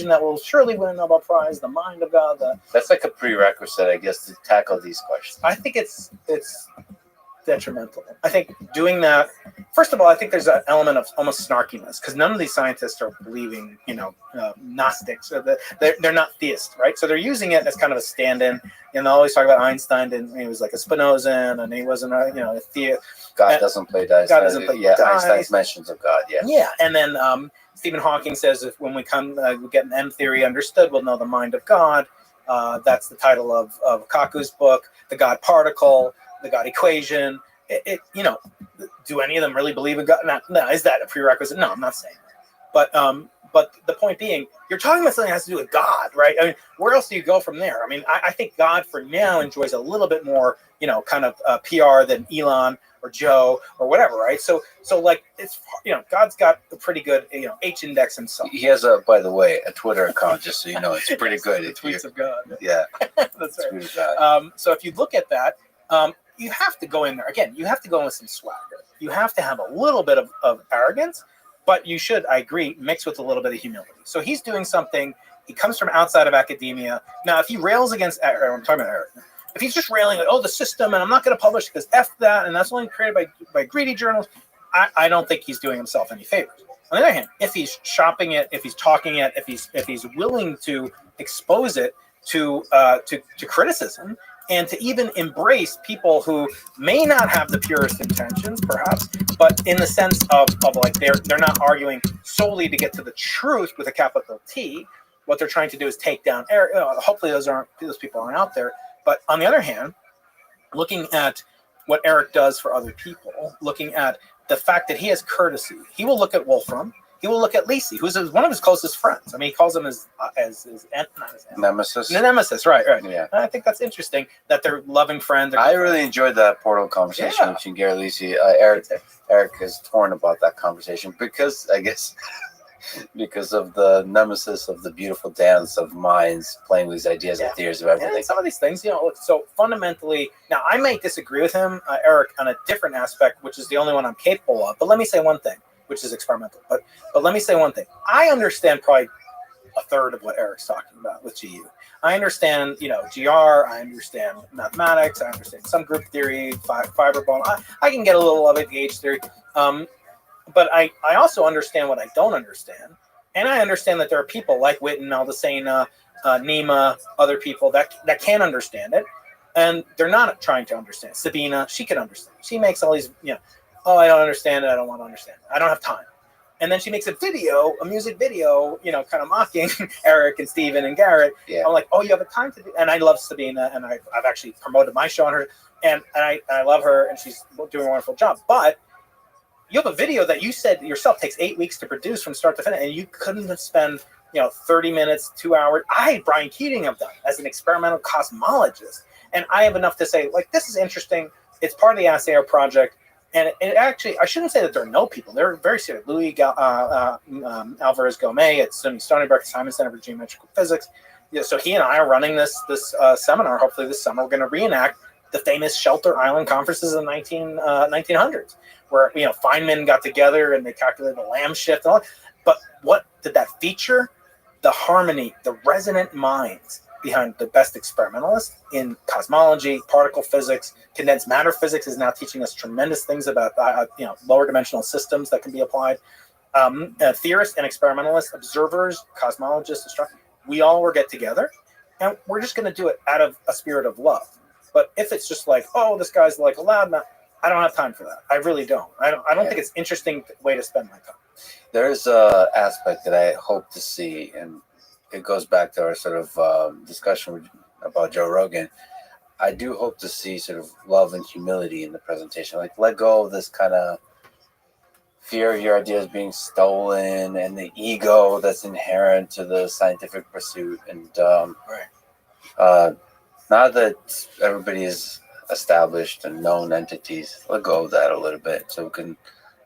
that will surely win a Nobel Prize, the mind of God. That's like a prerequisite, I guess, to tackle these questions. I think it's detrimental. I think doing that, first of all, I think there's an element of almost snarkiness because none of these scientists are believing, Gnostics. Or they're not theists, right? So they're using it as kind of a stand-in. And they always talk about Einstein, and he was like a Spinozan, and he wasn't a theist. God doesn't play dice. God doesn't play dice. Einstein's mentions of God, yeah. Yeah, and then Stephen Hawking says if when we get an M theory understood, we'll know the mind of God. That's the title of Kaku's book, The God Particle, The God Equation. Do any of them really believe in God? No, is that a prerequisite? No, I'm not saying that. But the point being, you're talking about something that has to do with God, right? I mean, where else do you go from there? I mean, I think God for now enjoys a little bit more, kind of PR than Elon or Joe or whatever, right? So like it's God's got a pretty good H index himself. He has by the way, a Twitter account, just so you know, it's pretty good. The tweets of God. Yeah, that's right. Tweet of God. So if you look at that, you have to go in there again. You have to go in with some swagger. You have to have a little bit of arrogance, but you should, I agree, mix with a little bit of humility. So he's doing something. He comes from outside of academia. Now, if he rails against, I'm talking about Eric. If he's just railing like, the system, and I'm not going to publish because F that, and that's only created by greedy journals, I don't think he's doing himself any favors. On the other hand, if he's shopping it, if he's talking it, if he's willing to expose it to criticism, and to even embrace people who may not have the purest intentions, perhaps, but in the sense of like they're not arguing solely to get to the truth with a capital T. What they're trying to do is take down Eric. Hopefully those people aren't out there. But on the other hand, looking at what Eric does for other people, looking at the fact that he has courtesy, he will look at Wolfram. He will look at Lisi, who's one of his closest friends. I mean, he calls him his nemesis. Nemesis, right. Yeah. And I think that's interesting that they're loving friends. I really enjoyed that portal conversation between Gary and Lisi. Eric is torn about that conversation because, I guess, because of the nemesis of the beautiful dance of minds playing with these ideas and theories of everything. And some of these things, so fundamentally, now I may disagree with him, Eric, on a different aspect, which is the only one I'm capable of. But let me say one thing, which is experimental. But let me say one thing. I understand probably a third of what Eric's talking about with GU. I understand, GR. I understand mathematics. I understand some group theory, fiber bond. I can get a little of it, gauge theory. But I also understand what I don't understand. And I understand that there are people like Witten, Aldacena, Nima, other people that can understand it. And they're not trying to understand. Sabina, she can understand. She makes all these, I don't understand it. I don't want to understand it. I don't have time. And then she makes a music video, kind of mocking Eric and Steven and Garrett. Yeah. I'm like, you have a time to do. And I love Sabina, and I've actually promoted my show on her, and I love her, and she's doing a wonderful job. But you have a video that you said yourself takes 8 weeks to produce from start to finish, and you couldn't have spent 30 minutes, 2 hours. Brian Keating have done as an experimental cosmologist, and I have enough to say, like, this is interesting. It's part of the ASAO project. And it actually, I shouldn't say that there are no people. They're very serious. Louis Alvarez Gomez at SUNY Stony Brook Simon Center for Geometrical Physics. So he and I are running this seminar. Hopefully this summer, we're going to reenact the famous Shelter Island conferences in the 1900s, where Feynman got together and they calculated the Lamb shift and all. But what did that feature? The harmony, the resonant minds behind the best experimentalists in cosmology, particle physics. Condensed matter physics is now teaching us tremendous things about lower dimensional systems that can be applied. Theorists and experimentalists, observers, cosmologists, astronomers, we all will get together, and we're just going to do it out of a spirit of love. But if it's just like, this guy's like a loudmouth, I don't have time for that. I really don't. I don't think it's an interesting way to spend my time. There's an aspect that I hope to see, and it goes back to our sort of discussion about Joe Rogan. I do hope to see sort of love and humility in the presentation. Like, let go of this kind of fear of your ideas being stolen and the ego that's inherent to the scientific pursuit. And now that everybody is established and known entities, let go of that a little bit so we can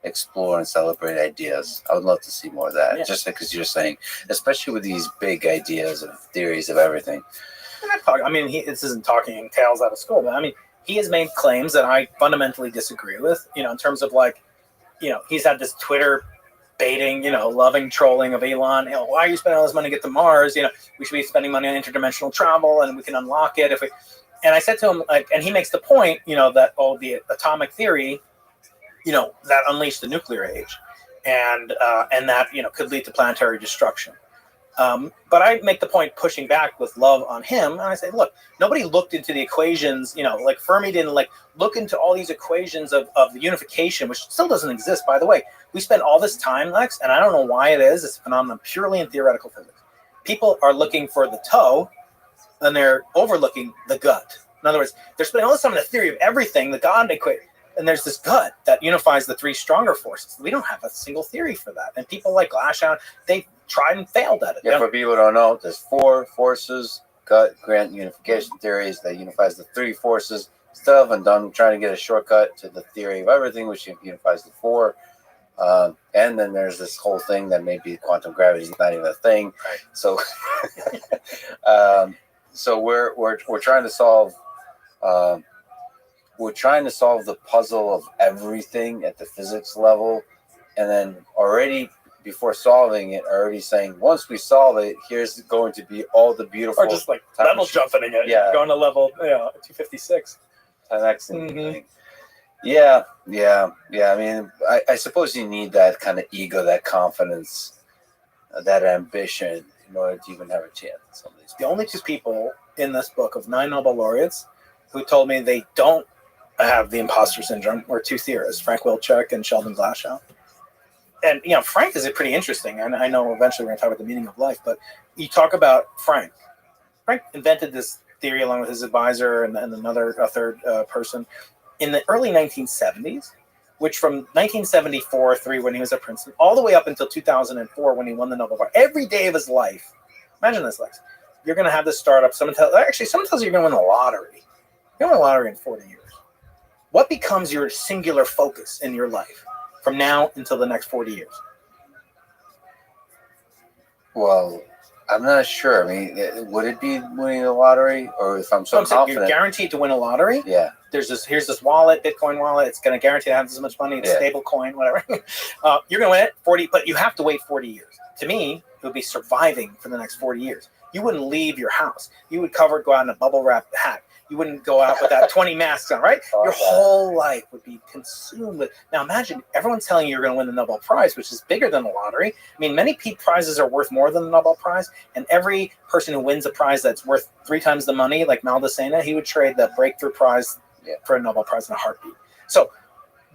explore and celebrate ideas. I would love to see more of that, just because you're saying, especially with these big ideas and theories of everything. This isn't talking tales out of school, but he has made claims that I fundamentally disagree with, in terms of he's had this Twitter baiting, loving trolling of Elon. Why are you spending all this money to get to Mars? We should be spending money on interdimensional travel, and we can unlock it if we. And I said to him, and he makes the point, that the atomic theory, that unleashed the nuclear age, and that could lead to planetary destruction. But I make the point pushing back with love on him, and I say, look, nobody looked into the equations, like Fermi didn't look into all these equations of the unification, which still doesn't exist, by the way. We spend all this time, Lex, and I don't know why it is. It's a phenomenon purely in theoretical physics. People are looking for the toe, and they're overlooking the gut. In other words, they're spending all this time in the theory of everything, the God equation, and there's this gut that unifies the three stronger forces. We don't have a single theory for that. And people like Glashow, they tried and failed at it. Yeah, for people who don't know, there's four forces, gut, grant, unification theories that unifies the three forces. Still haven't done trying to get a shortcut to the theory of everything, which unifies the four. And then there's this whole thing that maybe quantum gravity is not even a thing. Right. So, so we're trying to solve. We're trying to solve the puzzle of everything at the physics level, and then already before solving it, already saying once we solve it, here's going to be all the beautiful. Or just level jumping in it, going to level 256. 10x. Mm-hmm. Yeah. I mean, I suppose you need that kind of ego, that confidence, that ambition in order to even have a chance. The only two people in this book of 9 Nobel laureates who told me they don't have the imposter syndrome were two theorists, Frank Wilczek and Sheldon Glashow. And, Frank is pretty interesting. And I know eventually we're going to talk about the meaning of life, but you talk about Frank. Frank invented this theory along with his advisor and a third person in the early 1970s, which from 1974, 3 when he was at Princeton, all the way up until 2004 when he won the Nobel Prize. Every day of his life, imagine this, Lex. You're going to have this startup. Someone tells you you're going to win the lottery. You're going to win the lottery in 40 years. What becomes your singular focus in your life from now until the next 40 years? Well, I'm not sure. I mean, would it be winning the lottery, or if I'm so confident? You're guaranteed to win a lottery. Yeah. Here's this wallet, Bitcoin wallet. It's going to guarantee to have this much money. It's stable coin, whatever. You're going to win it 40, but you have to wait 40 years. To me, it would be surviving for the next 40 years. You wouldn't leave your house. You would go out in a bubble wrap hat. You wouldn't go out with that 20 masks on, right? Your whole life would be consumed with. Now imagine everyone's telling you you're going to win the Nobel Prize, which is bigger than the lottery. I mean, many prizes are worth more than the Nobel Prize, and every person who wins a prize that's worth 3 times the money, like Maldacena, he would trade the breakthrough prize for a Nobel Prize in a heartbeat. So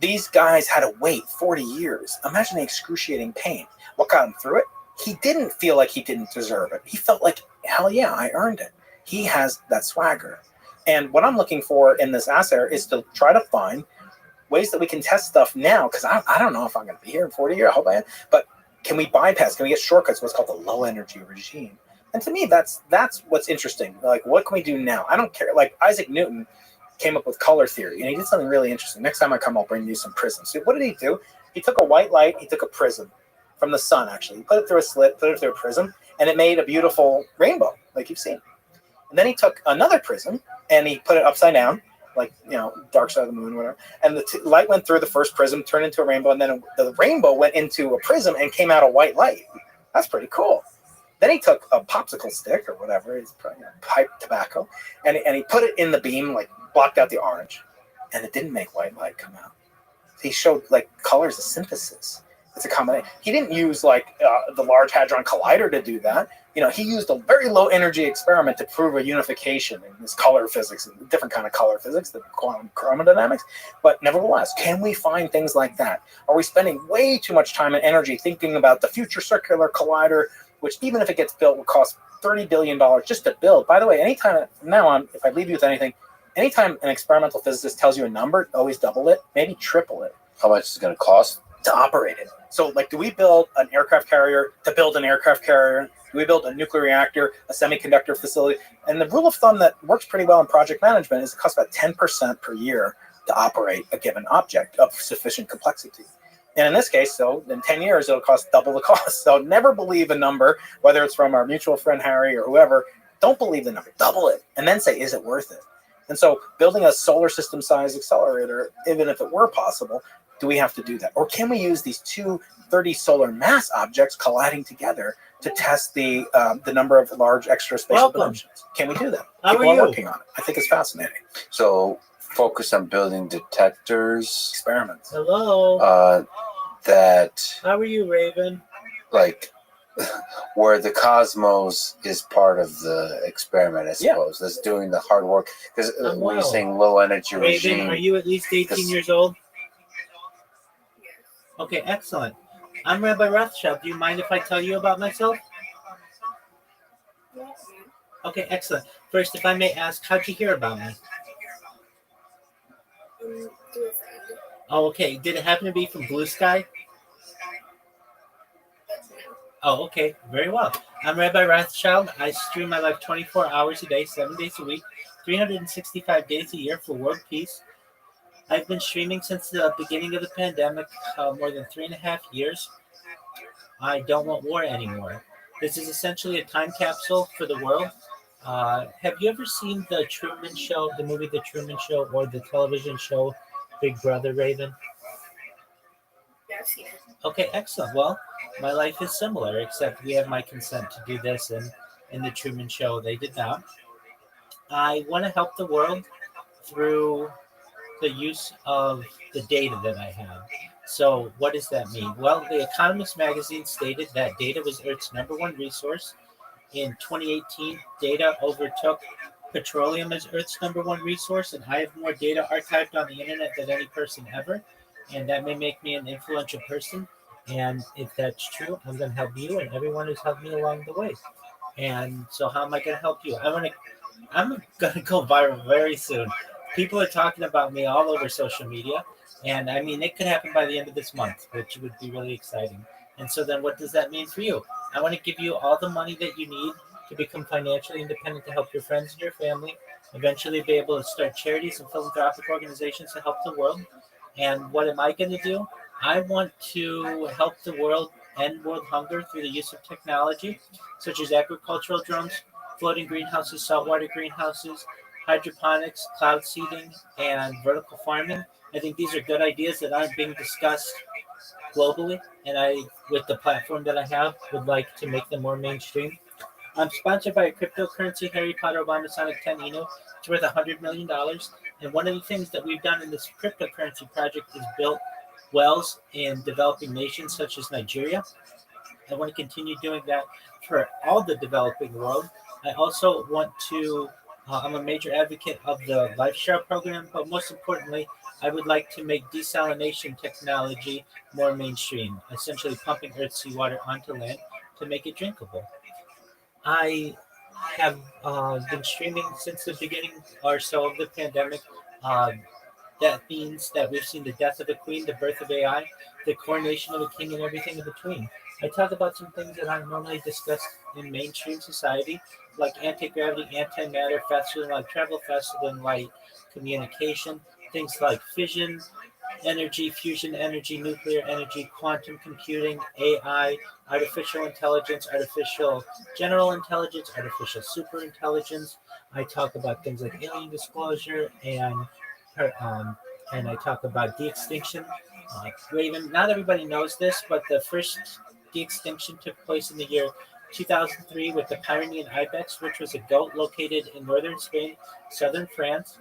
these guys had to wait 40 years. Imagine the excruciating pain. What got him through it? He didn't feel like he didn't deserve it. He felt like, hell yeah, I earned it. He has that swagger. And what I'm looking for in this assay is to try to find ways that we can test stuff now, because I don't know if I'm going to be here in 40 years. I hope I am. But can we bypass? Can we get shortcuts? What's called the low energy regime? And to me, that's what's interesting. Like, what can we do now? I don't care. Like Isaac Newton came up with color theory, and he did something really interesting. Next time I come, I'll bring you some prisms. So what did he do? He took a white light. He took a prism from the sun, actually. He put it through a slit, put it through a prism, and it made a beautiful rainbow, like you've seen. And then he took another prism, and he put it upside down, like, dark side of the moon, whatever. And the light went through the first prism, turned into a rainbow, and then the rainbow went into a prism and came out a white light. That's pretty cool. Then he took a popsicle stick or whatever, it's probably pipe tobacco, and he put it in the beam, like blocked out the orange, and it didn't make white light come out. He showed like colors of synthesis. It's a combination. He didn't use the Large Hadron Collider to do that. He used a very low energy experiment to prove a unification in this color physics, a different kind of color physics, the quantum chromodynamics. But nevertheless, can we find things like that? Are we spending way too much time and energy thinking about the future circular collider, which even if it gets built will cost $30 billion just to build? By the way, anytime from now on, if I leave you with anything, anytime an experimental physicist tells you a number, always double it, maybe triple it. How much is it going to cost? To operate it. So, do we build an aircraft carrier to build an aircraft carrier? Do we build a nuclear reactor, a semiconductor facility? And the rule of thumb that works pretty well in project management is it costs about 10% per year to operate a given object of sufficient complexity. And in this case, so in 10 years, it'll cost double the cost. So never believe a number, whether it's from our mutual friend Harry or whoever. Don't believe the number. Double it. And then say, is it worth it? And so building a solar system size accelerator, even if it were possible, Do we have to do that? Or can we use these two 30 solar mass objects colliding together to test the number of large extraspatial dimensions? Can we do that? People are working on it. I think it's fascinating. So focus on building detectors. Experiments. Hello. That. How are you, Raven? Like where the cosmos is part of the experiment, I suppose. That's doing the hard work. Because when you're saying low energy Raven, regime. Are you at least 18 years old? Okay, excellent. I'm Rabbi Rothschild. Do you mind if I tell you about myself? Okay, excellent. First, if I may ask, how'd you hear about me? Oh, okay. Did it happen to be from Blue Sky? Oh, okay. Very well. I'm Rabbi Rothschild. I stream my life 24 hours a day, 7 days a week, 365 days a year for world peace. I've been streaming since the beginning of the pandemic, more than 3.5 years. I don't want war anymore. This is essentially a time capsule for the world. Have you ever seen the Truman Show, the movie The Truman Show, or the television show Big Brother, Raven? Yeah, I've seen it. Okay, excellent. Well, my life is similar, except we have my consent to do this, and in the Truman Show, they did not. I want to help the world through the use of the data that I have. So what does that mean? Well, The Economist magazine stated that data was Earth's #1 resource. In 2018, data overtook petroleum as Earth's #1 resource, and I have more data archived on the internet than any person ever, and that may make me an influential person. And if that's true, I'm going to help you and everyone who's helped me along the way. And so how am I going to help you? I'm going to go viral very soon. People are talking about me all over social media. And I mean, it could happen by the end of this month, which would be really exciting. And so then what does that mean for you? I want to give you all the money that you need to become financially independent, to help your friends and your family, eventually be able to start charities and philanthropic organizations to help the world. And what am I going to do? I want to help the world end world hunger through the use of technology, such as agricultural drones, floating greenhouses, saltwater greenhouses, hydroponics, cloud seeding, and vertical farming. I think these are good ideas that aren't being discussed globally, and I, with the platform that I have, would like to make them more mainstream. I'm sponsored by a cryptocurrency, Harry Potter Obama Sonic 10 Eno. It's worth $100 million. And one of the things that we've done in this cryptocurrency project is built wells in developing nations such as Nigeria. I want to continue doing that for all the developing world. I also want to, I'm a major advocate of the LifeShare program, but most importantly, I would like to make desalination technology more mainstream, essentially pumping Earth's seawater onto land to make it drinkable. I have been streaming since the beginning or so of the pandemic. That means that we've seen the death of a queen, the birth of AI, the coronation of a king, and everything in between. I talk about some things that aren't normally discussed in mainstream society, like anti-gravity, antimatter, faster than light travel, faster than light communication, things like fission energy, fusion energy, nuclear energy, quantum computing, AI, artificial intelligence, artificial general intelligence, artificial super intelligence. I talk about things like alien disclosure and I talk about de-extinction. Raven, not everybody knows this, but the first de-extinction took place in the year 2003 with the Pyrenean ibex, which was a goat located in northern Spain, southern France.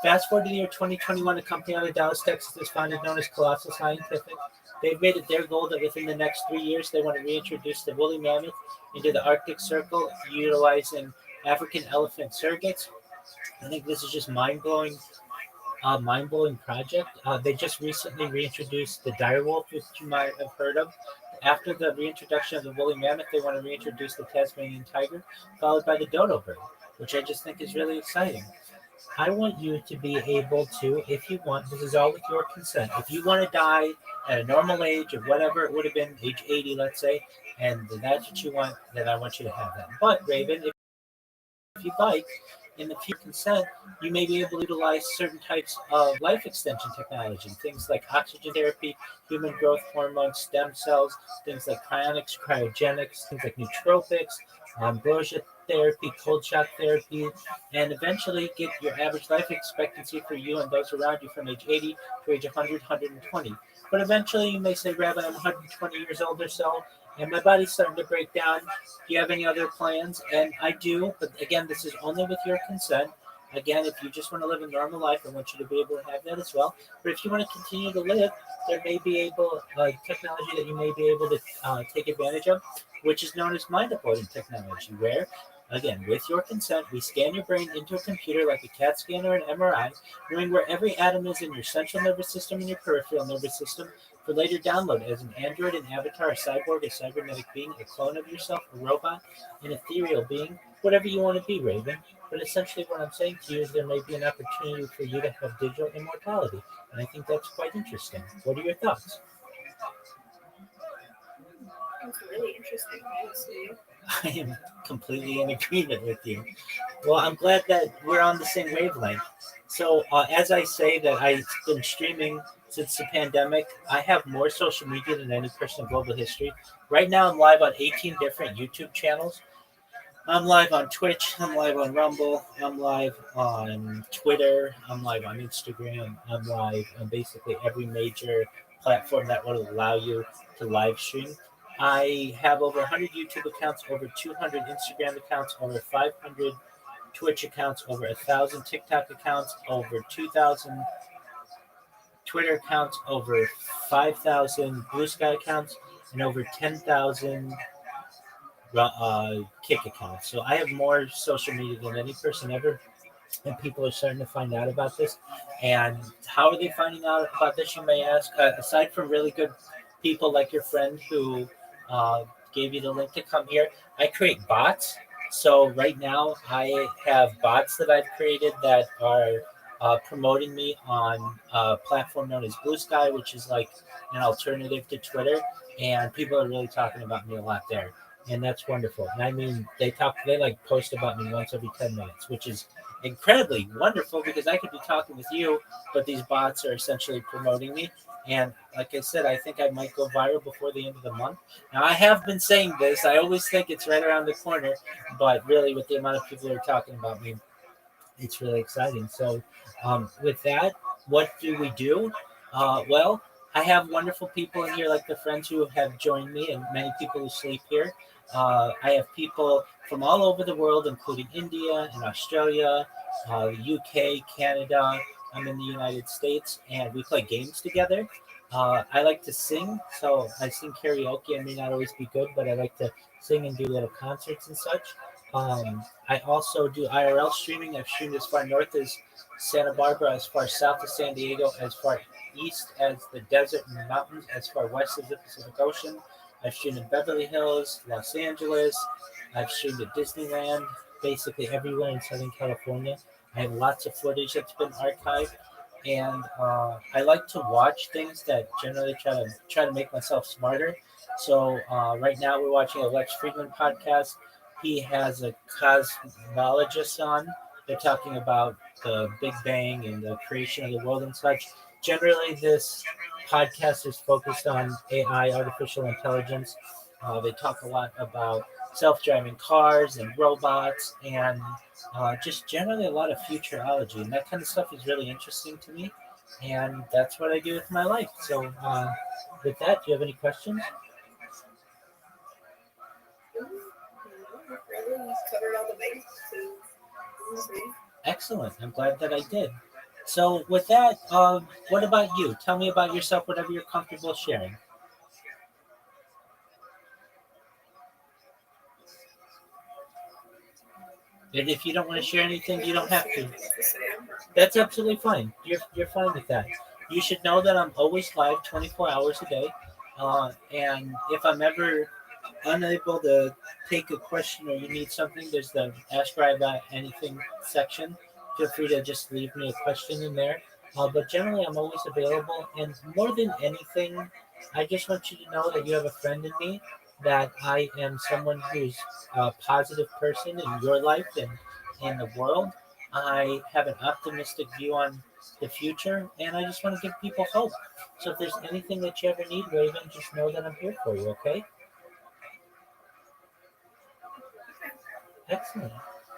Fast forward to the year 2021, a company out of Dallas, Texas is founded known as Colossal Scientific. They've made it their goal that within the next 3 years, they want to reintroduce the woolly mammoth into the Arctic Circle, utilizing African elephant surrogates. I think this is just mind-blowing project. They just recently reintroduced the direwolf, which you might have heard of. After the reintroduction of the woolly mammoth, they want to reintroduce the Tasmanian tiger, followed by the dodo bird, which I just think is really exciting. I want you to be able to, if you want, this is all with your consent. If you want to die at a normal age of whatever it would have been, age 80, let's say, and that's what you want, then I want you to have that. But, Raven, if you'd like, in the future consent, you may be able to utilize certain types of life extension technology, things like oxygen therapy, human growth hormones, stem cells, things like cryonics, cryogenics, things like nootropics, ambrosia therapy, cold shock therapy, and eventually get your average life expectancy for you and those around you from age 80 to age 100, 120. But eventually you may say, Rabbi, I'm 120 years old or so, and my body's starting to break down. Do you have any other plans? And I do, but again, this is only with your consent. Again, if you just want to live a normal life, I want you to be able to have that as well. But if you want to continue to live, there may be technology that you may be able to take advantage of, which is known as mind uploading technology, where, again, with your consent, we scan your brain into a computer like a CAT scan or an MRI, knowing where every atom is in your central nervous system and your peripheral nervous system for later download as an android, an avatar, a cyborg, a cybernetic being, a clone of yourself, a robot, an ethereal being, whatever you want to be, Raven. But essentially, what I'm saying to you is there may be an opportunity for you to have digital immortality. And I think that's quite interesting. What are your thoughts? It's really interesting, honestly. I am completely in agreement with you. Well, I'm glad that we're on the same wavelength. So, as I say that I've been streaming since the pandemic, I have more social media than any person in global history. Right now, I'm live on 18 different YouTube channels. I'm live on Twitch. I'm live on Rumble. I'm live on Twitter. I'm live on Instagram. I'm live on basically every major platform that will allow you to live stream. I have over 100 YouTube accounts, over 200 Instagram accounts, over 500 Twitch accounts, over 1,000 TikTok accounts, over 2,000 Twitter accounts, over 5,000 Blue Sky accounts, and over 10,000 Kick accounts. So I have more social media than any person ever, and people are starting to find out about this. And how are they finding out about this, you may ask? Aside from really good people like your friend who uh, gave you the link to come here, I create bots. So right now, I have bots that I've created that are promoting me on a platform known as Blue Sky, which is like an alternative to Twitter. And people are really talking about me a lot there. And that's wonderful. And I mean, they like post about me once every 10 minutes, which is incredibly wonderful because I could be talking with you, but these bots are essentially promoting me. And like I said, I think I might go viral before the end of the month. Now, I have been saying this. I always think it's right around the corner, but really, with the amount of people who are talking about me, it's really exciting. So, with that, what do we do? Well, I have wonderful people in here, like the friends who have joined me, and many people who sleep here. I have people from all over the world, including India and Australia, the UK, Canada. I'm in the United States, and we play games together. I like to sing, so I sing karaoke. I may not always be good, but I like to sing and do little concerts and such. I also do IRL streaming. I've streamed as far north as Santa Barbara, as far south as San Diego, as far east as the desert and the mountains, as far west as the Pacific Ocean. I've streamed in Beverly Hills, Los Angeles. I've streamed at Disneyland, basically everywhere in Southern California. I have lots of footage that's been archived, and I like to watch things that generally try to make myself smarter. So right now we're watching a Lex Friedman podcast. He has a cosmologist on. They're talking about the Big Bang and the creation of the world and such. Generally, this podcast is focused on AI, artificial intelligence. They talk a lot about self-driving cars and robots and just generally a lot of futurology. And that kind of stuff is really interesting to me. And that's what I do with my life. So with that, do you have any questions? Really, you covered all the bases. So, Excellent. I'm glad that I did. So with that, what about you? Tell me about yourself, whatever you're comfortable sharing. And if you don't want to share anything, you don't have to. That's absolutely fine. You're fine with that. You should know that I'm always live 24 hours a day. And if I'm ever unable to take a question or you need something, there's the Ask Rabbi Anything section. Feel free to just leave me a question in there. But generally, I'm always available. And more than anything, I just want you to know that you have a friend in me, that I am someone who's a positive person in your life and in the world. I have an optimistic view on the future, and I just want to give people hope. So if there's anything that you ever need, Raven, just know that I'm here for you, okay? Excellent.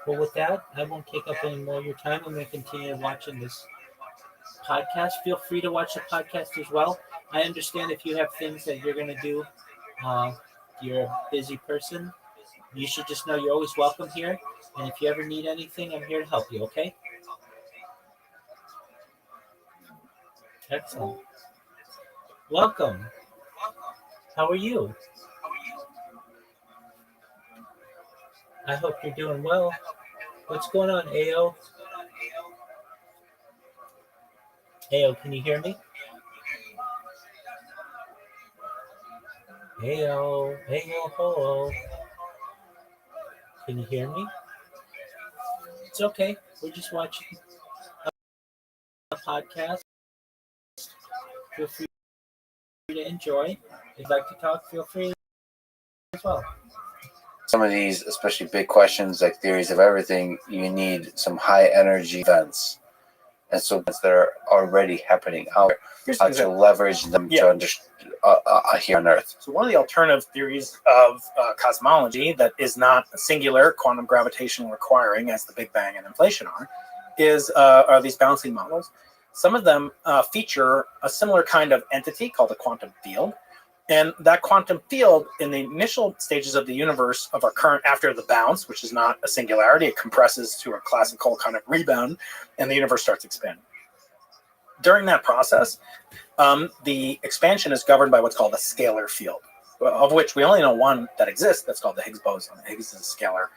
Well, with that, I won't take up any more of your time. I'm going to continue watching this podcast. Feel free to watch the podcast as well. I understand if you have things that you're going to do, you're a busy person. You should just know you're always welcome here. And if you ever need anything, I'm here to help you, okay? Excellent. Welcome. How are you? I hope you're doing well. What's going on, AO? AO, can you hear me? AO, AO, ho. Can you hear me? It's okay. We're just watching a podcast. Feel free to enjoy. If you'd like to talk, feel free as well. Some of these, especially big questions like theories of everything, you need some high energy events. And so that are already happening out there, how to leverage them to understand here on Earth. So one of the alternative theories of cosmology that is not singular, quantum gravitational requiring, as the Big Bang and inflation are these bouncing models. Some of them feature a similar kind of entity called a quantum field. And that quantum field, in the initial stages of the universe of our current, after the bounce, which is not a singularity, it compresses to a classical kind of rebound, and the universe starts expanding. During that process, the expansion is governed by what's called a scalar field, of which we only know one that exists. That's called the Higgs boson. Higgs is a scalar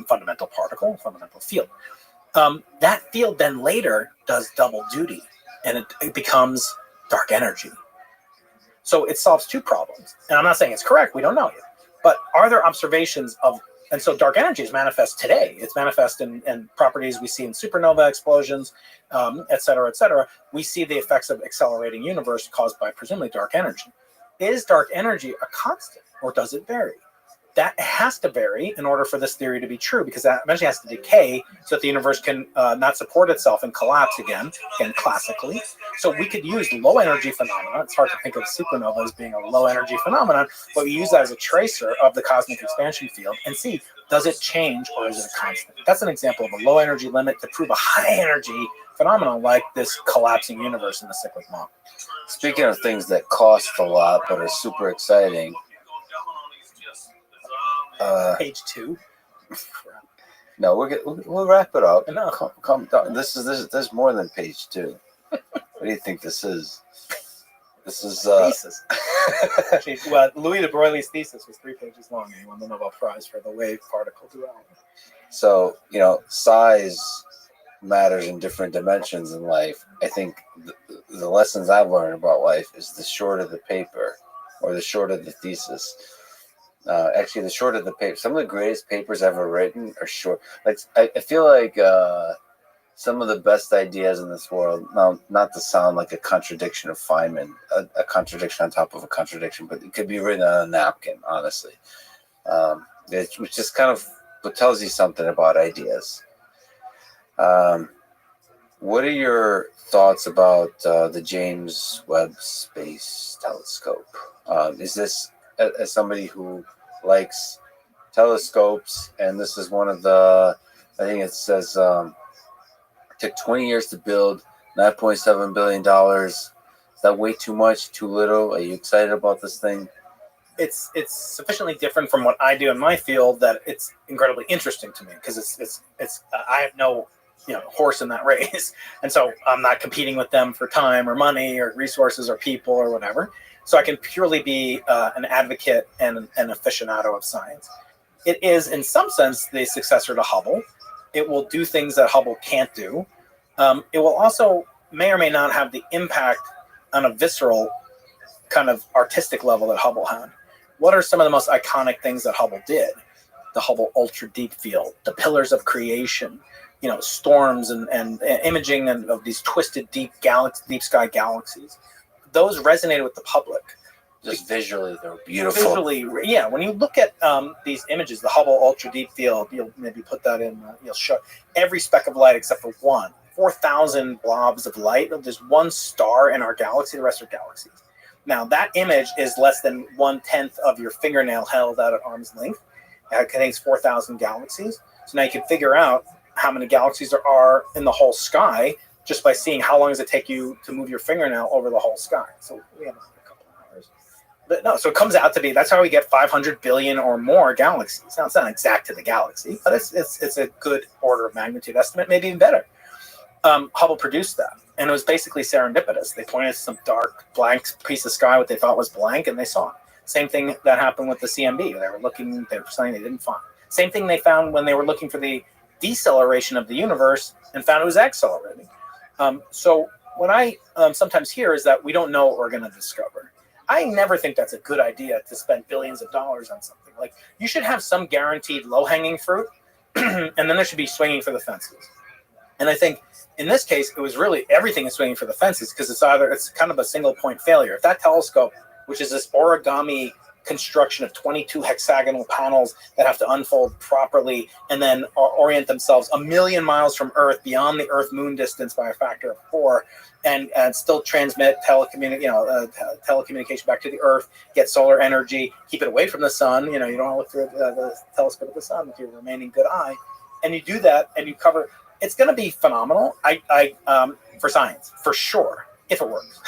fundamental particle, fundamental field. That field then later does double duty, and it becomes dark energy. So it solves two problems. And I'm not saying it's correct. We don't know yet. But are there observations of, and so dark energy is manifest today. It's manifest in properties we see in supernova explosions, et cetera, et cetera. We see the effects of accelerating universe caused by presumably dark energy. Is dark energy a constant, or does it vary? That has to vary in order for this theory to be true, because that eventually has to decay so that the universe can not support itself and collapse again classically. So we could use low energy phenomena. It's hard to think of supernova as being a low energy phenomenon, but we use that as a tracer of the cosmic expansion field and see, does it change or is it a constant? That's an example of a low energy limit to prove a high energy phenomenon like this collapsing universe in the cyclic model. Speaking of things that cost a lot but are super exciting, page 2. No, we'll wrap it up. No. Come down. There's more than page 2. What do you think this is? This is thesis. Well, Louis de Broglie's thesis was 3 pages long, and he won the Nobel Prize for the wave particle duality. So, size matters in different dimensions in life. I think the lessons I've learned about life is the shorter the paper or the shorter the thesis. Actually, the shorter the paper. Some of the greatest papers ever written are short. Like I feel like some of the best ideas in this world. Now, not to sound like a contradiction of Feynman, a contradiction on top of a contradiction, but it could be written on a napkin. Honestly, which just kind of tells you something about ideas. What are your thoughts about the James Webb Space Telescope? Is this, as somebody who likes telescopes, and this is one of the, I think it says, took 20 years to build, $9.7 billion. Is that way too much, too little? Are you excited about this thing? It's sufficiently different from what I do in my field that it's incredibly interesting to me, because it's I have no horse in that race, and so I'm not competing with them for time or money or resources or people or whatever. So I can purely be an advocate and an aficionado of science. It is, in some sense, the successor to Hubble. It will do things that Hubble can't do. It will also may or may not have the impact on a visceral kind of artistic level that Hubble had. What are some of the most iconic things that Hubble did? The Hubble Ultra Deep Field, the Pillars of Creation, storms and imaging of these twisted deep sky galaxies. Those resonated with the public. Just visually, they're beautiful. Visually, yeah. When you look at these images, the Hubble Ultra Deep Field, you'll maybe put that in. You'll show every speck of light except for one. 4,000 blobs of light. There's one star in our galaxy. The rest are galaxies. Now that image is less than 1/10 of your fingernail held out at arm's length, It contains 4,000 galaxies. So now you can figure out how many galaxies there are in the whole sky just by seeing how long does it take you to move your fingernail over the whole sky. So we have a couple of hours. But no, so it comes out to be, that's how we get 500 billion or more galaxies. Now, it's not exact to the galaxy, but it's a good order of magnitude estimate, maybe even better. Hubble produced that, and it was basically serendipitous. They pointed to some dark, blank piece of sky, what they thought was blank, and they saw it. Same thing that happened with the CMB. They were looking for something they didn't find. Same thing they found when they were looking for the deceleration of the universe and found it was accelerating. So what I sometimes hear is that we don't know what we're going to discover. I never think that's a good idea to spend billions of dollars on something. Like, you should have some guaranteed low-hanging fruit, and then there should be swinging for the fences. And I think in this case, it was really everything is swinging for the fences because it's kind of a single point failure. If that telescope, which is this origami construction of 22 hexagonal panels that have to unfold properly and then orient themselves 1,000,000 miles from Earth beyond the Earth-Moon distance by a factor of 4, and still transmit telecommunication back to the Earth, get solar energy, keep it away from the sun. You don't want to look through the telescope of the sun with your remaining good eye, and you do that and you cover. It's going to be phenomenal. For science, for sure, if it works.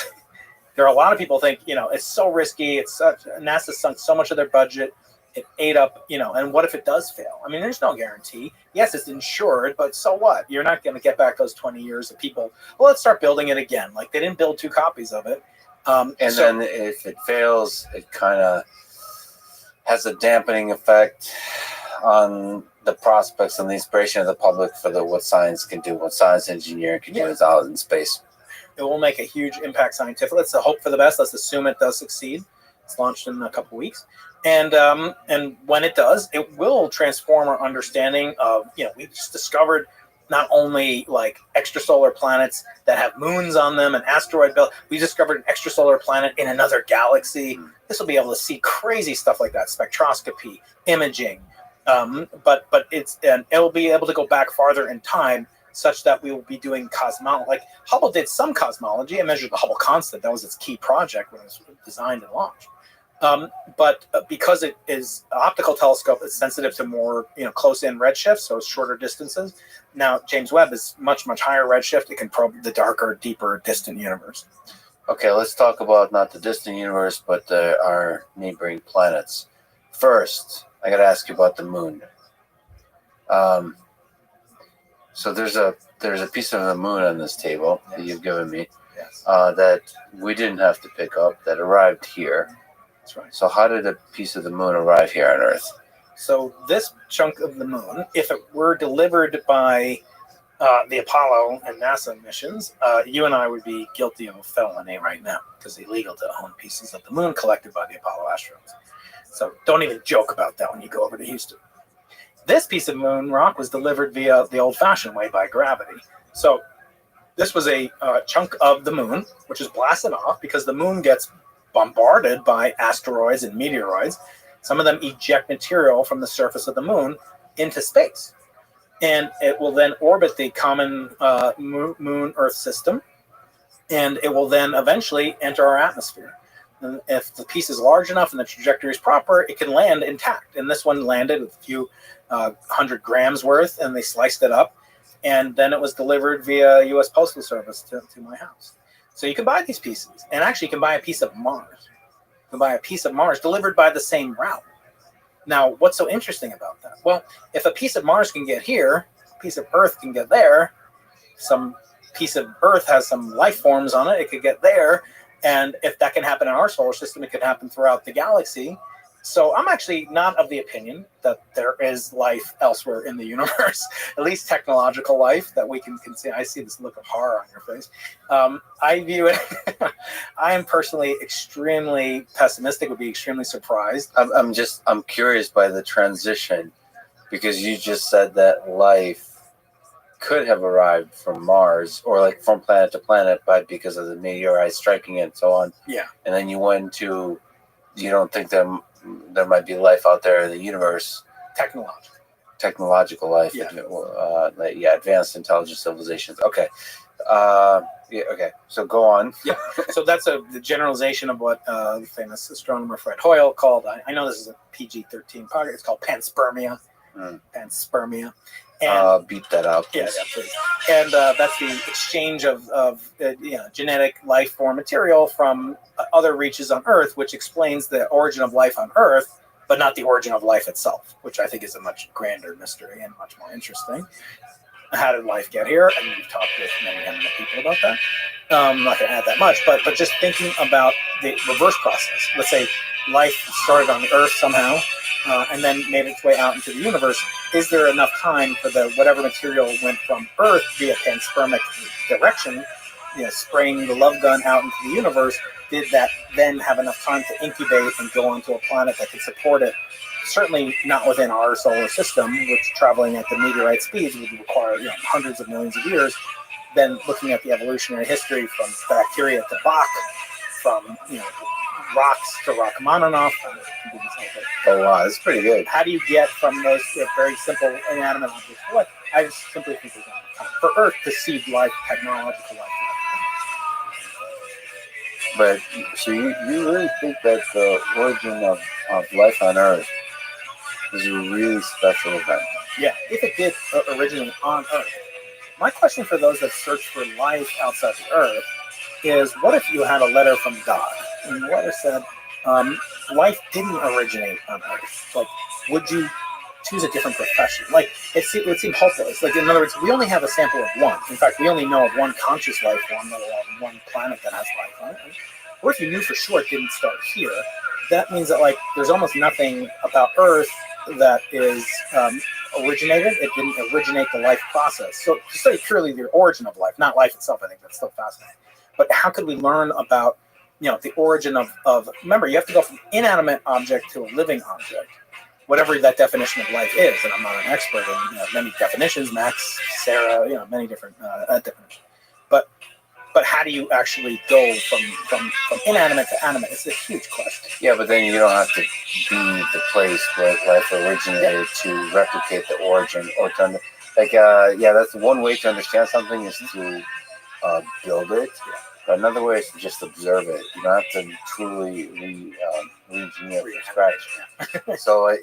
There are a lot of people think, it's so risky. NASA sunk so much of their budget. It ate up, and what if it does fail? I mean, there's no guarantee. Yes, it's insured, but so what? You're not going to get back those 20 years of people. Well, let's start building it again. Like, they didn't build 2 copies of it. Then if it fails, it kind of has a dampening effect on the prospects and the inspiration of the public for what science can do, what science engineering can do out in space. It will make a huge impact scientifically. Let's hope for the best. Let's assume it does succeed. It's launched in a couple weeks. And when it does, it will transform our understanding of, we just discovered not only like extrasolar planets that have moons on them and asteroid belt. We discovered an extrasolar planet in another galaxy. This will be able to see crazy stuff like that, spectroscopy, imaging. But it will be able to go back farther in time, such that we will be doing cosmology. Like, Hubble did some cosmology and measured the Hubble constant. That was its key project when it was designed and launched. But because it is an optical telescope, it's sensitive to more close-in redshift, so shorter distances. Now, James Webb is much, much higher redshift. It can probe the darker, deeper, distant universe. Okay, let's talk about not the distant universe, but our neighboring planets. First, I got to ask you about the moon. So there's a piece of the moon on this table that you've given me that we didn't have to pick up, that arrived here. That's right. So how did a piece of the moon arrive here on Earth? So this chunk of the moon, if it were delivered by the Apollo and NASA missions, you and I would be guilty of a felony right now because it's illegal to own pieces of the moon collected by the Apollo astronauts. So don't even joke about that when you go over to Houston. This piece of moon rock was delivered via the old-fashioned way by gravity. So this was a chunk of the moon, which is blasted off because the moon gets bombarded by asteroids and meteoroids. Some of them eject material from the surface of the moon into space. And it will then orbit the common moon-Earth system, and it will then eventually enter our atmosphere. And if the piece is large enough and the trajectory is proper, it can land intact. And this one landed with a few 100 grams worth, and they sliced it up. And then it was delivered via U.S. Postal Service to my house. So you can buy these pieces. And actually, you can buy a piece of Mars. You can buy a piece of Mars delivered by the same route. Now, what's so interesting about that? Well, if a piece of Mars can get here, a piece of Earth can get there, some piece of Earth has some life forms on it, it could get there. And if that can happen in our solar system, it could happen throughout the galaxy. So I'm actually not of the opinion that there is life elsewhere in the universe, at least technological life that we can see. I see this look of horror on your face. I view it, I am personally extremely pessimistic, would be extremely surprised. I'm curious by the transition, because you just said that life could have arrived from Mars or like from planet to planet, but because of the meteorite striking it and so on. Yeah. And then you went to, you don't think there might be life out there in the universe. Technological life. Yeah. Advanced intelligent civilizations. Okay. Yeah. Okay. So go on. So that's the generalization of what the famous astronomer Fred Hoyle called. I know this is a PG-13 podcast. It's called panspermia. Panspermia. And Beep that out, yeah, please. please. And that's the exchange of genetic life form material from other reaches on Earth, which explains the origin of life on Earth, but not the origin of life itself, which I think is a much grander mystery and much more interesting. How did life get here? And we've talked with many people about that. I'm not going to add that much, but just thinking about the reverse process. Let's say life started on the Earth somehow, and then made its way out into the universe. Is there enough time for the whatever material went from Earth via panspermic direction, spraying the love gun out into the universe? Did that then have enough time to incubate and go onto a planet that could support it? Certainly not within our solar system, which traveling at the meteorite speeds would require hundreds of millions of years. Then looking at the evolutionary history from bacteria to Bach, from rocks to Rachmaninoff. Oh wow, that's pretty good. How do you get from those very simple inanimate objects? What I just simply think there's not time for Earth to seed life, technological life. But so you really think that the origin of life on Earth is a really special event? Yeah, if it did originate on Earth. My question for those that search for life outside the Earth is, what if you had a letter from God? And the letter said, life didn't originate on Earth. Like, would you choose a different profession? Like, it would seem hopeless. Like, in other words, we only have a sample of one. In fact, we only know of one conscious life form, let alone one planet that has life on it. What if you knew for sure it didn't start here? That means that, there's almost nothing about Earth that is originated. It didn't originate the life process. So to study purely the origin of life, not life itself, I think that's still fascinating. But how could we learn about, the origin of remember, you have to go from inanimate object to a living object, whatever that definition of life is. And I'm not an expert in many definitions, Max, Sarah, many different definitions. But how do you actually go from inanimate to animate? It's a huge question. Yeah, but then you don't have to be the place where life originated to replicate the origin or to that's one way to understand something is to build it. But another way is to just observe it. You don't have to truly re-engineer it from scratch. So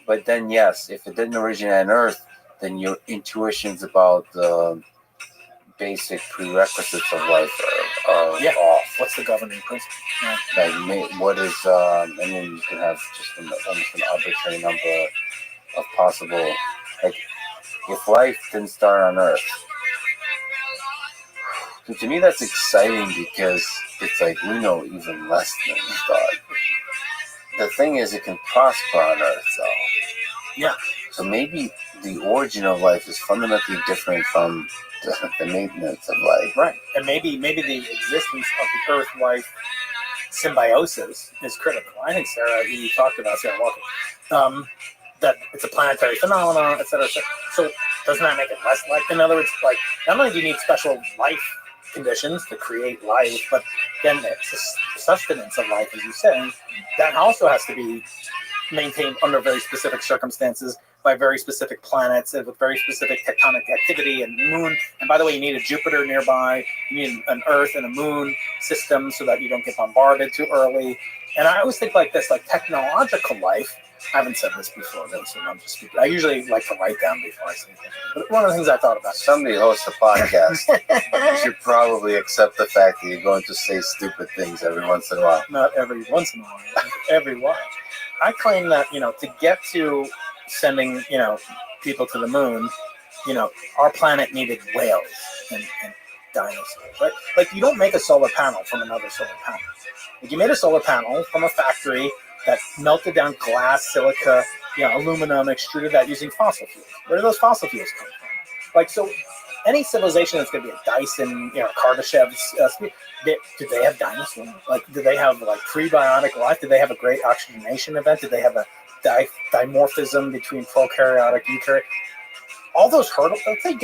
but then yes, if it didn't originate on Earth, then your intuitions about the basic prerequisites of life are off. What's the governing principle? What is and then you can have just almost an arbitrary number of possible, if life didn't start on Earth. To me, that's exciting because it's we know even less than we thought. The thing is, it can prosper on Earth, though. Yeah. So maybe the origin of life is fundamentally different from the maintenance of life. Right. And maybe the existence of the Earth-life symbiosis is critical. I think you talked about Sarah Walker, that it's a planetary phenomenon, et cetera, et cetera. So doesn't that make it less life? In other words, not only do you need special life conditions to create life, but then the sustenance of life, as you say, that also has to be maintained under very specific circumstances by very specific planets and with very specific tectonic activity and moon. And by the way, you need a Jupiter nearby, you need an Earth and a moon system so that you don't get bombarded too early. And I always think like this, technological life. I haven't said this before, though, so I'm just speaking. I usually like to write down before I say things. But one of the things I thought about. Somebody hosts a podcast. You should probably accept the fact that you're going to say stupid things every once in a while. Not every once in a while. Every while. I claim that, to get to sending, people to the moon, our planet needed whales and dinosaurs, right? You don't make a solar panel from another solar panel. You made a solar panel from a factory that melted down glass, silica, aluminum, extruded that using fossil fuels. Where do those fossil fuels come from? So any civilization that's going to be a Dyson, Kardashev's, do they have dinosaurs? Do they have prebiotic life? Do they have a great oxygenation event? Do they have a dimorphism between prokaryotic, eukaryotic? All those hurdles, let's say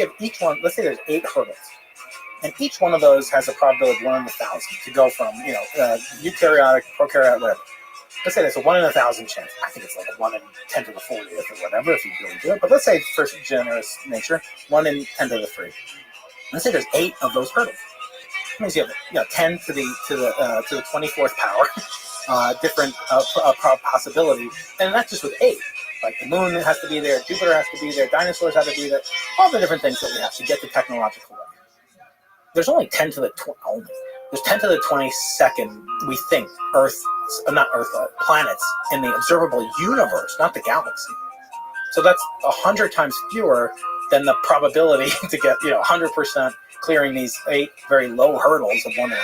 there's 8 hurdles. And each one of those has a probability of 1 in 1,000 to go from, eukaryotic, prokaryotic, whatever. Let's say there's a 1 in 1,000 chance. I think it's a 1 in 10 to the 40th or whatever if you really do it. But let's say for generous nature, 1 in 10 to the 3. Let's say there's 8 of those hurdles. That means you have 10 to the 24th power, different possibility, and that's just with 8. Like the moon has to be there, Jupiter has to be there, dinosaurs have to be there, all the different things that we have to get to technological level. There's only 10 to the there's 10 to the 22nd. We think planets in the observable universe, not the galaxy. So that's 100 times fewer than the probability to get 100% clearing these 8 very low hurdles of 1 in 1,000.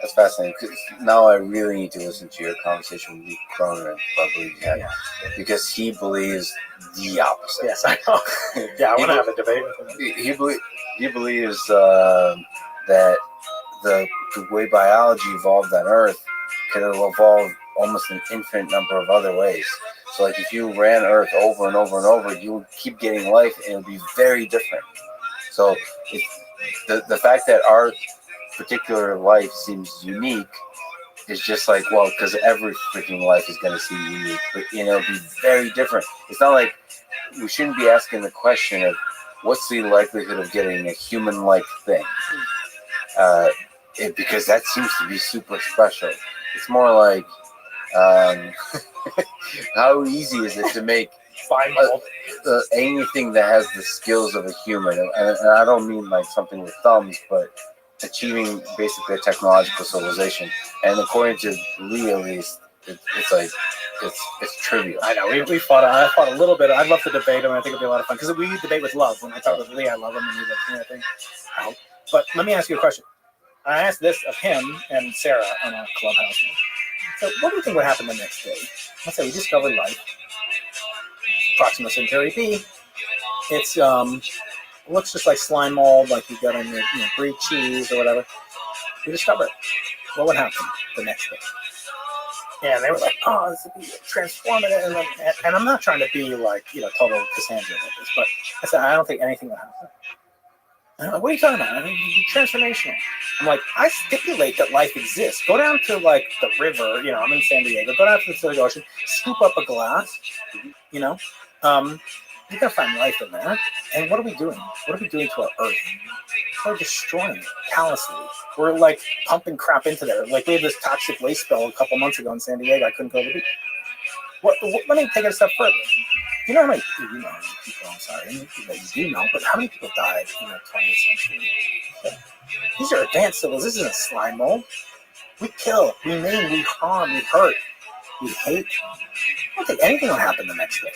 That's fascinating. Because now I really need to listen to your conversation with Lee Cronin, probably, because he believes the opposite. Yes, I know. Yeah, I want to have a debate with him. He believes that the way biology evolved on Earth could have evolved almost an infinite number of other ways. So, like, if you ran Earth over and over and over, you would keep getting life, and it would be very different. So, the fact that our particular life seems unique is just like, well, because every freaking life is going to seem unique, but it'll be very different. It's not like we shouldn't be asking the question of what's the likelihood of getting a human-like thing, because that seems to be super special. It's more like how easy is it to make anything that has the skills of a human, and I don't mean like something with thumbs, but achieving basically a technological civilization. And according to Lee, at least, it's like it's trivial. I know I fought a little bit. I'd love to debate him. I think it'd be a lot of fun because we debate with love. When I talk with Lee, I love him, and he loves me. I think. But let me ask you a question. I asked this of him and Sarah on our clubhouse. So, what do you think would happen the next day? Let's say we discovered life. Proxima Centauri B. It's looks just like slime mold, like you got in your brie cheese or whatever. We discover it. What would happen the next day? And they were like, "Oh, this would be transformative." And I'm not trying to be like total Cassandra with this, but I said I don't think anything would happen. And I'm like, what are you talking about? I mean, transformational. I'm like, I stipulate that life exists. Go down to like the river. I'm in San Diego. Go down to the Pacific Ocean. Scoop up a glass. You're gonna find life in there. And what are we doing? What are we doing to our Earth? We're destroying it callously. We're like pumping crap into there. Like we had this toxic waste spill a couple months ago in San Diego. I couldn't go to the beach. Let me take it a step further. You know how many people, I'm sorry, that you do know, but how many people died in the 20th century? These are advanced civils. This isn't a slime mold. We kill, we maim, we harm, we hurt, we hate. I don't think anything will happen the next day.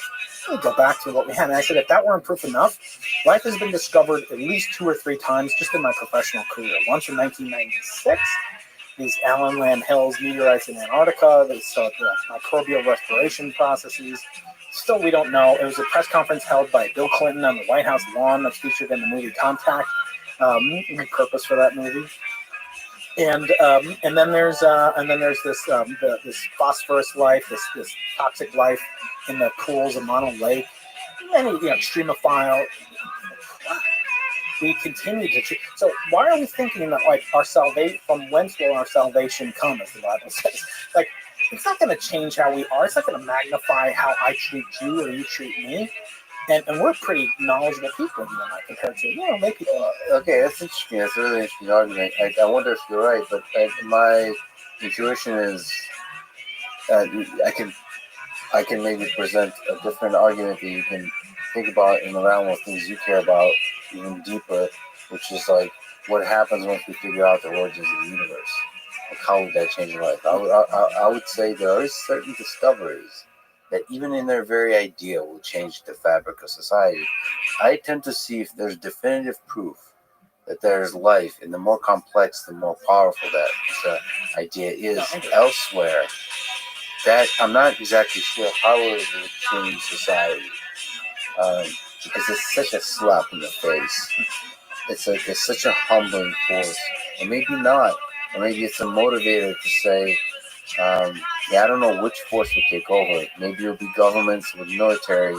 We go back to what we had. And I said, if that weren't proof enough, life has been discovered at least 2 or 3 times just in my professional career. Once in 1996, these Allen Land Hills meteorites in Antarctica. They saw the microbial respiration processes. Still, we don't know. It was a press conference held by Bill Clinton on the White House lawn that's featured in the movie Contact. Repurposed for that movie. And then there's this phosphorus life, this toxic life in the pools of Mono Lake. Many extremophile. We continue to treat. So why are we thinking that like our salvation, from whence will our salvation come, as the Bible says? Like it's not going to change how we are. It's not going to magnify how I treat you or you treat me. And we're pretty knowledgeable people, compared to many people. Okay, that's interesting. That's a really interesting argument. I wonder if you're right, but my intuition is I can maybe present a different argument that you can think about in the realm of things you care about even deeper, which is like what happens once we figure out the origins of the universe. Like how would that change life? I would say there are certain discoveries that even in their very idea will change the fabric of society. I tend to see if there's definitive proof that there's life, and the more complex, the more powerful that idea is elsewhere, that I'm not exactly sure how it will change society. Because it's such a slap in the face. It's such a humbling force. Or maybe not. Or maybe it's a motivator to say, I don't know which force will take over. Maybe it'll be governments with military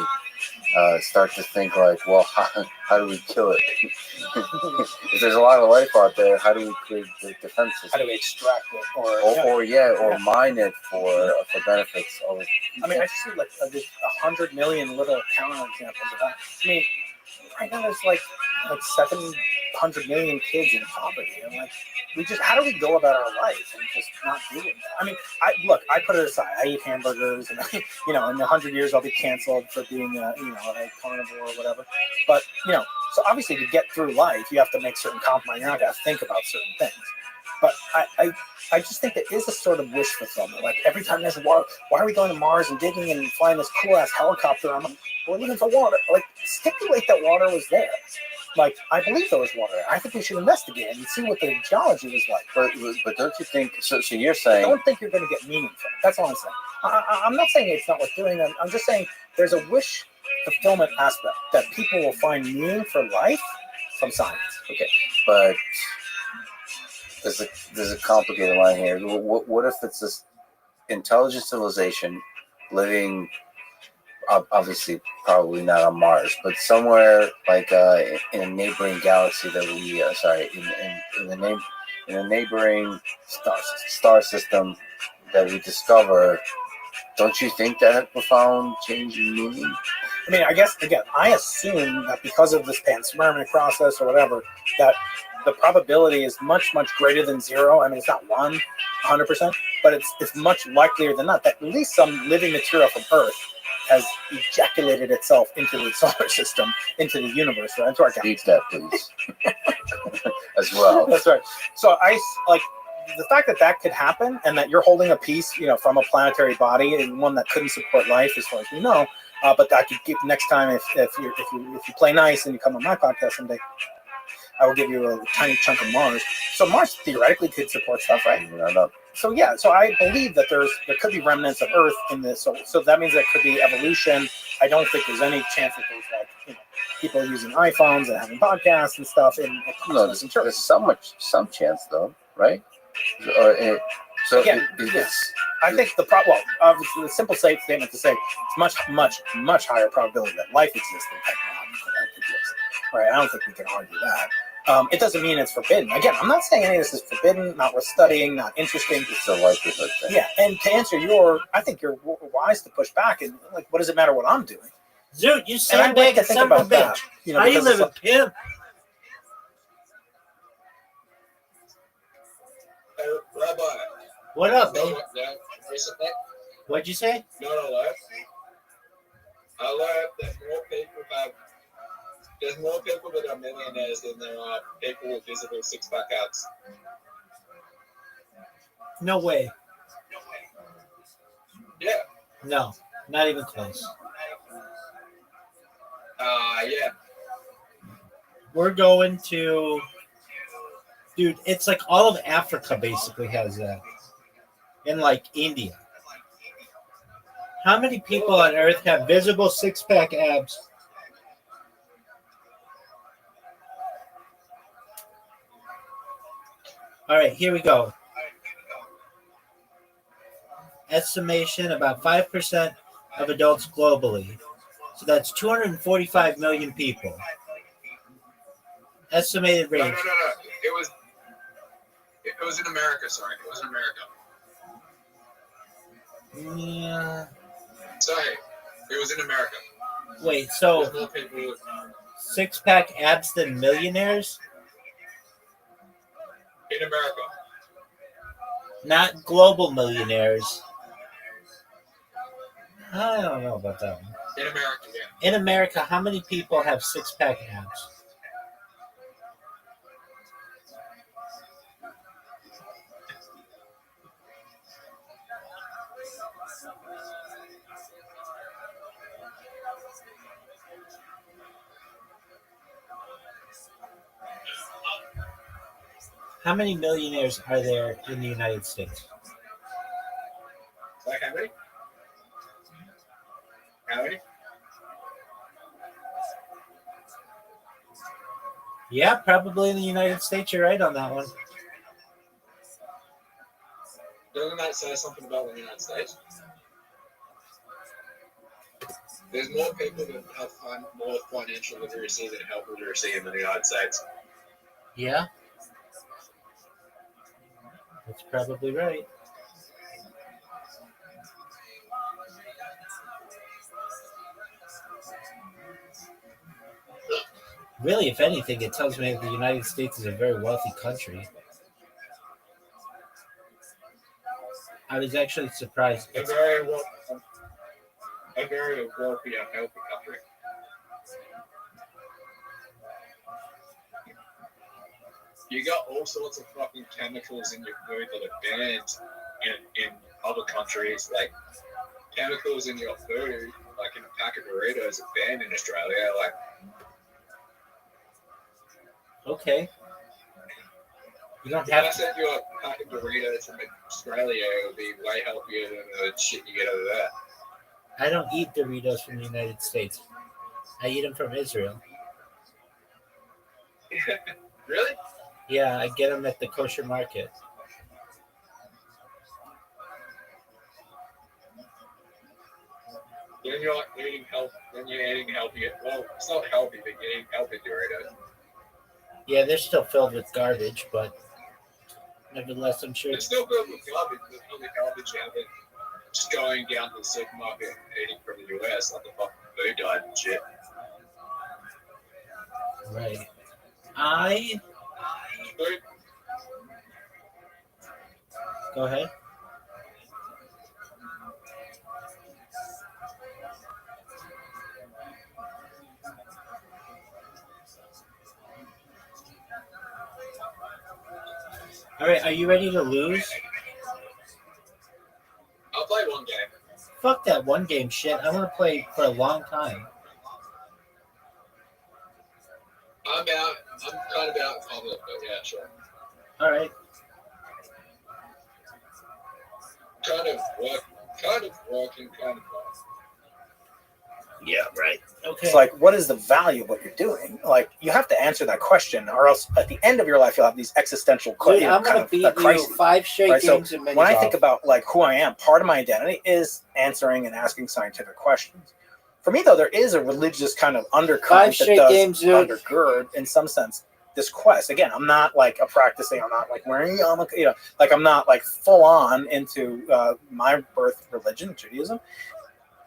start to think like, well, how do we kill it? If there's a lot of life out there, how do we create the defenses? How do we extract it? Or mine it for benefits? I mean, I see like 100 million little counter examples of that. I mean, right now there's like 7 100 million kids in poverty. And like, how do we go about our life and just not do it? I mean, I put it aside. I eat hamburgers, and in 100 years I'll be canceled for being a carnivore or whatever. But so obviously to get through life, you have to make certain compromises. You're not going to think about certain things. But I just think there is a sort of wish fulfillment. Like every time there's water, why are we going to Mars and digging and flying this cool ass helicopter? We're looking for water. Like stipulate that water was there. Like I believe there was water. I think we should investigate and see what the geology was like. But don't you think? So you're saying? I don't think you're going to get meaning from it. That's all I'm saying. I'm not saying it's not worth doing. I'm just saying there's a wish fulfillment aspect that people will find meaning for life from science. Okay, but there's a complicated line here. What if it's this intelligent civilization living, obviously probably not on Mars, but somewhere like in a neighboring galaxy that we in a neighboring star system that we discover? Don't you think that had profound change in meaning? I mean, I guess again, I assume that because of this panspermic process or whatever, that the probability is much, much greater than zero. I mean, it's not 100%, but it's much likelier than not that at least some living material from Earth has ejaculated itself into the solar system, into the universe, right? Into our galaxy. Beat that, please. As well. That's right. So I like the fact that could happen, and that you're holding a piece, from a planetary body and one that couldn't support life, as far as we know. But I could give next time if you play nice and you come on my podcast someday, I will give you a tiny chunk of Mars. So Mars theoretically could support stuff, right? So yeah, so I believe that there could be remnants of Earth in this. So that means there could be evolution. I don't think there's any chance that there's like people using iPhones and having podcasts and stuff. There's some chance though, right? I think obviously the simple statement to say it's much, much, much higher probability that life exists than technology that exists. Right? I don't think we can argue that. It doesn't mean it's forbidden. Again, I'm not saying any of this is forbidden, not worth studying, not interesting. It's a likelihood thing. Yeah, and to answer I think you're wise to push back and like, what does it matter what I'm doing? Dude, you sandbagging son of a bitch. How you live with pimp? Rabbi. What up, babe? What'd you say? No, I learned that there's more people that are millionaires than there are people with visible six-pack abs. No way. Yeah. No, not even close. Yeah. We're going to... Dude, it's like all of Africa basically has that. And like India. How many people on Earth have visible six-pack abs? All right, here we go. Estimation about 5% of adults globally. So that's 245 million people. Estimated range. No. It was in America, sorry. It was in America. Yeah. Sorry. It was in America. Wait, so six-pack abs than millionaires? In America. Not global millionaires. I don't know about that one. In America, yeah. In America, how many people have six-pack abs? How many millionaires are there in the United States? Like how many? How many? Yeah, probably in the United States. You're right on that one. Doesn't that say something about the United States? There's more people that have more financial literacy than health literacy in the United States. Yeah. That's probably right. Really, if anything, it tells me that the United States is a very wealthy country. I was actually surprised. A very wealthy and healthy country. You got all sorts of fucking chemicals in your food that are banned in other countries. Like chemicals in your food, like in a pack of Doritos, are banned in Australia. Like, Okay. You don't if I have to. sent you a pack of Doritos from Australia, it would be way healthier than the shit you get over there. I don't eat Doritos from the United States. I eat them from Israel. Really? Yeah, I get them at the kosher market. Then you're eating health. Then you're eating healthy. Well, it's not healthy, but you're eating healthy Doritos. Yeah, they're still filled with garbage, but nevertheless, I'm sure. It's still good with garbage. There's only garbage out there. Just going down to the supermarket and eating from the US like the fucking food diet and shit. Right. Food, Go ahead. All right, are you ready to lose? I'll play one game. Fuck that one game shit. I want to play for a long time. I'm out. I'm kind of out in public, but yeah, sure. All right. Kind of working, kind of fun. Yeah, right. Okay. It's like, what is the value of what you're doing? Like, you have to answer that question, or else at the end of your life, you'll have these existential Dude, I'm going to beat you crises. 5 straight Right, so games in mini when I golf. think about like who I am, part of my identity is answering and asking scientific questions. For me, though, there is a religious kind of 5 undercurrent that straight does games, dude. undergird, in some sense, this quest. Again, I'm not like a practicing. I'm not like wearing yarmulke. You know, like I'm not like full on into my birth religion, Judaism.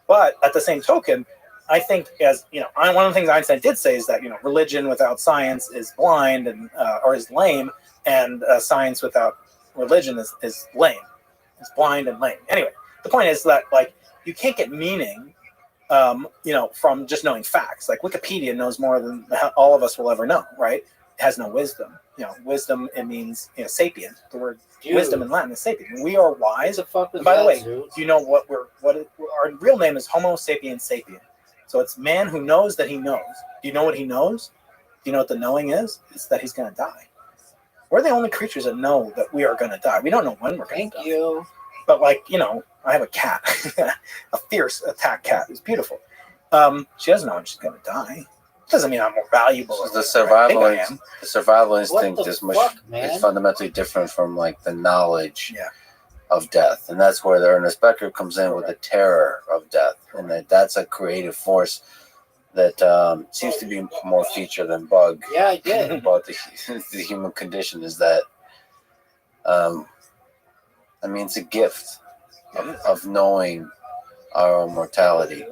But at the same token, I think, as you know, one of the things Einstein did say is that, you know, religion without science is blind and or is lame, and science without religion is lame. It's blind and lame. Anyway, the point is that like you can't get meaning, you know, from just knowing facts. Like Wikipedia knows more than all of us will ever know, right? It has no wisdom. You know, wisdom, it means, you know, sapient. The word wisdom in Latin is sapient. We are wise. What the fuck was And by the that, way, dude? do you know our real name is Homo sapiens sapient. So it's man who knows that he knows. Do you know what he knows? Do you know what the knowing is? It's that he's going to die. We're the only creatures that know that we are going to die. We don't know when we're going to die. Thank you. But like, you know, I have a cat, a fierce attack cat who's beautiful. She doesn't know when she's going to die. Doesn't mean I'm more valuable. So or the whatever I think I am. survival instinct What the is much fuck, man? is fundamentally different from like the knowledge Yeah. of death, and that's where the Ernest Becker comes in with the terror of death, and that's a creative force that seems to be more feature than bug Yeah, I did. about the human condition. Is that I mean, it's a gift of knowing our own mortality.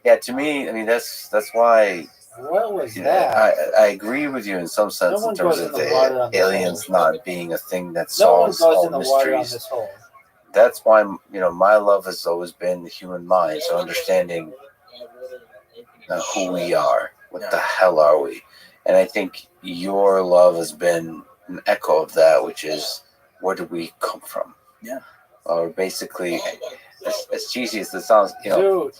Yeah, to me, I mean that's why. What was You know, that? I agree with you in some sense No one in terms goes of in the water on the this aliens hole. not being a thing that No one solves goes all in the water on mysteries. this hole. That's why, you know, my love has always been the human mind. So understanding who we are, what the hell are we, and I think your love has been an echo of that, which is where do we come from? Yeah. Or basically, as cheesy as it sounds, you know. Dude,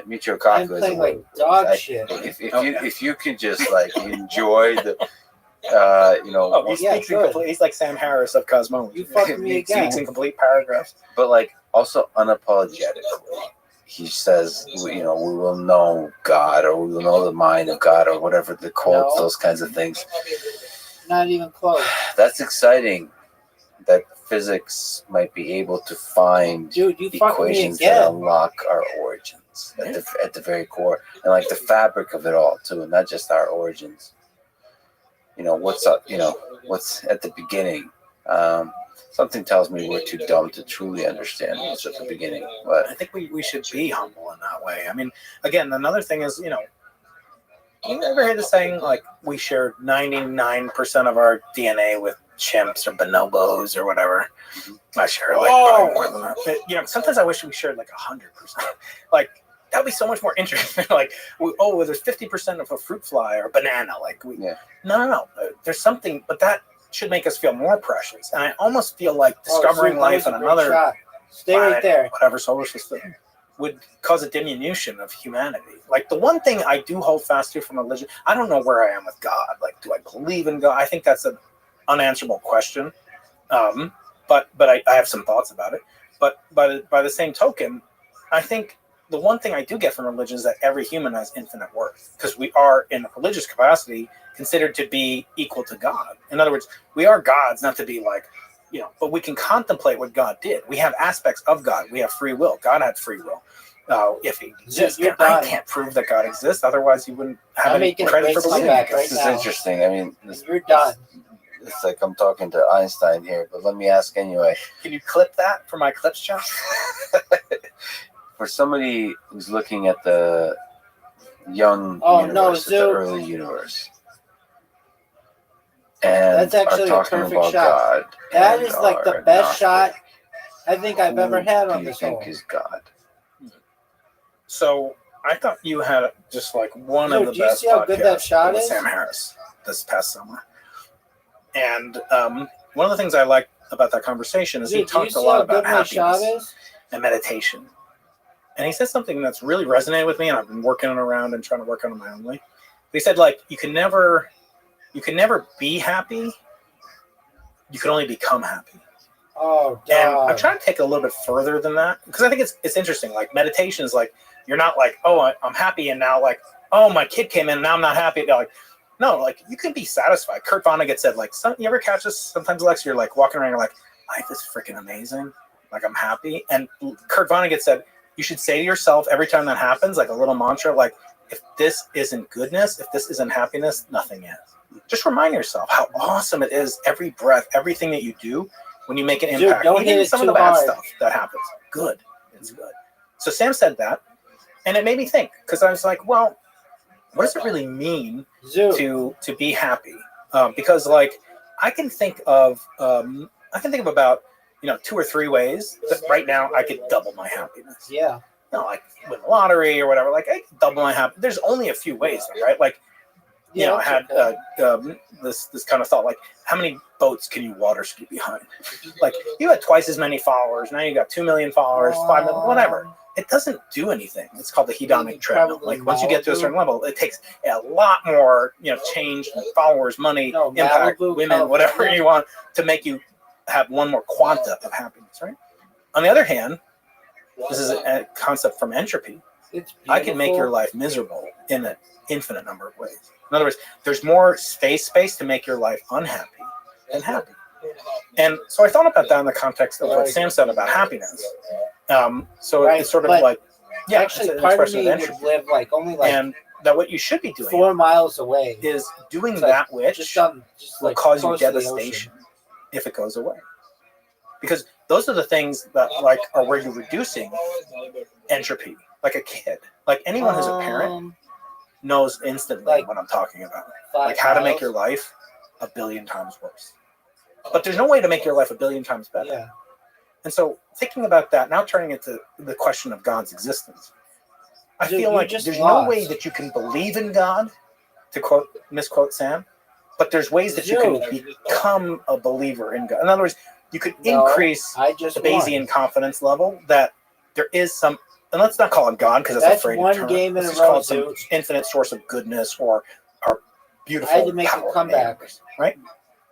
Michio I'm Kaku is a playing way. like dog shit. If you can just like enjoy the, you know, Oh, he speaks in good. complete. He's like Sam Harris of Cosmology. You fucked me He again. speaks in complete paragraphs. but like also unapologetically, he says, you know, we will know God, or we will know the mind of God, or whatever the quotes, No. those kinds of things. Not even close. That's exciting. That physics might be able to find Dude, you fucked me equations that again. unlock our origins at the very core, and like the fabric of it all too, and not just our origins. You know, what's up? You know, what's at the beginning. Something tells me we're too dumb to truly understand what's at the beginning. I But think we should be humble in that way. I mean, again, another thing is, you know, You ever hear the saying, like, we share 99% of our DNA with chimps or bonobos or whatever? I share, like, probably more than that. But, you know, sometimes I wish we shared, like, 100%. Like, that would be so much more interesting. Like, there's 50% of a fruit fly or banana. Like, no. There's something, but that should make us feel more precious. And I almost feel like discovering life in another right there. whatever solar system would cause a diminution of humanity. Like, the one thing I do hold fast to from religion, I don't know where I am with God. Like, do I believe in God? I think that's an unanswerable question. But I have some thoughts about it. But by the same token, I think the one thing I do get from religion is that every human has infinite worth, because we are, in a religious capacity, considered to be equal to God. In other words, we are gods, not to be like, you know, but we can contemplate what God did. We have aspects of God. We have free will. God had free will. If he exists, I can't prove that God exists. Otherwise, he wouldn't have any credit for believing. This is interesting. I mean, You're done. It's like I'm talking to Einstein here, but let me ask anyway. Can you clip that for my clips, John? For somebody who's looking at the young universe, the early universe, and that's actually are a talking perfect about shot. God, That is like the best shot I think I've who ever had on do you this think hole. is God? So I thought you had just like one Dude, of the do you best see how good that podcasts shot with is? Sam Harris this past summer. And one of the things I liked about that conversation is he talked a lot about happiness and meditation. And he said something that's really resonated with me, and I've been working it around and trying to work on it my own way. He said, like, you can never be happy. You can only become happy. Oh, God. And I'm trying to take it a little bit further than that, because I think it's interesting. Like, meditation is like, you're not like, oh, I'm happy, and now like, oh, my kid came in and now I'm not happy. They're like, no, like, you can be satisfied. Kurt Vonnegut said, like, you ever catch this? Sometimes, Lex, you're like walking around, you're like, life is freaking amazing. Like, I'm happy. And Kurt Vonnegut said, you should say to yourself every time that happens, like a little mantra, like, if this isn't goodness, if this isn't happiness, nothing is. Just remind yourself how awesome it is every breath, everything that you do when you make an impact. Don't even hit some it of the too bad hard. stuff that happens. Good. It's good. So Sam said that, and it made me think, because I was like, well, what does it really mean to be happy? Because, like, I can think of about 2 or 3 ways that right now I could double my happiness. Yeah. Like win the lottery or whatever. Like, I could double my happiness. There's only a few ways, right? Like, I had this kind of thought, like, how many boats can you water ski behind? Like, you had twice as many followers. Now you got 2 million followers, 5 million, whatever. It doesn't do anything. It's called the hedonic treadmill. Like, once you get to a certain level, it takes a lot more, change, followers, money, impact, women, whatever you want, to make you have one more quanta of happiness, right? On the other hand, this is a concept from entropy. I can make your life miserable in an infinite number of ways. In other words, there's more space to make your life unhappy than happy. And so I thought about that in the context of what Sam said about happiness. It's sort of like, actually, it's an part of expression me of would entropy. live like only like And that what you should be doing 4 miles away is doing It's that like, which will will cause you close to the devastation if it goes away. Because those are the things that, like, are where you're reducing entropy. Like a kid, like anyone who's a parent knows instantly like what I'm talking about. 5 Like how to make miles. your life a billion times worse. But there's no way to make your life a billion times better. Yeah. And so thinking about that, now turning it to the question of God's existence, I feel like there's no way that you can believe in God, to misquote Sam, but there's ways that you can become a believer in God. In other words, you could increase the Bayesian confidence level that there is some, and let's not call it God because that's a one term. game in Let's a just call row, it some dude. infinite source of goodness or beautiful I had to make power a comeback. right?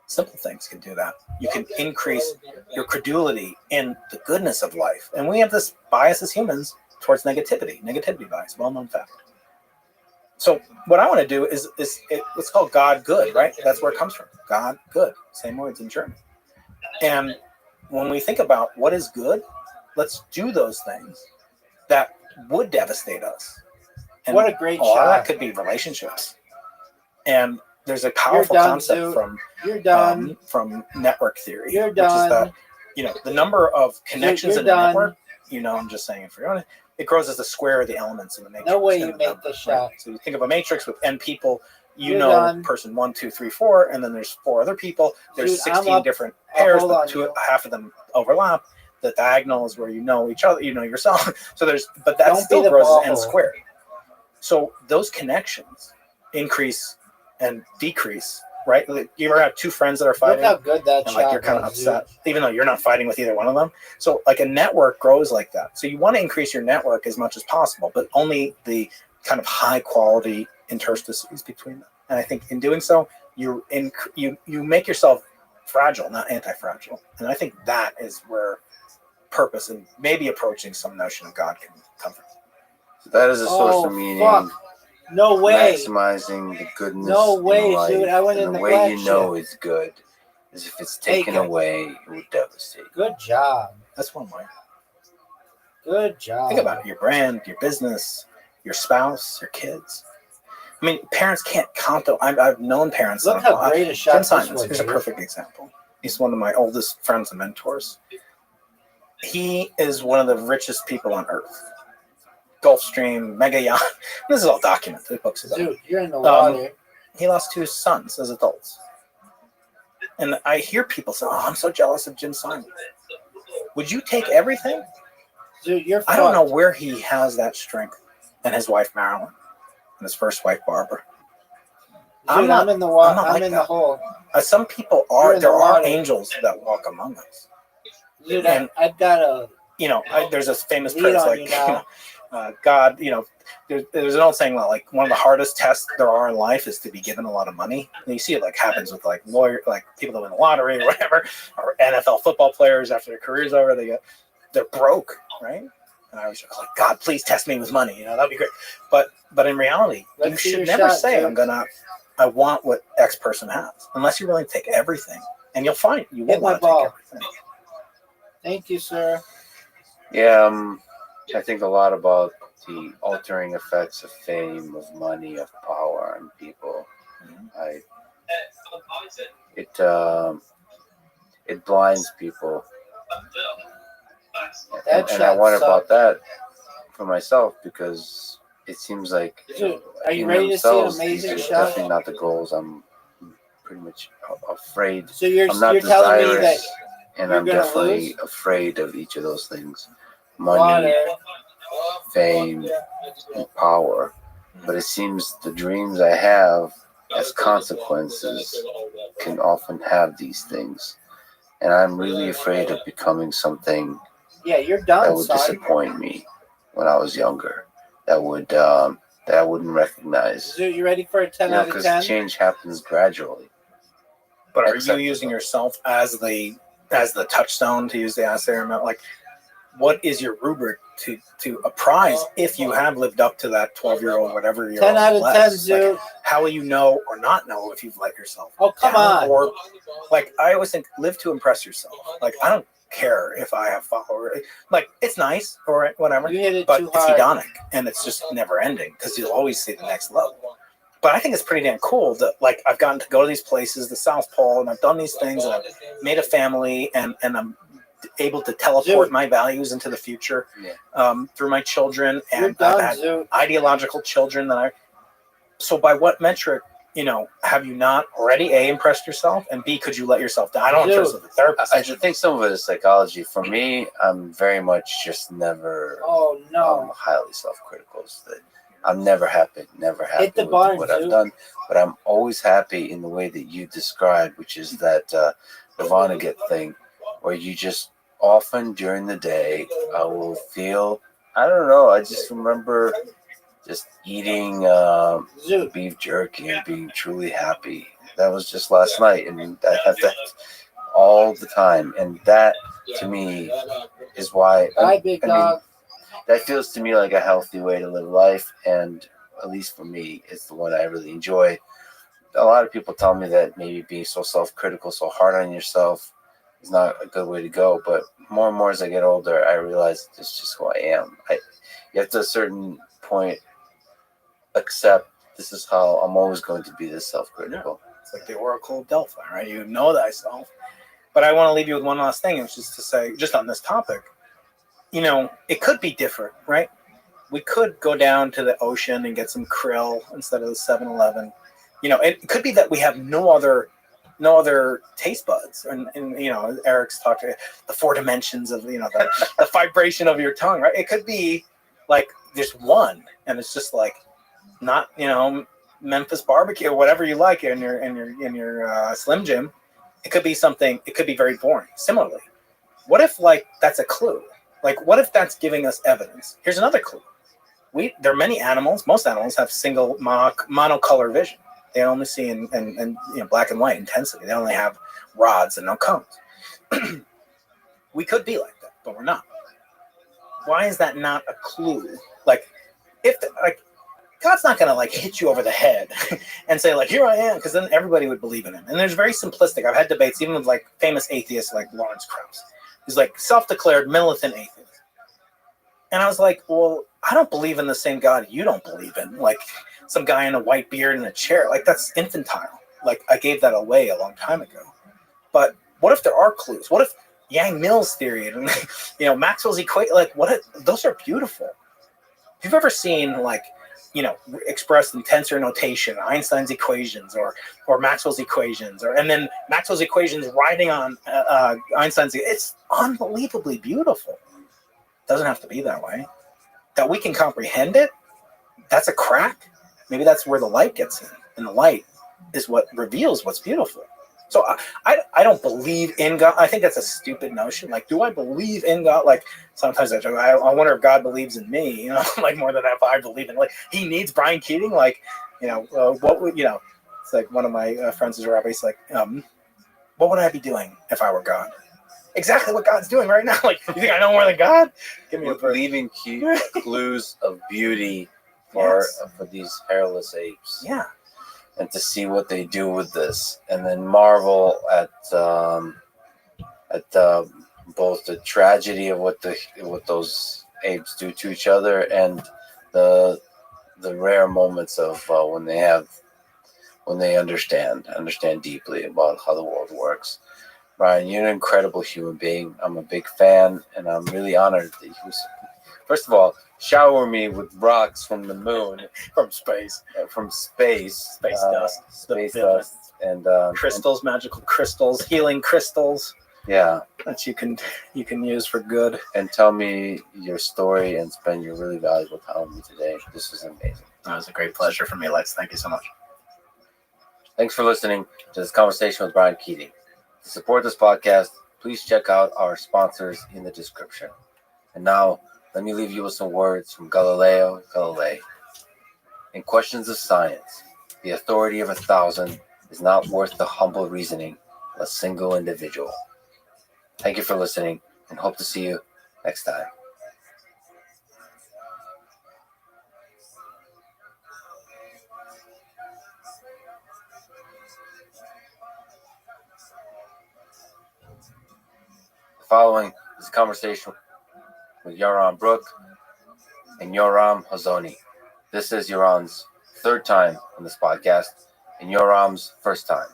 Simple things can do that. You can increase your credulity in the goodness of life. And we have this bias as humans towards negativity bias, well-known fact. So what I want to do is it's called God good, right? That's where it comes from. God good. Same words in German. And when we think about what is good, let's do those things that would devastate us. And what a great a lot shot. of that could be relationships. And there's a powerful concept from network theory, which is that the number of connections in a network. I'm just saying it for you. it grows as the square of the elements in the matrix. No way in you the make number, the shot. So you think of a matrix with n people. You You're know, done. person 1, 2, 3, 4, and then there's 4 other people. There's Dude, I'm 16 up. different I'll pairs, hold but on you. half of them overlap. The diagonal is where you know each other, you know yourself. So but that Don't be still the grows ball as n hole. squared. So those connections increase and decrease, right? Like, you ever have 2 friends that are Look fighting? how good that And shot like you're kind of was, upset, even though you're not fighting with either one of them. So like a network grows like that. So you want to increase your network as much as possible, but only the kind of high quality interstices between them. And I think in doing so, you make yourself fragile, not anti-fragile. And I think that is where purpose and maybe approaching some notion of God can come from. So that is a source Oh, of meaning. fuck. No way. Maximizing the goodness No way, in life. dude. I went and in the the way black you know shit. it's good is if it's Take taken it. away, it would devastate. Good job. That's one way. Good job. Think about it: your brand, your business, your spouse, your kids. I mean, parents can't count them. I've known parents. Look how great a shot Jim this Simons, was, here's a dude. perfect example. He's one of my oldest friends and mentors. He is one of the richest people on earth. Gulfstream, mega yacht. This is all documented. The books about it. Dude, you're in the water. He lost 2 sons as adults. And I hear people say, "Oh, I'm so jealous of Jim Simons." Would you take everything? Dude, you're I don't know fucked. where he has that strength. And his wife, Marilyn, and his first wife, Barbara. Dude, I'm in the I'm water. not I'm like in the that. hole. Some people You're are, in the there are water. angels that walk among us. Dude, And- I've got a You know, there's a famous lead prayer, it's on like, you now. God, you know, there's an old saying that like one of the hardest tests there are in life is to be given a lot of money. And you see it like happens with like like people that win the lottery or whatever, or NFL football players after their career's over, they're broke, right? And I was just like, God, please test me with money. You know, that'd be great. But in reality, Let's you see should your never shot, say, Joe. I want what X person has, unless you're willing to take everything. And you'll find you Hit will my want to ball. take everything. Thank you, sir. Yeah, I think a lot about the altering effects of fame, of money, of power on people. It blinds people, That and I shot wonder about sucked. that for myself because it seems like Dude, are you in ready to see an themselves, amazing these are shot? definitely not the goals. I'm pretty much afraid. So you're I'm not telling me that desirous, and you're I'm gonna definitely lose? afraid of each of those things: money, water. fame, and power. But it seems the dreams I have as consequences can often have these things. And I'm really afraid of becoming something Yeah, you're that done, would son. disappoint me when I was younger. That I wouldn't recognize. Dude, you ready for a 10 out of Because 10? change happens gradually. But are Except you using for- yourself as the touchstone, to use the assay? Like, what is your rubric to apprise if you have lived up to that 12-year-old, whatever year 10 out of 10, Like, dude. how will you know or not know if you've let yourself Oh, come down? on. Or like, I always think, live to impress yourself. Like, I don't care if I have followers. Like, it's nice or whatever, You hit it but too it's hard. hedonic and it's just never ending because you'll always see the next level. But I think it's pretty damn cool that, like, I've gotten to go to these places, the South Pole, and I've done these things, and I've made a family, and I'm able to teleport Dude. my values into the future through my children, You're and I've done, had dude. ideological children that so by what metric, have you not already A, impressed yourself, and B, could you let yourself down? I don't know if Dude. there's a therapist. I think some of it is psychology. For me, I'm very much just never Oh, no. highly self-critical. So that I'm never happy Hit the with barn, what dude. I've done, but I'm always happy in the way that you described, which is that Nirvana get thing, where you just often during the day I will feel, I don't know, I just remember just eating Dude. beef jerky and being truly happy. That was just last night, and I have that all the time, and that to me is why Bye, big dog. that feels to me like a healthy way to live life, and at least for me, it's the one I really enjoy. A lot of people tell me that maybe being so self-critical, so hard on yourself is not a good way to go, but more and more as I get older, I realize it's just who I am. You have to a certain point accept this is how I'm always going to be this self-critical. It's like the Oracle of Delphi, right? You know thyself. But I want to leave you with one last thing, which is to say, just on this topic, it could be different, right? we could go down to the ocean and get some krill instead of the 7-Eleven. It could be that we have no other taste buds, and Eric's talked to the 4 dimensions of the vibration of your tongue, right? It could be like just one, and it's just like not Memphis barbecue or whatever you like in your Slim Jim. It could be something. It could be very boring. Similarly, what if that's a clue? What if that's giving us evidence? Here's another clue. There are many animals. Most animals have single monocolor vision. They only see in black and white intensity. They only have rods and no cones. We could be like that, but we're not. Why is that not a clue? God's not gonna hit you over the head and say here I am, because then everybody would believe in him. And there's very simplistic. I've had debates even with famous atheists like Lawrence Krauss. He's self-declared militant atheist. And I was like, well, I don't believe in the same God you don't believe in. Some guy in a white beard in a chair. That's infantile. I gave that away a long time ago. But what if there are clues? What if Yang Mills theory and Maxwell's equation? Those are beautiful. If you've ever seen expressed in tensor notation, Einstein's equations or Maxwell's equations, and then Maxwell's equations riding on Einstein's, it's unbelievably beautiful. It doesn't have to be that way. That we can comprehend it, that's a crack. Maybe that's where the light gets in, and the light is what reveals what's beautiful. So I don't believe in God. I think that's a stupid notion. Do I believe in God? Sometimes I joke, I wonder if God believes in me, more than if I believe in. He needs Brian Keating. What would, it's one of my friends is a Rabbi. He's what would I be doing if I were God? Exactly what God's doing right now. You think I know more than God? Give me a break. Leaving clues of beauty for these hairless apes. Yeah. And to see what they do with this, and then marvel at both the tragedy of what those apes do to each other, and the rare moments of when they understand deeply about how the world works. Brian, you're an incredible human being. I'm a big fan, and I'm really honored that you. First of all, shower me with rocks from the moon, from space, space dust, and crystals, magical crystals, healing crystals. Yeah, that you can use for good. And tell me your story and spend your really valuable time with me today. This was amazing. That was a great pleasure for me, Lex. Thank you so much. Thanks for listening to this conversation with Brian Keating. To support this podcast, please check out our sponsors in the description. And now, let me leave you with some words from Galileo Galilei. In questions of science, the authority of 1,000 is not worth the humble reasoning of a single individual. Thank you for listening, and hope to see you next time. The following is a conversation with Yoram Brook and Yoram Hazoni. This is Yoram's third time on this podcast and Yoram's first time.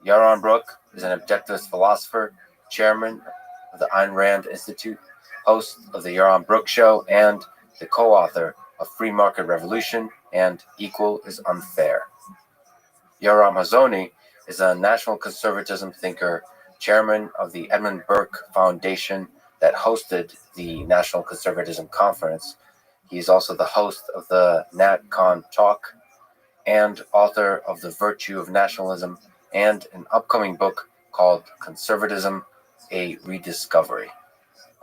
Yoram Brook is an objectivist philosopher, chairman of the Ayn Rand Institute, host of the Yoram Brook Show, and the co-author of Free Market Revolution and Equal is Unfair. Yoram Hazoni is a national conservatism thinker, chairman of the Edmund Burke Foundation that hosted the National Conservatism Conference. He is also the host of the NatCon Talk and author of The Virtue of Nationalism and an upcoming book called Conservatism, A Rediscovery.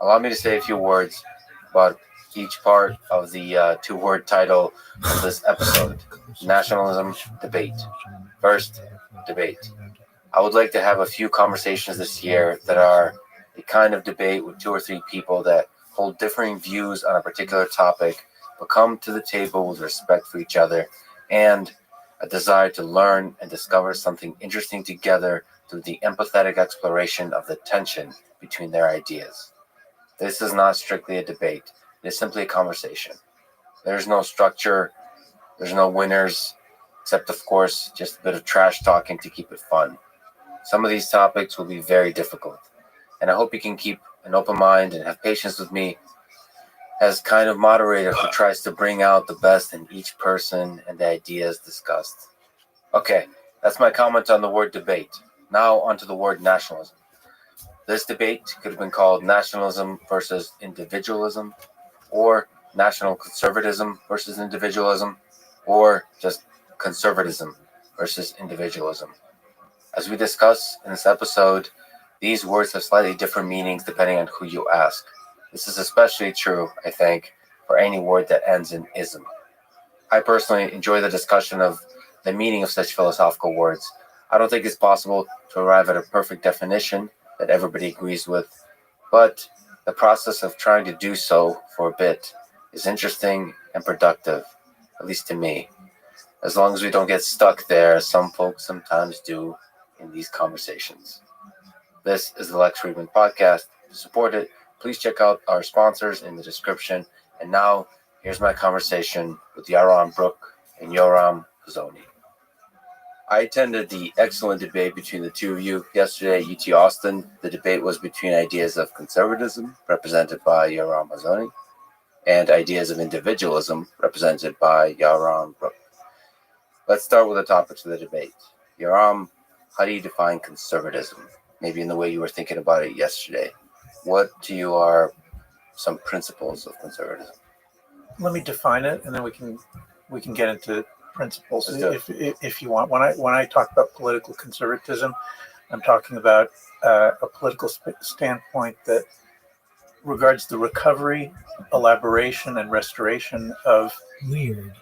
Allow me to say a few words about each part of the two-word title of this episode, Nationalism Debate. First, debate. I would like to have a few conversations this year that are the kind of debate with 2 or 3 people that hold differing views on a particular topic, but come to the table with respect for each other and a desire to learn and discover something interesting together through the empathetic exploration of the tension between their ideas. This is not strictly a debate. It is simply a conversation. There's no structure. There's no winners, except, of course, just a bit of trash talking to keep it fun. Some of these topics will be very difficult, and I hope you can keep an open mind and have patience with me as kind of moderator who tries to bring out the best in each person and the ideas discussed. Okay, that's my comment on the word debate. Now onto the word nationalism. This debate could have been called nationalism versus individualism, or national conservatism versus individualism, or just conservatism versus individualism. As we discuss in this episode, these words have slightly different meanings depending on who you ask. This is especially true, I think, for any word that ends in ism. I personally enjoy the discussion of the meaning of such philosophical words. I don't think it's possible to arrive at a perfect definition that everybody agrees with, but the process of trying to do so for a bit is interesting and productive, at least to me. As long as we don't get stuck there, as some folks sometimes do in these conversations. This is the Lex Friedman Podcast. To support it, please check out our sponsors in the description. And now, here's my conversation with Yaron Brook and Yoram Hazony. I attended the excellent debate between the two of you yesterday at UT Austin. The debate was between ideas of conservatism, represented by Yoram Hazony, and ideas of individualism, represented by Yaron Brook. Let's start with the topics of the debate. Yoram, how do you define conservatism? Maybe in the way you were thinking about it yesterday. What to you are some principles of conservatism? Let me define it, and then we can get into principles if you want. When I talk about political conservatism, I'm talking about a political standpoint that regards the recovery, elaboration, and restoration of Weird.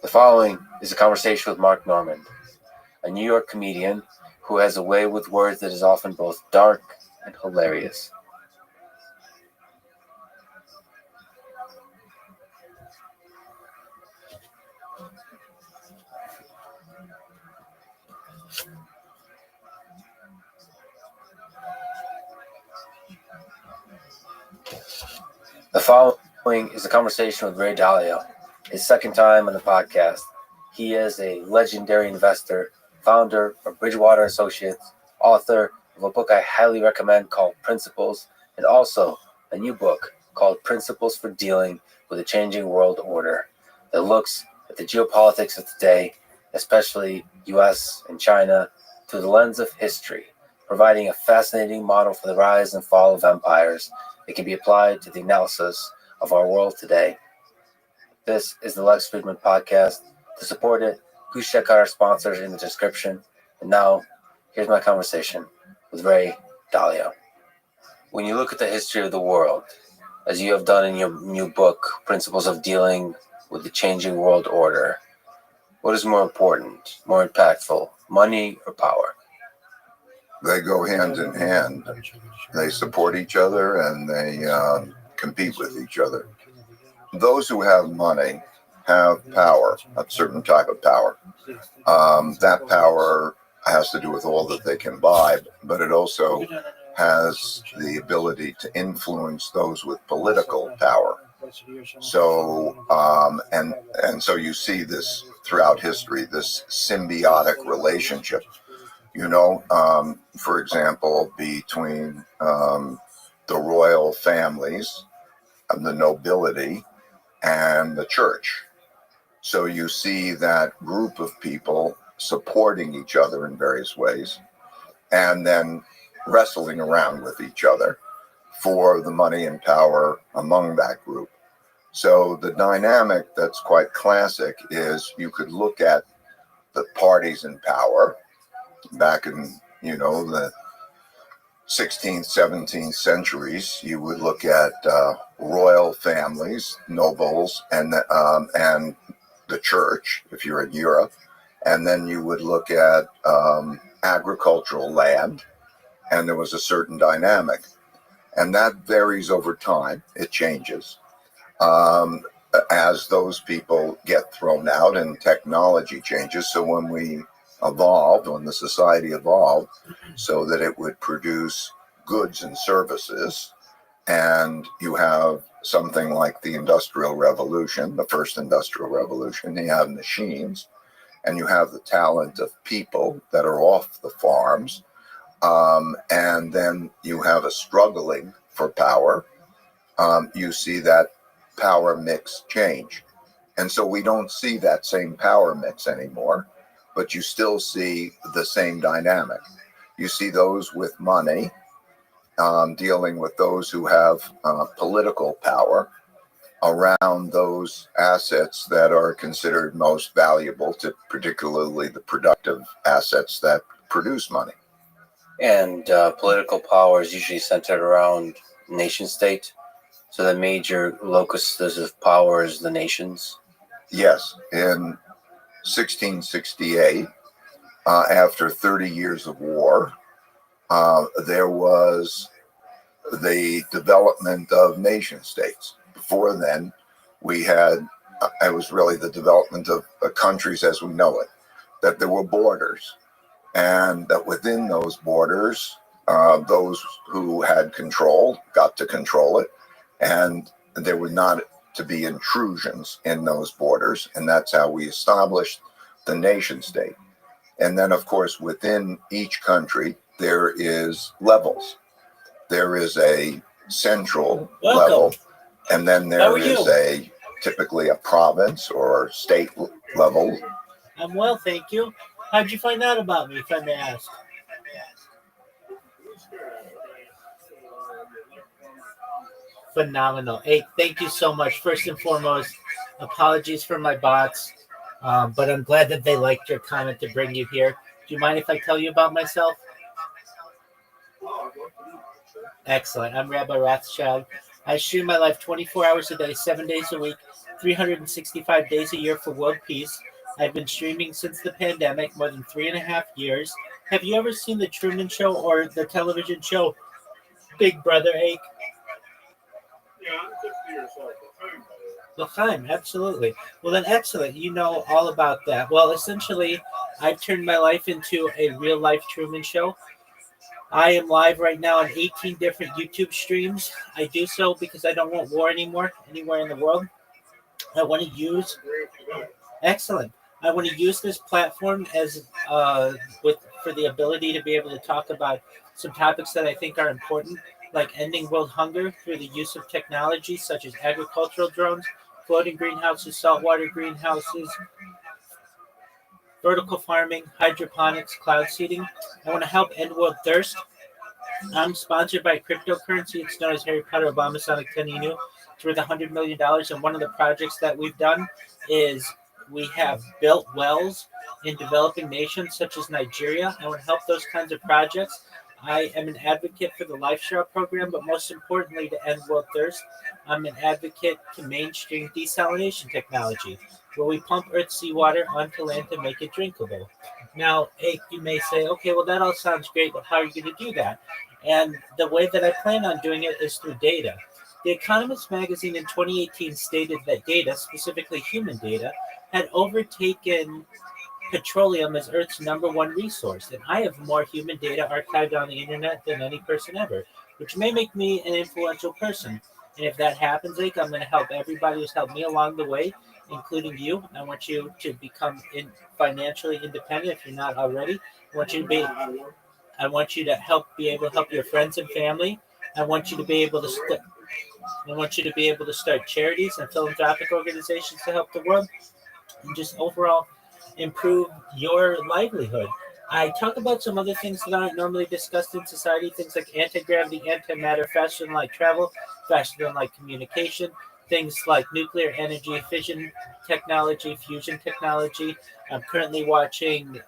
The following is a conversation with Mark Normand, a New York comedian who has a way with words that is often both dark and hilarious. The following is a conversation with Ray Dalio, his second time on the podcast. He is a legendary investor, founder of Bridgewater Associates, author of a book I highly recommend called Principles, and also a new book called Principles for Dealing with a Changing World Order that looks at the geopolitics of today, especially US and China, through the lens of history, providing a fascinating model for the rise and fall of empires that can be applied to the analysis of our world today. This is the Lex Friedman Podcast. To support it, please check out our sponsors in the description. And now, here's my conversation with Ray Dalio. When you look at the history of the world, as you have done in your new book, Principles of Dealing with the Changing World Order, what is more important, more impactful, money or power? They go hand in hand. They support each other and they compete with each other. Those who have money have power, a certain type of power. That power has to do with all that they can buy, but it also has the ability to influence those with political power. So, and so you see this throughout history, this symbiotic relationship. For example, between the royal families and the nobility and the church. So you see that group of people supporting each other in various ways and then wrestling around with each other for the money and power among that group. So the dynamic that's quite classic is you could look at the parties in power back in, the 16th, 17th centuries. You would look at royal families, nobles, and the church, if you're in Europe. And then you would look at agricultural land, and there was a certain dynamic. And that varies over time. It changes. As those people get thrown out and technology changes. So when we evolved, when the society evolved, so that it would produce goods and services, and you have something like the Industrial Revolution, the first Industrial Revolution, you have machines, and you have the talent of people that are off the farms, and then you have a struggling for power, you see that power mix change. And so we don't see that same power mix anymore, but you still see the same dynamic. You see those with money dealing with those who have political power around those assets that are considered most valuable, to particularly the productive assets that produce money. And political power is usually centered around nation state. So the major locus of power is the nations. Yes, in 1668, after 30 years of war, there was the development of nation states. Before then, we had, it was really the development of countries as we know it, that there were borders, and that within those borders, those who had control got to control it, and there were not to be intrusions in those borders, and that's how we established the nation state. And then, of course, within each country, there is levels. There is a central level, and then there is typically a province or state level. I'm well, thank you. How'd you find out about me, if I may ask? Phenomenal. Hey, thank you so much. First and foremost, apologies for my bots, but I'm glad that they liked your comment to bring you here. Do you mind if I tell you about myself? Excellent. I'm Rabbi Rothschild. I stream my life 24 hours a day, 7 days a week, 365 days a year for world peace. I've been streaming since the pandemic, more than 3.5 years. Have you ever seen The Truman Show or the television show Big Brother Ache? Yeah, I'm 50 years old. L'chaim, absolutely. Well, then, excellent. You know all about that. Well, essentially, I've turned my life into a real-life Truman Show. I am live right now on 18 different YouTube streams. I do so because I don't want war anymore, anywhere in the world. I want to use... Excellent. I want to use this platform as for the ability to be able to talk about some topics that I think are important, like ending world hunger through the use of technology such as agricultural drones, floating greenhouses, saltwater greenhouses, vertical farming, hydroponics, cloud seeding. I want to help end world thirst. I'm sponsored by cryptocurrency. It's known as Harry Potter Obama Sonic Teninu. It's worth $100 million. And one of the projects that we've done is we have built wells in developing nations such as Nigeria. I want to help those kinds of projects. I am an advocate for the Life Straw program, but most importantly, to end world thirst. I'm an advocate to mainstream desalination technology, where we pump Earth's seawater onto land to make it drinkable. Now, you may say, okay, well, that all sounds great, but how are you going to do that? And the way that I plan on doing it is through data. The Economist magazine in 2018 stated that data, specifically human data, had overtaken petroleum as Earth's #1 resource, and I have more human data archived on the internet than any person ever, which may make me an influential person. And if that happens, I'm going to help everybody who's helped me along the way, including you. I want you to become financially independent if you're not already. I want you to be able to help your friends and family. I want you to be able to start charities and philanthropic organizations to help the world, and just overall improve your livelihood. I talk about some other things that aren't normally discussed in society, things like anti-gravity, antimatter, faster than light travel, faster than light communication, things like nuclear energy, fission technology, fusion technology. I'm currently watching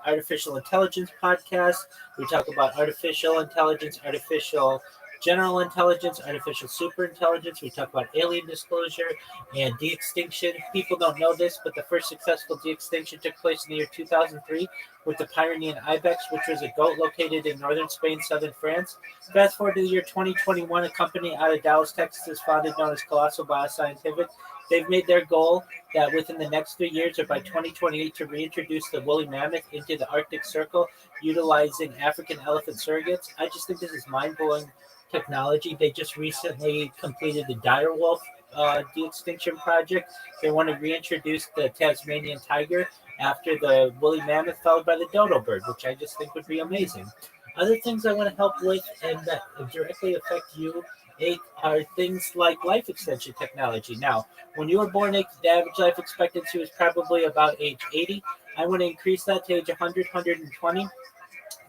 artificial intelligence podcasts. We talk about artificial intelligence, artificial general intelligence, artificial superintelligence. We talk about alien disclosure and de-extinction. People don't know this, but the first successful de-extinction took place in the year 2003 with the Pyrenean ibex, which was a goat located in northern Spain, southern France. Fast forward to the year 2021, a company out of Dallas, Texas, is founded known as Colossal Bioscientific. They've made their goal that within the next 3 years or by 2028 to reintroduce the woolly mammoth into the Arctic Circle utilizing African elephant surrogates. I just think this is mind-blowing technology. They just recently completed the dire wolf de-extinction project. They want to reintroduce the Tasmanian tiger after the woolly mammoth followed by the dodo bird, which I just think would be amazing. Other things I want to help with and that directly affect you are things like life extension technology. Now, when you were born, the average life expectancy was probably about age 80. I want to increase that to age 100, 120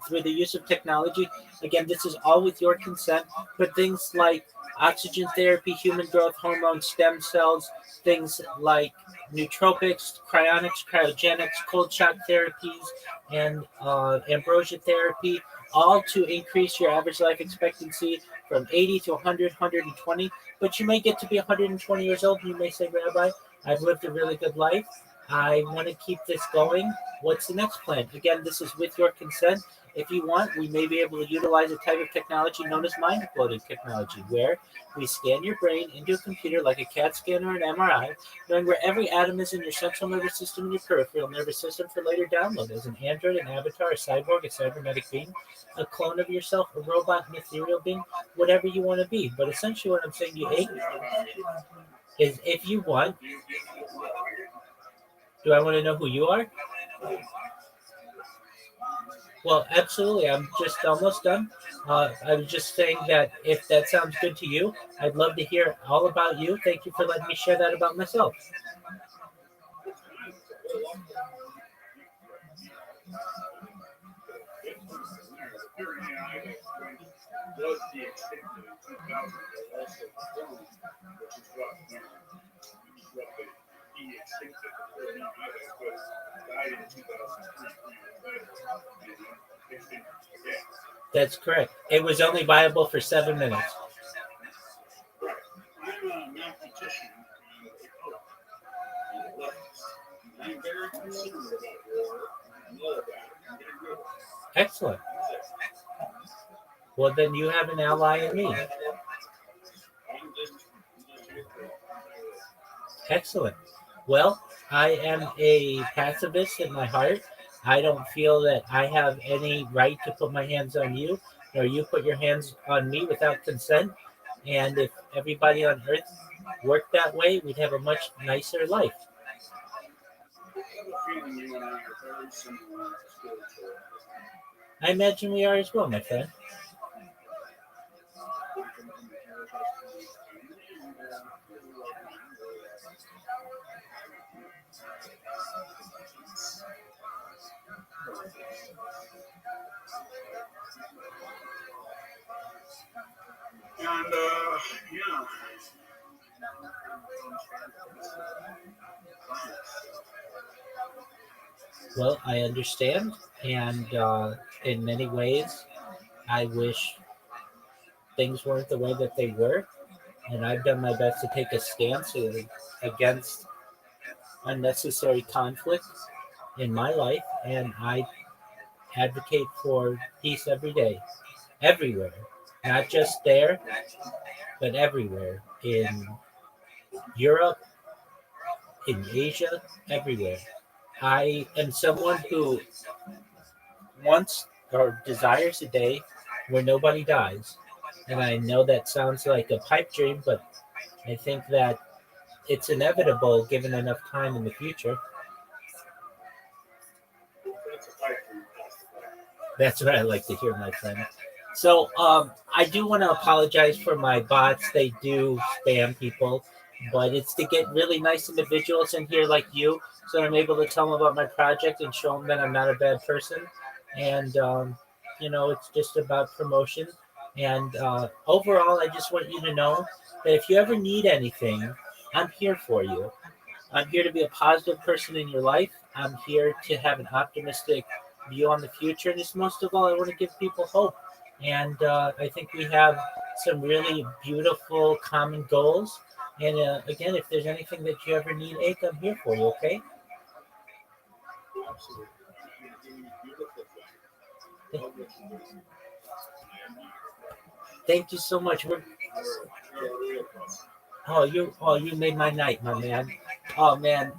through the use of technology. Again, this is all with your consent, but things like oxygen therapy, human growth hormone, stem cells, things like nootropics, cryonics, cryogenics, cold shock therapies, and ambrosia therapy, all to increase your average life expectancy from 80 to 100, 120. But you may get to be 120 years old, and you may say, Rabbi, I've lived a really good life. I want to keep this going. What's the next plan? Again, this is with your consent. If you want, we may be able to utilize a type of technology known as mind uploading technology, where we scan your brain into a computer like a CAT scan or an MRI, knowing where every atom is in your central nervous system and your peripheral nervous system for later download as an android, an avatar, a cyborg, a cybernetic being, a clone of yourself, a robot, an ethereal being, whatever you want to be. But essentially what I'm saying to you, is if you want, do I want to know who you are? Well, absolutely. I'm just almost done. I was just saying that if that sounds good to you, I'd love to hear all about you. Thank you for letting me share that about myself. Was the extinct in 2000, but also formed, which is what the de-extincted before me was died in 2003, extinct again. That's correct. It was only viable for 7 minutes. Right. I'm a mathematician and a leftist. I'm very concerned about war and all of that. I'm getting rid of it. Excellent. Well, then you have an ally in me. Excellent. Well, I am a pacifist in my heart. I don't feel that I have any right to put my hands on you, nor you put your hands on me without consent. And if everybody on Earth worked that way, we'd have a much nicer life. I have a feeling you and I are very similar spiritually. I imagine we are as well, my friend. And yeah. Well, I understand. And in many ways, I wish things weren't the way that they were. And I've done my best to take a stance against unnecessary conflict in my life. And I advocate for peace every day, everywhere, not just there, but everywhere in Europe, in Asia, everywhere. I am someone who wants or desires a day where nobody dies. And I know that sounds like a pipe dream, but I think that it's inevitable given enough time in the future. That's what I like to hear, my friend. So I do want to apologize for my bots. They do spam people, but it's to get really nice individuals in here like you, so I'm able to tell them about my project and show them that I'm not a bad person. And it's just about promotion. And overall, I just want you to know that if you ever need anything, I'm here for you. I'm here to be a positive person in your life. I'm here to have an optimistic view on the future. And just most of all, I want to give people hope. And I think we have some really beautiful common goals. And again, if there's anything that you ever need, Ake, I'm here for you, okay? Absolutely. Thank you so much. You made my night, my man. Oh man.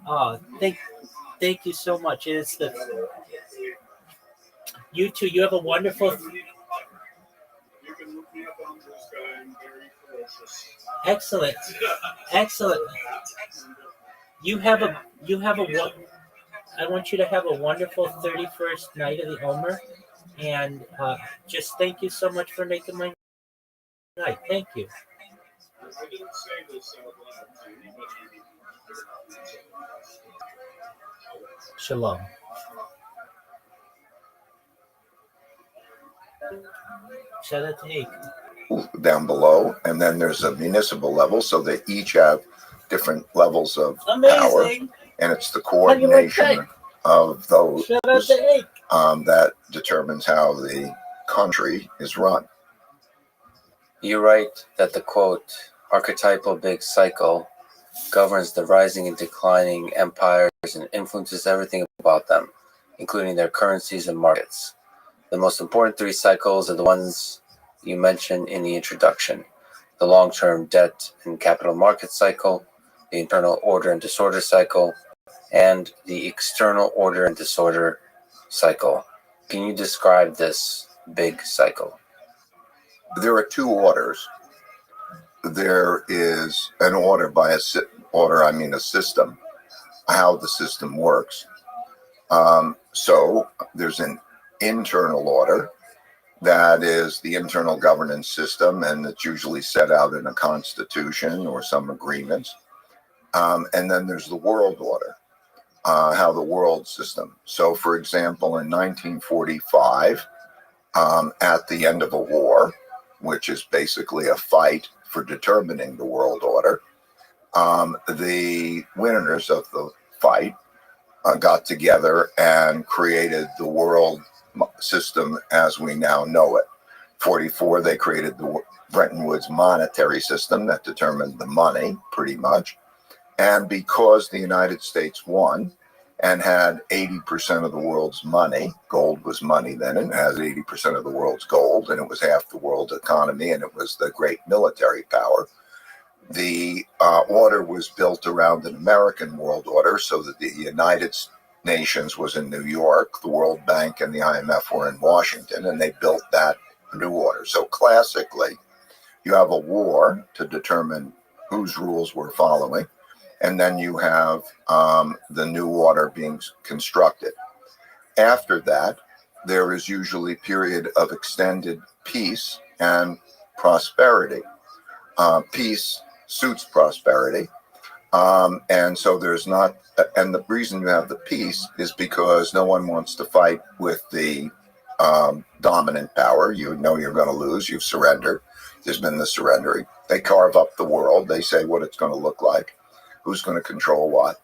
Thank you so much. It's you too. You have a wonderful. You can look me up on this guy. I'm very close. Excellent. Excellent. You have a I want you to have a wonderful 31st night of the Omer, and just thank you so much for making my night. Thank you. I didn't say this out loud to you, but Shalom. Shout out to Ake. down below, and then there's a municipal level, so they each have different levels of power, Amazing. and it's the How do you like coordination that? of those Shout out to Ake. that determines how the country is run. You write that the quote, archetypal big cycle governs the rising and declining empires and influences everything about them, including their currencies and markets. The most important three cycles are the ones you mentioned in the introduction: the long-term debt and capital market cycle, the internal order and disorder cycle, and the external order and disorder cycle. Can you describe this big cycle? There are two orders. There is an order by a system, how the system works. So there's an internal order that is the internal governance system, and it's usually set out in a constitution or some agreements. And then there's the world order, how the world system. So, for example, in 1945, at the end of a war, which is basically a fight for determining the world order, the winners of the fight got together and created the world system as we now know it. 44, they created the Bretton Woods monetary system that determined the money, pretty much. And because the United States won and had 80% of the world's money, gold was money then, and it has 80% of the world's gold, and it was half the world economy, and it was the great military power. The order was built around an American world order, so that the United Nations was in New York, the World Bank and the IMF were in Washington, and they built that new order. So classically, you have a war to determine whose rules we're following, and then you have the new order being constructed. After that, there is usually a period of extended peace and prosperity. Peace suits prosperity. And so there's not, and the reason you have the peace is because no one wants to fight with the dominant power. You know you're going to lose. You've surrendered. There's been the surrendering. They carve up the world. They say what it's going to look like, who's going to control what.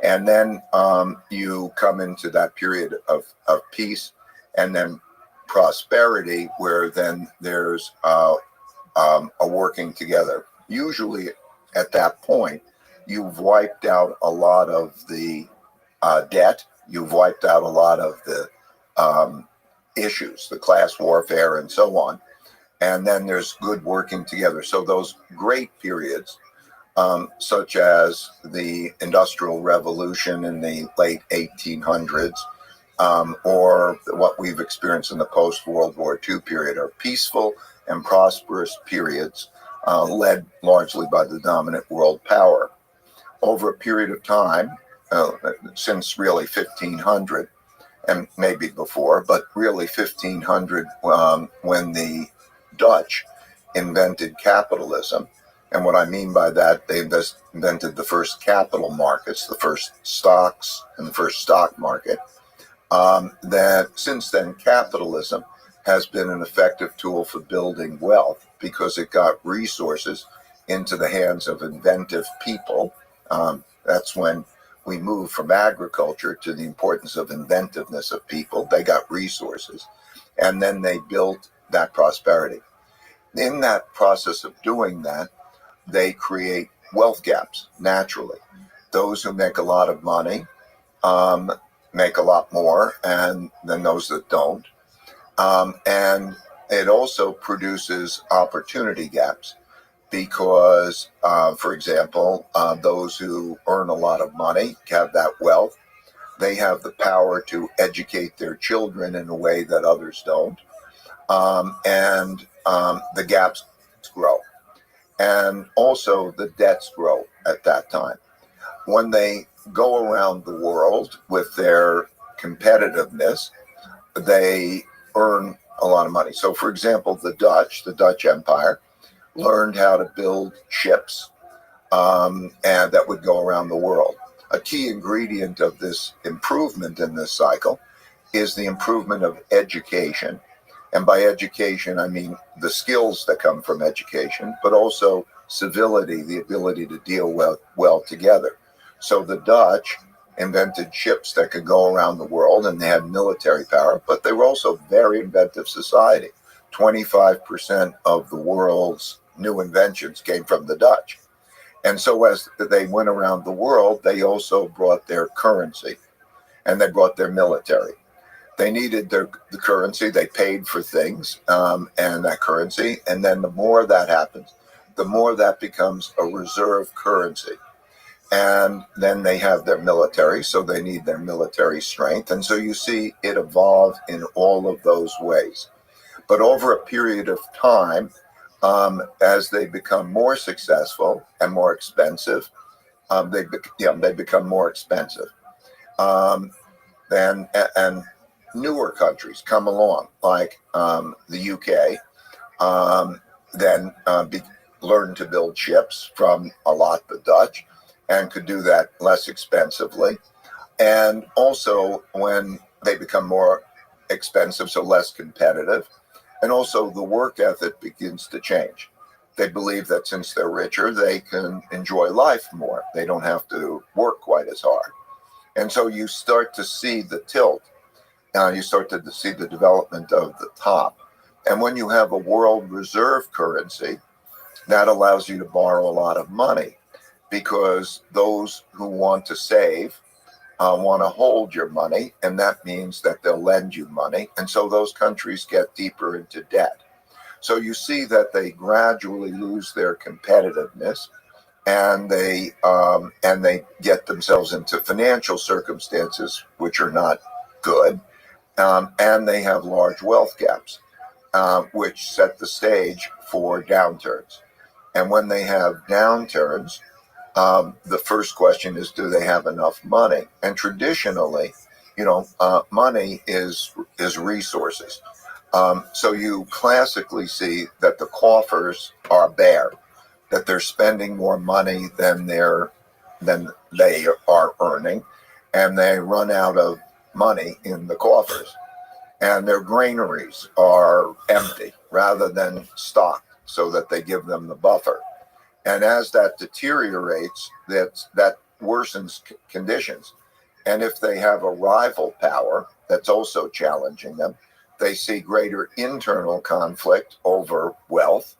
And then you come into that period of peace and then prosperity, where then there's a working together. Usually at that point, you've wiped out a lot of the debt. You've wiped out a lot of the issues, the class warfare and so on. And then there's good working together. So those great periods, such as the Industrial Revolution in the late 1800s, or what we've experienced in the post-World War II period, are peaceful and prosperous periods led largely by the dominant world power. Over a period of time, since really 1500, and maybe before, but really 1500, when the Dutch invented capitalism. And what I mean by that, they invented the first capital markets, the first stocks and the first stock market. That since then, capitalism has been an effective tool for building wealth because it got resources into the hands of inventive people. That's when we moved from agriculture to the importance of inventiveness of people. They got resources, and then they built that prosperity. In that process of doing that, they create wealth gaps naturally. Those who make a lot of money make a lot more than those that don't. And it also produces opportunity gaps because, for example, those who earn a lot of money, have that wealth, they have the power to educate their children in a way that others don't. And the gaps grow. and also the debts grow at that time. When they go around the world with their competitiveness, they earn a lot of money. So, for example, the Dutch Empire, learned how to build ships, and that would go around the world. A key ingredient of this improvement in this cycle is the improvement of education. And by education, I mean the skills that come from education, but also civility, the ability to deal well together. So the Dutch invented ships that could go around the world, and they had military power, but they were also a very inventive society. 25% of the world's new inventions came from the Dutch. And so as they went around the world, they also brought their currency, and they brought their military. They needed the currency. They paid for things, and that currency. And then the more that happens, the more that becomes a reserve currency. And then they have their military, so they need their military strength. And so you see it evolve in all of those ways. But over a period of time, as they become more successful and more expensive, they become more expensive. And newer countries come along, like the UK, then learn to build ships from a lot the Dutch, and could do that less expensively. And also when they become more expensive, so less competitive, and also the work ethic begins to change. They believe that since they're richer, they can enjoy life more. They don't have to work quite as hard. And so you start to see the tilt. You start to see the development of the top. And when you have a world reserve currency, that allows you to borrow a lot of money, because those who want to save want to hold your money, and that means that they'll lend you money. And so those countries get deeper into debt. So you see that they gradually lose their competitiveness, and they get themselves into financial circumstances which are not good, and they have large wealth gaps, which set the stage for downturns. And when they have downturns, the first question is, do they have enough money? And traditionally, money is resources. So you classically see that the coffers are bare, that they're spending more money than they are earning, and they run out of money in the coffers. And their granaries are empty rather than stocked, so that they give them the buffer. And as that deteriorates, that worsens conditions. And if they have a rival power that's also challenging them, they see greater internal conflict over wealth.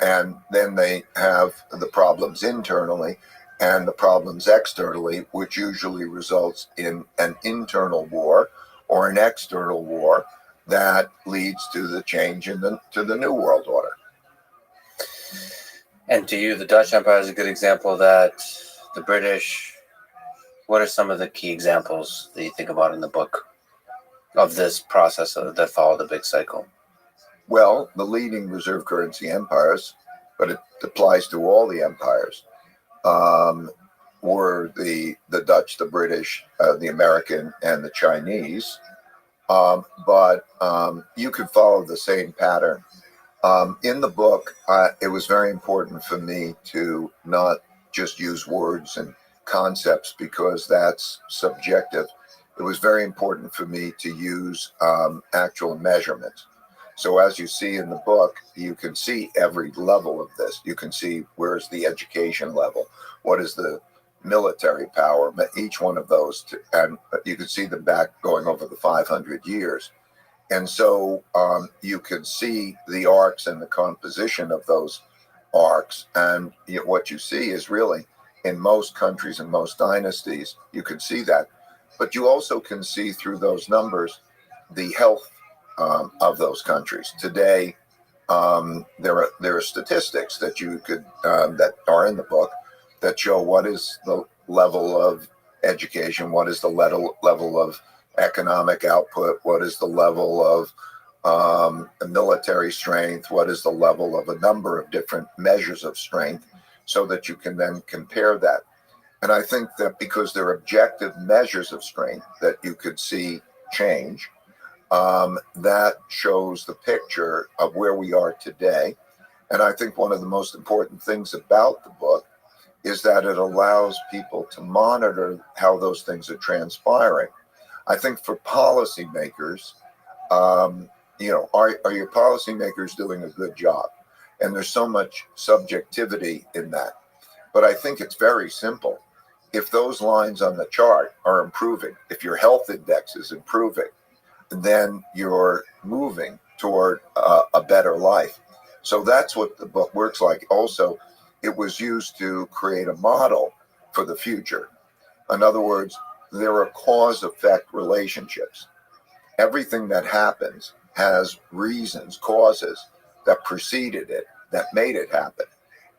And then they have the problems internally and the problems externally, which usually results in an internal war or an external war that leads to the change to the New World Order. And to you, the Dutch Empire is a good example of that. The British, what are some of the key examples that you think about in the book of this process that followed the big cycle? Well, the leading reserve currency empires, but it applies to all the empires, were the Dutch, the British, the American, and the Chinese. But you could follow the same pattern. In the book, it was very important for me to not just use words and concepts, because that's subjective. It was very important for me to use actual measurements. So as you see in the book, you can see every level of this. You can see where's the education level, what is the military power, each one of those, and you can see them back going over the 500 years. And so you can see the arcs and the composition of those arcs. And what you see is really, in most countries and most dynasties, you can see that. But you also can see through those numbers the health of those countries. Today, there are statistics that you could that are in the book that show what is the level of education, what is the level of economic output, what is the level of military strength, what is the level of a number of different measures of strength, so that you can then compare that. And I think that because they're objective measures of strength that you could see change, that shows the picture of where we are today. And I think one of the most important things about the book is that it allows people to monitor how those things are transpiring. I think for policymakers, are your policymakers doing a good job? And there's so much subjectivity in that. But I think it's very simple. If those lines on the chart are improving, if your health index is improving, then you're moving toward a better life. So that's what the book works like. Also, it was used to create a model for the future. In other words, there are cause-effect relationships. Everything that happens has reasons, causes that preceded it, that made it happen.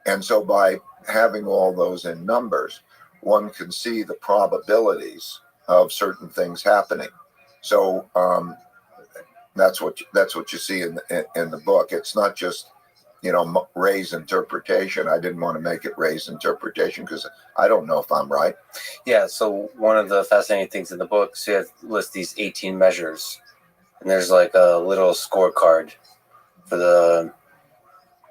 And so by having all those in numbers, one can see the probabilities of certain things happening. So that's what you see in the book. It's not just Ray's interpretation. I didn't want to make it Ray's interpretation because I don't know if I'm right. Yeah. So one of the fascinating things in the book, so you have list these 18 measures, and there's like a little scorecard for the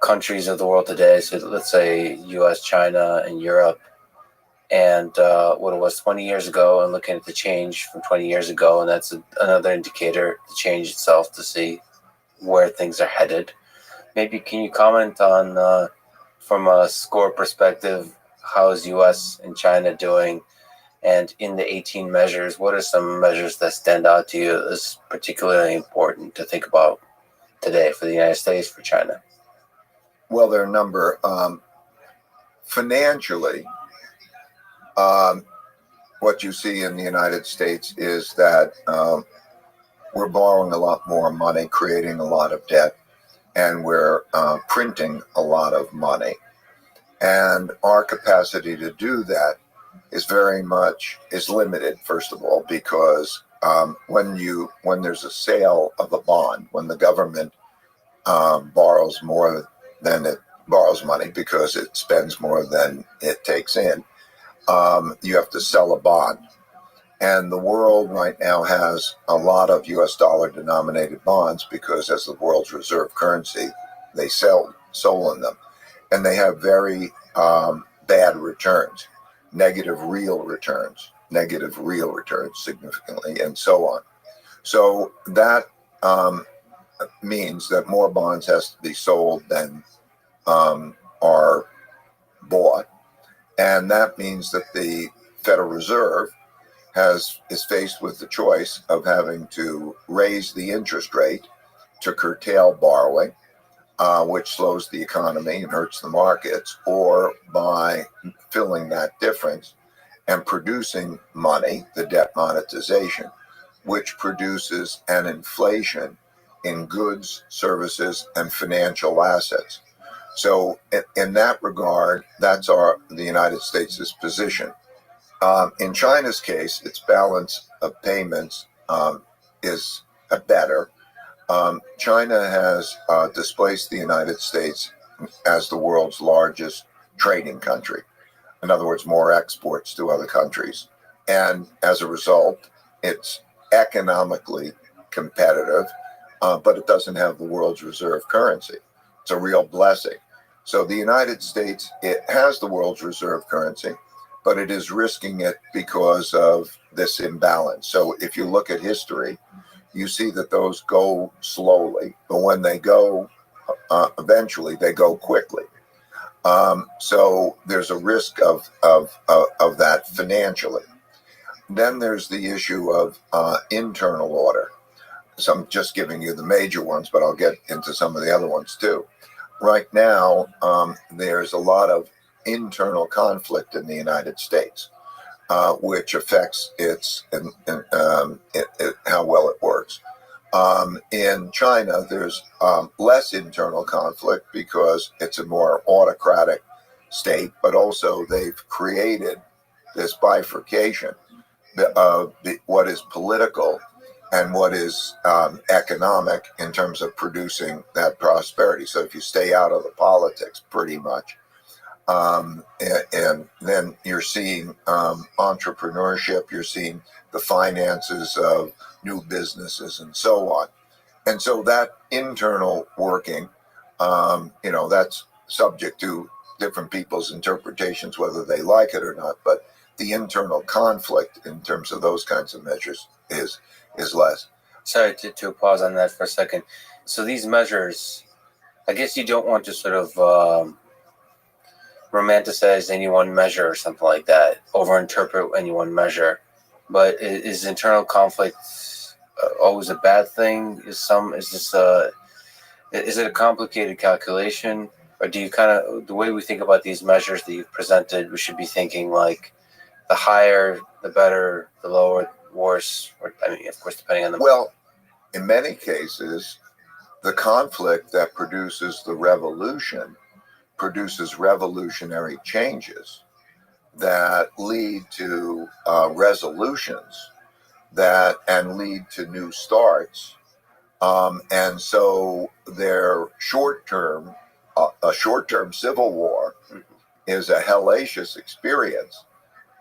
countries of the world today. So let's say U.S., China, and Europe. And what it was 20 years ago, and looking at the change from 20 years ago, and that's another indicator, the change itself, to see where things are headed. Maybe can you comment on, from a score perspective, how is U.S. and China doing? And in the 18 measures, what are some measures that stand out to you as particularly important to think about today for the United States, for China? Well, there are a number. Financially, what you see in the United States is that we're borrowing a lot more money, creating a lot of debt, and we're printing a lot of money. And our capacity to do that is limited, first of all, because when there's a sale of a bond, when the government borrows more than it borrows money because it spends more than it takes in, you have to sell a bond. And the world right now has a lot of US dollar denominated bonds because as the world's reserve currency, they sold in them. And they have very bad returns, negative real returns significantly, and so on. So that means that more bonds has to be sold than are bought. And that means that the Federal Reserve is faced with the choice of having to raise the interest rate to curtail borrowing, which slows the economy and hurts the markets, or by filling that difference and producing money, the debt monetization, which produces an inflation in goods, services, and financial assets. So in that regard, that's the United States' position. In China's case, its balance of payments is better. China has displaced the United States as the world's largest trading country. In other words, more exports to other countries. And as a result, it's economically competitive, but it doesn't have the world's reserve currency. It's a real blessing. So the United States, it has the world's reserve currency, but it is risking it because of this imbalance. So if you look at history, you see that those go slowly, but when they go, eventually they go quickly. So there's a risk of that financially. Then there's the issue of internal order. So I'm just giving you the major ones, but I'll get into some of the other ones too. Right now, there's a lot of internal conflict in the United States, which affects how well it works. In China, there's less internal conflict because it's a more autocratic state, but also they've created this bifurcation of what is political and what is economic in terms of producing that prosperity. So if you stay out of the politics, pretty much, and then you're seeing entrepreneurship, you're seeing the finances of new businesses and so on. And so that internal working, that's subject to different people's interpretations, whether they like it or not. But the internal conflict in terms of those kinds of measures is less. Sorry to pause on that for a second. So these measures, I guess you don't want to sort of romanticize any one measure or something like that, overinterpret any one measure. But is internal conflict always a bad thing? Is it a complicated calculation, or do you kind of, the way we think about these measures that you've presented, we should be thinking like the higher, the better, the lower, worse, or I mean, of course, depending on the. Well, in many cases, the conflict that produces the revolution produces revolutionary changes that lead to resolutions and lead to new starts. And so their a short-term civil war is a hellacious experience.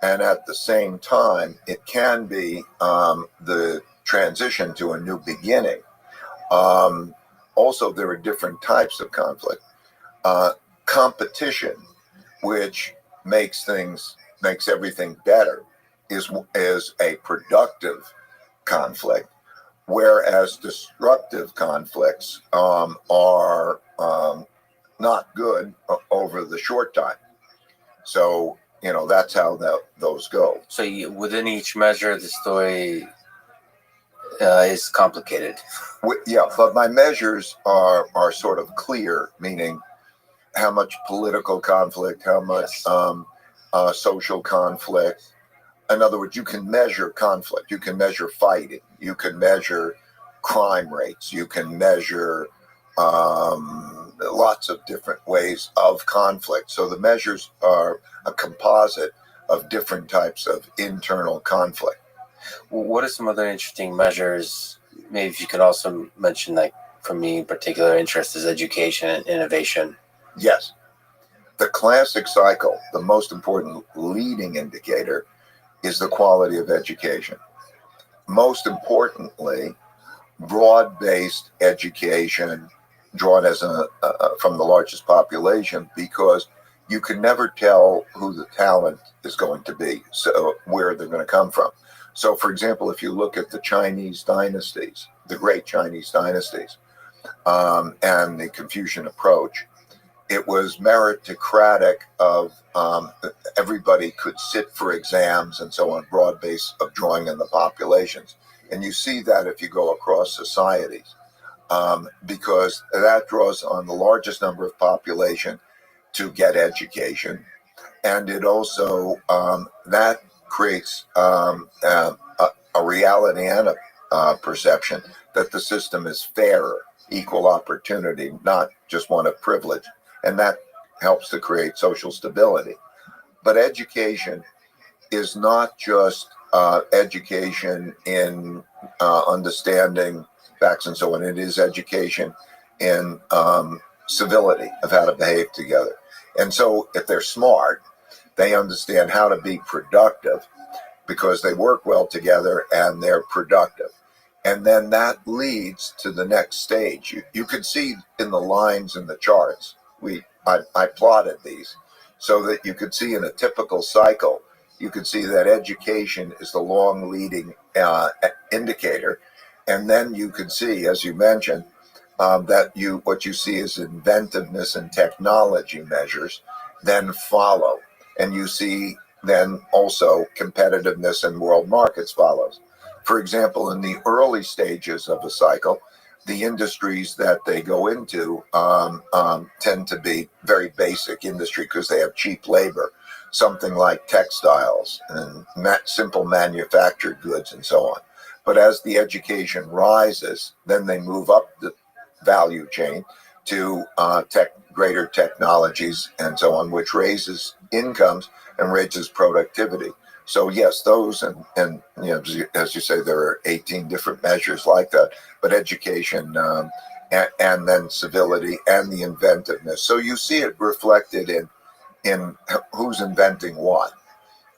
And at the same time, it can be the transition to a new beginning. Also, there are different types of conflict. Competition, which makes everything better, is a productive conflict, whereas destructive conflicts are not good over the short time. So that's how those go. So within each measure, the story is complicated. Yeah, but my measures are sort of clear, meaning how much political conflict, how much social conflict. In other words, you can measure conflict, you can measure fighting, you can measure crime rates, you can measure lots of different ways of conflict. So the measures are a composite of different types of internal conflict. What are some other interesting measures? Maybe if you could also mention, like, for me, particular interest is education and innovation. Yes. The classic cycle, the most important leading indicator, is the quality of education. Most importantly, broad-based education drawn as from the largest population, because you can never tell who the talent is going to be, so where they're going to come from. So, for example, if you look at the Chinese dynasties, the great Chinese dynasties, and the Confucian approach, it was meritocratic of everybody could sit for exams and so on, broad base of drawing in the populations. And you see that if you go across societies, because that draws on the largest number of population to get education. And it also, that creates a reality and a perception that the system is fairer, equal opportunity, not just one of privilege. And that helps to create social stability. But education is not just education in understanding facts and so on. It is education in civility, of how to behave together. And so if they're smart, they understand how to be productive because they work well together and they're productive. And then that leads to the next stage. You could see in the lines in the charts, I plotted these so that you could see in a typical cycle, you could see that education is the long leading indicator. And then you could see, as you mentioned, that what you see is inventiveness and technology measures then follow. And you see then also competitiveness in world markets follows. For example, in the early stages of a cycle, the industries that they go into tend to be very basic industry because they have cheap labor, something like textiles and simple manufactured goods and so on. But as the education rises, then they move up the value chain to greater technologies and so on, which raises incomes and raises productivity. So yes, those and as you say, there are 18 different measures like that. But education and then civility and the inventiveness. So you see it reflected in who's inventing what,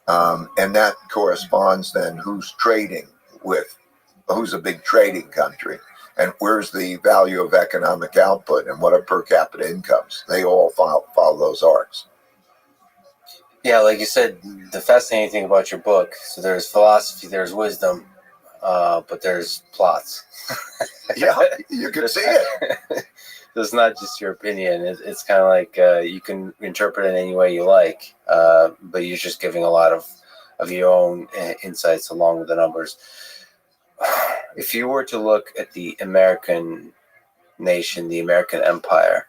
and that corresponds then who's trading with, who's a big trading country, and where's the value of economic output and what are per capita incomes. They all follow those arcs. Yeah, like you said, the fascinating thing about your book, so there's philosophy, there's wisdom, but there's plots. Yeah, you can see it. So it's not just your opinion. It's kind of like you can interpret it any way you like, but you're just giving a lot of your own insights along with the numbers. If you were to look at the American nation, the American empire,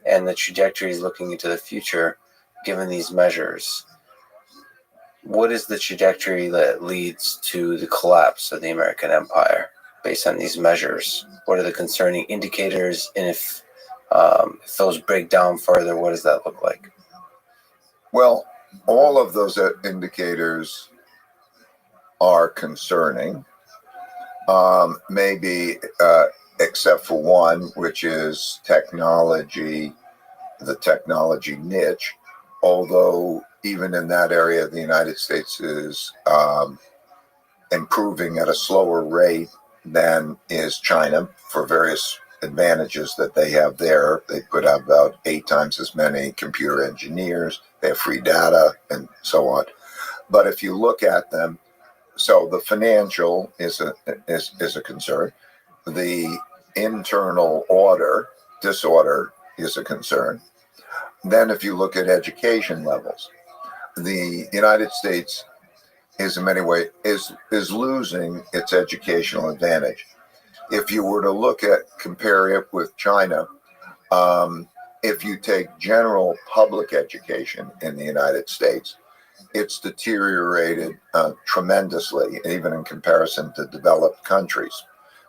and the trajectories looking into the future, given these measures, what is the trajectory that leads to the collapse of the American empire based on these measures? What are the concerning indicators? And if those break down further, what does that look like? Well, all of those indicators are concerning, maybe except for one, which is technology, the technology niche, although even in that area, the United States is improving at a slower rate than is China for various advantages that they have there. They put out about 8 times as many computer engineers. They have free data and so on. But if you look at them, so the financial is a concern. The internal disorder is a concern. Then if you look at education levels, the United States is in many ways is losing its educational advantage. If you were to compare it with China, if you take general public education in the United States, it's deteriorated tremendously, even in comparison to developed countries.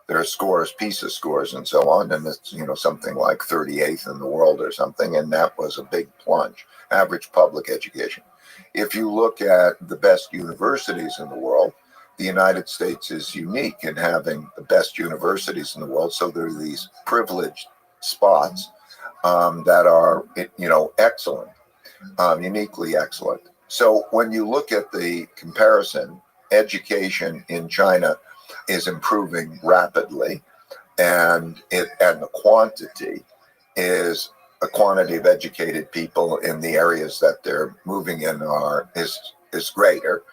There are scores, PISA scores, and so on, and it's something like 38th in the world or something, and that was a big plunge. Average public education. If you look at the best universities in the world, the United States is unique in having the best universities in the world. So there are these privileged spots that are, excellent, uniquely excellent. So when you look at the comparison, education in China is improving rapidly, and the quantity is a quantity of educated people in the areas that they're moving in is greater,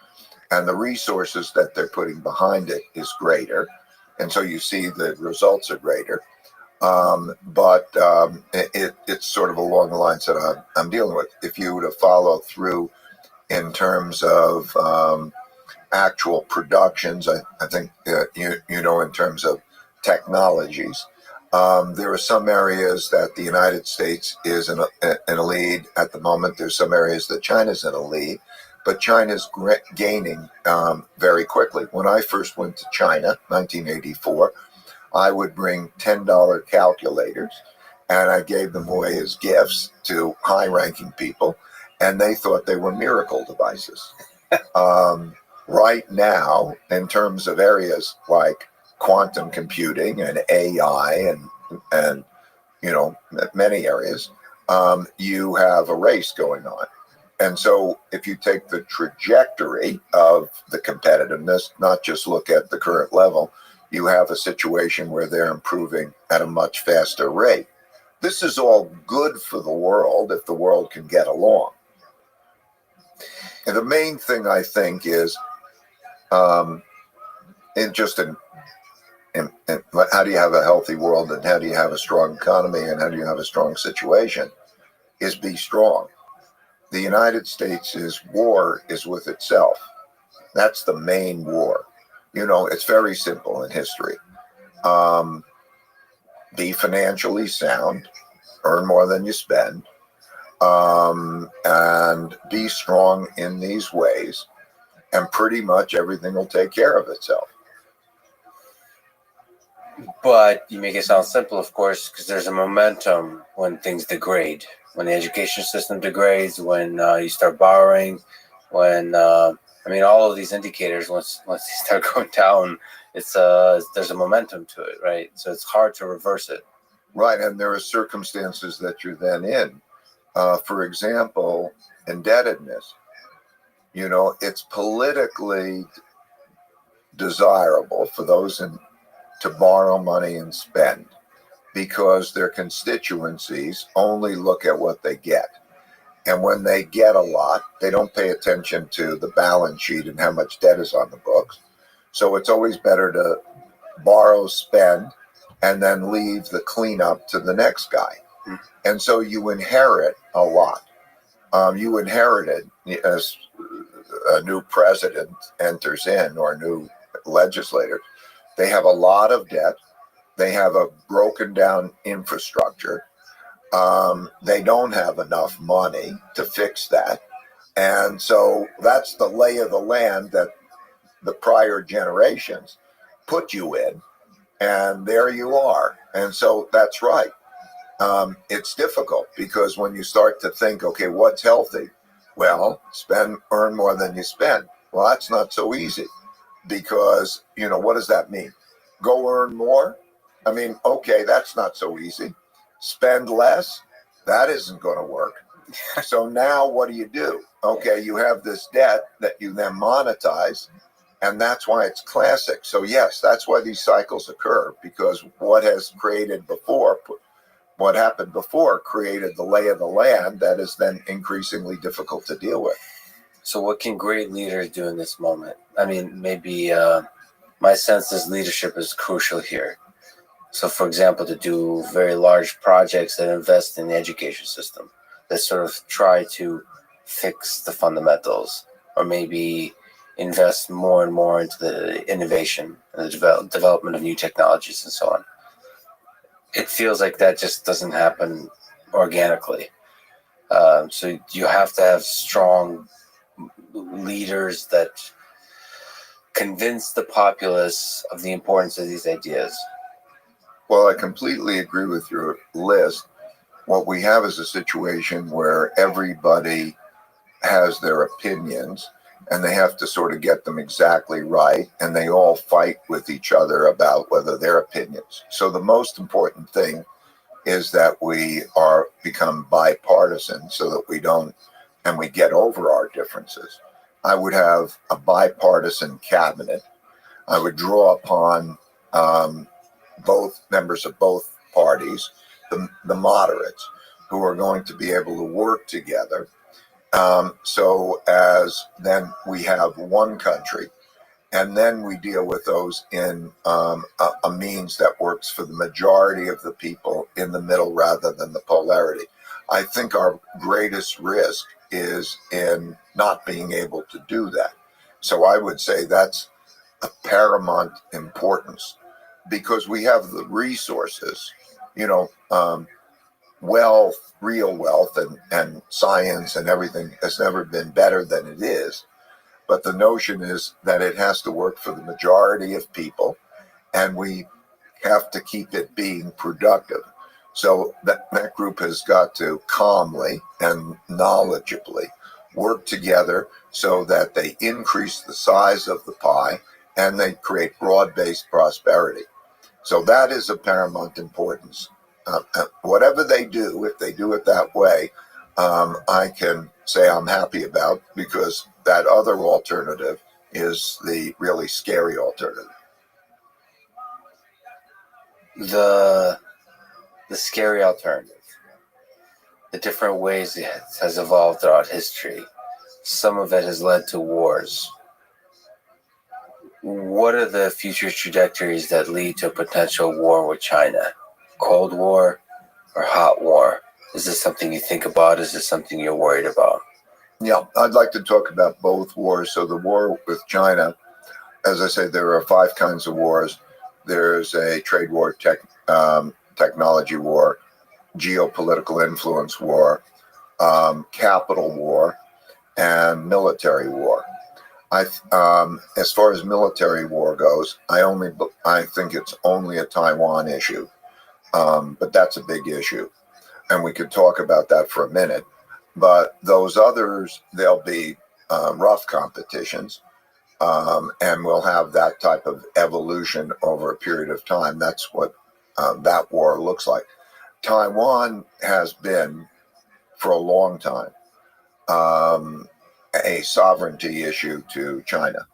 and the resources that they're putting behind it is greater, and so you see the results are greater. But it's sort of along the lines that I'm dealing with. If you were to follow through in terms of actual productions, I think in terms of technologies, there are some areas that the United States is in a lead at the moment. There's some areas that China's in a lead, but China's gaining very quickly. When I first went to China, 1984, I would bring $10 calculators, and I gave them away as gifts to high-ranking people, and they thought they were miracle devices. Right now, in terms of areas like quantum computing and AI and many areas, you have a race going on. And so if you take the trajectory of the competitiveness, not just look at the current level, you have a situation where they're improving at a much faster rate. This is all good for the world if the world can get along. And the main thing I think is how do you have a healthy world, and how do you have a strong economy, and how do you have a strong situation, is be strong. The United States' war is with itself. That's the main war. It's very simple in history. Be financially sound, earn more than you spend, and be strong in these ways, and pretty much everything will take care of itself. But you make it sound simple, of course, because there's a momentum when things degrade, when the education system degrades, when you start borrowing, when I mean, all of these indicators, once they start going down, it's there's a momentum to it, right? So it's hard to reverse it. Right, and there are circumstances that you're then in. For example, indebtedness. It's politically desirable for those to borrow money and spend because their constituencies only look at what they get. And when they get a lot, they don't pay attention to the balance sheet and how much debt is on the books. So it's always better to borrow, spend, and then leave the cleanup to the next guy. And so you inherit a lot. You inherited, as a new president enters in or a new legislator, they have a lot of debt. They have a broken down infrastructure. They don't have enough money to fix that. And so that's the lay of the land that the prior generations put you in. And there you are. And so that's right. It's difficult because when you start to think, okay, what's healthy? Well, earn more than you spend. Well, that's not so easy because, what does that mean? Go earn more? I mean, okay, that's not so easy. Spend less? That isn't going to work. So now what do? Okay, you have this debt that you then monetize, and that's why it's classic. So yes, that's why these cycles occur, because what happened before created the lay of the land that is then increasingly difficult to deal with. So what can great leaders do in this moment? I mean, maybe my sense is leadership is crucial here. So, for example, to do very large projects that invest in the education system, that sort of try to fix the fundamentals, or maybe invest more and more into the innovation and the development of new technologies and so on. It feels like that just doesn't happen organically. So you have to have strong leaders that convince the populace of the importance of these ideas. Well, I completely agree with your list. What we have is a situation where everybody has their opinions and they have to sort of get them exactly right, and they all fight with each other about whether their opinions. So the most important thing is that we become bipartisan so that we get over our differences. I would have a bipartisan cabinet. I would draw upon both members of both parties, the moderates, who are going to be able to work together. So as then we have one country, and then we deal with those in a means that works for the majority of the people in the middle rather than the polarity. I think our greatest risk is in not being able to do that. So I would say that's of paramount importance because we have the resources, wealth, real wealth, and science and everything has never been better than it is. But the notion is that it has to work for the majority of people, and we have to keep it being productive. So that group has got to calmly and knowledgeably work together so that they increase the size of the pie and they create broad-based prosperity. So that is of paramount importance. Whatever they do, if they do it that way, I can say I'm happy about, because that other alternative is the really scary alternative. The scary alternative, the different ways it has evolved throughout history. Some of it has led to wars. What are the future trajectories that lead to a potential war with China? Cold War or hot war? Is this something you think about? Is this something you're worried about? Yeah, I'd like to talk about both wars. So the war with China, as I say, there are 5 kinds of wars. There's a trade war, technology war, geopolitical influence war, capital war, and military war. As far as military war goes, I think it's only a Taiwan issue, but that's a big issue, and we could talk about that for a minute. But those others, they'll be rough competitions. And we'll have that type of evolution over a period of time. That's what that war looks like. Taiwan has been, for a long time, a sovereignty issue to China.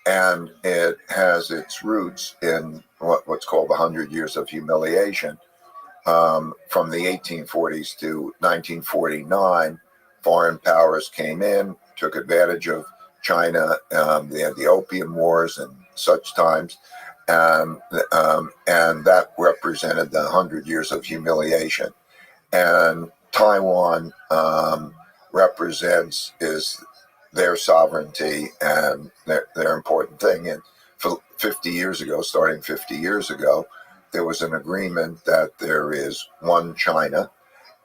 And it has its roots in what's called the 100 Years of Humiliation. From the 1840s to 1949, foreign powers came in, took advantage of China. They had the Opium Wars and such times, and that represented the 100 Years of Humiliation. And Taiwan is their sovereignty and their important thing. And for 50 years ago, starting 50 years ago, there was an agreement that there is one China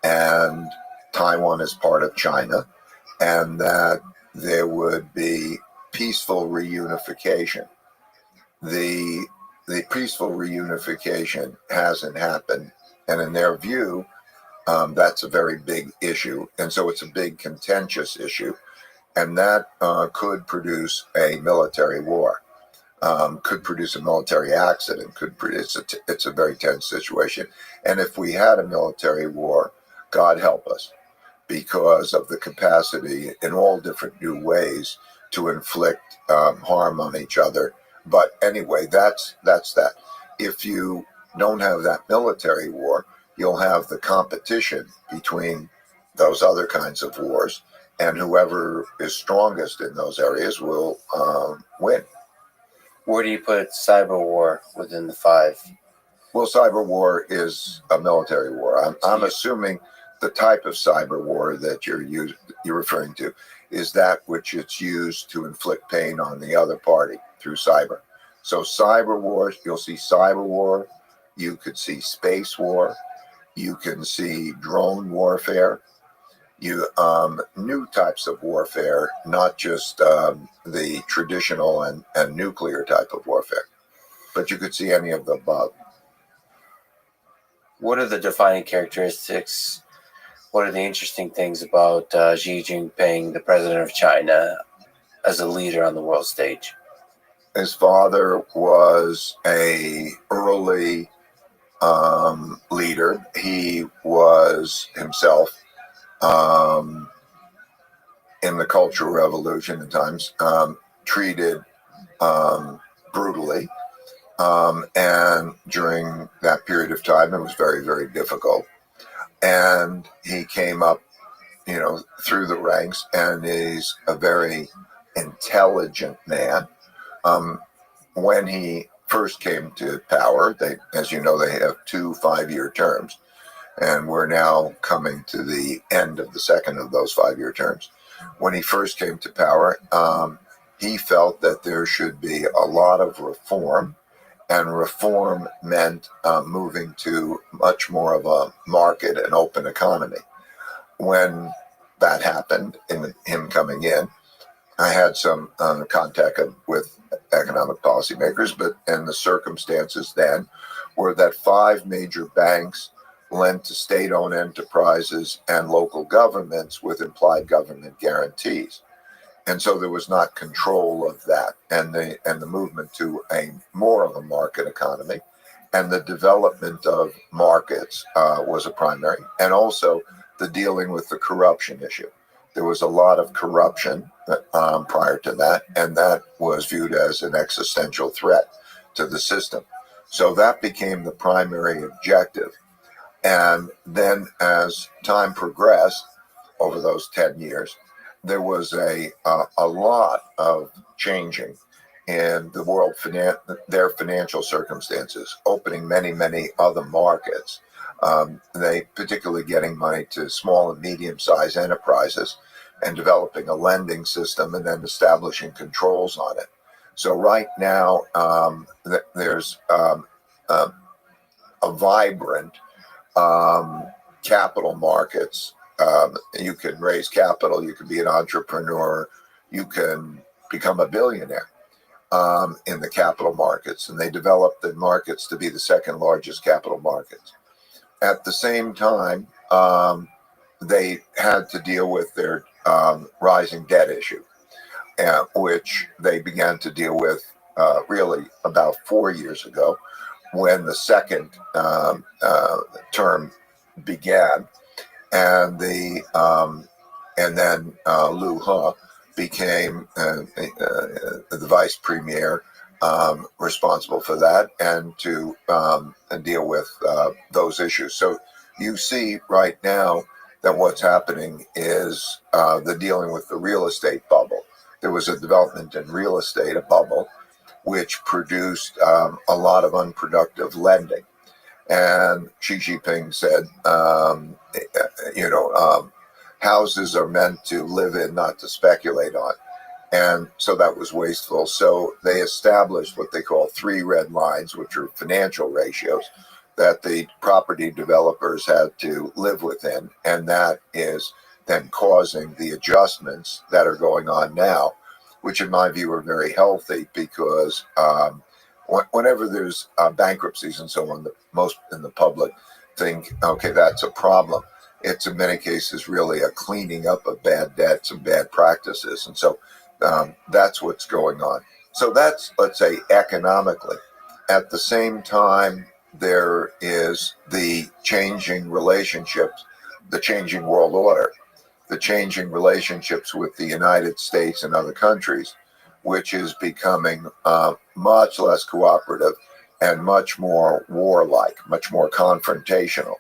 and Taiwan is part of China, and that there would be peaceful reunification. The peaceful reunification hasn't happened, and in their view, that's a very big issue, and so it's a big contentious issue, and that could produce a military war, could produce a military accident, it's a very tense situation. And if we had a military war, God help us, because of the capacity in all different new ways to inflict harm on each other. But anyway, that's that. If you don't have that military war, you'll have the competition between those other kinds of wars, and whoever is strongest in those areas will win. Where do you put cyber war within the five? Well, cyber war is a military war. I'm assuming the type of cyber war that you're referring to is that which it's used to inflict pain on the other party through cyber. So cyber wars, you'll see cyber war, you could see space war, you can see drone warfare, new types of warfare, not just the traditional and nuclear type of warfare, but you could see any of the above. What are the defining characteristics? What are the interesting things about Xi Jinping, the president of China, as a leader on the world stage? His father was a early leader. He was himself in the Cultural Revolution at times treated brutally, and during that period of time, it was very, very difficult. And he came up, through the ranks, and he's a very intelligent man. When he first came to power, as you know, they have 2 5-year terms, and we're now coming to the end of the second of those 5-year terms. When he first came to power, he felt that there should be a lot of reform, and reform meant moving to much more of a market and open economy. When that happened, in him coming in, I had some contact with economic policymakers, and the circumstances then were that 5 major banks lent to state-owned enterprises and local governments with implied government guarantees. And so there was not control of that, and the movement to a more of a market economy, and the development of markets was a primary, and also the dealing with the corruption issue. There was a lot of corruption prior to that, and that was viewed as an existential threat to the system. So that became the primary objective. And then as time progressed over those 10 years, there was a lot of changing in the world, their financial circumstances, opening many, many other markets. They particularly getting money to small and medium-sized enterprises and developing a lending system and then establishing controls on it. So right now, there's a vibrant capital markets. You can raise capital, you can be an entrepreneur, you can become a billionaire in the capital markets. And they developed the markets to be the second largest capital markets. At the same time, they had to deal with their rising debt issue, which they began to deal with really about 4 years ago when the second term began, and then Liu He became the vice premier responsible for that and to deal with those issues. So you see right now that what's happening is the dealing with the real estate bubble. There was a development in real estate, a bubble, which produced a lot of unproductive lending. And Xi Jinping said, houses are meant to live in, not to speculate on. And so that was wasteful. So they established what they call 3 red lines, which are financial ratios that the property developers had to live within. And that is then causing the adjustments that are going on now, which in my view are very healthy, because whenever there's bankruptcies and so on, most in the public think, okay, that's a problem. It's in many cases really a cleaning up of bad debts and bad practices. And so that's what's going on. So that's, let's say, economically. At the same time, there is the changing relationships, the changing world order, the changing relationships with the United States and other countries, which is becoming much less cooperative and much more warlike, much more confrontational.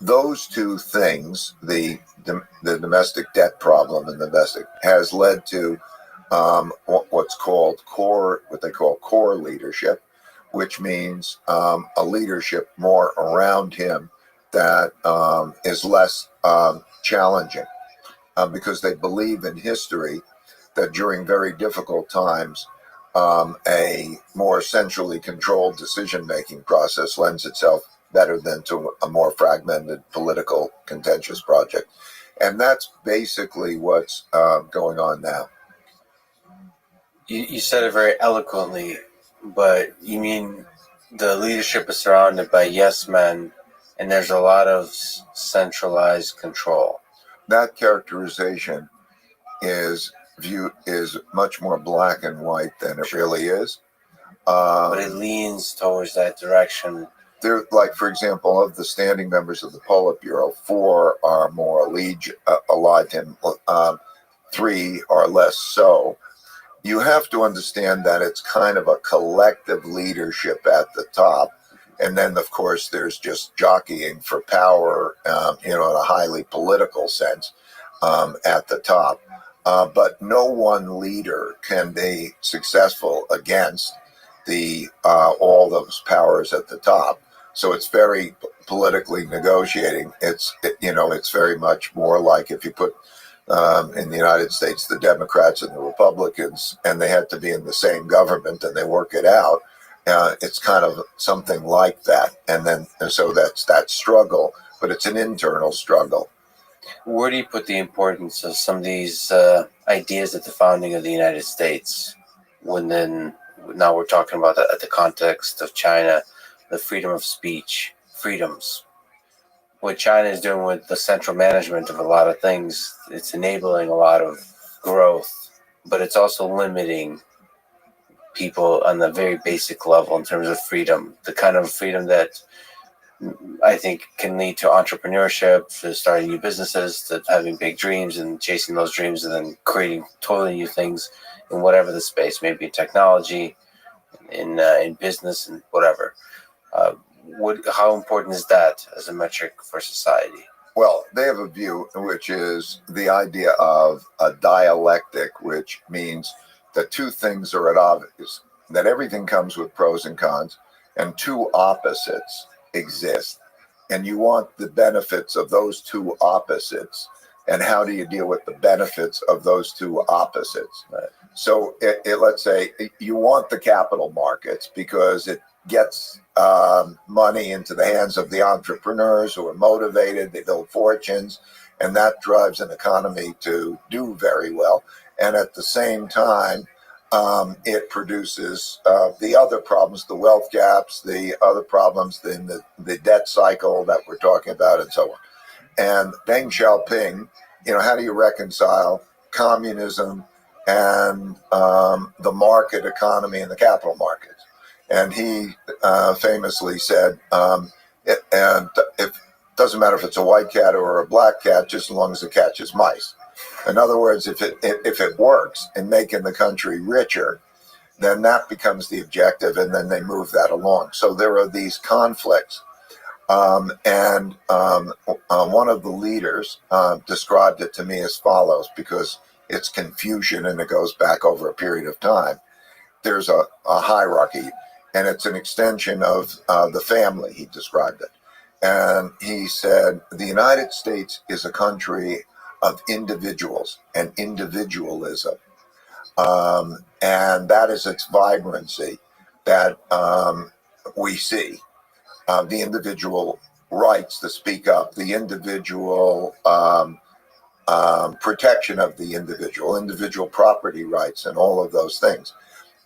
Those two things, the domestic debt problem and the domestic, has led to what they call core leadership, which means a leadership more around him that is less challenging, because they believe in history that during very difficult times, a more centrally controlled decision-making process lends itself better than to a more fragmented political contentious project. And that's basically what's going on now. You said it very eloquently, but you mean the leadership is surrounded by yes men, and there's a lot of centralized control. That characterization is much more black and white than it really is. But it leans towards that direction. There, like, for example, of the standing members of the Politburo, 4 are more allied to him, 3 are less so. You have to understand that it's kind of a collective leadership at the top. And then, of course, there's just jockeying for power, in a highly political sense, at the top. But no one leader can be successful against all those powers at the top. So it's very politically negotiating. It's very much more like if you put in the United States the Democrats and the Republicans, and they had to be in the same government and they work it out. It's kind of something like that. And so that's that struggle, but it's an internal struggle. Where do you put the importance of some of these ideas at the founding of the United States? Now we're talking about the context of China, the freedom of speech, freedoms. What China is doing with the central management of a lot of things, it's enabling a lot of growth, but it's also limiting people on the very basic level in terms of freedom, the kind of freedom that I think can lead to entrepreneurship, to starting new businesses, to having big dreams and chasing those dreams and then creating totally new things in whatever the space, maybe technology, in business and whatever. How important is that as a metric for society? Well, they have a view which is the idea of a dialectic, which means that two things are at odds, that everything comes with pros and cons, and two opposites exist. And you want the benefits of those two opposites. And how do you deal with the benefits of those two opposites? Right. So let's say you want the capital markets because it gets money into the hands of the entrepreneurs who are motivated, they build fortunes, and that drives an economy to do very well. And at the same time, it produces the other problems, the wealth gaps, the other problems in the debt cycle that we're talking about, and so on. And Deng Xiaoping how do you reconcile communism and the market economy and the capital markets? And he famously said, and it doesn't matter if it's a white cat or a black cat, just as long as it catches mice. In other words, if it works in making the country richer, then that becomes the objective, and then they move that along. So there are these conflicts. And one of the leaders described it to me as follows, because it's confusion and it goes back over a period of time. There's a hierarchy, and it's an extension of the family, he described it. And he said, the United States is a country of individuals and individualism. And that is its vibrancy that we see. The individual rights to speak up, the individual protection of the individual property rights, and all of those things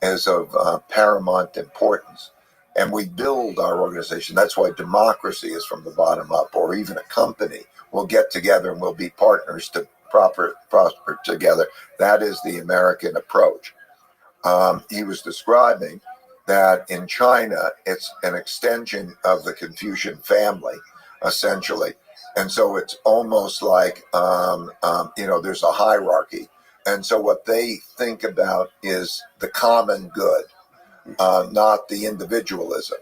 is of paramount importance. And we build our organization. That's why democracy is from the bottom up, or even a company will get together and we'll be partners to prosper together. That is the American approach. He was describing that in China, it's an extension of the Confucian family, essentially. And so it's almost like, there's a hierarchy. And so what they think about is the common good, not the individualism.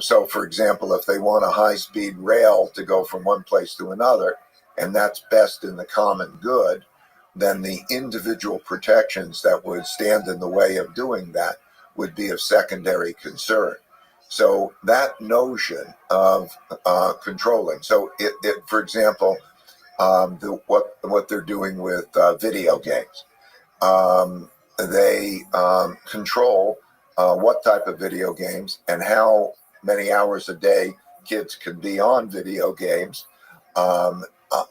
So, for example, if they want a high-speed rail to go from one place to another, and that's best in the common good, then the individual protections that would stand in the way of doing that would be of secondary concern. So that notion of controlling. So, for example, what they're doing with video games, they control what type of video games and how many hours a day kids can be on video games,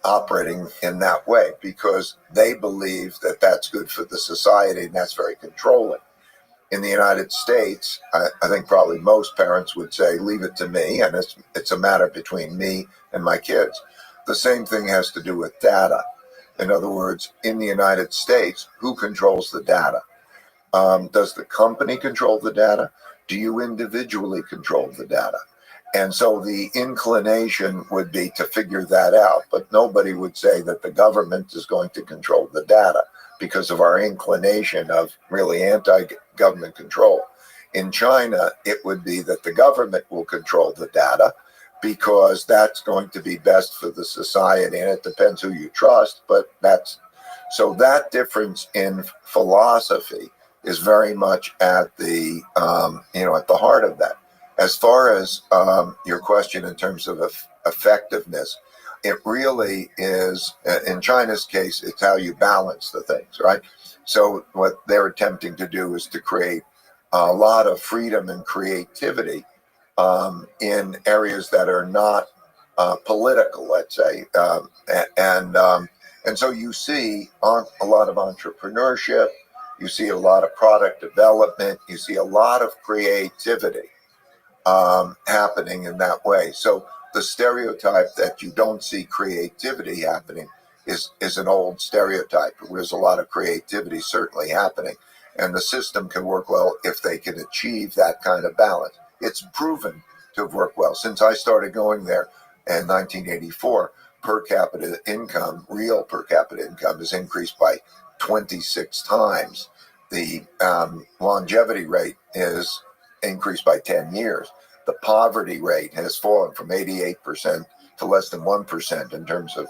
operating in that way, because they believe that that's good for the society, and that's very controlling. In the United States, I think probably most parents would say, leave it to me, and it's a matter between me and my kids. The same thing has to do with data. In other words, in the United States, who controls the data? Does the company control the data? Do you individually control the data? And so the inclination would be to figure that out, but nobody would say that the government is going to control the data because of our inclination of really anti-government control. In China, it would be that the government will control the data because that's going to be best for the society, and it depends who you trust, but so that difference in philosophy is very much at the at the heart of that. As far as your question in terms of effectiveness, it really is, in China's case, it's how you balance the things, right? So what they're attempting to do is to create a lot of freedom and creativity in areas that are not political, let's say, and so you see a lot of entrepreneurship, you see a lot of product development, you see a lot of creativity happening in that way. So the stereotype that you don't see creativity happening is an old stereotype. There's a lot of creativity certainly happening, and the system can work well if they can achieve that kind of balance. It's proven to have worked well. Since I started going there in 1984, per capita income, real per capita income, has increased by 26 times. The longevity rate is increased by 10 years. The poverty rate has fallen from 88% to less than 1% in terms of,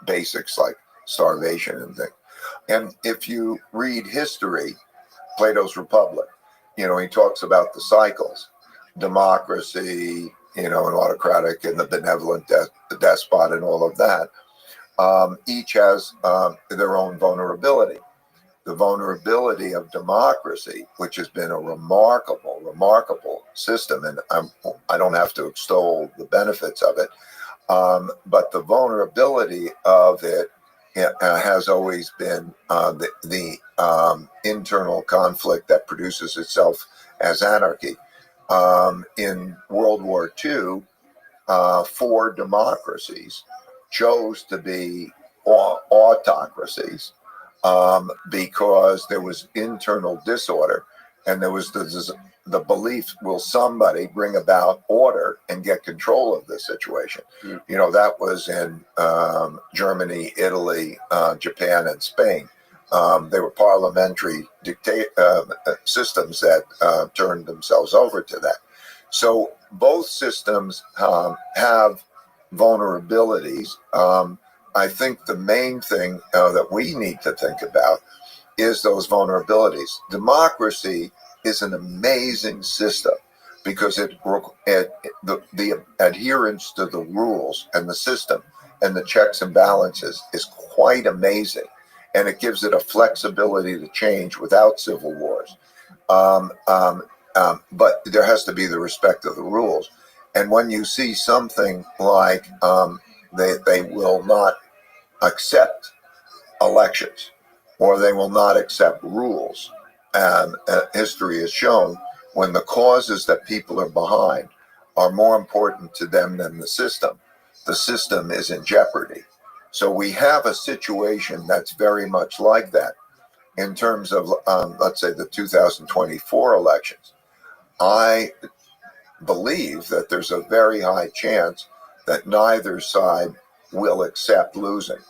basics like starvation and things. And if you read history, Plato's Republic, he talks about the cycles, democracy, and autocratic and the benevolent the despot and all of that. Each has their own vulnerability. The vulnerability of democracy, which has been a remarkable system, and I don't have to extol the benefits of it, but the vulnerability of it has always been the internal conflict that produces itself as anarchy. In World War II, 4 democracies chose to be autocracies because there was internal disorder, and there was the belief, will somebody bring about order and get control of this situation? That was in Germany, Italy, Japan, and Spain. They were parliamentary systems that turned themselves over to that. So both systems have vulnerabilities. I think the main thing that we need to think about is those vulnerabilities. Democracy is an amazing system because the adherence to the rules and the system and the checks and balances is quite amazing, and it gives it a flexibility to change without civil wars. But there has to be the respect of the rules. And when you see something like they will not accept elections, or they will not accept rules, and history has shown when the causes that people are behind are more important to them than the system is in jeopardy. So we have a situation that's very much like that in terms of, let's say, the 2024 elections. I believe that there's a very high chance that neither side will accept losing,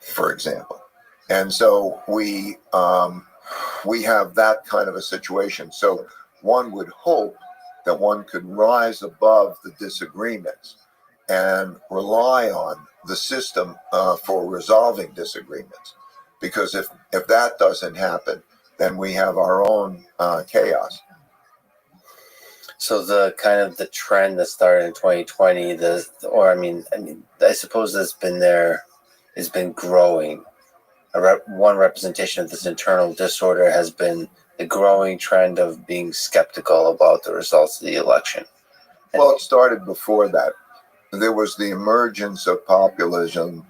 for example. And so we have that kind of a situation. So one would hope that one could rise above the disagreements and rely on the system for resolving disagreements. Because if that doesn't happen, then we have our own chaos. So the kind of the trend that started in 2020, I suppose that's been there, has been growing. One representation of this internal disorder has been the growing trend of being skeptical about the results of the election. Well, it started before that. There was the emergence of populism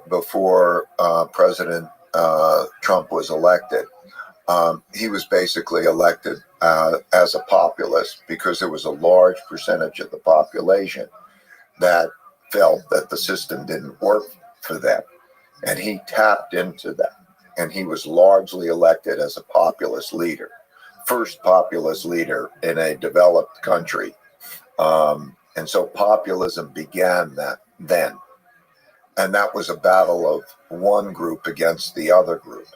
before President Trump was elected. He was basically elected as a populist because there was a large percentage of the population that felt that the system didn't work for them. And he tapped into that. And he was largely elected as a populist leader, first populist leader in a developed country. And so populism began then. And that was a battle of one group against the other group.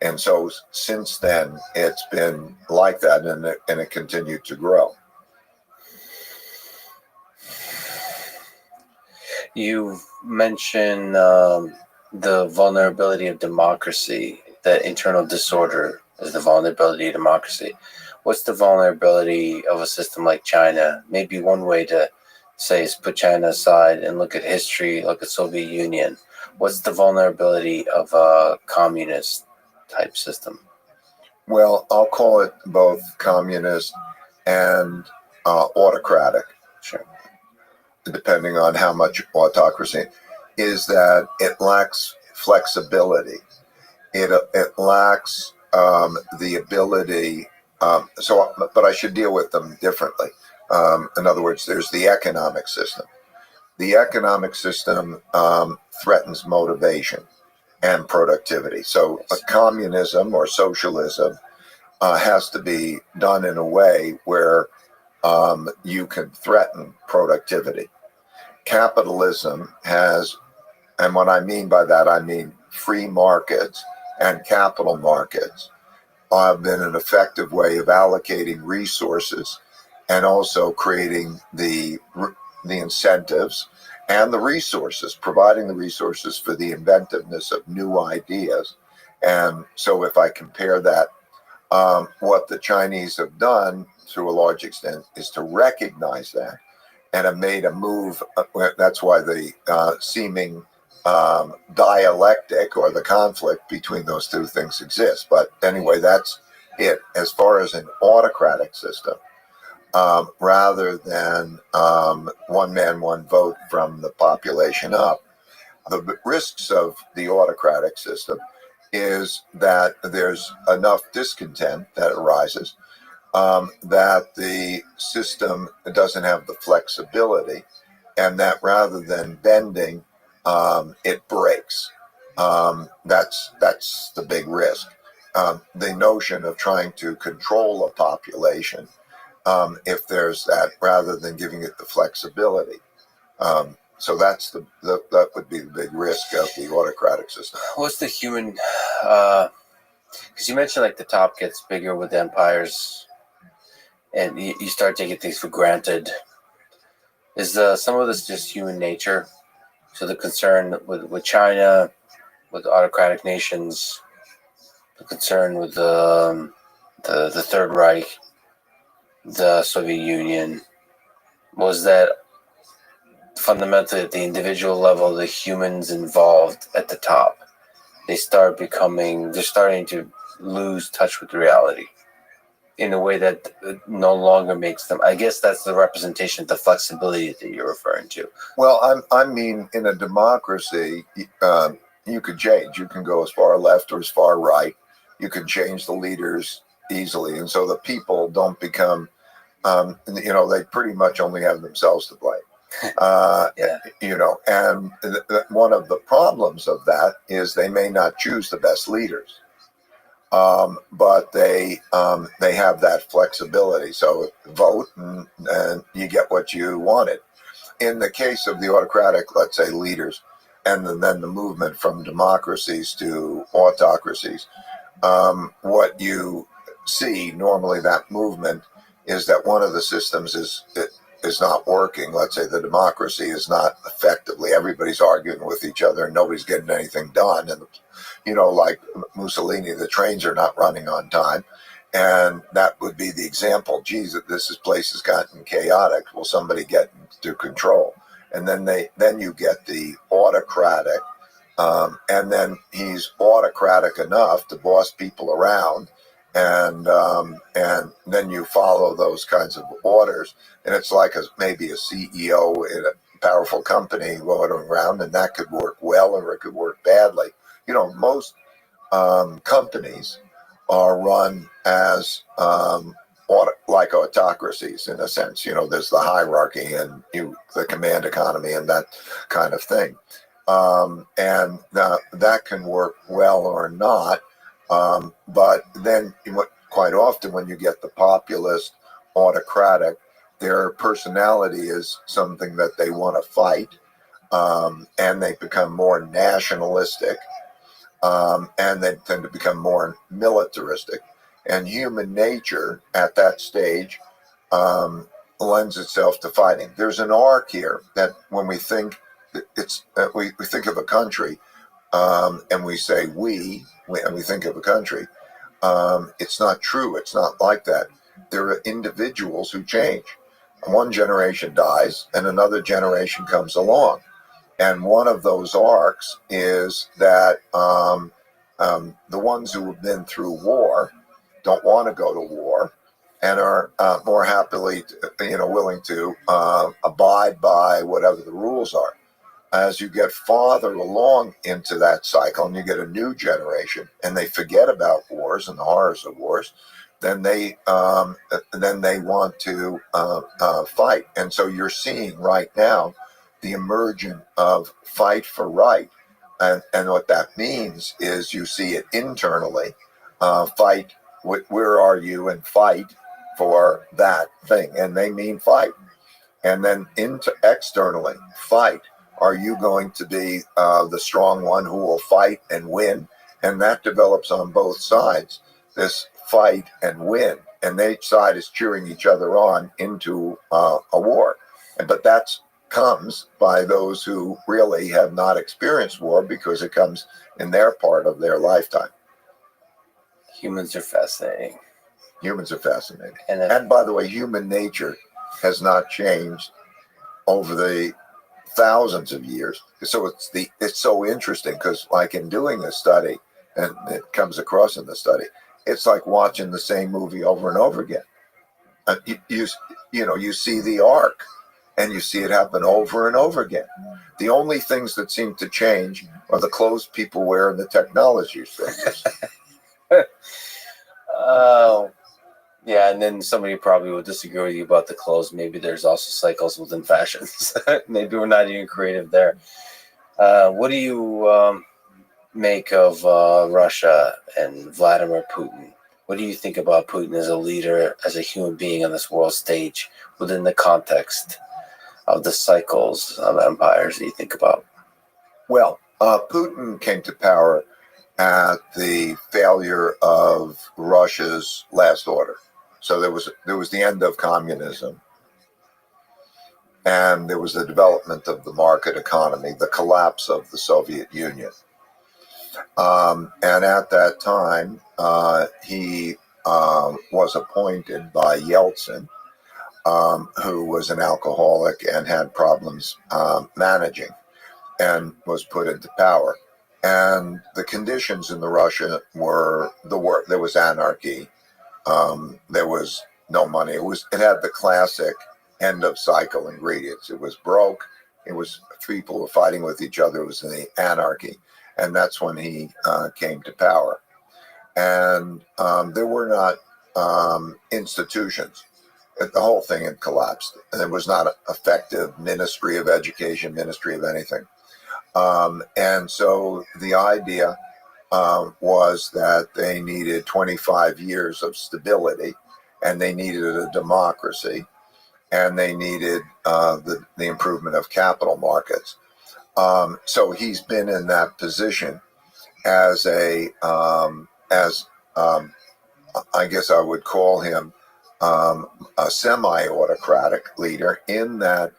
And so since then, it's been like that, and it continued to grow. You mentioned the vulnerability of democracy, that internal disorder is the vulnerability of democracy. What's the vulnerability of a system like China? Maybe one way to say is put China aside and look at history, look at Soviet Union. What's the vulnerability of a communist type system? Well, I'll call it both communist and autocratic. Sure. Depending on how much autocracy, is that it lacks flexibility. It lacks the ability. But I should deal with them differently. In other words, there's the economic system. The economic system threatens motivation and productivity. So a communism or socialism has to be done in a way where you can threaten productivity. Capitalism has, and what I mean by that, I mean free markets and capital markets have been an effective way of allocating resources and also creating the incentives and the resources, providing the resources for the inventiveness of new ideas. And so if I compare that, what the Chinese have done to a large extent is to recognize that and have made a move. That's why the seeming dialectic or the conflict between those two things exists. But anyway, that's it. As far as an autocratic system, rather than one man, one vote from the population up, the risks of the autocratic system is that there's enough discontent that arises that the system doesn't have the flexibility, and that rather than bending, it breaks. That's the big risk. The notion of trying to control a population, if there's that, rather than giving it the flexibility. So that's that would be the big risk of the autocratic system. What's the human? Because you mentioned like the top gets bigger with empires, and you start taking things for granted. Is some of this just human nature? So the concern with China, with autocratic nations, the concern with the Third Reich, the Soviet Union, was that fundamentally at the individual level, the humans involved at the top, they're starting to lose touch with reality in a way that no longer makes them. I guess that's the representation, the flexibility that you're referring to. Well, I mean, in a democracy, you could change. You can go as far left or as far right. You can change the leaders easily, and so the people don't become. They pretty much only have themselves to blame. Yeah. And one of the problems of that is they may not choose the best leaders, but they have that flexibility. So vote and you get what you wanted. In the case of the autocratic, let's say, leaders, and then the movement from democracies to autocracies, what you see normally, that movement is that one of the systems is not working. Let's say the democracy is not effectively, everybody's arguing with each other and nobody's getting anything done. And, like Mussolini, the trains are not running on time. And that would be the example. Geez, this place has gotten chaotic. Will somebody get into control? And then you get the autocratic, and then he's autocratic enough to boss people around. And then you follow those kinds of orders, and it's like maybe a CEO in a powerful company ordering around, and that could work well or it could work badly. Most companies are run as like autocracies in a sense. There's the hierarchy and the command economy and that kind of thing, and that can work well or not. But then quite often when you get the populist autocratic, their personality is something that they want to fight, and they become more nationalistic, and they tend to become more militaristic. And human nature at that stage lends itself to fighting. There's an arc here that when we think we think of a country, and we say and we think of a country, it's not true. It's not like that. There are individuals who change. One generation dies and another generation comes along. And one of those arcs is that the ones who have been through war don't want to go to war and are more happily, willing to abide by whatever the rules are. As you get farther along into that cycle and you get a new generation and they forget about wars and the horrors of wars, then they want to fight. And so you're seeing right now the emergence of fight for right. And what that means is you see it internally, fight, where are you, and fight for that thing. And they mean fight. And then externally, fight. Are you going to be the strong one who will fight and win? And that develops on both sides, this fight and win. And each side is cheering each other on into a war. But that comes by those who really have not experienced war, because it comes in their part of their lifetime. Humans are fascinating. Humans are fascinating. And by the way, human nature has not changed over the thousands of years. So it's so interesting, because like in doing this study, and it comes across in the study, it's like watching the same movie over and over again. You see the arc, and you see it happen over and over again. The only things that seem to change are the clothes people wear and the technology things. Yeah, and then somebody probably would disagree with you about the clothes. Maybe there's also cycles within fashions. Maybe we're not even creative there. What do you make of Russia and Vladimir Putin? What do you think about Putin as a leader, as a human being on this world stage, within the context of the cycles of empires that you think about? Well, Putin came to power at the failure of Russia's last order. So there was the end of communism, and there was the development of the market economy, the collapse of the Soviet Union. And at that time, he was appointed by Yeltsin, who was an alcoholic and had problems managing, and was put into power. And the conditions in the Russia were there was anarchy. There was no money. It had the classic end of cycle ingredients. It was broke. It was people were fighting with each other. It was the anarchy, and that's when he came to power. And there were not institutions. The whole thing had collapsed. And there was not an effective Ministry of Education, Ministry of anything. And so the idea was that they needed 25 years of stability, and they needed a democracy, and they needed the improvement of capital markets. So he's been in that position as I guess I would call him a semi-autocratic leader, in that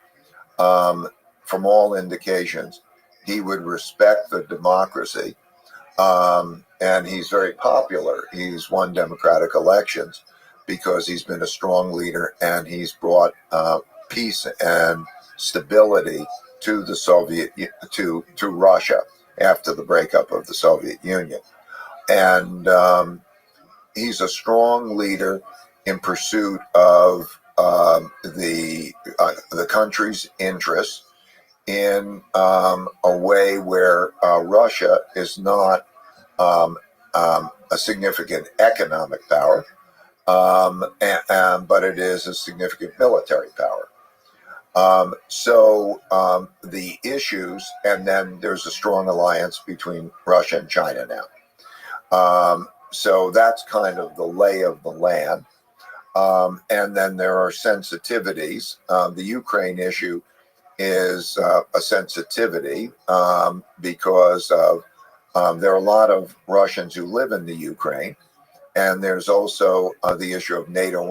from all indications, he would respect the democracy, and he's very popular. He's won democratic elections because he's been a strong leader, and he's brought peace and stability to the to Russia after the breakup of the Soviet Union. And he's a strong leader in pursuit of the country's interests, in a way where Russia is not a significant economic power, but it is a significant military power. So the issues, and then there's a strong alliance between Russia and China now. So that's kind of the lay of the land. And then there are sensitivities. The Ukraine issue is a sensitivity because of there are a lot of Russians who live in the Ukraine, and there's also the issue of NATO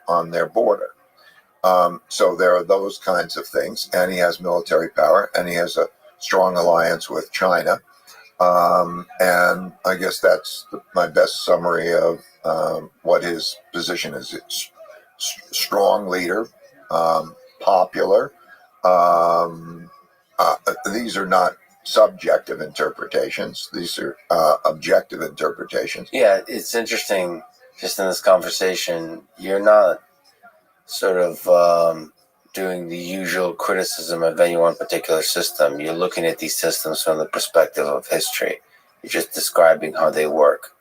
on their border. So there are those kinds of things, and he has military power, and he has a strong alliance with China. And I guess that's my best summary of what his position is. It's strong leader, popular. These are not subjective interpretations. These are objective interpretations. Yeah, it's interesting just in this conversation, you're not sort of doing the usual criticism of any one particular system. You're looking at these systems from the perspective of history. You're just describing how they work.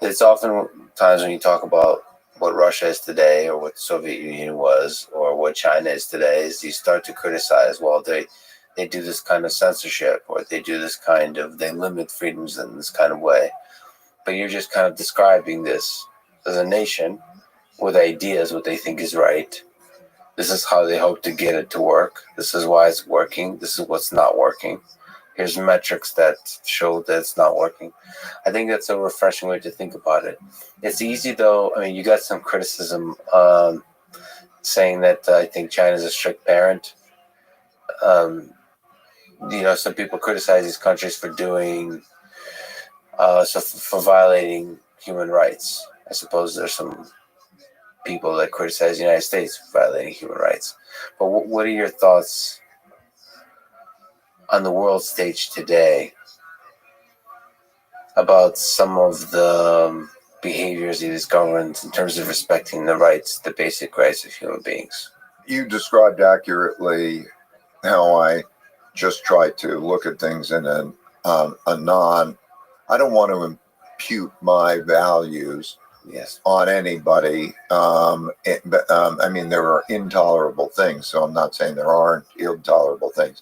It's often times when you talk about what Russia is today, or what the Soviet Union was, or what China is today, is you start to criticize, well, they do this kind of censorship, or they limit freedoms in this kind of way. But you're just kind of describing this as a nation with ideas, what they think is right. This is how they hope to get it to work. This is why it's working. This is what's not working. Here's metrics that show that it's not working. I think that's a refreshing way to think about it. It's easy, though. I mean, you got some criticism saying that I think China's a strict parent. Some people criticize these countries for for violating human rights. I suppose there's some people that criticize the United States for violating human rights. But what are your thoughts on the world stage today about some of the behaviors of these governments in terms of respecting the basic rights of human beings? You described accurately how I just try to look at things in I don't want to impute my values on anybody. I mean, there are intolerable things, so I'm not saying there aren't intolerable things,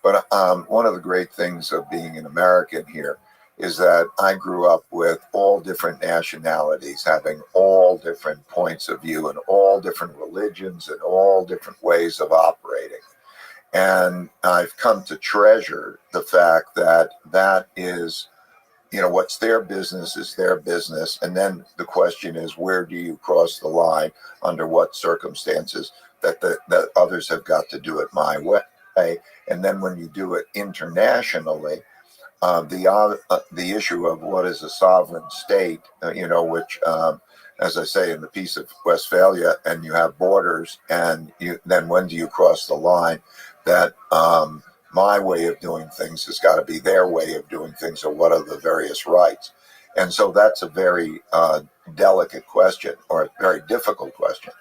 But one of the great things of being an American here is that I grew up with all different nationalities, having all different points of view and all different religions and all different ways of operating. And I've come to treasure the fact that that is, what's their business is their business. And then the question is, where do you cross the line, under what circumstances, that others have got to do it my way. And then when you do it internationally, the issue of what is a sovereign state, which, as I say in the Peace of Westphalia, and you have borders, and then when do you cross the line? That my way of doing things has got to be their way of doing things, or what are the various rights? And so that's a very delicate question, or a very difficult question.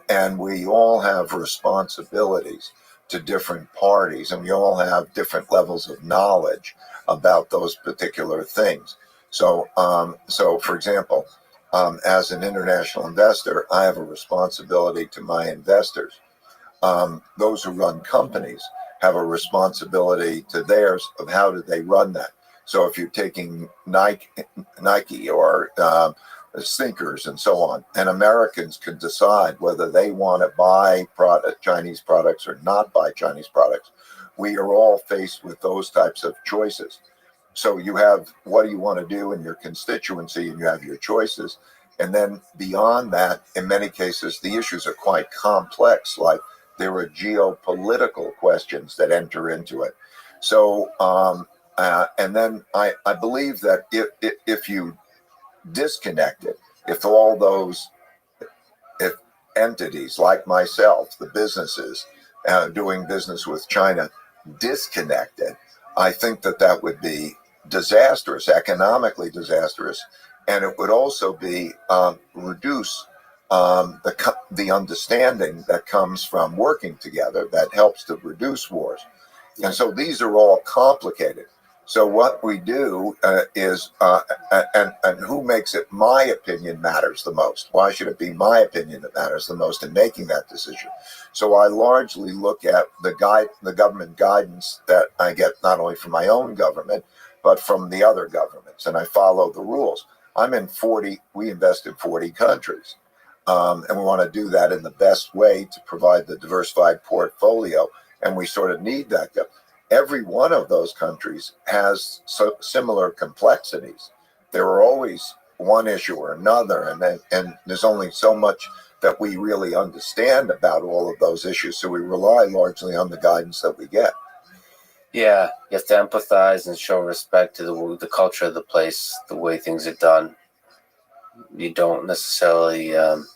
And we all have responsibilities to different parties, and we all have different levels of knowledge about those particular things. So for example, as an international investor, I have a responsibility to my investors. Those who run companies have a responsibility to theirs of how do they run that. So if you're taking Nike or sneakers and so on, and Americans can decide whether they want to buy Chinese products or not buy Chinese products. We are all faced with those types of choices. So you have, what do you want to do in your constituency, and you have your choices. And then beyond that, in many cases, the issues are quite complex, like there are geopolitical questions that enter into it. So, and then I believe that if you disconnect it, if all those entities like myself, the businesses doing business with China, disconnected, I think that would be disastrous, economically disastrous, and it would also be reduce the understanding that comes from working together that helps to reduce wars. And so these are all complicated. So what we do is, and who makes it my opinion matters the most. Why should it be my opinion that matters the most in making that decision? So I largely look at the government guidance that I get not only from my own government, but from the other governments, and I follow the rules. We invest in 40 countries, and we want to do that in the best way to provide the diversified portfolio, and we sort of need that. Every one of those countries has similar complexities. There are always one issue or another, and there's only so much that we really understand about all of those issues, so we rely largely on the guidance that we get. Yeah, you have to empathize and show respect to the culture of the place, the way things are done. You don't necessarily the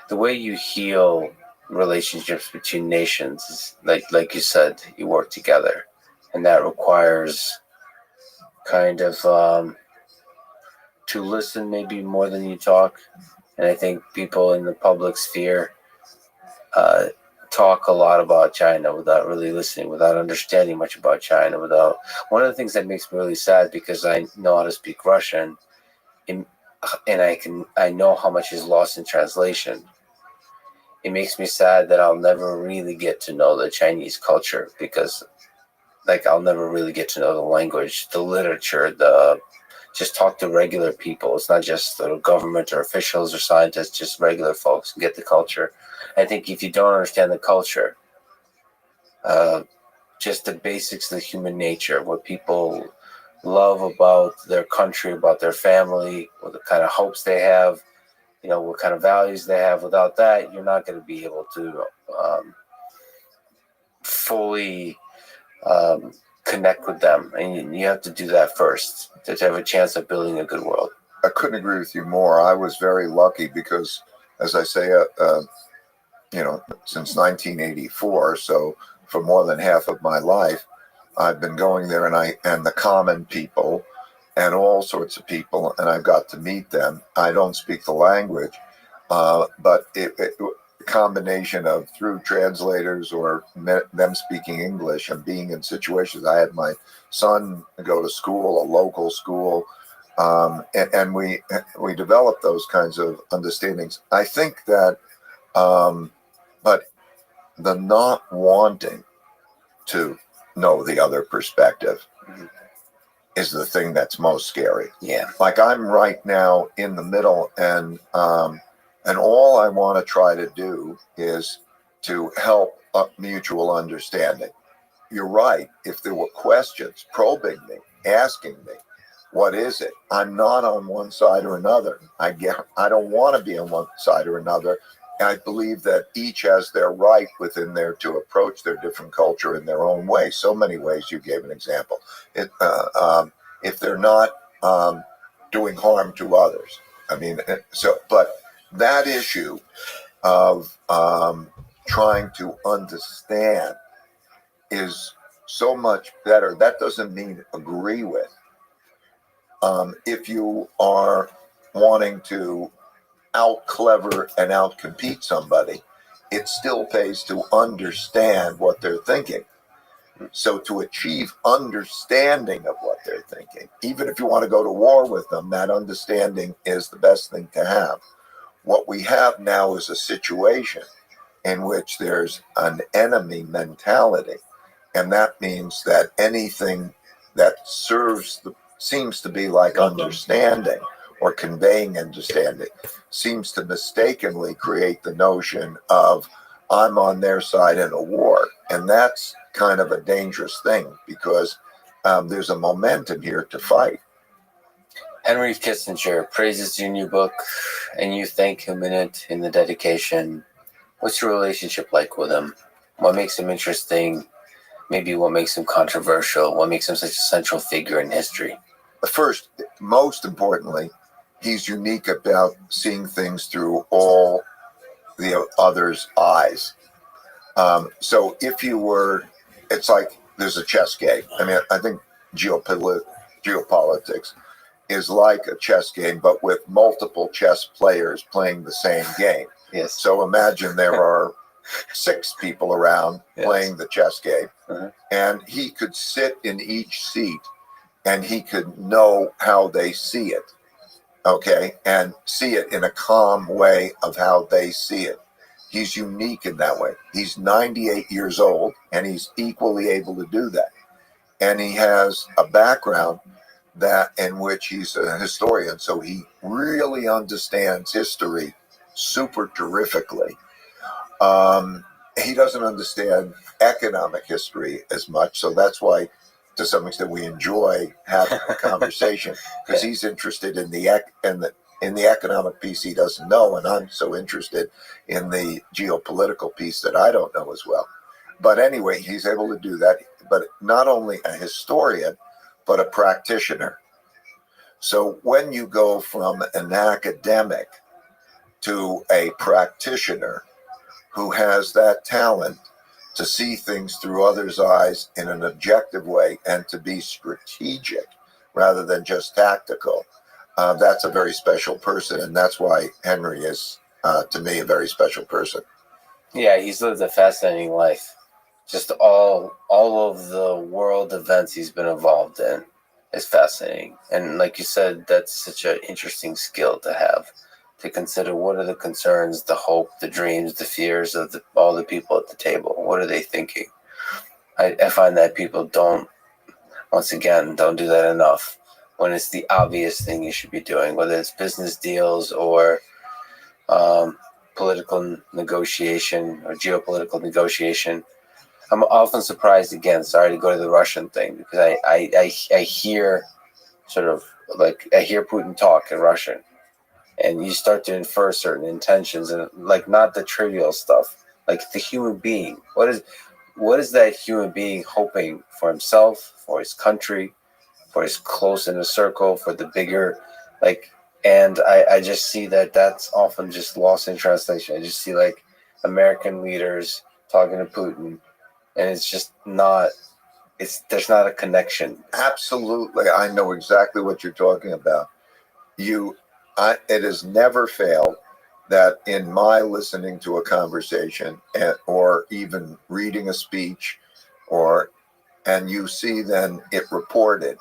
way you heal relationships between nations is like you said, you work together, and that requires kind of to listen maybe more than you talk. And I think people in the public sphere talk a lot about China without really listening, without understanding much about China. One of the things that makes me really sad, because I know how to speak Russian, and I know how much is lost in translation. It makes me sad that I'll never really get to know the Chinese culture, because I'll never really get to know the language, the literature, just talk to regular people. It's not just the government or officials or scientists, just regular folks, and get the culture. I think if you don't understand the culture, just the basics of human nature, what people love about their country, about their family, what the kind of hopes they have, what kind of values they have. Without that, you're not going to be able to fully connect with them. And you have to do that first to have a chance of building a good world. I couldn't agree with you more. I was very lucky because, as I say, since 1984, so for more than half of my life, I've been going there, and the common people and all sorts of people, and I've got to meet them. I don't speak the language, but a combination of through translators or them speaking English and being in situations. I had my son go to school, a local school, and we developed those kinds of understandings. I think that, but the not wanting to know the other perspective Mhm. is the thing that's most scary. Yeah. Like I'm right now in the middle, and all I want to try to do is to help mutual understanding. You're right. If there were questions probing me, asking me, what is it? I'm not on one side or another. I don't want to be on one side or another. I believe that each has their right within there to approach their different culture in their own way. So many ways. You gave an example. If they're not doing harm to others. I mean, but that issue of trying to understand is so much better. That doesn't mean agree with. If you are wanting to out clever and out compete somebody, it still pays to understand what they're thinking. So to achieve understanding of what they're thinking, even if you want to go to war with them, that understanding is the best thing to have. What we have now is a situation in which there's an enemy mentality. And that means that anything that seems to be like understanding or conveying understanding seems to mistakenly create the notion of I'm on their side in a war. And that's kind of a dangerous thing because there's a momentum here to fight. Henry Kissinger praises your new book, and you thank him in it in the dedication. What's your relationship like with him? What makes him interesting? Maybe what makes him controversial? What makes him such a central figure in history? First, most importantly, he's unique about seeing things through all the other's eyes. So if you were, it's like there's a chess game. I mean, I think geopolitics is like a chess game, but with multiple chess players playing the same game. Yes. So imagine there are 6 people around playing the chess game, and he could sit in each seat and he could know how they see it, okay, and see it in a calm way of how they see it. He's unique in that way. He's 98 years old, and he's equally able to do that. And he has a background that in which he's a historian, so he really understands history super terrifically. He doesn't understand economic history as much, so that's why, to some extent, we enjoy having a conversation because he's interested in the economic piece he doesn't know, and I'm so interested in the geopolitical piece that I don't know as well. But anyway, he's able to do that. But not only a historian, but a practitioner. So when you go from an academic to a practitioner who has that talent to see things through others' eyes in an objective way and to be strategic rather than just tactical, that's a very special person. And that's why Henry is, to me, a very special person. Yeah, he's lived a fascinating life. Just all of the world events he's been involved in is fascinating. And like you said, that's such an interesting skill to have, to consider what are the concerns, the hope, the dreams, the fears of all the people at the table. What are they thinking? I find that people don't do that enough when it's the obvious thing you should be doing, whether it's business deals or political negotiation or geopolitical negotiation. I'm often surprised, again, sorry to go to the Russian thing, because I hear sort of like, I hear Putin talk in Russian, and you start to infer certain intentions, and like not the trivial stuff, like the human being. What is that human being hoping for himself, for his country, for his close inner circle, for the bigger, like, and I just see that that's often just lost in translation. I just see like American leaders talking to Putin, and it's just not, there's not a connection. Absolutely. I know exactly what you're talking about. It has never failed that in my listening to a conversation or even reading a speech, and you see then it reported,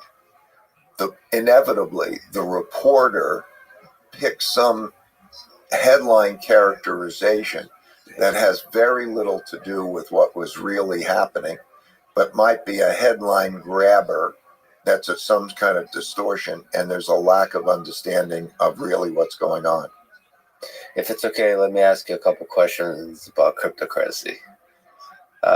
inevitably the reporter picks some headline characterization that has very little to do with what was really happening, but might be a headline grabber that's some kind of distortion, and there's a lack of understanding of really what's going on. If it's okay, let me ask you a couple questions about cryptocurrency.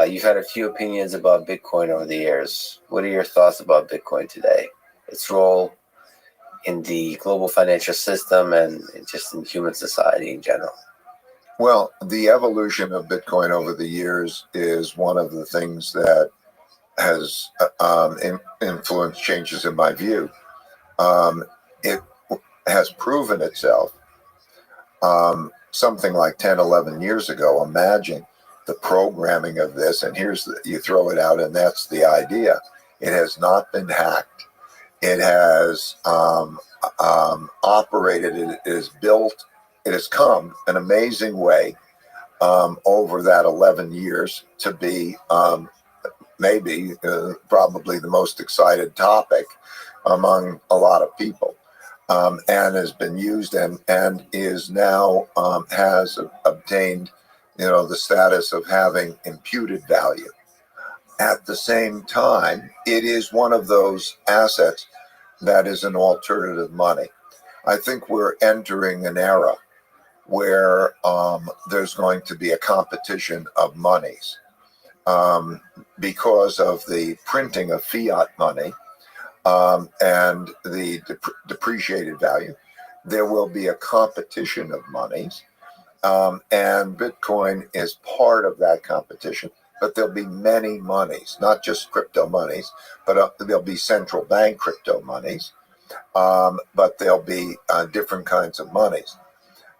You've had a few opinions about Bitcoin over the years. What are your thoughts about Bitcoin today? Its role in the global financial system and just in human society in general? Well, the evolution of Bitcoin over the years is one of the things that has influenced changes in my view. It has proven itself something like 10, 11 years ago. Imagine the programming of this, and you throw it out, and that's the idea. It has not been hacked. It has operated. It is built. It has come an amazing way over that 11 years to be maybe probably the most excited topic among a lot of people, and has been used and is now has obtained, the status of having imputed value. At the same time, it is one of those assets that is an alternative money. I think we're entering an era where there's going to be a competition of monies because of the printing of fiat money and the depreciated value. There will be a competition of monies, and Bitcoin is part of that competition. But there'll be many monies, not just crypto monies, but there'll be central bank crypto monies, but there'll be different kinds of monies.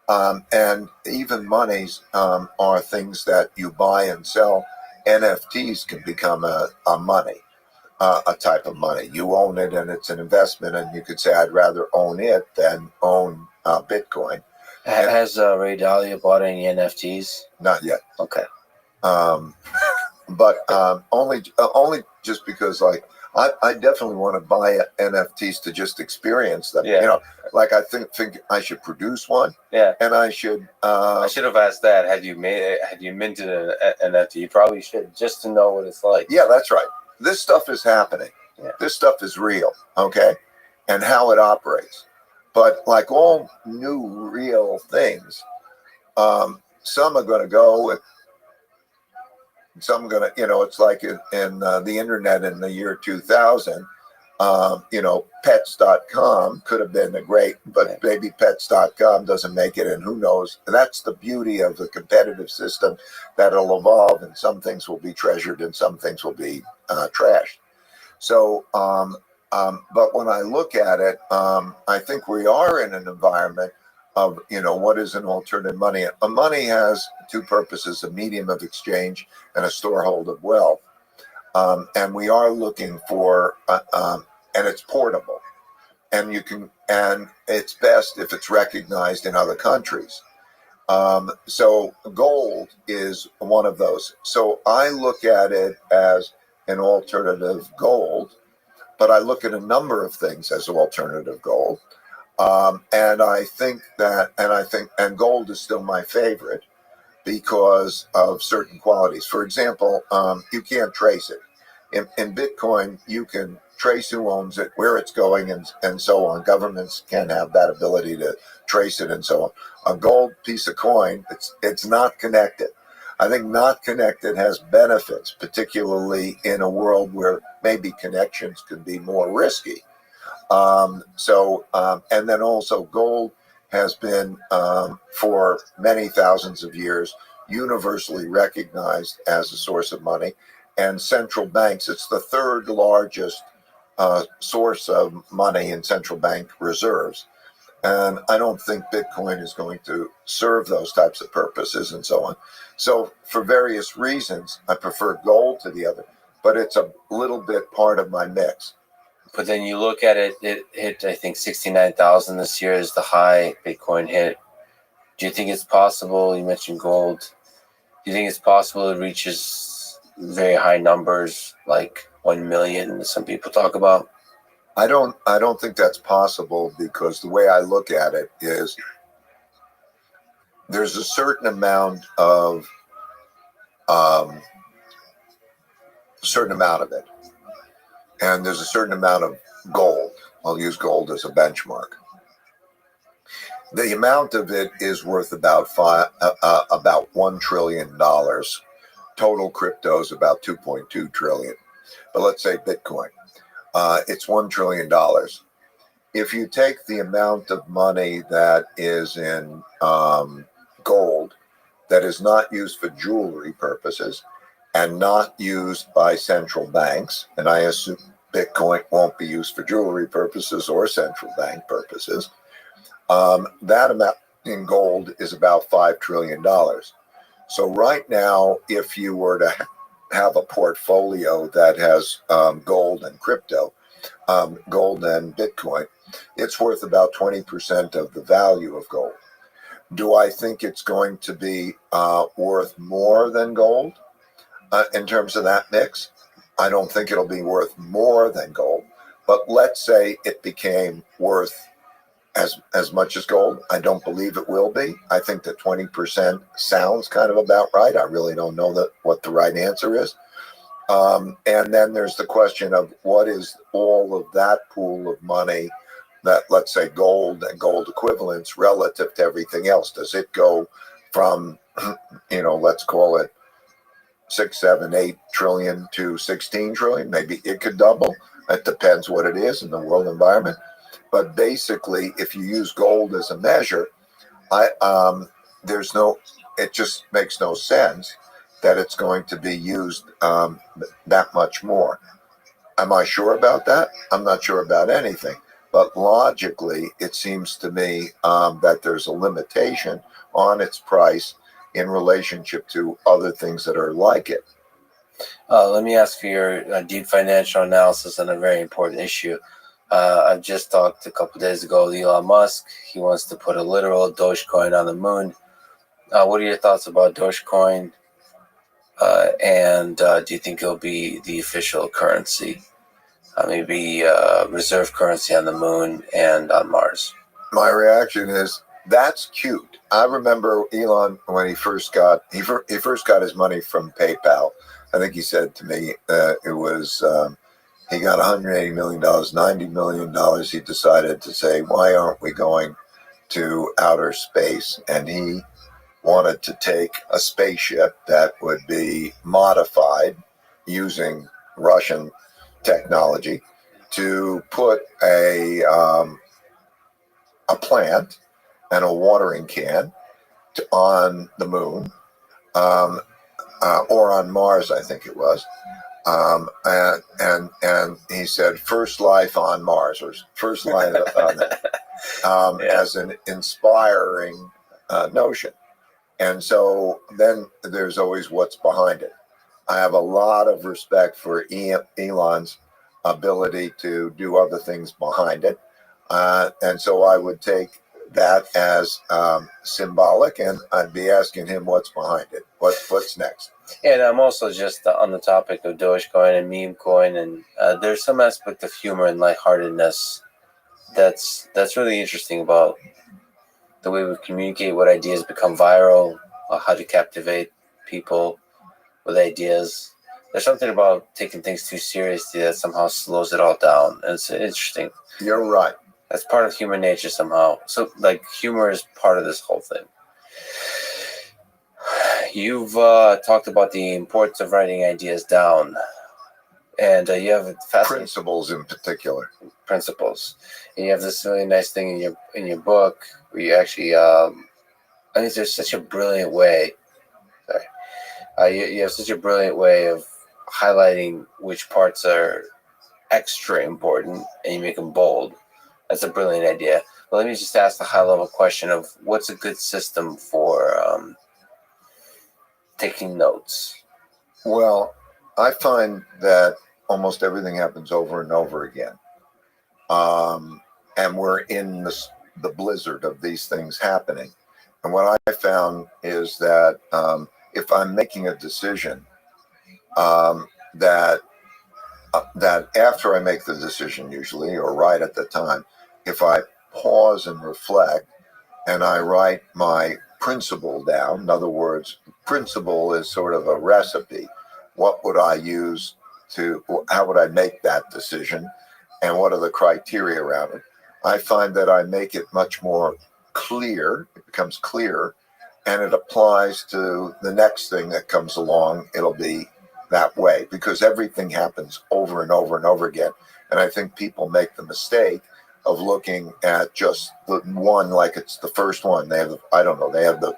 And even monies are things that you buy and sell. NFTs can become a money, a type of money. You own it and it's an investment, and you could say, I'd rather own it than own Bitcoin. Has Ray Dalio bought any NFTs? Not yet. Okay. But only just because, like, I definitely want to buy NFTs to just experience them. Yeah. Like I think I should produce one. Yeah. And I should. I should have asked that. Had you minted an NFT? You probably should, just to know what it's like. Yeah, that's right. This stuff is happening. Yeah. This stuff is real. Okay, and how it operates. But like all new real things, some are going to go. Some going to, it's like in the internet in the year 2000, pets.com could have been but maybe pets.com doesn't make it, and who knows. And that's the beauty of the competitive system, that it'll evolve, and some things will be treasured and some things will be trashed. So, but when I look at it, I think we are in an environment of, what is an alternative money. A money has two purposes: a medium of exchange and a storehold of wealth. And we are looking for, and it's portable, and and it's best if it's recognized in other countries. So gold is one of those. So I look at it as an alternative gold, but I look at a number of things as alternative gold. And I think gold is still my favorite because of certain qualities. For example, you can't trace it. In Bitcoin, you can trace who owns it, where it's going, and so on. Governments can have that ability to trace it and so on. A gold piece of coin, it's not connected. I think not connected has benefits, particularly in a world where maybe connections could be more risky. And then also gold has been, for many thousands of years, universally recognized as a source of money. And central banks, it's the third largest source of money in central bank reserves. And I don't think Bitcoin is going to serve those types of purposes and so on. So for various reasons, I prefer gold to the other, but it's a little bit part of my mix. But then you look at it, it hit, I think, 69,000 this year is the high Bitcoin hit. Do you think it's possible? You mentioned gold. Do you think it's possible it reaches very high numbers, like 1 million, some people talk about? I don't think that's possible, because the way I look at it is there's a certain amount of a certain amount of it, and there's a certain amount of gold. I'll use gold as a benchmark. The amount of it is worth about $1 trillion. Total crypto is about 2.2 trillion. But let's say Bitcoin, it's $1 trillion. If you take the amount of money that is in gold that is not used for jewelry purposes and not used by central banks, and I assume Bitcoin won't be used for jewelry purposes or central bank purposes, that amount in gold is about $5 trillion. So right now, if you were to have a portfolio that has gold and crypto, gold and Bitcoin, it's worth about 20% of the value of gold. Do I think it's going to be worth more than gold in terms of that mix? I don't think it'll be worth more than gold, but let's say it became worth as much as gold. I don't believe it will be. I think that 20% sounds kind of about right. I really don't know what the right answer is. And then there's the question of what is all of that pool of money, that, let's say, gold and gold equivalents relative to everything else. Does it go from, let's call it 6, 7, 8 trillion to 16 trillion? Maybe it could double. It depends what it is in the world environment. But basically, if you use gold as a measure, it just makes no sense that it's going to be used that much more. Am I sure about that? I'm not sure about anything. But logically, it seems to me that there's a limitation on its price in relationship to other things that are like it. Let me ask for your deep financial analysis on a very important issue. I just talked a couple days ago with Elon Musk. He wants to put a literal Dogecoin on the moon. What are your thoughts about Dogecoin? And do you think it'll be the official currency? Maybe reserve currency on the moon and on Mars? My reaction is, that's cute. I remember Elon when he first got his money from PayPal. I think he said to me it was he got $180 million, $90 million. He decided to say, why aren't we going to outer space? And he wanted to take a spaceship that would be modified using Russian technology to put a plant and a watering can on the moon, or on Mars, I think it was. And he said, first life on Mars, or first life on as an inspiring notion. And so then there's always what's behind it. I have a lot of respect for Elon's ability to do other things behind it. And so I would take that as symbolic, and I'd be asking him what's behind it. What's next? And I'm also just on the topic of Dogecoin and meme coin, and there's some aspect of humor and lightheartedness that's really interesting about the way we communicate, what ideas become viral, how to captivate people with ideas. There's something about taking things too seriously that somehow slows it all down. And it's interesting. You're right. That's part of human nature somehow. So, humor is part of this whole thing. You've talked about the importance of writing ideas down, and you have principles in particular. Principles, and you have this really nice thing in your book where you actually, I think there's such a brilliant way. You have such a brilliant way of highlighting which parts are extra important, and you make them bold. That's a brilliant idea. But let me just ask the high-level question of what's a good system for taking notes? Well, I find that almost everything happens over and over again. And we're in the blizzard of these things happening. And what I found is that if I'm making a decision, that after I make the decision usually, or right at the time, if I pause and reflect and I write my principle down, in other words, principle is sort of a recipe. What would I use how would I make that decision, and what are the criteria around it. I find that I make it much more clear. It becomes clearer, and it applies to the next thing that comes along. It'll be that way because everything happens over and over and over again. And I think people make the mistake of looking at just the one like it's the first one. They have, I don't know, they have the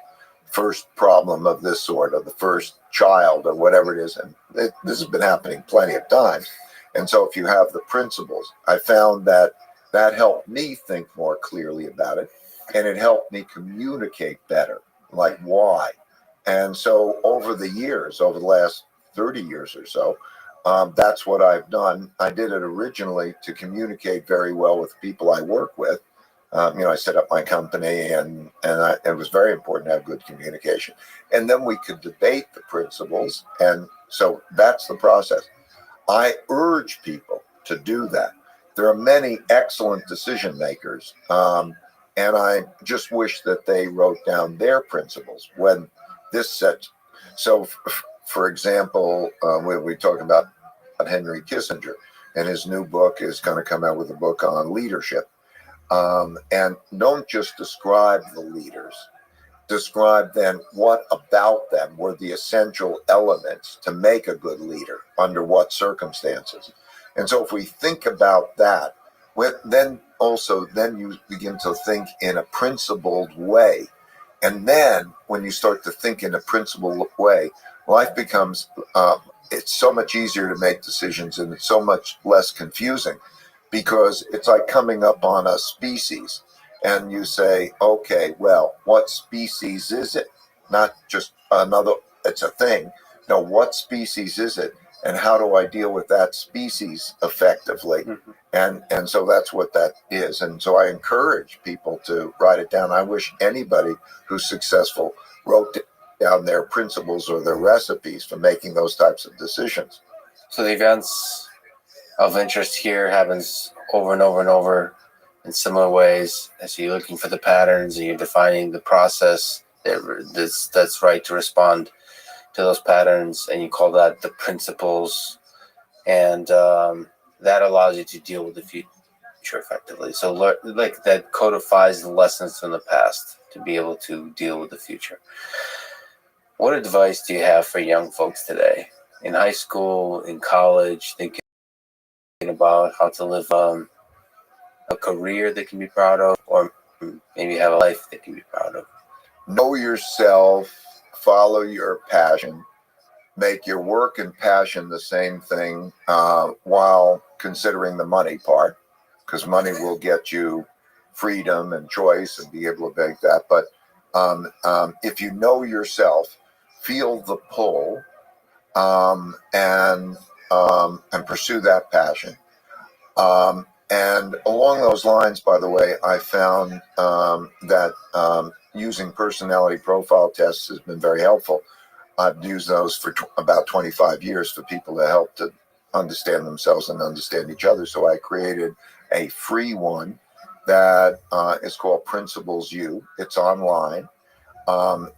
first problem of this sort, or the first child, or whatever it is. And this has been happening plenty of times. And so if you have the principles, I found that helped me think more clearly about it, and it helped me communicate better, like why. And so over the years, over the last 30 years or so, that's what I've done. I did it originally to communicate very well with people I work with. I set up my company, and it was very important to have good communication. And then we could debate the principles. And so that's the process. I urge people to do that. There are many excellent decision makers, and I just wish that they wrote down their principles when this sets. So, for example, we talk about Henry Kissinger, and his new book is going to come out with a book on leadership. And don't just describe the leaders. Describe then what about them were the essential elements to make a good leader under what circumstances. And so if we think about that, then you begin to think in a principled way. And then when you start to think in a principled way, life becomes, it's so much easier to make decisions, and it's so much less confusing, because it's like coming up on a species and you say, okay, well, what species is it? Not just another, it's a thing. No, what species is it? And how do I deal with that species effectively? Mm-hmm. And so that's what that is. And so I encourage people to write it down. I wish anybody who's successful wrote down their principles or their recipes for making those types of decisions. So the events of interest here happens over and over and over in similar ways. As you're looking for the patterns and you're defining the process that's right to respond to those patterns, and you call that the principles, and that allows you to deal with the future effectively. So like that codifies the lessons from the past to be able to deal with the future. What advice do you have for young folks today in high school, in college, thinking about how to live a career they can be proud of, or maybe have a life they can be proud of? Know yourself, follow your passion, make your work and passion the same thing, while considering the money part, because money will get you freedom and choice and be able to make that. But if you know yourself, feel the pull, and pursue that passion. And along those lines, by the way, I found that using personality profile tests has been very helpful. I've used those for about 25 years for people to help to understand themselves and understand each other. So I created a free one that is called Principles U. It's online.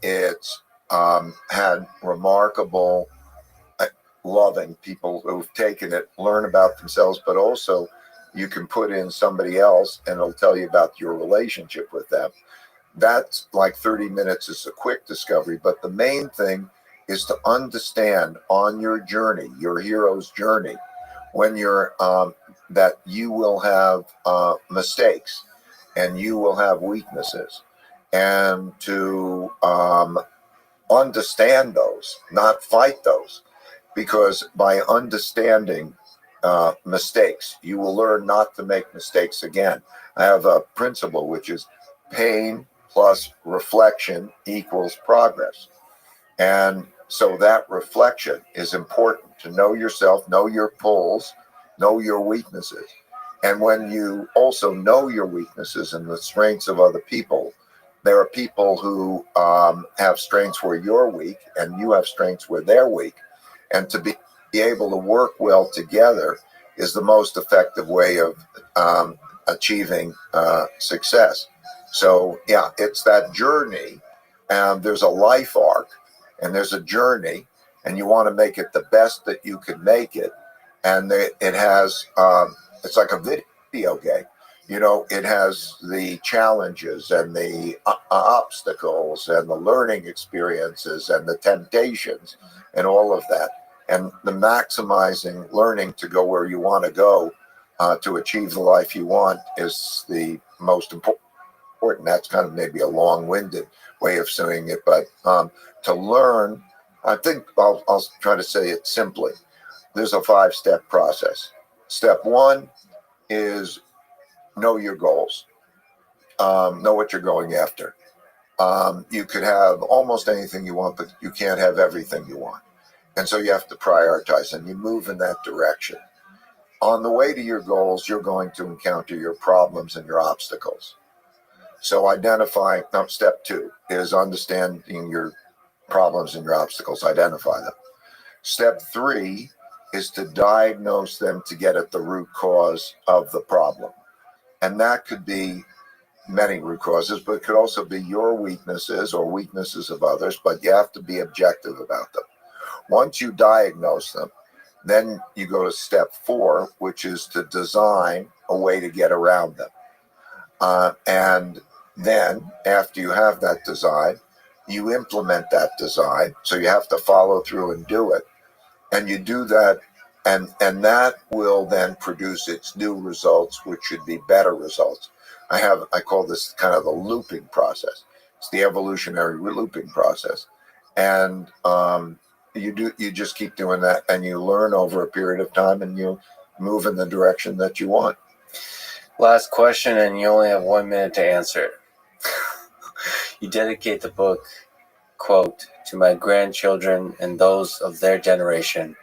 It's had remarkable, loving people who've taken it, learn about themselves, but also you can put in somebody else and it'll tell you about your relationship with them. That's like 30 minutes is a quick discovery, but the main thing is to understand on your journey, your hero's journey, when you're that you will have mistakes and you will have weaknesses, and to understand those, not fight those, because by understanding mistakes, you will learn not to make mistakes again. I have a principle which is pain plus reflection equals progress. And so that reflection is important, to know yourself, know your pulls, know your weaknesses. And when you also know your weaknesses and the strengths of other people, there are people who have strengths where you're weak and you have strengths where they're weak. And to be able to work well together is the most effective way of achieving success. So, yeah, it's that journey. There's a life arc and there's a journey, and you want to make it the best that you can make it. and it has it's like a video game. It has the challenges and the obstacles and the learning experiences and the temptations and all of that, and the maximizing learning to go where you want to go to achieve the life you want is the most important. That's kind of maybe a long-winded way of saying it, but to learn, I think I'll try to say it simply. There's a 5-step process. Step 1 is know your goals. Know what you're going after. You could have almost anything you want, but you can't have everything you want. And so you have to prioritize, and you move in that direction. On the way to your goals, you're going to encounter your problems and your obstacles. So step 2 is understanding your problems and your obstacles, identify them. Step 3 is to diagnose them to get at the root cause of the problem. And that could be many root causes, but it could also be your weaknesses or weaknesses of others, but you have to be objective about them. Once you diagnose them, then you go to step 4, which is to design a way to get around them. And then after you have that design, you implement that design. So you have to follow through and do it. And you do that, and that will then produce its new results, which should be better results. I call this kind of the looping process. It's the evolutionary looping process. And you just keep doing that, and you learn over a period of time, and you move in the direction that you want. Last question, and you only have 1 minute to answer it. You dedicate the book, quote, to my grandchildren and those of their generation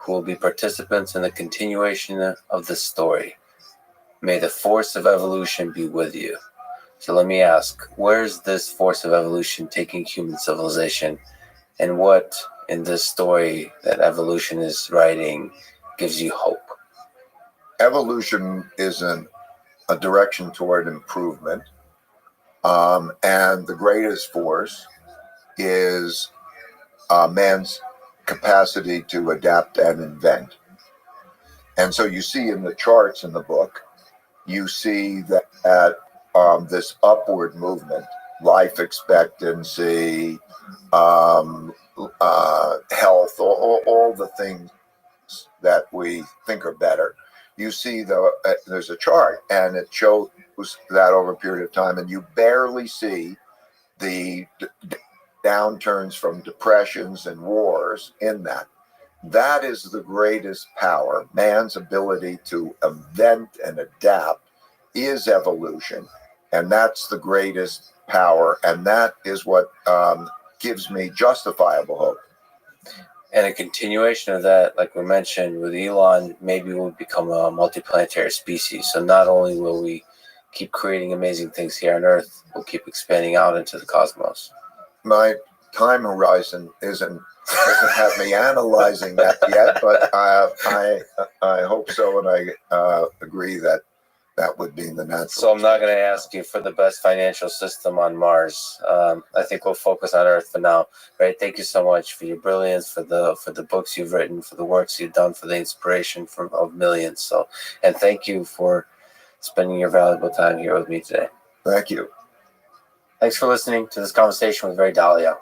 who will be participants in the continuation of this story. May the force of evolution be with you. So let me ask, where's this force of evolution taking human civilization? And what in this story that evolution is writing gives you hope? Evolution is a direction toward improvement. And the greatest force is man's capacity to adapt and invent. And so you see in the charts in the book, you see that this upward movement, life expectancy, health, all the things that we think are better. You see there's a chart, and it shows that over a period of time, and you barely see the downturns from depressions and wars in that. That is the greatest power. Man's ability to invent and adapt is evolution, and that's the greatest power, and that is what gives me justifiable hope. And a continuation of that, like we mentioned with Elon, maybe we'll become a multiplanetary species. So not only will we keep creating amazing things here on Earth, we'll keep expanding out into the cosmos. My time horizon doesn't have me analyzing that yet, but I hope so, and I agree that would be the natural. So I'm not going to ask you for the best financial system on Mars. I think we'll focus on Earth for now. Right? Thank you so much for your brilliance, for the books you've written, for the works you've done, for the inspiration of millions. So, and thank you for spending your valuable time here with me today. Thank you. Thanks for listening to this conversation with Ray Dalio.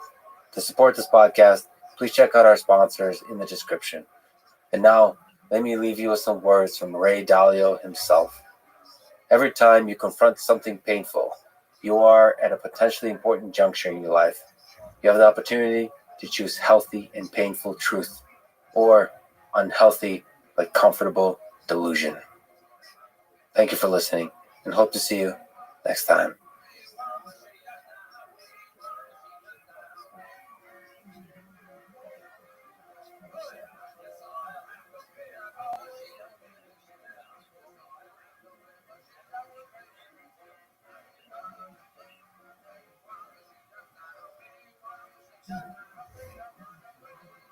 To support this podcast, please check out our sponsors in the description. And now, let me leave you with some words from Ray Dalio himself. Every time you confront something painful, you are at a potentially important juncture in your life. You have the opportunity to choose healthy and painful truth, or unhealthy but comfortable delusion. Thank you for listening, and hope to see you next time.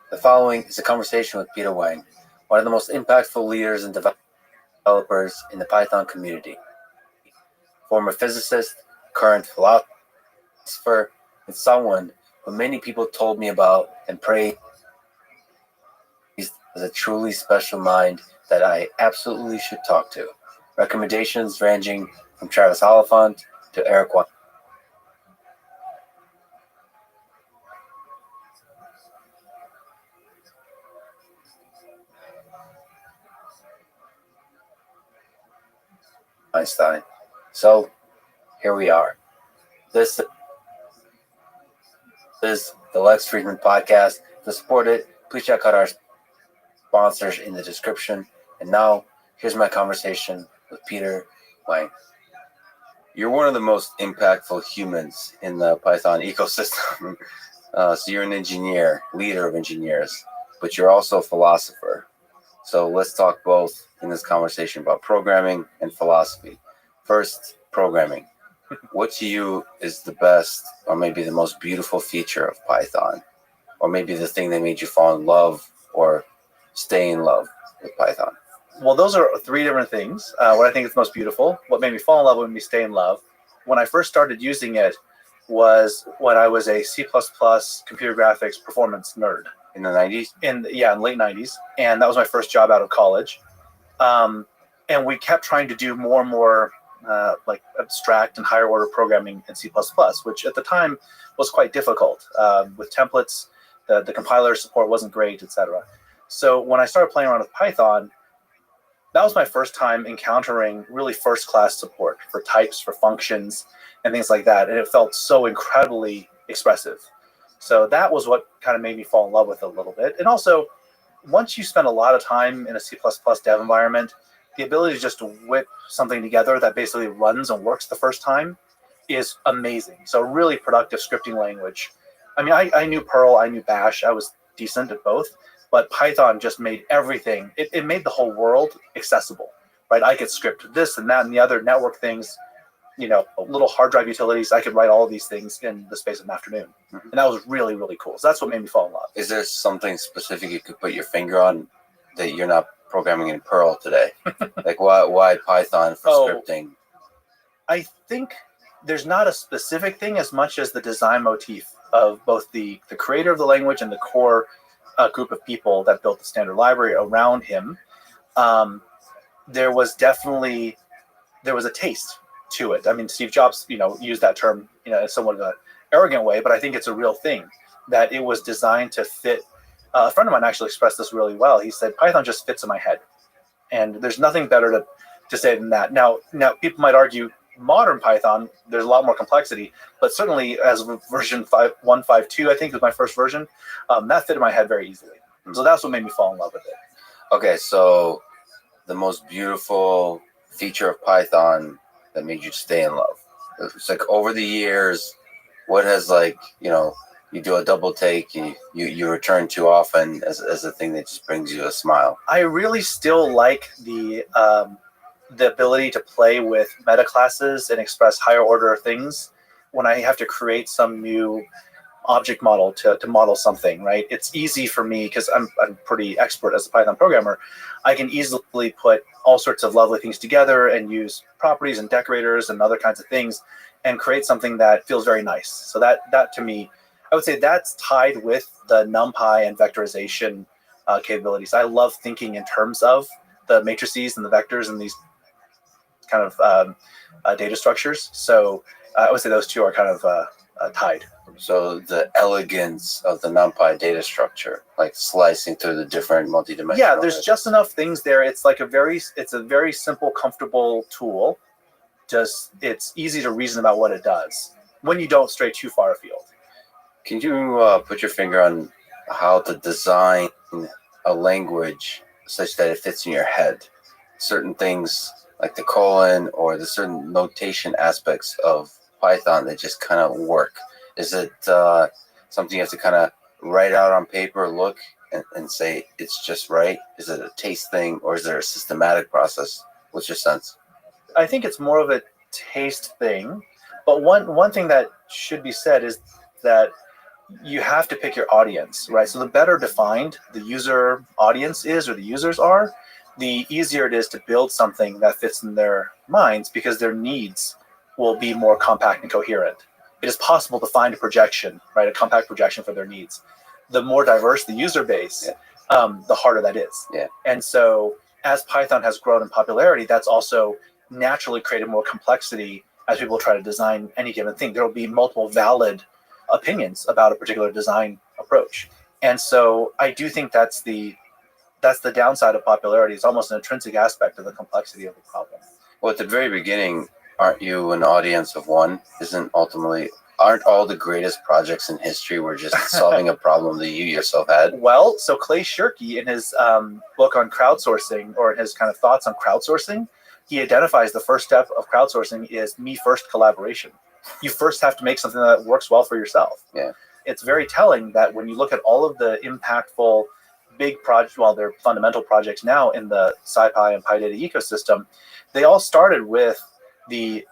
The following is a conversation with Peter Wang, one of the most impactful leaders and developers in the Python community. Former physicist, current philosopher, and someone who many people told me about and praised has a truly special mind that I absolutely should talk to. Recommendations ranging from Travis Oliphant to Eric Einstein. So here we are. This is the Lex Friedman podcast. To support it, please check out our sponsors in the description. And now, here's my conversation with Peter Wang. You're one of the most impactful humans in the Python ecosystem. So you're an engineer, leader of engineers, but you're also a philosopher. So let's talk both in this conversation about programming and philosophy. First, programming. What to you is the best or maybe the most beautiful feature of Python? Or maybe the thing that made you fall in love or stay in love with Python? Well, those are three different things. What I think is most beautiful, what made me fall in love, what made me stay in love. When I first started using it was when I was a C++ computer graphics performance nerd. In the 90s? In late 90s. And that was my first job out of college. And we kept trying to do more and more like abstract and higher order programming in C++, which at the time was quite difficult. With templates, the compiler support wasn't great, etc. So when I started playing around with Python, that was my first time encountering really first-class support for types, for functions, and things like that. And it felt so incredibly expressive. So that was what kind of made me fall in love with it a little bit. And also, once you spend a lot of time in a C++ dev environment, the ability to just whip something together that basically runs and works the first time is amazing. So really productive scripting language. I mean, I knew Perl, I knew Bash, I was decent at both, but Python just made everything, it made the whole world accessible, right? I could script this and that and the other network things, little hard drive utilities. I could write all of these things in the space of an afternoon. Mm-hmm. And that was really, really cool. So that's what made me fall in love. Is there something specific you could put your finger on that you're not programming in Perl today? Like why Python for scripting? I think there's not a specific thing as much as the design motif of both the creator of the language and the core group of people that built the standard library around him. There was a taste to it. I mean, Steve Jobs, used that term, in somewhat of an arrogant way, but I think it's a real thing that it was designed to fit. A friend of mine actually expressed this really well. He said, Python just fits in my head. And there's nothing better to say than that. Now people might argue modern Python, there's a lot more complexity, but certainly as version 1.5.2, I think was my first version, that fit in my head very easily. So that's what made me fall in love with it. Okay, so the most beautiful feature of Python that made you stay in love. It's like over the years, what has you do a double take, you return too often as a thing that just brings you a smile? I really still like the ability to play with meta classes and express higher order things when I have to create some new object model to model something, right? It's easy for me because I'm pretty expert as a Python programmer. I can easily put all sorts of lovely things together and use properties and decorators and other kinds of things and create something that feels very nice. So that to me, I would say that's tied with the NumPy and vectorization capabilities. I love thinking in terms of the matrices and the vectors and these kind of data structures. So I would say those two are kind of tied. So the elegance of the NumPy data structure, like slicing through the different multidimensional. Yeah, there's just enough things there. It's a very simple, comfortable tool. Just it's easy to reason about what it does when you don't stray too far afield. Can you put your finger on how to design a language such that it fits in your head? Certain things like the colon or the certain notation aspects of Python that just kind of work. Is it something you have to kind of write out on paper, look and say it's just right? Is it a taste thing or is there a systematic process? What's your sense? I think it's more of a taste thing. But one thing that should be said is that you have to pick your audience, right? So the better defined the user audience is or the users are, the easier it is to build something that fits in their minds because their needs will be more compact and coherent. It is possible to find a projection, right? A compact projection for their needs. The more diverse the user base, the harder that is. Yeah. And so as Python has grown in popularity, that's also naturally created more complexity as people try to design any given thing. There will be multiple valid opinions about a particular design approach. And so I do think that's the downside of popularity. It's almost an intrinsic aspect of the complexity of the problem. Well, at the very beginning, aren't you an audience of one? Aren't all the greatest projects in history were just solving a problem that you yourself had? Well, so Clay Shirky, in his book on crowdsourcing, or his kind of thoughts on crowdsourcing, he identifies the first step of crowdsourcing is me first collaboration. You first have to make something that works well for yourself. Yeah. It's very telling that when you look at all of the impactful big projects, well, they're fundamental projects now in the SciPy and PyData ecosystem, they all started with the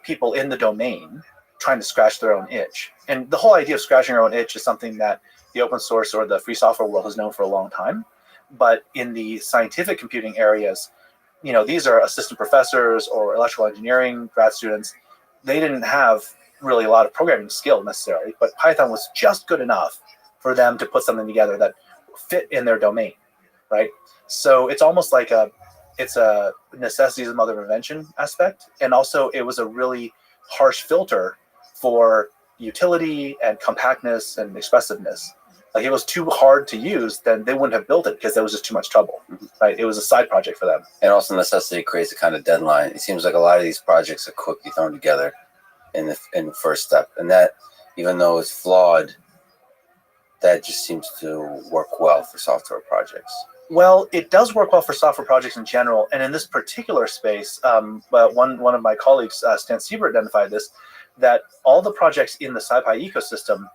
people in the domain trying to scratch their own itch. And the whole idea of scratching your own itch is something that the open source or the free software world has known for a long time. But in the scientific computing areas, these are assistant professors or electrical engineering grad students. They didn't have really a lot of programming skill necessarily, but Python was just good enough for them to put something together that fit in their domain, right? So it's almost like it's a necessity is the mother of invention aspect. And also it was a really harsh filter for utility and compactness and expressiveness. Like, it was too hard to use, then they wouldn't have built it because there was just too much trouble, right? It was a side project for them. And also necessity creates a kind of deadline. It seems like a lot of these projects are quickly thrown together in the first step. And that, even though it's flawed, that just seems to work well for software projects. Well, it does work well for software projects in general. And in this particular space, one of my colleagues, Stan Sieber, identified this, that all the projects in the SciPy ecosystem,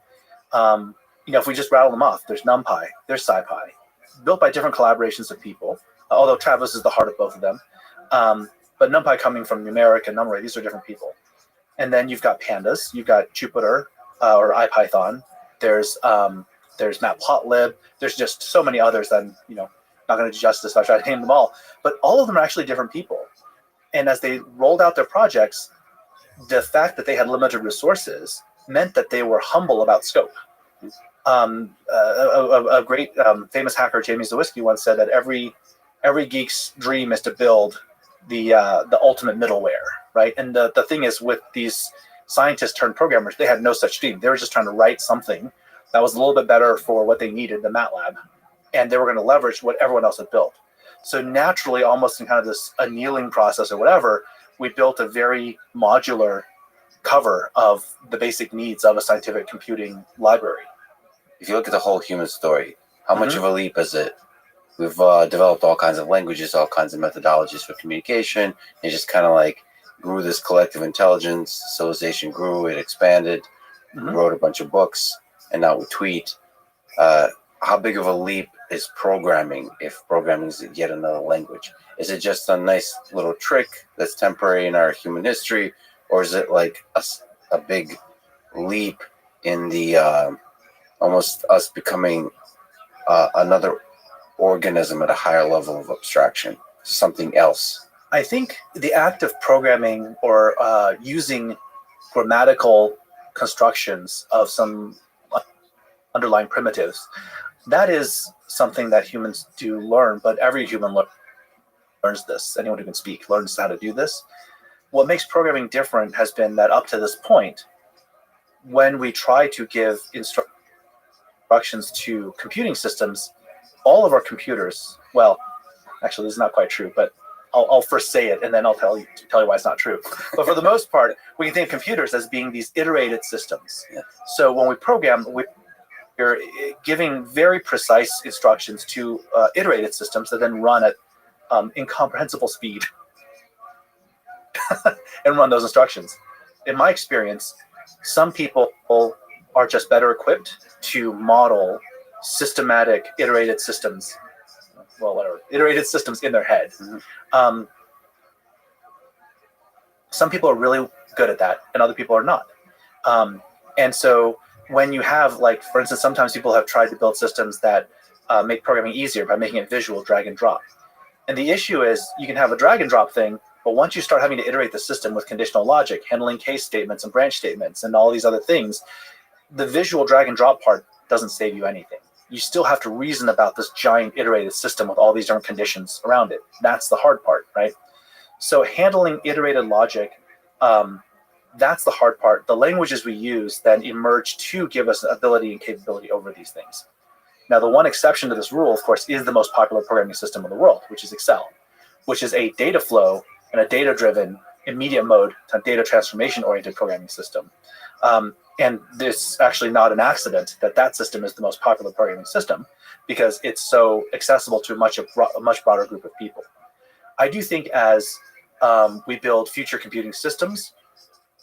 if we just rattle them off, there's NumPy, there's SciPy, built by different collaborations of people, although Travis is the heart of both of them. But NumPy coming from Numeric and NumRay, these are different people. And then you've got Pandas, you've got Jupyter or IPython, there's Matplotlib, there's just so many others that I'm, not going to do justice if I try to name them all. But all of them are actually different people. And as they rolled out their projects, the fact that they had limited resources meant that they were humble about scope. A great famous hacker, Jamie Zawiski, once said that every geek's dream is to build the ultimate middleware, right? And the thing is, with these scientists turned programmers, they had no such dream. They were just trying to write something that was a little bit better for what they needed, the MATLAB, and they were going to leverage what everyone else had built. So naturally, almost in kind of this annealing process or whatever, we built a very modular cover of the basic needs of a scientific computing library. If you look at the whole human story, how much of a leap is it? We've developed all kinds of languages, all kinds of methodologies for communication. It just kind of like grew this collective intelligence. Civilization grew, it expanded, we wrote a bunch of books, and now we tweet. How big of a leap is programming, if programming is yet another language? Is it just a nice little trick that's temporary in our human history, or is it like a big leap in the almost us becoming another organism at a higher level of abstraction, something else? I think the act of programming or using grammatical constructions of some underlying primitives, that is something that humans do learn, but every human learns this. Anyone who can speak learns how to do this. What makes programming different has been that up to this point, when we try to give instructions to computing systems, all of our computers, well, actually, this is not quite true, but I'll first say it and then I'll tell you why it's not true. But for the most part, we can think of computers as being these iterated systems. Yeah. So when we program, we're giving very precise instructions to iterated systems that then run at incomprehensible speed and run those instructions. In my experience, some people are just better equipped to model systematic iterated systems, iterated systems in their head. Some people are really good at that and other people are not. And so when you have, like, for instance, sometimes people have tried to build systems that make programming easier by making it visual, drag and drop. And the issue is you can have a drag and drop thing, but once you start having to iterate the system with conditional logic, handling case statements and branch statements and all these other things, the visual drag and drop part doesn't save you anything. you still have to reason about this giant iterated system with all these different conditions around it. That's the hard part, right? So handling iterated logic, that's the hard part. The languages we use then emerge to give us ability and capability over these things. Now, the one exception to this rule, of course, is the most popular programming system in the world, which is Excel, which is a data flow and a data-driven, immediate mode, data transformation-oriented programming system. And it's actually not an accident that that system is the most popular programming system, because it's so accessible to a much broader group of people. I do think as we build future computing systems,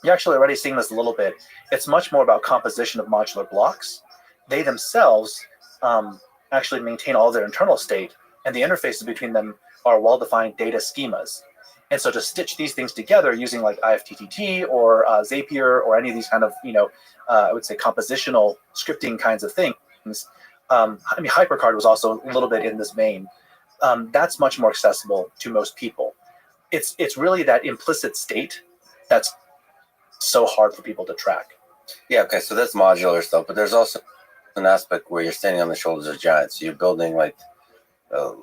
you're actually already seeing this a little bit. It's much more about composition of modular blocks. They themselves actually maintain all their internal state, and the interfaces between them are well-defined data schemas. And so to stitch these things together using like IFTTT or Zapier or any of these kind of, I would say compositional scripting kinds of things. I mean, HyperCard was also a little bit in this vein. That's much more accessible to most people. It's really that implicit state that's so hard for people to track. Yeah, okay, so that's modular stuff, but there's also an aspect where you're standing on the shoulders of giants. So you're building like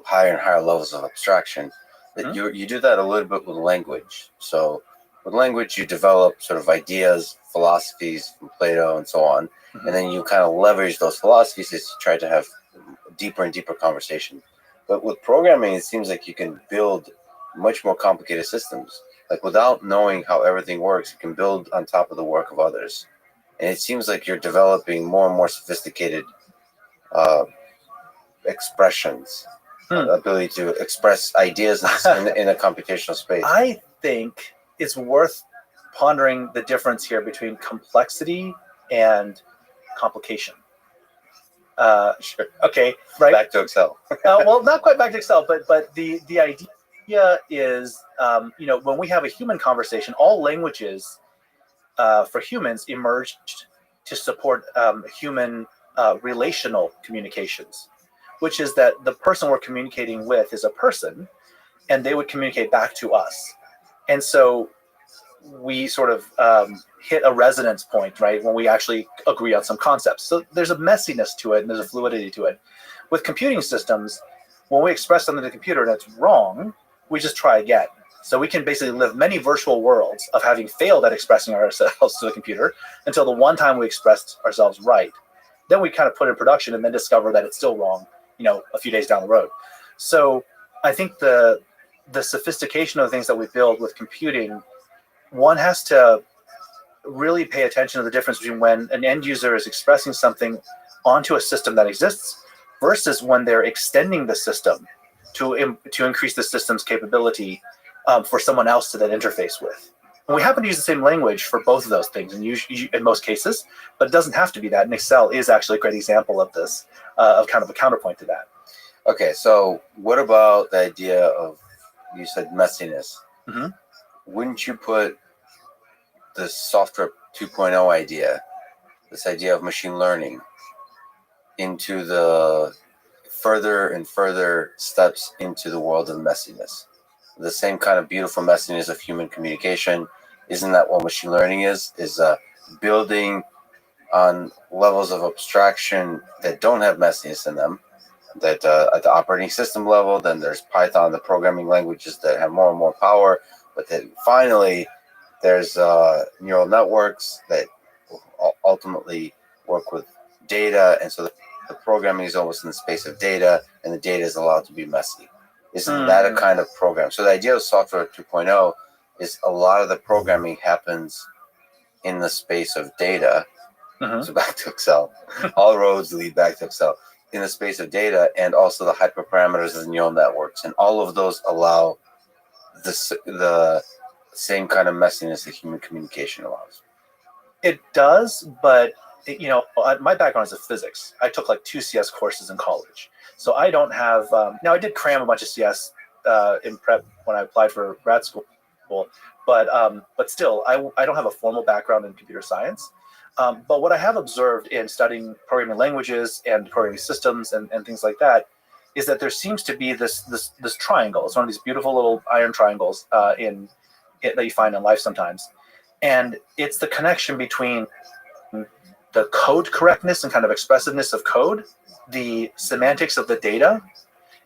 higher and higher levels of abstraction. That you do that a little bit with language. So with language, you develop sort of ideas, philosophies from Plato and so on, and then you kind of leverage those philosophies as you try to have deeper and deeper conversation. But with programming, it seems like you can build much more complicated systems. Like without knowing how everything works, you can build on top of the work of others. And it seems like you're developing more and more sophisticated expressions, ability to express ideas in a computational space. I think it's worth pondering the difference here between complexity and complication. Sure. Okay. Right. Back to Excel. Well, not quite back to Excel, but the idea is, when we have a human conversation, all languages for humans emerged to support human relational communications, which is that the person we're communicating with is a person, and they would communicate back to us. And so we sort of hit a resonance point, right, when we actually agree on some concepts. So there's a messiness to it, and there's a fluidity to it. With computing systems, when we express something to the computer and it's wrong, we just try again. So we can basically live many virtual worlds of having failed at expressing ourselves to the computer until the one time we expressed ourselves right. Then we kind of put it in production and then discover that it's still wrong, a few days down the road. So I think the sophistication of the things that we build with computing, one has to really pay attention to the difference between when an end user is expressing something onto a system that exists versus when they're extending the system to increase the system's capability for someone else to then interface with. And we happen to use the same language for both of those things in most cases, but it doesn't have to be that. And Excel is actually a great example of this, of kind of a counterpoint to that. Okay, so what about the idea of, you said messiness. Mm-hmm. Wouldn't you put the software 2.0 idea, this idea of machine learning, into the further and further steps into the world of messiness? The same kind of beautiful messiness of human communication. Isn't that what machine learning is building on levels of abstraction that don't have messiness in them, that at the operating system level, then there's Python, the programming languages that have more and more power, but then finally there's neural networks that ultimately work with data, and so the programming is almost in the space of data, and the data is allowed to be messy. Isn't that a kind of program? So the idea of software 2.0 is a lot of the programming happens in the space of data. Mm-hmm. So back to Excel. All roads lead back to Excel. In the space of data, and also the hyperparameters of the neural networks. And all of those allow the same kind of messiness that human communication allows. It does, but my background is in physics. I took like 2 CS courses in college. So I don't have, now I did cram a bunch of CS in prep when I applied for grad school, but still, I don't have a formal background in computer science. But what I have observed in studying programming languages and programming systems and things like that is that there seems to be this triangle. It's one of these beautiful little iron triangles that you find in life sometimes. And it's the connection between the code correctness and kind of expressiveness of code the semantics of the data,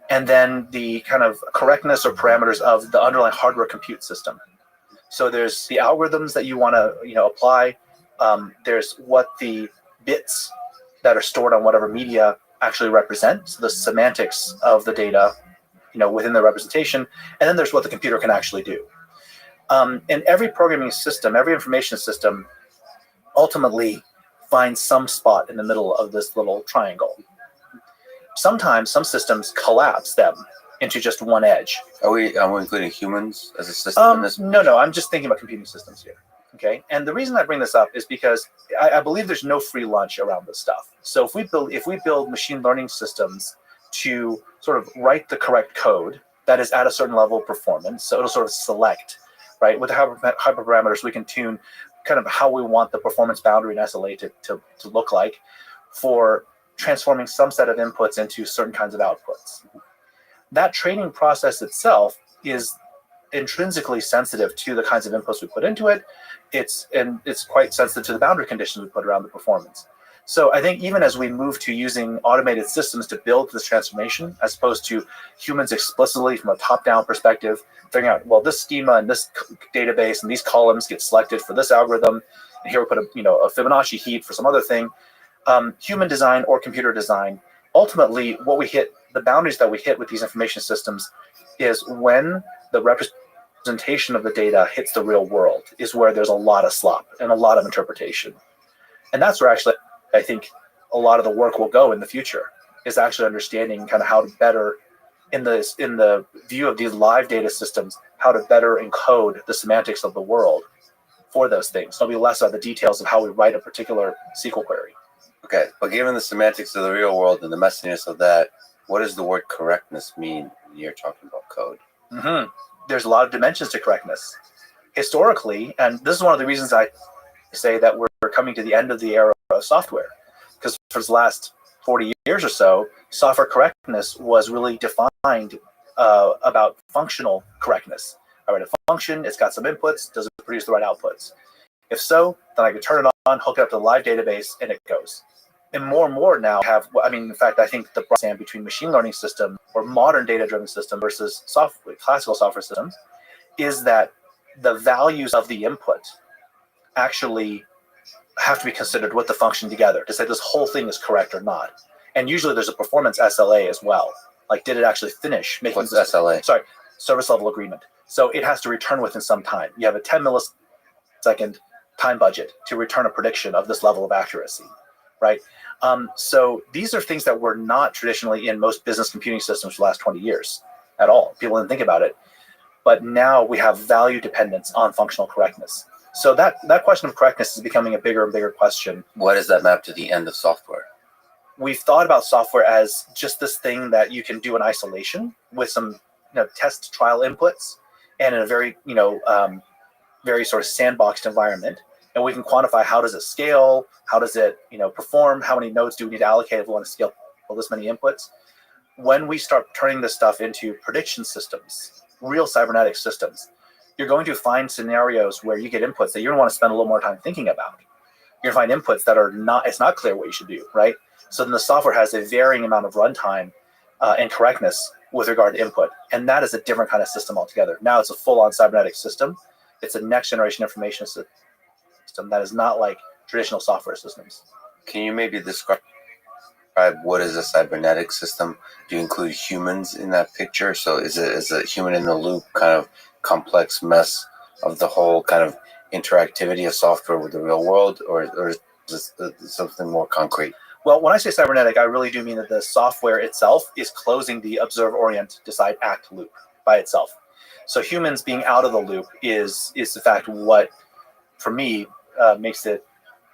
and then the kind of correctness or parameters of the underlying hardware compute system. So there's the algorithms that you want to apply. There's what the bits that are stored on whatever media actually represent, so the semantics of the data, within the representation, and then there's what the computer can actually do. And every programming system, every information system, ultimately finds some spot in the middle of this little triangle. Sometimes some systems collapse them into just one edge. Are we including humans as a system in this? No, I'm just thinking about computing systems here. Okay, and the reason I bring this up is because I believe there's no free lunch around this stuff. So if we build machine learning systems to sort of write the correct code that is at a certain level of performance, so it'll sort of select, right, with the hyperparameters we can tune kind of how we want the performance boundary in SLA to look like for transforming some set of inputs into certain kinds of outputs. That training process itself is intrinsically sensitive to the kinds of inputs we put into it. It's quite sensitive to the boundary conditions we put around the performance. So I think even as we move to using automated systems to build this transformation, as opposed to humans explicitly from a top-down perspective, figuring out, well, this schema and this database and these columns get selected for this algorithm, and here we put a Fibonacci heap for some other thing. Human design or computer design, ultimately the boundaries that we hit with these information systems is when the representation of the data hits the real world is where there's a lot of slop and a lot of interpretation. And that's where actually I think a lot of the work will go in the future, is actually understanding kind of how to better, in the view of these live data systems, how to better encode the semantics of the world for those things. It'll be less about the details of how we write a particular SQL query. Okay, but given the semantics of the real world and the messiness of that, what does the word correctness mean when you're talking about code? Mm-hmm. There's a lot of dimensions to correctness. Historically, and this is one of the reasons I say that we're coming to the end of the era of software, because for the last 40 years or so, software correctness was really defined about functional correctness. I write a function, it's got some inputs, does it produce the right outputs? If so, then I can turn it on, hook it up to the live database, and it goes. And more now in fact, I think the broad between machine learning system or modern data-driven system versus classical software systems is that the values of the input actually have to be considered with the function together to say this whole thing is correct or not. And usually there's a performance SLA as well. Like, did it actually finish making What's SLA? Sorry, service level agreement. So it has to return within some time. You have a 10 millisecond time budget to return a prediction of this level of accuracy, right? So these are things that were not traditionally in most business computing systems for the last 20 years at all. People didn't think about it. But now we have value dependence on functional correctness. So that question of correctness is becoming a bigger and bigger question. What does that map to the end of software? We've thought about software as just this thing that you can do in isolation with some test trial inputs and in a very very sort of sandboxed environment. And we can quantify how does it scale, how does it perform, how many nodes do we need to allocate if we want to scale this many inputs. When we start turning this stuff into prediction systems, real cybernetic systems, you're going to find scenarios where you get inputs that you're going to want to spend a little more time thinking about. You're going to find inputs that it's not clear what you should do, right? So then the software has a varying amount of runtime and correctness with regard to input. And that is a different kind of system altogether. Now it's a full-on cybernetic system. It's a next generation information system that is not like traditional software systems. Can you maybe describe what is a cybernetic system? Do you include humans in that picture? So is a human in the loop kind of complex mess of the whole kind of interactivity of software with the real world, or is this something more concrete? Well, when I say cybernetic, I really do mean that the software itself is closing the observe, orient, decide, act loop by itself. So humans being out of the loop is in fact what, for me, makes it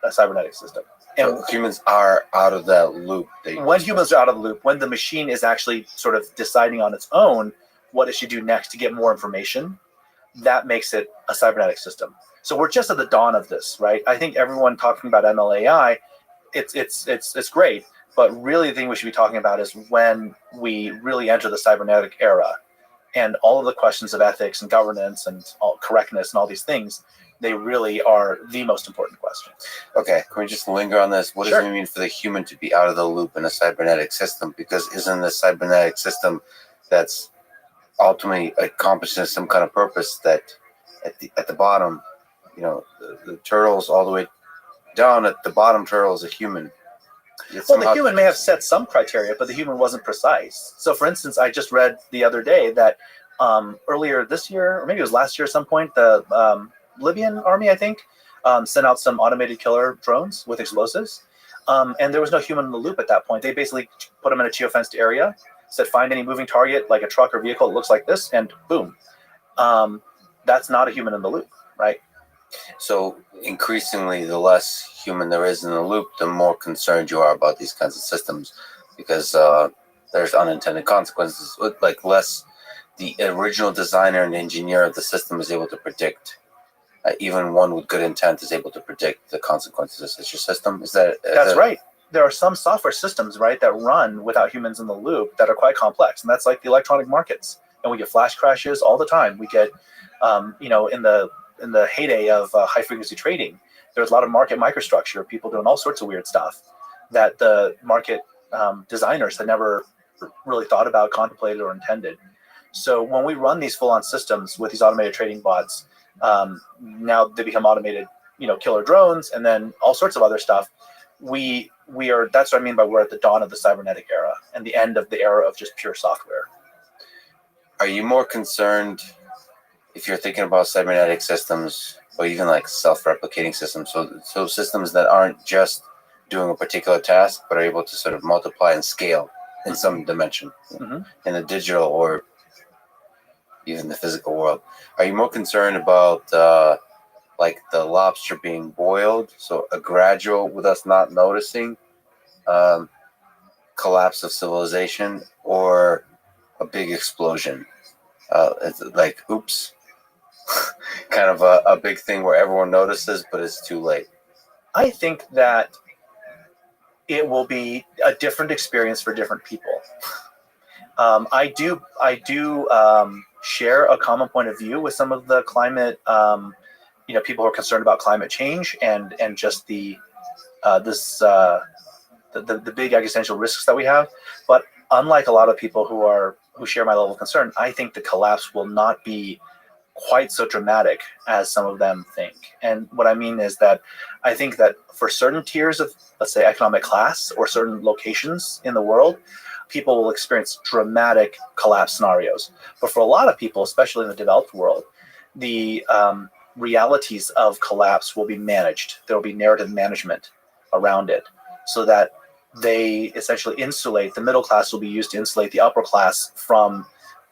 a cybernetic system. And so humans are out of that loop. When humans are out of the loop, when the machine is actually sort of deciding on its own what it should do next to get more information, that makes it a cybernetic system. So we're just at the dawn of this, right? I think everyone talking about ML/AI, it's great, but really the thing we should be talking about is when we really enter the cybernetic era, and all of the questions of ethics and governance and all correctness and all these things, they really are the most important question. Okay, can we just linger on this? What Sure. does it mean for the human to be out of the loop in a cybernetic system? Because isn't the cybernetic system that's ultimately accomplishing some kind of purpose that at the bottom, the turtles all the way down at the bottom turtle is a human. Well, the human may have set some criteria, but the human wasn't precise. So, for instance, I just read the other day that earlier this year, or maybe it was last year at some point, the Libyan army, I think, sent out some automated killer drones with explosives. And there was no human in the loop at that point. They basically put them in a geofenced area, said find any moving target, like a truck or vehicle that looks like this, and boom. That's not a human in the loop, right? So increasingly, the less human there is in the loop, the more concerned you are about these kinds of systems, because there's unintended consequences. Like less, the original designer and engineer of the system is able to predict. Even one with good intent is able to predict the consequences of such a system. That's right. There are some software systems, right, that run without humans in the loop that are quite complex, and that's like the electronic markets. And we get flash crashes all the time. We get, in the heyday of high frequency trading, there was a lot of market microstructure, people doing all sorts of weird stuff that the market designers had never really thought about, contemplated, or intended. So when we run these full-on systems with these automated trading bots, now they become automated, killer drones, and then all sorts of other stuff. That's what I mean by we're at the dawn of the cybernetic era and the end of the era of just pure software. Are you more concerned if you're thinking about cybernetic systems, or even like self-replicating systems, so systems that aren't just doing a particular task, but are able to sort of multiply and scale in some dimension, in the digital or even the physical world? Are you more concerned about like the lobster being boiled, so a gradual, with us not noticing, collapse of civilization, or a big explosion? It's like, oops, kind of a big thing where everyone notices, but it's too late. I think that it will be a different experience for different people. I do share a common point of view with some of the climate, people who are concerned about climate change and just the big existential risks that we have. But unlike a lot of people who share my level of concern, I think the collapse will not be quite so dramatic as some of them think. And what I mean is that I think that for certain tiers of, let's say, economic class or certain locations in the world, people will experience dramatic collapse scenarios. But for a lot of people, especially in the developed world, the realities of collapse will be managed. There will be narrative management around it so that they essentially insulate, the middle class will be used to insulate the upper class from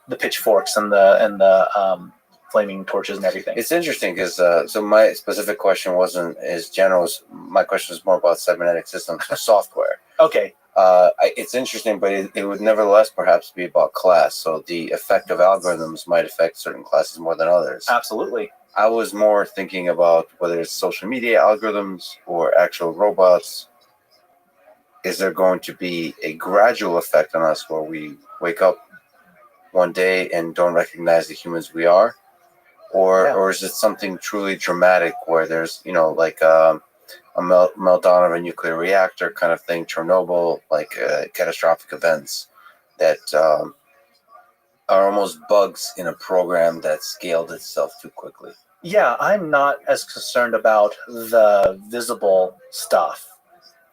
the pitchforks and the flaming torches and everything. It's interesting because so my specific question wasn't as general. My question was more about cybernetic systems, software. Okay. It's interesting, but it would nevertheless perhaps be about class. So the effect of algorithms might affect certain classes more than others. Absolutely. I was more thinking about whether it's social media algorithms or actual robots. Is there going to be a gradual effect on us where we wake up one day and don't recognize the humans we are? Or is it something truly dramatic where there's, like a meltdown of a nuclear reactor kind of thing, Chernobyl, like catastrophic events that are almost bugs in a program that scaled itself too quickly? Yeah, I'm not as concerned about the visible stuff.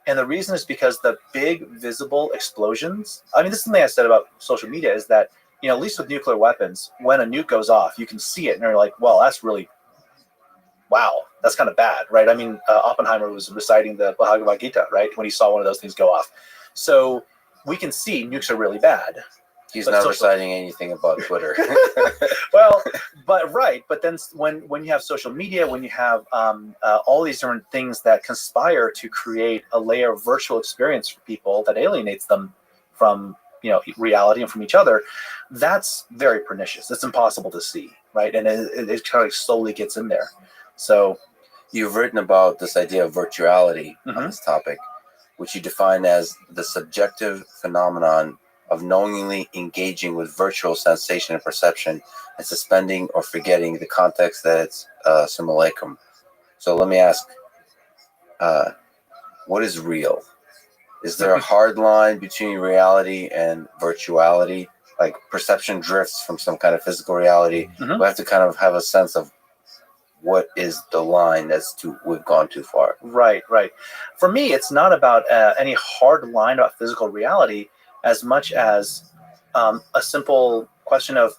And the reason is because the big visible explosions, this is something I said about social media, is that, at least with nuclear weapons, when a nuke goes off, you can see it and you're like, well, that's really, wow, that's kind of bad, right? Oppenheimer was reciting the Bhagavad Gita, right, when he saw one of those things go off. So we can see nukes are really bad. He's not reciting anything about Twitter. Well, but then when you have social media, when you have all these different things that conspire to create a layer of virtual experience for people that alienates them from reality and from each other, that's very pernicious. It's impossible to see, right? And it kind of slowly gets in there. So you've written about this idea of virtuality on this topic, which you define as the subjective phenomenon of knowingly engaging with virtual sensation and perception and suspending or forgetting the context that it's simulacrum. So let me ask, what is real? Is there a hard line between reality and virtuality? Like perception drifts from some kind of physical reality. Mhm. We have to kind of have a sense of what is the line as to we've gone too far. Right. For me, it's not about any hard line about physical reality as much as a simple question of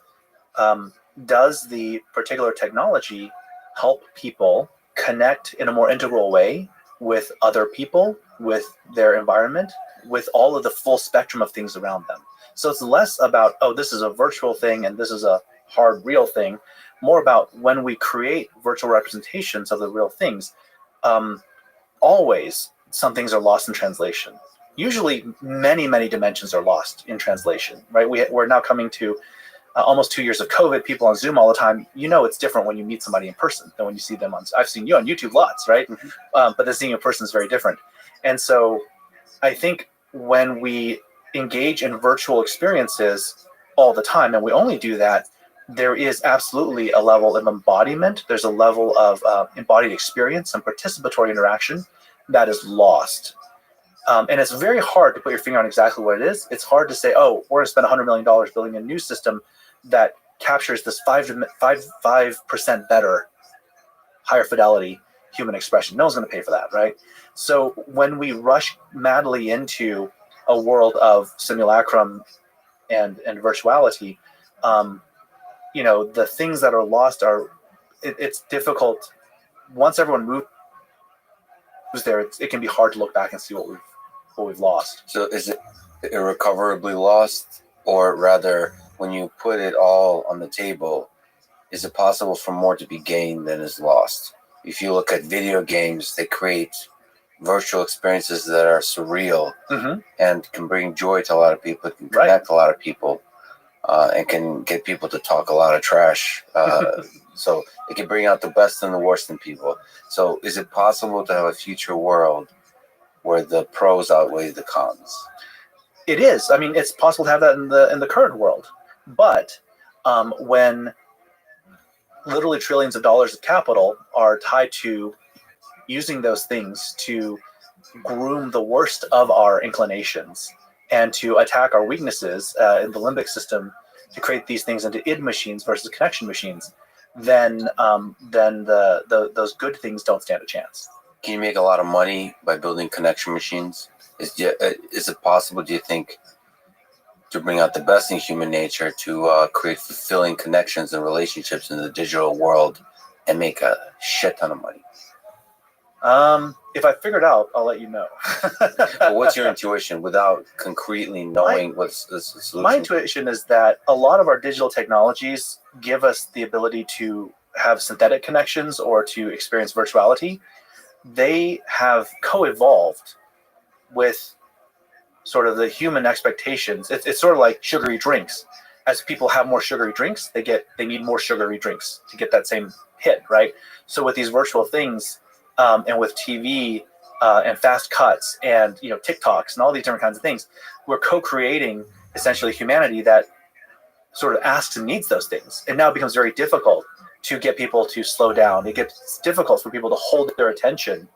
does the particular technology help people connect in a more integral way with other people, with their environment, with all of the full spectrum of things around them. So it's less about, oh, this is a virtual thing and this is a hard real thing, more about when we create virtual representations of the real things, always some things are lost in translation. Usually many dimensions are lost in translation, right? We're now coming to almost 2 years of COVID, people on Zoom all the time. You know, it's different when you meet somebody in person than when you see them on. I've seen you on YouTube lots, right? But the seeing in person is very different. And so I think when we engage in virtual experiences all the time, and we only do that, there is absolutely a level of embodiment. There's a level of embodied experience and participatory interaction that is lost. And it's very hard to put your finger on exactly what it is. It's hard to say, oh, we're going to spend $100 million building a new system that captures this 5% better, higher fidelity human expression. No one's going to pay for that, right? So when we rush madly into a world of simulacrum and virtuality, the things that are lost are, it's difficult. Once everyone moves there, it can be hard to look back and see what we've lost. So is it irrecoverably lost, or rather, when you put it all on the table, is it possible for more to be gained than is lost? If you look at video games, they create virtual experiences that are surreal and can bring joy to a lot of people, can connect a lot of people, and can get people to talk a lot of trash. So it can bring out the best and the worst in people. So is it possible to have a future world where the pros outweigh the cons? It is. I mean, it's possible to have that in the current world, but when literally trillions of dollars of capital are tied to using those things to groom the worst of our inclinations and to attack our weaknesses in the limbic system to create these things into id machines versus connection machines, then those good things don't stand a chance. Can you make a lot of money by building connection machines? Is it possible, do you think, to bring out the best in human nature, to create fulfilling connections and relationships in the digital world and make a shit ton of money? If I figure it out, I'll let you know. But what's your intuition without concretely knowing what's the solution? My intuition is that a lot of our digital technologies give us the ability to have synthetic connections or to experience virtuality. They have co-evolved with sort of the human expectations. It's sort of like sugary drinks. As people have more sugary drinks, they need more sugary drinks to get that same hit, right? So with these virtual things, and with TV and fast cuts and TikToks and all these different kinds of things, we're co-creating essentially humanity that sort of asks and needs those things. And now it becomes very difficult to get people to slow down. It gets difficult for people to hold their attention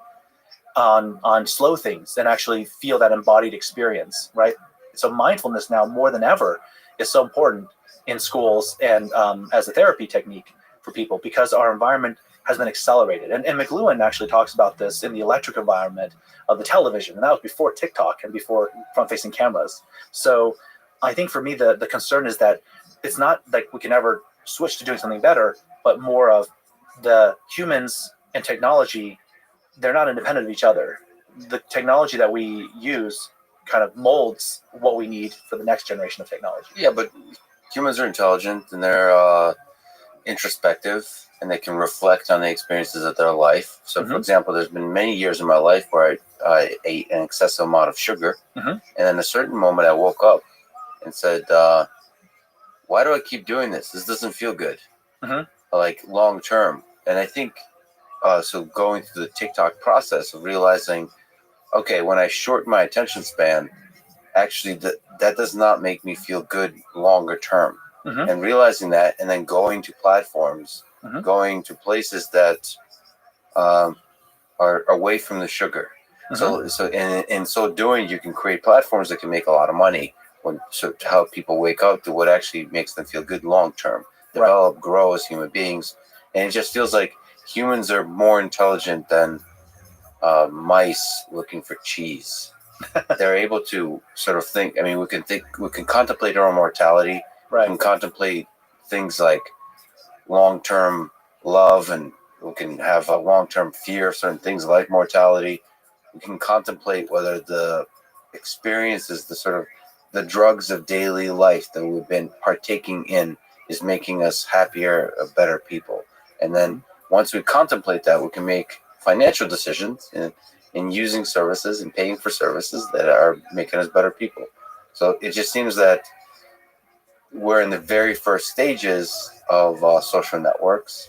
on slow things and actually feel that embodied experience, right? So mindfulness now more than ever is so important in schools and as a therapy technique for people, because our environment has been accelerated. And McLuhan actually talks about this in the electric environment of the television, and that was before TikTok and before front-facing cameras. So I think for me, the concern is that it's not like we can ever switch to doing something better, but more of the humans and technology, they're not independent of each other. The technology that we use kind of molds what we need for the next generation of technology. Yeah, but humans are intelligent and they're introspective, and they can reflect on the experiences of their life. So, for example, there's been many years in my life where I ate an excessive amount of sugar, and then a certain moment I woke up and said, why do I keep doing this? This doesn't feel good, like long term. And I think, so going through the TikTok process of realizing, okay, when I shorten my attention span, actually that does not make me feel good longer term. Mhm. And realizing that, and then going to platforms, Mhm. going to places that are away from the sugar. So in so doing, you can create platforms that can make a lot of money to help people wake up to what actually makes them feel good long term, develop, grow as human beings. And it just feels like humans are more intelligent than mice looking for cheese. They're able to sort of think. I mean, we can contemplate our own mortality. We can contemplate things like long-term love, and we can have a long-term fear of certain things like mortality. We can contemplate whether the experiences, the drugs of daily life that we've been partaking in is making us happier, better people. And then once we contemplate that, we can make financial decisions in using services and paying for services that are making us better people. So it just seems that we're in the very first stages of social networks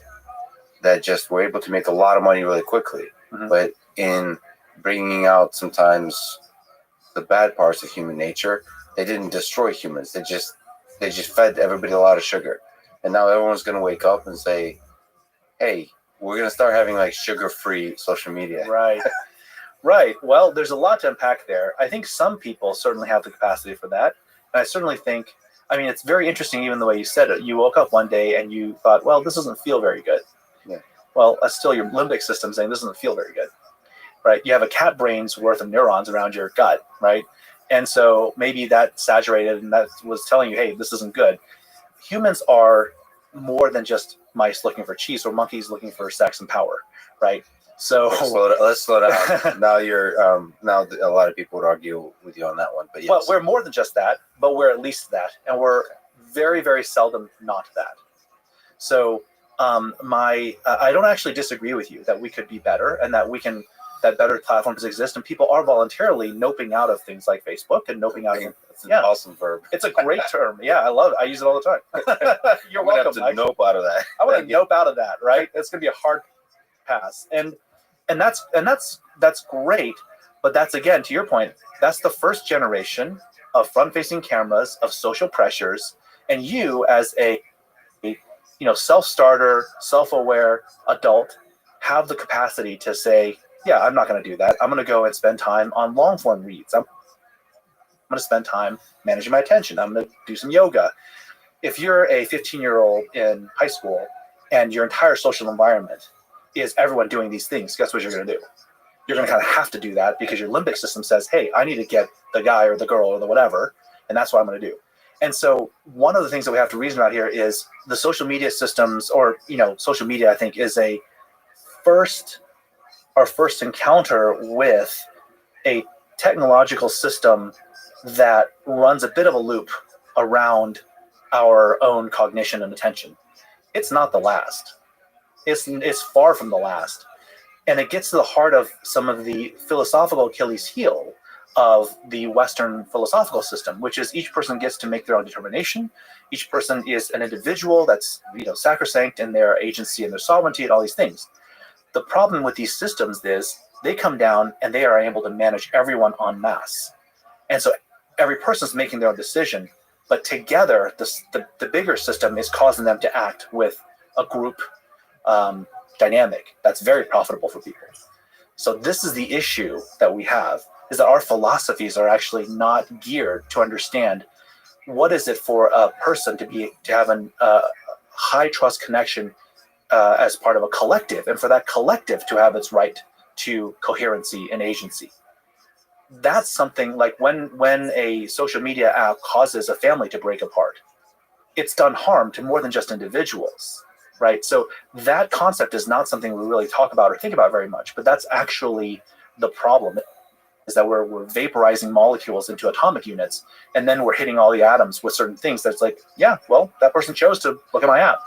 that just were able to make a lot of money really quickly. Mhm. But in bringing out sometimes the bad parts of human nature, they didn't destroy humans. They just fed everybody a lot of sugar. And now everyone's going to wake up and say, hey, we're going to start having like sugar-free social media. Right. Right. Well, there's a lot to unpack there. I think some people certainly have the capacity for that. And I certainly think, I mean, it's very interesting, even the way you said it. You woke up one day and you thought, well, this doesn't feel very good. Yeah. Well, that's still your limbic system saying this doesn't feel very good. Right. You have a cat brain's worth of neurons around your gut. Right. And so maybe that saturated and that was telling you, hey, this isn't good. Humans are more than just mice looking for cheese or monkeys looking for sex and power. Right. So let's slow down. Now now a lot of people would argue with you on that one, but yes. Well, we're more than just that, but we're at least that, and we're very, very seldom not that. So I don't actually disagree with you that we could be better and that better platforms exist, and people are voluntarily noping out of things like Facebook and noping out of. It's an awesome verb. It's a great term. Yeah, I love it. I use it all the time. You're welcome. Have to nope out of that. I want to nope out of that, right? It's going to be a hard pass, and that's great. But that's, again, to your point, that's the first generation of front-facing cameras, of social pressures, and you as a self-starter, self-aware adult have the capacity to say, yeah, I'm not going to do that. I'm going to go and spend time on long-form reads. I'm going to spend time managing my attention. I'm going to do some yoga. If you're a 15-year-old in high school and your entire social environment is everyone doing these things, guess what you're going to do? You're going to kind of have to do that because your limbic system says, hey, I need to get the guy or the girl or the whatever, and that's what I'm going to do. And so one of the things that we have to reason about here is the social media systems, or social media, I think, is our first encounter with a technological system that runs a bit of a loop around our own cognition and attention. It's not the last. It's far from the last. And it gets to the heart of some of the philosophical Achilles heel of the Western philosophical system, which is each person gets to make their own determination. Each person is an individual that's sacrosanct in their agency and their sovereignty and all these things. The problem with these systems is they come down and they are able to manage everyone en masse. And so every person's making their own decision, but together the bigger system is causing them to act with a group dynamic that's very profitable for people. So this is the issue that we have, is that our philosophies are actually not geared to understand what is it for a person to have a high trust connection as part of a collective, and for that collective to have its right to coherency and agency. That's something like when a social media app causes a family to break apart, it's done harm to more than just individuals, right? So that concept is not something we really talk about or think about very much, but that's actually the problem, is that we're vaporizing molecules into atomic units, and then we're hitting all the atoms with certain things that's like, yeah, well, that person chose to look at my app.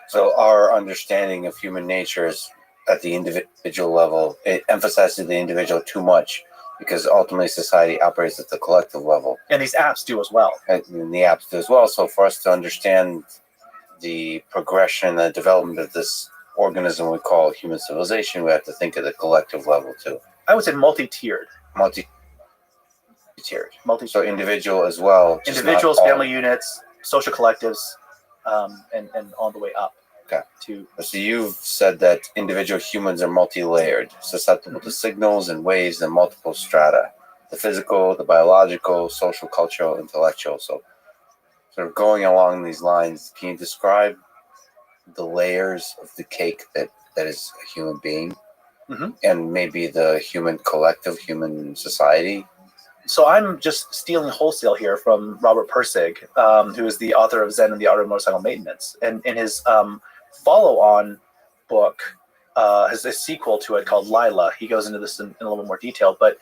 So our understanding of human nature is at the individual level. It emphasizes the individual too much because ultimately society operates at the collective level. And these apps do as well. And the apps do as well. So for us to understand the progression and the development of this organism we call human civilization, we have to think at the collective level too. I would say multi-tiered. Tiered. multi So individual as well. just not individuals, all. family units, social collectives, and all the way up. Okay. To So you've said that individual humans are multi-layered, susceptible to signals and waves and multiple strata: the physical, the biological, social, cultural, intellectual. So, sort of going along these lines, can you describe the layers of the cake that is a human being, and maybe the human collective, human society? So I'm just stealing wholesale here from Robert Pirsig, who is the author of Zen and the Art of Motorcycle Maintenance. And in his follow-on book, has a sequel to it called Lila. He goes into this in a little bit more detail, but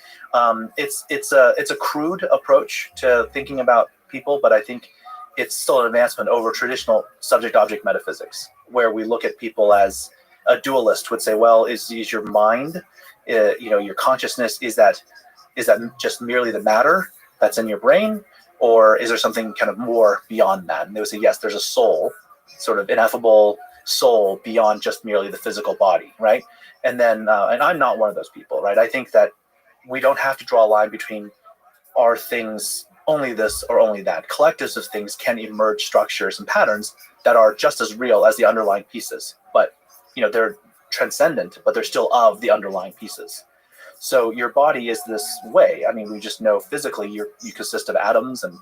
it's a crude approach to thinking about people, but I think it's still an advancement over traditional subject-object metaphysics, where we look at people as a dualist would say, well, is your mind, your consciousness, is that just merely the matter that's in your brain, or is there something kind of more beyond that? And they would say, yes, there's a soul, sort of ineffable soul beyond just merely the physical body, right? And then, and I'm not one of those people, right? I think that we don't have to draw a line between are things only this or only that. Collectives of things can emerge structures and patterns that are just as real as the underlying pieces, but they're transcendent, but they're still of the underlying pieces. So your body is this way. I mean, we just know physically you consist of atoms and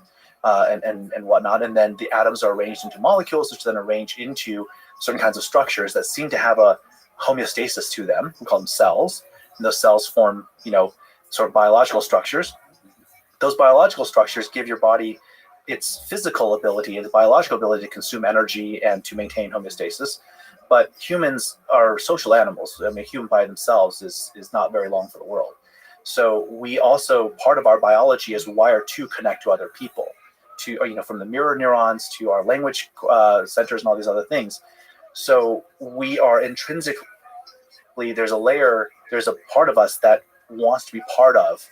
whatnot, and then the atoms are arranged into molecules, which then arrange into certain kinds of structures that seem to have a homeostasis to them. We call them cells, and those cells form, sort of biological structures. Those biological structures give your body its physical ability and the biological ability to consume energy and to maintain homeostasis. But humans are social animals. I mean, a human by themselves is not very long for the world. So we also, part of our biology is wired to connect to other people, to, from the mirror neurons to our language centers and all these other things. So we are intrinsically, there's a part of us that wants to be part of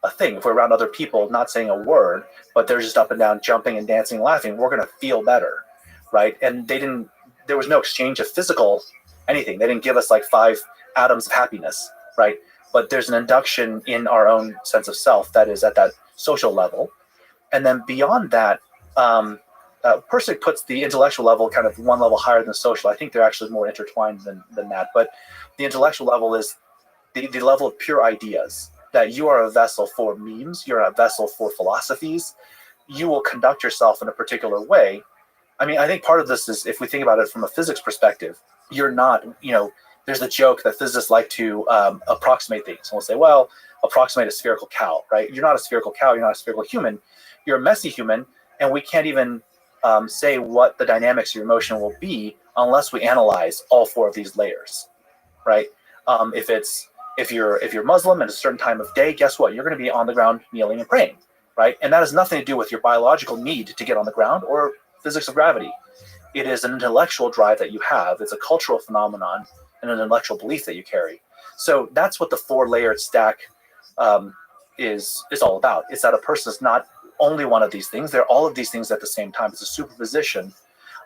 a thing. If we're around other people, not saying a word, but they're just up and down, jumping and dancing, laughing, we're going to feel better. Right. And there was no exchange of physical anything. They didn't give us like 5 atoms of happiness. Right. But there's an induction in our own sense of self that is at that social level. And then beyond that, Pirsig puts the intellectual level kind of one level higher than social. I think they're actually more intertwined than that. But the intellectual level is the level of pure ideas, that you are a vessel for memes. You're a vessel for philosophies. You will conduct yourself in a particular way. I mean, I think part of this is, if we think about it from a physics perspective, you're not, there's the joke that physicists like to approximate things. And we'll say, well, approximate a spherical cow, right? You're not a spherical cow. You're not a spherical human. You're a messy human. And we can't even say what the dynamics of your emotion will be unless we analyze all 4 of these layers, right? If you're Muslim at a certain time of day, guess what? You're going to be on the ground kneeling and praying, right? And that has nothing to do with your biological need to get on the ground or physics of gravity. It is an intellectual drive that you have. It's a cultural phenomenon and an intellectual belief that you carry. So that's what the 4-layered stack is all about. It's that a person is not only one of these things. They're all of these things at the same time. It's a superposition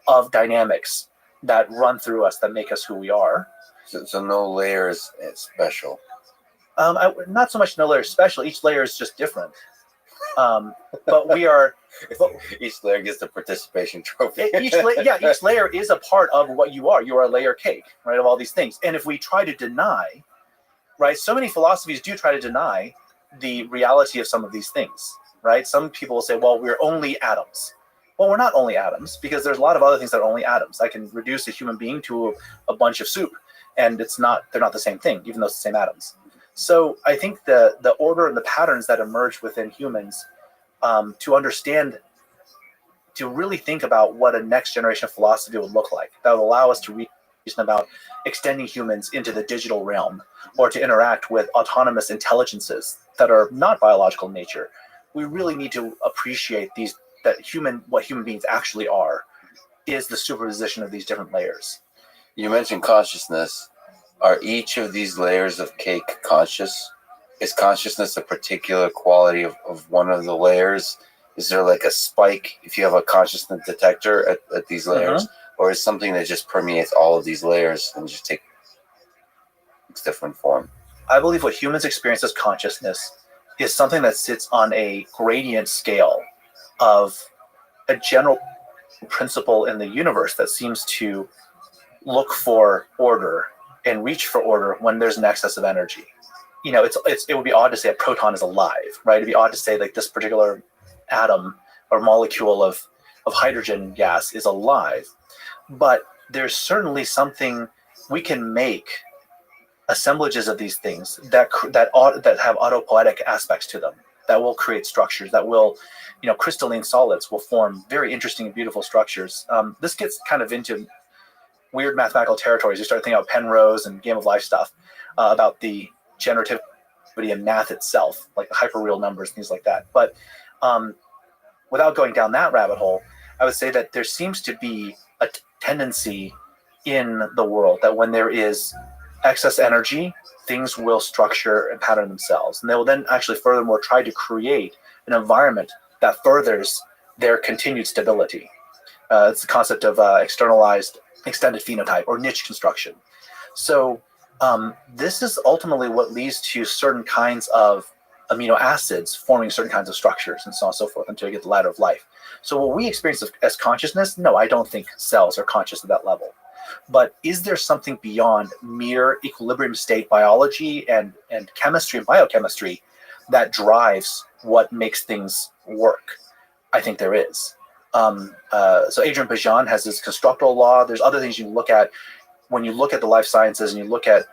of dynamics that run through us that make us who we are. So no layer is special. Not so much no layer is special. Each layer is just different. But we are. Each layer gets the participation trophy. Each layer is a part of what you are. You are a layer cake, right, of all these things. And if we try to deny, right, so many philosophies do try to deny the reality of some of these things, right? Some people will say, well, we're only atoms. Well, we're not only atoms, because there's a lot of other things that are only atoms. I can reduce a human being to a bunch of soup, and they're not the same thing, even though it's the same atoms. So I think the order and the patterns that emerge within humans, to understand, to really think about what a next generation of philosophy would look like, that would allow us to reason about extending humans into the digital realm, or to interact with autonomous intelligences that are not biological in nature. We really need to appreciate what human beings actually are is the superposition of these different layers. You mentioned consciousness. Are each of these layers of cake conscious? Is consciousness a particular quality of one of the layers? Is there like a spike if you have a consciousness detector at these layers? Or is something that just permeates all of these layers and just takes different form? I believe what humans experience as consciousness is something that sits on a gradient scale of a general principle in the universe that seems to look for order and reach for order when there's an excess of energy. It would be odd to say a proton is alive, right? It'd be odd to say like this particular atom or molecule of hydrogen gas is alive, but there's certainly something we can make assemblages of these things that have autopoietic aspects to them, that will create structures, that will, crystalline solids will form very interesting and beautiful structures. This gets kind of into weird mathematical territories. You start thinking about Penrose and Game of Life stuff, about the generativity and math itself, like the hyperreal numbers, things like that. But without going down that rabbit hole, I would say that there seems to be a tendency in the world that when there is excess energy, things will structure and pattern themselves. And they will then actually furthermore try to create an environment that furthers their continued stability. It's the concept of externalized extended phenotype or niche construction. So this is ultimately what leads to certain kinds of amino acids forming certain kinds of structures and so on and so forth until you get the ladder of life. So what we experience as consciousness, no, I don't think cells are conscious at that level. But is there something beyond mere equilibrium state biology and chemistry and biochemistry that drives what makes things work? I think there is. So Adrian Pajan has this constructal law. There's other things you look at when you look at the life sciences and you look at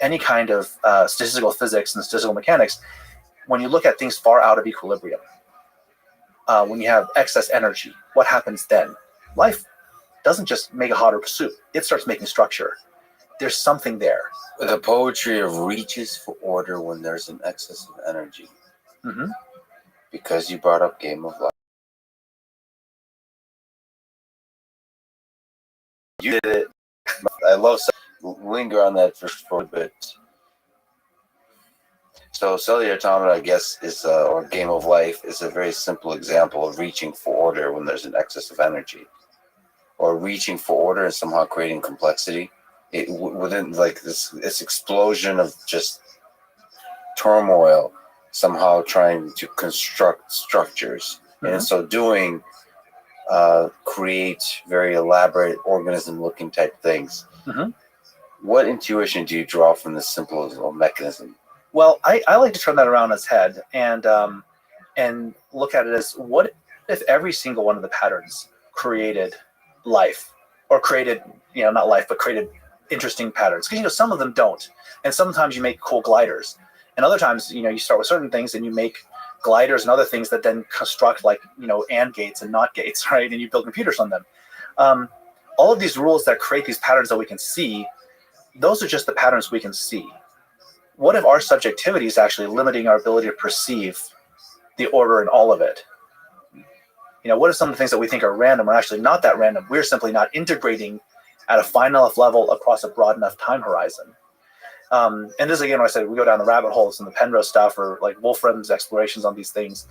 any kind of statistical physics and statistical mechanics. When you look at things far out of equilibrium, when you have excess energy, what happens then? Life doesn't just make a hotter pursuit. It starts making structure. There's something there. The poetry of reaches for order when there's an excess of energy. Mm-hmm. Because you brought up Game of Life. You did it. I love linger on that for a bit. So cellular automata, I guess, is or Game of Life is a very simple example of reaching for order when there's an excess of energy, or reaching for order and somehow creating complexity. Within like this explosion of just turmoil, somehow trying to construct structures, and in so doing, create very elaborate organism-looking type things. Mm-hmm. What intuition do you draw from this simple little mechanism? Well, I like to turn that around on its head and look at it as, what if every single one of the patterns created life, or created, not life, but created interesting patterns? Because some of them don't, and sometimes you make cool gliders, and other times you start with certain things and you make gliders and other things that then construct like and gates and not gates, right? And you build computers on them. All of these rules that create these patterns that we can see, those are just the patterns we can see. What if our subjectivity is actually limiting our ability to perceive the order in all of it? What if some of the things that we think are random are actually not that random? We're simply not integrating at a fine enough level across a broad enough time horizon. And this, again, when I said we go down the rabbit holes and the Penrose stuff, or like Wolfram's explorations on these things,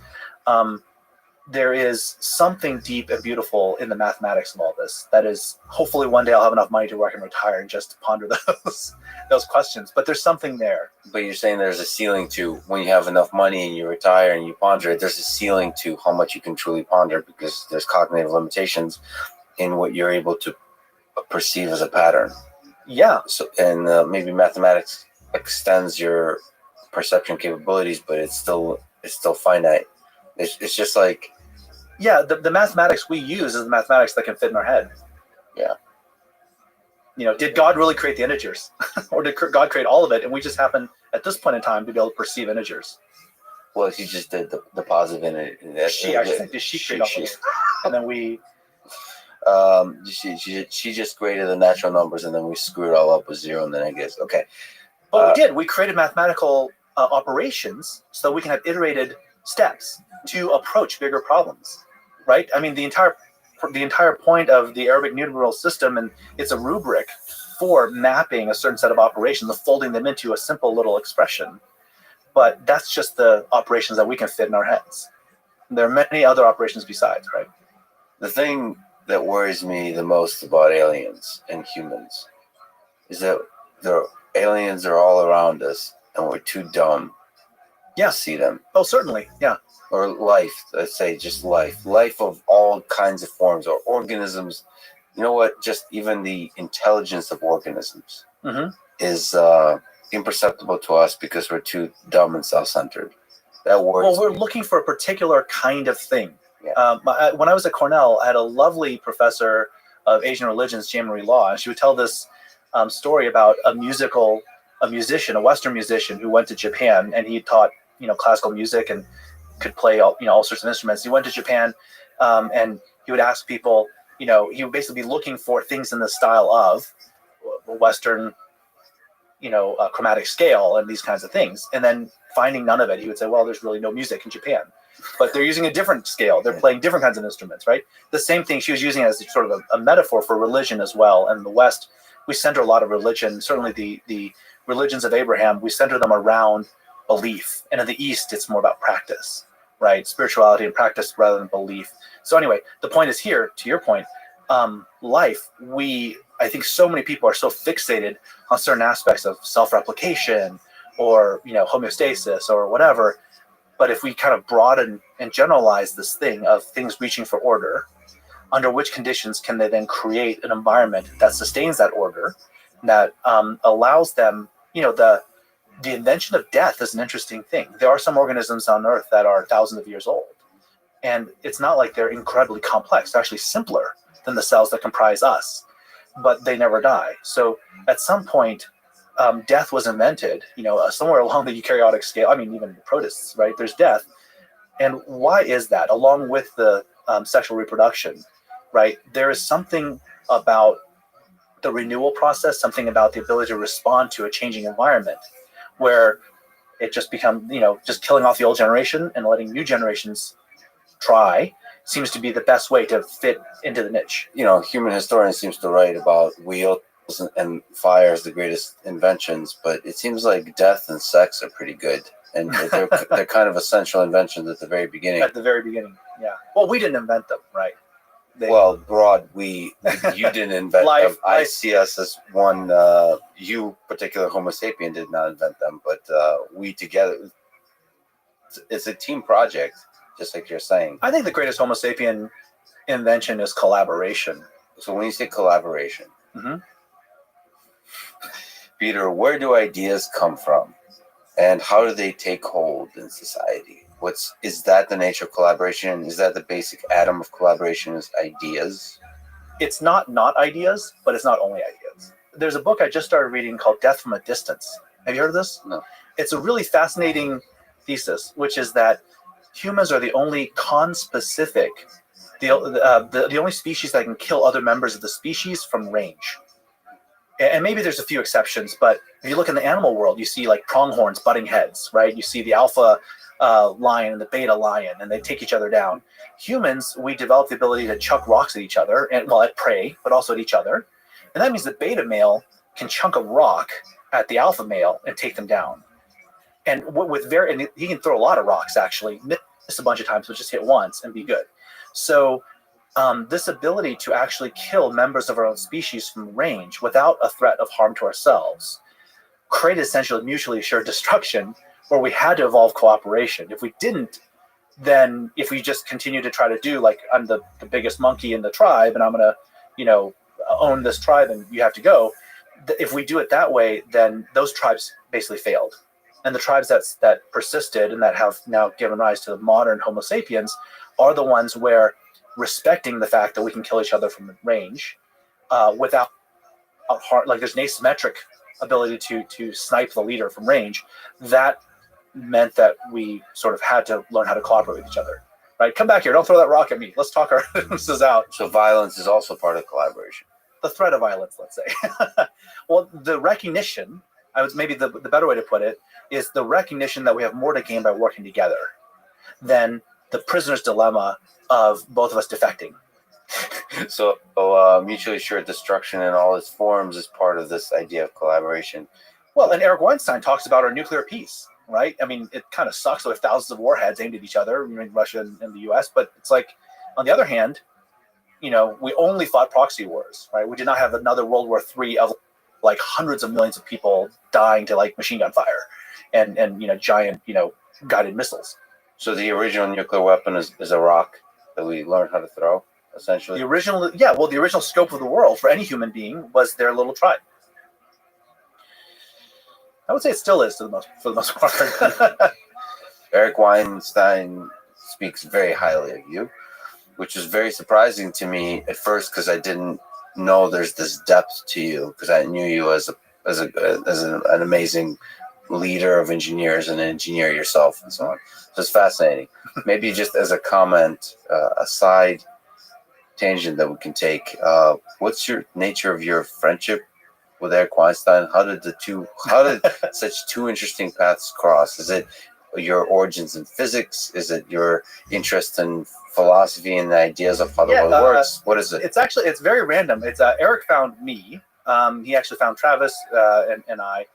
there is something deep and beautiful in the mathematics of all this. That is, hopefully one day I'll have enough money to where I can retire and just ponder those questions. But there's something there. But you're saying there's a ceiling to, when you have enough money and you retire and you ponder it, there's a ceiling to how much you can truly ponder, because there's cognitive limitations in what you're able to perceive as a pattern. Yeah. So, and maybe mathematics extends your perception capabilities, but it's still finite. It's just like, yeah, the mathematics we use is the mathematics that can fit in our head. Yeah. Did God really create the integers? Or did God create all of it, and we just happen at this point in time to be able to perceive integers? Well, he just did the positive in it. She, I think, she created all of it. And then we... she just created the natural numbers, and then we screwed it all up with zero and the negatives. Okay. But we did. We created mathematical operations so that we can have iterated steps to approach bigger problems, right? I mean, the entire point of the Arabic numeral system, and it's a rubric for mapping a certain set of operations and folding them into a simple little expression. But that's just the operations that we can fit in our heads. There are many other operations besides, right? The thing that worries me the most about aliens and humans is that the aliens are all around us, and we're too dumb Yeah. to see them. Oh, certainly. Yeah. Or life, let's say just life of all kinds of forms or organisms. You know what? Just even the intelligence of organisms Mm-hmm. is imperceptible to us because we're too dumb and self-centered. That word. Well, we're looking for a particular kind of thing. Yeah. When I was at Cornell, I had a lovely professor of Asian religions, Jane Marie Law, and she would tell this story about a musician, a Western musician who went to Japan, and he taught classical music and could play all sorts of instruments. He went to Japan, and he would ask people. He would basically be looking for things in the style of Western, chromatic scale and these kinds of things, and then finding none of it, he would say, well, there's really no music in Japan, but they're using a different scale. They're playing different kinds of instruments, right? The same thing she was using as sort of a metaphor for religion as well. And in the West, we center a lot of religion, certainly the religions of Abraham, we center them around belief. And in the East, it's more about practice, right? Spirituality and practice rather than belief. So anyway, the point is here, to your point, life, I think so many people are so fixated on certain aspects of self-replication or homeostasis or whatever. But if we kind of broaden and generalize this thing of things reaching for order, under which conditions can they then create an environment that sustains that order, that allows them, the invention of death is an interesting thing. There are some organisms on Earth that are thousands of years old, and it's not like they're incredibly complex. They're actually simpler than the cells that comprise us, but they never die. So at some point, death was invented, somewhere along the eukaryotic scale. I mean, even protists, right? There's death. And why is that? Along with the sexual reproduction, right? There is something about the renewal process, something about the ability to respond to a changing environment where it just becomes, just killing off the old generation and letting new generations try seems to be the best way to fit into the niche. Human historian seems to write about wheels and fire as the greatest inventions, but it seems like death and sex are pretty good, and they're kind of essential inventions at the very beginning. At the very beginning, yeah. Well, we didn't invent them, right? You didn't invent them. I see us as one. You, particular Homo sapien, did not invent them, but we together. It's a team project, just like you're saying. I think the greatest Homo sapien invention is collaboration. So when you say collaboration, mm-hmm. Peter, where do ideas come from, and how do they take hold in society? Is that the nature of collaboration? Is that the basic atom of collaboration? Is ideas? It's not ideas, but it's not only ideas. There's a book I just started reading called Death from a Distance. Have you heard of this? No. It's a really fascinating thesis, which is that humans are the only conspecific, the only species that can kill other members of the species from range. And maybe there's a few exceptions, but if you look in the animal world, you see like pronghorns butting heads, right? You see the alpha lion and the beta lion, and they take each other down. Humans, we develop the ability to chuck rocks at each other, and at prey, but also at each other. And that means the beta male can chunk a rock at the alpha male and take them down. And and he can throw a lot of rocks, actually, miss a bunch of times, but just hit once and be good. So this ability to actually kill members of our own species from range without a threat of harm to ourselves created essentially mutually assured destruction, where we had to evolve cooperation. If we didn't, then if we just continue to try to do like, I'm the biggest monkey in the tribe and I'm going to, own this tribe and you have to go. If we do it that way, then those tribes basically failed. And the tribes that persisted and that have now given rise to the modern Homo sapiens are the ones where respecting the fact that we can kill each other from range without harm, like there's an asymmetric ability to snipe the leader from range, that meant that we sort of had to learn how to cooperate with each other. Right? Come back here. Don't throw that rock at me. Let's talk our differences out. So violence is also part of collaboration. The threat of violence, let's say. Well, the recognition, maybe the better way to put it, is the recognition that we have more to gain by working together than the prisoner's dilemma of both of us defecting. So mutually assured destruction in all its forms is part of this idea of collaboration. Well, and Eric Weinstein talks about our nuclear peace, right? I mean, it kind of sucks with thousands of warheads aimed at each other, Russia and the US, but it's like, on the other hand, we only fought proxy wars, right? We did not have another World War III of like hundreds of millions of people dying to like machine gun fire and giant, guided missiles. So the original nuclear weapon is a rock that we learned how to throw, essentially. The original scope of the world for any human being was their little tribe. I would say it still is for the most part. Eric Weinstein speaks very highly of you, which was very surprising to me at first because I didn't know there's this depth to you, because I knew you as an amazing leader of engineers and an engineer yourself and so on. So it's fascinating. Maybe just as a comment, a side tangent that we can take. What's your nature of your friendship with Eric Weinstein? How did such two interesting paths cross? Is it your origins in physics? Is it your interest in philosophy and the ideas of how the world works? What is it? It's very random. It's Eric found me. He actually found Travis and I.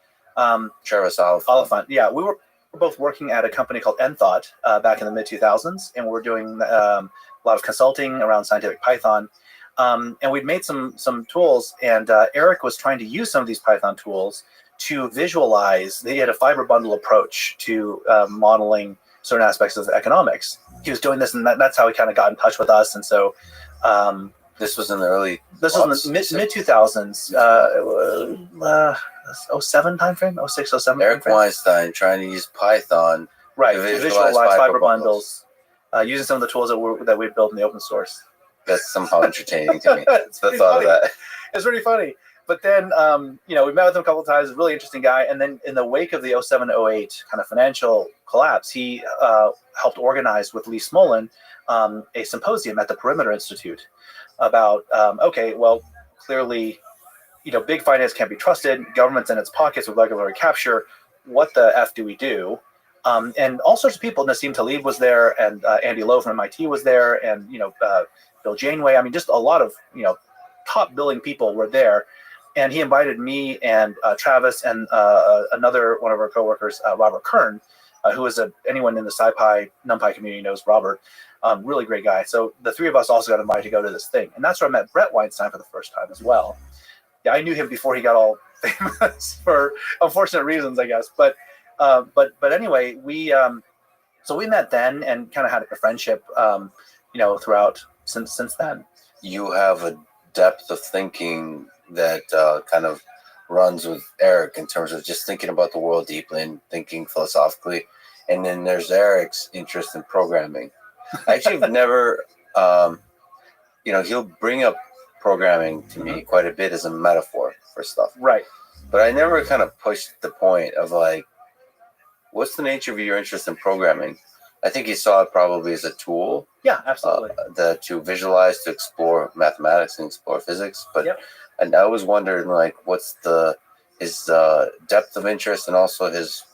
Travis Oliphant. Yeah, we were both working at a company called Enthought back in the mid 2000s, and we were doing a lot of consulting around scientific Python. And we'd made some tools, and Eric was trying to use some of these Python tools to visualize. They had a fiber bundle approach to modeling certain aspects of economics. He was doing this, and that's how he kind of got in touch with us. And so this was in the early. This was in the mid 2000s, 07 timeframe, 06, 07. Eric Weinstein trying to use Python, right, to visualize fiber bundles, using some of the tools that we built in the open source. That's somehow entertaining to me. It's the thought of that. It's really funny. But then, we met with him a couple of times. A really interesting guy. And then in the wake of the 07-08 kind of financial collapse, he helped organize with Lee Smolin a symposium at the Perimeter Institute about, clearly, big finance can't be trusted. Government's in its pockets with regulatory capture. What the F do we do? And all sorts of people. Nassim Taleb was there, and Andy Lowe from MIT was there, and Bill Janeway. I mean, just a lot of top billing people were there. And he invited me and Travis and another one of our coworkers, Robert Kern, who is anyone in the SciPy NumPy community knows Robert. Really great guy. So the three of us also got invited to go to this thing, and that's where I met Brett Weinstein for the first time as well. Yeah, I knew him before he got all famous for unfortunate reasons, I guess. But anyway, we met then and kind of had a friendship, throughout since then. You have a depth of thinking that kind of runs with Eric in terms of just thinking about the world deeply and thinking philosophically. And then there's Eric's interest in programming. I actually have never, he'll bring up programming to me quite a bit as a metaphor for stuff. Right. But I never kind of pushed the point of like, what's the nature of your interest in programming? I think he saw it probably as a tool. Yeah, absolutely. To visualize, to explore mathematics and explore physics. But and I was wondering, like, what's his depth of interest and also his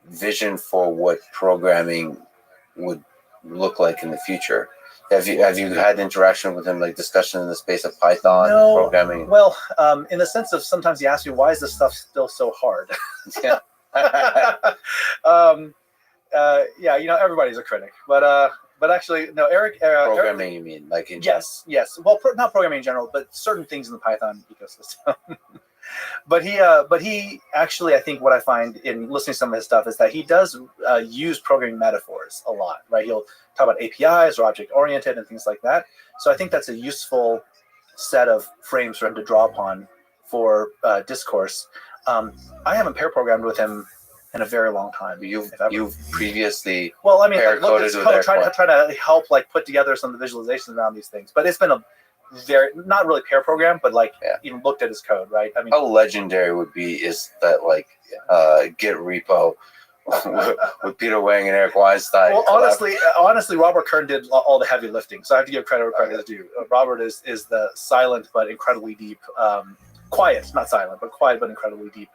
vision for what programming would look like in the future. Have you had interaction with him, like discussion in the space of Python programming? Well, in the sense of sometimes he asks me, why is this stuff still so hard? Yeah. Everybody's a critic, but actually, no, Eric. Programming, you mean, like in general? Yes. Well, not programming in general, but certain things in the Python ecosystem. But he actually, I think what I find in listening to some of his stuff is that he does use programming metaphors a lot, right? He'll talk about APIs or object-oriented and things like that. So I think that's a useful set of frames for him to draw upon for discourse. I haven't pair programmed with him in a very long time. You've previously pair coded with trying to help put together some of the visualizations around these things, but it's been a very not really pair program, but even looked at his code, right? I mean, how legendary would be is that Git repo with Peter Wang and Eric Weinstein. Well, honestly, Robert Kern did all the heavy lifting, so I have to give credit where credit is due. Robert is the silent but incredibly deep, quiet, not silent, but quiet but incredibly deep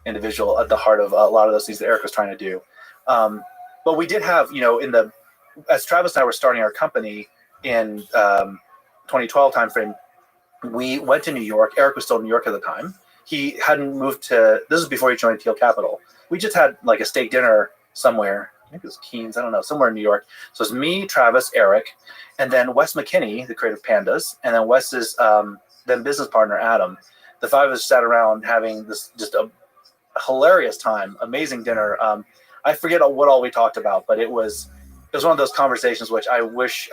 individual at the heart of a lot of those things that Eric was trying to do. But we did have, as Travis and I were starting our company in 2012 timeframe, we went to New York. Eric was still in New York at the time. He hadn't moved to, this was before he joined Teal Capital. We just had a steak dinner somewhere. I think it was Keen's, I don't know, somewhere in New York. So it's me, Travis, Eric, and then Wes McKinney, the creative pandas, and then Wes's then business partner, Adam. The five of us sat around having this just a hilarious time, amazing dinner. I forget what all we talked about, but it was one of those conversations which I wish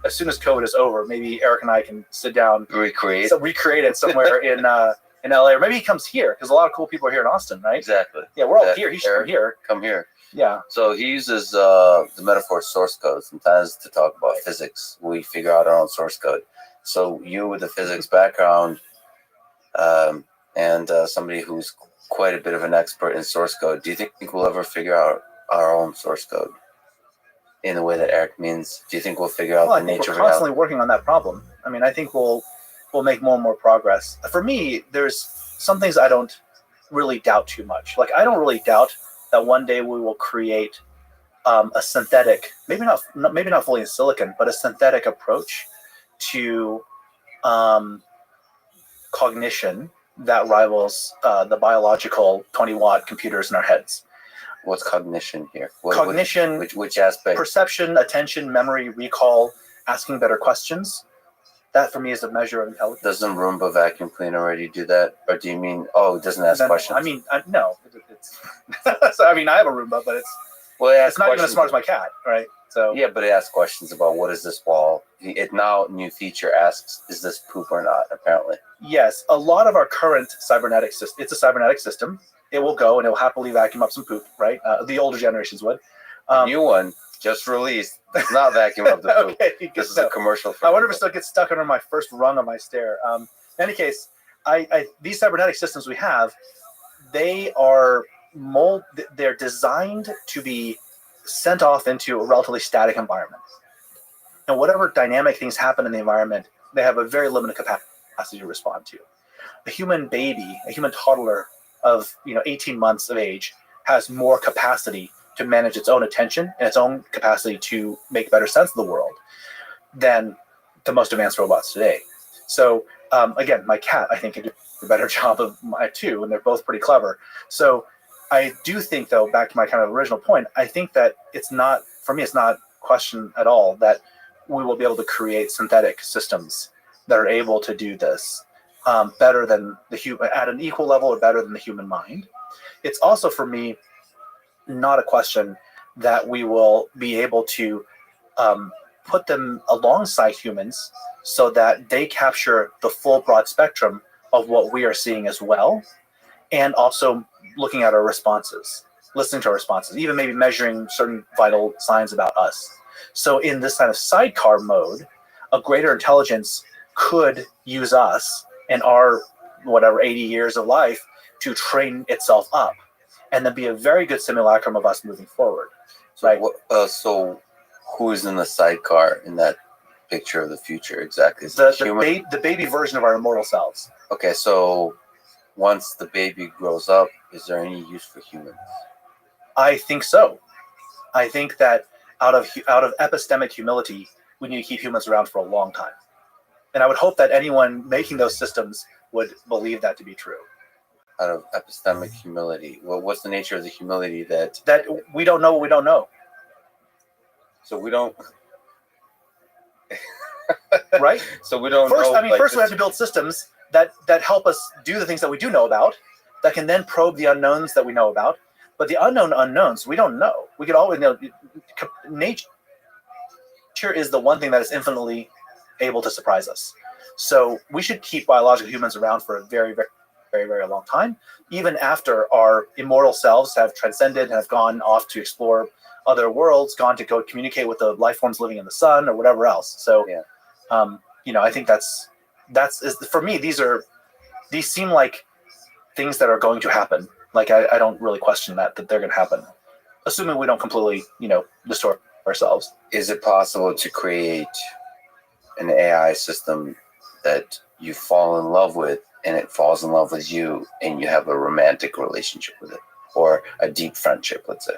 as soon as COVID is over, maybe Eric and I can sit down, recreate it somewhere in LA, or maybe he comes here because a lot of cool people are here in Austin, right? Exactly. Yeah, we're all here. He should come here. Come here. Yeah. So he uses the metaphor source code sometimes to talk about physics. We figure out our own source code. So you with a physics background and somebody who's quite a bit of an expert in source code, do you think we'll ever figure out our own source code in the way that Eric means? Do you think we'll figure out the nature of we're constantly working on that problem. I mean, I think we'll make more and more progress. For me, there's some things I don't really doubt too much. Like, I don't really doubt that one day we will create a synthetic, maybe not fully in silicon, but a synthetic approach to cognition that rivals the biological 20-watt computers in our heads. What's cognition here? Cognition, which aspect? Perception, attention, memory, recall, asking better questions. That for me is a measure of intelligence. Doesn't Roomba vacuum cleaner already do that? Or do you mean, it doesn't ask questions? I mean, no. So, I mean, I have a Roomba, but it's not even as smart as my cat, right? So yeah, but it asks questions about what is this wall. It now, new feature, asks, is this poop or not, apparently. Yes, a lot of our current cybernetic system, it's a cybernetic system. It will go and it will happily vacuum up some poop, right? The older generations would. The new one, just released, does not vacuum up the poop. Okay, this is a commercial. I wonder if it still gets stuck under my first rung of my stair. In any case, these cybernetic systems we have, they're designed to be sent off into a relatively static environment. And whatever dynamic things happen in the environment, they have a very limited capacity to respond to. A human baby, a human toddler of 18 months of age has more capacity to manage its own attention and its own capacity to make better sense of the world than the most advanced robots today. So again, my cat, I think, can do a better job of my two, and they're both pretty clever. So I do think, though, back to my kind of original point, I think that it's not question at all that we will be able to create synthetic systems that are able to do this better than the human, at an equal level or better than the human mind. It's also, for me, not a question that we will be able to put them alongside humans so that they capture the full broad spectrum of what we are seeing as well, and also looking at our responses, listening to our responses, even maybe measuring certain vital signs about us. So in this kind of sidecar mode, a greater intelligence could use us and our 80 years of life to train itself up, and then be a very good simulacrum of us moving forward. So, right? So who is in the sidecar in that picture of the future exactly? Is the baby version of our immortal selves. Okay, so once the baby grows up, is there any use for humans? I think so. I think that out of epistemic humility, we need to keep humans around for a long time. And I would hope that anyone making those systems would believe that to be true. Out of epistemic humility. Well, what's the nature of the humility that we don't know what we don't know? So we don't right? So we don't first, know. I mean, first we have to build systems that help us do the things that we do know about, that can then probe the unknowns that we know about. But the unknown unknowns, we don't know. We could always know. Nature is the one thing that is infinitely able to surprise us. So we should keep biological humans around for a very, very, very, very long time, even after our immortal selves have transcended and have gone off to explore other worlds, gone to go communicate with the life forms living in the sun or whatever else. So, yeah. I think that's for me. These seem like things that are going to happen. Like I don't really question that they're going to happen, assuming we don't completely, distort ourselves. Is it possible to create an AI system that you fall in love with, and it falls in love with you, and you have a romantic relationship with it, or a deep friendship, let's say?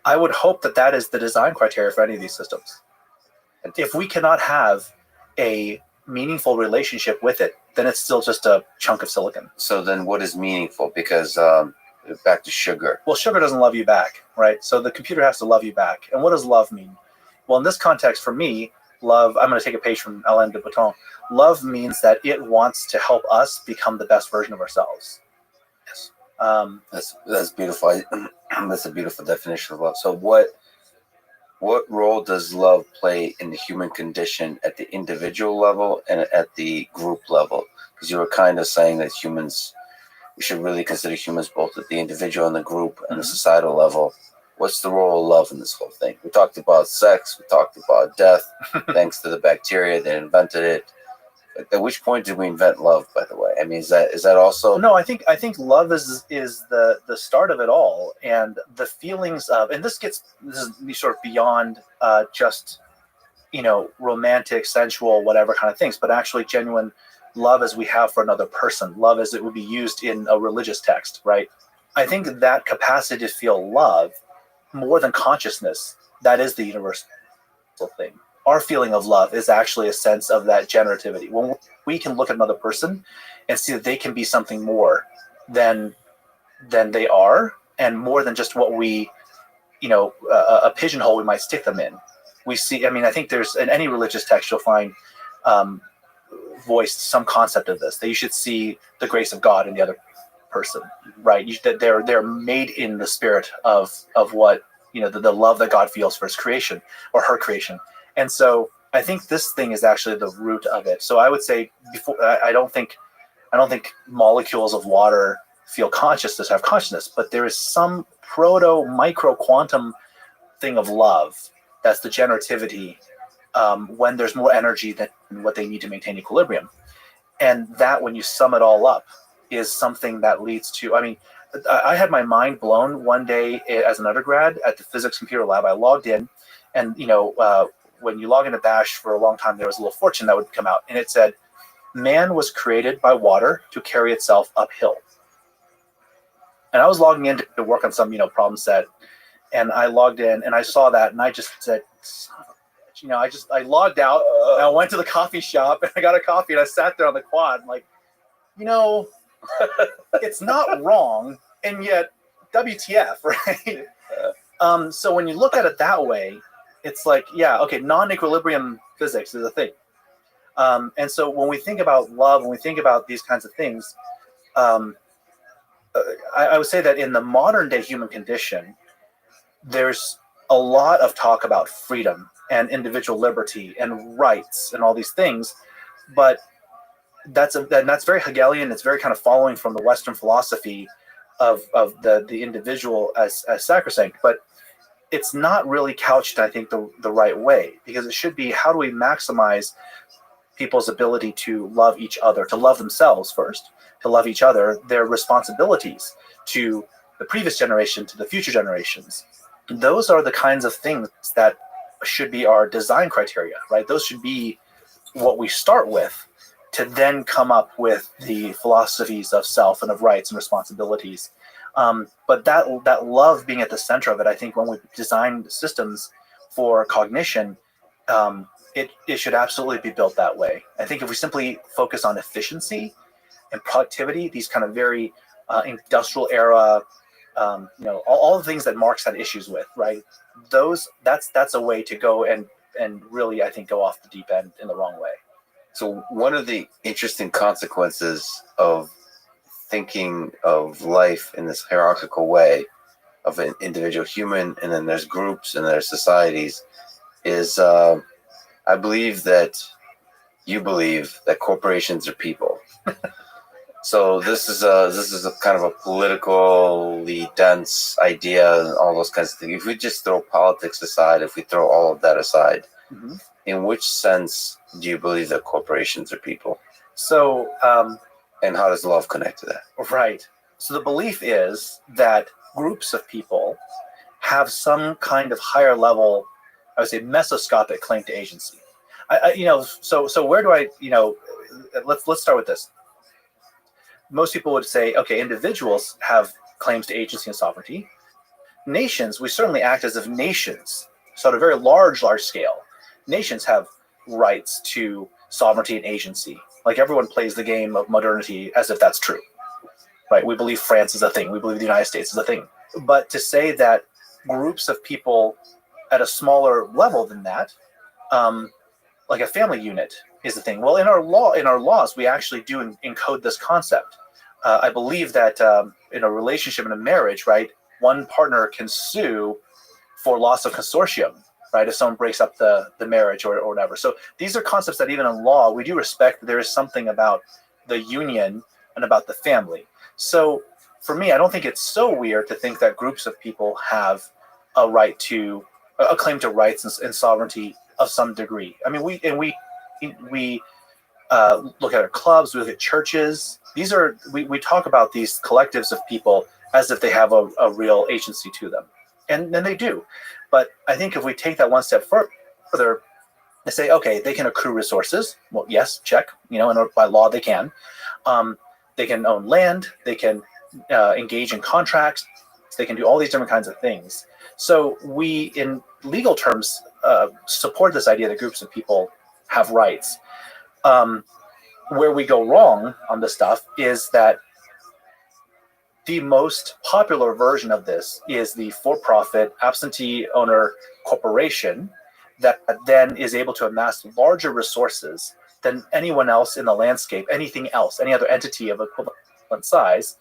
I would hope that is the design criteria for any of these systems. If we cannot have a meaningful relationship with it, then it's still just a chunk of silicon. So then what is meaningful? Because back to sugar. Well, sugar doesn't love you back, right? So the computer has to love you back. And what does love mean? Well, in this context, for me, love, I'm going to take a page from Alain de Botton. Love means that it wants to help us become the best version of ourselves. Yes. That's beautiful. That's a beautiful definition of love. So what role does love play in the human condition at the individual level and at the group level? Because you were kind of saying that we should really consider humans both at the individual and the group and the societal level. What's the role of love in this whole thing? We talked about sex. We talked about death, thanks to the bacteria that invented it. At which point did we invent love, by the way? I mean, is that also? No, I think love is the start of it all, and the feelings of, and this is sort of beyond just romantic, sensual, whatever kind of things, but actually genuine love as we have for another person, love as it would be used in a religious text, right? I think that capacity to feel love more than consciousness, that is the universal thing. Our feeling of love is actually a sense of that generativity. When we can look at another person and see that they can be something more than they are, and more than just what we, a pigeonhole we might stick them in. We see, I think there's, in any religious text you'll find voiced some concept of this, that you should see the grace of God in the other person, right? That they're made in the spirit of what, the love that God feels for his creation or her creation. And so I think this thing is actually the root of it. So I would say I don't think molecules of water feel consciousness, have consciousness, but there is some micro quantum thing of love. That's the generativity when there's more energy than what they need to maintain equilibrium. And that, when you sum it all up, is something that leads to, I had my mind blown one day as an undergrad at the physics computer lab. I logged in, and when you log into Bash for a long time, there was a little fortune that would come out, and it said, "Man was created by water to carry itself uphill." And I was logging in to work on some problem set, and I logged in and I saw that, and I just said, "Son of a bitch." I logged out, and I went to the coffee shop, and I got a coffee, and I sat there on the quad, and like, it's not wrong, and yet WTF, right? So when you look at it that way, it's like, yeah, okay, non-equilibrium physics is a thing. And so when we think about love, when we think about these kinds of things, I would say that in the modern day human condition, there's a lot of talk about freedom and individual liberty and rights and all these things, but that's very Hegelian. It's very kind of following from the Western philosophy of the individual as sacrosanct, but it's not really couched, I think, the right way, because it should be, how do we maximize people's ability to love each other, to love themselves first, to love each other, their responsibilities to the previous generation, to the future generations. Those are the kinds of things that should be our design criteria, right? Those should be what we start with, to then come up with the philosophies of self and of rights and responsibilities. But that love being at the center of it, I think when we design systems for cognition, it should absolutely be built that way. I think if we simply focus on efficiency and productivity, these kind of very industrial era, all the things that Marx had issues with, right? That's a way to go and really, I think, go off the deep end in the wrong way. So one of the interesting consequences of thinking of life in this hierarchical way of an individual human, and then there's groups and there's societies, is I believe that you believe that corporations are people. So this is a kind of a politically dense idea and all those kinds of things. If we just throw politics aside, if we throw all of that aside, in which sense do you believe that corporations are people? So, and how does love connect to that? Right. So the belief is that groups of people have some kind of higher level, I would say, mesoscopic claim to agency. So where do I, let's start with this. Most people would say, okay, individuals have claims to agency and sovereignty. Nations, we certainly act as if nations, so at a very large scale, nations have rights to sovereignty and agency. Like, everyone plays the game of modernity as if that's true, right? We believe France is a thing. We believe the United States is a thing. But to say that groups of people at a smaller level than that, like a family unit, is the thing. Well, in our laws, we actually do encode this concept. I believe that in a relationship, in a marriage, right, one partner can sue for loss of consortium, right, if someone breaks up the marriage or whatever. So these are concepts that even in law, we do respect that there is something about the union and about the family. So for me, I don't think it's so weird to think that groups of people have a claim to rights and sovereignty of some degree. I mean, we look at our clubs, we look at churches. We talk about these collectives of people as if they have a real agency to them. And then they do. But I think if we take that one step further and say, okay, they can accrue resources. Well, yes, check. And by law they can. They can own land. They can engage in contracts. They can do all these different kinds of things. So we, in legal terms, support this idea that groups of people have rights. Where we go wrong on this stuff is that the most popular version of this is the for-profit absentee owner corporation that then is able to amass larger resources than anyone else in the landscape, anything else, any other entity of equivalent size.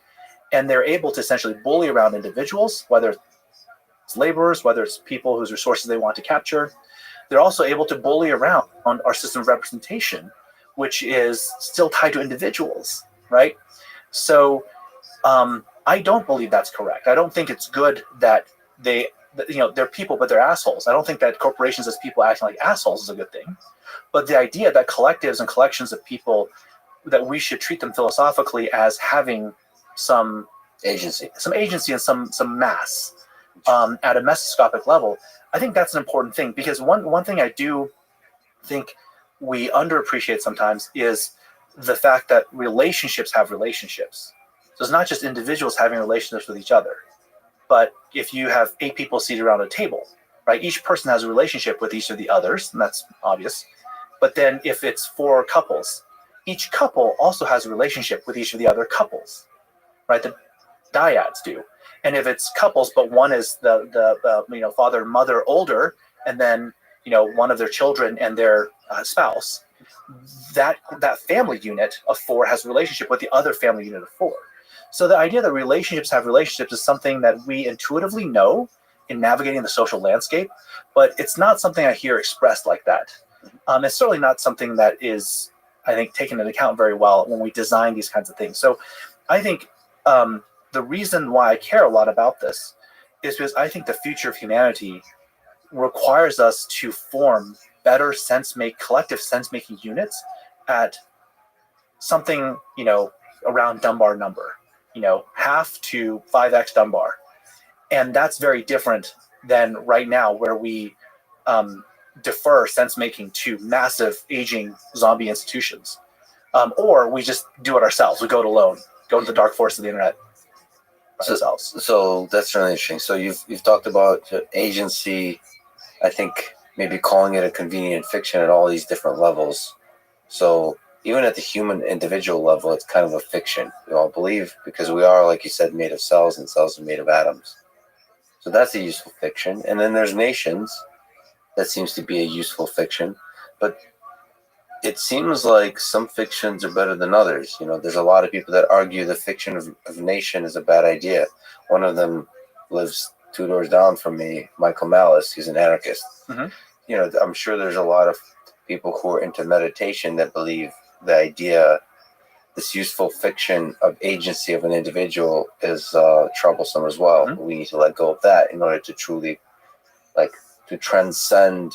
And they're able to essentially bully around individuals, whether it's laborers, whether it's people whose resources they want to capture. They're also able to bully around on our system of representation, which is still tied to individuals, right? So I don't believe that's correct. I don't think it's good that they're people, but they're assholes. I don't think that corporations as people acting like assholes is a good thing. But the idea that collectives and collections of people, that we should treat them philosophically as having some Agency. And some mass at a mesoscopic level, I think that's an important thing, because one thing I do think we underappreciate sometimes is the fact that relationships have relationships. So it's not just individuals having relationships with each other, but if you have 8 people seated around a table, right, each person has a relationship with each of the others, and that's obvious. But then if it's 4 couples, each couple also has a relationship with each of the other couples, right? The dyads do. And if it's couples, but one is the father and mother older, and then one of their children and their spouse, that family unit of 4 has a relationship with the other family unit of 4. So the idea that relationships have relationships is something that we intuitively know in navigating the social landscape, but it's not something I hear expressed like that. It's certainly not something that is, I think, taken into account very well when we design these kinds of things. So I think the reason why I care a lot about this is because I think the future of humanity requires us to form better collective sense-making units at something, around Dunbar number, half to 5x Dunbar. And that's very different than right now, where we defer sense-making to massive aging zombie institutions. Or we just do it ourselves. We go it alone, go to the dark forest of the internet by ourselves. So that's really interesting. So you've talked about agency, I think maybe calling it a convenient fiction at all these different levels. So even at the human individual level, it's kind of a fiction, we all believe, because we are, like you said, made of cells, and cells are made of atoms. So that's a useful fiction. And then there's nations. That seems to be a useful fiction. But it seems like some fictions are better than others. There's a lot of people that argue the fiction of nation is a bad idea. One of them lives 2 doors down from me, Michael Malice. He's an anarchist. Mm-hmm. I'm sure there's a lot of people who are into meditation that believe the idea, this useful fiction of agency of an individual, is troublesome as well. Mm-hmm. We need to let go of that in order to truly, to transcend,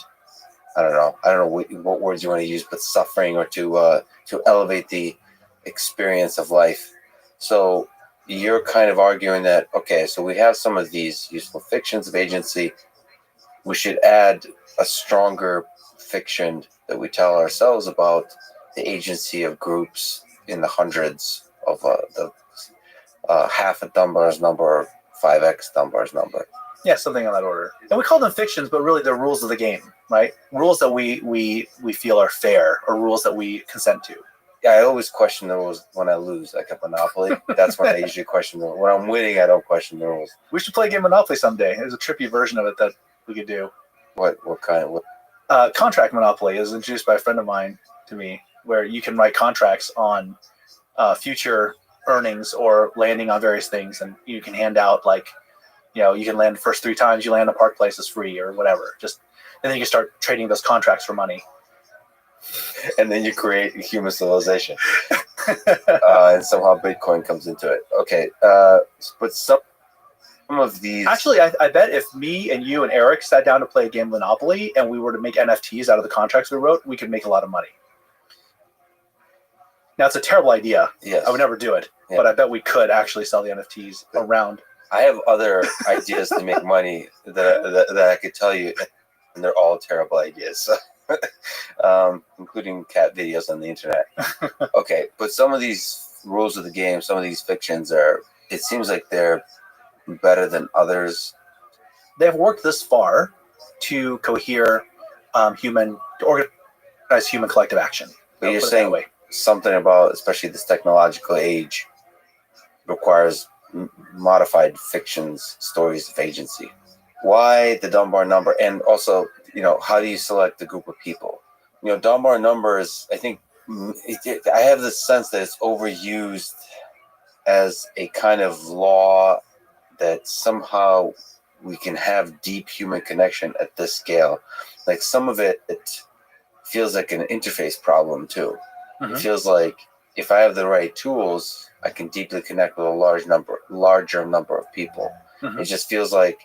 I don't know what words you want to use, but suffering, or to elevate the experience of life. So you're kind of arguing that, okay, so we have some of these useful fictions of agency. We should add a stronger fiction that we tell ourselves about the agency of groups in the hundreds of the half a Dunbar's number, or 5x Dunbar's number. Yeah, something on that order. And we call them fictions, but really they're rules of the game, right? Rules that we feel are fair, or rules that we consent to. Yeah, I always question the rules when I lose, like at Monopoly. That's when I usually question the rules. When I'm winning, I don't question the rules. We should play a game of Monopoly someday. There's a trippy version of it that we could do. What kind of... Contract Monopoly is introduced by a friend of mine to me, where you can write contracts on future earnings or landing on various things, and you can hand out like, you can land the first 3 times you land on Park Place is free or whatever. And then you can start trading those contracts for money. And then you create a human civilization. And somehow Bitcoin comes into it. Okay, but some of these... Actually, I bet if me and you and Eric sat down to play a game of Monopoly and we were to make NFTs out of the contracts we wrote, we could make a lot of money. Now, it's a terrible idea. Yes. I would never do it, Yeah. but I bet we could actually sell the NFTs around. I have other ideas to make money that I could tell you, and they're all terrible ideas, including cat videos on the internet. Okay, but some of these rules of the game, some of these fictions it seems like they're better than others. They've worked this far to cohere to organize human collective action. But you're saying something about, especially this technological age, requires modified fictions, stories of agency. Why the Dunbar number? And also, how do you select a group of people? Dunbar numbers, I think, I have the sense that it's overused as a kind of law that somehow we can have deep human connection at this scale. Like some of it feels like an interface problem too. Mm-hmm. It feels like if I have the right tools, I can deeply connect with a larger number of people. Mm-hmm. It just feels like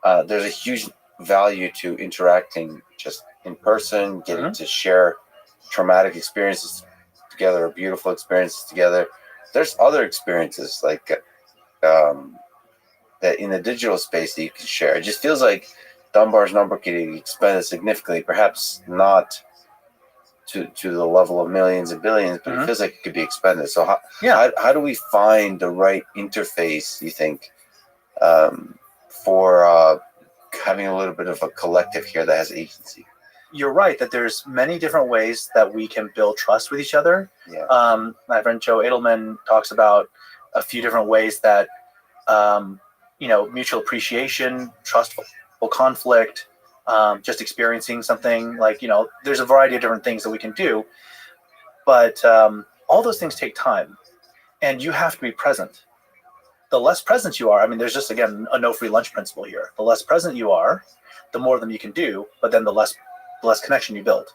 there's a huge value to interacting just in person, getting to share traumatic experiences together, or beautiful experiences together. There's other experiences like that in the digital space that you can share. It just feels like Dunbar's number could be expanded significantly, perhaps not to the level of millions and billions, but it feels like it could be expanded. So how do we find the right interface, you think, for having a little bit of a collective here that has agency? You're right that there's many different ways that we can build trust with each other. Yeah. My friend Joe Edelman talks about a few different ways that mutual appreciation, trustful conflict, just experiencing something like, there's a variety of different things that we can do, but all those things take time and you have to be present. The less present you are, there's just, again, a no free lunch principle here. The less present you are, the more of them you can do, but then the less connection you build.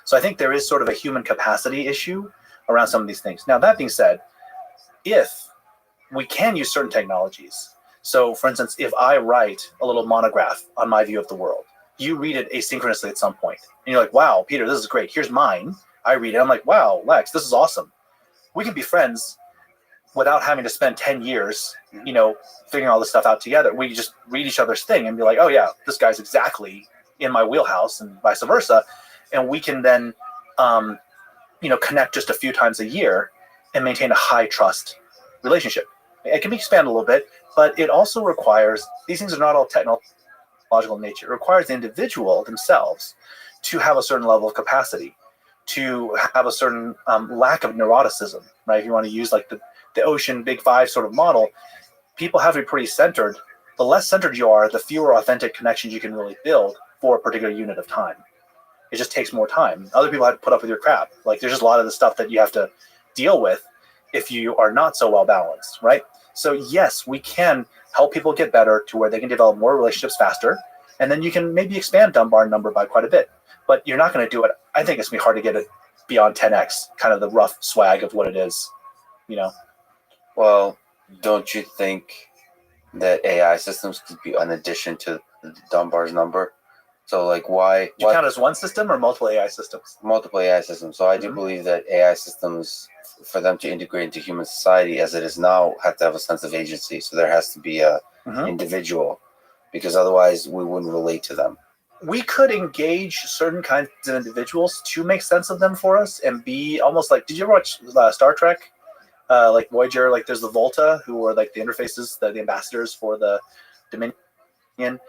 So I think there is sort of a human capacity issue around some of these things. Now, that being said, if we can use certain technologies, so for instance, if I write a little monograph on my view of the world, you read it asynchronously at some point, and you're like, wow, Peter, this is great. Here's mine. I read it. I'm like, wow, Lex, this is awesome. We can be friends without having to spend 10 years, figuring all this stuff out together. We just read each other's thing and be like, oh yeah, this guy's exactly in my wheelhouse and vice versa. And we can then, connect just a few times a year and maintain a high trust relationship. It can be expanded a little bit, but it also requires, these things are not all technological in nature. It requires the individual themselves to have a certain level of capacity, to have a certain lack of neuroticism, right? If you want to use like the Ocean Big Five sort of model, people have to be pretty centered. The less centered you are, the fewer authentic connections you can really build for a particular unit of time. It just takes more time. Other people have to put up with your crap. Like there's just a lot of the stuff that you have to deal with if you are not so well balanced, right? So yes, we can help people get better to where they can develop more relationships faster. And then you can maybe expand Dunbar number by quite a bit. But you're not going to do it. I think it's going to be hard to get it beyond 10x, kind of the rough swag of what it is, Well, don't you think that AI systems could be an addition to Dunbar's number? So like why? Do you count as one system or multiple AI systems? Multiple AI systems. So I do believe that AI systems, for them to integrate into human society as it is now, have to have a sense of agency. So there has to be a individual, because otherwise we wouldn't relate to them. We could engage certain kinds of individuals to make sense of them for us and be almost like, did you ever watch Star Trek? Like Voyager, like there's the Volta, who are like the interfaces, the ambassadors for the Dominion.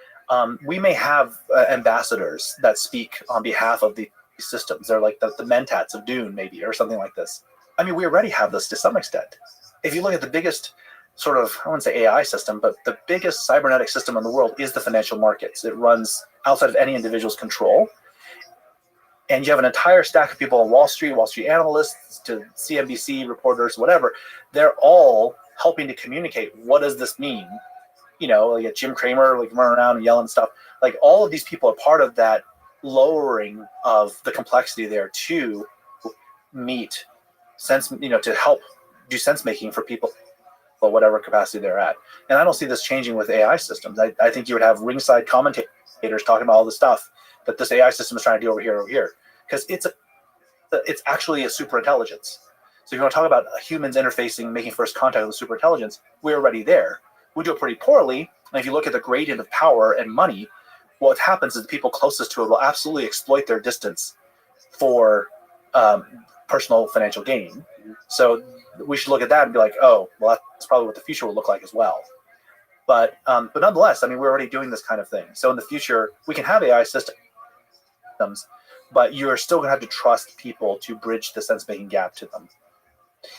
We may have ambassadors that speak on behalf of these systems. They're like the Mentats of Dune, maybe, or something like this. We already have this to some extent. If you look at the biggest sort of, I wouldn't say AI system, but the biggest cybernetic system in the world is the financial markets. It runs outside of any individual's control. and you have an entire stack of people on Wall Street analysts to CNBC reporters, whatever. They're all helping to communicate, what does this mean? You know, like Jim Cramer, like running around and yelling stuff. Like all of these people are part of that lowering of the complexity there to meet sense, you know, to help do sense making for people at whatever capacity they're at. And I don't see this changing with AI systems. I think you would have ringside commentators talking about all the stuff that this AI system is trying to do over here, because it's actually a super intelligence. So if you want to talk about humans interfacing, making first contact with super intelligence, we're already there. We do it pretty poorly. And if you look at the gradient of power and money, what happens is the people closest to it will absolutely exploit their distance for personal financial gain. So we should look at that and be like, oh, well, that's probably what the future will look like as well. But nonetheless, I mean, we're already doing this kind of thing. So in the future, we can have AI systems, but you're still going to have to trust people to bridge the sense-making gap to them.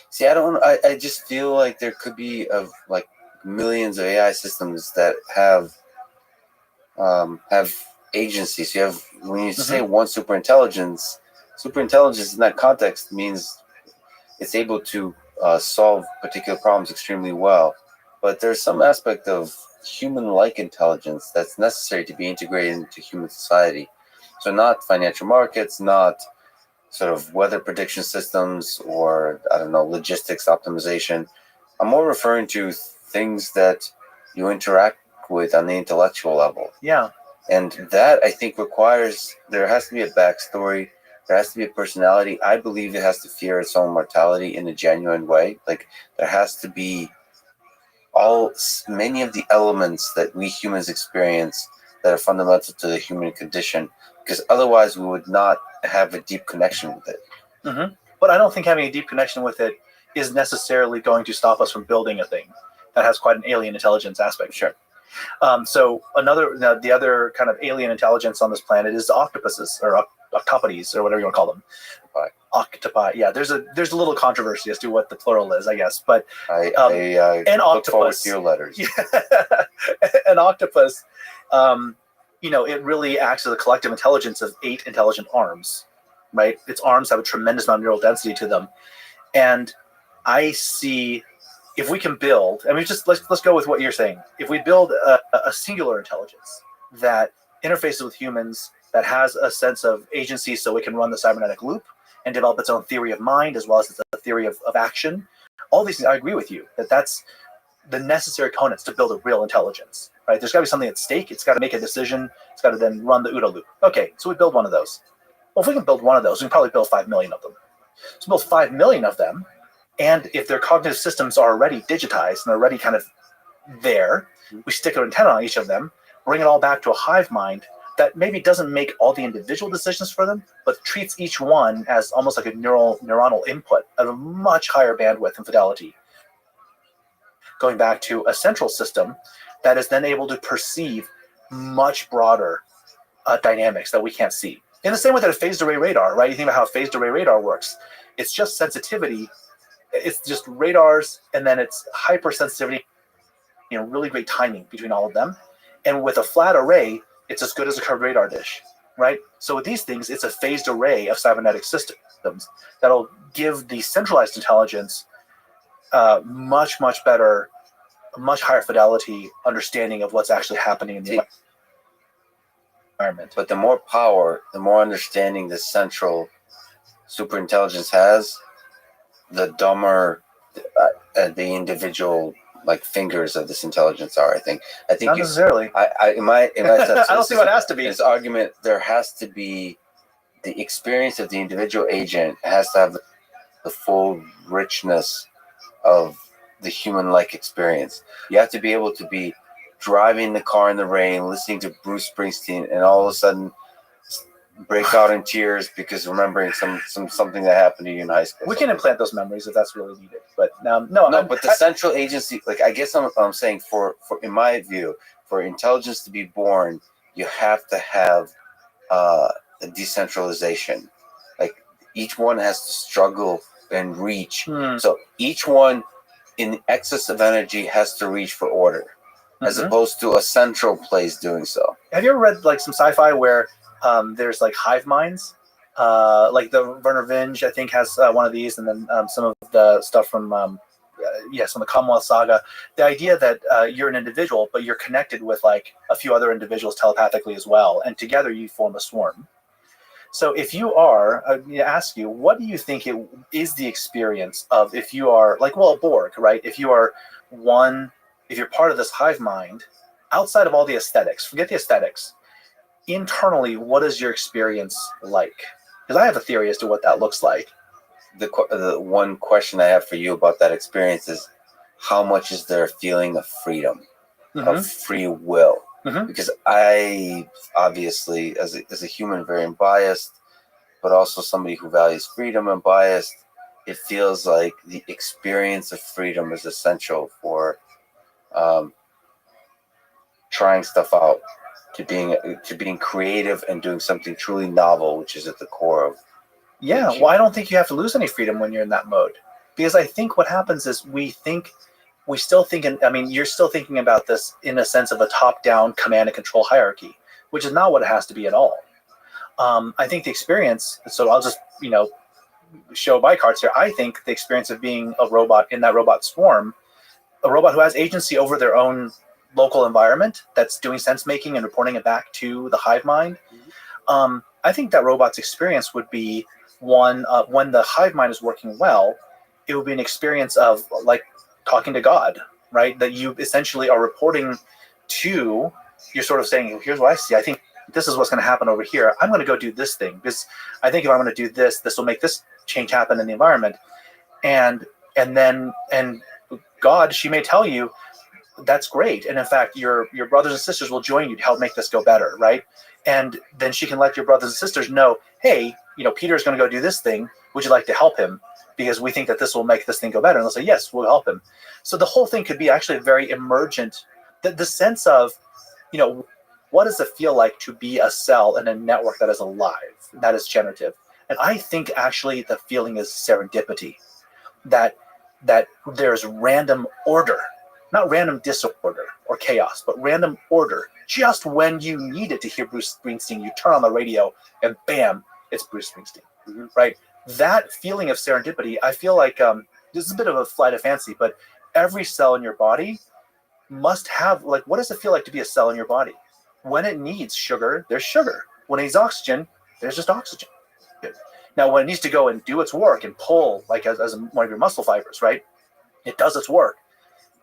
See, I just feel like there could be like millions of AI systems that have agencies. You have, when you say one superintelligence in that context means it's able to solve particular problems extremely well. But there's some aspect of human-like intelligence that's necessary to be integrated into human society. So not financial markets, not sort of weather prediction systems, or, I don't know, logistics optimization. I'm more referring to things that you interact with on the intellectual level. Yeah. And that, I think, requires, there has to be a backstory, there has to be a personality. I believe it has to fear its own mortality in a genuine way. Like, there has to be many of the elements that we humans experience that are fundamental to the human condition, because otherwise we would not have a deep connection with it. Mm-hmm. But I don't think having a deep connection with it is necessarily going to stop us from building a thing that has quite an alien intelligence aspect. Sure. So the other kind of alien intelligence on this planet is octopuses, or octopodes, or whatever you want to call them. Octopi. Yeah, there's a little controversy as to what the plural is, I guess. But I an look forward octopus, to your letters. An octopus, it really acts as a collective intelligence of 8 intelligent arms, right? Its arms have a tremendous amount of neural density to them, and I see, if we can build, I mean, just let's go with what you're saying. If we build a singular intelligence that interfaces with humans, that has a sense of agency, so it can run the cybernetic loop and develop its own theory of mind as well as a theory of action, all these things, I agree with you that that's the necessary components to build a real intelligence, right? There's got to be something at stake. It's got to make a decision. It's got to then run the OODA loop. Okay, so we build one of those. Well, if we can build one of those, we can probably build 5 million of them. So build 5 million of them, and if their cognitive systems are already digitized and already kind of there, we stick an antenna on each of them, bring it all back to a hive mind that maybe doesn't make all the individual decisions for them, but treats each one as almost like a neuronal input of a much higher bandwidth and fidelity, going back to a central system that is then able to perceive much broader dynamics that we can't see. In the same way that a phased array radar, right? You think about how a phased array radar works. It's just sensitivity. It's just radars, and then it's hypersensitivity, really great timing between all of them. And with a flat array, it's as good as a curved radar dish, right? So with these things, it's a phased array of cybernetic systems that'll give the centralized intelligence much, much better, much higher fidelity understanding of what's actually happening in the environment. But the more power, the more understanding the central superintelligence has, the dumber the individual fingers of this intelligence are. I think not necessarily. In my sense, I don't see what it has to be. This argument, there has to be the experience of the individual agent has to have the full richness of the human-like experience. You have to be able to be driving the car in the rain, listening to Bruce Springsteen, and all of a sudden break out in tears because remembering something that happened to you in high school. We can implant those memories if that's really needed. But no. But the central agency, I guess I'm saying for in my view, for intelligence to be born, you have to have a decentralization. Like each one has to struggle and reach. So each one in excess of energy has to reach for order, as opposed to a central place doing so. Have you ever read some sci-fi where there's hive minds, Like the Werner Vinge, I think, has one of these, and then some of the stuff from from the Commonwealth Saga. The idea that you're an individual, but you're connected with like a few other individuals telepathically as well, and together you form a swarm. So if you are, I ask you, what do you think it is the experience of if you are like, well, a Borg, right? If you are one, if you're part of this hive mind, outside of all the aesthetics, forget the aesthetics. Internally, what is your experience like? Because I have a theory as to what that looks like. The one question I have for you about that experience is, how much is there a feeling of freedom, of free will? Because I obviously, as a human, very unbiased, but also somebody who values freedom and biased, it feels like the experience of freedom is essential for trying stuff out, to being creative and doing something truly novel, which is at the core of. Yeah, well, I don't think you have to lose any freedom when you're in that mode, because I think what happens is we still think, I mean, you're still thinking about this in a sense of a top-down command and control hierarchy, which is not what it has to be at all. I think the experience, so I'll just, show my cards here. I think the experience of being a robot in that robot swarm, a robot who has agency over their own local environment, that's doing sense making and reporting it back to the hive mind. I think that robot's experience would be one, when the hive mind is working well, it would be an experience of like talking to God, right? That you essentially are reporting to, you're sort of saying, here's what I see. I think this is what's going to happen over here. I'm going to go do this thing because I think if I'm going to do this, this will make this change happen in the environment. And God, she may tell you, that's great. And in fact, your brothers and sisters will join you to help make this go better, right? And then she can let your brothers and sisters know, hey, Peter's going to go do this thing. Would you like to help him? Because we think that this will make this thing go better. And they'll say, yes, we'll help him. So the whole thing could be actually very emergent. The sense of, what does it feel like to be a cell in a network that is alive, that is generative? And I think actually the feeling is serendipity, that there's random order, not random disorder or chaos, but random order. Just when you need it to hear Bruce Springsteen, you turn on the radio and bam, it's Bruce Springsteen, right? That feeling of serendipity, I feel like this is a bit of a flight of fancy, but every cell in your body must have, like, what does it feel like to be a cell in your body? When it needs sugar, there's sugar. When it needs oxygen, there's just oxygen. Now, when it needs to go and do its work and pull, like as one of your muscle fibers, right? It does its work,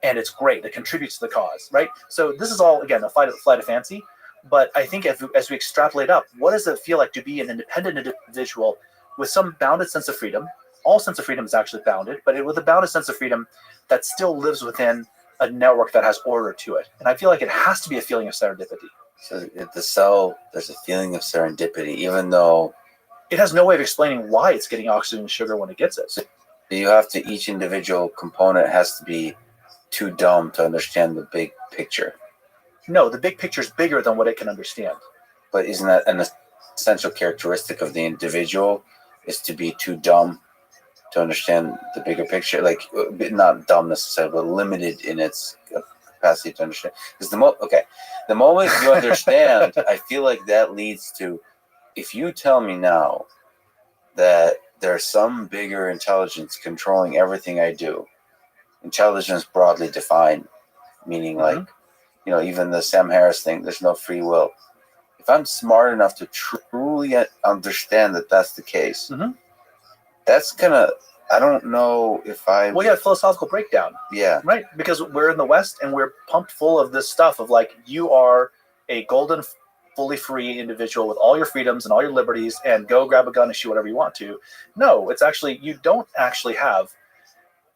and it's great. It contributes to the cause, right? So this is all, again, a flight of fancy. But I think as we extrapolate up, what does it feel like to be an independent individual with some bounded sense of freedom? All sense of freedom is actually bounded, but with a bounded sense of freedom that still lives within a network that has order to it. And I feel like it has to be a feeling of serendipity. So at the cell, there's a feeling of serendipity, even though it has no way of explaining why it's getting oxygen and sugar when it gets it. So you have to, each individual component has to be too dumb to understand the big picture. No, the big picture is bigger than what it can understand. But isn't that an essential characteristic of the individual, is to be too dumb to understand the bigger picture? Like, not dumb necessarily, but limited in its capacity to understand. Because the moment you understand, I feel like that leads to, if you tell me now that there's some bigger intelligence controlling everything I do, intelligence broadly defined, meaning like, even the Sam Harris thing, there's no free will. If I'm smart enough to truly understand that that's the case, that's gonna, I don't know if I... Well, yeah, philosophical breakdown. Yeah. Right? Because we're in the West and we're pumped full of this stuff of like, you are a golden, fully free individual with all your freedoms and all your liberties, and go grab a gun and shoot whatever you want to. No, it's actually, you don't actually have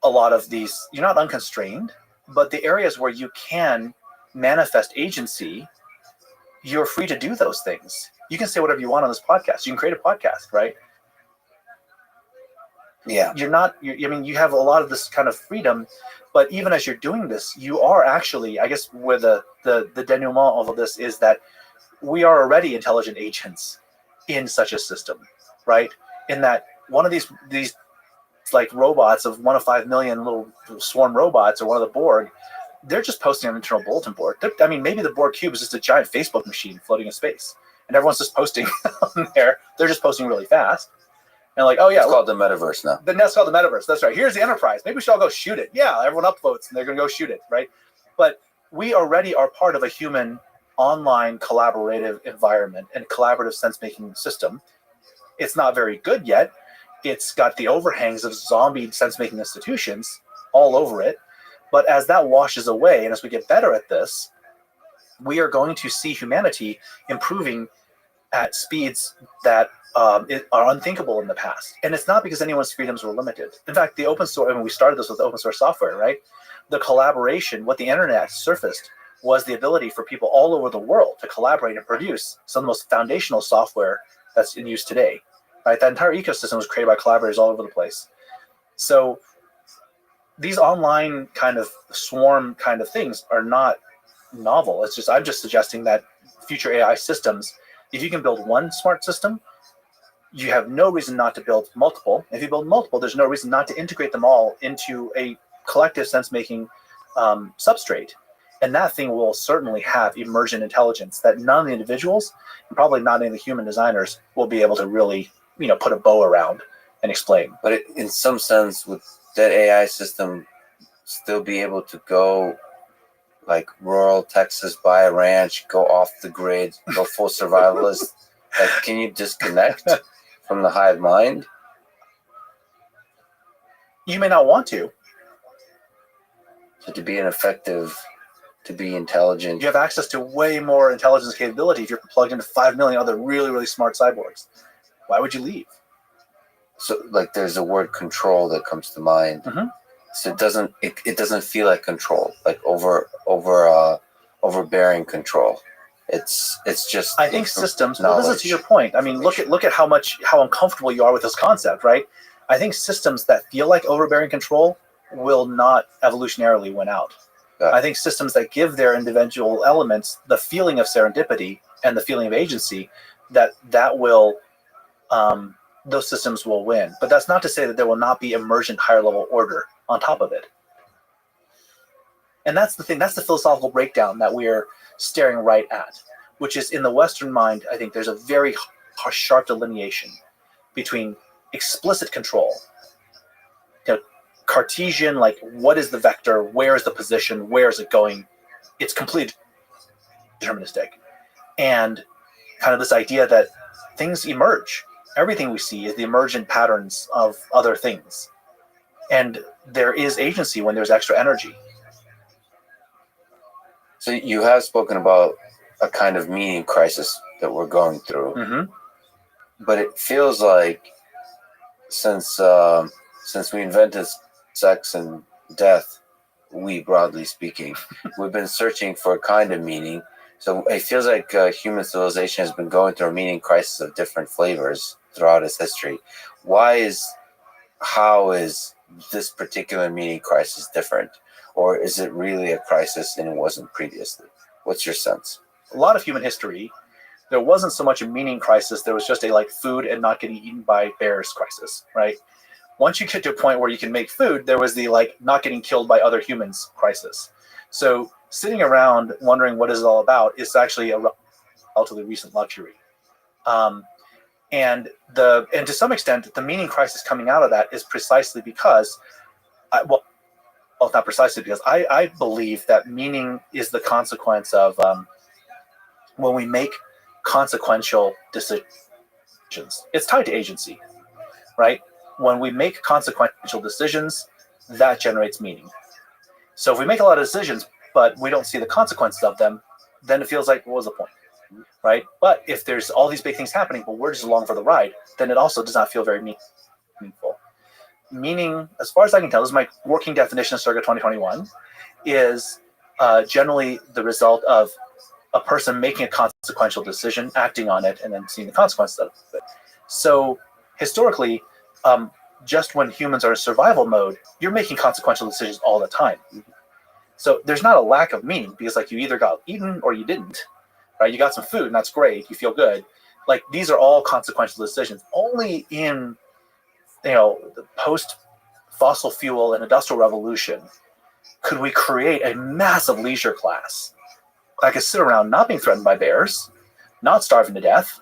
a lot of these, you're not unconstrained, but the areas where you can manifest agency, you're free to do those things. You can say whatever you want on this podcast. You can create a podcast, right? Yeah. You're not, I mean, you have a lot of this kind of freedom, but even as you're doing this, you are actually, I guess where the denouement of this is that we are already intelligent agents in such a system, right? In that one of these like robots of 1 of 5 million little swarm robots, or one of the Borg, they're just posting an internal bulletin board. I mean, maybe the Borg cube is just a giant Facebook machine floating in space. and everyone's just posting on there. They're just posting really fast. And like, oh yeah, It's called the metaverse now. that's called the metaverse. That's right. Here's the Enterprise. Maybe we should all go shoot it. Yeah, everyone upvotes and they're going to go shoot it, right? But we already are part of a human online collaborative environment and collaborative sense-making system. It's not very good yet. It's got the overhangs of zombie sense-making institutions all over it. But as that washes away and as we get better at this, we are going to see humanity improving at speeds that are unthinkable in the past. And it's not because anyone's freedoms were limited. In fact, the open source, I mean, we started this with open source software, right? The collaboration, what the internet surfaced was the ability for people all over the world to collaborate and produce some of the most foundational software that's in use today, right? That entire ecosystem was created by collaborators all over the place. So these online kind of swarm kind of things are not novel. It's just, I'm just suggesting that future AI systems, if you can build one smart system, you have no reason not to build multiple. If you build multiple, there's no reason not to integrate them all into a collective sense-making substrate. And that thing will certainly have emergent intelligence that none of the individuals, and probably not any of the human designers, will be able to really, put a bow around and explain. But in some sense, would that AI system still be able to go like rural Texas, buy a ranch, go off the grid, go full survivalist? Like, can you disconnect from the hive mind? You may not want to. So to be to be intelligent. You have access to way more intelligence capability if you're plugged into 5 million other really, really smart cyborgs. Why would you leave? So like there's the word control that comes to mind. Mm-hmm. So it doesn't feel like control, like overbearing control. It's just, I think systems, well, this is to your point. I mean, look at how uncomfortable you are with this concept, right? I think systems that feel like overbearing control will not evolutionarily win out. I think systems that give their individual elements the feeling of serendipity and the feeling of agency, that will those systems will win. But that's not to say that there will not be emergent higher level order on top of it. And that's the thing, that's the philosophical breakdown that we're staring right at, which is in the Western mind, I think there's a very sharp delineation between explicit control, Cartesian, like what is the vector, where is the position, where is it going? It's completely deterministic. And kind of this idea that things emerge. Everything we see is the emergent patterns of other things. And there is agency when there's extra energy. So you have spoken about a kind of meaning crisis that we're going through. Mm-hmm. But it feels like since we invented sex and death, we broadly speaking, we've been searching for a kind of meaning. So it feels like human civilization has been going through a meaning crisis of different flavors throughout its history. How is this particular meaning crisis different? Or is it really a crisis and it wasn't previously? What's your sense? A lot of human history, there wasn't so much a meaning crisis, there was just a like food and not getting eaten by bears crisis, right? Once you get to a point where you can make food, there was the like not getting killed by other humans crisis. So sitting around wondering what is it all about is actually a relatively recent luxury. And to some extent, the meaning crisis coming out of that is precisely because, it's not precisely because I believe that meaning is the consequence of when we make consequential decisions. It's tied to agency, right? When we make consequential decisions, that generates meaning. So if we make a lot of decisions, but we don't see the consequences of them, then it feels like, what was the point, right? But if there's all these big things happening, but we're just along for the ride, then it also does not feel very meaningful. Meaning, as far as I can tell, this is my working definition of circa 2021, is generally the result of a person making a consequential decision, acting on it, and then seeing the consequences of it. So historically, just when humans are in survival mode, you're making consequential decisions all the time. So there's not a lack of meaning because like you either got eaten or you didn't, right? You got some food and that's great. You feel good. Like these are all consequential decisions. Only in, the post-fossil fuel and industrial revolution could we create a massive leisure class. I could sit around not being threatened by bears, not starving to death,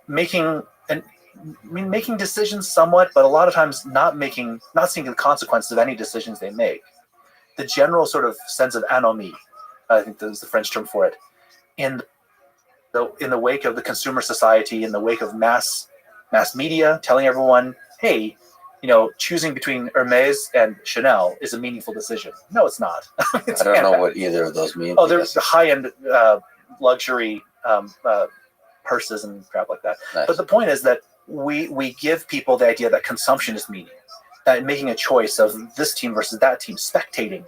making decisions somewhat, but a lot of times not seeing the consequences of any decisions they make. The general sort of sense of anomie, I think that's the French term for it, in the wake of the consumer society, in the wake of mass media telling everyone, hey, choosing between Hermes and Chanel is a meaningful decision. No, it's not. I don't know what either of those mean. Oh, there's the high-end luxury purses and crap like that. Nice. But the point is that we give people the idea that consumption is meaning, that making a choice of this team versus that team, spectating,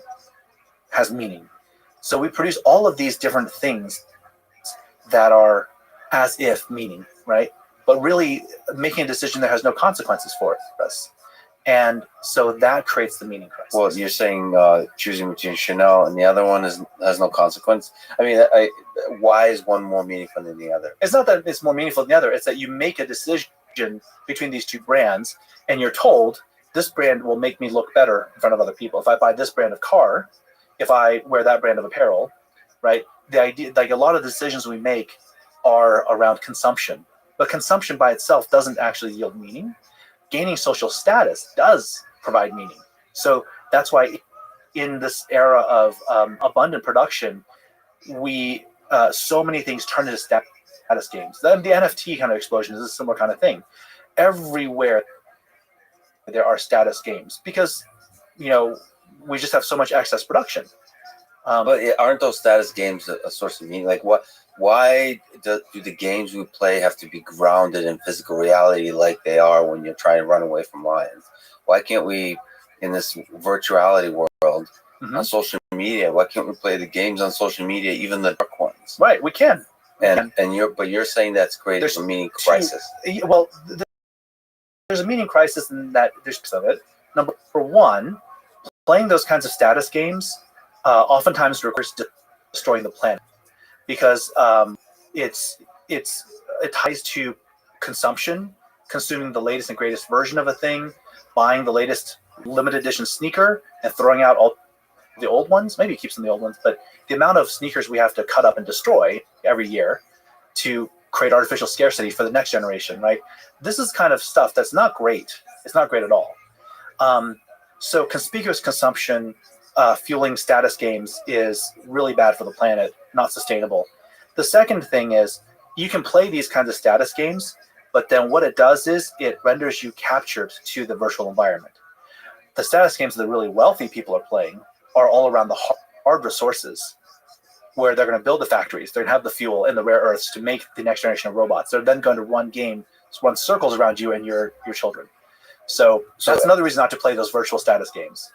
has meaning. So we produce all of these different things that are as if meaning, right? But really making a decision that has no consequences for us. And so that creates the meaning crisis. Well, you're saying choosing between Chanel and the other one has no consequence. I mean, why is one more meaningful than the other? It's not that it's more meaningful than the other. It's that you make a decision between these two brands, and you're told this brand will make me look better in front of other people. If I buy this brand of car, if I wear that brand of apparel, right? The idea, like a lot of the decisions we make are around consumption, but consumption by itself doesn't actually yield meaning. Gaining social status does provide meaning. So that's why in this era of abundant production, so many things turn into status games. The NFT kind of explosion is a similar kind of thing. Everywhere there are status games because, we just have so much excess production. But aren't those status games a source of meaning? Like why do the games we play have to be grounded in physical reality like they are when you're trying to run away from lions? Why can't we, in this virtuality world, on social media, why can't we play the games on social media, even the dark ones? Right, we can. But you're saying that's creating a meaning crisis. Well, there's a meaning crisis in that there's of it. Number one, playing those kinds of status games oftentimes requires destroying the planet because it ties to consumption, consuming the latest and greatest version of a thing, buying the latest limited edition sneaker and throwing out all the old ones. Maybe it keeps them the old ones, but the amount of sneakers we have to cut up and destroy every year to create artificial scarcity for the next generation, right? This is kind of stuff that's not great. It's not great at all. So conspicuous consumption fueling status games is really bad for the planet, not sustainable. The second thing is you can play these kinds of status games, but then what it does is it renders you captured to the virtual environment. The status games that the really wealthy people are playing are all around the hard resources where they're going to build the factories. They're going to have the fuel and the rare earths to make the next generation of robots. They're then going to run circles around you and your children. So that's another reason not to play those virtual status games.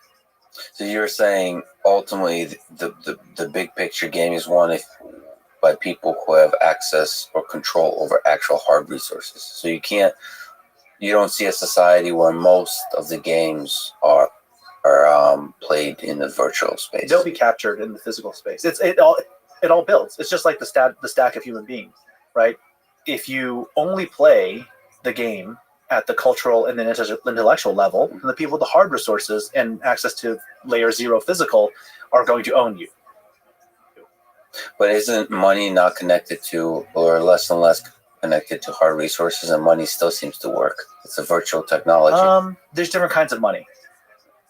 So you're saying ultimately the big picture game is won by people who have access or control over actual hard resources. So you don't see a society where most of the games are played in the virtual space. They'll be captured in the physical space. It all builds. It's just like the stack of human being, right? If you only play the game at the cultural and the intellectual level, and the people with the hard resources and access to layer 0 physical are going to own you. But isn't money not connected to, or less and less connected to hard resources, and money still seems to work? It's a virtual technology. There's different kinds of money.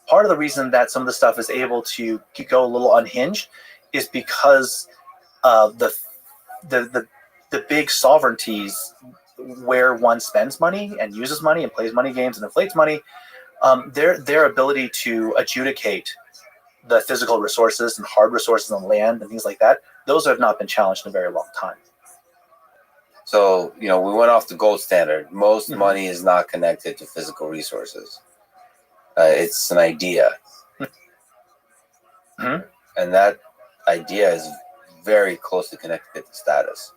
Part of the reason that some of the stuff is able to go a little unhinged is because the big sovereignties where one spends money and uses money and plays money games and inflates money, their ability to adjudicate the physical resources and hard resources on land and things like that, those have not been challenged in a very long time. So, we went off the gold standard. Most money is not connected to physical resources. It's an idea. And that idea is very closely connected to status.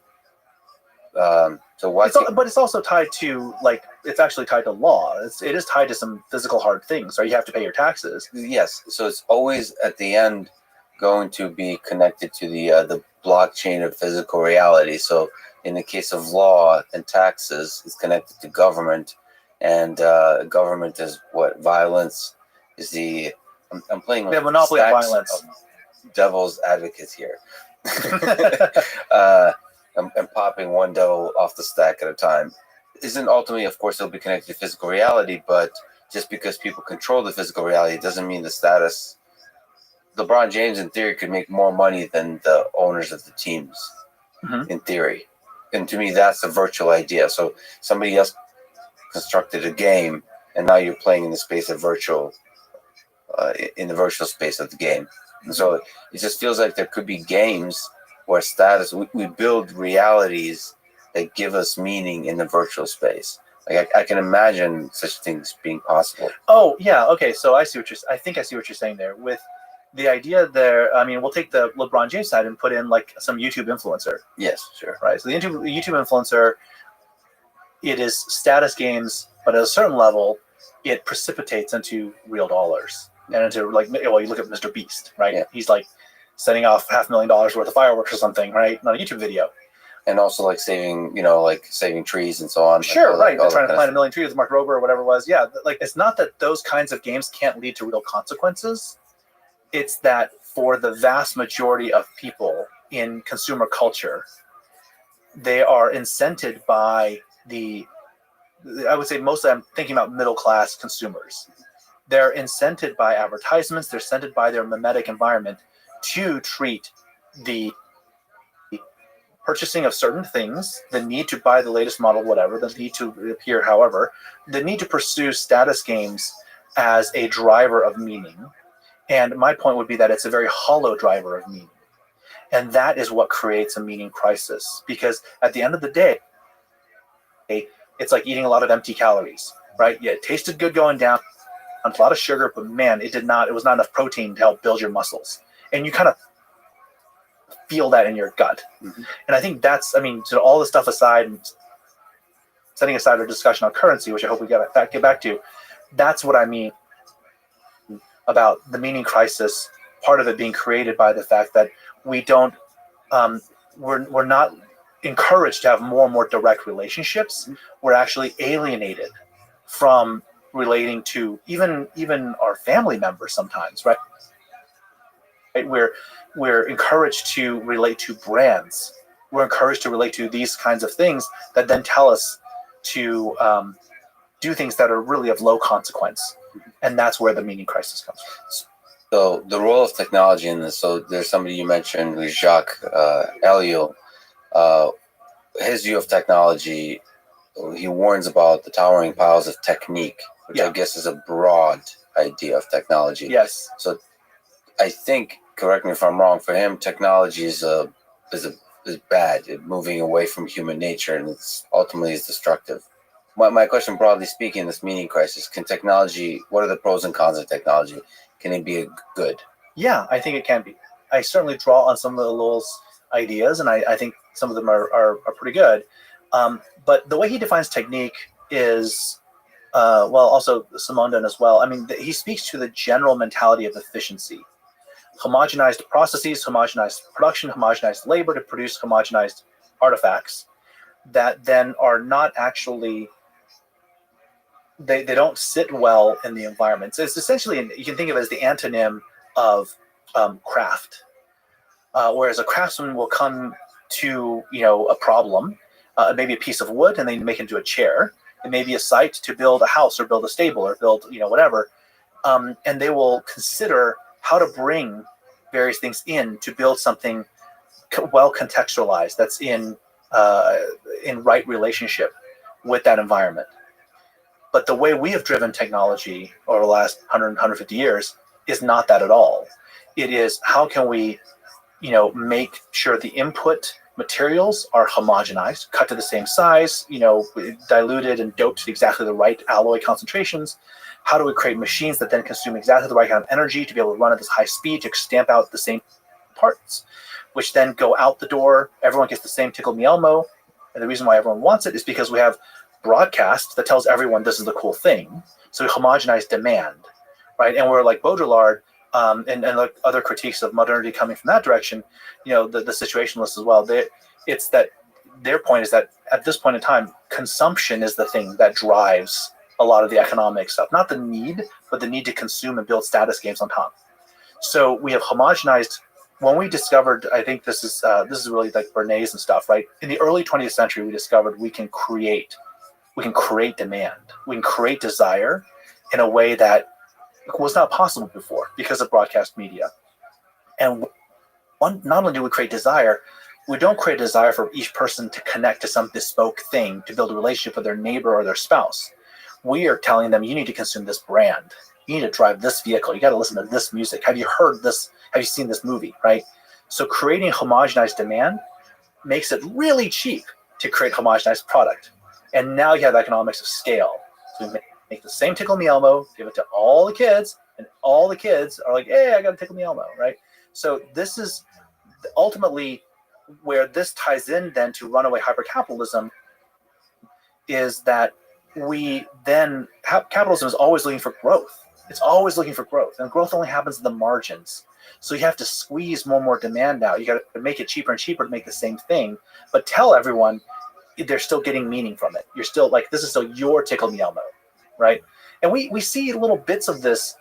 So why? But it's also tied to, it's actually tied to law. It is tied to some physical hard things, or you have to pay your taxes. Yes. So it's always at the end going to be connected to the blockchain of physical reality. So in the case of law and taxes, it's connected to government, and government is what? Violence is the. I'm playing with the monopoly of violence. Devil's advocates here. and popping one devil off the stack at a time isn't ultimately, of course, it'll be connected to physical reality, but just because people control the physical reality doesn't mean the status. LeBron James, in theory, could make more money than the owners of the teams, in theory. And to me, that's a virtual idea. So somebody else constructed a game, and now you're playing in the space of virtual, in the virtual space of the game. And so it just feels like there could be games where status, we build realities that give us meaning in the virtual space. Like I can imagine such things being possible. Oh yeah, okay. So I see what I think I see what you're saying there. With the idea there, I mean, we'll take the LeBron James side and put in like some YouTube influencer. Yes, sure. Right. So the YouTube influencer, it is status games, but at a certain level, it precipitates into real dollars and into like, well, you look at Mr. Beast, right? Yeah. He's like setting off $500,000 worth of fireworks or something, right? On a YouTube video. And also like saving trees and so on. Sure, like, right. They're trying to plant a million trees with Mark Rober or whatever it was. Yeah, like it's not that those kinds of games can't lead to real consequences. It's that for the vast majority of people in consumer culture, they are incented by I would say mostly I'm thinking about middle-class consumers. They're incented by advertisements. They're incented by their mimetic environment to treat the purchasing of certain things, the need to buy the latest model, whatever, the need to appear, however, the need to pursue status games as a driver of meaning. And my point would be that it's a very hollow driver of meaning. And that is what creates a meaning crisis. Because at the end of the day, it's like eating a lot of empty calories, right? Yeah, it tasted good going down, a lot of sugar, but man, it was not enough protein to help build your muscles. And you kind of feel that in your gut. Mm-hmm. And I think that's, I mean, so all the stuff aside, and setting aside our discussion on currency, which I hope we get back to, that's what I mean about the meaning crisis, part of it being created by the fact that we don't, we're not encouraged to have more and more direct relationships. We're actually alienated from relating to even our family members sometimes, right? We're encouraged to relate to brands. We're encouraged to relate to these kinds of things that then tell us to do things that are really of low consequence. And that's where the meaning crisis comes from. So the role of technology in this, so there's somebody you mentioned, Jacques Ellul. His view of technology, he warns about the towering piles of technique, which I guess is a broad idea of technology. Yes. So I think, correct me if I'm wrong, for him, technology is bad, moving away from human nature, and it's ultimately is destructive. My question, broadly speaking, this meaning crisis, can technology, what are the pros and cons of technology? Can it be a good? Yeah, I think it can be. I certainly draw on some of Ellul's ideas, and I think some of them are pretty good. But the way he defines technique is, also Simondon as well. I mean, he speaks to the general mentality of efficiency. Homogenized processes, homogenized production, homogenized labor to produce homogenized artifacts that then are not actually, they don't sit well in the environment. So it's essentially, you can think of it as the antonym of craft. Whereas a craftsman will come to, a problem, maybe a piece of wood, and they make it into a chair. It may be a site to build a house or build a stable or build, whatever. And they will consider how to bring various things in to build something well contextualized that's in right relationship with that environment. But the way we have driven technology over the last 150 years is not that at all. It is how can we, make sure the input materials are homogenized, cut to the same size, diluted and doped to exactly the right alloy concentrations. How do we create machines that then consume exactly the right kind of energy to be able to run at this high speed to stamp out the same parts, which then go out the door. Everyone gets the same Tickle Me Elmo. And the reason why everyone wants it is because we have broadcast that tells everyone this is the cool thing. So we homogenize demand, right? And we're like Baudrillard and like other critiques of modernity coming from that direction, the situationalists as well. It's that their point is that at this point in time, consumption is the thing that drives a lot of the economic stuff, not the need, but the need to consume and build status games on top. So we have homogenized when we discovered, I think this is really like Bernays and stuff, right? In the early 20th century, we discovered we can create demand, we can create desire in a way that was not possible before because of broadcast media. And not only do we create desire, we don't create desire for each person to connect to some bespoke thing to build a relationship with their neighbor or their spouse. We are telling them, you need to consume this brand. You need to drive this vehicle. You got to listen to this music. Have you heard this? Have you seen this movie? Right? So creating homogenized demand makes it really cheap to create homogenized product. And now you have economics of scale. So we make the same Tickle Me Elmo, give it to all the kids, and all the kids are like, hey, I got a Tickle Me Elmo, right? So this is ultimately where this ties in then to runaway hypercapitalism, is that we then capitalism is always looking for growth. It's always looking for growth, and growth only happens at the margins. So you have to squeeze more and more demand out. You got to make it cheaper and cheaper to make the same thing, but tell everyone they're still getting meaning from it. You're still like, this is still your Tickle Me Elmo, right? And we see little bits of this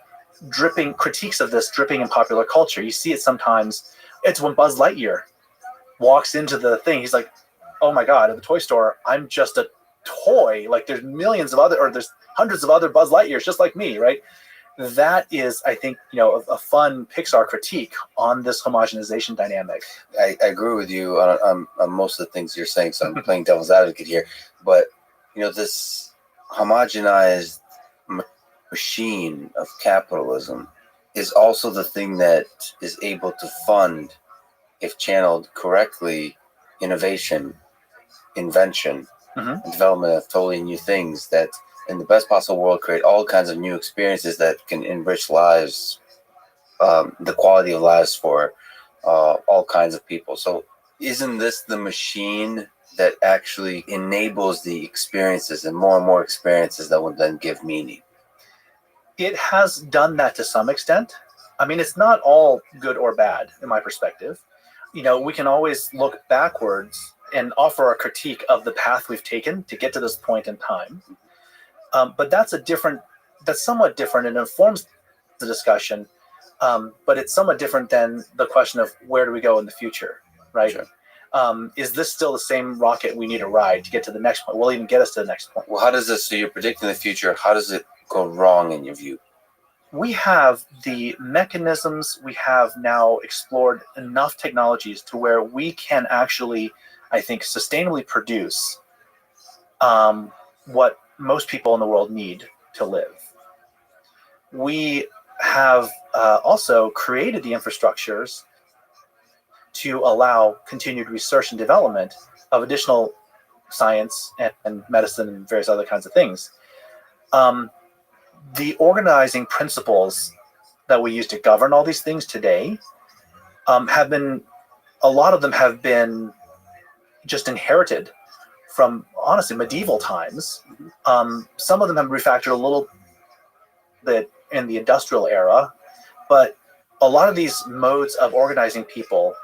critiques of this dripping in popular culture. You see it sometimes. It's when Buzz Lightyear walks into the thing. He's like, oh my God, at the toy store, I'm just a toy. Like there's there's hundreds of other Buzz Lightyears just like me, right? That is, I think, a fun Pixar critique on this homogenization dynamic. I agree with you on most of the things you're saying, so I'm playing devil's advocate here. But, this homogenized machine of capitalism is also the thing that is able to fund, if channeled correctly, innovation, invention, and development of totally new things that, in the best possible world, create all kinds of new experiences that can enrich lives, the quality of lives for all kinds of people. So isn't this the machine that actually enables the experiences and more experiences that would then give meaning? It has done that to some extent. I mean, it's not all good or bad in my perspective. We can always look backwards and offer a critique of the path we've taken to get to this point in time. But that's somewhat different and informs the discussion. But it's somewhat different than the question of where do we go in the future, right? Sure. Is this still the same rocket we need to ride to get to the next point? Will even get us to the next point. Well, how does this, so you're predicting the future, how does it go wrong in your view? We have the mechanisms, we have now explored enough technologies to where we can actually, I think, sustainably produce what most people in the world need to live. We have also created the infrastructures to allow continued research and development of additional science and medicine and various other kinds of things. The organizing principles that we use to govern all these things today a lot of them have been just inherited from, honestly, medieval times. Some of them have refactored a little bit in the industrial era, but a lot of these modes of organizing people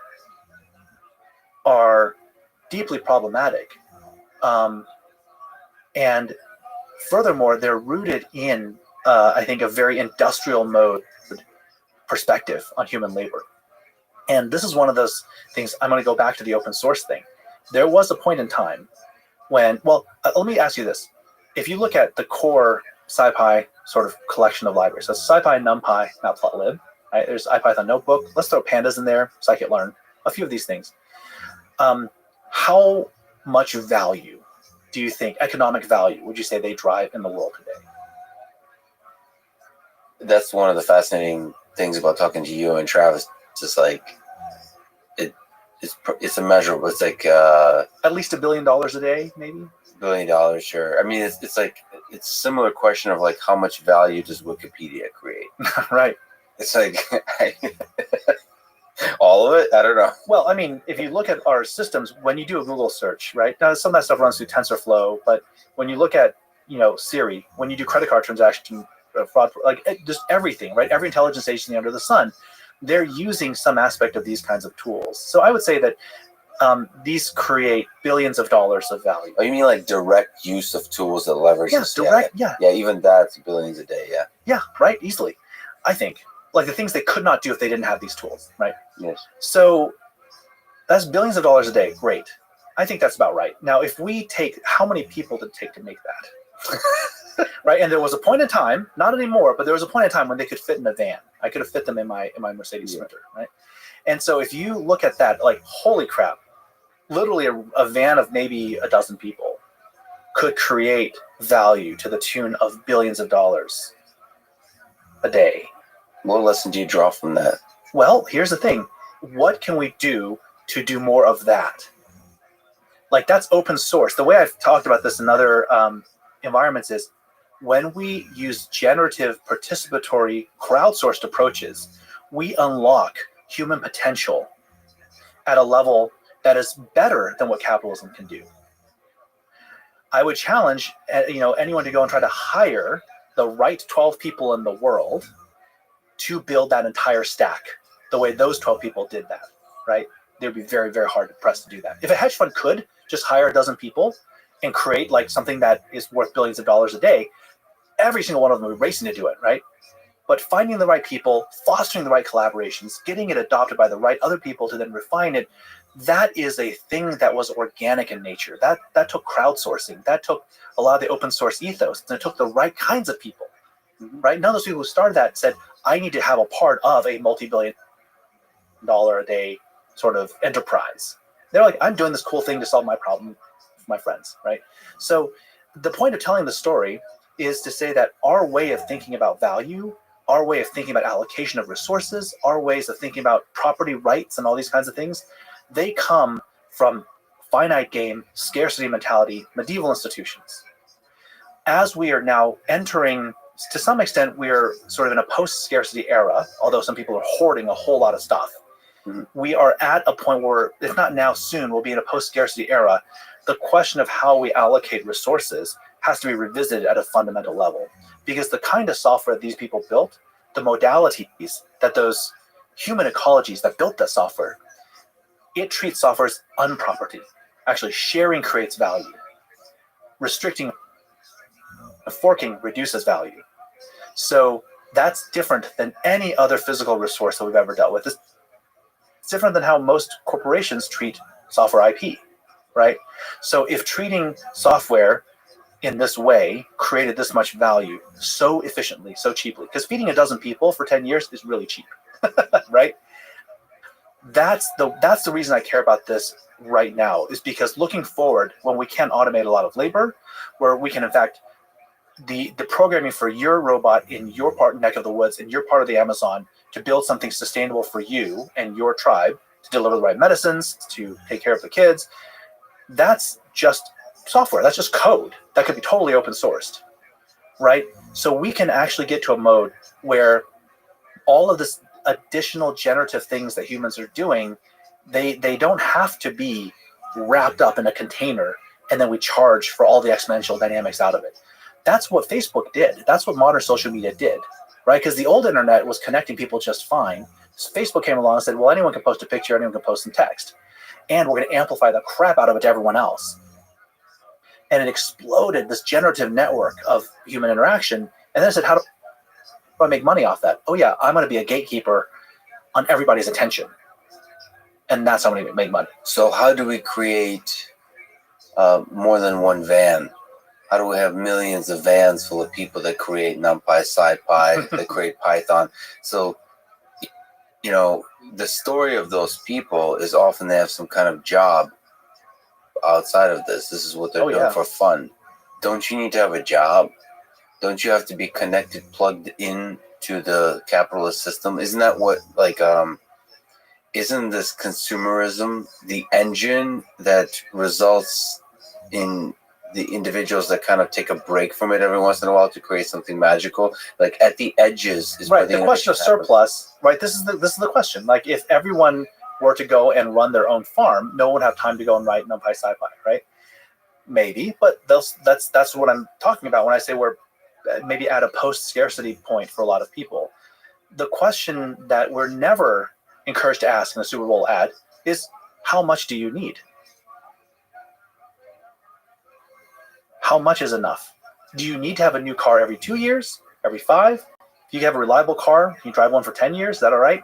are deeply problematic. And furthermore, they're rooted in, I think, a very industrial mode perspective on human labor. And this is one of those things. I'm going to go back to the open source thing. There was a point in time when, let me ask you this. If you look at the core SciPy sort of collection of libraries, so SciPy, NumPy, Matplotlib, right? There's IPython Notebook. Let's throw pandas in there, scikit-learn, a few of these things. How much value do you think, economic value, would you say they drive in the world today? That's one of the fascinating things about talking to you and Travis. It's just like, it's immeasurable. It's like at least $1 billion a day, maybe. $1 billion, sure. I mean, it's like, it's a similar question of like, how much value does Wikipedia create? Right. It's like all of it. I don't know. Well, I mean, if you look at our systems, when you do a Google search, right? Now, some of that stuff runs through TensorFlow, but when you look at, Siri, when you do credit card transaction fraud, just everything, right? Every intelligence agency under the sun, they're using some aspect of these kinds of tools. So I would say that these create billions of dollars of value. Oh, you mean like direct use of tools that leverage? Yes, direct, yeah. Yeah, even that's billions a day, yeah. Yeah, right, easily, I think. like the things they could not do if they didn't have these tools, right? Yes. So that's billions of dollars a day. Great. I think that's about right. Now, if we take, how many people did it take to make that? Right? And there was a point in time, not anymore, but there was a point in time when they could fit in a van. I could have fit them in my Mercedes Sprinter, right? And so if you look at that, like, holy crap, literally a van of maybe a dozen people could create value to the tune of billions of dollars a day. What lesson do you draw from that? Well, here's the thing. What can we do to do more of that? Like, that's open source. The way I've talked about this in other environments is when we use generative, participatory, crowdsourced approaches, we unlock human potential at a level that is better than what capitalism can do. I would challenge anyone to go and try to hire the right 12 people in the world to build that entire stack the way those 12 people did that, right? It would be very, very hard pressed to do that. If a hedge fund could just hire a dozen people and create like something that is worth billions of dollars a day, every single one of them would be racing to do it, right? But finding the right people, fostering the right collaborations, getting it adopted by the right other people to then refine it, that is a thing that was organic in nature. That took crowdsourcing. That took a lot of the open source ethos. And it took the right kinds of people, right? None of those people who started that said, I need to have a part of a multi-billion-dollar a day sort of enterprise. They're like, I'm doing this cool thing to solve my problem with my friends, right? So the point of telling the story is to say that our way of thinking about value, our way of thinking about allocation of resources, our ways of thinking about property rights and all these kinds of things, they come from finite game, scarcity mentality, medieval institutions. As we are now entering, to some extent, we are sort of in a post-scarcity era, although some people are hoarding a whole lot of stuff. We are at a point where, if not now, soon, we'll be in a post-scarcity era. The question of how we allocate resources has to be revisited at a fundamental level, because the kind of software these people built, the modalities that those human ecologies that built that software, it treats software as unproperty. Actually, sharing creates value. Restricting, forking reduces value. So that's different than any other physical resource that we've ever dealt with. It's different than how most corporations treat software IP, right? So if treating software in this way created this much value so efficiently, so cheaply, because feeding a dozen people for 10 years is really cheap, right? That's the reason I care about this right now, is because looking forward, when we can automate a lot of labor, where we can, in fact, the programming for your robot in your neck of the woods, in your part of the Amazon, to build something sustainable for you and your tribe, to deliver the right medicines, to take care of the kids, that's just software. That's just code that could be totally open sourced, right? So we can actually get to a mode where all of this additional generative things that humans are doing, they don't have to be wrapped up in a container and then we charge for all the exponential dynamics out of it. That's what Facebook did. That's what modern social media did, right? Because the old internet was connecting people just fine. So Facebook came along and said, well, anyone can post a picture, anyone can post some text, and we're going to amplify the crap out of it to everyone else. And it exploded this generative network of human interaction. And then it said, how do I make money off that? Oh yeah, I'm going to be a gatekeeper on everybody's attention. And that's how I'm going to make money. So how do we create more than one van? How do we have millions of vans full of people that create NumPy, SciPy, that create Python? So, the story of those people is often they have some kind of job outside of this. This is what they're doing for fun. Don't you need to have a job? Don't you have to be connected, plugged in to the capitalist system? Isn't that what, isn't this consumerism the engine that results in the individuals that kind of take a break from it every once in a while to create something magical? Like at the edges is right. The question of surplus, right? This is the question. Like if everyone were to go and run their own farm, no one would have time to go and write NumPy, SciPy, right? Maybe, but that's what I'm talking about when I say we're maybe at a post-scarcity point for a lot of people. The question that we're never encouraged to ask in a Super Bowl ad is, how much do you need? How much is enough? Do you need to have a new car every 2 years, every 5? If you have a reliable car, you drive one for 10 years, is that all right?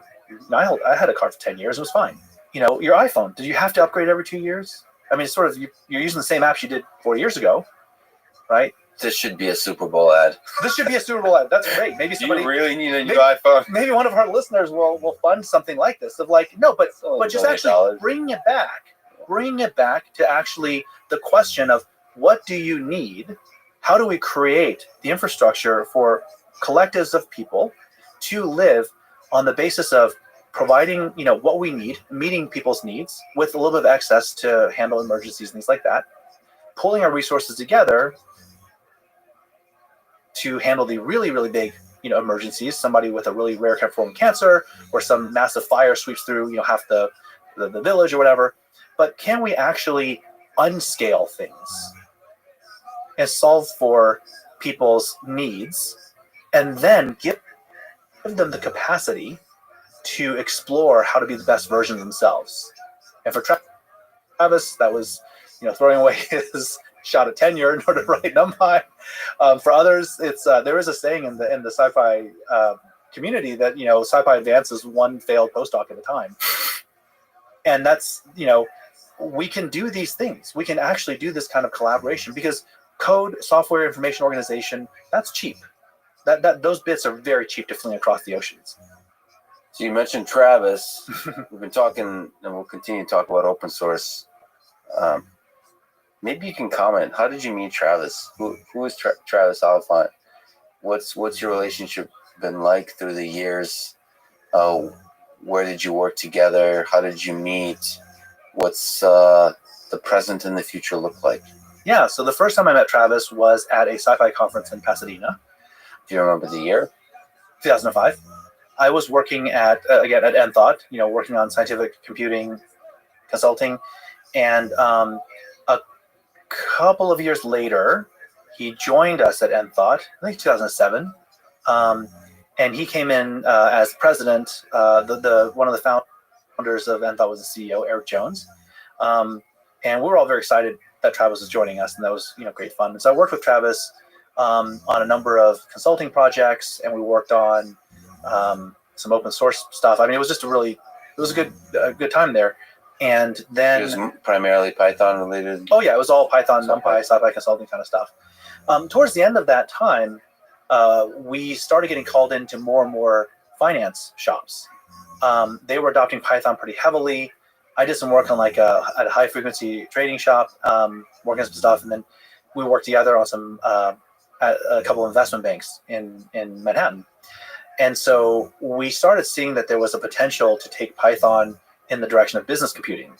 I had a car for 10 years, it was fine. Your iPhone, did you have to upgrade every 2 years? I mean, it's sort of, you're using the same apps you did 4 years ago, right? This should be a Super Bowl ad. This should be a Super Bowl ad. That's great. Maybe Do somebody you really need a new iPhone? maybe one of our listeners will fund something like this, of like, no, but just actually bring it back to actually the question of, what do you need? How do we create the infrastructure for collectives of people to live on the basis of providing, what we need, meeting people's needs with a little bit of excess to handle emergencies, things like that, pulling our resources together to handle the really, really big, emergencies, somebody with a really rare form of cancer, or some massive fire sweeps through, half the village or whatever. But can we actually unscale things and solve for people's needs, and then give them the capacity to explore how to be the best version of themselves? And for Travis, that was, throwing away his shot at tenure in order to write NumPy. For others, it's there is a saying in the sci-fi community that sci-fi advances one failed postdoc at a time, and that's we can do these things. We can actually do this kind of collaboration, because code, software, information organization, that's cheap. That those bits are very cheap to fling across the oceans. So you mentioned Travis. We've been talking, and we'll continue to talk about open source. Maybe you can comment. How did you meet Travis? Who is Travis Oliphant? What's your relationship been like through the years? Where did you work together? How did you meet? What's the present and the future look like? Yeah, so the first time I met Travis was at a sci-fi conference in Pasadena. Do you remember the year? 2005. I was working at Enthought, working on scientific computing consulting, and a couple of years later, he joined us at Enthought, I think 2007, and he came in as president. One of the founders of Enthought was the CEO, Eric Jones, and we were all very excited that Travis was joining us, and that was great fun. And so I worked with Travis on a number of consulting projects, and we worked on some open source stuff. I mean, it was just a good time there. And then it was primarily Python related. Oh yeah, it was all Python, NumPy, sci-fi consulting kind of stuff. Towards the end of that time, we started getting called into more and more finance shops. They were adopting Python pretty heavily. I did some work on at a high frequency trading shop, working on some stuff, and then we worked together on some at a couple of investment banks in Manhattan. And so we started seeing that there was a potential to take Python in the direction of business computing,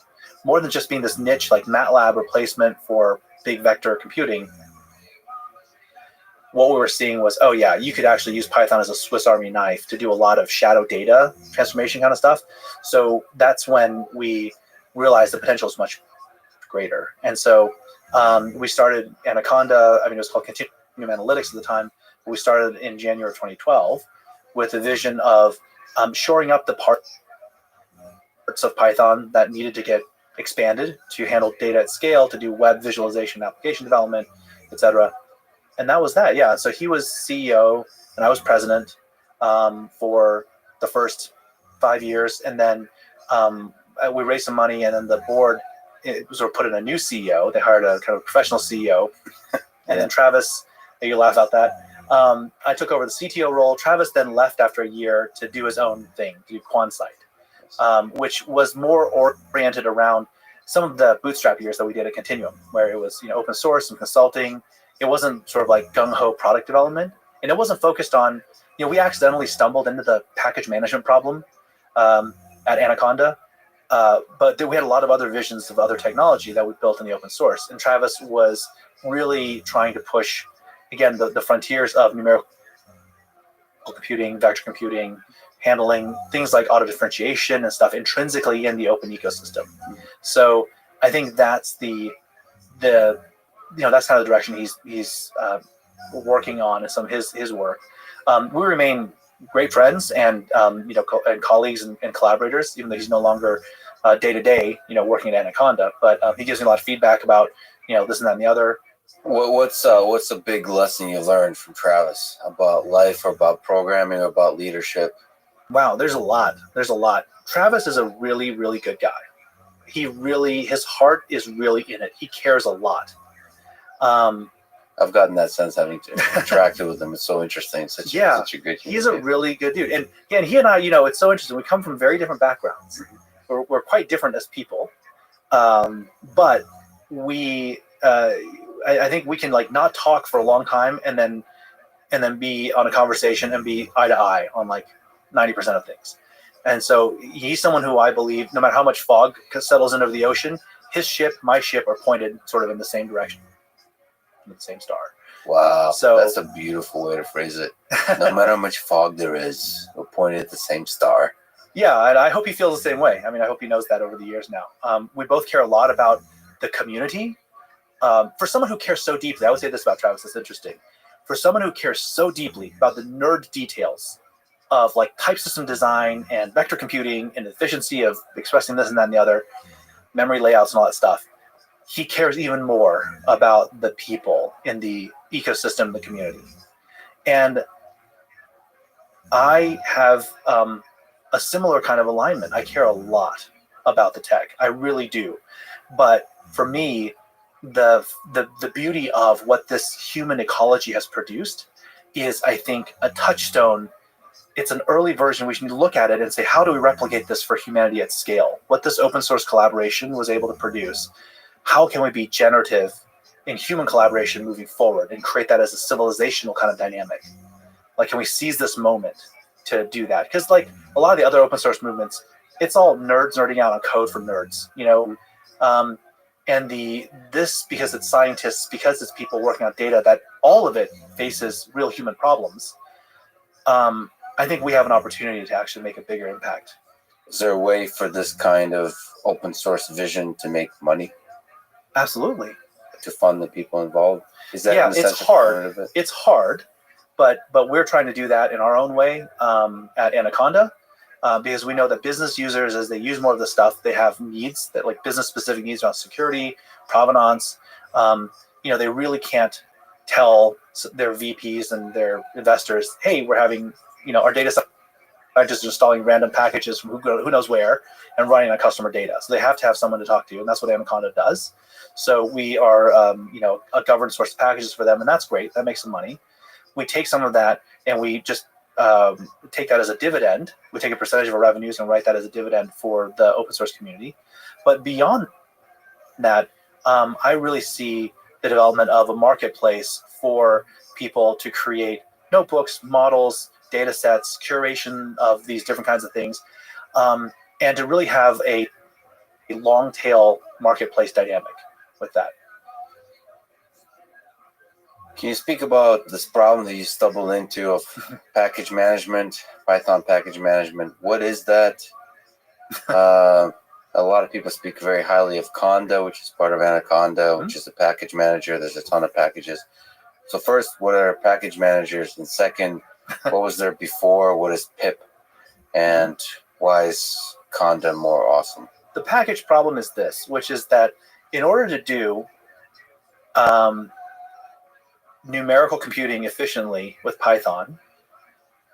more than just being this niche like MATLAB replacement for big vector computing. What we were seeing was, oh yeah, you could actually use Python as a Swiss Army knife to do a lot of shadow data transformation kind of stuff. So that's when we realized the potential is much greater. And so we started Anaconda. I mean, it was called Continuum Analytics at the time. We started in January of 2012 with a vision of shoring up the parts of Python that needed to get expanded to handle data at scale, to do web visualization, application development, etc. And that was that. Yeah. So he was CEO and I was president for the first 5 years. And then we raised some money, and then the board sort of put in a new CEO. They hired a kind of professional CEO. And then Travis, you laugh about that. I took over the CTO role. Travis then left after a year to do his own thing, to do QuantSight, which was more oriented around some of the bootstrap years that we did at Continuum, where it was open source and consulting. It wasn't sort of like gung-ho product development, and it wasn't focused on, we accidentally stumbled into the package management problem at Anaconda, but we had a lot of other visions of other technology that we built in the open source. And Travis was really trying to push, again, the frontiers of numerical computing, vector computing, handling things like auto differentiation and stuff intrinsically in the open ecosystem. So I think that's that's kind of the direction he's working on in some of his work. We remain great friends and and colleagues and collaborators, even though he's no longer day to day working at Anaconda. But he gives me a lot of feedback about this and that and the other. What's a big lesson you learned from Travis about life, or about programming, or about leadership? Wow, there's a lot. There's a lot. Travis is a really, really good guy. His heart is really in it. He cares a lot. I've gotten that sense having interacted with him. It's so interesting. Such a good human he's a being. really good dude. And he and I, it's so interesting. We come from very different backgrounds. We're quite different as people. But we, I think we can like not talk for a long time and then be on a conversation and be eye to eye on like 90% of things. And so he's someone who I believe, no matter how much fog settles into the ocean, his ship, my ship, are pointed sort of in the same direction, in the same star. Wow, so that's a beautiful way to phrase it. No matter how much fog there is, we're pointed at the same star. Yeah, and I hope he feels the same way. I mean, I hope he knows that over the years now. We both care a lot about the community. For someone who cares so deeply, I would say this about Travis, that's interesting. For someone who cares so deeply about the nerd details of like type system design and vector computing and efficiency of expressing this and that and the other, memory layouts and all that stuff, he cares even more about the people in the ecosystem, the community. And I have a similar kind of alignment. I care a lot about the tech. I really do. But for me, the beauty of what this human ecology has produced is, I think, a touchstone. It's an early version. We should look at it and say, how do we replicate this for humanity at scale? What this open source collaboration was able to produce, how can we be generative in human collaboration moving forward and create that as a civilizational kind of dynamic? Like, can we seize this moment to do that? Because like a lot of the other open source movements, it's all nerds nerding out on code for nerds, and because it's scientists, because it's people working on data, that all of it faces real human problems. I think we have an opportunity to actually make a bigger impact. Is there a way for this kind of open source vision to make money? Absolutely. To fund the people involved? Is that it's hard. It's hard, but we're trying to do that in our own way at Anaconda, because we know that business users, as they use more of the stuff, they have needs that like business specific needs around security, provenance. They really can't tell their VPs and their investors, hey, we're having our data scientists installing random packages from who knows where and running on customer data. So they have to have someone to talk to, and that's what Anaconda does. So we are, a governed source of packages for them, and that's great. That makes some money. We take some of that and we just take that as a dividend. We take a percentage of our revenues and write that as a dividend for the open source community. But beyond that, I really see the development of a marketplace for people to create notebooks, models, data sets, curation of these different kinds of things, and to really have a long tail marketplace dynamic with that. Can you speak about this problem that you stumbled into of package management, Python package management? What is that? A lot of people speak very highly of Conda, which is part of Anaconda, which is a package manager. There's a ton of packages. So first, what are package managers? And second, what was there before? What is pip? And why is Conda more awesome? The package problem is this, which is that in order to do numerical computing efficiently with Python,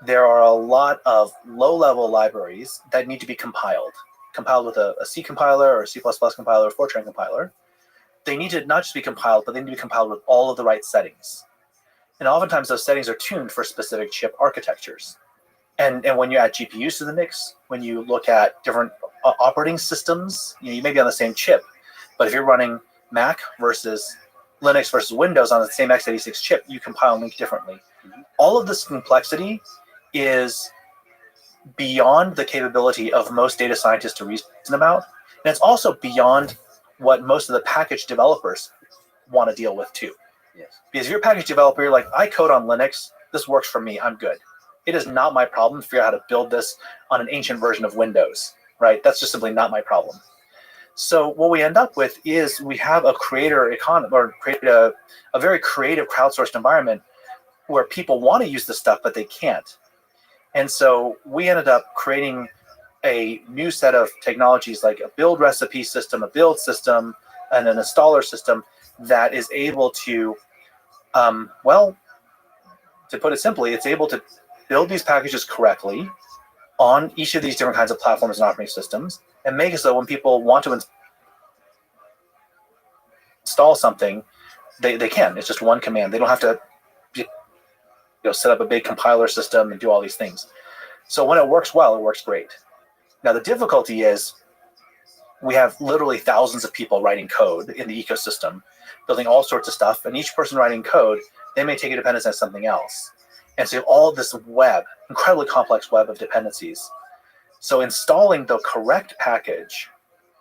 there are a lot of low-level libraries that need to be compiled with a C compiler or a C++ compiler or Fortran compiler. They need to not just be compiled, but they need to be compiled with all of the right settings. And oftentimes those settings are tuned for specific chip architectures. And when you add GPUs to the mix, when you look at different operating systems, you may be on the same chip, but if you're running Mac versus Linux versus Windows on the same x86 chip, you compile and link differently. All of this complexity is beyond the capability of most data scientists to reason about, and it's also beyond what most of the package developers want to deal with too. Yes. Because if you're a package developer, you're like, I code on Linux, this works for me, I'm good. It is not my problem to figure out how to build this on an ancient version of Windows, right? That's just simply not my problem. So what we end up with is we have a creator economy, or create a very creative crowdsourced environment where people want to use this stuff, but they can't. And so we ended up creating a new set of technologies like a build recipe system, a build system, and an installer system that is able to, well, to put it simply, it's able to build these packages correctly on each of these different kinds of platforms and operating systems, and make it so when people want to install something, they can. It's just one command. They don't have to set up a big compiler system and do all these things. So when it works well, it works great. Now the difficulty is we have literally thousands of people writing code in the ecosystem, building all sorts of stuff, and each person writing code, they may take a dependency on something else. And so you have all this web, incredibly complex web of dependencies. So installing the correct package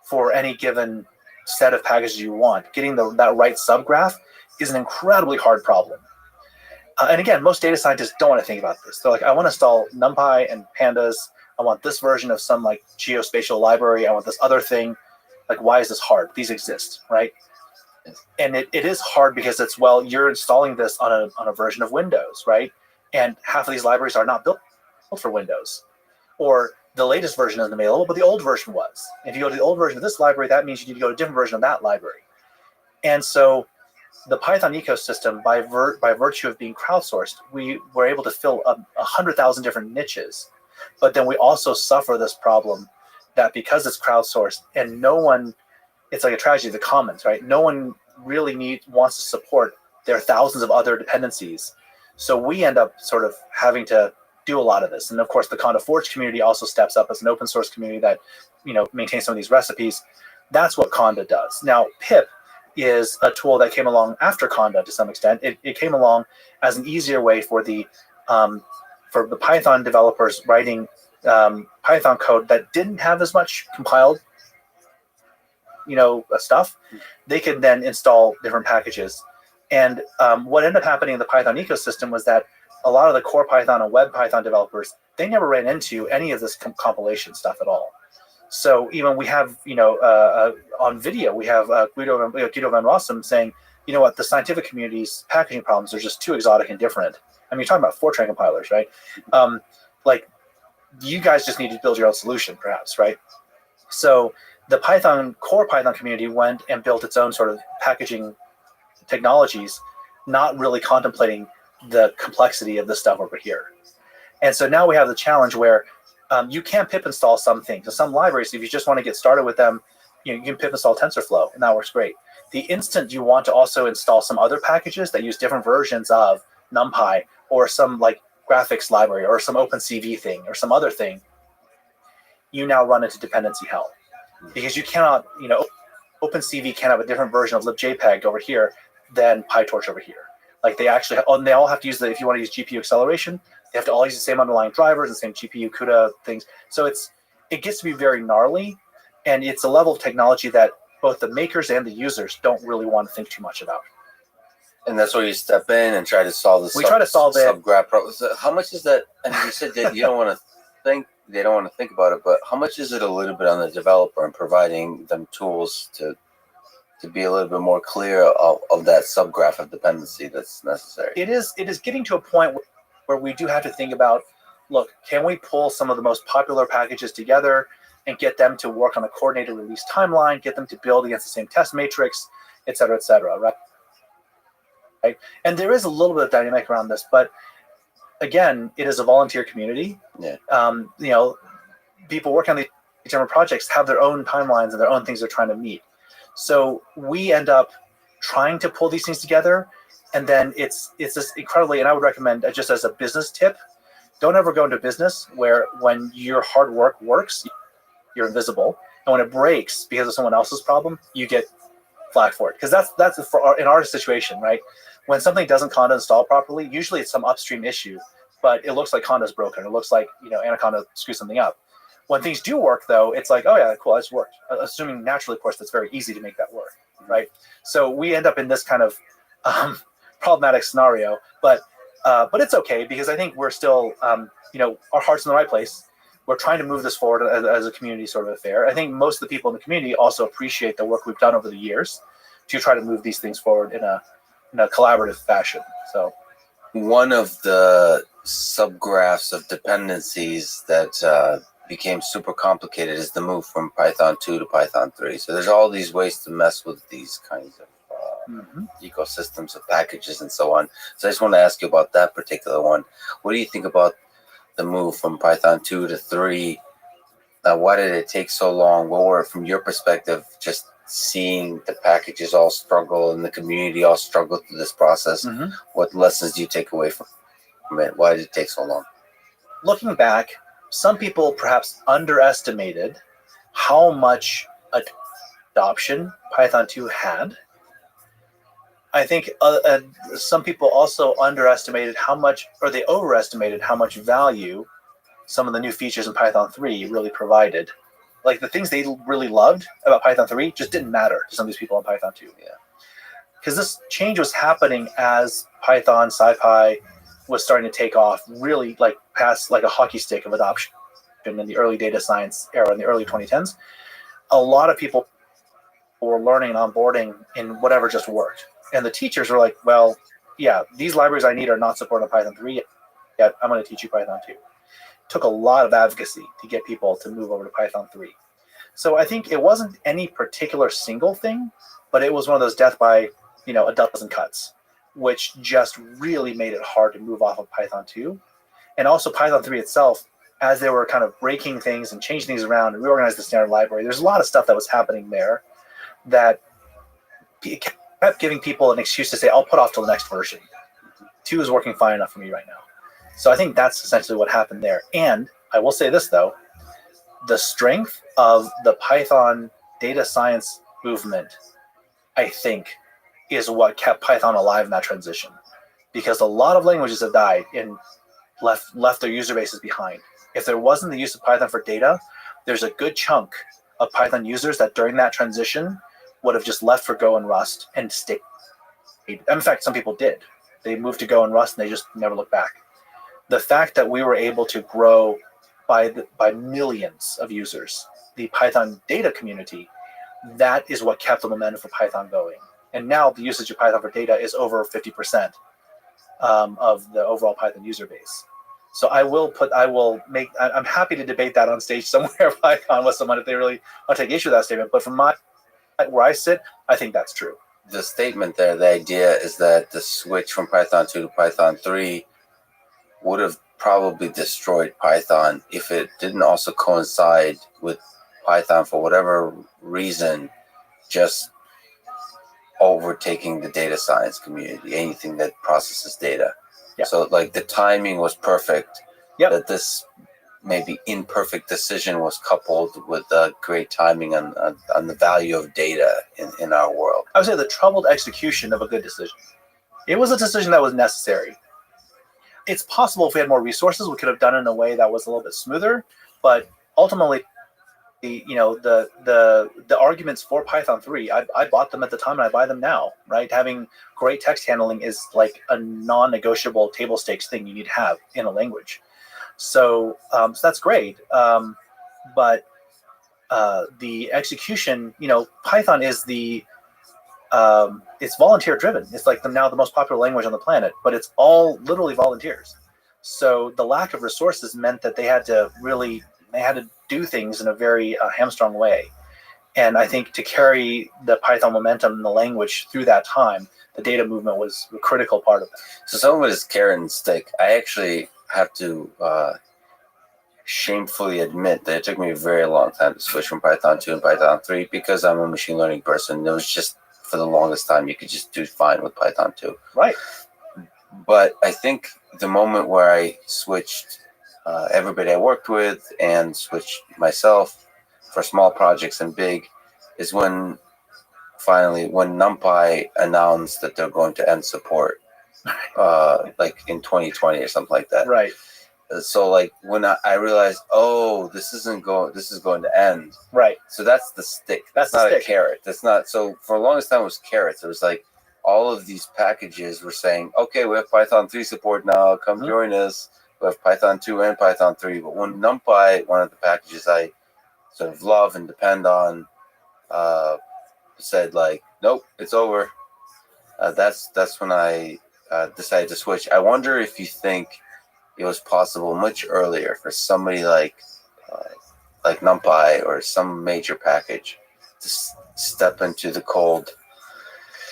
for any given set of packages you want, getting that right subgraph is an incredibly hard problem. And again, most data scientists don't want to think about this. They're like, I want to install NumPy and pandas. I want this version of some like geospatial library. I want this other thing. Like, why is this hard? These exist, right? And it is hard because it's, well, you're installing this on a version of Windows, right? And half of these libraries are not built for Windows. Or the latest version isn't available, but the old version was. If you go to the old version of this library, that means you need to go to a different version of that library. And so the Python ecosystem, by virtue of being crowdsourced, we were able to fill 100,000 different niches. But then we also suffer this problem that because it's crowdsourced and no one, it's like a tragedy of the commons, right? No one really wants to support their thousands of other dependencies. So we end up sort of having to do a lot of this. And of course, the Conda Forge community also steps up as an open source community that, maintains some of these recipes. That's what Conda does. Now, pip is a tool that came along after Conda to some extent. It came along as an easier way for the Python developers writing Python code that didn't have as much compiled, stuff. They could then install different packages. And what ended up happening in the Python ecosystem was that a lot of the core Python and web Python developers, they never ran into any of this compilation stuff at all. So even we have, on video, we have Guido van Rossum saying, you know what, the scientific community's packaging problems are just too exotic and different. I mean, you're talking about Fortran compilers, right? You guys just need to build your own solution, perhaps, right? So the core Python community went and built its own sort of packaging technologies, not really contemplating the complexity of the stuff over here. And so now we have the challenge where you can pip install some things. So some libraries, if you just want to get started with them, you can pip install TensorFlow, and that works great. The instant you want to also install some other packages that use different versions of NumPy or some like graphics library or some OpenCV thing or some other thing, you now run into dependency hell. Because you cannot, OpenCV can have a different version of libjpeg over here than PyTorch over here. Like they actually, they all have to use if you want to use GPU acceleration, they have to all use the same underlying drivers, the same GPU CUDA things. So it gets to be very gnarly, and it's a level of technology that both the makers and the users don't really want to think too much about. And that's where you step in and try to solve the subgraph problem. So how much is that? And you said that you don't want to think, they don't want to think about it, but how much is it a little bit on the developer and providing them tools to be a little bit more clear of that subgraph of dependency that's necessary? It is getting to a point where we do have to think about, look, can we pull some of the most popular packages together and get them to work on a coordinated release timeline, get them to build against the same test matrix, et cetera, right? And there is a little bit of dynamic around this, but again, it is a volunteer community. Yeah. People working on these different projects have their own timelines and their own things they're trying to meet. So we end up trying to pull these things together, and then it's just incredibly. And I would recommend, just as a business tip, don't ever go into business where when your hard work works, you're invisible, and when it breaks because of someone else's problem, you get flack for it. Because that's in our situation, right? When something doesn't Conda install properly, usually it's some upstream issue, but it looks like Conda's broken. It looks like Anaconda screwed something up. When things do work, though, it's like, oh yeah, cool, it's worked. Assuming naturally, of course, that's very easy to make that work, right? So we end up in this kind of problematic scenario, but it's okay because I think we're still, our heart's in the right place. We're trying to move this forward as a community sort of affair. I think most of the people in the community also appreciate the work we've done over the years to try to move these things forward in a collaborative fashion. So one of the subgraphs of dependencies that became super complicated is the move from Python 2 to Python 3. So there's all these ways to mess with these kinds of ecosystems of packages and so on. So I just want to ask you about that particular one. What do you think about the move from Python 2 to 3? Why did it take so long? What were, from your perspective, just seeing the packages all struggle and the community all struggle through this process? What lessons do you take away from it? Why did it take so long? Looking back, some people perhaps underestimated how much adoption Python 2 had. I think some people also underestimated how much, or they overestimated how much value some of the new features in Python 3 really provided. Like the things they really loved about Python 3 just didn't matter to some of these people on Python 2. Yeah. Because this change was happening as Python, SciPy was starting to take off, really like past like a hockey stick of adoption in the early data science era in the early 2010s. A lot of people were learning and onboarding in whatever just worked. And the teachers were like, well, yeah, these libraries I need are not supported on Python 3 yet. I'm going to teach you Python 2. It took a lot of advocacy to get people to move over to Python 3. So I think it wasn't any particular single thing, but it was one of those death by, a dozen cuts, which just really made it hard to move off of Python 2. And also Python 3 itself, as they were kind of breaking things and changing things around and reorganizing the standard library, there's a lot of stuff that was happening there that kept giving people an excuse to say, I'll put off till the next version. 2 is working fine enough for me right now. So I think that's essentially what happened there. And I will say this, though, the strength of the Python data science movement, I think, is what kept Python alive in that transition. Because a lot of languages have died and left their user bases behind. If there wasn't the use of Python for data, there's a good chunk of Python users that during that transition would have just left for Go and Rust and stayed. In fact, some people did. They moved to Go and Rust and they just never looked back. The fact that we were able to grow by millions of users, the Python data community, that is what kept the momentum for Python going. And now the usage of Python for data is over 50% of the overall Python user base. So I'm happy to debate that on stage somewhere Python with someone if they really want to take issue with that statement. But from where I sit, I think that's true. The statement there, the idea is that the switch from Python 2 to Python 3 would have probably destroyed Python if it didn't also coincide with Python, for whatever reason, just overtaking the data science community, anything that processes data. Yeah. So like the timing was perfect. Yep. That this maybe imperfect decision was coupled with great timing on the value of data in our world. I would say the troubled execution of a good decision. It was a decision that was necessary. It's possible if we had more resources, we could have done it in a way that was a little bit smoother. But ultimately, the arguments for Python 3, I bought them at the time and I buy them now, right? Having great text handling is like a non-negotiable table stakes thing you need to have in a language. So that's great. But the execution, Python is it's volunteer driven. It's like now the most popular language on the planet, but it's all literally volunteers. So the lack of resources meant that they had to do things in a very hamstrung way. And I think to carry the Python momentum in the language through that time, the data movement was a critical part of it. So some of it is carrot and stick. I actually have to shamefully admit that it took me a very long time to switch from Python 2 and Python 3 because I'm a machine learning person. It was just, for the longest time, you could just do fine with Python 2. Right. But I think the moment where I switched everybody I worked with and switched myself for small projects and big is when NumPy announced that they're going to end support like in 2020 or something like that. Right. So like when I realized, this is going to end. Right. So that's the stick. That's not a carrot. That's not. So for the longest time it was carrots. It was like all of these packages were saying, okay, we have Python 3 support now. Come join us. We have Python 2 and Python 3. But when NumPy, one of the packages I sort of love and depend on, said like, nope, it's over. That's when I decided to switch. I wonder if you think it was possible much earlier for somebody like NumPy or some major package to step into the cold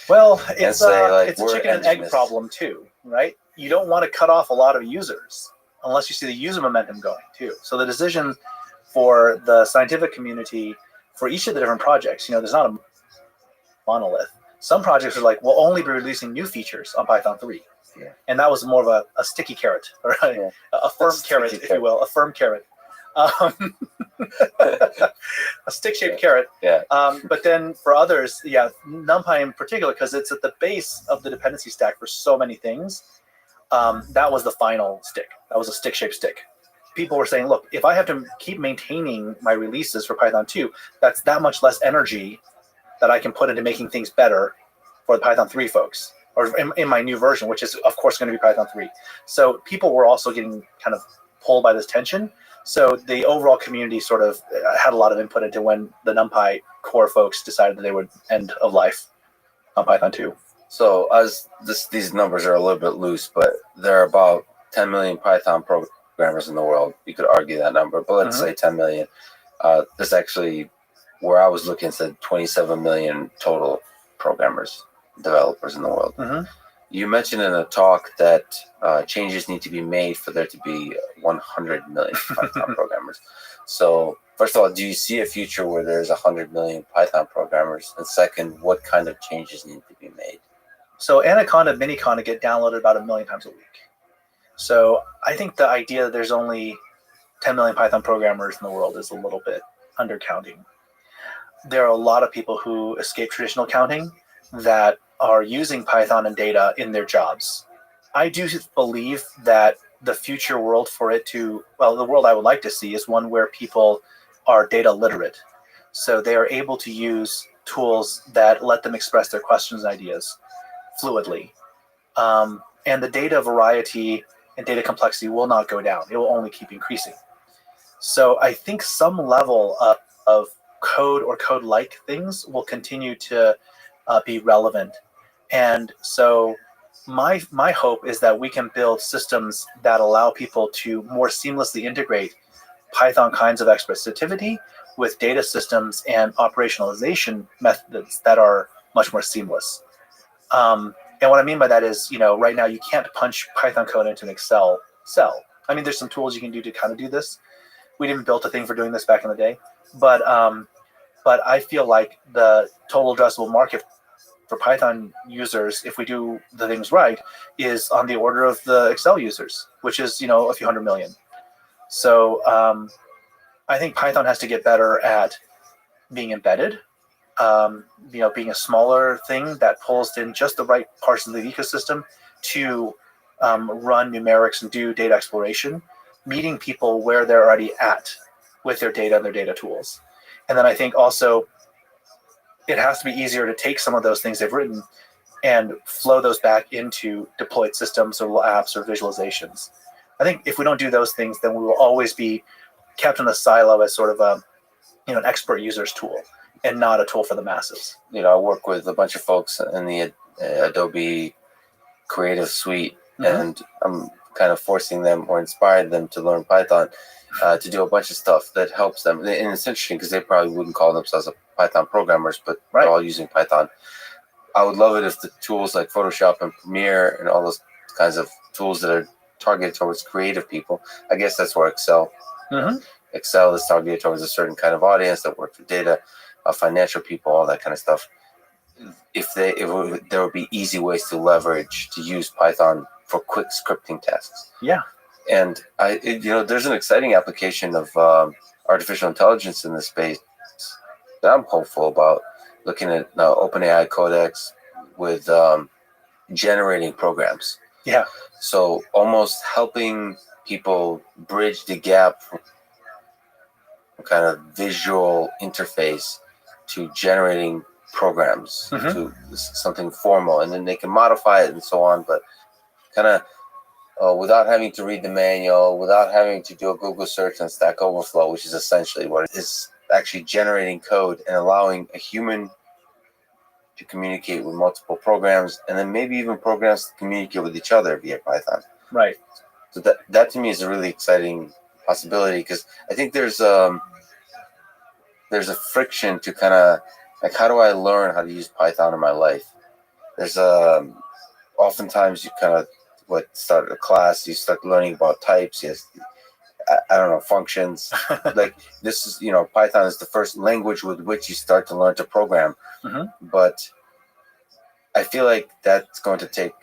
Well, it's say, like, it's a we're chicken and egg engineers. problem too, right? You don't want to cut off a lot of users unless you see the user momentum going too. So the decision for the scientific community for each of the different projects, there's not a monolith. Some projects are like, we'll only be releasing new features on Python 3. Yeah. And that was more of a sticky carrot, right? Yeah. A firm Sticky carrot, if carrot. you will, a firm carrot. A stick-shaped carrot. Yeah. But then for others, NumPy in particular, because it's at the base of the dependency stack for so many things, that was the final stick. That was a stick-shaped stick. People were saying, look, if I have to keep maintaining my releases for Python 2, that's that much less energy that I can put into making things better for the Python 3 folks, or in my new version, which is, of course, going to be Python 3. So people were also getting kind of pulled by this tension. So the overall community sort of had a lot of input into when the NumPy core folks decided that they would end of life on Python 2. So these numbers are a little bit loose, but there are about 10 million Python programmers in the world. You could argue that number, but let's say 10 million. There's actually, where I was looking, said 27 million total programmers, developers in the world. You mentioned in a talk that changes need to be made for there to be 100 million Python programmers. So first of all, do you see a future where there's 100 million Python programmers? And second, what kind of changes need to be made? So Anaconda and Miniconda get downloaded about 1 million times a week. So I think the idea that there's only 10 million Python programmers in the world is a little bit undercounting. There are a lot of people who escape traditional counting that are using Python and data in their jobs. I do believe that the future world for it to, well, the world I would like to see is one where people are data literate. So they are able to use tools that let them express their questions and ideas fluidly. And the data variety and data complexity will not go down. It will only keep increasing. So I think some level of code or code-like things will continue to be relevant. And so my hope is that we can build systems that allow people to more seamlessly integrate Python kinds of expressivity with data systems and operationalization methods that are much more seamless. And what I mean by that is, right now you can't punch Python code into an Excel cell. I mean, there's some tools you can do to kind of do this. We didn't build a thing for doing this back in the day, but I feel like the total addressable market for Python users, if we do the things right, is on the order of the Excel users, which is, a few hundred million. So I think Python has to get better at being embedded, being a smaller thing that pulls in just the right parts of the ecosystem to run numerics and do data exploration, meeting people where they're already at with their data and their data tools. And then I think also it has to be easier to take some of those things they've written and flow those back into deployed systems or apps or visualizations. I think if we don't do those things, then we will always be kept in a silo as sort of an expert user's tool and not a tool for the masses. I work with a bunch of folks in the Adobe Creative Suite, and I'm kind of forcing them or inspiring them to learn Python to do a bunch of stuff that helps them. And it's interesting because they probably wouldn't call themselves Python programmers, but they're all using Python. I would love it if the tools like Photoshop and Premiere and all those kinds of tools that are targeted towards creative people, I guess that's where Excel is targeted towards a certain kind of audience that works with data, financial people, all that kind of stuff. If there would be easy ways to leverage, to use Python for quick scripting tasks. Yeah. And there's an exciting application of artificial intelligence in this space that I'm hopeful about, looking at OpenAI Codex with generating programs. Yeah. So almost helping people bridge the gap from kind of visual interface to generating programs to something formal, and then they can modify it and so on, but kind of without having to read the manual, without having to do a Google search on Stack Overflow, which is essentially what it is, actually generating code and allowing a human to communicate with multiple programs, and then maybe even programs to communicate with each other via Python. Right. So that to me is a really exciting possibility, because I think there's a friction to kind of like, how do I learn how to use Python in my life? there's oftentimes you kind of start a class, you start learning about types. Yes, I don't know, functions. Like this is, Python is the first language with which you start to learn to program. Mhm. But I feel like that's going to take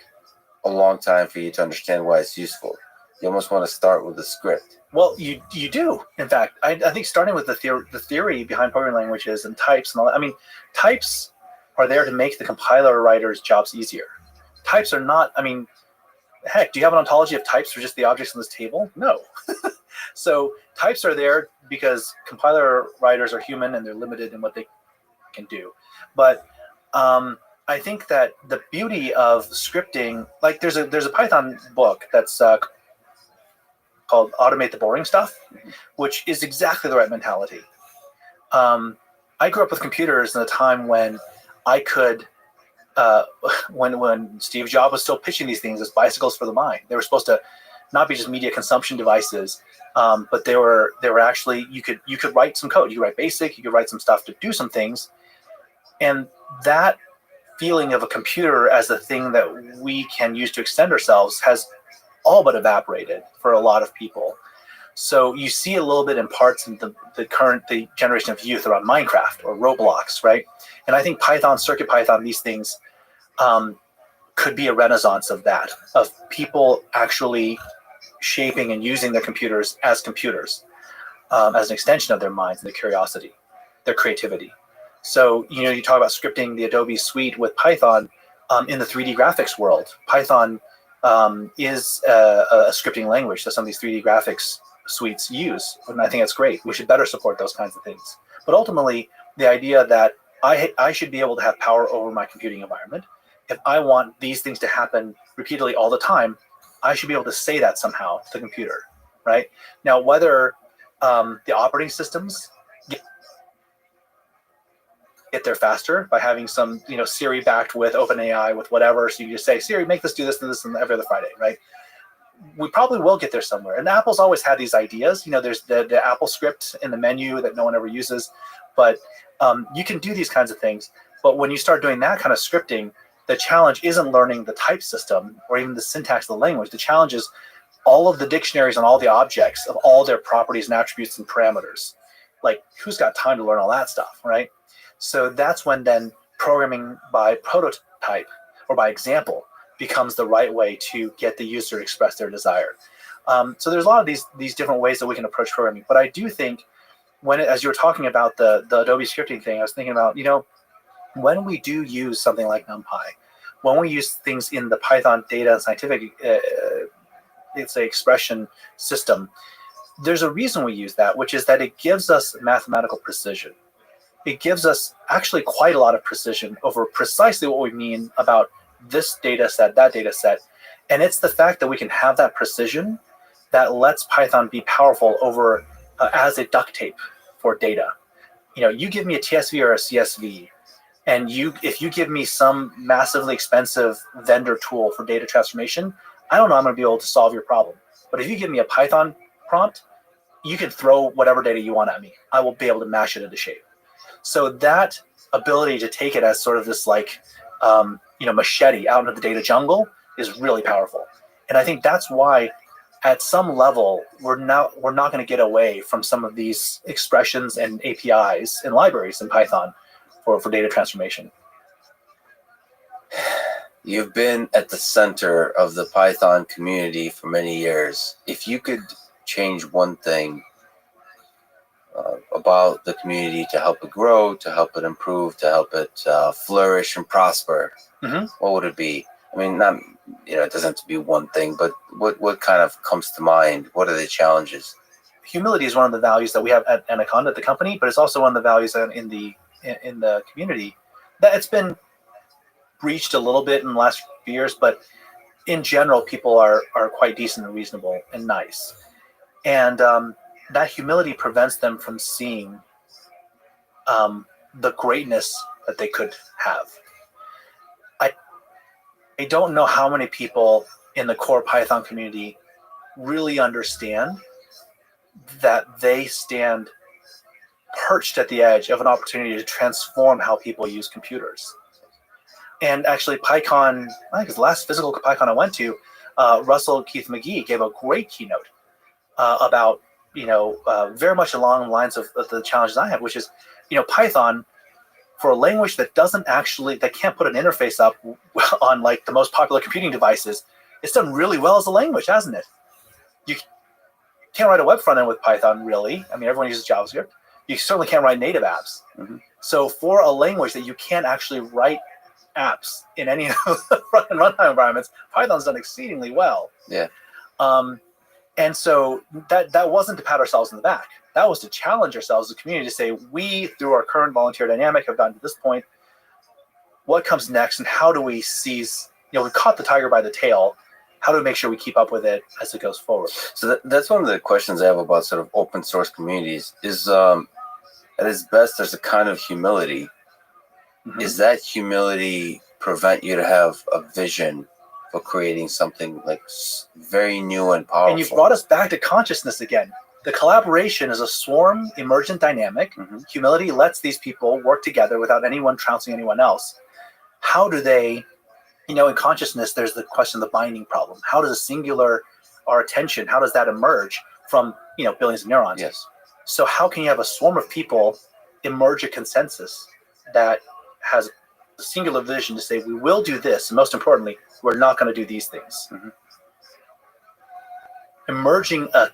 a long time for you to understand why it's useful. You almost want to start with the script. Well, you do. In fact, I think starting with the theory behind programming languages and types and all that. I mean, types are there to make the compiler writer's jobs easier. Types are not. I mean, heck, do you have an ontology of types for just the objects in this table? No. So types are there because compiler writers are human and they're limited in what they can do. But I think that the beauty of scripting, like there's a Python book that's called Automate the Boring Stuff, which is exactly the right mentality. I grew up with computers in a time when I could, when Steve Jobs was still pitching these things as bicycles for the mind. They were supposed to not be just media consumption devices, but they were actually, you could write some code. You could write BASIC, you could write some stuff to do some things, and that feeling of a computer as a thing that we can use to extend ourselves has all but evaporated for a lot of people. So you see a little bit in parts in the generation of youth around Minecraft or Roblox, right? And I think Python, CircuitPython, these things could be a renaissance of that, of people actually shaping and using their computers as an extension of their minds and their curiosity, their creativity. So, you talk about scripting the Adobe suite with Python in the 3D graphics world. Python is a scripting language that some of these 3D graphics suites use, and I think that's great. We should better support those kinds of things. But ultimately, the idea that I should be able to have power over my computing environment. If I want these things to happen repeatedly all the time, I should be able to say that somehow to the computer, right? Now, whether the operating systems get there faster by having some, Siri backed with OpenAI with whatever, so you just say, Siri, make this, do this, and this, and every other Friday, right? We probably will get there somewhere. And Apple's always had these ideas. There's the Apple script in the menu that no one ever uses, but you can do these kinds of things. But when you start doing that kind of scripting, the challenge isn't learning the type system or even the syntax of the language. The challenge is all of the dictionaries on all the objects of all their properties and attributes and parameters. Like, who's got time to learn all that stuff, right? So that's when then programming by prototype or by example becomes the right way to get the user to express their desire. So there's a lot of these different ways that we can approach programming. But I do think as you were talking about the Adobe scripting thing, I was thinking about, when we do use something like NumPy, when we use things in the Python data and scientific it's an expression system, there's a reason we use that, which is that it gives us mathematical precision. It gives us actually quite a lot of precision over precisely what we mean about this data set, that data set. And it's the fact that we can have that precision that lets Python be powerful over as a duct tape for data. You give me a TSV or a CSV, and if you give me some massively expensive vendor tool for data transformation, I don't know I'm going to be able to solve your problem. But if you give me a Python prompt, you can throw whatever data you want at me. I will be able to mash it into shape. So that ability to take it as sort of this machete out into the data jungle is really powerful. And I think that's why at some level we're not going to get away from some of these expressions and APIs and libraries in Python for data transformation. You've been at the center of the Python community for many years. If you could change one thing about the community to help it grow, to help it improve, to help it flourish and prosper, what would it be? I mean, not, it doesn't have to be one thing, but what kind of comes to mind? What are the challenges? Humility is one of the values that we have at Anaconda, the company, but it's also one of the values in the community that it's been breached a little bit in the last few years, but in general, people are quite decent and reasonable and nice. And that humility prevents them from seeing the greatness that they could have. I don't know how many people in the core Python community really understand that they stand perched at the edge of an opportunity to transform how people use computers. And actually, PyCon, I think it's the last physical PyCon I went to, Russell Keith McGee gave a great keynote about, very much along the lines of the challenges I have, which is, Python, for a language that can't put an interface up on like the most popular computing devices, it's done really well as a language, hasn't it? You can't write a web front end with Python, really. I mean, everyone uses JavaScript. You certainly can't write native apps. Mm-hmm. So for a language that you can't actually write apps in any of the runtime environments, Python's done exceedingly well. Yeah. And so that wasn't to pat ourselves in the back. That was to challenge ourselves as a community to say, we, through our current volunteer dynamic, have gotten to this point. What comes next, and how do we seize, we caught the tiger by the tail. How do we make sure we keep up with it as it goes forward? So that's one of the questions I have about sort of open source communities is, at its best, there's a kind of humility. Mm-hmm. Is that humility prevent you to have a vision for creating something like very new and powerful? And you've brought us back to consciousness again. The collaboration is a swarm emergent dynamic. Mm-hmm. Humility lets these people work together without anyone trouncing anyone else. How do they, in consciousness, there's the question of the binding problem. How does a singular, our attention, how does that emerge from, billions of neurons? Yes. So how can you have a swarm of people emerge a consensus that has a singular vision to say, we will do this, and most importantly, we're not going to do these things. Mm-hmm. Emerging a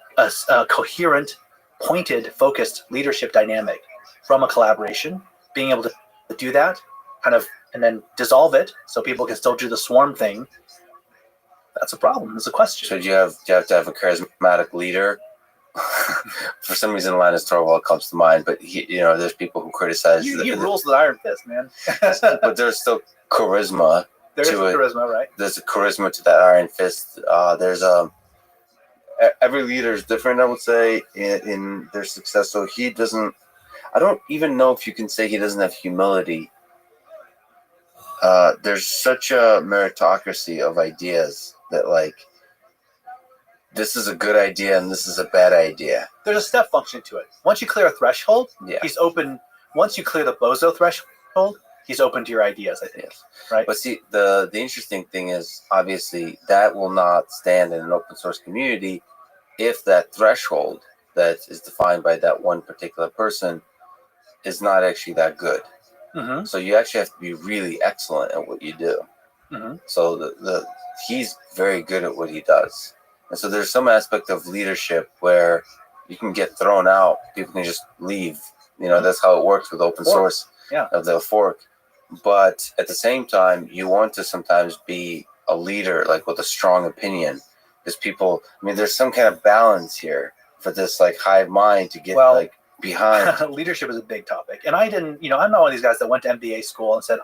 coherent, pointed, focused leadership dynamic from a collaboration, being able to do that, and then dissolve it so people can still do the swarm thing. That's a problem. It's a question. So do you have to have a charismatic leader? For some reason, Linus Torvald comes to mind, but there's people who criticize. He rules the iron fist, man. But there's still charisma. There's charisma, right? There's a charisma to that iron fist. There's every leader is different, I would say, in their success. So he doesn't. I don't even know if you can say he doesn't have humility. There's such a meritocracy of ideas that this is a good idea and this is a bad idea. There's a step function to it. Once you clear a threshold, yeah. He's open. Once you clear the bozo threshold, he's open to your ideas, I think. Yes. Right? But see, the interesting thing is, obviously, that will not stand in an open source community if that threshold that is defined by that one particular person is not actually that good. Mm-hmm. So you actually have to be really excellent at what you do. Mm-hmm. So he's very good at what he does. And so there's some aspect of leadership where you can get thrown out. People can just leave. That's how it works with open source. Yeah. They'll fork. But at the same time, you want to sometimes be a leader, with a strong opinion. Because people, there's some kind of balance here for this, hive mind to get, behind. Leadership is a big topic. And I didn't, I'm not one of these guys that went to MBA school and said,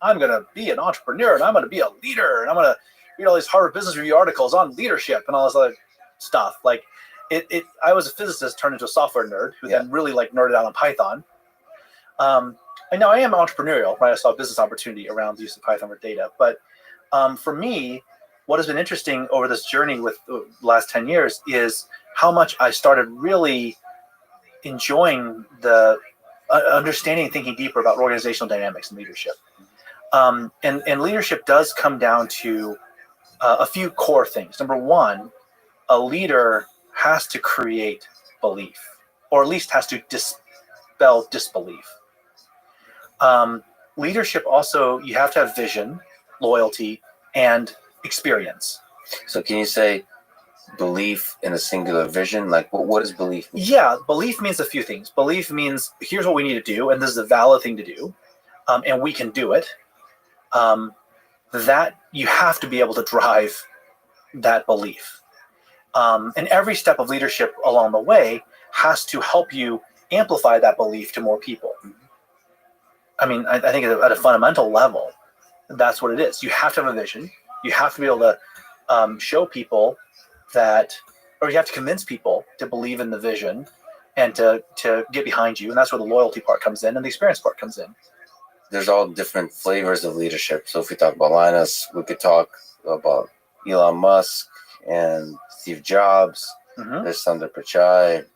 I'm going to be an entrepreneur and I'm going to be a leader and I'm going to read all these Harvard Business Review articles on leadership and all this other stuff. I was a physicist turned into a software nerd who then really nerded out on Python. And now I am entrepreneurial, right? I saw a business opportunity around the use of Python for data. But for me, what has been interesting over this journey with the last 10 years is how much I started really enjoying the understanding and thinking deeper about organizational dynamics and leadership. And leadership does come down to a few core things. Number one, a leader has to create belief, or at least has to dispel disbelief. Leadership also, you have to have vision, loyalty, and experience. So can you say belief in a singular vision? What does belief mean? Yeah, belief means a few things. Belief means here's what we need to do, and this is a valid thing to do, and we can do it. That you have to be able to drive that belief. And every step of leadership along the way has to help you amplify that belief to more people. I think at a fundamental level, that's what it is. You have to have a vision. You have to be able to show people that, or you have to convince people to believe in the vision and to get behind you. And that's where the loyalty part comes in and the experience part comes in. There's all different flavors of leadership. So if we talk about Linus, we could talk about Elon Musk and Steve Jobs. Mm-hmm. There's Sundar Pichai.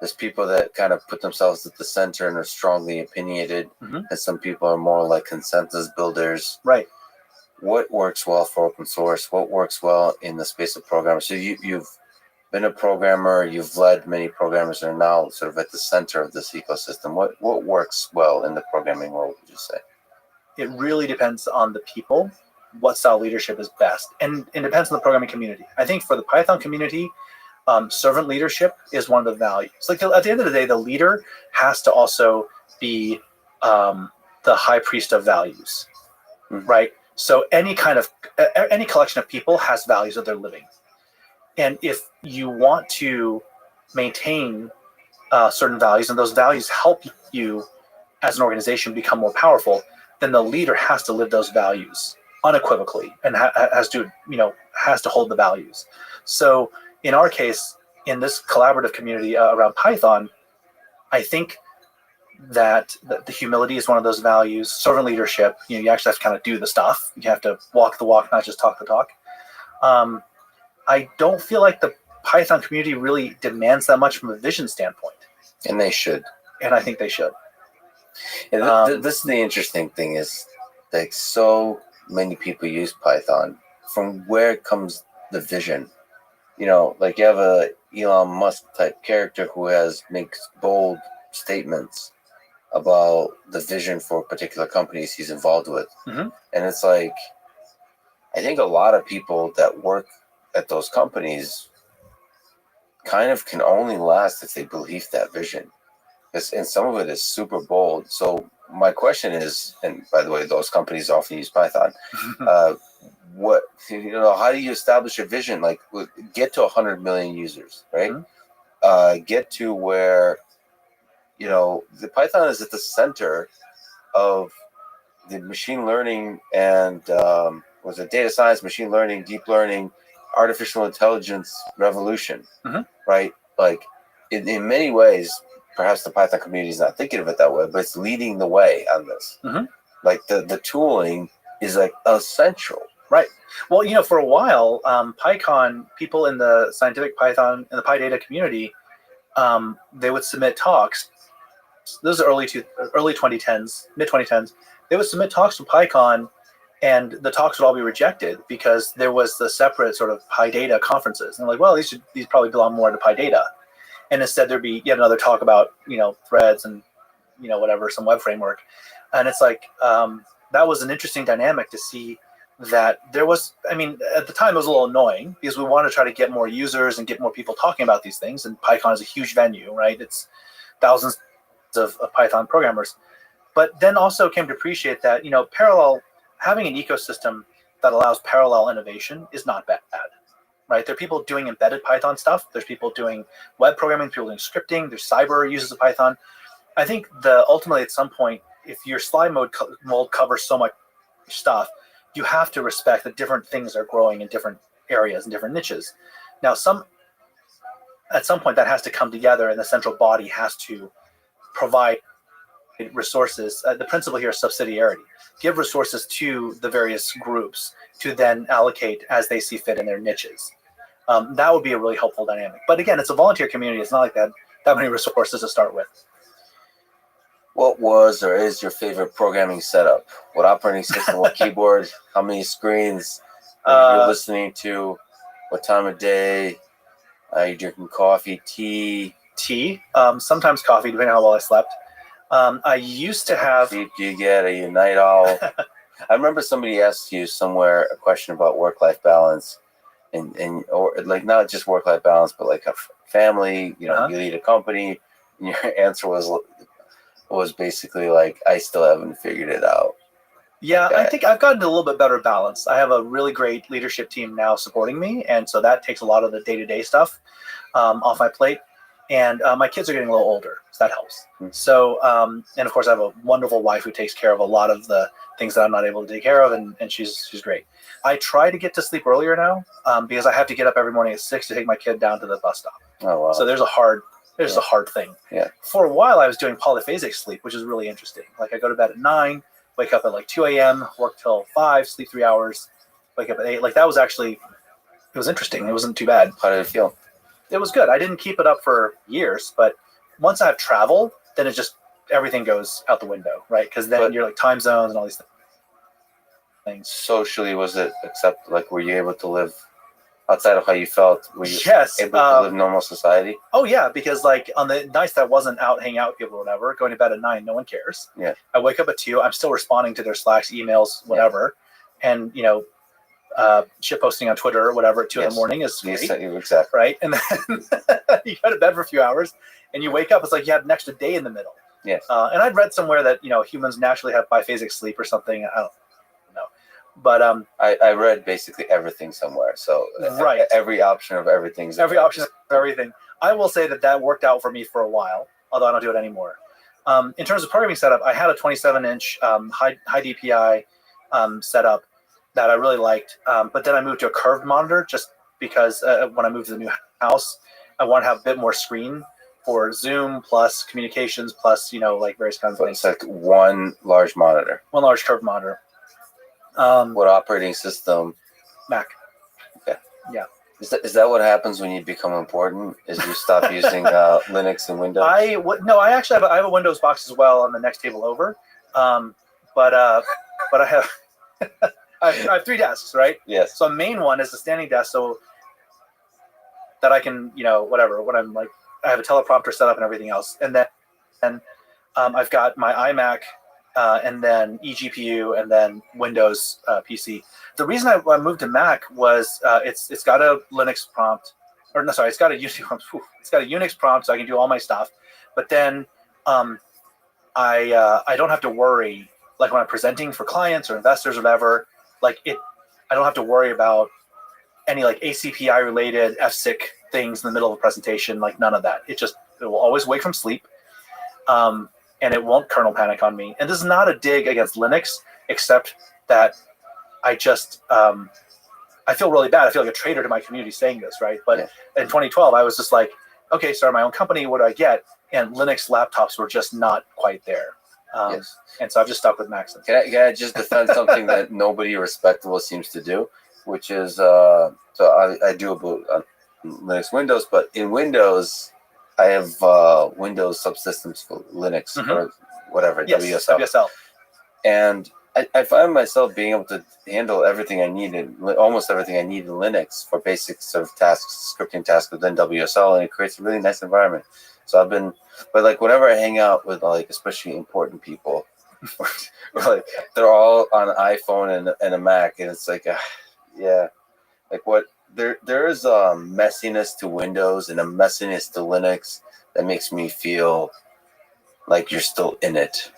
There's people that kind of put themselves at the center and are strongly opinionated, Mhm. and some people are more like consensus builders. Right. What works well for open source? What works well in the space of programmers? So you've been a programmer, you've led many programmers and are now sort of at the center of this ecosystem. What works well in the programming world, would you say? It really depends on the people, what style leadership is best. And it depends on the programming community. I think for the Python community, servant leadership is one of the values. Like at the end of the day, the leader has to also be the high priest of values, right? So any collection of people has values that they're living. And if you want to maintain certain values, and those values help you as an organization become more powerful, then the leader has to live those values unequivocally and has to hold the values. So in our case, in this collaborative community around Python, I think that the humility is one of those values. Servant leadership, you actually have to kind of do the stuff. You have to walk the walk, not just talk the talk. I don't feel like the Python community really demands that much from a vision standpoint. And they should. And I think they should. And this is the interesting thing is like so many people use Python. From where comes the vision? Like you have a Elon Musk type character who makes bold statements about the vision for particular companies he's involved with. Mm-hmm. And it's like, I think a lot of people that work at those companies kind of can only last if they believe that vision. And some of it is super bold. So my question is, and by the way, those companies often use Python. How do you establish a vision? Like get to 100 million users, right? Mm-hmm. Get to where, the Python is at the center of the machine learning and data science, machine learning, deep learning, artificial intelligence revolution, mm-hmm. right? Like in many ways, perhaps the Python community is not thinking of it that way, but it's leading the way on this. Mm-hmm. Like the tooling is like essential. Right. Well, for a while, PyCon, people in the scientific Python and the PyData community, they would submit talks. Those are early 2010s, mid 2010s. They would submit talks to PyCon, and the talks would all be rejected because there was the separate sort of PyData conferences. And like, well, these probably belong more to PyData. And instead there'd be yet another talk about, threads and, whatever, some web framework. And it's like, that was an interesting dynamic to see that there was, at the time it was a little annoying because we wanted to try to get more users and get more people talking about these things. And PyCon is a huge venue, right? It's thousands of Python programmers. But then also came to appreciate that, having an ecosystem that allows parallel innovation is not bad. Right? There are people doing embedded Python stuff. There's people doing web programming, people doing scripting. There's cyber uses of Python. I think ultimately at some point, if your slide mold covers so much stuff, you have to respect that different things are growing in different areas and different niches. Now, at some point that has to come together, and the central body has to provide resources. The principle here is subsidiarity. Give resources to the various groups to then allocate as they see fit in their niches. That would be a really helpful dynamic. But again, it's a volunteer community. It's not like that many resources to start with. What was or is your favorite programming setup? What operating system, what keyboard, how many screens you're listening to, what time of day, are you drinking coffee, tea? Tea, sometimes coffee, depending on how well I slept. I used to have... Sleep do you get? Are you a night owl? I remember somebody asked you somewhere a question about work-life balance, or like not just work-life balance, but like a family, you lead a company, and your answer was basically like, I still haven't figured it out. Yeah, I think I've gotten a little bit better balance. I have a really great leadership team now supporting me, and so that takes a lot of the day-to-day stuff off my plate. And my kids are getting a little older, so that helps. Mm-hmm. So, and of course, I have a wonderful wife who takes care of a lot of the things that I'm not able to take care of, and she's great. I try to get to sleep earlier now because I have to get up every morning at 6 to take my kid down to the bus stop. Oh, wow. So there's a hard thing. Yeah. For a while, I was doing polyphasic sleep, which is really interesting. Like I go to bed at 9, wake up at like 2 a.m., work till 5, sleep 3 hours, wake up at 8. Like that was actually, it was interesting. It wasn't too bad. How did it feel? It was good. I didn't keep it up for years, but once I have travel, then everything goes out the window, right? Because then you're like time zones and all these things. Socially, was it accepted? Like, were you able to live outside of how you felt? Were you Yes. able to live normal society? Oh yeah, because like on the nights that I wasn't out hanging out with people or whatever, going to bed at 9, no one cares. Yeah. I wake up at 2. I'm still responding to their Slacks, emails, whatever, and shit posting on Twitter or whatever at 2 in the morning is great. Exactly. Right, and then you go to bed for a few hours, and you wake up. It's like you had an extra day in the middle. Yes. And I'd read somewhere that humans naturally have biphasic sleep or something. I don't know, but I read basically everything somewhere. So right, every option of everything. I will say that worked out for me for a while, although I don't do it anymore. In terms of programming setup, I had a 27-inch high DPI setup that I really liked, but then I moved to a curved monitor just because when I moved to the new house, I want to have a bit more screen for Zoom plus communications plus like various kinds of things. It's like one large monitor. One large curved monitor. What operating system? Mac. Okay. Yeah. Is that what happens when you become important? Is you stop using Linux and Windows? No, I actually have a Windows box as well on the next table over, but I have I have 3 desks, right? Yes. So the main one is the standing desk, so that I can whatever when I'm like I have a teleprompter set up and everything else, and then I've got my iMac and then eGPU and then Windows PC. The reason I moved to Mac was it's got a Linux prompt, it's got a Unix prompt. It's got a Unix prompt, so I can do all my stuff. But then I don't have to worry, like when I'm presenting for clients or investors or whatever. I don't have to worry about any like ACPI related FSIC things in the middle of a presentation. Like none of that. It will always wake from sleep. And it won't kernel panic on me. And this is not a dig against Linux, except that I just I feel really bad. I feel like a traitor to my community saying this, right? But in 2012, I was just like, okay, start my own company. What do I get? And Linux laptops were just not quite there. And so I've just stuck with Macs. Can I just defend something that nobody respectable seems to do, which is so I do about Linux Windows, but in Windows I have Windows subsystems for Linux or whatever, WSL. And I find myself being able to handle everything I need, almost everything I need in Linux for basic sort of tasks, scripting tasks within WSL, and it creates a really nice environment. So but like whenever I hang out with like especially important people, like they're all on an iPhone and a Mac, and it's like, like what there is a messiness to Windows and a messiness to Linux that makes me feel like you're still in it.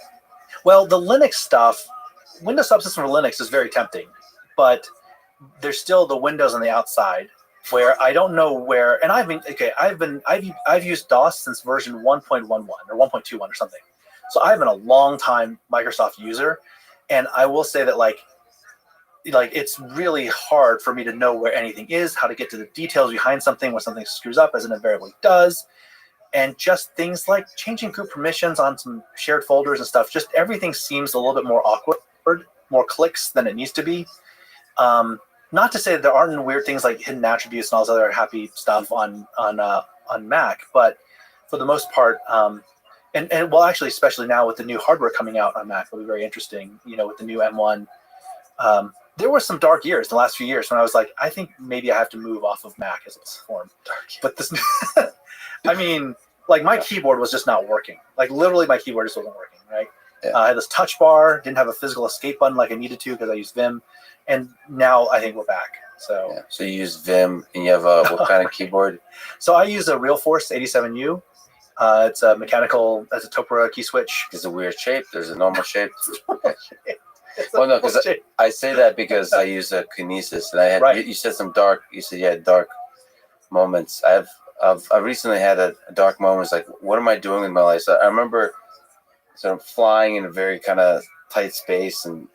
Well, the Linux stuff, Windows subsystem for Linux is very tempting, but there's still the Windows on the outside where I don't know where. And I've used DOS since version 1.11 or 1.21 or something. So I've been a long time Microsoft user, and I will say that like it's really hard for me to know where anything is, how to get to the details behind something when something screws up, as it invariably does. And just things like changing group permissions on some shared folders and stuff, just everything seems a little bit more awkward, more clicks than it needs to be. Not to say that there aren't weird things like hidden attributes and all this other happy stuff on Mac, but for the most part, and well, actually, especially now with the new hardware coming out on Mac, it'll be very interesting. With the new M1, there were some dark years the last few years when I was like, I think maybe I have to move off of Mac as a platform. But this, I mean, like my keyboard was just not working. Like literally, my keyboard just wasn't working. Right. Yeah. I had this touch bar, didn't have a physical escape button like I needed to because I used Vim, and now I think we're back. So, so you use Vim, and you have what kind of keyboard? So I use a RealForce 87U. It's a mechanical, as a Topra key switch. There's a weird shape. There's a normal shape. Well, no, because I say that because I use a Kinesis, and I had you said some dark. You said you had dark moments. I recently had a dark moments like, what am I doing in my life? So I remember sort of flying in a very kind of tight space, and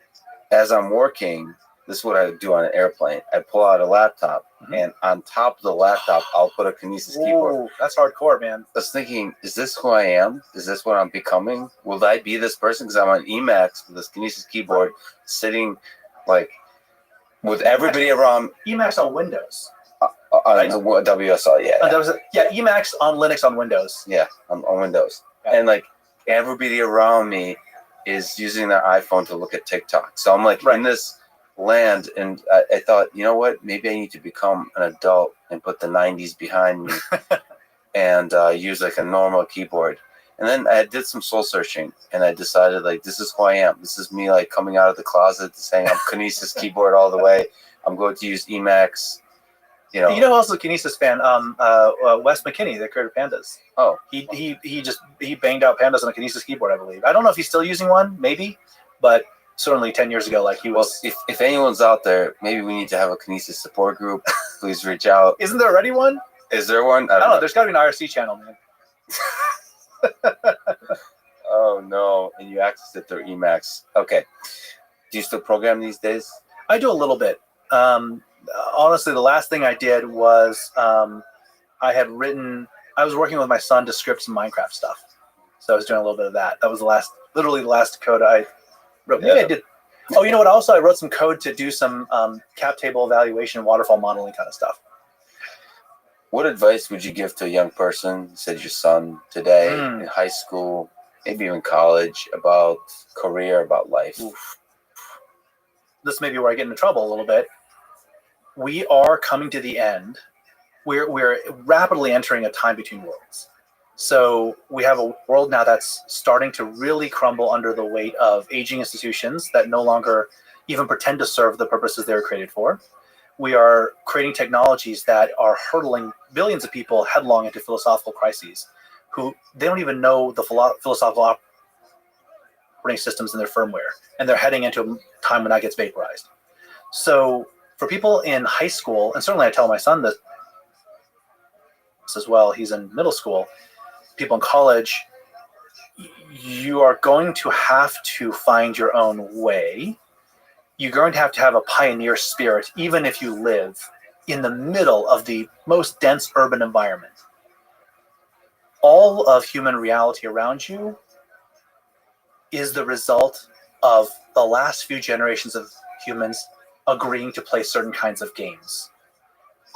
as I'm working, this is what I do on an airplane. I pull out a laptop, and on top of the laptop, I'll put a Kinesis keyboard. That's hardcore, man. I was thinking, is this who I am? Is this what I'm becoming? Will I be this person? Because I'm on Emacs with this Kinesis keyboard, sitting like with everybody around. Emacs on Windows. Right. The WSL, yeah. Emacs on Linux on Windows. Yeah, on Windows. Yeah. And like everybody around me is using their iPhone to look at TikTok. So I'm like in this land, and I thought, you know what? Maybe I need to become an adult and put the 90s behind me and use like a normal keyboard. And then I did some soul searching, and I decided like this is who I am. This is me like coming out of the closet saying I'm Kinesis keyboard all the way. I'm going to use Emacs. You know who else is a Kinesis fan? Wes McKinney, the creator of Pandas. Oh, he banged out Pandas on a Kinesis keyboard, I believe. I don't know if he's still using one, maybe, but certainly 10 years ago, like he was. Well, if anyone's out there, maybe we need to have a Kinesis support group. Please reach out. Isn't there already one? Is there one? I don't know. There's got to be an IRC channel, man. Oh no! And you access it through Emacs. Okay. Do you still program these days? I do a little bit. Honestly, the last thing I did was I was working with my son to script some Minecraft stuff. So I was doing a little bit of that. That was literally the last code I wrote. Maybe I did. Oh, you know what? Also, I wrote some code to do some cap table evaluation, waterfall modeling kind of stuff. What advice would you give to a young person, said your son today, in high school, maybe even college, about career, about life? Oof. This may be where I get into trouble a little bit. We are coming to the end. We're rapidly entering a time between worlds. So we have a world now that's starting to really crumble under the weight of aging institutions that no longer even pretend to serve the purposes they were created for. We are creating technologies that are hurtling billions of people headlong into philosophical crises, who they don't even know the philosophical operating systems in their firmware, and they're heading into a time when that gets vaporized. So for people in high school, and certainly I tell my son this as well, he's in middle school, people in college, you are going to have to find your own way. You're going to have a pioneer spirit, even if you live in the middle of the most dense urban environment. All of human reality around you is the result of the last few generations of humans agreeing to play certain kinds of games.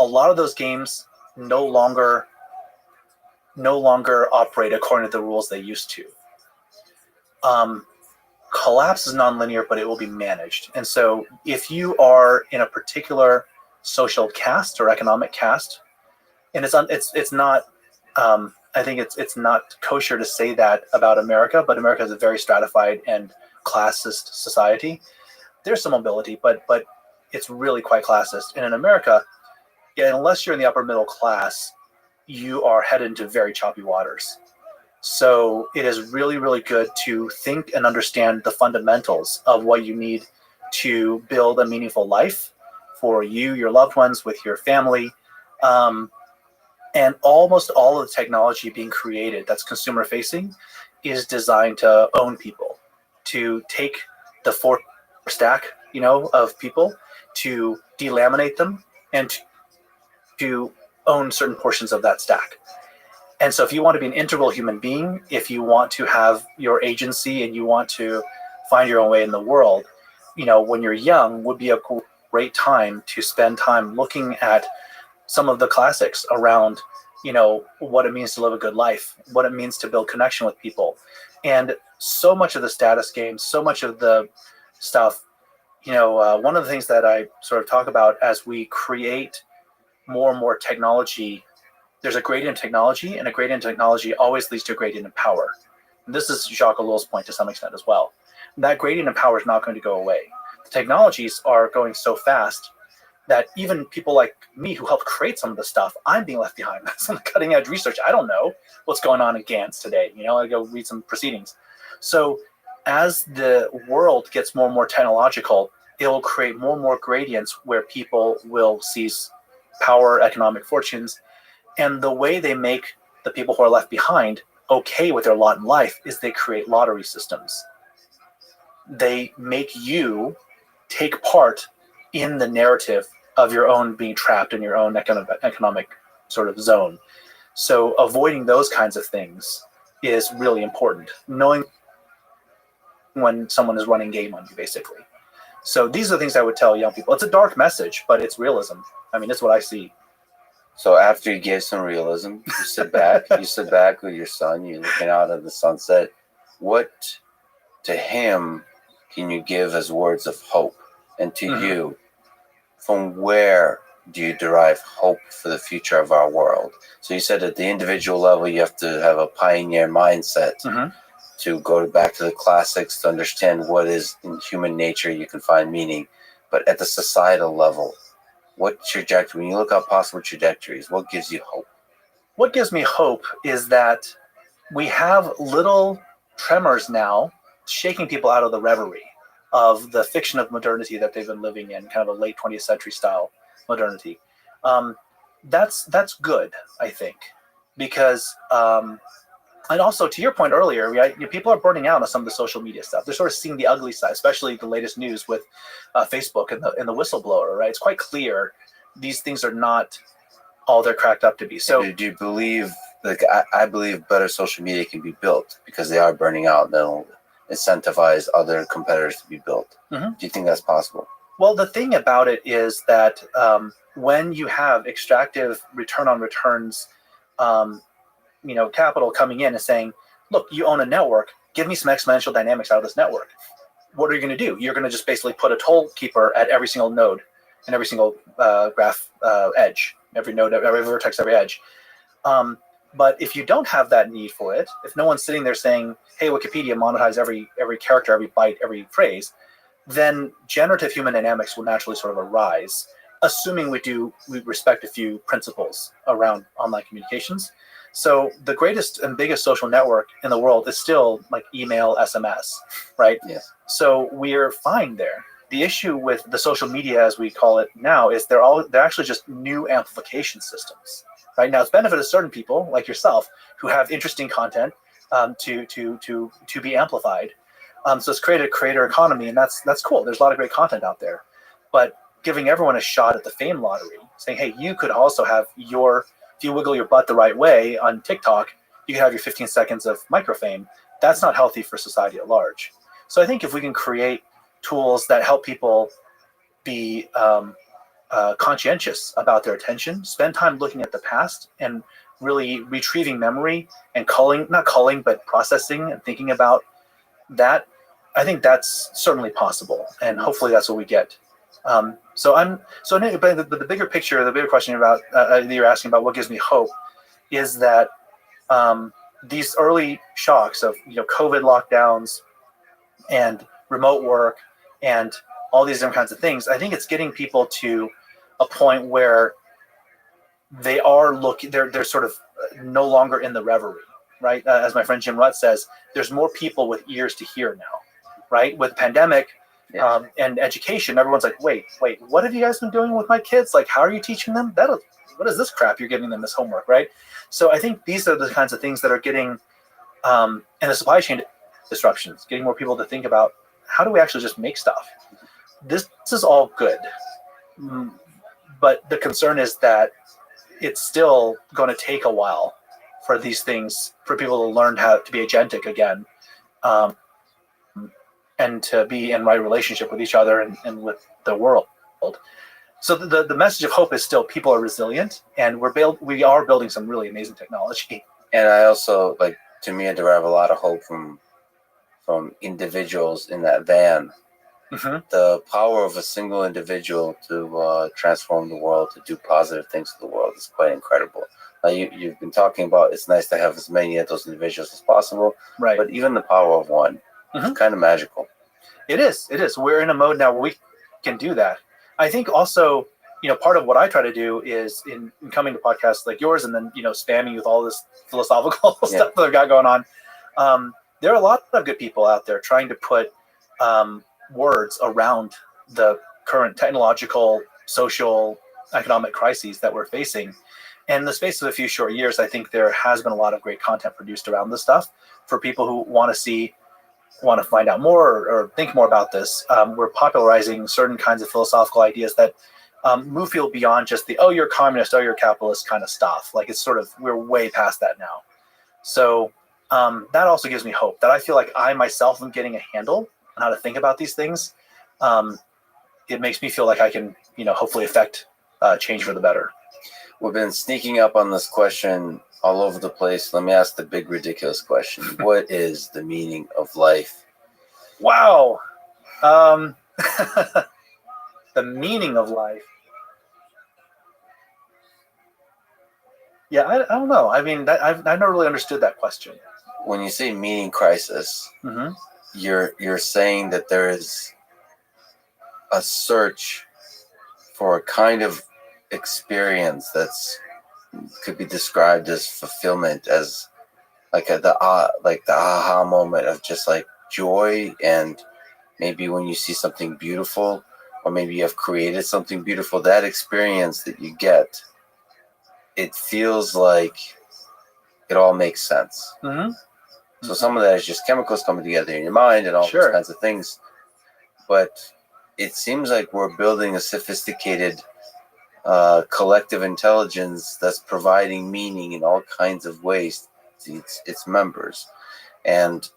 A lot of those games no longer operate according to the rules they used to. Collapse is nonlinear, but it will be managed. And so if you are in a particular social caste or economic caste, and it's not, I think it's not kosher to say that about America, but America is a very stratified and classist society. There's some mobility, but it's really quite classist. And in America, unless you're in the upper middle class, you are headed into very choppy waters. So it is really, really good to think and understand the fundamentals of what you need to build a meaningful life for you, your loved ones, with your family. And almost all of the technology being created that's consumer facing is designed to own people, to take the four stack, of people, to delaminate them and to own certain portions of that stack. And so if you want to be an integral human being, if you want to have your agency and you want to find your own way in the world, when you're young would be a great time to spend time looking at some of the classics around, what it means to live a good life, what it means to build connection with people. And so much of the status games, so much of the stuff, one of the things that I sort of talk about as we create more and more technology, there's a gradient in technology, and a gradient in technology always leads to a gradient in power. And this is Jacques Ellul's point to some extent as well. That gradient in power is not going to go away. The technologies are going so fast that even people like me who helped create some of the stuff, I'm being left behind. Some cutting edge research. I don't know what's going on in GANs today. I go read some proceedings. So as the world gets more and more technological, it will create more and more gradients where people will seize power, economic fortunes. And the way they make the people who are left behind okay with their lot in life is they create lottery systems. They make you take part in the narrative of your own being trapped in your own economic sort of zone. So avoiding those kinds of things is really important. Knowing when someone is running game on you, basically. So these are the things I would tell young people. It's a dark message, but it's realism. I mean, it's what I see. So after you gave some realism, you sit back with your son, you're looking out at the sunset. What to him can you give as words of hope? And to you, from where do you derive hope for the future of our world? So you said at the individual level, you have to have a pioneer mindset to go back to the classics to understand what is in human nature you can find meaning. But at the societal level, what trajectory, when you look at possible trajectories, what gives you hope? What gives me hope is that we have little tremors now shaking people out of the reverie of the fiction of modernity that they've been living in, kind of a late 20th century style modernity. That's good, I think, because and also to your point earlier, people are burning out on some of the social media stuff. They're sort of seeing the ugly side, especially the latest news with Facebook and the whistleblower. Right, it's quite clear these things are not all they're cracked up to be. So, do you believe? Like, I believe better social media can be built because they are burning out. They'll incentivize other competitors to be built. Do you think that's possible? Well, the thing about it is that when you have extractive return on returns, capital coming in and saying, look, you own a network, give me some exponential dynamics out of this network. What are you going to do? You're going to just basically put a toll keeper at every single node and every single graph edge, every node, every vertex, every edge. But if you don't have that need for it, if no one's sitting there saying, hey, Wikipedia, monetize every character, every byte, every phrase, then generative human dynamics will naturally sort of arise, assuming we respect a few principles around online communications. So the greatest and biggest social network in the world is still like email, SMS, right? Yes. So we're fine there. The issue with the social media, as we call it now, is they're actually just new amplification systems. Right now, it's benefited certain people like yourself who have interesting content to be amplified. So it's created a creator economy, and that's cool. There's a lot of great content out there, but giving everyone a shot at the fame lottery, saying, hey, you could also have if you wiggle your butt the right way on TikTok, you can have your 15 seconds of microfame. That's not healthy for society at large. So I think if we can create tools that help people be conscientious about their attention, spend time looking at the past and really retrieving memory and but processing and thinking about that, I think that's certainly possible, and hopefully that's what we get. But the bigger picture, the bigger question about that you're asking about what gives me hope is that these early shocks of COVID lockdowns and remote work and all these different kinds of things, I think it's getting people to a point where they're sort of no longer in the reverie, right? As my friend Jim Rutt says, there's more people with ears to hear now, right? With pandemic and education, everyone's like, wait, what have you guys been doing with my kids? Like, how are you teaching them? What is this crap you're giving them as homework, right? So I think these are the kinds of things that are getting, and the supply chain disruptions, getting more people to think about how do we actually just make stuff. This is all good. But the concern is that it's still going to take a while for these things, for people to learn how to be agentic again, and to be in right relationship with each other and with the world. So the message of hope is still people are resilient, and we are building some really amazing technology. And I also, to me, I derive a lot of hope from individuals in that van. The power of a single individual to transform the world, to do positive things to the world is quite incredible. You've been talking about it's nice to have as many of those individuals as possible, right? But even the power of one is kind of magical. It is. We're in a mode now where we can do that. I think also, part of what I try to do is in coming to podcasts like yours and then, spamming with all this philosophical stuff that I've got going on. There are a lot of good people out there trying to put words around the current technological, social, economic crises that we're facing. And in the space of a few short years, I think there has been a lot of great content produced around this stuff for people who want to find out more or think more about this. We're popularizing certain kinds of philosophical ideas that move people beyond just the, oh, you're a communist, oh, you're a capitalist kind of stuff. Like it's sort of, we're way past that now. So that also gives me hope that I feel like I myself am getting a handle on how to think about these things. It makes me feel like I can, hopefully affect change for the better. We've been sneaking up on this question all over the place. Let me ask the big, ridiculous question. What is the meaning of life? Wow. The meaning of life. Yeah, I don't know. I mean, I've never really understood that question. When you say meaning crisis, Mm-hmm. you're saying that there is a search for a kind of experience that's could be described as fulfillment, as like the aha moment of just like joy, and maybe when you see something beautiful, or maybe you have created something beautiful, that experience that you get, it feels like it all makes sense. Mm-hmm. So some of that is just chemicals coming together in your mind and all Sure. those kinds of things. But it seems like we're building a sophisticated collective intelligence that's providing meaning in all kinds of ways to its members. And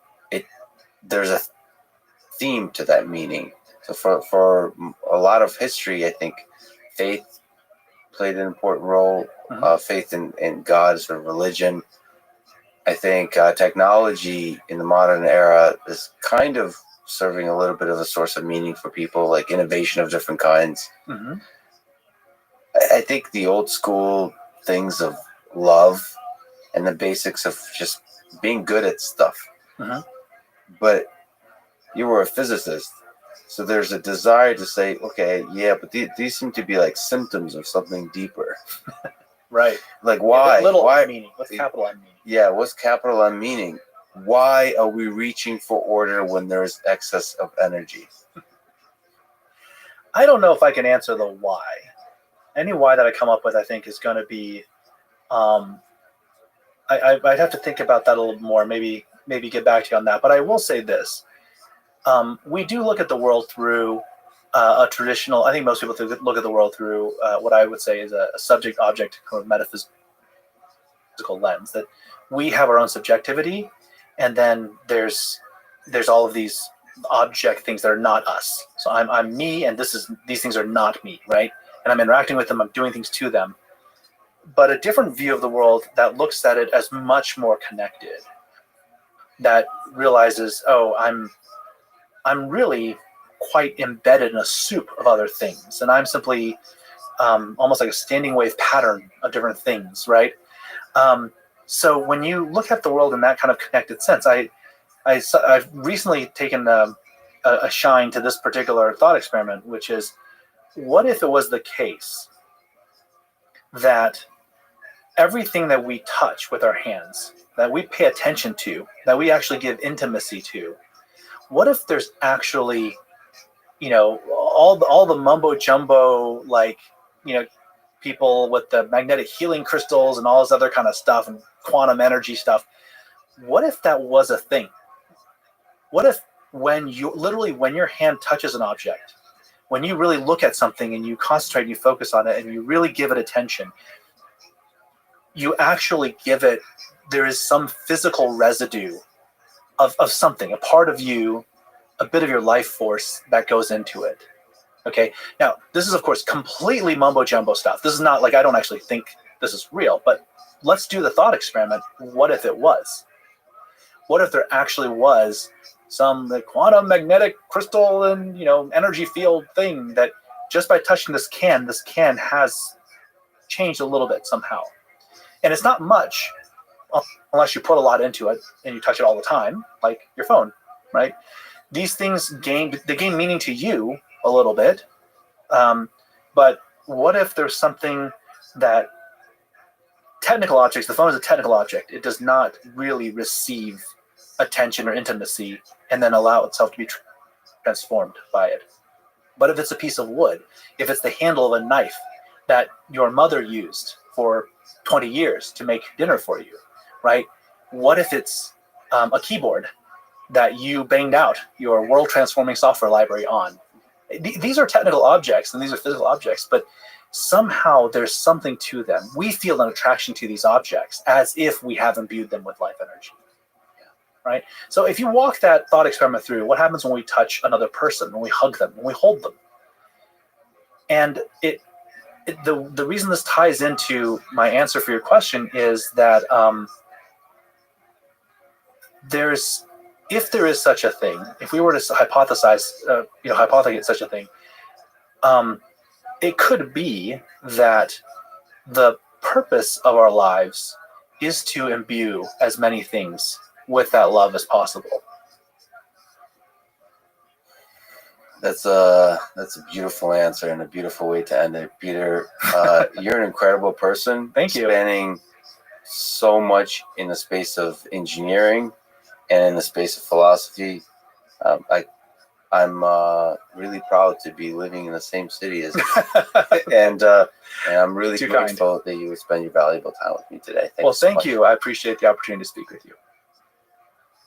there's a theme to that meaning. So for a lot of history, I think faith played an important role. Faith in God as sort of religion. I think technology in the modern era is kind of serving a little bit of a source of meaning for people, like innovation of different kinds. Mm-hmm. I think the old school things of love and the basics of just being good at stuff. Mm-hmm. But you were a physicist, so there's a desire to say, okay, yeah, but these seem to be like symptoms of something deeper. Right. Like why? Yeah, little why? meaning. What's capital M meaning? Yeah, what's capital M meaning? Why are we reaching for order when there's excess of energy? I don't know if I can answer the why. Any why that I come up with, I think, is going to be. I'd have to think about that a little more. Maybe get back to you on that. But I will say this: we do look at the world through a traditional. I think most people look at the world through what I would say is a subject-object kind of metaphysical lens. That we have our own subjectivity, and then there's all of these object things that are not us. So I'm me, and these things are not me, right? And I'm interacting with them. I'm doing things to them. But a different view of the world that looks at it as much more connected, that realizes, oh, I'm really quite embedded in a soup of other things, and I'm simply almost like a standing wave pattern of different things, right? So when you look at the world in that kind of connected sense, I've recently taken a shine to this particular thought experiment, which is, what if it was the case that everything that we touch with our hands, that we pay attention to, that we actually give intimacy to, what if there's actually, all the mumbo jumbo, like, people with the magnetic healing crystals and all this other kind of stuff and quantum energy stuff, what if that was a thing? What if when your hand touches an object, when you really look at something and you concentrate and you focus on it and you really give it attention, you actually there is some physical residue of something, a part of you, a bit of your life force that goes into it. Okay. Now, this is, of course, completely mumbo jumbo stuff. This is not like, I don't actually think this is real, but let's do the thought experiment. What if it was? What if there actually was some quantum magnetic crystal and, energy field thing that just by touching this can has changed a little bit somehow. And it's not much unless you put a lot into it and you touch it all the time, like your phone, right? These things gain meaning to you a little bit. But what if there's something that technical objects, the phone is a technical object. It does not really receive attention or intimacy and then allow itself to be transformed by it. But if it's a piece of wood, if it's the handle of a knife that your mother used for 20 years to make dinner for you, right? What if it's a keyboard that you banged out your world transforming software library on? These are technical objects and these are physical objects, but somehow there's something to them. We feel an attraction to these objects as if we have imbued them with life energy, right? So if you walk that thought experiment through, what happens when we touch another person, when we hug them, when we hold them? And the reason this ties into my answer for your question is that if there is such a thing, if we were to hypothesize such a thing, it could be that the purpose of our lives is to imbue as many things with that love as possible. That's a beautiful answer and a beautiful way to end it, Peter. You're an incredible person. Thank you. Spanning so much in the space of engineering and in the space of philosophy. I'm really proud to be living in the same city as you. and I'm really Too grateful that you would spend your valuable time with me today. Thank you. I appreciate the opportunity to speak with you.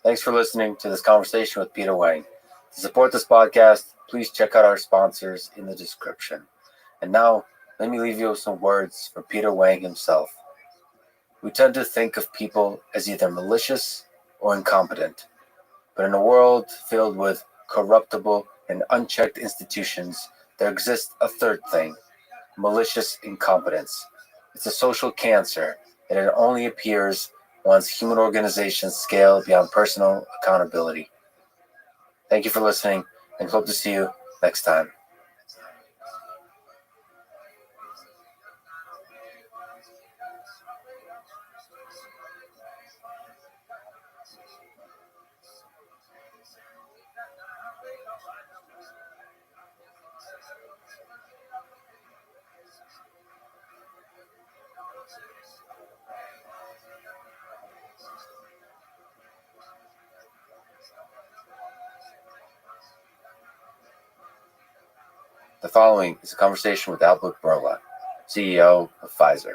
Thanks for listening to this conversation with Peter Wang. To support this podcast, please check out our sponsors in the description. And now, let me leave you with some words from Peter Wang himself. We tend to think of people as either malicious or incompetent. But in a world filled with corruptible and unchecked institutions, there exists a third thing: malicious incompetence. It's a social cancer, and it only appears once human organizations scale beyond personal accountability. Thank you for listening, and hope to see you next time. The following is a conversation with Albert Bourla, CEO of Pfizer.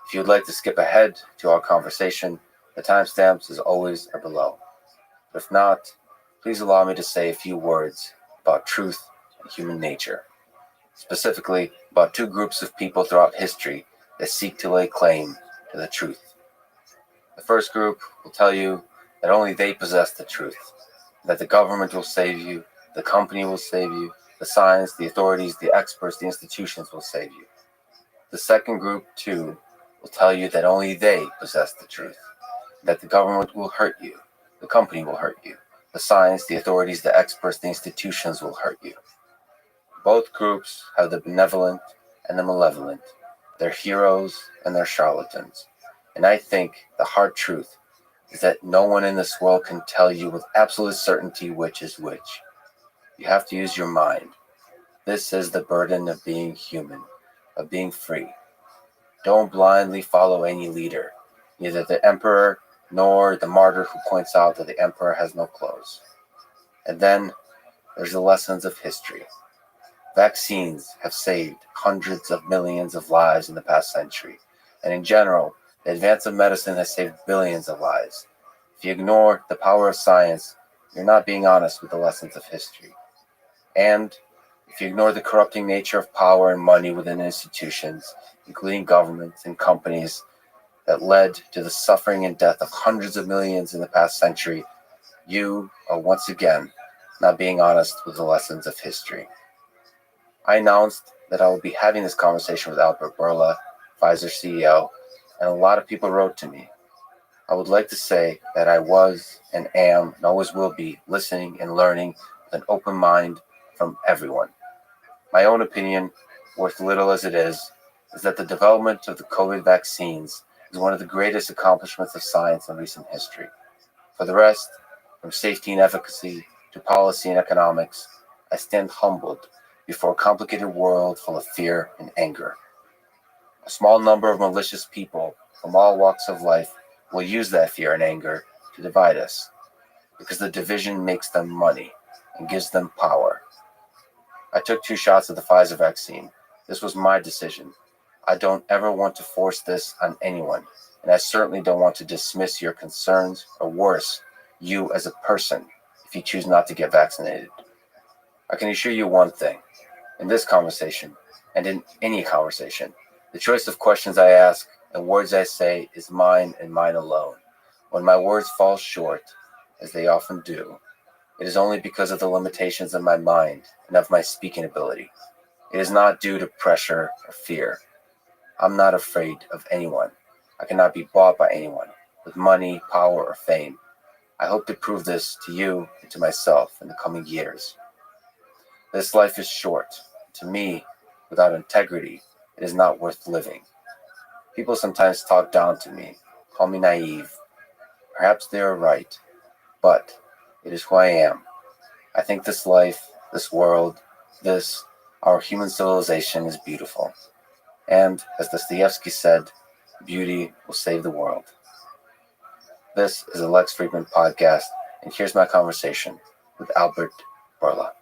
If you would like to skip ahead to our conversation, the timestamps, as always, are below. But if not, please allow me to say a few words about truth and human nature, specifically about two groups of people throughout history that seek to lay claim to the truth. The first group will tell you that only they possess the truth, that the government will save you, the company will save you, the science, the authorities, the experts, the institutions will save you. The second group, too, will tell you that only they possess the truth, that the government will hurt you, the company will hurt you, the science, the authorities, the experts, the institutions will hurt you. Both groups have the benevolent and the malevolent, their heroes and their charlatans. And I think the hard truth is that no one in this world can tell you with absolute certainty which is which. You have to use your mind. This is the burden of being human, of being free. Don't blindly follow any leader, neither the emperor nor the martyr who points out that the emperor has no clothes. And then there's the lessons of history. Vaccines have saved hundreds of millions of lives in the past century. And in general, the advance of medicine has saved billions of lives. If you ignore the power of science, you're not being honest with the lessons of history. And if you ignore the corrupting nature of power and money within institutions, including governments and companies, that led to the suffering and death of hundreds of millions in the past century, you are once again not being honest with the lessons of history. I announced that I will be having this conversation with Albert Bourla, Pfizer CEO, and a lot of people wrote to me. I would like to say that I was and am and always will be listening and learning with an open mind from everyone. My own opinion, worth little as it is that the development of the COVID vaccines is one of the greatest accomplishments of science in recent history. For the rest, from safety and efficacy to policy and economics, I stand humbled before a complicated world full of fear and anger. A small number of malicious people from all walks of life will use that fear and anger to divide us, because the division makes them money and gives them power. I took 2 shots of the Pfizer vaccine. This was my decision. I don't ever want to force this on anyone, and I certainly don't want to dismiss your concerns, or worse, you as a person, if you choose not to get vaccinated. I can assure you one thing. In this conversation, and in any conversation, the choice of questions I ask and words I say is mine and mine alone. When my words fall short, as they often do, it is only because of the limitations of my mind and of my speaking ability. It is not due to pressure or fear. I'm not afraid of anyone. I cannot be bought by anyone with money, power, or fame. I hope to prove this to you and to myself in the coming years. This life is short. To me, without integrity, it is not worth living. People sometimes talk down to me, call me naive. Perhaps they are right, but it is who I am. I think this life, this world, our human civilization is beautiful. And, as Dostoevsky said, beauty will save the world. This is a Lex Friedman podcast, and here's my conversation with Albert Bourla.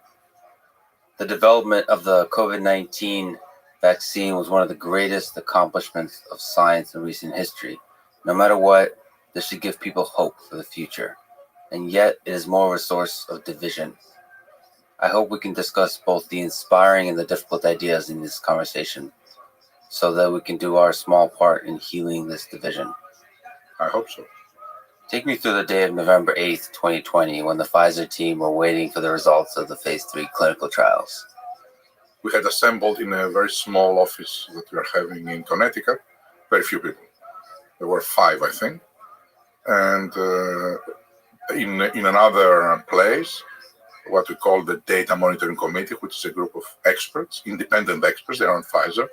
The development of the COVID-19 vaccine was one of the greatest accomplishments of science in recent history. No matter what, this should give people hope for the future. And yet, it is more of a source of division. I hope we can discuss both the inspiring and the difficult ideas in this conversation so that we can do our small part in healing this division. I hope so. Take me through the day of November 8th, 2020, when the Pfizer team were waiting for the results of the phase 3 clinical trials. We had assembled in a very small office that we are having in Connecticut, very few people. There were 5, I think. And in another place, what we call the Data Monitoring Committee, which is a group of experts, independent experts, they are on Pfizer.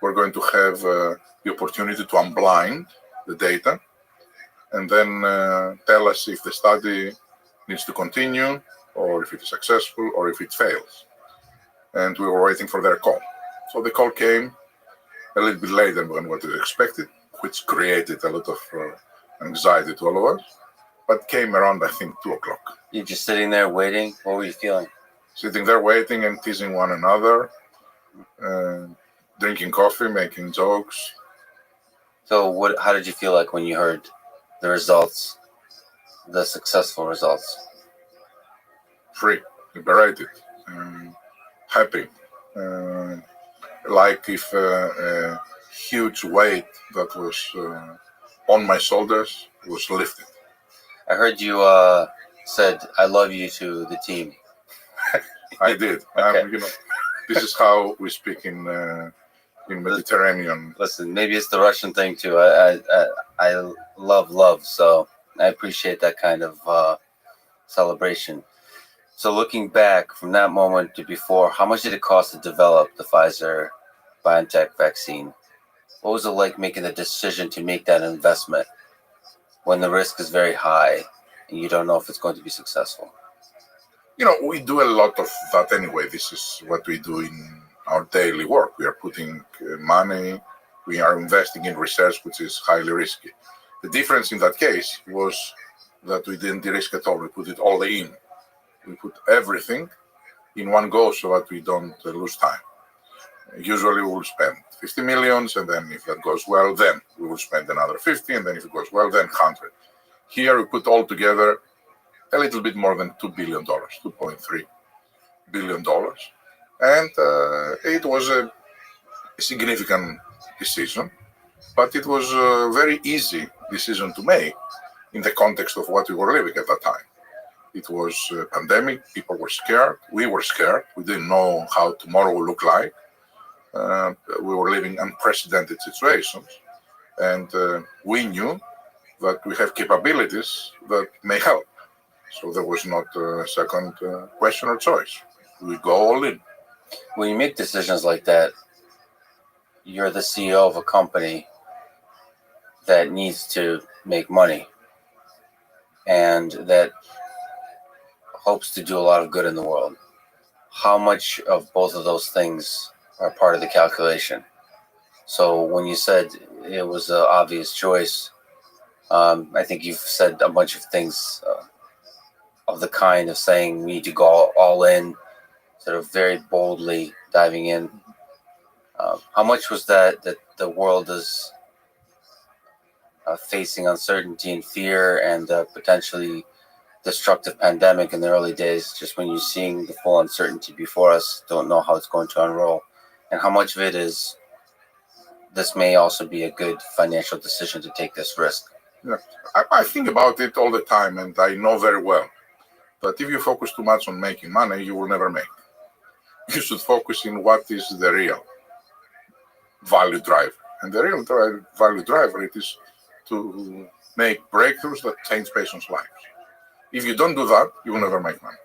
We're going to have the opportunity to unblind the data and then tell us if the study needs to continue, or if it is successful, or if it fails. And we were waiting for their call. So the call came a little bit later than what we expected, which created a lot of anxiety to all of us, but came around, I think, 2 o'clock. You're just sitting there waiting? What were you feeling? Sitting there waiting and teasing one another, drinking coffee, making jokes. So how did you feel like when you heard the results, the successful results? Free, liberated, happy. Like if a huge weight that was on my shoulders was lifted. I heard you said, "I love you" to the team. I did. Okay. This is how we speak in Mediterranean. Listen, maybe it's the Russian thing too. I love, so I appreciate that kind of celebration. So looking back from that moment to before, how much did it cost to develop the Pfizer BioNTech vaccine? What was it like making the decision to make that investment when the risk is very high and you don't know if it's going to be successful? We do a lot of that anyway. This is what we do in our daily work. We are putting money, we are investing in research, which is highly risky. The difference in that case was that we didn't risk at all. We put it all in. We put everything in one go so that we don't lose time. Usually we will spend 50 millions, and then if that goes well, then we will spend another 50, and then if it goes well, then 100. Here we put all together a little bit more than $2 billion, $2.3 billion. And it was a significant decision, but it was a very easy decision to make in the context of what we were living at that time. It was a pandemic, people were scared, we were scared, we didn't know how tomorrow will look like. We were living unprecedented situations, and we knew that we have capabilities that may help. So there was not a second question or choice. We go all in. When you make decisions like that, you're the CEO of a company that needs to make money and that hopes to do a lot of good in the world. How much of both of those things are part of the calculation? So when you said it was an obvious choice, I think you've said a bunch of things of the kind of saying we need to go all in, sort of very boldly diving in. How much was that the world is facing uncertainty and fear and potentially destructive pandemic in the early days, just when you're seeing the full uncertainty before us, don't know how it's going to unroll? And how much of it is this may also be a good financial decision to take this risk? Yeah. I think about it all the time, and I know very well that if you focus too much on making money, you will never make. you should focus in what is the real value driver. And the real value driver it is to make breakthroughs that change patients' lives. If you don't do that, you will never make money.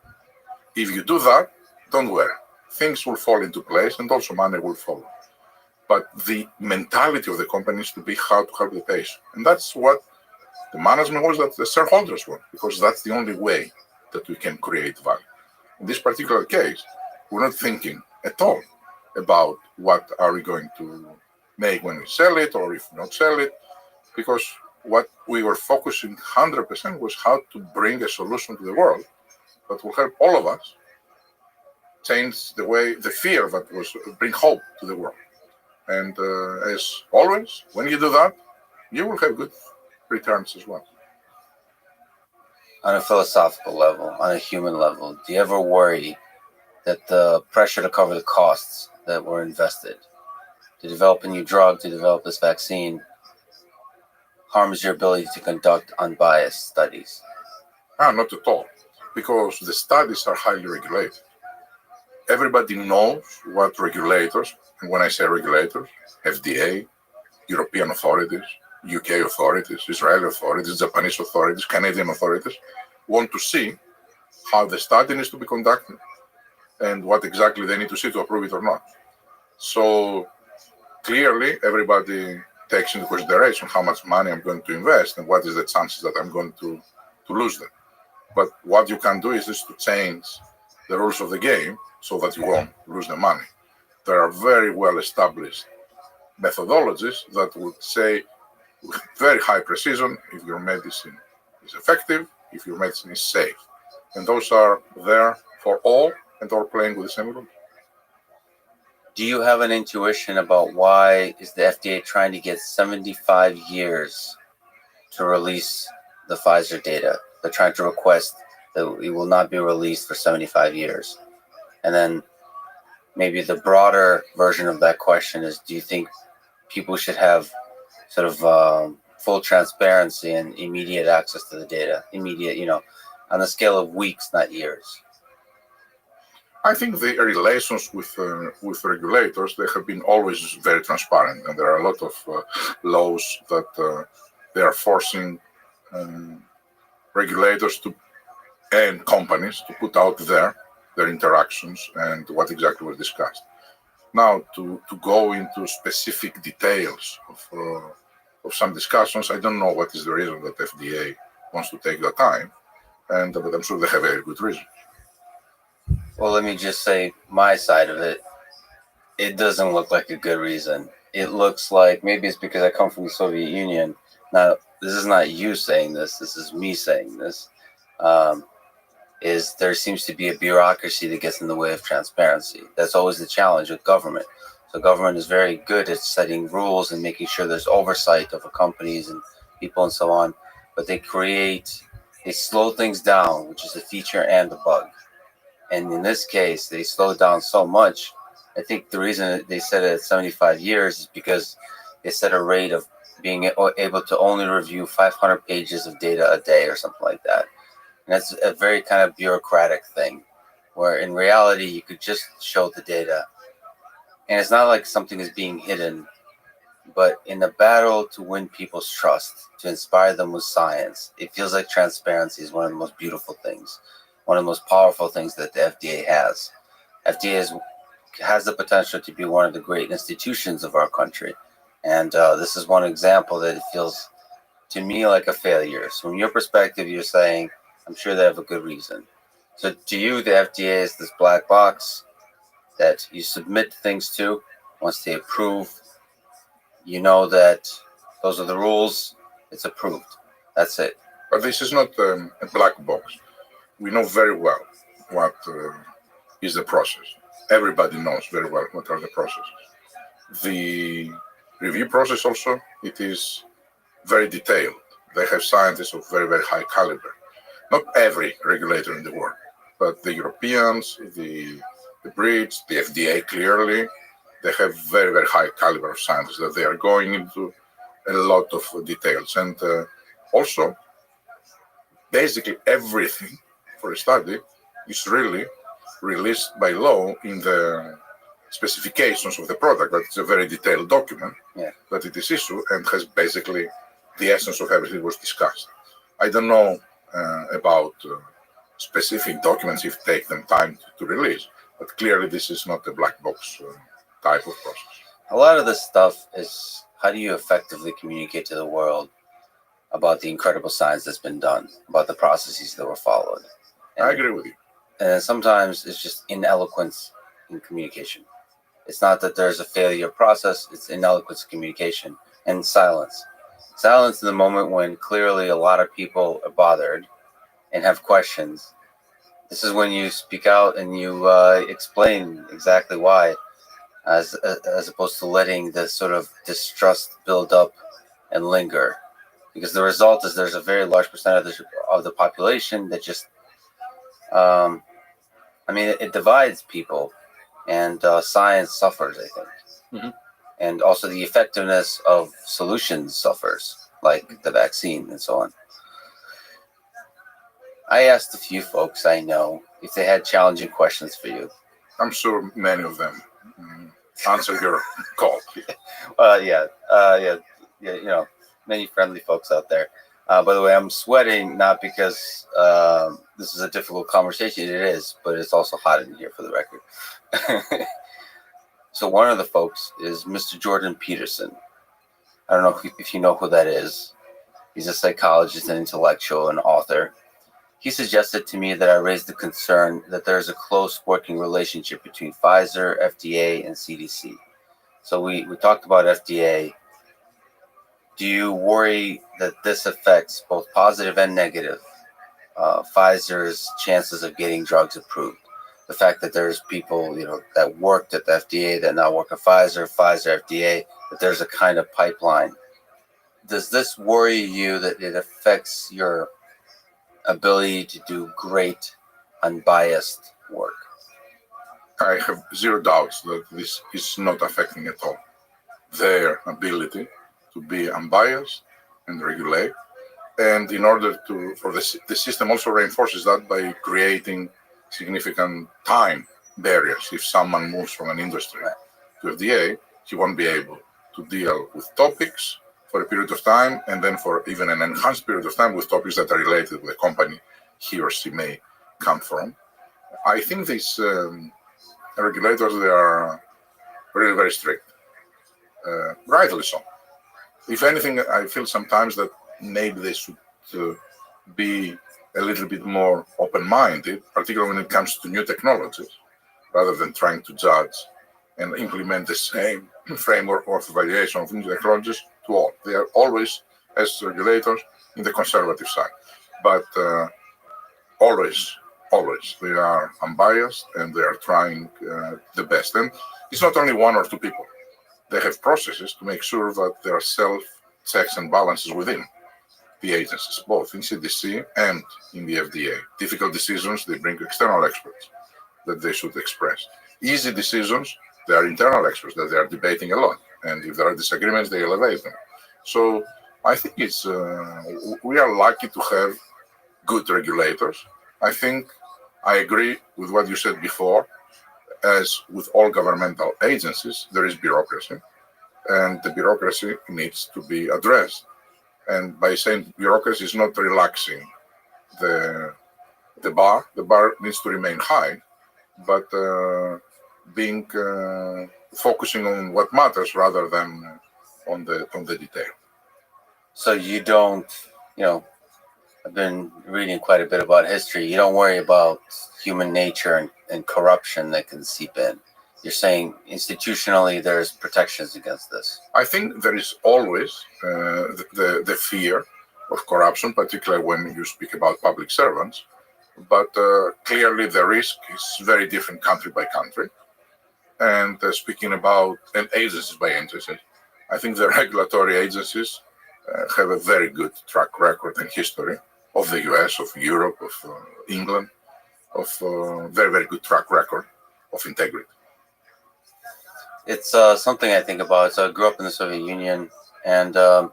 If you do that, don't worry. Things will fall into place and also money will follow. But the mentality of the company is to be how to help the patient. And that's what the management wants, that the shareholders want, because that's the only way that we can create value. In this particular case, we're not thinking at all about what are we going to make when we sell it or if not sell it, because what we were focusing 100% was how to bring a solution to the world that will help all of us change the way, the fear that was, bring hope to the world. And as always, when you do that, you will have good returns as well. On a philosophical level, on a human level, do you ever worry that the pressure to cover the costs that were invested to develop a new drug, to develop this vaccine, harms your ability to conduct unbiased studies? Not at all, because the studies are highly regulated. Everybody knows what regulators, and when I say regulators, FDA, European authorities, UK authorities, Israeli authorities, Japanese authorities, Canadian authorities, want to see how the study needs to be conducted and what exactly they need to see to approve it or not. So clearly, everybody takes into consideration how much money I'm going to invest and what is the chances that I'm going to lose them. But what you can do is just to change the rules of the game so that you won't lose the money. There are very well established methodologies that would say with very high precision if your medicine is effective, if your medicine is safe. And those are there for all and all playing with the same rules. Do you have an intuition about why is the FDA trying to get 75 years to release the Pfizer data? They're trying to request that it will not be released for 75 years. And then maybe the broader version of that question is, do you think people should have sort of full transparency and immediate access to the data? Immediate, on the scale of weeks, not years. I think the relations with regulators, they have been always very transparent, and there are a lot of laws that they are forcing regulators to and companies to put out their interactions and what exactly was discussed. Now, to go into specific details of some discussions, I don't know what is the reason that FDA wants to take the time, but I'm sure they have a very good reason. Well, let me just say my side of it. It doesn't look like a good reason. It looks like, maybe it's because I come from the Soviet Union. Now, this is not you saying this. This is me saying this. Is there seems to be a bureaucracy that gets in the way of transparency. That's always the challenge with government. So government is very good at setting rules and making sure there's oversight over companies and people and so on. But they slow things down, which is a feature and a bug. And in this case, they slowed down so much. I think the reason they set it at 75 years is because they set a rate of being able to only review 500 pages of data a day or something like that. And that's a very kind of bureaucratic thing, where in reality, you could just show the data. And it's not like something is being hidden, but in the battle to win people's trust, to inspire them with science, it feels like transparency is one of the most beautiful things, one of the most powerful things that the FDA has. FDA has the potential to be one of the great institutions of our country. And this is one example that it feels to me like a failure. So from your perspective, you're saying, I'm sure they have a good reason. So to you, the FDA is this black box that you submit things to. Once they approve, you know that those are the rules. It's approved. That's it. But this is not a black box. We know very well what is the process. Everybody knows very well what are the processes. The review process also, it is very detailed. They have scientists of very, very high caliber. Not every regulator in the world, but the Europeans, the Brits, the FDA clearly, they have very, very high caliber of scientists that they are going into a lot of details. And also, basically everything for a study is really released by law in the specifications of the product, but it's a very detailed document that it is issued and has basically the essence of everything was discussed. I don't know about specific documents if take them time to release, but clearly this is not a black box type of process. A lot of this stuff is how do you effectively communicate to the world about the incredible science that's been done, about the processes that were followed. And, I agree with you. And sometimes it's just ineloquence in communication. It's not that there's a failure process, it's ineloquence communication and silence. Silence in the moment when clearly a lot of people are bothered and have questions. This is when you speak out and you explain exactly why, as opposed to letting the sort of distrust build up and linger. Because the result is there's a very large percentage of the population that just, it divides people, and science suffers, I think. Mm-hmm. And also the effectiveness of solutions suffers, like the vaccine and so on. I asked a few folks I know if they had challenging questions for you. I'm sure many of them answer your call. Many friendly folks out there. By the way, I'm sweating not because this is a difficult conversation. It is, but it's also hot in here for the record. So one of the folks is Mr. Jordan Peterson. I don't know if you know who that is. He's a psychologist, an intellectual, an author. He suggested to me that I raise the concern that there is a close working relationship between Pfizer, FDA, and CDC. So we talked about FDA. Do you worry that this affects both positive and negative Pfizer's chances of getting drugs approved? The fact that there's people, that worked at the FDA that now work at Pfizer, FDA, that there's a kind of pipeline. Does this worry you that it affects your ability to do great, unbiased work? I have zero doubts that this is not affecting at all their ability to be unbiased and regulate. And in order for the system also reinforces that by creating significant time barriers. If someone moves from an industry to FDA, he won't be able to deal with topics for a period of time, and then for even an enhanced period of time with topics that are related to the company he or she may come from. I think these regulators, they are really very strict, rightly so. If anything, I feel sometimes that maybe they should be a little bit more open-minded, particularly when it comes to new technologies, rather than trying to judge and implement the same framework of evaluation of new technologies to all. They are always, as regulators, in the conservative side. But always, they are unbiased and they are trying the best. And it's not only one or two people. They have processes to make sure that there are self-checks and balances within the agencies, both in CDC and in the FDA. Difficult decisions, they bring external experts that they should express. Easy decisions, they are internal experts that they are debating a lot. And if there are disagreements, they elevate them. So I think we are lucky to have good regulators. I think I agree with what you said before. As with all governmental agencies, there is bureaucracy, and the bureaucracy needs to be addressed. And by saying bureaucracy is not relaxing the bar needs to remain high, but focusing on what matters rather than on the detail. So you don't, I've been reading quite a bit about history. You don't worry about human nature and corruption that can seep in. You're saying institutionally there's protections against this. I think there is always the fear of corruption, particularly when you speak about public servants. But clearly the risk is very different country by country. And speaking about agencies by agencies, I think the regulatory agencies have a very good track record and history of the US, of Europe, of England, of very, very good track record of integrity. It's something I think about. So I grew up in the Soviet Union, and I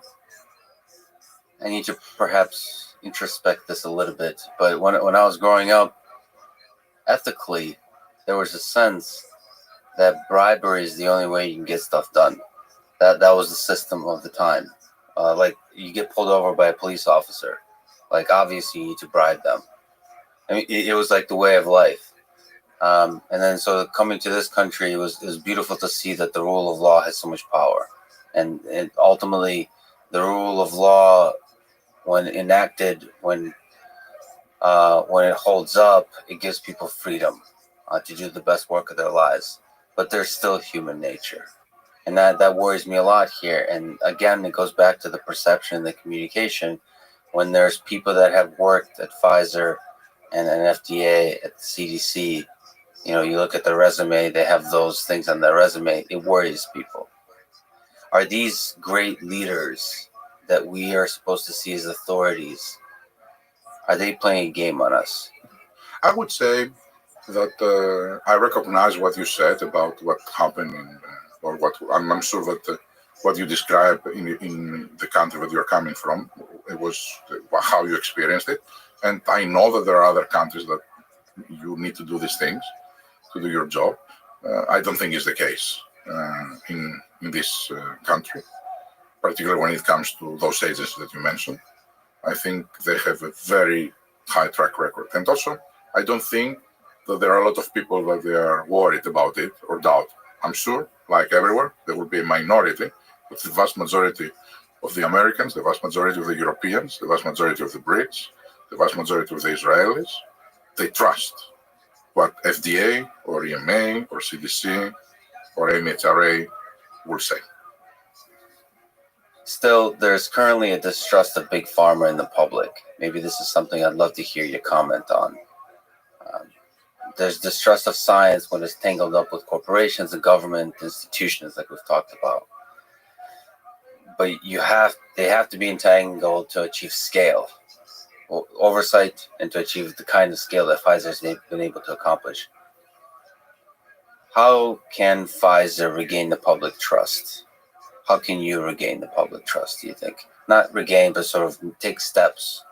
need to perhaps introspect this a little bit. But when I was growing up, ethically, there was a sense that bribery is the only way you can get stuff done. That was the system of the time. Like you get pulled over by a police officer, like obviously you need to bribe them. I mean, it was like the way of life. And then so coming to this country, it was beautiful to see that the rule of law has so much power, and ultimately, the rule of law, when enacted, when it holds up, it gives people freedom to do the best work of their lives. But there's still human nature, and that worries me a lot here. And again, it goes back to the perception, the communication. When there's people that have worked at Pfizer and FDA, at the CDC, you know, you look at their resume, they have those things on their resume. It worries people. Are these great leaders that we are supposed to see as authorities, are they playing a game on us? I would say that I recognize what you said about what happened or what I'm sure that what you described in the country that you're coming from, it was how you experienced it. And I know that there are other countries that you need to do these things to do your job. I don't think it's the case in this country, particularly when it comes to those agencies that you mentioned. I think they have a very high track record. And also, I don't think that there are a lot of people that they are worried about it or doubt. I'm sure, like everywhere, there will be a minority, but the vast majority of the Americans, the vast majority of the Europeans, the vast majority of the Brits, the vast majority of the Israelis, they trust what FDA or EMA or CDC or MHRA will say. Still, there's currently a distrust of big pharma in the public. Maybe this is something I'd love to hear your comment on. There's distrust of science when it's tangled up with corporations and government institutions, like we've talked about. But they have to be entangled to achieve scale, oversight, and to achieve the kind of scale that Pfizer's been able to accomplish. How can Pfizer regain the public trust? How can you regain the public trust, do you think? Not regain, but sort of take steps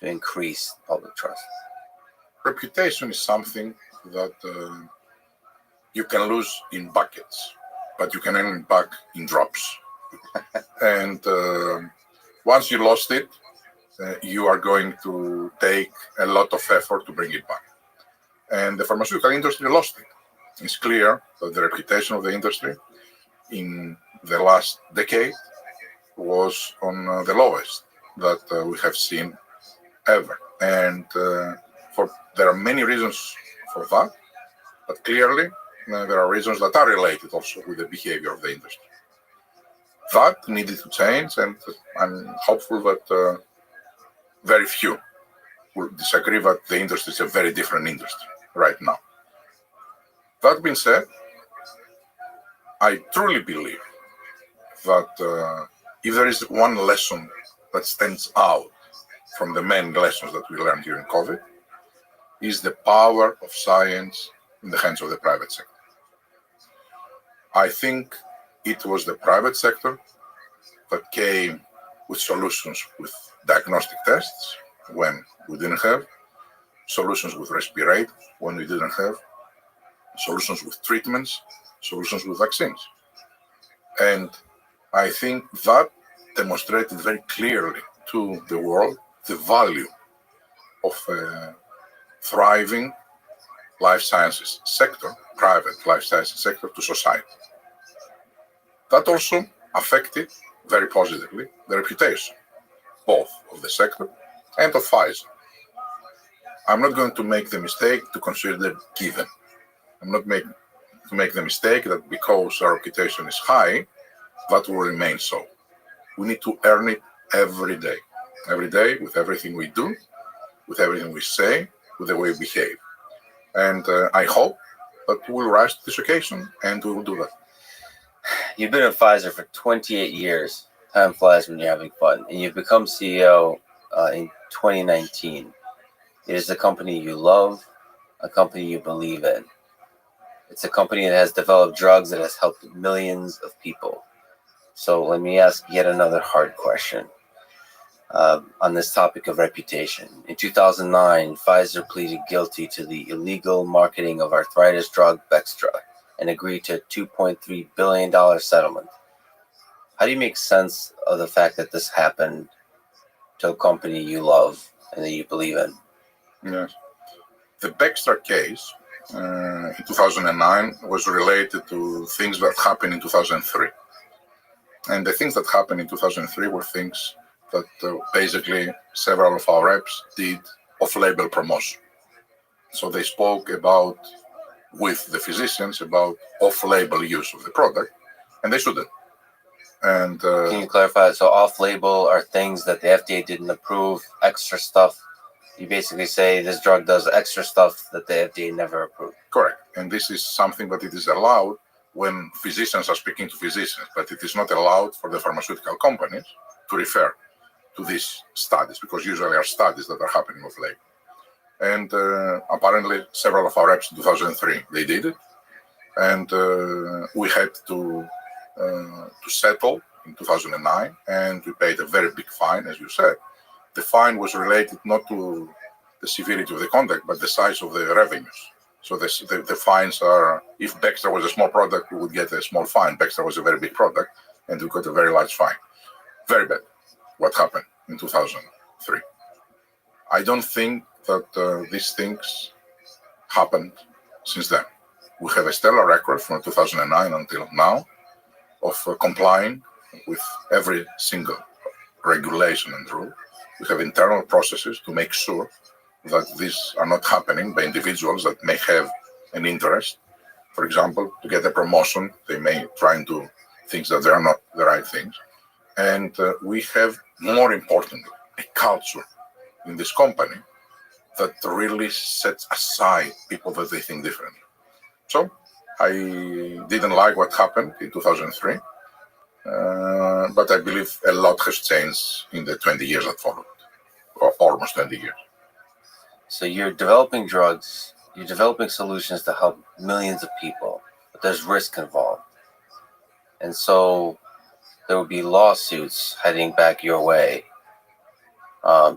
to increase public trust. Reputation is something that you can lose in buckets, but you can earn it back in drops. And once you lost it, you are going to take a lot of effort to bring it back. And the pharmaceutical industry lost it. It's clear that the reputation of the industry in the last decade was on the lowest that we have seen ever. And there are many reasons for that, but clearly there are reasons that are related also with the behavior of the industry. That needed to change, and I'm hopeful that very few will disagree that the industry is a very different industry right now. That being said, I truly believe that if there is one lesson that stands out from the many lessons that we learned during COVID, is the power of science in the hands of the private sector. I think it was the private sector that came with solutions with diagnostic tests when we didn't have, solutions with respirators when we didn't have, solutions with treatments, solutions with vaccines. And I think that demonstrated very clearly to the world the value of a thriving life sciences sector, private life sciences sector to society. That also affected very positively the reputation, both of the sector and of Pfizer. I'm not going to make the mistake to consider given. I'm not to make the mistake that because our reputation is high, that will remain so. We need to earn it every day with everything we do, with everything we say, with the way we behave. And I hope that we'll rise to this occasion and we will do that. You've been at Pfizer for 28 years. Time flies when you're having fun. And you've become CEO in 2019. It is a company you love, a company you believe in. It's a company that has developed drugs that has helped millions of people. So let me ask yet another hard question. on this topic of reputation. In 2009, Pfizer pleaded guilty to the illegal marketing of arthritis drug Bextra and agreed to a $2.3 billion settlement. How do you make sense of the fact that this happened to a company you love and that you believe in? Yes. The Bextra case in 2009 was related to things that happened in 2003. And the things that happened in 2003 were things that basically several of our reps did off-label promotion. So they spoke about, with the physicians, about off-label use of the product, and they shouldn't. And Can you clarify? So off-label are things that the FDA didn't approve, extra stuff. You basically say this drug does extra stuff that the FDA never approved. correct. And this is something that it is allowed when physicians are speaking to physicians, but it is not allowed for the pharmaceutical companies to refer to these studies, because usually are studies that are happening off label. And apparently several of our reps in 2003, they did it. And we had to settle in 2009, and we paid a very big fine, as you said. The fine was related not to the severity of the conduct, but the size of the revenues. So the fines are, if Bextra was a small product, we would get a small fine. Bextra was a very big product, and we got a very large fine. Very bad, what happened in 2003. I don't think that these things happened since then. We have a stellar record from 2009 until now of complying with every single regulation and rule. We have internal processes to make sure that these are not happening by individuals that may have an interest. For example, to get a promotion, they may try and do things that they are not the right things. And we have, more importantly, a culture in this company that really sets aside people that they think differently. So I didn't like what happened in 2003, but I believe a lot has changed in the 20 years that followed, or almost 20 years. So you're developing drugs, you're developing solutions to help millions of people, but there's risk involved. And so there will be lawsuits heading back your way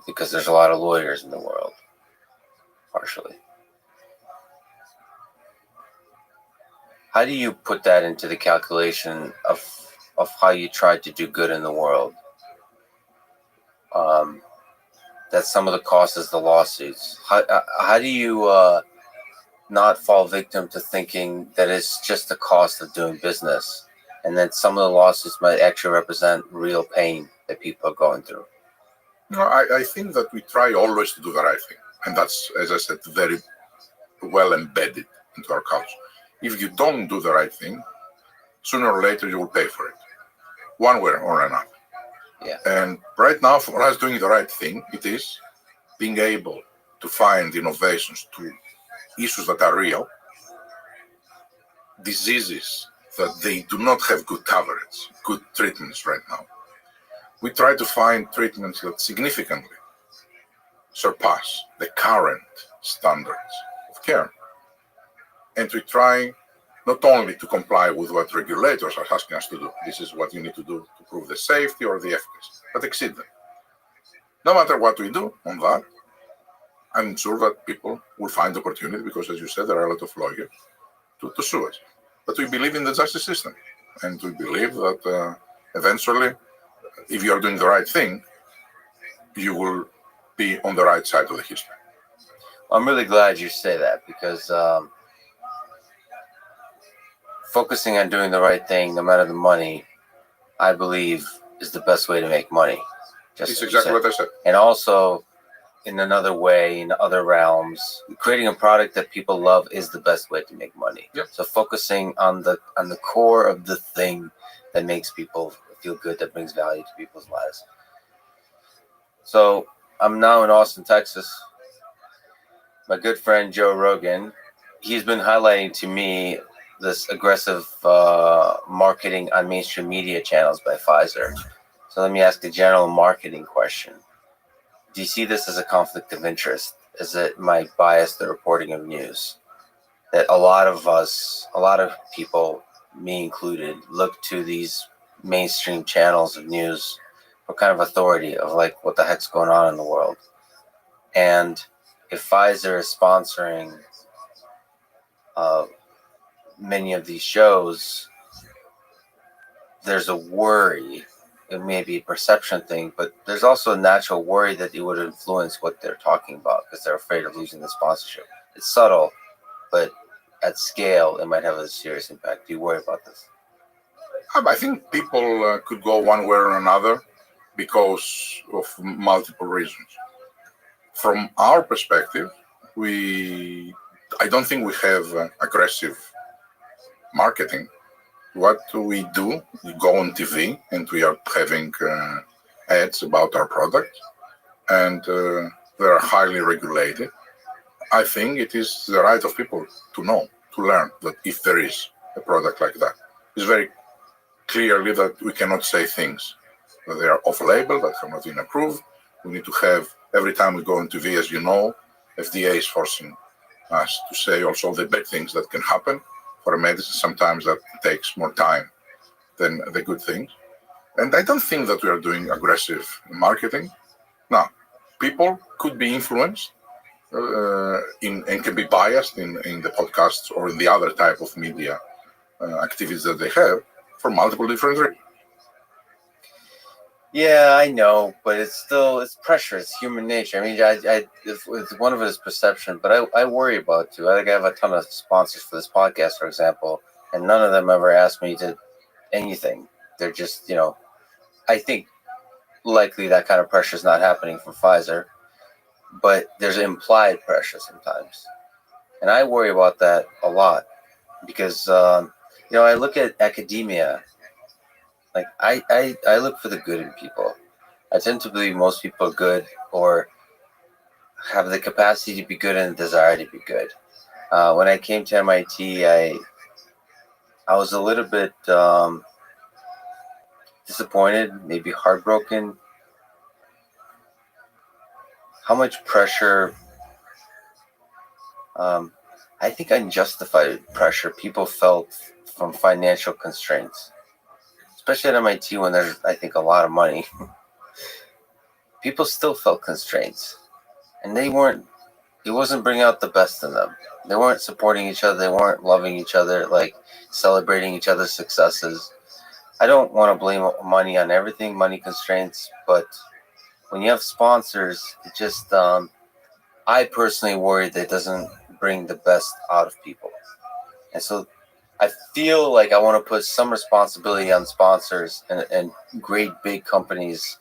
because there's a lot of lawyers in the world, partially. How do you put that into the calculation of how you try to do good in the world? That some of the cost is the lawsuits. How do you not fall victim to thinking that it's just the cost of doing business, and that some of the lawsuits might actually represent real pain that people are going through? No, I think that we try always to do the right thing. And that's, as I said, very well embedded into our culture. If you don't do the right thing, sooner or later you will pay for it, one way or another. Yeah. And right now, for us doing the right thing, it is being able to find innovations to issues that are real, diseases that they do not have good coverage, good treatments right now. We try to find treatments that significantly surpass the current standards of care. And we try not only to comply with what regulators are asking us to do, this is what you need to do to prove the safety or the efficacy, but exceed them. No matter what we do on that, I'm sure that people will find opportunity, because as you said, there are a lot of lawyers to sue us. But we believe in the justice system, and we believe that eventually, if you are doing the right thing, you will be on the right side of the history. I'm really glad you say that, because focusing on doing the right thing, no matter the money, I believe is the best way to make money. It's exactly what I said. And also, in another way, in other realms, creating a product that people love is the best way to make money. Yep. So focusing on the core of the thing that makes people feel good, that brings value to people's lives. So I'm now in Austin, Texas. My good friend Joe Rogan, he's been highlighting to me this aggressive marketing on mainstream media channels by Pfizer. So let me ask a general marketing question. Do you see this as a conflict of interest? Is it might bias the reporting of news? That a lot of people, me included, look to these mainstream channels of news kind of authority of like what the heck's going on in the world. And if Pfizer is sponsoring many of these shows, there's a worry. It may be a perception thing, but there's also a natural worry that it would influence what they're talking about because they're afraid of losing the sponsorship. It's subtle, but at scale, it might have a serious impact. Do you worry about this? I think people could go one way or another because of multiple reasons. From our perspective, I don't think we have aggressive marketing. What we do, we go on TV and we are having ads about our product, and they are highly regulated. I think it is the right of people to know, to learn that if there is a product like that. It's very clearly that we cannot say things that they are off-label, that have not been approved. We need to have, every time we go on TV, as you know, FDA is forcing us to say also the bad things that can happen for a medicine. Sometimes that takes more time than the good things. And I don't think that we are doing aggressive marketing. No, people could be influenced and can be biased in the podcasts or in the other type of media activities that they have for multiple different reasons. Yeah, I know, but it's pressure. It's human nature. I mean, it's one of it is perception, but I worry about it too. I have a ton of sponsors for this podcast, for example, and none of them ever asked me to anything. They're just, I think likely that kind of pressure is not happening from Pfizer, but there's implied pressure sometimes, and I worry about that a lot because I look at academia. Like I look for the good in people. I tend to believe most people are good or have the capacity to be good and the desire to be good. When I came to MIT, I was a little bit disappointed, maybe heartbroken. How much pressure? I think unjustified pressure people felt from financial constraints. Especially at MIT when there's, I think, a lot of money, people still felt constraints. And it wasn't bringing out the best in them. They weren't supporting each other. They weren't loving each other, like celebrating each other's successes. I don't want to blame money on everything, money constraints, but when you have sponsors, it just, I personally worry that it doesn't bring the best out of people. And so I feel like I want to put some responsibility on sponsors and great big companies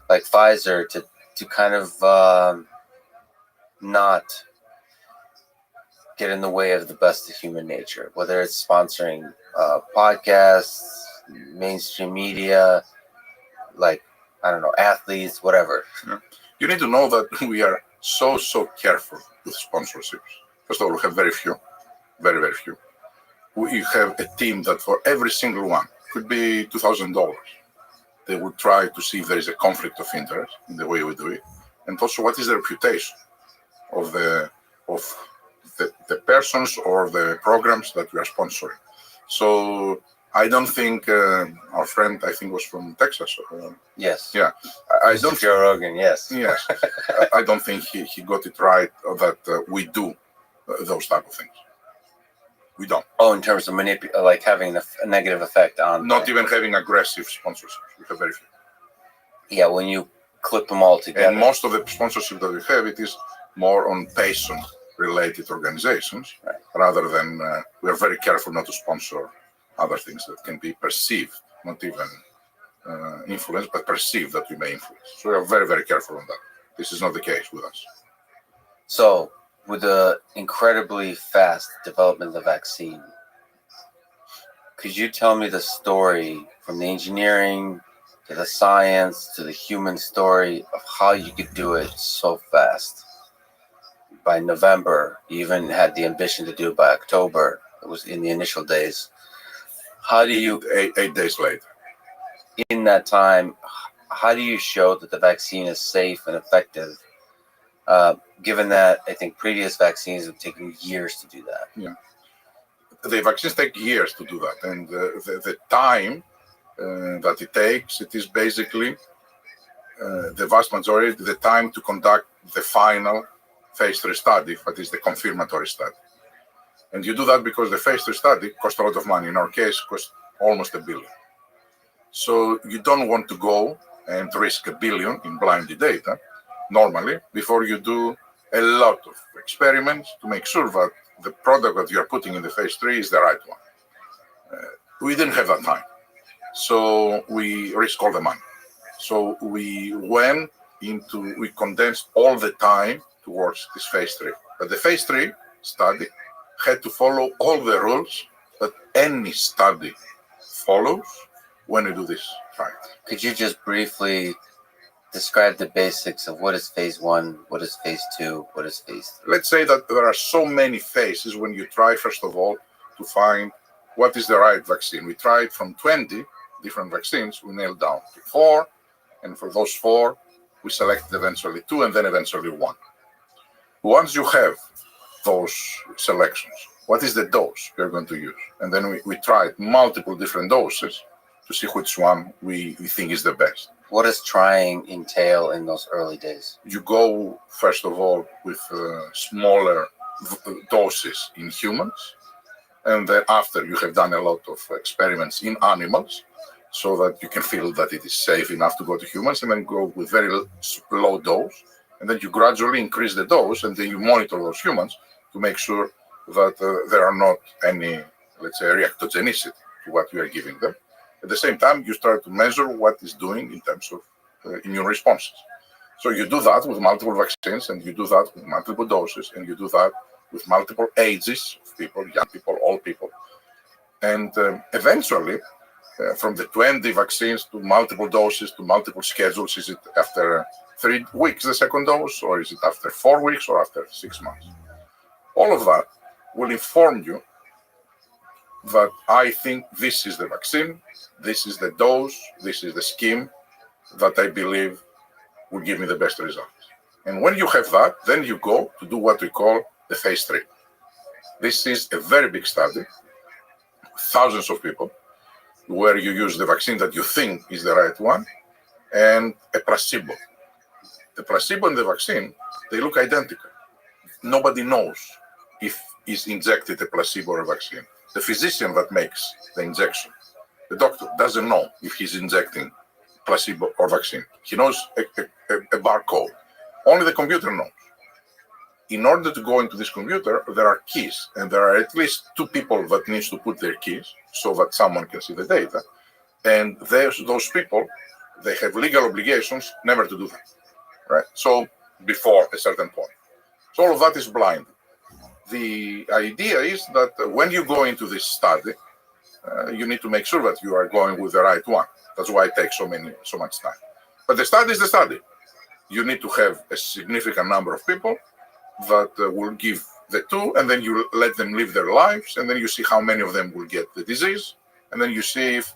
like Pfizer to kind of not get in the way of the best of human nature, whether it's sponsoring podcasts, mainstream media, like, I don't know, athletes, whatever. You need to know that we are so careful with sponsorships. First of all, we have very few, very, very few. We have a team that for every single one could be $2,000. They would try to see if there is a conflict of interest in the way we do it, and also what is the reputation of the persons or the programs that we are sponsoring. So I don't think our friend, I think, was from Texas. Yes. Yeah, I don't. Joe Rogan. Yes. Yes, I don't think he got it right that we do those type of things. We don't. Oh, in terms of like having a negative effect on. Not even having aggressive sponsorships. We have very few. Yeah, when you clip them all together. And most of the sponsorship that we have, it is more on patient-related organizations, right, rather than we are very careful not to sponsor other things that can be perceived, not even influenced, but perceived that we may influence. So we are very, very careful on that. This is not the case with us. So, with the incredibly fast development of the vaccine, could you tell me the story from the engineering to the science to the human story of how you could do it so fast? By November, you even had the ambition to do it by October. It was in the initial days. How do you, 8 days later, in that time, how do you show that the vaccine is safe and effective? Given that I think previous vaccines have taken years to do that. Yeah, the vaccines take years to do that, and the time that it takes, it is basically the vast majority, the time to conduct the final phase 3 study, that is the confirmatory study. And you do that because the phase 3 study costs a lot of money. In our case, costs almost $1 billion. So you don't want to go and risk $1 billion in blinded data normally before you do a lot of experiments to make sure that the product that you are putting in the phase 3 is the right one. We didn't have that time, so we risked all the money. So we condensed all the time towards this phase 3. But the phase 3 study had to follow all the rules that any study follows when you do this trial. Could you just briefly describe the basics of what is phase 1, what is phase 2, what is phase 3? Let's say that there are so many phases when you try, first of all, to find what is the right vaccine. We tried from 20 different vaccines, we nailed down to 4, and for those 4, we selected eventually 2 and then eventually 1. Once you have those selections, what is the dose you're going to use? And then we tried multiple different doses to see which one we think is the best. What does trying entail in those early days? You go, first of all, with smaller doses in humans, and then after you have done a lot of experiments in animals, so that you can feel that it is safe enough to go to humans, and then go with very low dose, and then you gradually increase the dose, and then you monitor those humans to make sure that there are not any, let's say, reactogenicity to what you are giving them. At the same time, you start to measure what it's doing in terms of immune responses. So you do that with multiple vaccines, and you do that with multiple doses, and you do that with multiple ages of people, young people, old people. And eventually, from the 20 vaccines to multiple doses to multiple schedules, is it after 3 weeks the second dose, or is it after 4 weeks, or after 6 months? All of that will inform you that I think this is the vaccine, this is the dose, this is the scheme that I believe will give me the best results. And when you have that, then you go to do what we call the phase 3. This is a very big study, thousands of people, where you use the vaccine that you think is the right one and a placebo. The placebo and the vaccine, they look identical. Nobody knows if he's injected a placebo or a vaccine. The physician that makes the injection, the doctor, doesn't know if he's injecting placebo or vaccine. He knows a barcode. Only the computer knows. In order to go into this computer, there are keys, and there are at least 2 people that needs to put their keys so that someone can see the data. And those people, they have legal obligations never to do that, right? So before a certain point. So all of that is blind. The idea is that when you go into this study, you need to make sure that you are going with the right one. That's why it takes so much time. But the study is the study. You need to have a significant number of people that will give the 2, and then you let them live their lives, and then you see how many of them will get the disease, and then you see if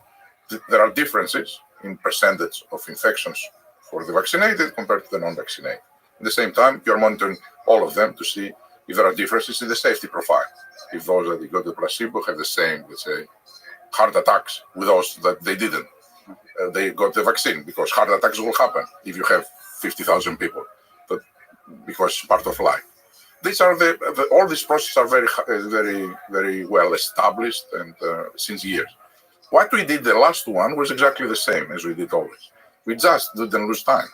there are differences in percentage of infections for the vaccinated compared to the non-vaccinated. At the same time, you're monitoring all of them to see if there are differences in the safety profile. If those that got the placebo have the same, let's say, heart attacks with those that they didn't. They got the vaccine, because heart attacks will happen if you have 50,000 people, but because it's part of life. These are all these processes are very well established and since years. What we did the last one was exactly the same as we did always. We just didn't lose time.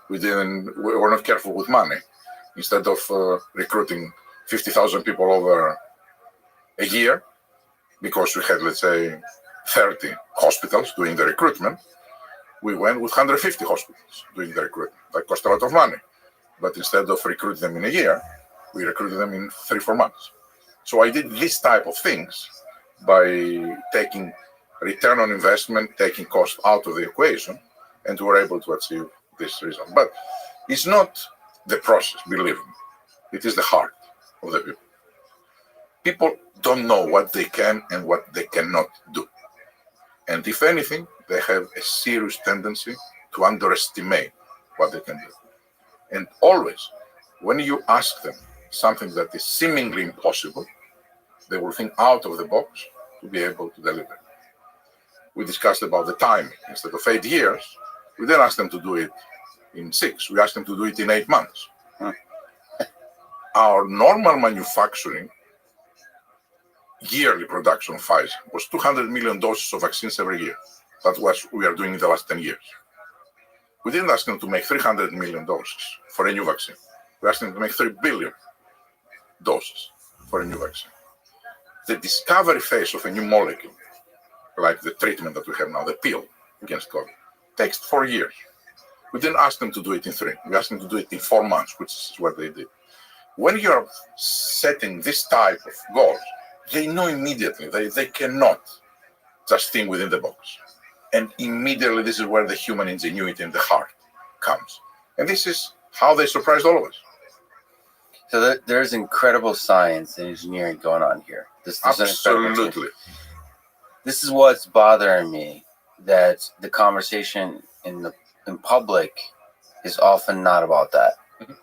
We were not careful with money. Instead of recruiting 50,000 people over a year, because we had, let's say, 30 hospitals doing the recruitment, we went with 150 hospitals doing the recruitment. That cost a lot of money. But instead of recruiting them in a year, we recruited them in 3-4 months. So I did this type of things by taking return on investment, taking cost out of the equation, and we were able to achieve this result. But it's not the process, believe me. It is the heart of the people. People don't know what they can and what they cannot do. And if anything, they have a serious tendency to underestimate what they can do. And always, when you ask them something that is seemingly impossible, they will think out of the box to be able to deliver. We discussed about the time. Instead of 8 years, We didn't ask them to do it in 6. We asked them to do it in 8 months. Our normal manufacturing yearly production of Pfizer was 200 million doses of vaccines every year. That's what we are doing in the last 10 years. We didn't ask them to make 300 million doses for a new vaccine. We asked them to make 3 billion doses for a new vaccine. The discovery phase of a new molecule, like the treatment that we have now, the pill against COVID, takes 4 years. We didn't ask them to do it in 3. We asked them to do it in 4 months, which is what they did. When you're setting this type of goals, they know immediately. They cannot just think within the box. And immediately this is where the human ingenuity and the heart comes. And this is how they surprised all of us. So there's incredible science and engineering going on here. This Absolutely. This is what's bothering me, that the conversation in public is often not about that. Mhm.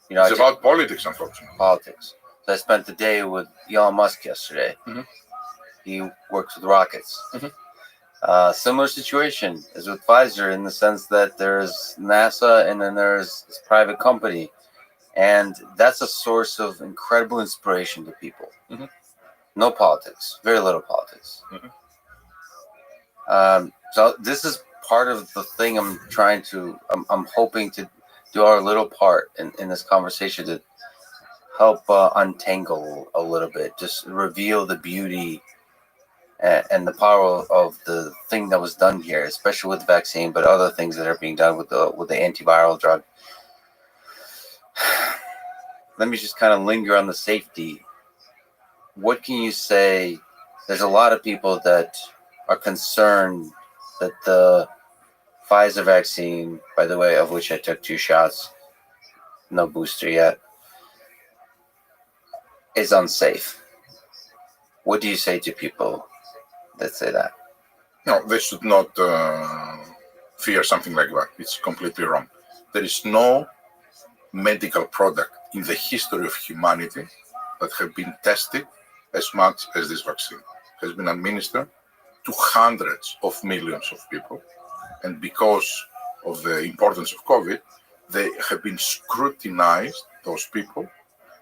You know, It's about politics, unfortunately. politics. So I spent the day with Elon Musk yesterday. Mhm. He works with rockets. Mhm. Similar situation as with Pfizer in the sense that there's NASA and then there's this private company. And that's a source of incredible inspiration to people. Mhm. No politics, very little politics. Mhm. So this is part of the thing I'm hoping to do our little part in this conversation to help untangle a little bit, just reveal the beauty and the power of the thing that was done here, especially with the vaccine, but other things that are being done with the antiviral drug. Let me just kind of linger on the safety. What can you say? There's a lot of people that are concerned that the Pfizer vaccine, by the way, of which I took 2 shots, no booster yet, is unsafe. What do you say to people that say that? No, they should not fear something like that. It's completely wrong. There is no medical product in the history of humanity that have been tested as much as this vaccine. It has been administered to hundreds of millions of people. And because of the importance of COVID, they have been scrutinized, those people,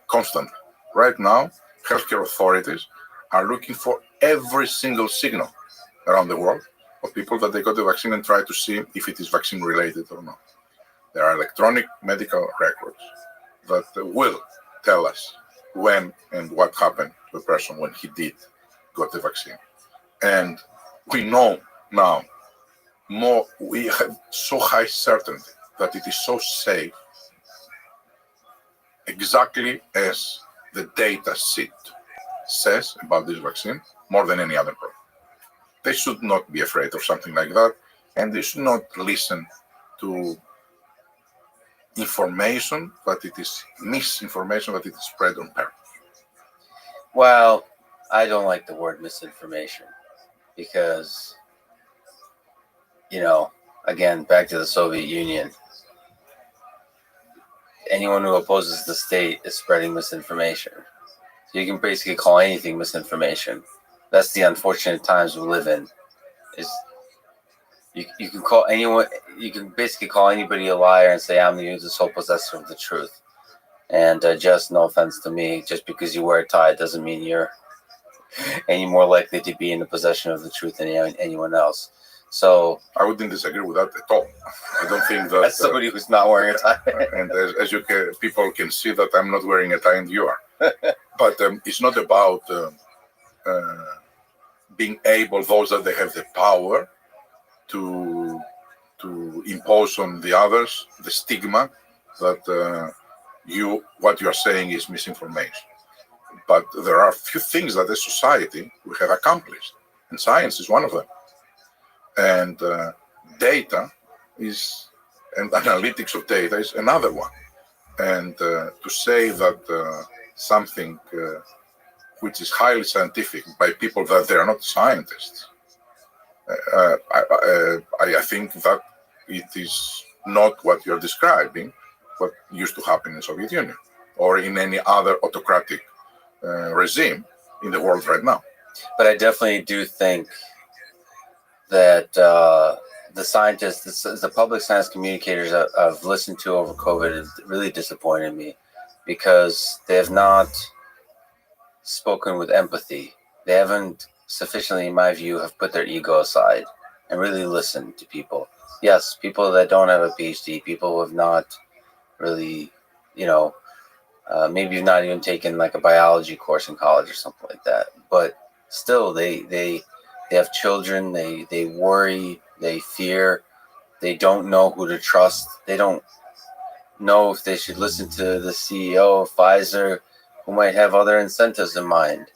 constantly. Right now, healthcare authorities are looking for every single signal around the world of people that they got the vaccine and try to see if it is vaccine related or not. There are electronic medical records that will tell us when and what happened to a person when he did got the vaccine. And we know now more, we have so high certainty that it is so safe, exactly as the data sheet says about this vaccine, more than any other product. They should not be afraid of something like that, and they should not listen to information, but it is misinformation, that it is spread on purpose. Well, I don't like the word misinformation because, again, back to the Soviet Union, anyone who opposes the state is spreading misinformation. So you can basically call anything misinformation. That's the unfortunate times we live in. Is you can call anyone, you can basically call anybody a liar and say, I'm the sole possessor of the truth. And just no offense to me, just because you wear a tie doesn't mean you're any more likely to be in the possession of the truth than anyone else. So I wouldn't disagree with that at all. I don't think that. As somebody who's not wearing a tie, and as you can, people can see that I'm not wearing a tie and you are. But it's not about being able, those that they have the power to impose on the others the stigma that what you are saying is misinformation. But there are a few things that as society we have accomplished, and science is one of them. And data is, and analytics of data is another one. And to say that something which is highly scientific by people that they are not scientists, I think that it is not what you're describing, what used to happen in the Soviet Union or in any other autocratic regime in the world right now. But I definitely do think that the scientists, the public science communicators I've listened to over COVID have really disappointed me because they have not spoken with empathy. They haven't sufficiently, in my view, have put their ego aside and really listened to people. Yes, people that don't have a PhD, people who have not really, maybe you've not even taken like a biology course in college or something like that. But still, they have children. They worry. They fear. They don't know who to trust. They don't know if they should listen to the CEO of Pfizer, who might have other incentives in mind,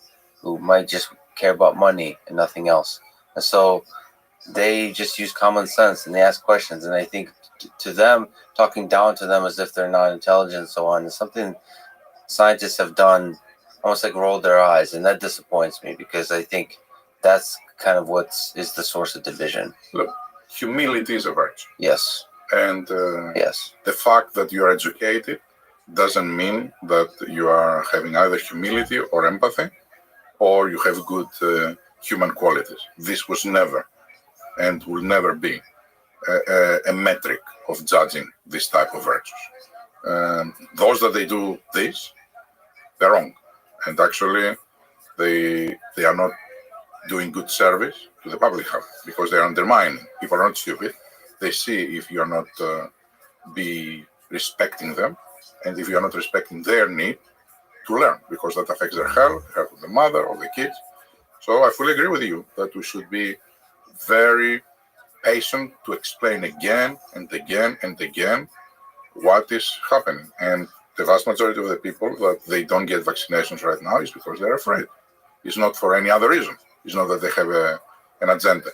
who might just care about money and nothing else. And so they just use common sense and they ask questions. And I think to them, talking down to them as if they're not intelligent and so on is something scientists have done, almost like rolled their eyes. And that disappoints me because I think that's kind of what is the source of division. Look, humility is a virtue. Yes. And Yes. the fact that you are educated doesn't mean that you are having either humility or empathy or you have good human qualities. This was never and will never be a metric of judging this type of virtues. Those that they do this, they're wrong. And actually, they are not doing good service to the public health because they're undermining. People are not stupid. They see if you're not be respecting them and if you're not respecting their need to learn because that affects their health of the mother, or the kids. So I fully agree with you that we should be very patient to explain again and again and again what is happening. And the vast majority of the people that they don't get vaccinations right now is because they're afraid. It's not for any other reason. It's not that they have an agenda.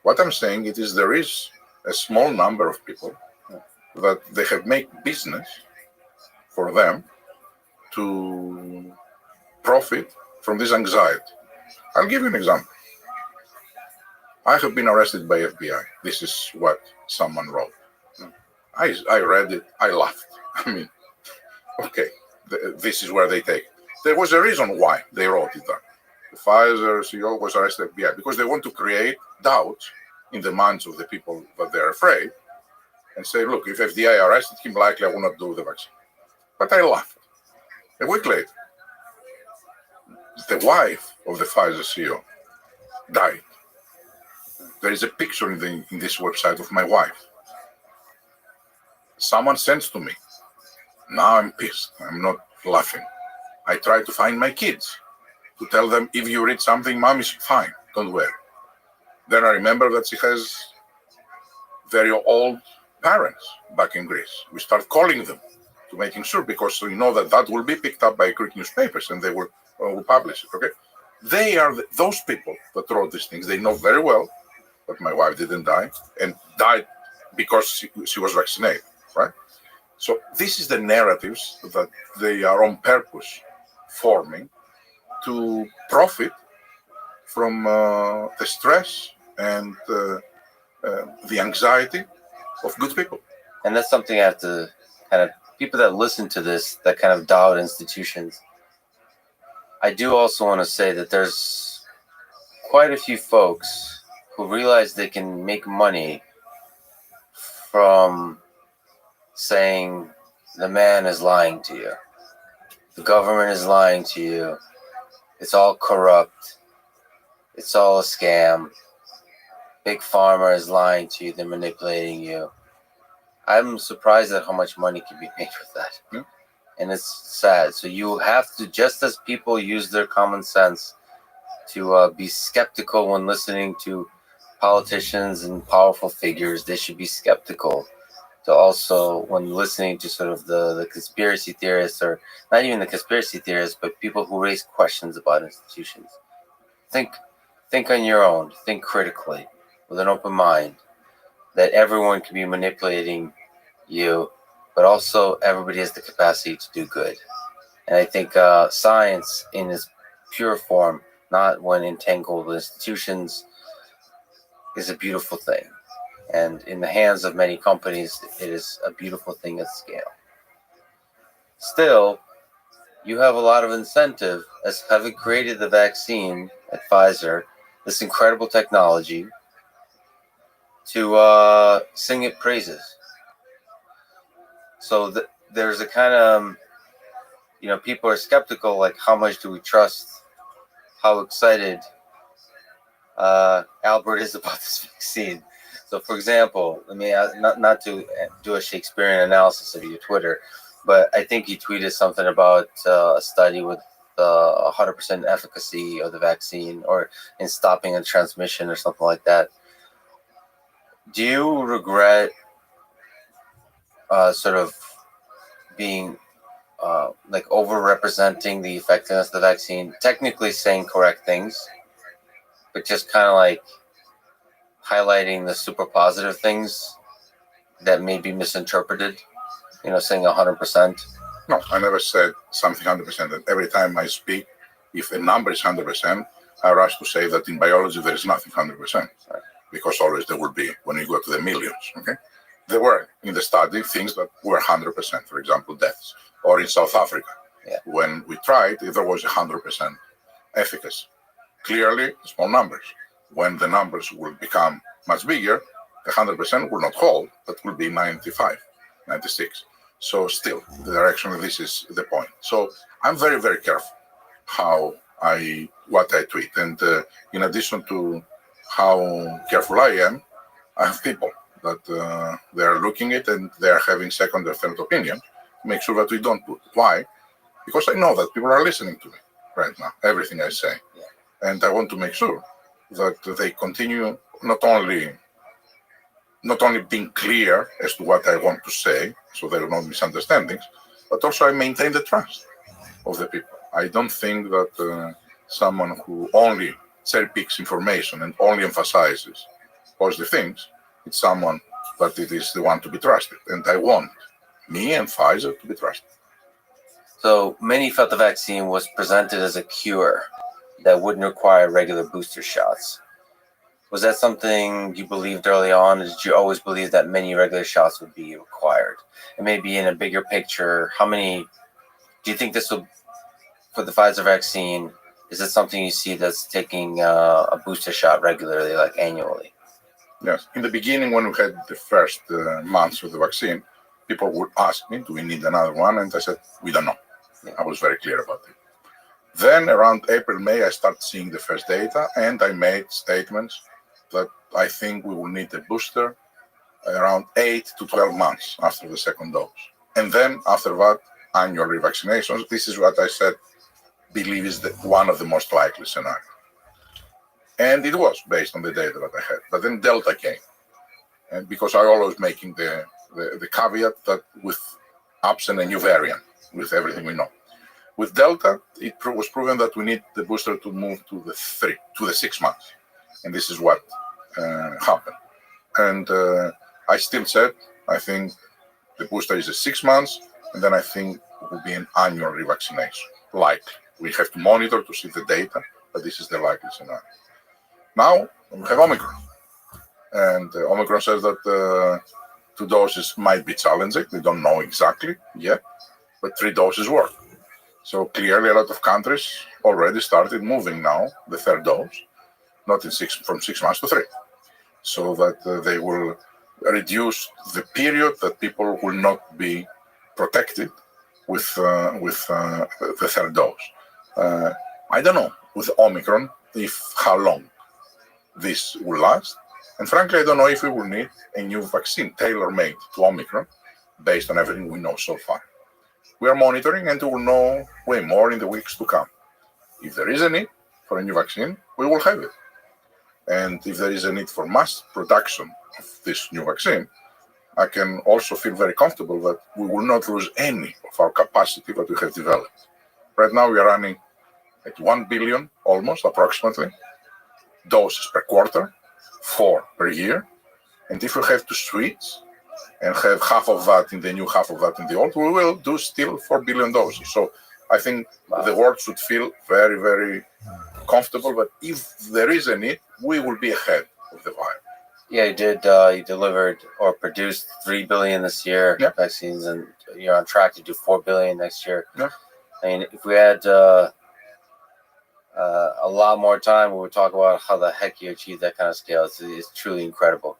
What I'm saying is there is a small number of people that they have made business for them to profit from this anxiety. I'll give you an example. I have been arrested by FBI. This is what someone wrote. I read it. I laughed. I mean, okay, this is where they take it. There was a reason why they wrote it down. The Pfizer CEO was arrested by FBI because they want to create doubts in the minds of the people that they're afraid and say, look, if FDA arrested him, likely I will not do the vaccine. But I laughed. A week later, the wife of the Pfizer CEO died. There is a picture in this website of my wife. Someone sends to me. Now I'm pissed. I'm not laughing. I try to find my kids to tell them, if you read something, mom is fine. Don't worry. Then I remember that she has very old parents back in Greece. We start calling them to making sure because we know that will be picked up by Greek newspapers and they will publish it. Okay, they are those people that wrote these things. They know very well that my wife didn't die and died because she was vaccinated, right? So this is the narratives that they are on purpose forming to profit from the stress and the anxiety of good people. And that's something I have to kind of, people that listen to this, that kind of doubt institutions. I do also want to say that there's quite a few folks who realize they can make money from saying the man is lying to you. The government is lying to you. It's all corrupt. It's all a scam. Big Pharma is lying to you. They're manipulating you. I'm surprised at how much money can be made with that. Yeah. And it's sad. So you have to, just as people use their common sense to be skeptical when listening to politicians and powerful figures, they should be skeptical to also when listening to sort of the conspiracy theorists, or not even the conspiracy theorists, but people who raise questions about institutions. Think on your own. Think critically with an open mind that everyone can be manipulating you, but also everybody has the capacity to do good. And I think science in its pure form, not when entangled with institutions, is a beautiful thing. And in the hands of many companies, it is a beautiful thing at scale. Still, you have a lot of incentive as having created the vaccine at Pfizer, this incredible technology, to sing it praises. So there's a kind of, people are skeptical, like how much do we trust, how excited Albert is about this vaccine. So, for example, let me not to do a Shakespearean analysis of your Twitter, but I think you tweeted something about a study with 100% efficacy of the vaccine or in stopping a transmission or something like that. Do you regret sort of being like over-representing the effectiveness of the vaccine, technically saying correct things, but just kind of like highlighting the super positive things that may be misinterpreted, saying 100%? No, I never said something 100%. And every time I speak, if a number is 100%, I rush to say that in biology there is nothing 100%, because always there will be when you go to the millions. Okay, there were in the study things that were 100%, for example, deaths, or in South Africa, when we tried, there was 100% efficacy. Clearly, small numbers. When the numbers will become much bigger, the 100% will not hold, but will be 95, 96. So still, directionally, this is the point. So I'm very, very careful what I tweet. And in addition to how careful I am, I have people that they are looking at it and they are having second or third opinion to make sure that we don't put. Why? Because I know that people are listening to me right now, everything I say. And I want to make sure that they continue not only being clear as to what I want to say, so there are no misunderstandings, but also I maintain the trust of the people. I don't think that someone who only cherry picks information and only emphasizes positive things, it's someone that it is the one to be trusted. And I want me and Pfizer to be trusted. So many felt the vaccine was presented as a cure that wouldn't require regular booster shots. Was that something you believed early on? Or did you always believe that many regular shots would be required? And maybe in a bigger picture, how many do you think this will, for the Pfizer vaccine, is it something you see that's taking a booster shot regularly, like annually? Yes. In the beginning, when we had the first months of the vaccine, people would ask me, do we need another one? And I said, we don't know. I was very clear about it. Then around April, May, I started seeing the first data, and I made statements that I think we will need a booster around 8 to 12 months after the second dose. And then after that, annual revaccinations. This is what I said, believe is one of the most likely scenarios. And it was based on the data that I had. But then Delta came. And because I always making the caveat that with absent a new variant, with everything we know. With Delta, it was proven that we need the booster to move to the 6 months. And this is what happened. And I still said, I think the booster is 6 months, and then I think it will be an annual revaccination. Likely. We have to monitor to see the data, but this is the likely scenario. Now, we have Omicron. And Omicron says that 2 doses might be challenging. We don't know exactly yet, but 3 doses work. So clearly a lot of countries already started moving now the 3rd dose, not from 6 months to 3, so that they will reduce the period that people will not be protected with the 3rd dose. I don't know with Omicron how long this will last, and frankly I don't know if we will need a new vaccine tailor-made to Omicron based on everything we know so far. We are monitoring, and we will know way more in the weeks to come. If there is a need for a new vaccine, we will have it. And if there is a need for mass production of this new vaccine, I can also feel very comfortable that we will not lose any of our capacity that we have developed. Right now, we are running at 1 billion, almost, approximately, doses per quarter, 4 per year. And if we have to switch and have half of that in the new, half of that in the old, we will do still 4 billion doses. So I think the world should feel very, very comfortable that if there is a need, we will be ahead of the virus. Yeah, you did. You delivered or produced 3 billion this year vaccines, and you're on track to do 4 billion next year. Yeah. I mean, if we had a lot more time, we would talk about how the heck you achieved that kind of scale. It's truly incredible.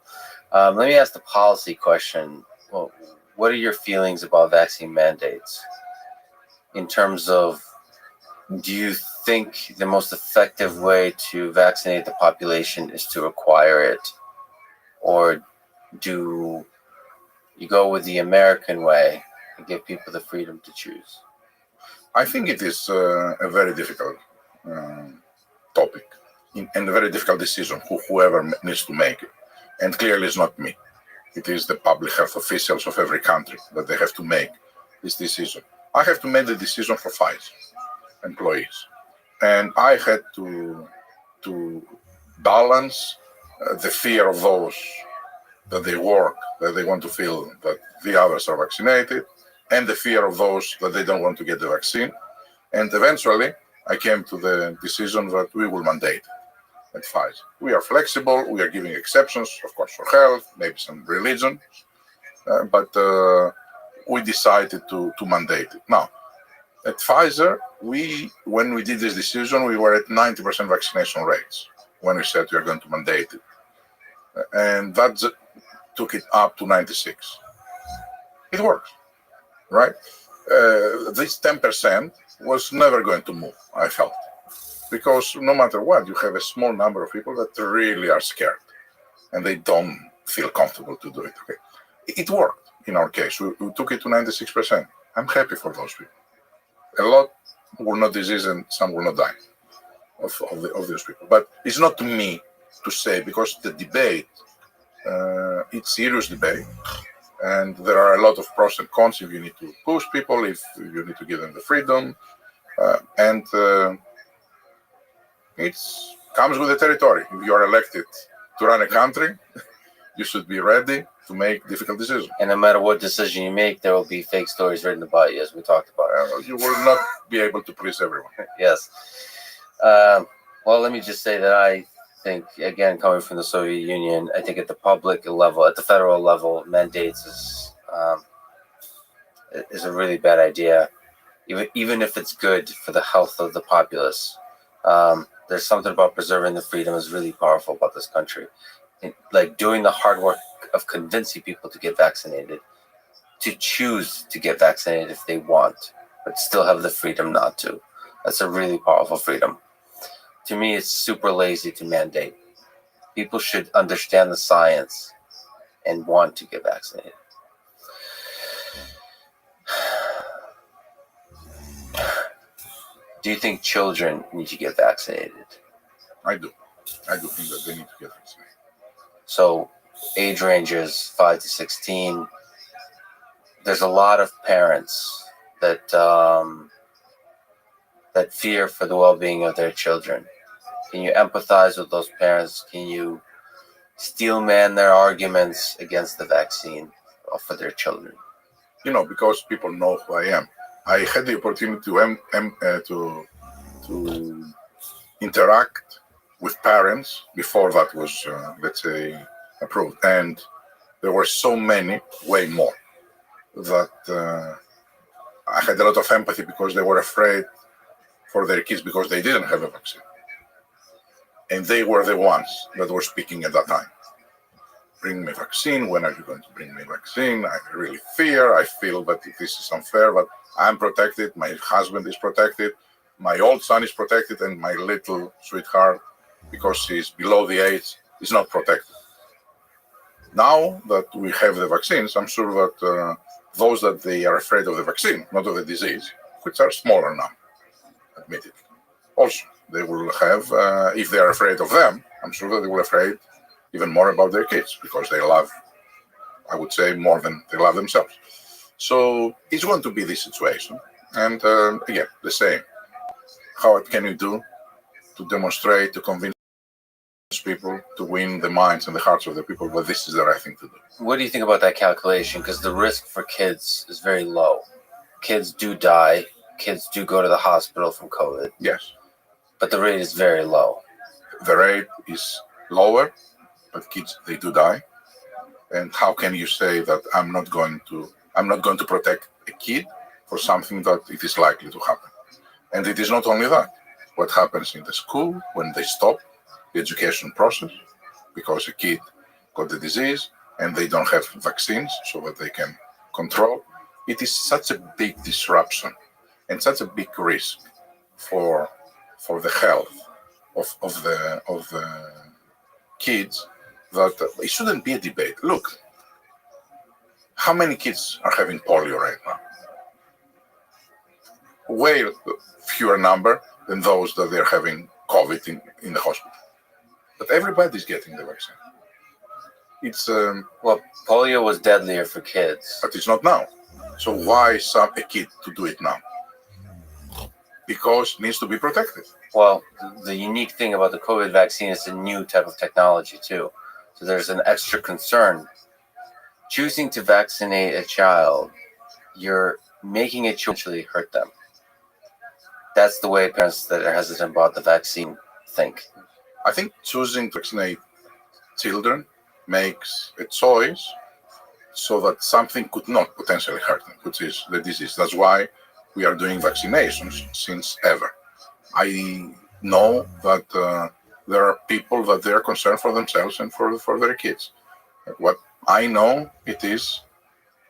Let me ask the policy question. Well, what are your feelings about vaccine mandates in terms of, do you think the most effective way to vaccinate the population is to require it? Or do you go with the American way and give people the freedom to choose? I think it is a very difficult topic and a very difficult decision, whoever needs to make it. And clearly it's not me. It is the public health officials of every country that they have to make this decision. I have to make the decision for Pfizer employees. And I had to balance the fear of those that they work, that they want to feel that the others are vaccinated, and the fear of those that they don't want to get the vaccine. And eventually, I came to the decision that we will mandate at Pfizer. We are flexible, we are giving exceptions, of course, for health, maybe some religion, but we decided to mandate it. Now, at Pfizer, when we did this decision, we were at 90% vaccination rates when we said we are going to mandate it. And that took it up to 96. It works, right? This 10% was never going to move, I felt. Because no matter what, you have a small number of people that really are scared and they don't feel comfortable to do it. Okay. It worked in our case. We took it to 96%. I'm happy for those people. A lot will not disease and some will not die of those people. But it's not to me to say, because the debate, it's serious debate, and there are a lot of pros and cons if you need to push people, if you need to give them the freedom, and it comes with the territory. If you are elected to run a country, you should be ready to make difficult decisions. And no matter what decision you make, there will be fake stories written about you, as we talked about. You will not be able to please everyone. Yes. Well, let me just say that I think, again, coming from the Soviet Union, I think at the public level, at the federal level, mandates is a really bad idea, even if it's good for the health of the populace. There's something about preserving the freedom is really powerful about this country. Like doing the hard work of convincing people to get vaccinated, to choose to get vaccinated if they want, but still have the freedom not to. That's a really powerful freedom. To me, it's super lazy to mandate. People should understand the science and want to get vaccinated. Do you think children need to get vaccinated? I do. I do think that they need to get vaccinated. So age ranges 5 to 16. There's a lot of parents that that fear for the well-being of their children. Can you empathize with those parents? Can you steelman their arguments against the vaccine for their children? You know, because people know who I am. I had the opportunity to interact with parents before that was, let's say, approved. And there were so many, way more, that I had a lot of empathy because they were afraid for their kids because they didn't have a vaccine. And they were the ones that were speaking at that time. Bring me vaccine. When are you going to bring me vaccine? I really fear. I feel that this is unfair, but I'm protected. My husband is protected. My old son is protected, and my little sweetheart, because she's below the age, is not protected. Now that we have the vaccines, I'm sure that those that they are afraid of the vaccine, not of the disease, which are smaller now, admittedly, also they will have, if they are afraid of them, I'm sure that they will be afraid even more about their kids because they love, I would say, more than they love themselves. So it's going to be this situation. And again, the same. How can you do to demonstrate, to convince people, to win the minds and the hearts of the people that this is the right thing to do? What do you think about that calculation? Because the risk for kids is very low. Kids do die. Kids do go to the hospital from COVID. Yes. But the rate is very low. The rate is lower, but kids, they do die. And how can you say that I'm not going to protect a kid for something that it is likely to happen? And it is not only that. What happens in the school when they stop the education process because a kid got the disease, and they don't have vaccines so that they can control. It is such a big disruption and such a big risk for the health of the kids that it shouldn't be a debate. Look, how many kids are having polio right now? Way fewer number than those that they're having COVID in the hospital. But everybody's getting the vaccine. It's Well, polio was deadlier for kids. but it's not now. So why a kid to do it now? Because it needs to be protected. Well, the unique thing about the COVID vaccine is a new type of technology too. So there's an extra concern. Choosing to vaccinate a child, you're making it potentially hurt them. That's the way parents that are hesitant about the vaccine think. I think choosing to vaccinate children makes a choice so that something could not potentially hurt them, which is the disease. That's why we are doing vaccinations since ever. I know that there are people that they are concerned for themselves and for their kids. What I know it is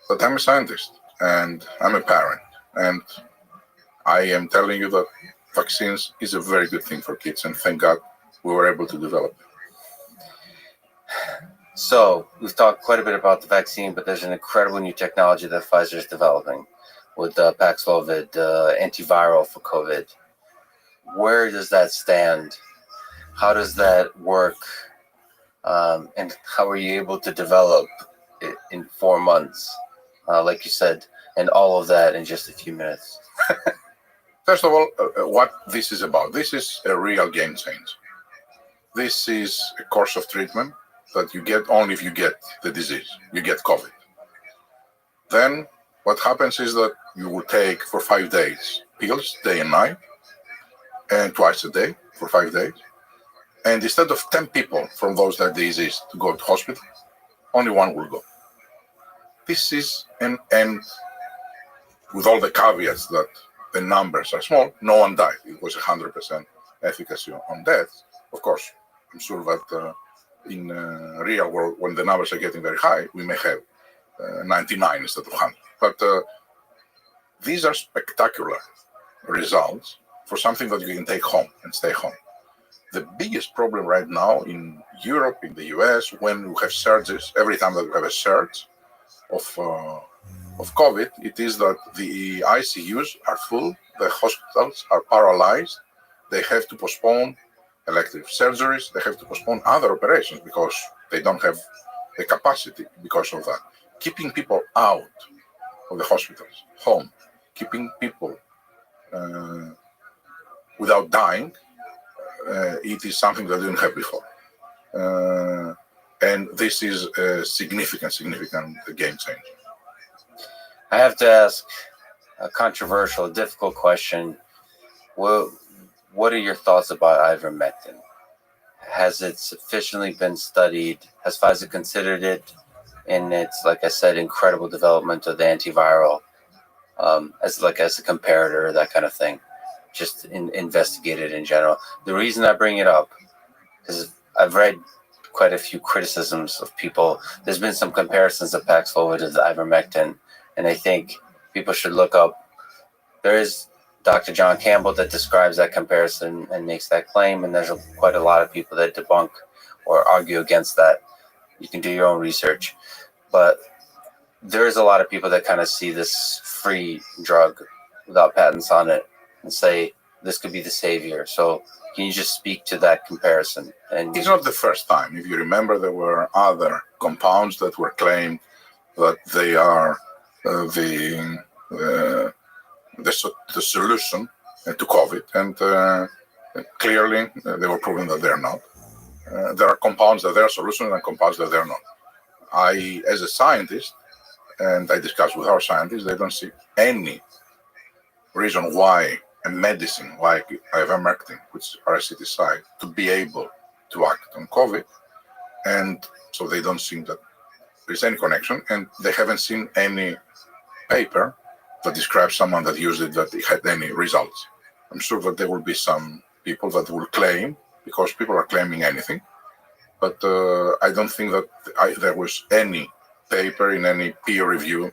that I'm a scientist and I'm a parent, and I am telling you that vaccines is a very good thing for kids, and thank God we were able to develop it. So we've talked quite a bit about the vaccine, but there's an incredible new technology that Pfizer is developing with Paxlovid, antiviral for COVID. Where does that stand? How does that work? And how are you able to develop it in 4 months, like you said, and all of that in just a few minutes? First of all, what this is about. This is a real game changer. This is a course of treatment that you get only if you get the disease, you get COVID. Then what happens is that you will take for 5 days pills day and night, and twice a day for 5 days. And instead of 10 people from those that disease to go to hospital, only one will go. This is, and with all the caveats that the numbers are small, no one died. It was 100% efficacy on deaths. Of course, I'm sure that in real world, when the numbers are getting very high, we may have 99 instead of 100. But these are spectacular results for something that you can take home and stay home. The biggest problem right now in Europe, in the US, when we have surges, every time that we have a surge of COVID, it is that the ICUs are full, the hospitals are paralyzed, they have to postpone elective surgeries, they have to postpone other operations because they don't have the capacity because of that. Keeping people out of the hospitals, home, keeping people without dying, it is something that we didn't have before. And this is a significant game changer. I have to ask a controversial, difficult question. What are your thoughts about ivermectin? Has it sufficiently been studied? Has Pfizer considered it in its, like I said, incredible development of the antiviral as a comparator, that kind of thing? Just investigated in general. The reason I bring it up is I've read quite a few criticisms of people. There's been some comparisons of Paxlovid to the ivermectin, and I think people should look up. There is Dr. John Campbell that describes that comparison and makes that claim, and there's quite a lot of people that debunk or argue against that. You can do your own research, but there is a lot of people that kind of see this free drug without patents on it and say this could be the savior. So can you just speak to that comparison? And it's not the first time. If you remember, there were other compounds that were claimed that they are the solution to COVID, and clearly they were proven that they're not. There are compounds that they are solutions and compounds that they're not. I, as a scientist, and I discuss with our scientists, they don't see any reason why a medicine like ivermectin, which is parasiticide, to be able to act on COVID, and so they don't see that there's any connection, and they haven't seen any paper that describes someone that used it that it had any results. I'm sure that there will be some people that will claim, because people are claiming anything, but I don't think that there was any paper in any peer review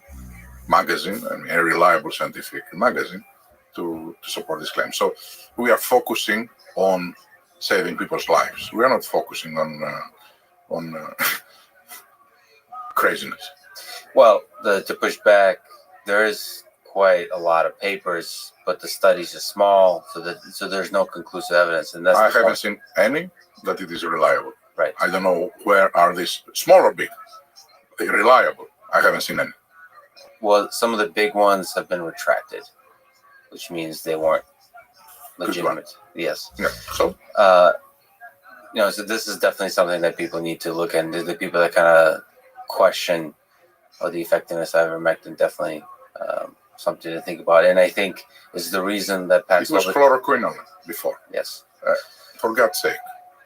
magazine, I mean, a reliable scientific magazine, to support this claim. So we are focusing on saving people's lives. We are not focusing on craziness. Well, to push back, there is quite a lot of papers, but the studies are small, so there's no conclusive evidence, and that's I the haven't point. seen any that it is reliable. Right. I don't know where are these small or big. They're reliable. I haven't seen any. Well, some of the big ones have been retracted, which means they weren't legitimate. Yes. Yeah. So So this is definitely something that people need to look into. The people that kind of question the effectiveness of ivermectin, definitely something to think about. And I think is the reason that it was chloroquine before. Yes. For God's sake.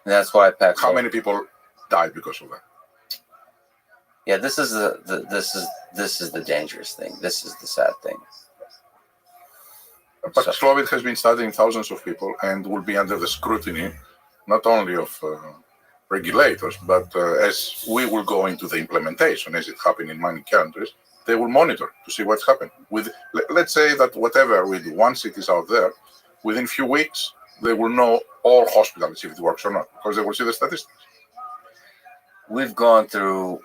And that's why Paxlovid. How many people died because of that? Yeah, this is the dangerous thing. This is the sad thing. Paxlovid has been studying thousands of people and will be under the scrutiny not only of regulators, but as we will go into the implementation, as it happened in many countries, they will monitor to see what's happened. Let's say that whatever we do, once it is out there, within a few weeks, they will know all hospitals if it works or not, because they will see the statistics. We've gone through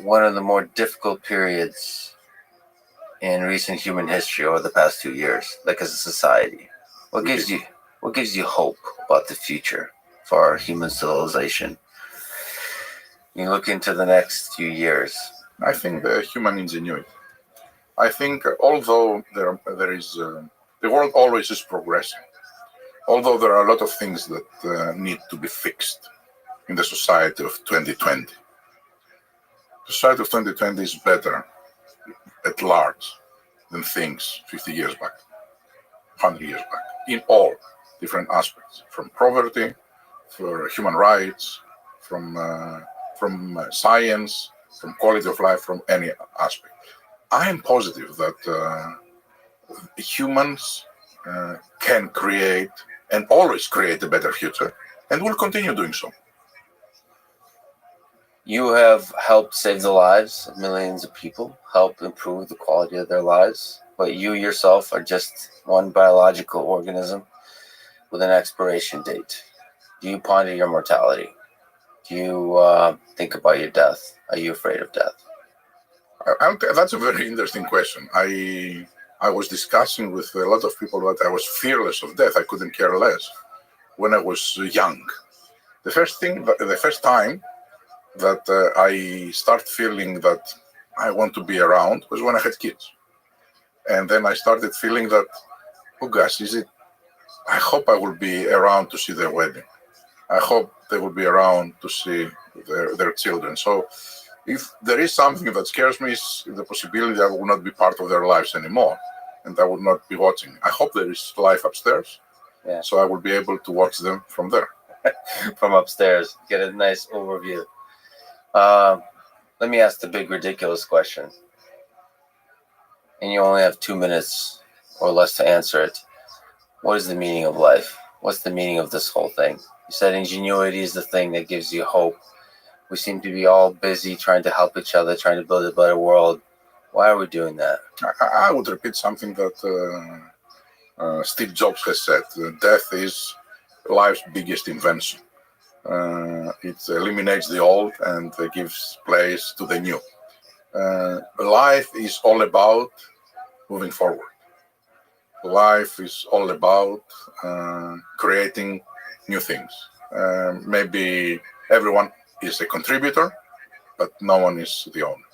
one of the more difficult periods in recent human history over the past 2 years, like as a society. What gives you hope about the future for our human civilization? You look into the next few years. I think the human ingenuity. I think although there is the world always is progressing, although there are a lot of things that need to be fixed in the society of 2020. The society of 2020 is better at large than things 50 years back, 100 years back, in all different aspects, from poverty, for human rights, from science, from quality of life, from any aspect. I am positive that humans can create and always create a better future and will continue doing so. You have helped save the lives of millions of people, help improve the quality of their lives, but you yourself are just one biological organism with an expiration date. Do you ponder your mortality? Do you think about your death? Are you afraid of death? That's a very interesting question. I was discussing with a lot of people that I was fearless of death. I couldn't care less when I was young. The first time that I start feeling that I want to be around was when I had kids. And then I started feeling that, oh gosh, I hope I will be around to see their wedding. I hope they will be around to see their children. So if there is something that scares me, is the possibility I will not be part of their lives anymore and I will not be watching. I hope there is life upstairs, so I will be able to watch them from there. From upstairs, get a nice overview. Let me ask the big ridiculous question. And you only have 2 minutes or less to answer it. What is the meaning of life? What's the meaning of this whole thing? You said ingenuity is the thing that gives you hope. We seem to be all busy trying to help each other, trying to build a better world. Why are we doing that? I would repeat something that Steve Jobs has said. Death is life's biggest invention. It eliminates the old and gives place to the new. Life is all about moving forward. Life is all about creating new things. Maybe everyone is a contributor, but no one is the owner.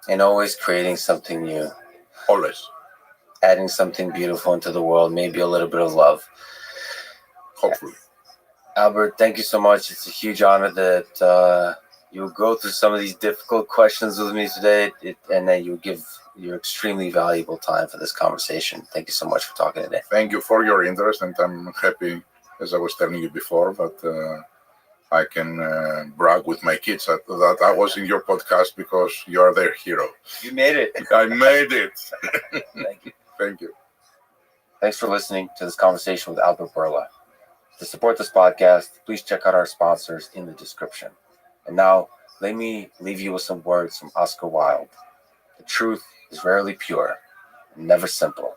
And always creating something new. Always. Adding something beautiful into the world, maybe a little bit of love. Hopefully. Albert, thank you so much. It's a huge honor that you go through some of these difficult questions with me today, and that you give your extremely valuable time for this conversation. Thank you so much for talking today. Thank you for your interest, and I'm happy, as I was telling you before, that I can brag with my kids that I was in your podcast because you are their hero. You made it. I made it. Thank you. Thank you. Thanks for listening to this conversation with Albert Bourla. To support this podcast, please check out our sponsors in the description. And now, let me leave you with some words from Oscar Wilde. The truth is rarely pure and never simple.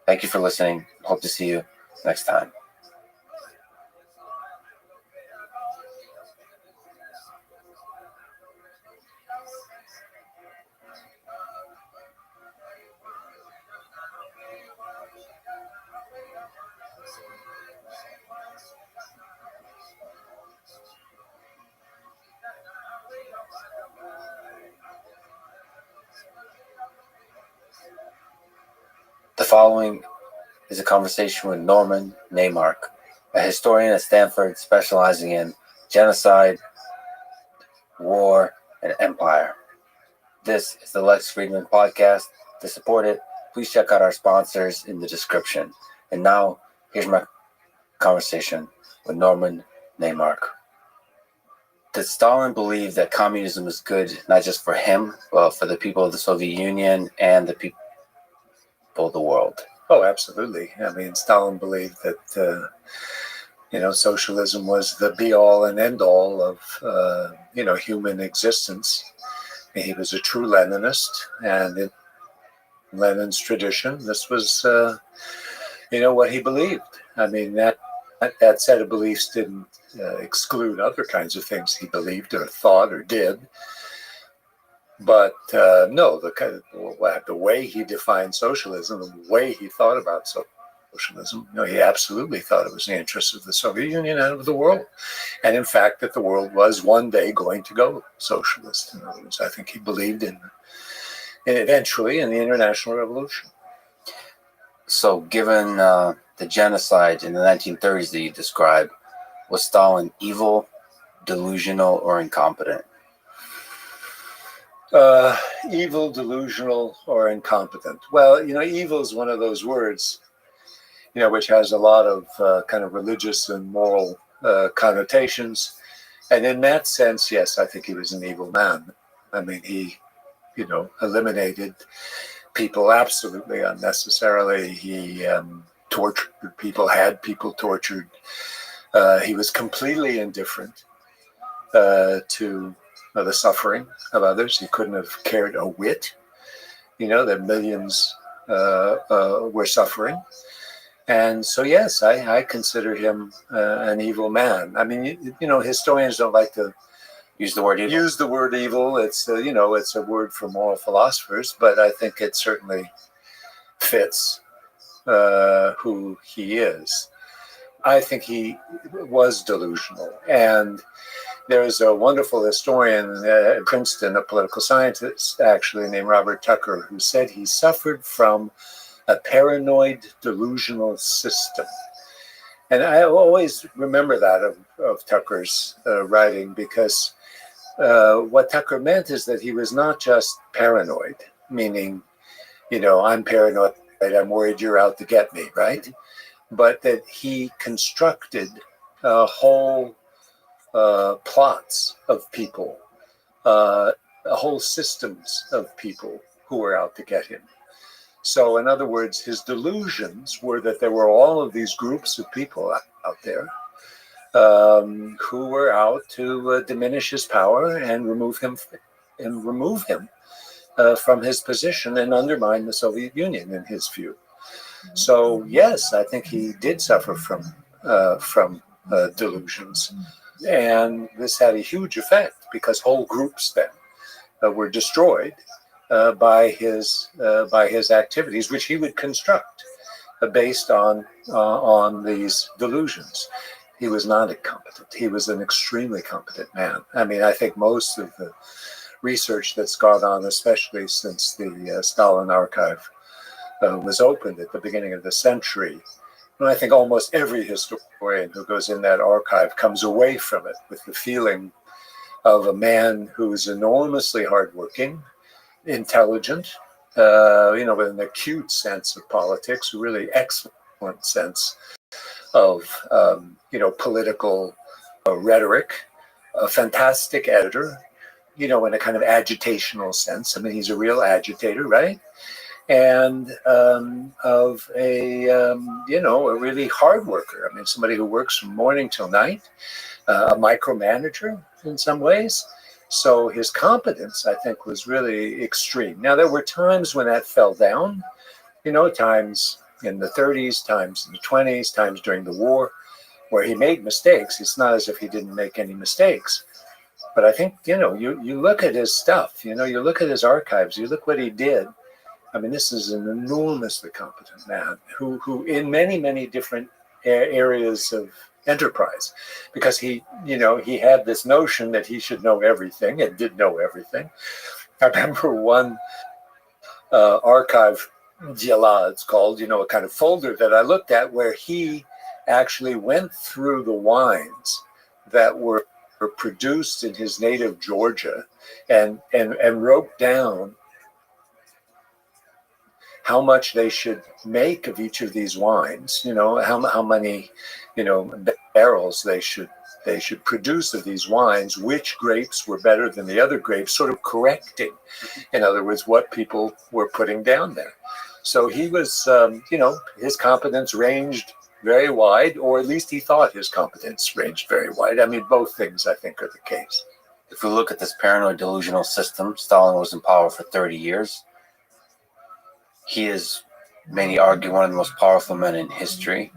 Thank you for listening. Hope to see you next time. The following is a conversation with Norman Neymark, a historian at Stanford specializing in genocide, war, and empire. This is the Lex Friedman podcast. To support it, please check out our sponsors in the description. And now, here's my conversation with Norman Neymark. Did Stalin believe that communism is good, not just for him, but for the people of the Soviet Union and the people of the world? Oh, absolutely. I mean, Stalin believed that, socialism was the be-all and end-all of, human existence. He was a true Leninist, and in Lenin's tradition, this was, what he believed. I mean, that set of beliefs didn't exclude other kinds of things he believed or thought or did. But no, the way he defined socialism, the way he thought about socialism, he absolutely thought it was in the interests of the Soviet Union and of the world. And in fact, that the world was one day going to go socialist. In other words, I think he believed in eventually in the international revolution. So given the genocide in the 1930s that you described, was Stalin evil, delusional, or incompetent? Evil, delusional, or incompetent. Well, evil is one of those words, which has a lot of kind of religious and moral connotations. And in that sense, yes, I think he was an evil man. I mean, he, eliminated people absolutely unnecessarily. He tortured people, had people tortured. He was completely indifferent to the suffering of others. He couldn't have cared a whit, that millions were suffering. And so, yes, I consider him an evil man. I mean, historians don't like to Use the word evil. use the word evil. It's, it's a word for moral philosophers, but I think it certainly fits who he is. I think he was delusional. And there's a wonderful historian at Princeton, a political scientist, actually, named Robert Tucker, who said he suffered from a paranoid delusional system. And I always remember that of Tucker's writing, because what Tucker meant is that he was not just paranoid, meaning, I'm paranoid, I'm worried you're out to get me, right? But that he constructed whole plots of people, whole systems of people who were out to get him. So in other words, his delusions were that there were all of these groups of people out there who were out to diminish his power and remove him from his position and undermine the Soviet Union, in his view. So yes, I think he did suffer from delusions, and this had a huge effect because whole groups then were destroyed by his activities, which he would construct based on these delusions. He was not incompetent. He was an extremely competent man. I mean, I think most of the research that's gone on, especially since the Stalin archive was opened at the beginning of the century, and I think almost every historian who goes in that archive comes away from it with the feeling of a man who's enormously hardworking, intelligent, with an acute sense of politics, a really excellent sense of, political rhetoric, a fantastic editor, in a kind of agitational sense. I mean, he's a real agitator, right? and of a really hard worker. I mean, somebody who works from morning till night, a micromanager in some ways. So his competence, I think, was really extreme. Now, there were times when that fell down, times in the 30s, times in the 20s, times during the war, where he made mistakes. It's not as if he didn't make any mistakes. But I think, you look at his stuff, you look at his archives, you look what he did. I mean, this is an enormously competent man who in many, many different areas of enterprise, because he had this notion that he should know everything and did know everything. I remember one archive, Jala, it's called, a kind of folder that I looked at where he actually went through the wines that were produced in his native Georgia and wrote down how much they should make of each of these wines, how many, barrels they should produce of these wines, which grapes were better than the other grapes, sort of correcting, in other words, what people were putting down there. So he was, his competence ranged very wide, or at least he thought his competence ranged very wide. I mean, both things, I think, are the case. If we look at this paranoid delusional system, Stalin was in power for 30 years. He is, many argue, one of the most powerful men in history.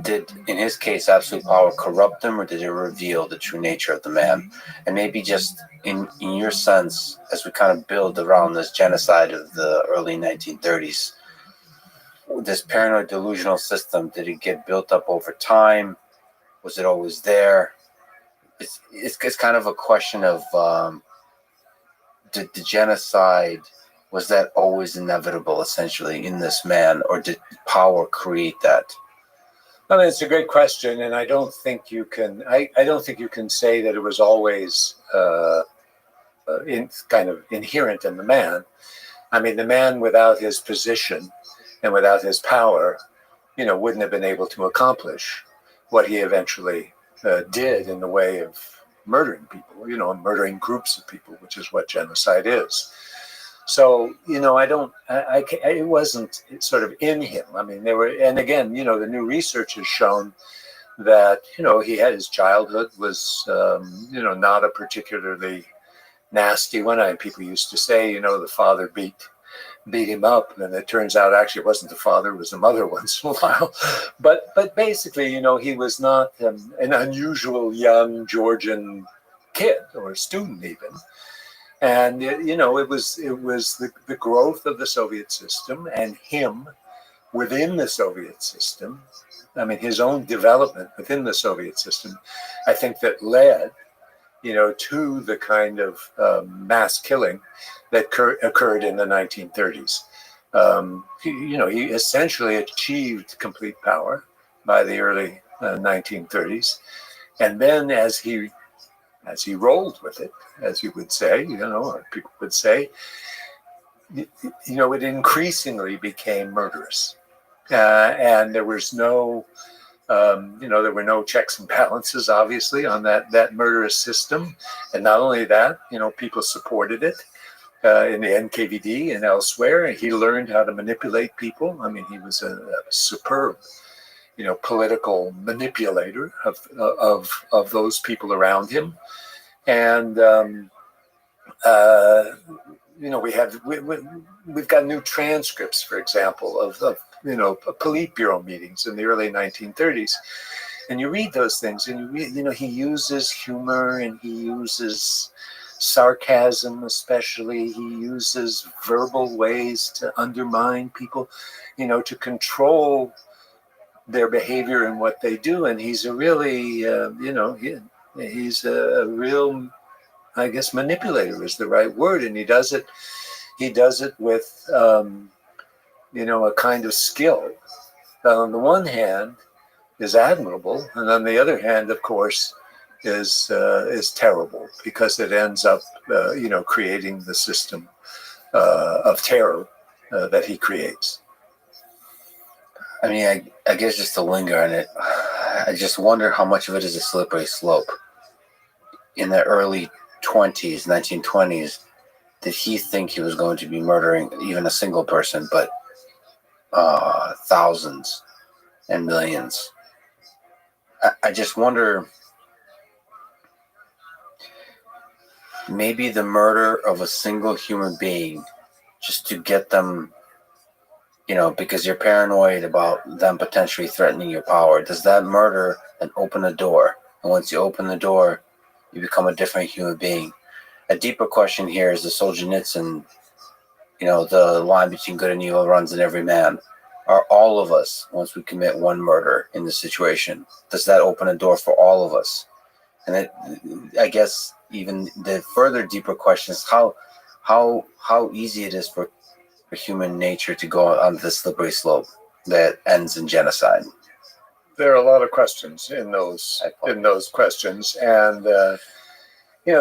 Did, in his case, absolute power corrupt him, or did it reveal the true nature of the man? And maybe just in your sense, as we kind of build around this genocide of the early 1930s, this paranoid delusional system, did it get built up over time? Was it always there? It's kind of a question of did the genocide, was that always inevitable, essentially, in this man, or did power create that? I mean, it's a great question, and I don't think you can. I don't think you can say that it was always kind of inherent in the man. I mean, the man without his position and without his power, wouldn't have been able to accomplish what he eventually did in the way of murdering people, murdering groups of people, which is what genocide is. So, it wasn't sort of in him. I mean, and again, the new research has shown that, he had, his childhood was, not a particularly nasty one. People used to say, the father beat him up, and it turns out actually it wasn't the father, it was the mother once in a while. But basically, he was not an unusual young Georgian kid or student even. And it was the growth of the Soviet system and him within the Soviet system. I mean, his own development within the Soviet system, I think, that led, to the kind of mass killing that occurred in the 1930s. He essentially achieved complete power by the early 1930s, and then as he rolled with it, as you would say, or people would say, it increasingly became murderous. And there was no, there were no checks and balances, obviously, on that murderous system. And not only that, people supported it in the NKVD and elsewhere. And he learned how to manipulate people. I mean, he was a superb, political manipulator of those people around him. And we've got new transcripts, for example, of Politburo meetings in the early 1930s, and you read those things, and he uses humor and he uses sarcasm, especially. He uses verbal ways to undermine people, to control their behavior and what they do. And he's a really, he's a real, I guess, manipulator is the right word. And he does it with, a kind of skill that on the one hand is admirable, and on the other hand, of course, is terrible, because it ends up, creating the system of terror that he creates. I mean, I guess just to linger on it, I just wonder how much of it is a slippery slope. In the early 1920s, did he think he was going to be murdering even a single person, but thousands and millions? I just wonder, maybe the murder of a single human being just to get them, because you're paranoid about them potentially threatening your power, does that murder then open a door? And once you open the door, you become a different human being. A deeper question here is the Solzhenitsyn, the line between good and evil runs in every man. Are all of us, once we commit one murder in this situation, does that open a door for all of us? And I guess even the further deeper question is how easy it is for human nature to go on the slippery slope that ends in genocide. There are a lot of questions in those questions, and the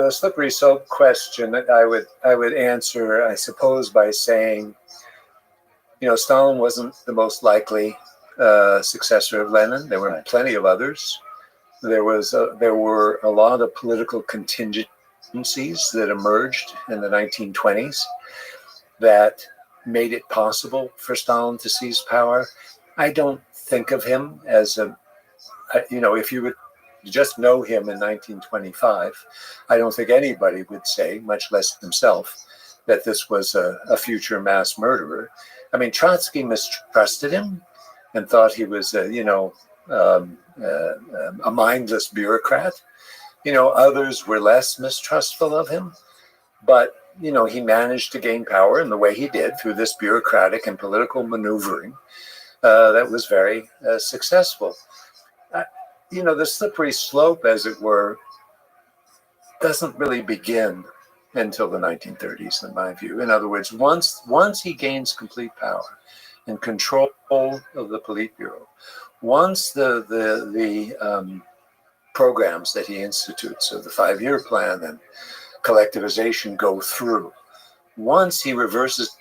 slippery slope question I would answer, I suppose, by saying, Stalin wasn't the most likely successor of Lenin. There were plenty of others. There were a lot of political contingencies that emerged in the 1920s that made it possible for Stalin to seize power. I don't think of him as if you would just know him in 1925, I don't think anybody would say, much less himself, that this was a future mass murderer. I mean, Trotsky mistrusted him and thought he was, a mindless bureaucrat. Others were less mistrustful of him, but he managed to gain power in the way he did through this bureaucratic and political maneuvering that was very successful. The slippery slope, as it were, doesn't really begin until the 1930s, in my view. In other words, once he gains complete power and control of the Politburo, once the programs that he institutes, so the 5-year plan and collectivization go through, once he reverses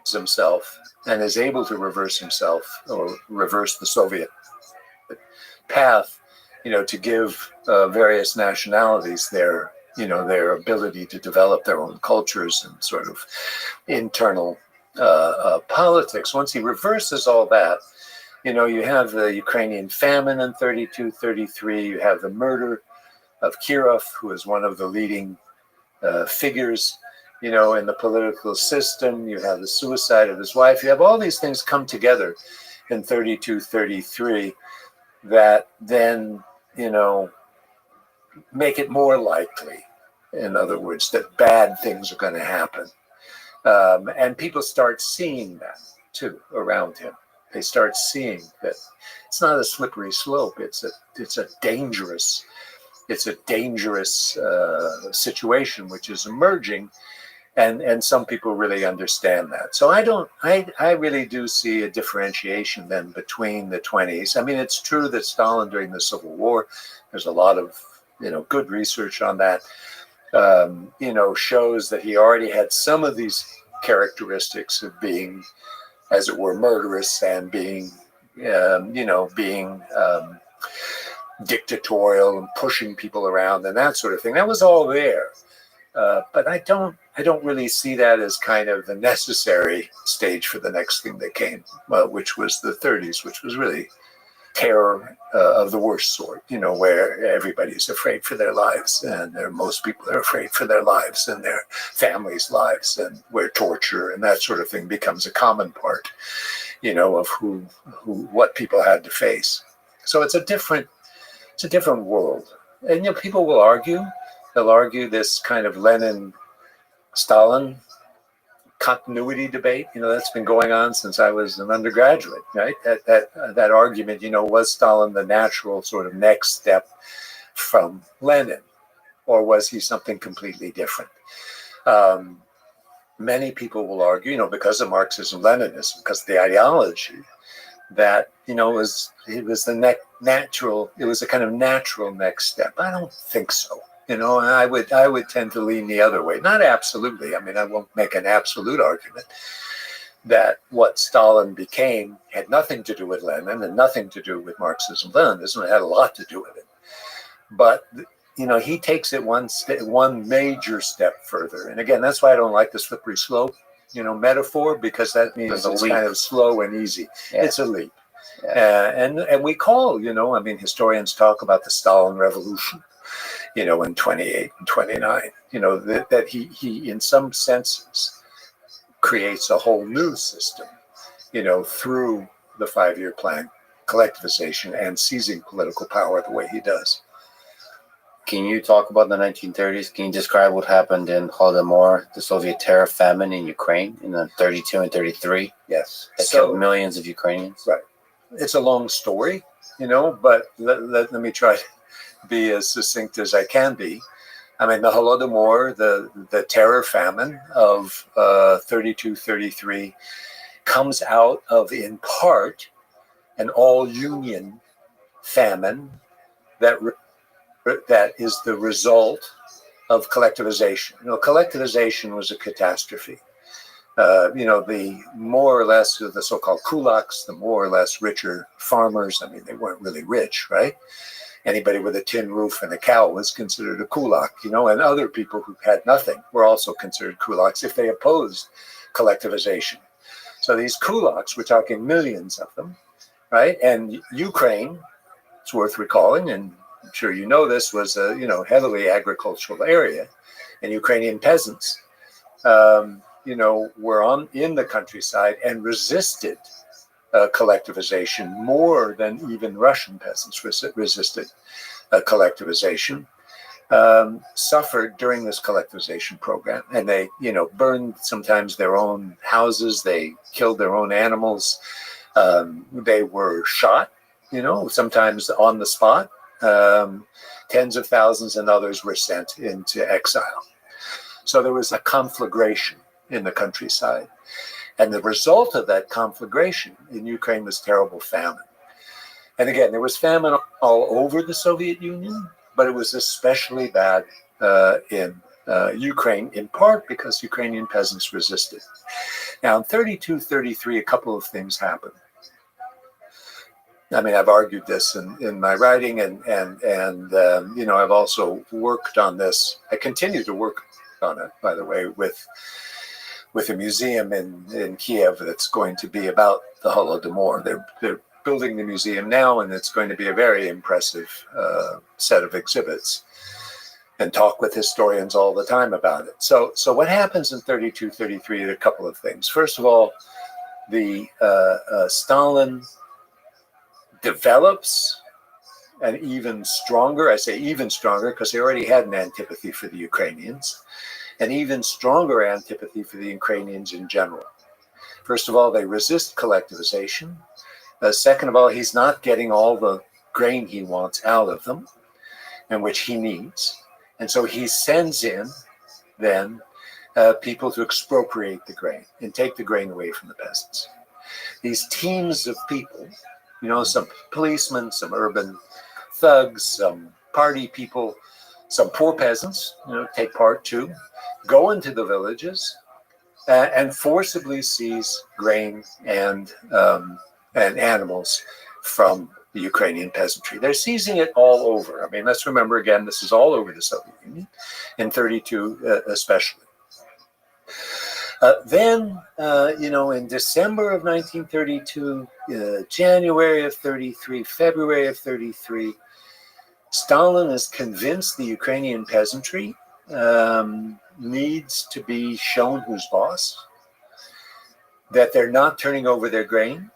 himself and is able to reverse himself or reverse the Soviet path, to give various nationalities their ability to develop their own cultures and sort of internal politics. Once he reverses all that, you have the Ukrainian famine in 32, 33. You have the murder of Kirov, who is one of the leading figures, in the political system. You have the suicide of his wife. You have all these things come together in 32, 33 that then, make it more likely, in other words, that bad things are going to happen. And people start seeing that, too, around him. They start seeing that it's not a slippery slope. It's a dangerous situation which is emerging, and some people really understand that. So I really do see a differentiation then between the 20s. I mean, it's true that Stalin during the Civil War, there's a lot of good research on that, shows that he already had some of these characteristics of being, as it were, murderous and being dictatorial and pushing people around and that sort of thing. That was all there. But I don't really see that as kind of the necessary stage for the next thing that came, which was the 30s, which was really terror of the worst sort, where everybody's afraid for their lives, and most people are afraid for their lives and their families' lives, and where torture and that sort of thing becomes a common part, of what people had to face. So it's a different world. And people will argue. They'll argue this kind of Lenin-Stalin continuity debate. That's been going on since I was an undergraduate, right? That argument, was Stalin the natural sort of next step from Lenin, or was he something completely different? Many people will argue, because of Marxism-Leninism, because of the ideology, that it was a kind of natural next step. I don't think so. And I would tend to lean the other way. Not absolutely. I mean, I won't make an absolute argument that what Stalin became had nothing to do with Lenin and nothing to do with Marxism-Leninism. It had a lot to do with it. But he takes it one major step further. And again, that's why I don't like the slippery slope, metaphor, because that means There's a it's leap. kind of slow and easy. Yeah. It's a leap. Yeah. And we call, historians talk about the Stalin Revolution, in 28 and 29, that he in some senses creates a whole new system, through the 5-year plan, collectivization, and seizing political power the way he does. Can you talk about the 1930s? Can you describe what happened in Holodomor, the Soviet terror famine in Ukraine in the 32 and 33? Yes. That killed millions of Ukrainians. Right. It's a long story, but let me try to be as succinct as I can be. I mean, the Holodomor, the terror famine of 32, 33, comes out of, in part, an all-union famine that is the result of collectivization. Collectivization was a catastrophe. The more or less the so-called kulaks, the more or less richer farmers. I mean, they weren't really rich, right? Anybody with a tin roof and a cow was considered a kulak, and other people who had nothing were also considered kulaks if they opposed collectivization. So these kulaks, we're talking millions of them, right? And Ukraine, it's worth recalling, and I'm sure you know this, was a heavily agricultural area, and Ukrainian peasants, were in the countryside and resisted collectivization more than even Russian peasants resisted collectivization. Suffered during this collectivization program, and they, burned sometimes their own houses. They killed their own animals. They were shot, sometimes on the spot. Tens of thousands, and others were sent into exile. So there was a conflagration in the countryside. And the result of that conflagration in Ukraine was terrible famine. And again, there was famine all over the Soviet Union, but it was especially bad in Ukraine, in part because Ukrainian peasants resisted. Now, in 32, 33, a couple of things happened. I mean, I've argued this in my writing, and I've also worked on this. I continue to work on it, by the way, with a museum in Kiev that's going to be about the Holodomor. They're building the museum now, and it's going to be a very impressive set of exhibits, and talk with historians all the time about it. So what happens in 32, 33 are a couple of things. First of all, the Stalin develops an even stronger, I say even stronger because they already had an antipathy for the Ukrainians, an even stronger antipathy for the Ukrainians in general. First of all, they resist collectivization. Second of all, he's not getting all the grain he wants out of them, and which he needs. And so he sends in then people to expropriate the grain and take the grain away from the peasants. These teams of people, some policemen, some urban thugs, some party people, some poor peasants, take part too, go into the villages and forcibly seize grain and animals from the Ukrainian peasantry. They're seizing it all over. I mean, let's remember again, this is all over the Soviet Union, in 32 especially. Then, in December of 1932, January of 33, February of 33, Stalin is convinced the Ukrainian peasantry needs to be shown who's boss, that they're not turning over their grain,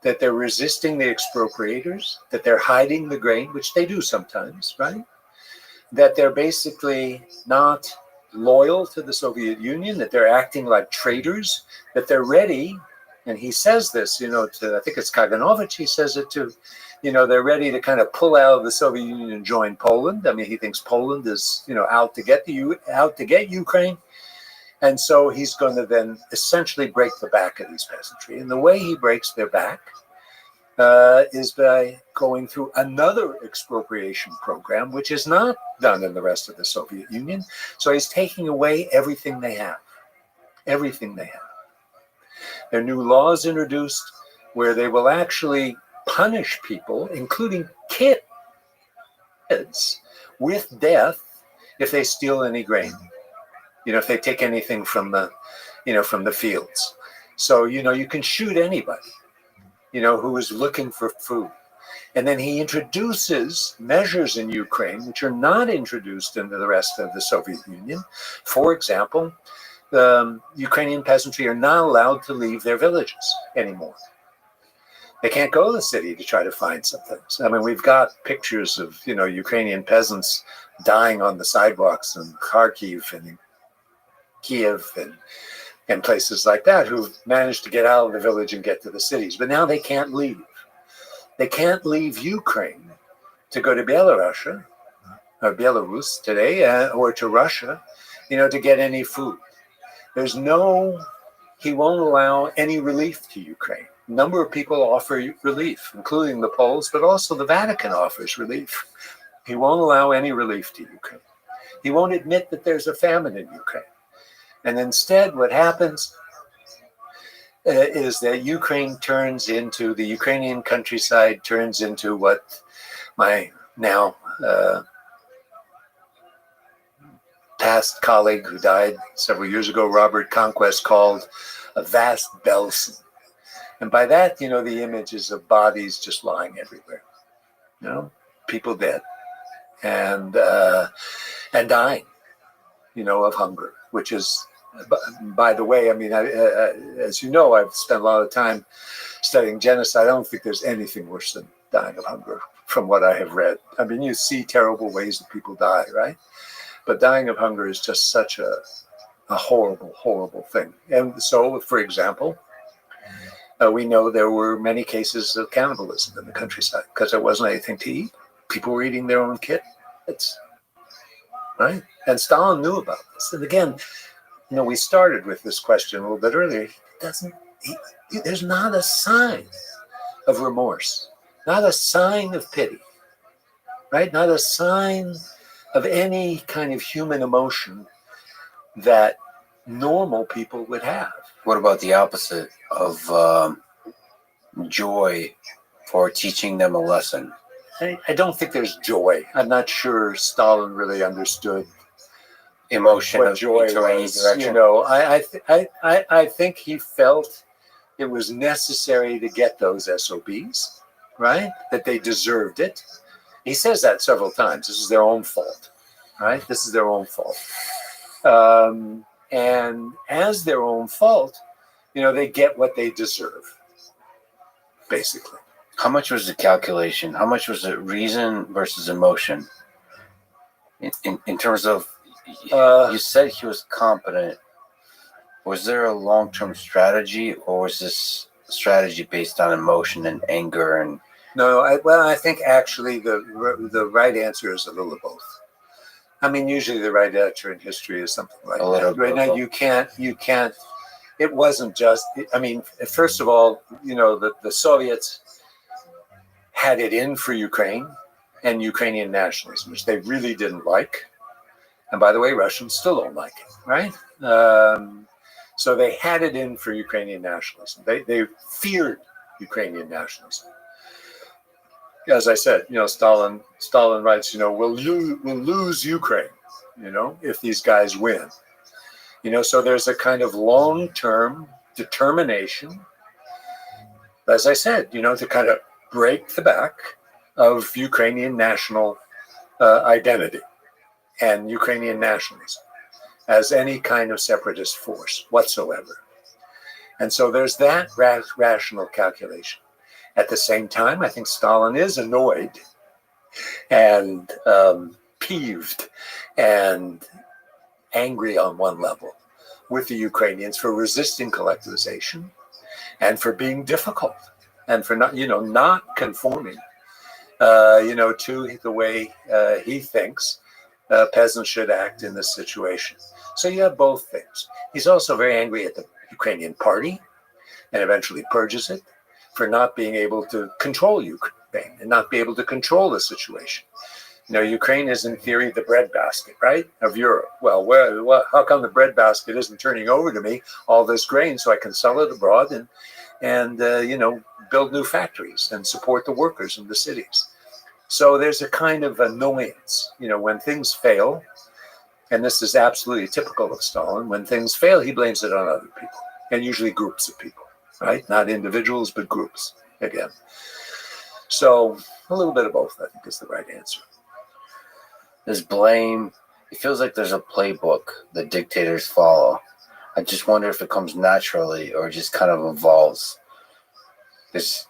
that they're resisting the expropriators, that they're hiding the grain, which they do sometimes, right? That they're basically not loyal to the Soviet Union, that they're acting like traitors, that they're ready, and he says this, to, I think it's Kaganovich, he says it to, they're ready to kind of pull out of the Soviet Union and join Poland. I mean, he thinks Poland is, out to get Ukraine. And so he's going to then essentially break the back of these peasantry. And the way he breaks their back is by going through another expropriation program, which is not done in the rest of the Soviet Union. So he's taking away everything they have. Everything they have. There are new laws introduced where they will actually punish people, including kids, kids with death if they steal any grain. If they take anything from the fields. So, you can shoot anybody, who is looking for food. And then he introduces measures in Ukraine which are not introduced into the rest of the Soviet Union. For example, the Ukrainian peasantry are not allowed to leave their villages anymore. They can't go to the city to try to find some things. I mean, we've got pictures of, Ukrainian peasants dying on the sidewalks in Kharkiv and Kiev and places like that who've managed to get out of the village and get to the cities. But now they can't leave. They can't leave Ukraine to go to Belarus or Belarus today or to Russia, to get any food. He won't allow any relief to Ukraine. A number of people offer relief, including the Poles, but also the Vatican offers relief. He won't allow any relief to Ukraine. He won't admit that there's a famine in Ukraine. And instead, what happens is that the Ukrainian countryside turns into what my now past colleague who died several years ago, Robert Conquest, called a vast Belsen. And by that, the images of bodies just lying everywhere, people dead and dying, of hunger, which is, by the way, I mean, as you know, I've spent a lot of time studying genocide. I don't think there's anything worse than dying of hunger from what I have read. I mean, you see terrible ways that people die, right? But dying of hunger is just such a horrible, horrible thing. And so, for example, we know there were many cases of cannibalism in the countryside because there wasn't anything to eat. People were eating their own kids, right? And Stalin knew about this. And again, we started with this question a little bit earlier. There's not a sign of remorse, not a sign of pity, right? Not a sign of any kind of human emotion that normal people would have. What about the opposite of joy for teaching them a lesson? I don't think there's joy. I'm not sure Stalin really understood Emotion what of joy into any was. direction. I think he felt it was necessary to get those SOBs, right? That they deserved it. He says that several times. This is their own fault, right? This is their own fault. And as their own fault, they get what they deserve, basically. How much was the calculation? How much was it reason versus emotion? In terms of, you said he was competent. Was there a long-term strategy, or was this strategy based on emotion and anger? And No, I think actually the right answer is a little of both. I mean, usually the right answer in history is something like that. Right now, you can't. It wasn't just. I mean, first of all, the Soviets had it in for Ukraine and Ukrainian nationalism, which they really didn't like. And by the way, Russians still don't like it, right? So they had it in for Ukrainian nationalism. They feared Ukrainian nationalism. As I said, Stalin writes, we'll lose Ukraine, if these guys win. So there's a kind of long-term determination, as I said, to kind of break the back of Ukrainian national identity and Ukrainian nationalism as any kind of separatist force whatsoever. And so there's that rational calculation. At the same time, I think Stalin is annoyed and peeved and angry on one level with the Ukrainians for resisting collectivization and for being difficult and for not conforming, to the way he thinks peasants should act in this situation. So you have both things. He's also very angry at the Ukrainian party and eventually purges it for not being able to control Ukraine and not be able to control the situation. Ukraine is in theory the breadbasket, right, of Europe. Well, how come the breadbasket isn't turning over to me all this grain so I can sell it abroad and build new factories and support the workers in the cities? So there's a kind of annoyance, when things fail, and this is absolutely typical of Stalin. When things fail, he blames it on other people, and usually groups of people, right? Not individuals, but groups, again. So a little bit of both, I think, is the right answer. There's blame. It feels like there's a playbook that dictators follow. I just wonder if it comes naturally or just kind of evolves. There's,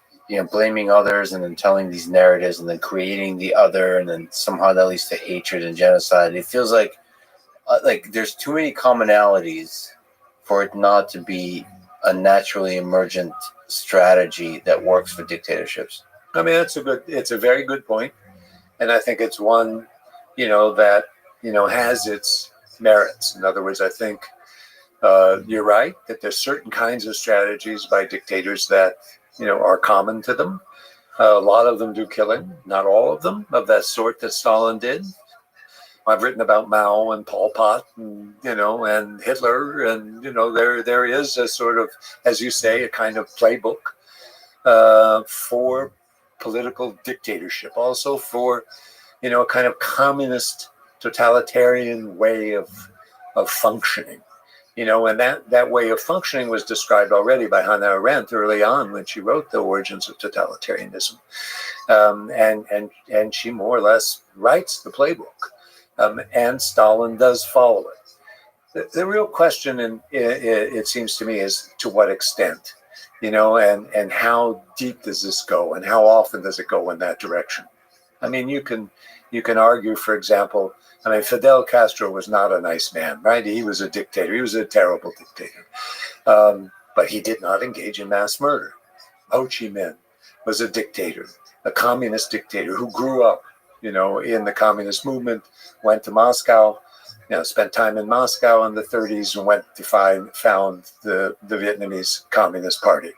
blaming others and then telling these narratives and then creating the other, and then somehow that leads to hatred and genocide. It feels like there's too many commonalities for it not to be a naturally emergent strategy that works for dictatorships. I mean, it's a very good point. And I think it's one, that, has its merits. In other words, I think you're right that there's certain kinds of strategies by dictators that, are common to them. A lot of them do killing, not all of them of that sort that Stalin did. I've written about Mao and Pol Pot and, and Hitler. And, there is a sort of, as you say, a kind of playbook for political dictatorship, also for, a kind of communist totalitarian way of functioning. And that way of functioning was described already by Hannah Arendt early on when she wrote The Origins of Totalitarianism. And she more or less writes the playbook. And Stalin does follow it. The real question, it seems to me, is to what extent, and how deep does this go, and how often does it go in that direction? I mean, you can argue, for example, Fidel Castro was not a nice man, right? He was a dictator. He was a terrible dictator. But he did not engage in mass murder. Ho Chi Minh was a dictator, a communist dictator who grew up, in the communist movement, went to Moscow, spent time in Moscow in the 30s and went to found the Vietnamese Communist Party.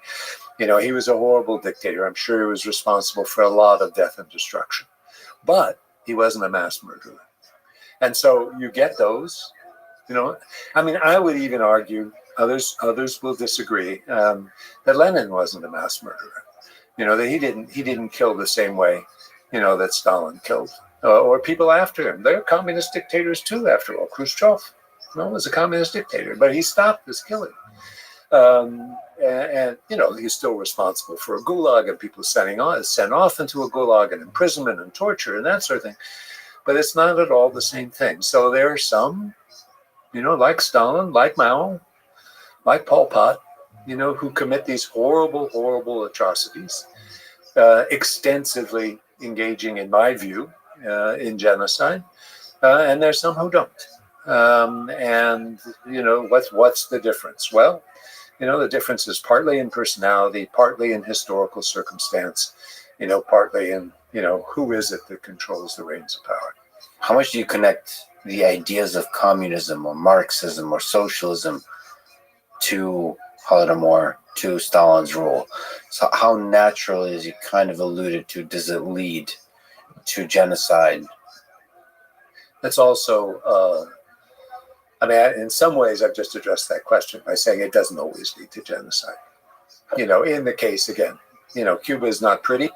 He was a horrible dictator. I'm sure he was responsible for a lot of death and destruction. But he wasn't a mass murderer. And so you get those, I would even argue, others will disagree, that Lenin wasn't a mass murderer. That he didn't kill the same way, that Stalin killed, or people after him. They're communist dictators too, after all. Khrushchev, was a communist dictator, but he stopped this killing. And he's still responsible for a gulag and people sent off into a gulag and imprisonment and torture and that sort of thing. But it's not at all the same thing. So there are some, like Stalin, like Mao, like Pol Pot, who commit these horrible, horrible atrocities, extensively engaging, in my view, in genocide. And there's some who don't. And what's the difference? Well, the difference is partly in personality, partly in historical circumstance, partly in, who is it that controls the reins of power? How much do you connect the ideas of communism or Marxism or socialism to Holodomor, to Stalin's rule? So how naturally, as you kind of alluded to, does it lead to genocide? That's also, in some ways, I've just addressed that question by saying it doesn't always lead to genocide. In the case, again, Cuba is not pretty,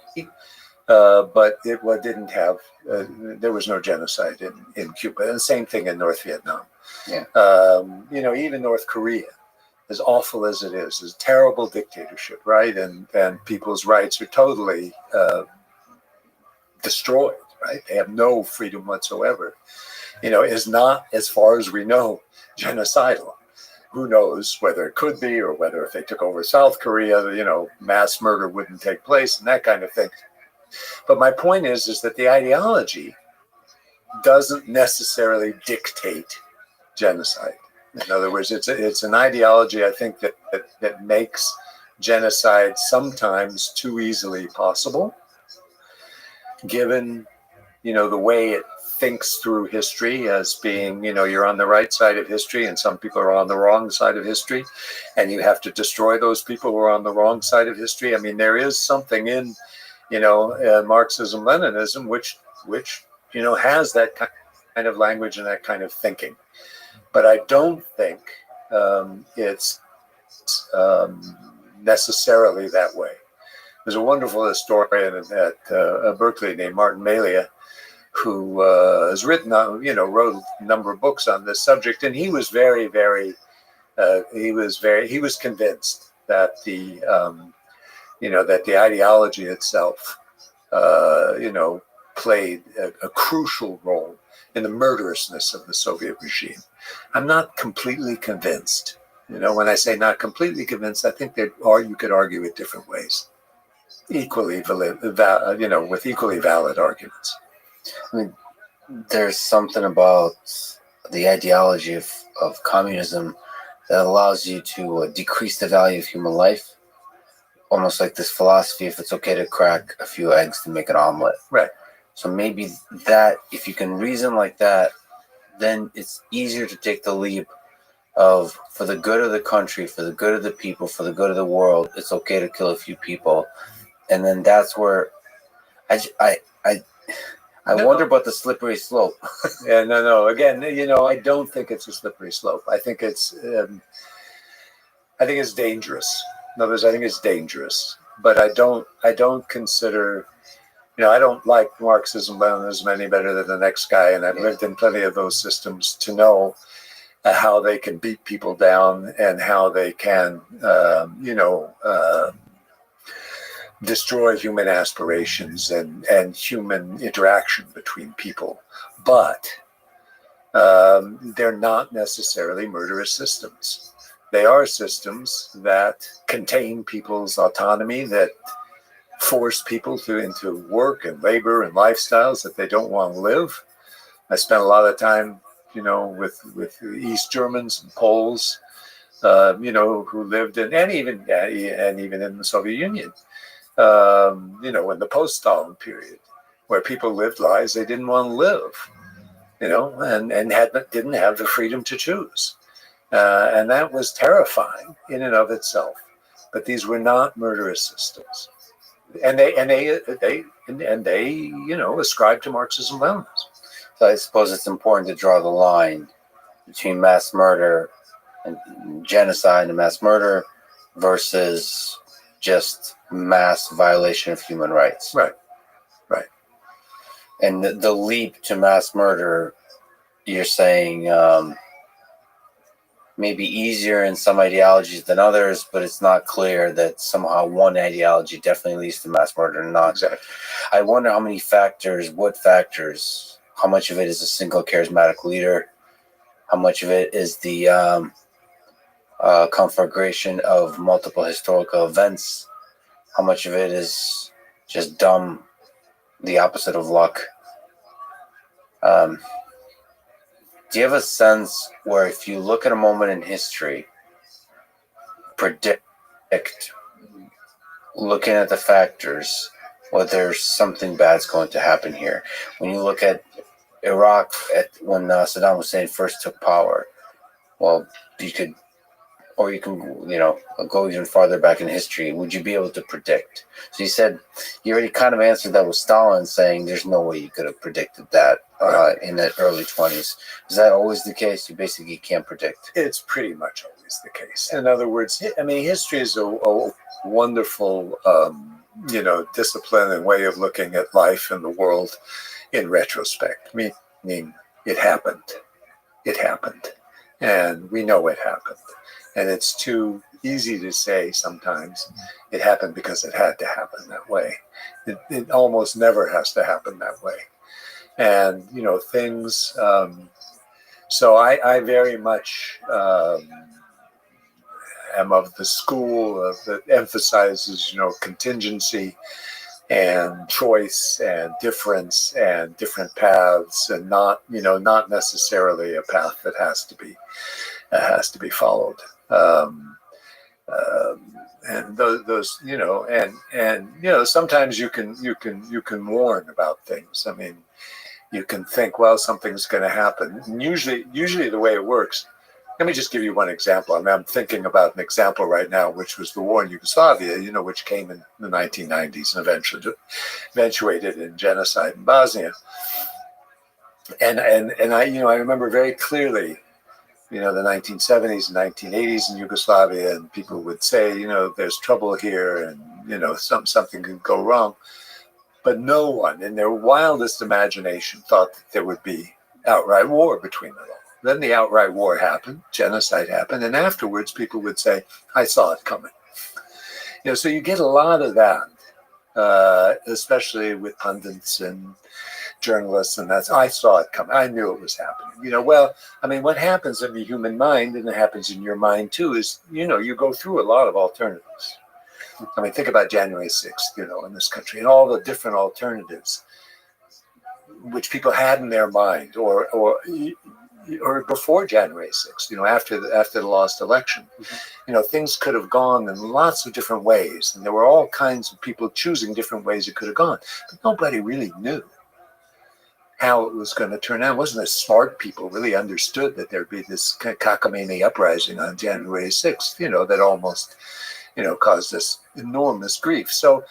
but it didn't have, there was no genocide in Cuba. And the same thing in North Vietnam. Yeah. Even North Korea, as awful as it is a terrible dictatorship, right? And people's rights are totally destroyed, right? They have no freedom whatsoever. Is not, as far as we know, genocidal. Who knows whether it could be, or whether if they took over South Korea, mass murder wouldn't take place and that kind of thing. But my point is that the ideology doesn't necessarily dictate genocide. In other words, it's an ideology, I think, that makes genocide sometimes too easily possible, given, the way it thinks through history as being, you're on the right side of history and some people are on the wrong side of history, and you have to destroy those people who are on the wrong side of history. There is something in, Marxism, Leninism, which has that kind of language and that kind of thinking. But I don't think it's necessarily that way. There's a wonderful historian at Berkeley named Martin Malia, who has written, wrote a number of books on this subject, and he was very, very, he was convinced that that the ideology itself, played a crucial role in the murderousness of the Soviet regime. I'm not completely convinced. When I say not completely convinced, I think you could argue it different ways, equally valid, with equally valid arguments. I mean, there's something about the ideology of communism that allows you to decrease the value of human life, almost like this philosophy, if it's okay to crack a few eggs to make an omelet. Right. So maybe that, if you can reason like that, then it's easier to take the leap of, for the good of the country, for the good of the people, for the good of the world, it's okay to kill a few people. And then that's where I wonder about the slippery slope. Yeah, no. Again, I don't think it's a slippery slope. I think it's dangerous. In other words, I think it's dangerous. But I don't consider, I don't like Marxism, Leninism any better than the next guy, and I've lived in plenty of those systems to know how they can beat people down and how they can, destroy human aspirations and human interaction between people. But they're not necessarily murderous systems. They are systems that contain people's autonomy, that force people into work and labor and lifestyles that they don't want to live. I spent a lot of time, with East Germans and Poles, who lived in, and even in the Soviet Union, in the post-Stalin period, where people lived lives they didn't want to live, and didn't have the freedom to choose, and that was terrifying in and of itself. But these were not murderous systems, and they ascribed to Marxism-Leninism. So I suppose it's important to draw the line between mass murder and genocide and mass murder versus just mass violation of human rights. Right. And the leap to mass murder, you're saying, maybe easier in some ideologies than others, but it's not clear that somehow one ideology definitely leads to mass murder and not. Exactly. I wonder what factors, how much of it is a single charismatic leader, how much of it is the conflagration of multiple historical events, how much of it is just dumb, the opposite of luck. Do you have a sense where, if you look at a moment in history, predict, looking at the factors, whether something bad's going to happen here? When you look at Iraq, when Saddam Hussein first took power, well, you can go even farther back in history. Would you be able to predict? So you said you already kind of answered that with Stalin, saying there's no way you could have predicted that in the early 20s. Is that always the case? You basically can't predict. It's pretty much always the case. In other words, history is a wonderful, discipline and way of looking at life and the world in retrospect. Meaning it happened. It happened. And we know it happened. And it's too easy to say sometimes it happened because it had to happen that way. It almost never has to happen that way. And, things. So I very much am of the school that emphasizes, contingency and choice and difference and different paths, and not necessarily a path that has to be followed. And those, sometimes you can warn about things. You can think, well, something's going to happen. And usually the way it works. Let me just give you one example. I'm thinking about an example right now, which was the war in Yugoslavia, which came in the 1990s and eventuated in genocide in Bosnia. And I remember very clearly, the 1970s and 1980s in Yugoslavia, and people would say, there's trouble here, and something could go wrong. But no one in their wildest imagination thought that there would be outright war between them all. Then the outright war happened, genocide happened, and afterwards people would say, I saw it coming. So you get a lot of that, especially with pundits and journalists, and I saw it coming. I knew it was happening. What happens in the human mind, and it happens in your mind too, is, you go through a lot of alternatives. Think about January 6th, in this country, and all the different alternatives which people had in their mind, or before January 6th, after the lost election. Things could have gone in lots of different ways, and there were all kinds of people choosing different ways it could have gone, but nobody really knew how it was going to turn out. It wasn't as smart people really understood that there'd be this cockamamie uprising on January 6th, that almost, caused us enormous grief. So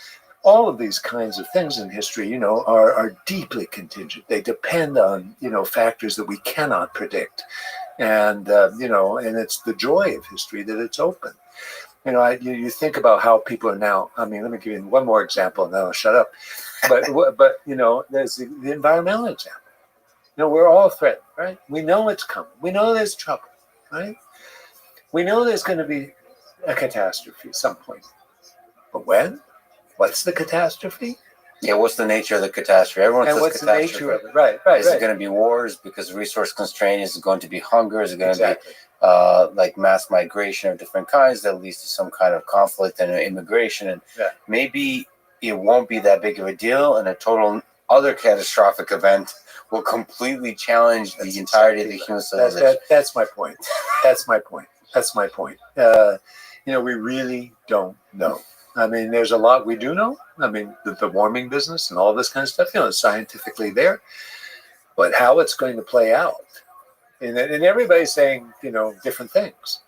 all of these kinds of things in history, are deeply contingent. They depend on, factors that we cannot predict. And, and it's the joy of history that it's open. You think about how people are now, let me give you one more example and then I'll shut up. But there's the environmental example. We're all threatened, right? We know it's coming. We know there's trouble, right? We know there's going to be a catastrophe at some point. But when? What's the catastrophe? Yeah, what's the nature of the catastrophe? Everyone says what's the catastrophe. nature of it? Right. Is it going to be wars because resource constraint? Is it going to be hunger? Is it going to Exactly. be like mass migration of different kinds that leads to some kind of conflict and immigration? And maybe it won't be that big of a deal, and a total other catastrophic event will completely challenge the entirety of the human civilization. That's my point. That's my point. We really don't know. There's a lot we do know. The warming business and all this kind of stuff, it's scientifically there. But how it's going to play out, and everybody's saying, different things.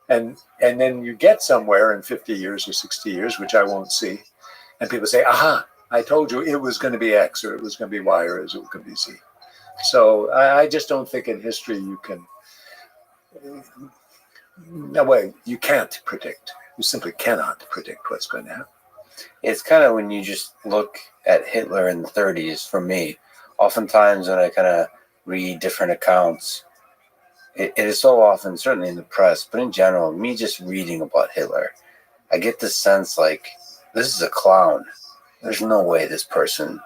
And then you get somewhere in 50 years or 60 years, which I won't see, and people say, aha, I told you it was going to be X, or it was going to be Y, or it was going to be Z. So I just don't think in history you can, no way, you can't predict. You simply cannot predict what's going to happen. It's kind of when you just look at Hitler in the 30s, for me, oftentimes when I kind of read different accounts, it is so often, certainly in the press, but in general, me just reading about Hitler, I get this sense like, this is a clown. There's no way this person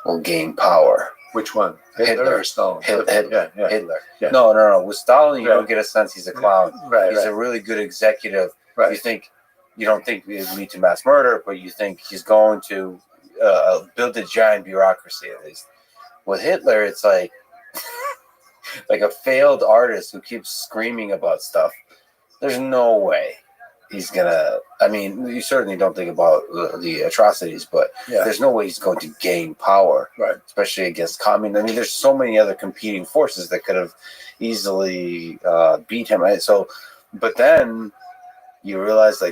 will gain power. Which one? Hitler or Stalin? Hitler. Yeah. Hitler. Yeah. No. With Stalin, you don't get a sense he's a clown. Right. He's a really good executive. Right. You don't think it will lead to mass murder, but you think he's going to build a giant bureaucracy at least. With Hitler, it's like like a failed artist who keeps screaming about stuff. There's no way he's gonna. You certainly don't think about the atrocities, but there's no way he's going to gain power, right? Especially against communism. There's so many other competing forces that could have easily beat him. Right? So, but then you realize,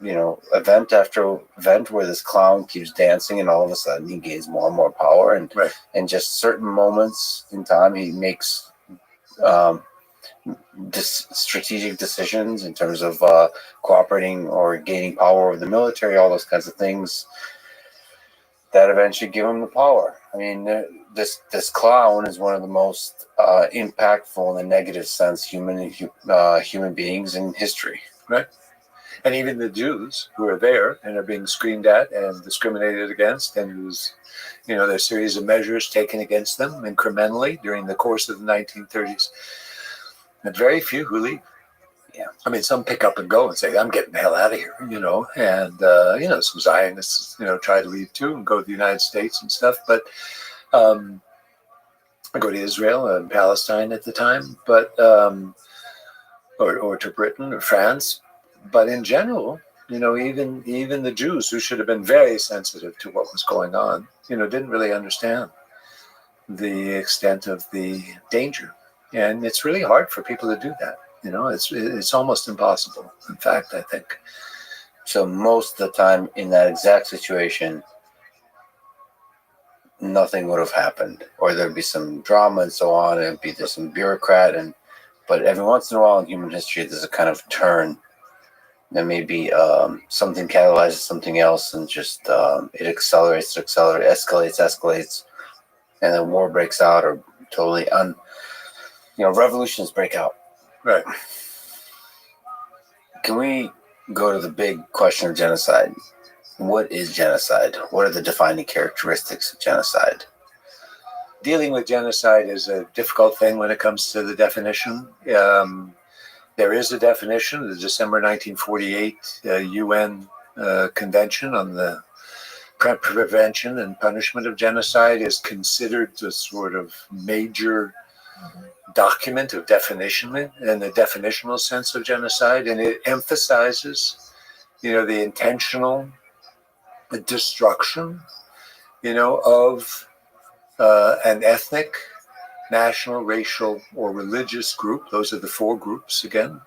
event after event where this clown keeps dancing, and all of a sudden he gains more and more power, and just certain moments in time he makes strategic decisions in terms of cooperating or gaining power over the military, all those kinds of things that eventually give him the power. This clown is one of the most impactful, in a negative sense, human beings in history. Right. And even the Jews who are there and are being screamed at and discriminated against, and whose, there's a series of measures taken against them incrementally during the course of the 1930s. And very few who leave. Yeah. Some pick up and go and say, I'm getting the hell out of here, and, some Zionists, try to leave too and go to the United States and stuff. But I go to Israel and Palestine at the time, but, or to Britain or France. But in general, even the Jews, who should have been very sensitive to what was going on, didn't really understand the extent of the danger. And it's really hard for people to do that. It's almost impossible, in fact, I think. So most of the time in that exact situation, nothing would have happened, or there'd be some drama and so on, and there's some bureaucrat, but every once in a while in human history, there's a kind of turn Then maybe something catalyzes something else, and just it accelerates, escalates, and then war breaks out, or totally revolutions break out. Right. Can we go to the big question of genocide? What is genocide? What are the defining characteristics of genocide? Dealing with genocide is a difficult thing when it comes to the definition. There is a definition, the December 1948 UN Convention on the Prevention and Punishment of Genocide is considered the sort of major document of definition and the definitional sense of genocide, and it emphasizes, the intentional destruction, of an ethnic, national, racial, or religious group. Those are the four groups again,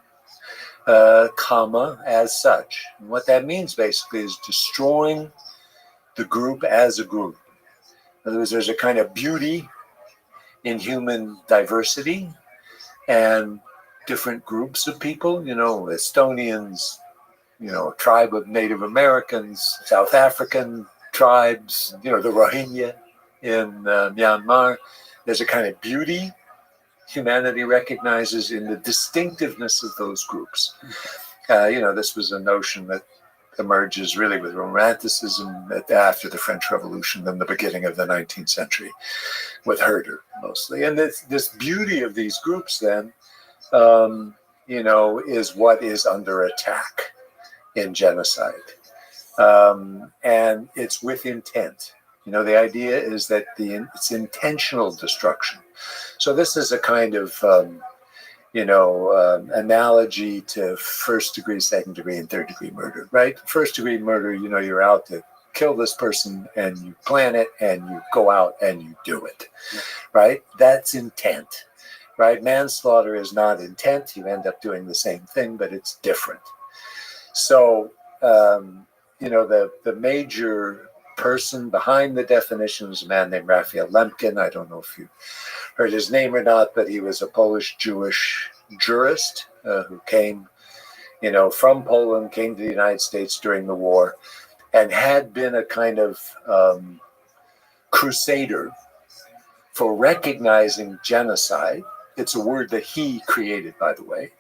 as such. And what that means basically is destroying the group as a group. In other words, there's a kind of beauty in human diversity and different groups of people, Estonians, a tribe of Native Americans, South African tribes, the Rohingya in Myanmar. There's a kind of beauty humanity recognizes in the distinctiveness of those groups. This was a notion that emerges really with Romanticism after the French Revolution and the beginning of the 19th century with Herder mostly. And this beauty of these groups then, is what is under attack in genocide. And it's with intent. The idea is that it's intentional destruction. So this is a kind of, analogy to first degree, second degree, and third degree murder, right? First degree murder, you're out to kill this person and you plan it and you go out and you do it, right? That's intent, right? Manslaughter is not intent. You end up doing the same thing, but it's different. So, the major person behind the definition is a man named Raphael Lemkin. I don't know if you heard his name or not, but he was a Polish Jewish jurist who came, from Poland, came to the United States during the war, and had been a kind of crusader for recognizing genocide. It's a word that he created, by the way,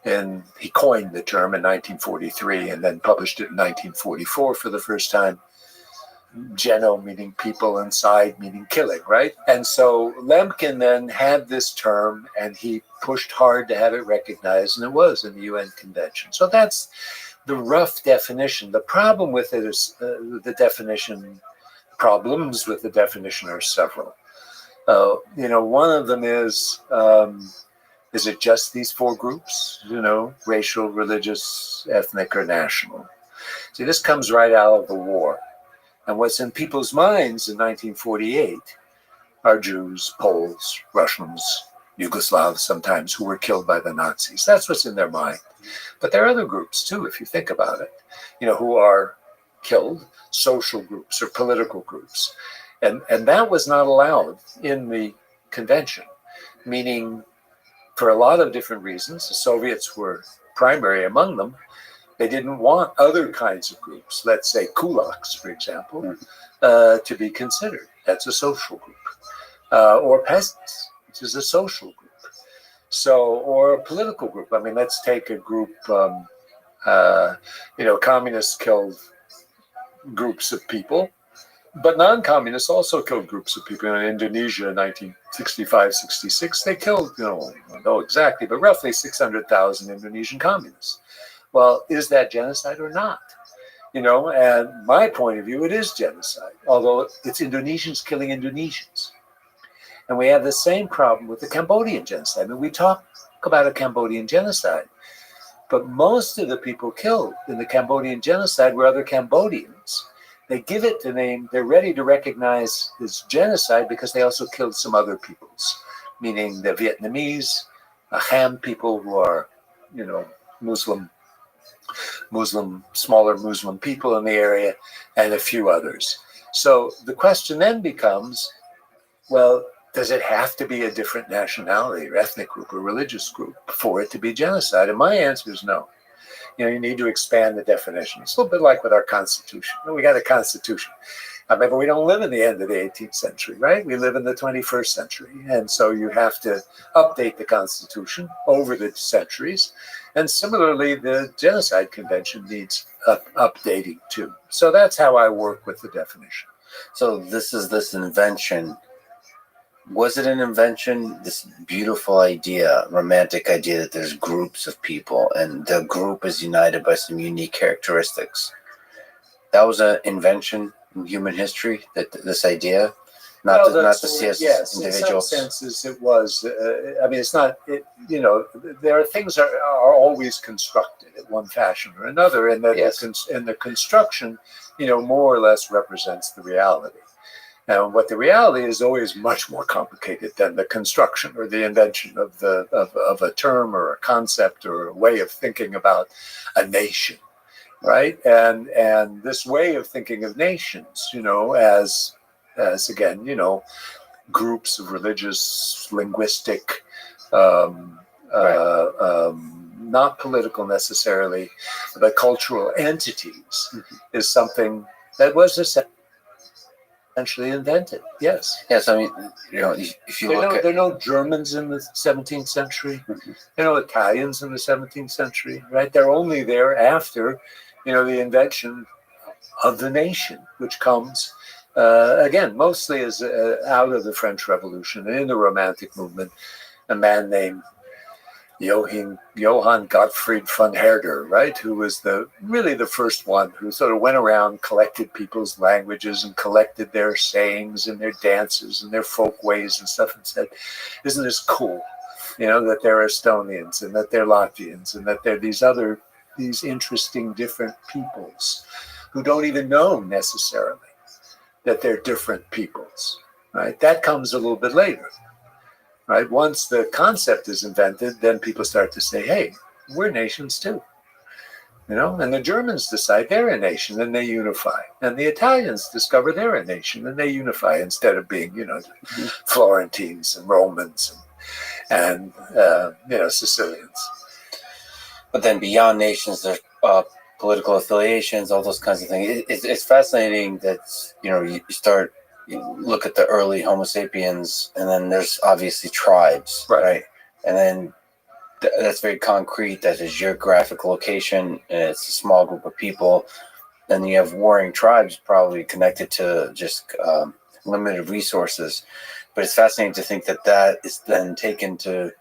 and he coined the term in 1943 and then published it in 1944 for the first time. Geno meaning people and side meaning killing, right? And so Lemkin then had this term and he pushed hard to have it recognized, and it was in the UN Convention. So that's the rough definition. The problem with it is problems with the definition are several. One of them is it just these four groups, racial, religious, ethnic, or national? See, this comes right out of the war. And what's in people's minds in 1948 are Jews, Poles, Russians, Yugoslavs sometimes, who were killed by the Nazis. That's what's in their mind. But there are other groups too, if you think about it, who are killed, social groups or political groups. And that was not allowed in the convention, meaning for a lot of different reasons, the Soviets were primary among them. They didn't want other kinds of groups, let's say kulaks, for example, to be considered. That's a social group. Or peasants, which is a social group. So, or a political group. I mean, let's take a group, communists killed groups of people, but non-communists also killed groups of people. In Indonesia in 1965-66, they killed, I don't know exactly, but roughly 600,000 Indonesian communists. Well, is that genocide or not? And my point of view, it is genocide, although it's Indonesians killing Indonesians. And we have the same problem with the Cambodian genocide. I mean, we talk about a Cambodian genocide, but most of the people killed in the Cambodian genocide were other Cambodians. They give it the name, they're ready to recognize this genocide because they also killed some other peoples, meaning the Vietnamese, Ham people who are, smaller Muslim people in the area, and a few others. So the question then becomes, well, does it have to be a different nationality or ethnic group or religious group for it to be genocide? And my answer is no. You need to expand the definition. It's a little bit like with our Constitution. We got a Constitution. But we don't live in the end of the 18th century, right? We live in the 21st century. And so you have to update the Constitution over the centuries. And similarly, the Genocide Convention needs updating too. So that's how I work with the definition. So this invention. Was it an invention? This beautiful idea, romantic idea that there's groups of people and the group is united by some unique characteristics. That was an invention in human history. That this idea, not to see us as individuals. In some senses, it was. It's not. There are things that are always constructed in one fashion or another, and that the construction, more or less represents the reality. Now, what the reality is always much more complicated than the construction or the invention of a term or a concept or a way of thinking about a nation, right? And this way of thinking of nations, as again, groups of religious, linguistic, not political necessarily, but cultural entities, is something that was essentially invented. Yes. Yes. I mean, if you look there are no Germans in the 17th century. There are no Italians in the 17th century, right? They're only there after, the invention of the nation, which comes again mostly as out of the French Revolution and in the Romantic movement. A man named Johann Gottfried von Herder, right, who was really the first one who sort of went around, collected people's languages and collected their sayings and their dances and their folk ways and stuff, and said, isn't this cool, that they're Estonians and that they're Latvians and that they're these interesting different peoples who don't even know necessarily that they're different peoples, right? That comes a little bit later. Right. Once the concept is invented, then people start to say, hey, we're nations too. And the Germans decide they're a nation and they unify. And the Italians discover they're a nation and they unify instead of being, Florentines and Romans and Sicilians. But then beyond nations, there's political affiliations, all those kinds of things. It's fascinating that, you start. You look at the early Homo sapiens, and then there's obviously tribes, right? And then that's very concrete. That is geographic location, and it's a small group of people. Then you have warring tribes, probably connected to just limited resources. But it's fascinating to think that is then taken to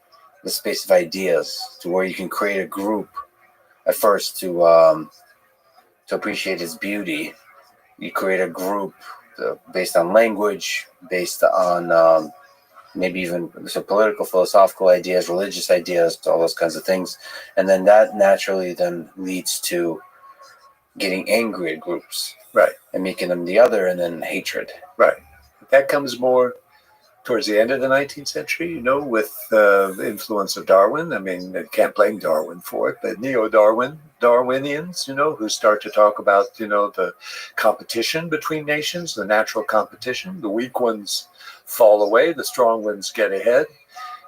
the space of ideas, to where you can create a group at first to appreciate its beauty. You create a group based on language, based on maybe even some political, philosophical ideas, religious ideas, all those kinds of things. And then that naturally then leads to getting angry at groups. Right. And making them the other, and then hatred. Right. That comes more towards the end of the 19th century, with the influence of Darwin. I mean, I can't blame Darwin for it, but Darwinians, who start to talk about, the competition between nations, the natural competition. The weak ones fall away, the strong ones get ahead.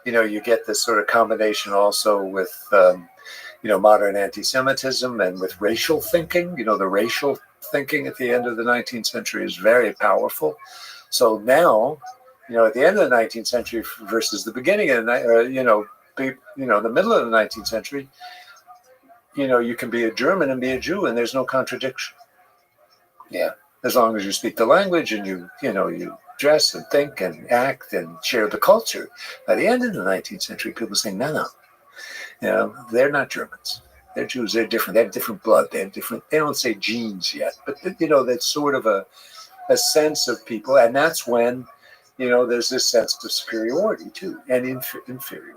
You get this sort of combination also with, modern anti-Semitism and with racial thinking. The racial thinking at the end of the 19th century is very powerful. So now, at the end of the 19th century versus the beginning of the middle of the 19th century, you can be a German and be a Jew, and there's no contradiction. Yeah. As long as you speak the language and you dress and think and act and share the culture. By the end of the 19th century, people say, no, they're not Germans. They're Jews. They're different. They have different blood. They don't say genes yet, but that's sort of a sense of people, and that's when. There's this sense of superiority too, and inferiority.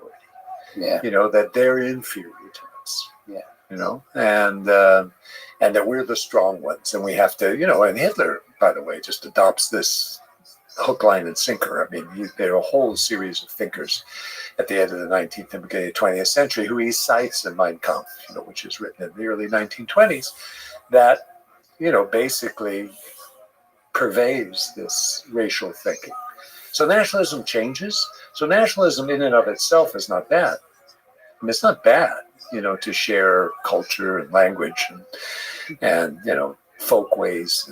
Yeah. That they're inferior to us. Yeah. And that we're the strong ones, and we have to, and Hitler, by the way, just adopts this hook, line, and sinker. I mean, there are a whole series of thinkers at the end of the 19th and beginning of the 20th century who he cites in Mein Kampf, which is written in the early 1920s, that, basically pervades this racial thinking. So nationalism changes. So nationalism in and of itself is not bad. I mean, it's not bad. to share culture and language and folkways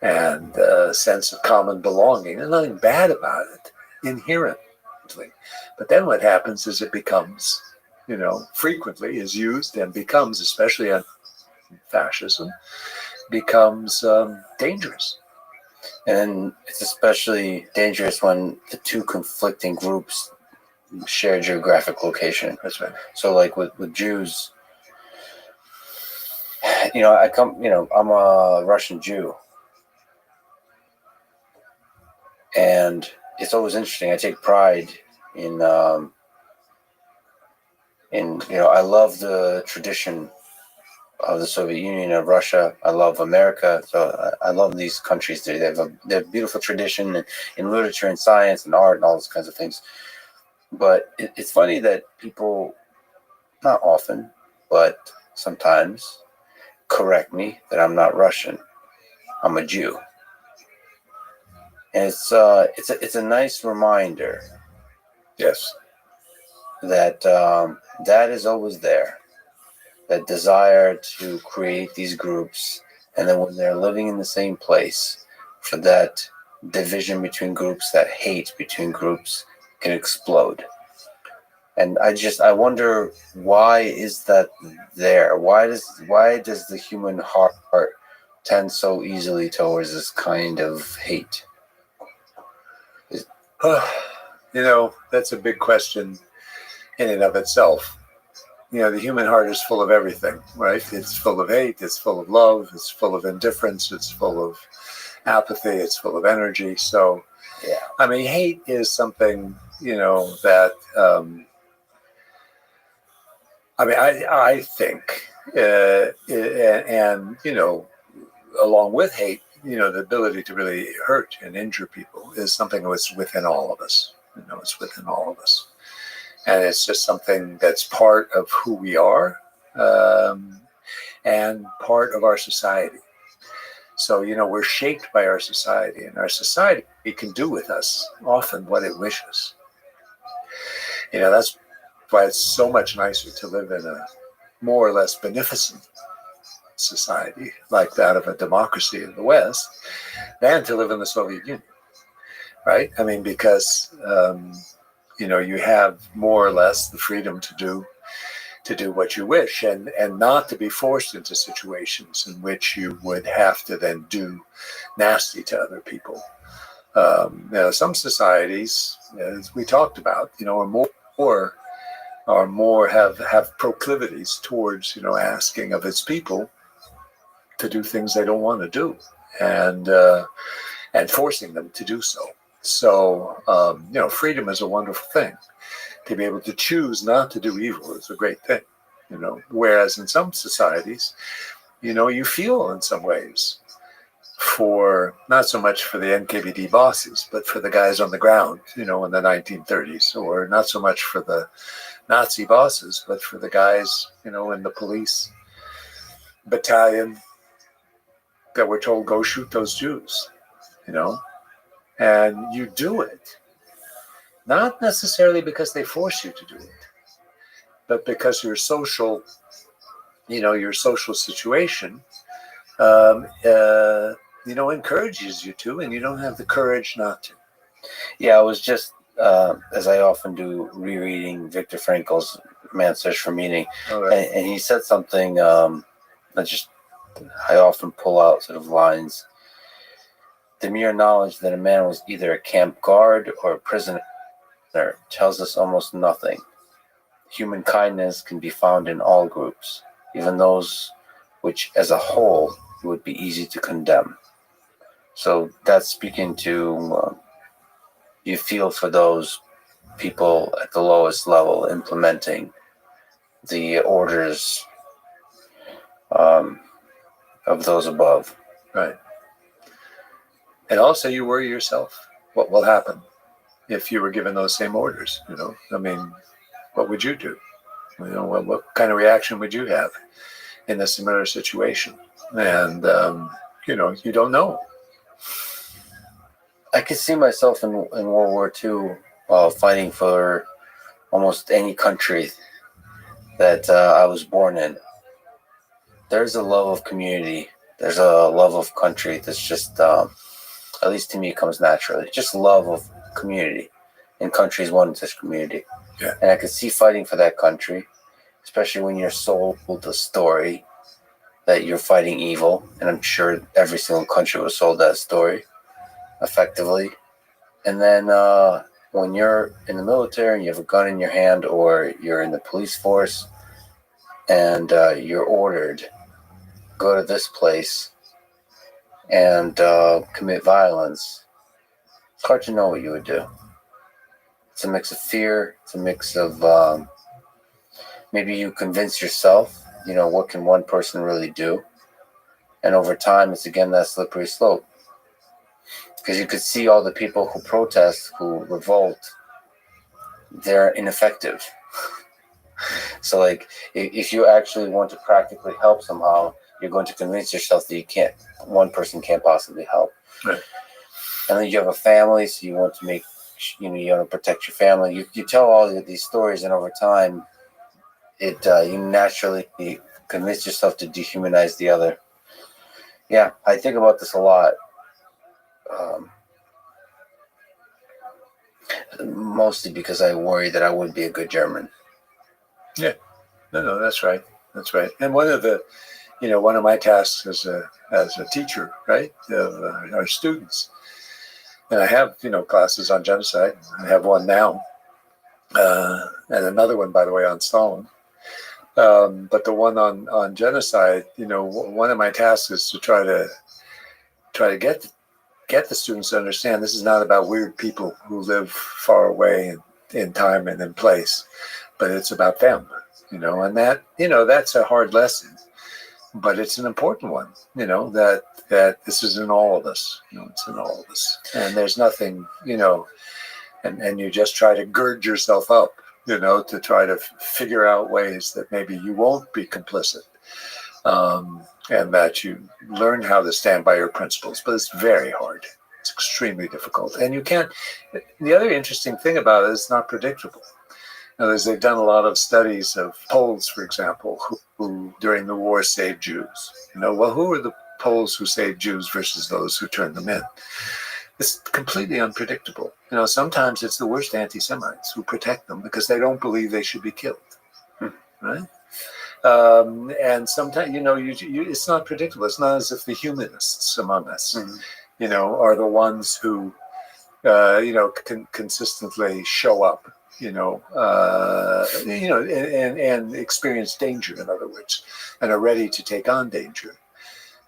and sense of common belonging. There's nothing bad about it inherently. But then what happens is it becomes, frequently is used and becomes, especially on fascism, becomes dangerous. And it's especially dangerous when the two conflicting groups share geographic location. That's right. So like with Jews, I'm a Russian Jew. And it's always interesting. I take pride in I love the tradition of the Soviet Union, of Russia. I love America. So I love these countries. They have a beautiful tradition in literature and science and art and all those kinds of things. But it's funny that people, not often, but sometimes, correct me that I'm not Russian. I'm a Jew. And it's a nice reminder. Yes. That that is always there. That desire to create these groups, and then when they're living in the same place, for that division between groups, that hate between groups can explode. And I wonder, why is that there? Why does the human heart tend so easily towards this kind of hate? That's a big question in and of itself. The human heart is full of everything, right? It's full of hate, it's full of love, it's full of indifference, it's full of apathy, it's full of energy. So, yeah. I mean, hate is something, that, I think, and, along with hate, the ability to really hurt and injure people is something that's within all of us. It's within all of us. And it's just something that's part of who we are, and part of our society. So, we're shaped by our society, and our society can do with us often what it wishes. That's why it's so much nicer to live in a more or less beneficent society like that of a democracy in the West than to live in the Soviet Union, right? I mean, because you have more or less the freedom to do what you wish, and not to be forced into situations in which you would have to then do nasty to other people. Some societies, as we talked about, are more have proclivities towards asking of its people to do things they don't want to do, and forcing them to do so. So freedom is a wonderful thing. To be able to choose not to do evil is a great thing. Whereas in some societies, you feel in some ways for not so much for the NKVD bosses, but for the guys on the ground, in the 1930s, or not so much for the Nazi bosses, but for the guys, in the police battalion that were told, go shoot those Jews, and you do it, not necessarily because they force you to do it, but because your social situation, encourages you to, and you don't have the courage not to. Yeah, I was just, as I often do, rereading Viktor Frankl's Man's Search for Meaning, right. and he said something I often pull out sort of lines. The mere knowledge that a man was either a camp guard or a prisoner tells us almost nothing. Human kindness can be found in all groups, even those which, as a whole, would be easy to condemn. So that's speaking to you feel for those people at the lowest level implementing the orders of those above. Right. And also you worry yourself, what will happen if you were given those same orders? What would you do? What kind of reaction would you have in a similar situation? And, you don't know. I could see myself in World War II fighting for almost any country that I was born in. There's a love of community. There's a love of country that's just, at least to me, comes naturally. Just love of community. And country is one such community. Yeah. And I could see fighting for that country, especially when you're sold the story that you're fighting evil. And I'm sure every single country was sold that story effectively. And then when you're in the military and you have a gun in your hand, or you're in the police force and you're ordered, go to this place and commit violence, it's hard to know what you would do. It's a mix of fear. It's a mix of maybe you convince yourself, what can one person really do? And over time, it's again that slippery slope. Because you could see all the people who protest, who revolt, they're ineffective. So, like, if you actually want to practically help somehow, you're going to convince yourself that one person can't possibly help. Right. And then you have a family, so you want to make, you want to protect your family. You tell all of these stories, and over time, you naturally convince yourself to dehumanize the other. Yeah, I think about this a lot. Mostly because I worry that I wouldn't be a good German. Yeah, no, that's right. That's right. And one of my tasks as a teacher, right, of our students, and I have, classes on genocide. I have one now, and another one, by the way, on Stalin. But the one on genocide, one of my tasks is to try to get the students to understand this is not about weird people who live far away in time and in place, but it's about them, and that, that's a hard lesson, but it's an important one, that this is in all of us, it's in all of us. And there's nothing, and you just try to gird yourself up, to try to figure out ways that maybe you won't be complicit. And that you learn how to stand by your principles, but it's very hard. It's extremely difficult. And you can't, the other interesting thing about it is it's not predictable. They've done a lot of studies of Poles, for example, who during the war saved Jews. Well, who are the Poles who saved Jews versus those who turned them in? It's completely unpredictable. Sometimes it's the worst anti-Semites who protect them because they don't believe they should be killed, right? And sometimes, it's not predictable. It's not as if the humanists among us, are the ones who, can consistently show up, and experience danger, in other words, and are ready to take on danger,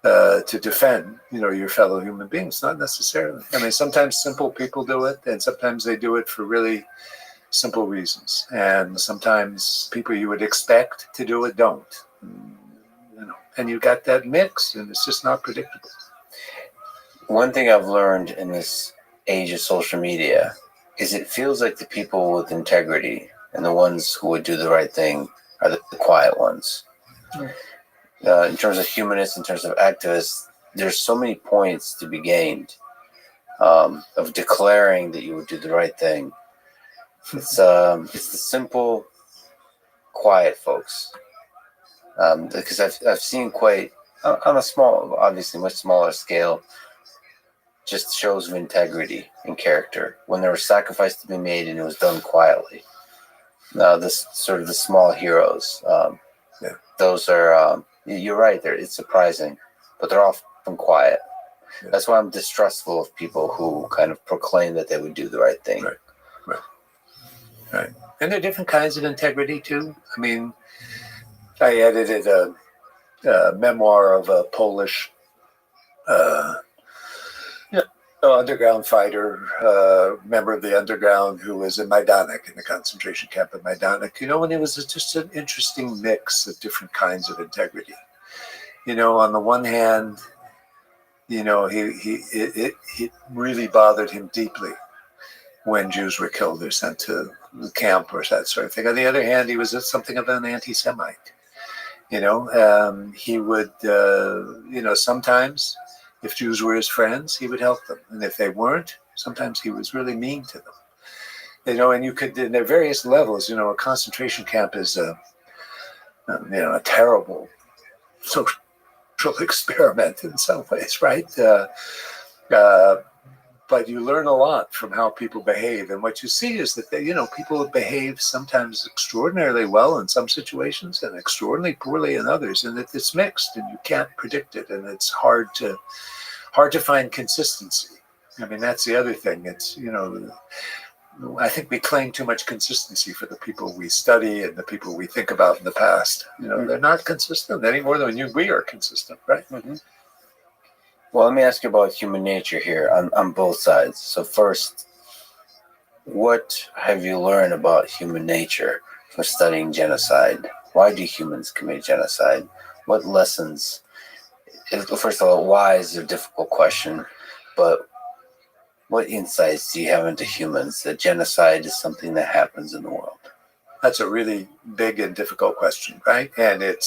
to defend, your fellow human beings. Not necessarily. I mean, sometimes simple people do it, and sometimes they do it for really simple reasons, and sometimes people you would expect to do it don't, and you got that mix, and it's just not predictable. One thing I've learned in this age of social media is it feels like the people with integrity and the ones who would do the right thing are the quiet ones. In terms of humanists, in terms of activists, there's so many points to be gained of declaring that you would do the right thing. It's the simple, quiet folks, because I've seen quite on a small, obviously much smaller scale, just shows of integrity and character when there was sacrifice to be made and it was done quietly. This sort of the small heroes, those are you're right. It's surprising, but they're often quiet. Yeah. That's why I'm distrustful of people who kind of proclaim that they would do the right thing. Right. And there are different kinds of integrity too. I mean, I edited a memoir of a Polish underground fighter, member of the underground, who was in Majdanek, in the concentration camp at Majdanek. And it was just an interesting mix of different kinds of integrity. On the one hand, it really bothered him deeply when Jews were killed or sent to the camp or that sort of thing. On the other hand, he was something of an anti-Semite. He would, sometimes if Jews were his friends, he would help them. And if they weren't, sometimes he was really mean to them. And you could, in their various levels, a concentration camp is a terrible social experiment in some ways, right? But you learn a lot from how people behave, and what you see is that people behave sometimes extraordinarily well in some situations and extraordinarily poorly in others, and that it's mixed, and you can't predict it, and it's hard to find consistency. I mean, that's the other thing. It's I think we claim too much consistency for the people we study and the people we think about in the past. They're not consistent any more than we are consistent, right? Mm-hmm. Well, let me ask you about human nature here on both sides. So first, what have you learned about human nature from studying genocide? Why do humans commit genocide? What lessons? First of all, why is a difficult question, but what insights do you have into humans that genocide is something that happens in the world? That's a really big and difficult question, right? And it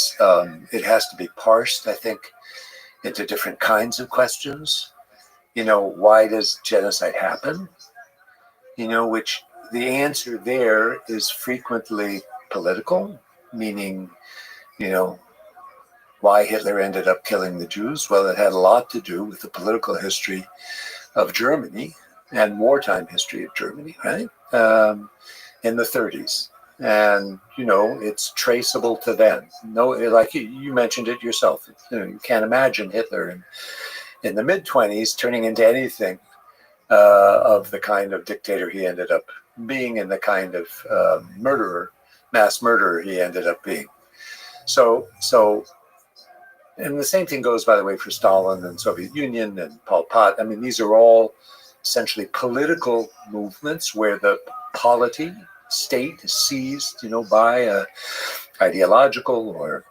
has to be parsed, I think, into different kinds of questions. Why does genocide happen? Which the answer there is frequently political, meaning, why Hitler ended up killing the Jews. Well, it had a lot to do with the political history of Germany and wartime history of Germany, right? In the 30s. And, it's traceable to then. No, like you mentioned it yourself. You can't imagine Hitler in the mid-20s turning into anything of the kind of dictator he ended up being and the kind of mass murderer he ended up being. So, and the same thing goes, by the way, for Stalin and Soviet Union and Pol Pot. I mean, these are all essentially political movements where the polity state is seized, by a ideological or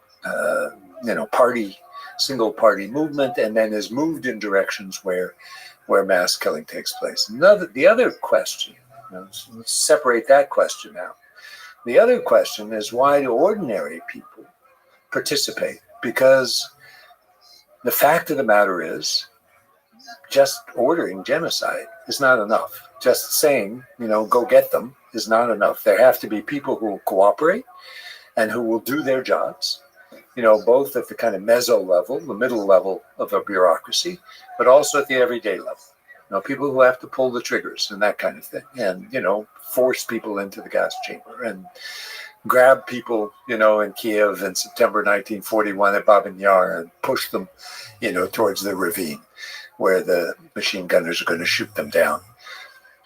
single party movement, and then is moved in directions where mass killing takes place. The other question, let's separate that question out. The other question is, why do ordinary people participate? Because the fact of the matter is, just ordering genocide is not enough. Just saying, go get them is not enough. There have to be people who will cooperate and who will do their jobs, both at the kind of meso level, the middle level of a bureaucracy, but also at the everyday level. People who have to pull the triggers and that kind of thing, and, force people into the gas chamber and grab people, in Kiev in September 1941 at Babin Yar and push them, towards the ravine where the machine gunners are going to shoot them down.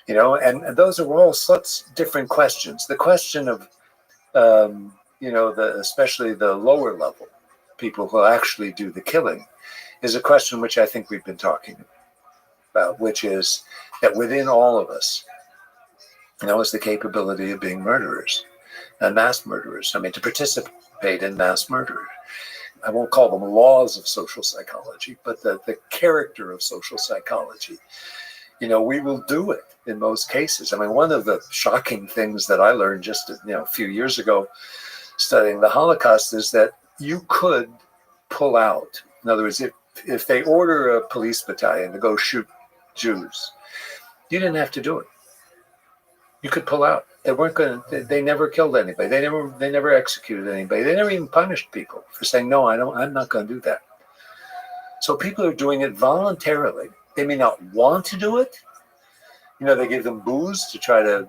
And those are all such different questions. The question of, especially the lower level people who actually do the killing is a question which I think we've been talking about, which is that within all of us, is the capability of being murderers and mass murderers. I mean, to participate in mass murder. I won't call them laws of social psychology, but the character of social psychology. We will do it in most cases. I mean, one of the shocking things that I learned just a few years ago studying the Holocaust is that you could pull out. In other words, if they order a police battalion to go shoot Jews, you didn't have to do it. You could pull out. They weren't going to. They never killed anybody. They never executed anybody. They never even punished people for saying, no, I'm not going to do that. So people are doing it voluntarily. They may not want to do it. They give them booze to try to,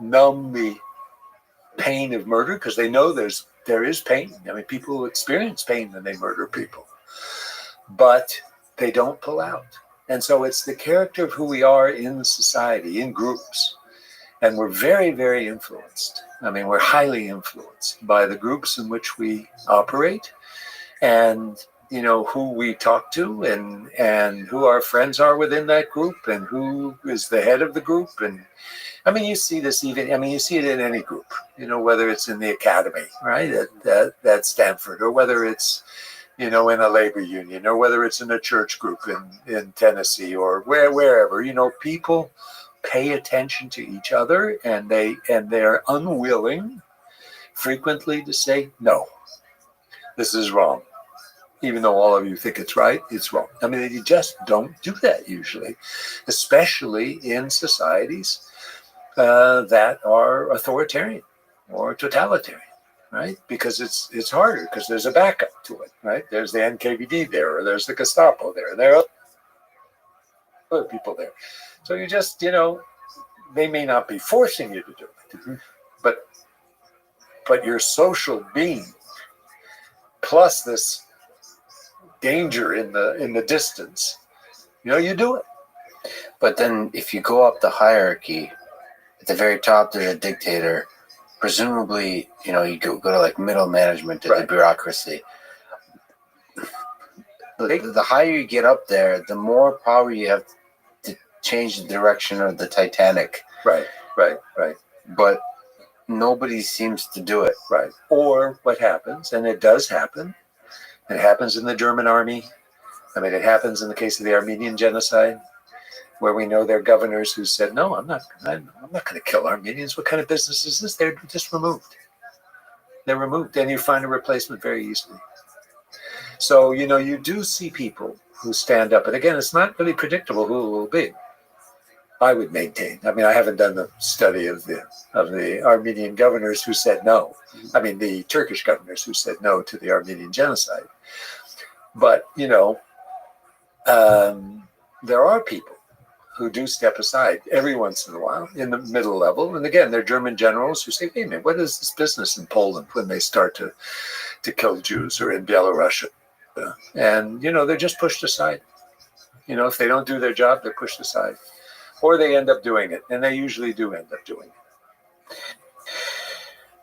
numb the pain of murder, because they know there is pain. I mean, people experience pain when they murder people, but they don't pull out. And so it's the character of who we are in society, in groups. And we're very, very influenced. I mean, we're highly influenced by the groups in which we operate, and who we talk to, and who our friends are within that group, and who is the head of the group. And I mean, you see this you see it in any group, whether it's in the academy, right, at Stanford, or whether it's, in a labor union, or whether it's in a church group in Tennessee, or wherever, people pay attention to each other, and they're unwilling frequently to say, no, this is wrong. Even though all of you think it's right, it's wrong. I mean, you just don't do that usually, especially in societies that are authoritarian or totalitarian, right? Because it's harder because there's a backup to it, right? There's the NKVD there, or there's the Gestapo there, and there are other people there. So you just, they may not be forcing you to do it, but your social being plus this danger in the distance, you do it. But then if you go up the hierarchy, at the very top there's a dictator. Presumably, you go to like middle management to the Right. bureaucracy. The higher you get up there, the more power you have to change the direction of the Titanic. Right. But nobody seems to do it. Right. Or what happens, and it does happen, it happens in the German army. I mean, it happens in the case of the Armenian genocide, where we know there are governors who said, no, I'm not going to kill Armenians. What kind of business is this? They're just removed. They're removed, and you find a replacement very easily. So, you do see people who stand up. And again, it's not really predictable who it will be. I would maintain. I mean, I haven't done the study of the Armenian governors who said no. I mean, the Turkish governors who said no to the Armenian genocide. But, there are people who do step aside every once in a while in the middle level. And again, they're German generals who say, hey, man, what is this business in Poland when they start to kill Jews, or in Belarus? And, they're just pushed aside. If they don't do their job, they're pushed aside. Or they end up doing it. And they usually do end up doing it.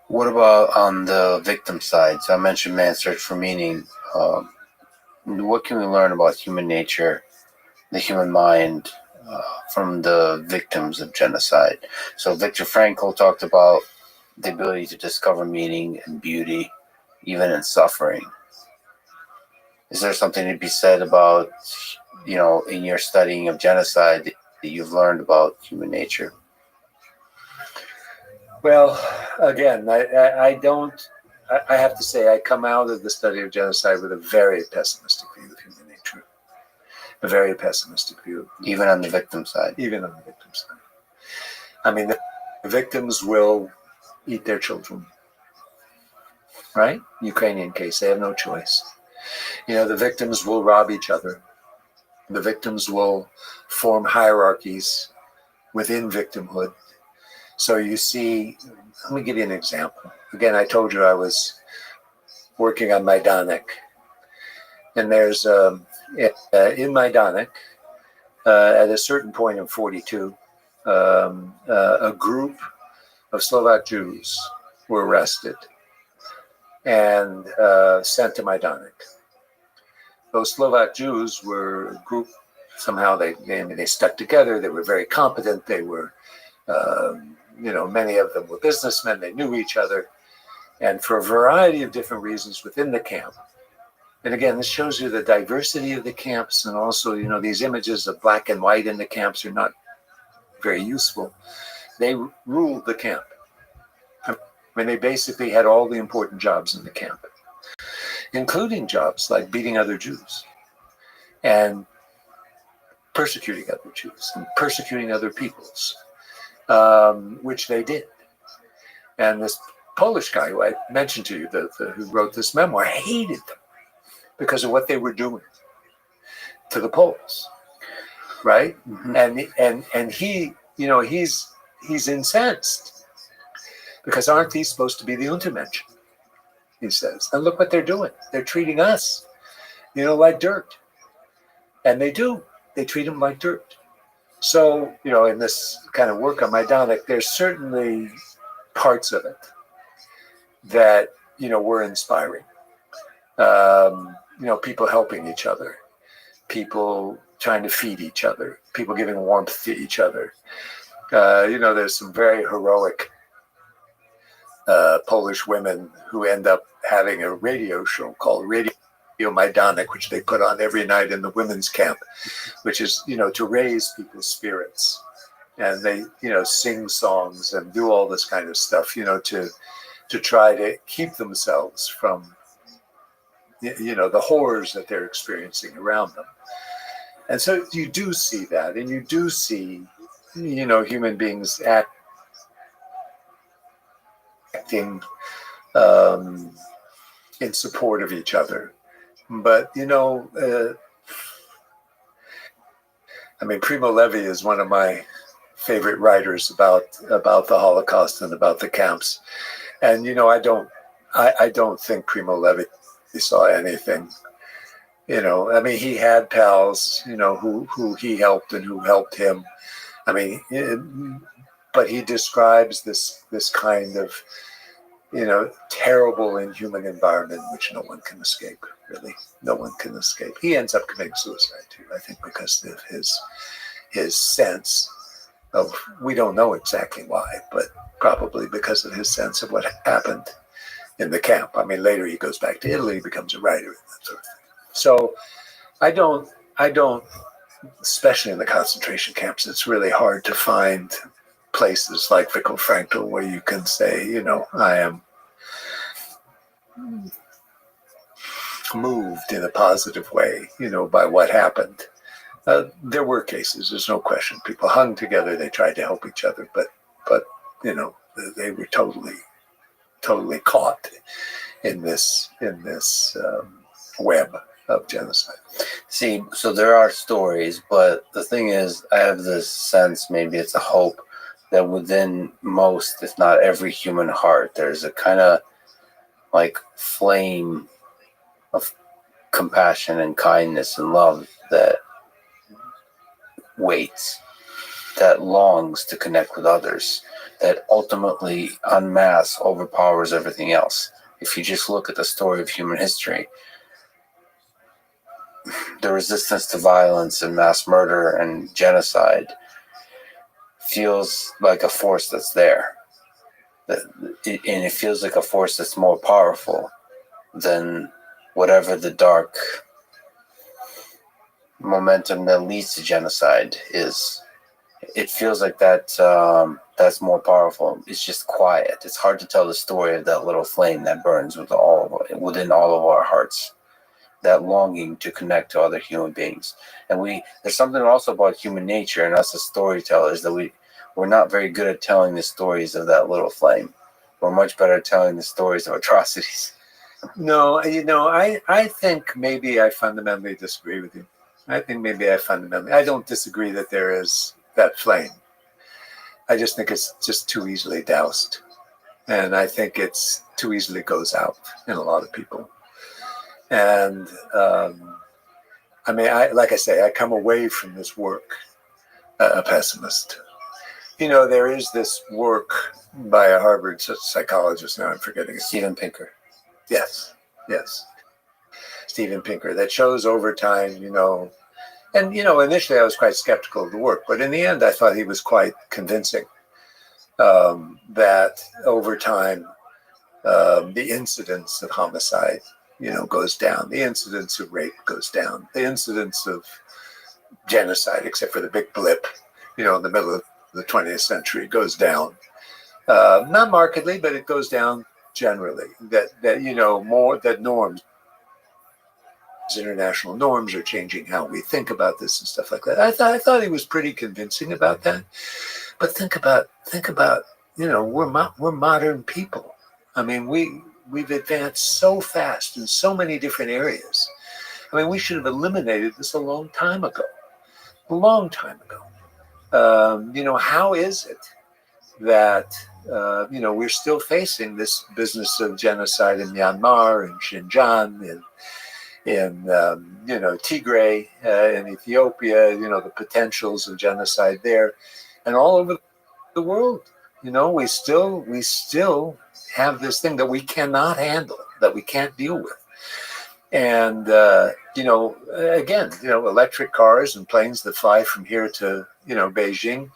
What about on the victim side? So I mentioned Man's Search for Meaning. What can we learn about human nature, the human mind, from the victims of genocide? So Viktor Frankl talked about the ability to discover meaning and beauty, even in suffering. Is there something to be said about, in your studying of genocide that you've learned about human nature? Well, again, I have to say I come out of the study of genocide with a very pessimistic view of human nature. A very pessimistic view. Even on the victim side? Even on the victim side. I mean, the victims will eat their children. Right? Ukrainian case, they have no choice. The victims will rob each other. The victims will form hierarchies within victimhood. So you see, let me give you an example. Again, I told you I was working on Majdanek. And there's, in Majdanek, at a certain point in 1942, a group of Slovak Jews were arrested and sent to Majdanek. Those Slovak Jews were a group, somehow they stuck together, they were very competent, they were, many of them were businessmen, they knew each other, and for a variety of different reasons within the camp. And again, this shows you the diversity of the camps, and also, these images of black and white in the camps are not very useful. They ruled the camp. I mean, they basically had all the important jobs in the camp, including jobs like beating other Jews and persecuting other Jews and persecuting other peoples, which they did. And this Polish guy who I mentioned to you, who wrote this memoir, hated them because of what they were doing to the Poles, right? Mm-hmm. And he, he's incensed because aren't these supposed to be the Untermenschen? He says, and look what they're doing. They're treating us, like dirt. And they do. They treat them like dirt. So, in this kind of work on Majdanek, there's certainly parts of it that, were inspiring. People helping each other, people trying to feed each other, people giving warmth to each other. There's some very heroic Polish women who end up having a radio show called Radio Majdanek, which they put on every night in the women's camp, which is, to raise people's spirits. And they, sing songs and do all this kind of stuff, to try to keep themselves from, the horrors that they're experiencing around them. And so you do see that, and you do see, human beings acting in support of each other. But I mean, Primo Levi is one of my favorite writers about the Holocaust and about the camps. And I don't think Primo Levi saw anything. I mean, he had pals, who he helped and who helped him. I mean, but he describes this kind of, terrible, inhuman environment which no one can escape. Really, no one can escape. He ends up committing suicide too, I think, because of his sense of, we don't know exactly why, but probably because of his sense of what happened in the camp. I mean, later he goes back to Italy, becomes a writer, and that sort of thing. So I don't, especially in the concentration camps, it's really hard to find places like Viktor Frankl where you can say, I am moved in a positive way, by what happened. There were cases, there's no question. People hung together, they tried to help each other, but they were totally caught in this web of genocide. See, so there are stories, but the thing is, I have this sense, maybe it's a hope, that within most, if not every human heart, there's a kind of like flame of compassion and kindness and love that waits, that longs to connect with others, that ultimately en masse overpowers everything else. If you just look at the story of human history, the resistance to violence and mass murder and genocide feels like a force that's there. And it feels like a force that's more powerful than whatever the dark momentum that leads to genocide is. It feels like that's more powerful. It's just quiet. It's hard to tell the story of that little flame that burns within all of our hearts. That longing to connect to other human beings. And there's something also about human nature and us as storytellers that we're not very good at telling the stories of that little flame. We're much better at telling the stories of atrocities. No, I think maybe I fundamentally disagree with you. I don't disagree that there is that flame. I just think it's just too easily doused. And I think it's too easily goes out in a lot of people. And I mean, like I say, I come away from this work a pessimist. There is this work by a Harvard psychologist, now I'm forgetting it. Steven Pinker. Yes. Steven Pinker, that shows over time, and, initially I was quite skeptical of the work, but in the end I thought he was quite convincing, that over time the incidence of homicide, goes down. The incidence of rape goes down. The incidence of genocide, except for the big blip, in the middle of the 20th century, goes down. Not markedly, but it goes down generally. That norms, international norms, are changing how we think about this and stuff like that. I thought he was pretty convincing about that. But think about, we're modern people. I mean, we've advanced so fast in so many different areas. I mean, we should have eliminated this a long time ago. How is it that, we're still facing this business of genocide in Myanmar and Xinjiang in Tigray, in Ethiopia, the potentials of genocide there, and all over the world. We still have this thing that we cannot handle, that we can't deal with. And, again, electric cars and planes that fly from here to, Beijing.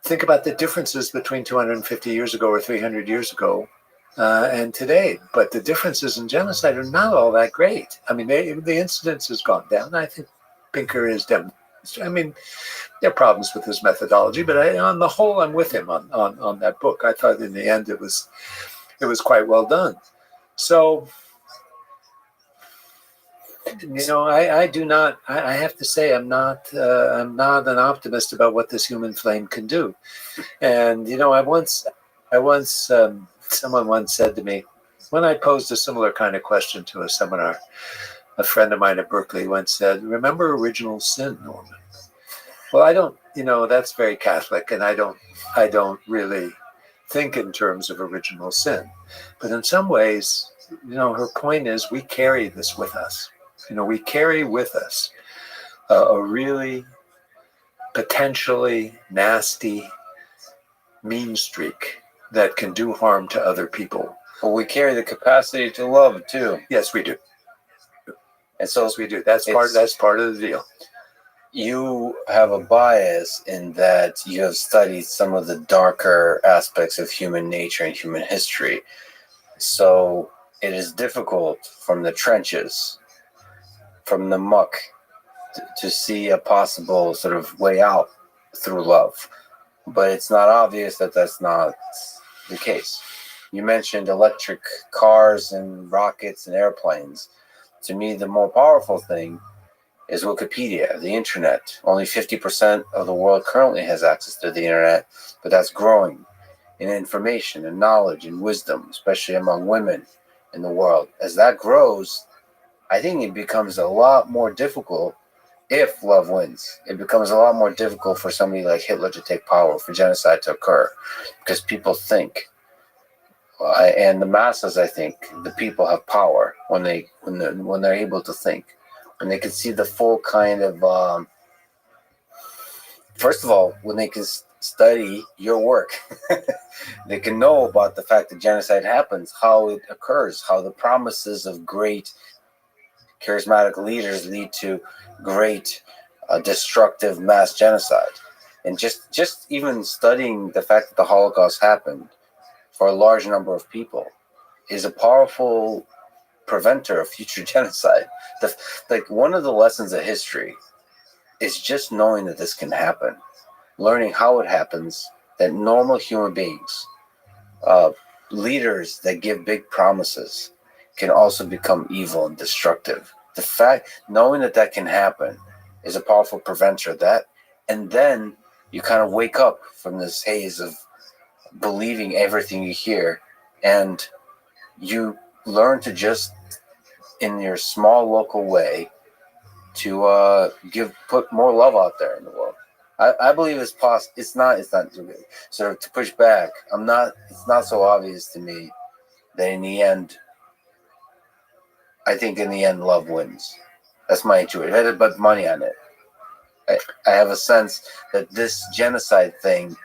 Think about the differences between 250 years ago or 300 years ago and today. But the differences in genocide are not all that great. I mean, the incidence has gone down. I think Pinker is demonstrating. I mean, there are problems with his methodology, but on the whole, I'm with him on that book. I thought in the end it was quite well done. So, I do not. I have to say, I'm not an optimist about what this human flame can do. And I once Someone once said to me, when I posed a similar kind of question to a seminar, a friend of mine at Berkeley once said, "Remember original sin, Norman?" Well, I don't, that's very Catholic, and I don't really think in terms of original sin. But in some ways, her point is we carry this with us. We carry with us a really potentially nasty mean streak that can do harm to other people. But we carry the capacity to love too. Yes, we do. And so Yes, we do. That's part of the deal. You have a bias in that you have studied some of the darker aspects of human nature and human history. So it is difficult from the trenches, from the muck, to see a possible sort of way out through love. But it's not obvious that that's not the case. You mentioned electric cars and rockets and airplanes. To me, the more powerful thing is Wikipedia, the internet. Only 50% of the world currently has access to the internet, but that's growing in information and knowledge and wisdom, especially among women in the world. As that grows, I think it becomes a lot more difficult if love wins. It becomes a lot more difficult for somebody like Hitler to take power, for genocide to occur, because people think. And the masses, I think, the people have power when they're able to think. And they can see the full kind of, first of all, when they can study your work, they can know about the fact that genocide happens, how it occurs, how the promises of great charismatic leaders lead to great destructive mass genocide. And just even studying the fact that the Holocaust happened for a large number of people is a powerful preventer of future genocide. Like one of the lessons of history is just knowing that this can happen, learning how it happens, that normal human beings, leaders that give big promises, can also become evil and destructive. The fact, knowing that can happen is a powerful preventer of that. And then you kind of wake up from this haze of believing everything you hear, and you learn to just, in your small local way, to put more love out there in the world. I believe it's possible. It's not sort of to push back. It's not so obvious to me that in the end, I think in the end, love wins. That's my intuition. I had to put money on it. I have a sense that this genocide thing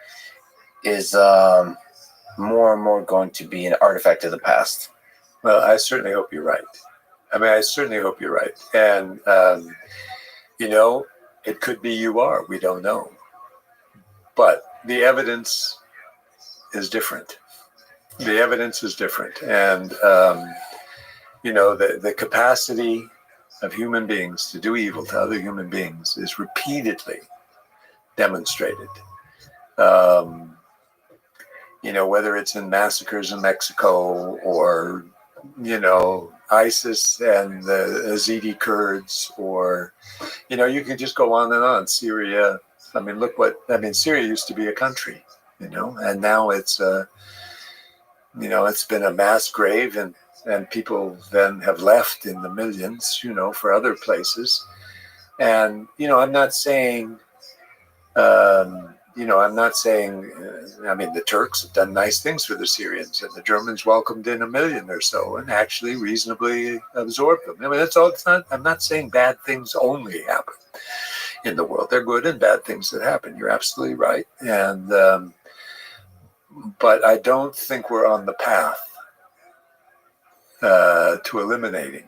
is more and more going to be an artifact of the past. Well, I certainly hope you're right. I certainly hope you're right. And, it could be you are. We don't know. But the evidence is different. The evidence is different. And, the capacity of human beings to do evil to other human beings is repeatedly demonstrated. Whether it's in massacres in Mexico or, ISIS and the Yazidi Kurds, or, you can just go on and on. Syria. Syria used to be a country, and now it's, it's been a mass grave, and people then have left in the millions, for other places. And, I'm not saying, the Turks have done nice things for the Syrians, and the Germans welcomed in 1 million or so and actually reasonably absorbed them. That's all. I'm not saying bad things only happen in the world. There are good and bad things that happen. You're absolutely right. And, but I don't think we're on the path to eliminating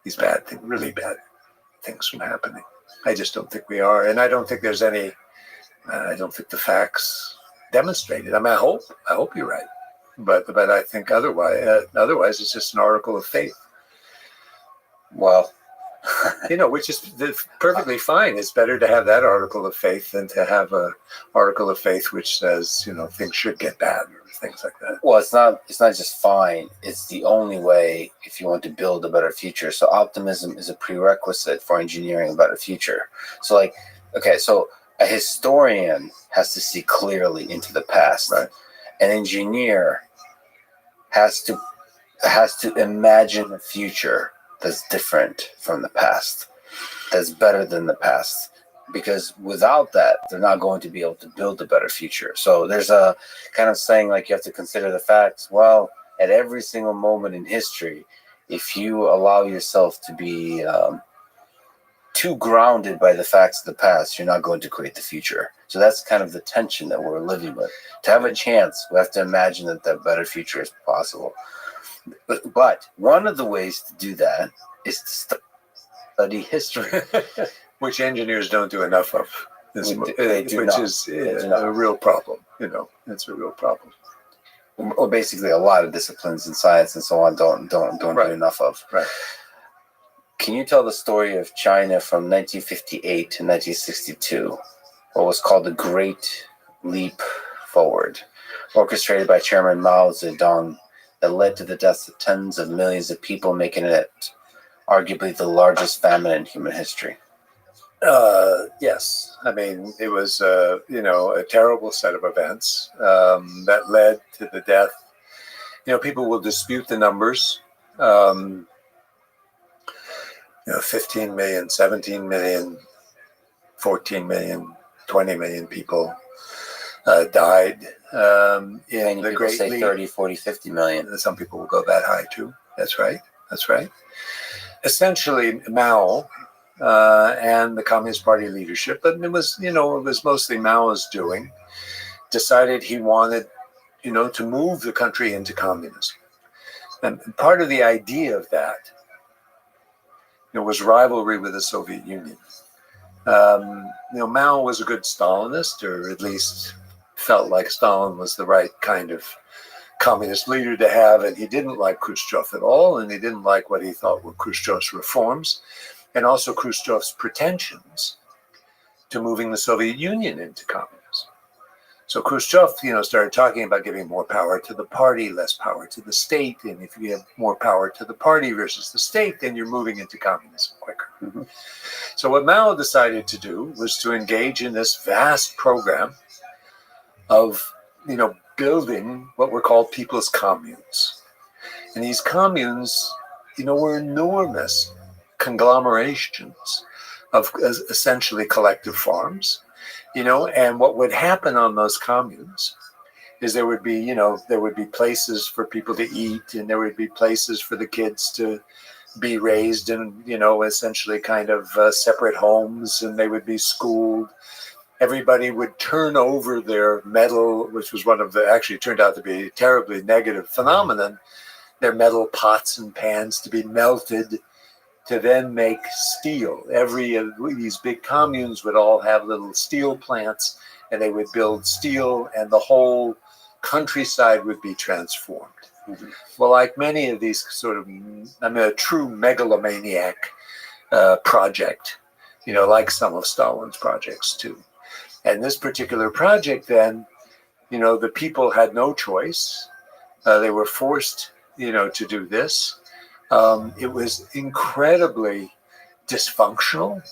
these really bad things from happening. I just don't think we are. And I don't think there's any, I don't think the facts demonstrate it. I hope you're right. But I think otherwise it's just an article of faith. Well, which is perfectly fine. It's better to have that article of faith than to have an article of faith which says, things should get bad or things like that. Well, it's not just fine. It's the only way if you want to build a better future. So optimism is a prerequisite for engineering a better future. So so a historian has to see clearly into the past. Right. An engineer has to imagine a future that's different from the past, that's better than the past. Because without that, they're not going to be able to build a better future. So there's a kind of saying like you have to consider the facts. Well, at every single moment in history, if you allow yourself to be too grounded by the facts of the past, you're not going to create the future. So that's kind of the tension that we're living with. To have a chance, we have to imagine that that better future is possible. But one of the ways to do that is to study history. Which engineers don't do enough of, They do which not. is They do not. a real problem. It's a real problem. Or basically a lot of disciplines in science and so on don't Right. do enough of. Right. Can you tell the story of China from 1958 to 1962, what was called the Great Leap Forward, orchestrated by Chairman Mao Zedong, that led to the deaths of tens of millions of people, making it arguably the largest famine in human history? Yes, I mean it was a terrible set of events that led to the death. People will dispute the numbers. 15 million, 17 million, 14 million, 20 million people died in Many the people Great say Leap. 30, 40, 50 million. Some people will go that high too. That's right. Essentially, Mao and the Communist Party leadership, but it was mostly Mao's doing, decided he wanted, to move the country into communism. And part of the idea of that, was rivalry with the Soviet Union. Mao was a good Stalinist, or at least felt like Stalin was the right kind of communist leader to have, and he didn't like Khrushchev at all, and he didn't like what he thought were Khrushchev's reforms, and also Khrushchev's pretensions to moving the Soviet Union into communism. So Khrushchev, started talking about giving more power to the party, less power to the state, and if you have more power to the party versus the state, then you're moving into communism quicker. Mm-hmm. So what Mao decided to do was to engage in this vast program of, building what were called people's communes. And these communes, were enormous conglomerations of essentially collective farms, and what would happen on those communes is there would be places for people to eat, and there would be places for the kids to be raised in, essentially kind of separate homes, and they would be schooled. Everybody would turn over their metal, which was actually turned out to be a terribly negative phenomenon, their metal pots and pans to be melted to then make steel. These big communes would all have little steel plants, and they would build steel, and the whole countryside would be transformed. Mm-hmm. Well, like many of these sort of, a true megalomaniac project, like some of Stalin's projects too. And this particular project then, the people had no choice. They were forced, to do this. It was incredibly dysfunctional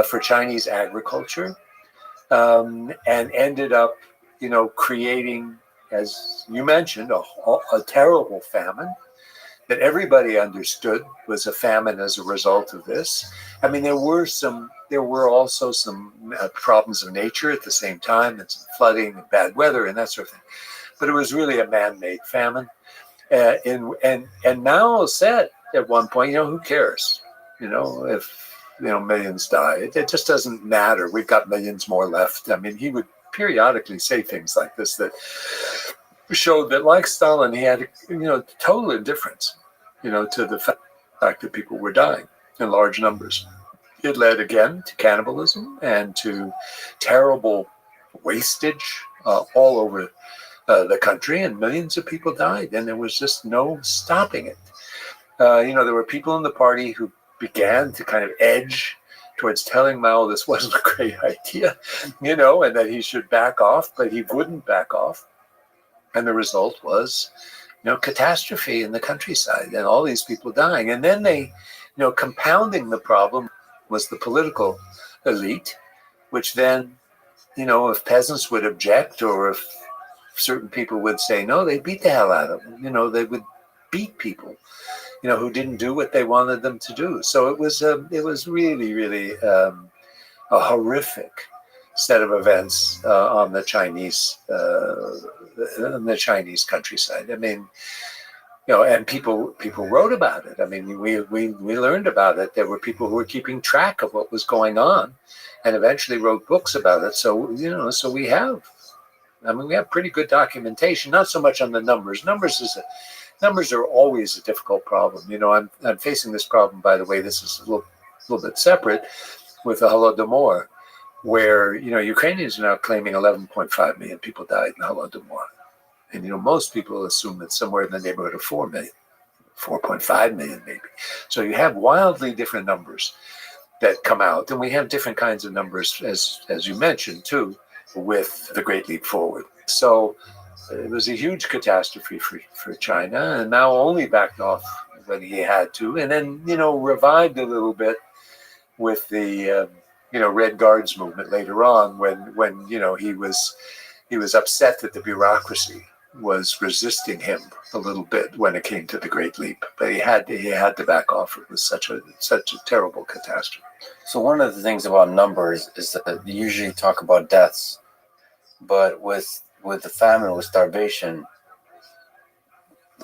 for Chinese agriculture, and ended up, creating, as you mentioned, a terrible famine that everybody understood was a famine as a result of this. I mean, there were also some problems of nature at the same time, and some flooding and bad weather and that sort of thing. But it was really a man-made famine. And Mao said at one point, who cares? If millions die, it just doesn't matter. We've got millions more left. I mean, he would periodically say things like this that showed that, like Stalin, he had total indifference, to the fact that people were dying in large numbers. It led again to cannibalism and to terrible wastage all over the country, and millions of people died, and there was just no stopping it. There were people in the party who began to kind of edge towards telling Mao this wasn't a great idea, and that he should back off, but he wouldn't back off. And the result was, catastrophe in the countryside and all these people dying. And then they, compounding the problem was the political elite, which then, if peasants would object, or if certain people would say, no, they beat the hell out of them. They would beat people, who didn't do what they wanted them to do. So it was really, really a horrific set of events on the Chinese countryside. I mean, and people wrote about it. I mean, we learned about it. There were people who were keeping track of what was going on, and eventually wrote books about it. So so we have pretty good documentation. Not so much on the numbers. Numbers are always a difficult problem. I'm facing this problem, by the way. This is a little bit separate with the Holodomor, where Ukrainians are now claiming 11.5 million people died in Holodomor. And most people assume it's somewhere in the neighborhood of 4 million, 4.5 million maybe. So you have wildly different numbers that come out, and we have different kinds of numbers, as you mentioned too, with the Great Leap Forward. So it was a huge catastrophe for China, and now only backed off when he had to, and then revived a little bit with the Red Guards movement later on, when he was upset that the bureaucracy was resisting him a little bit when it came to the Great Leap, but he had to back off. It was such a terrible catastrophe. So one of the things about numbers is that you usually talk about deaths, but with the famine, with starvation,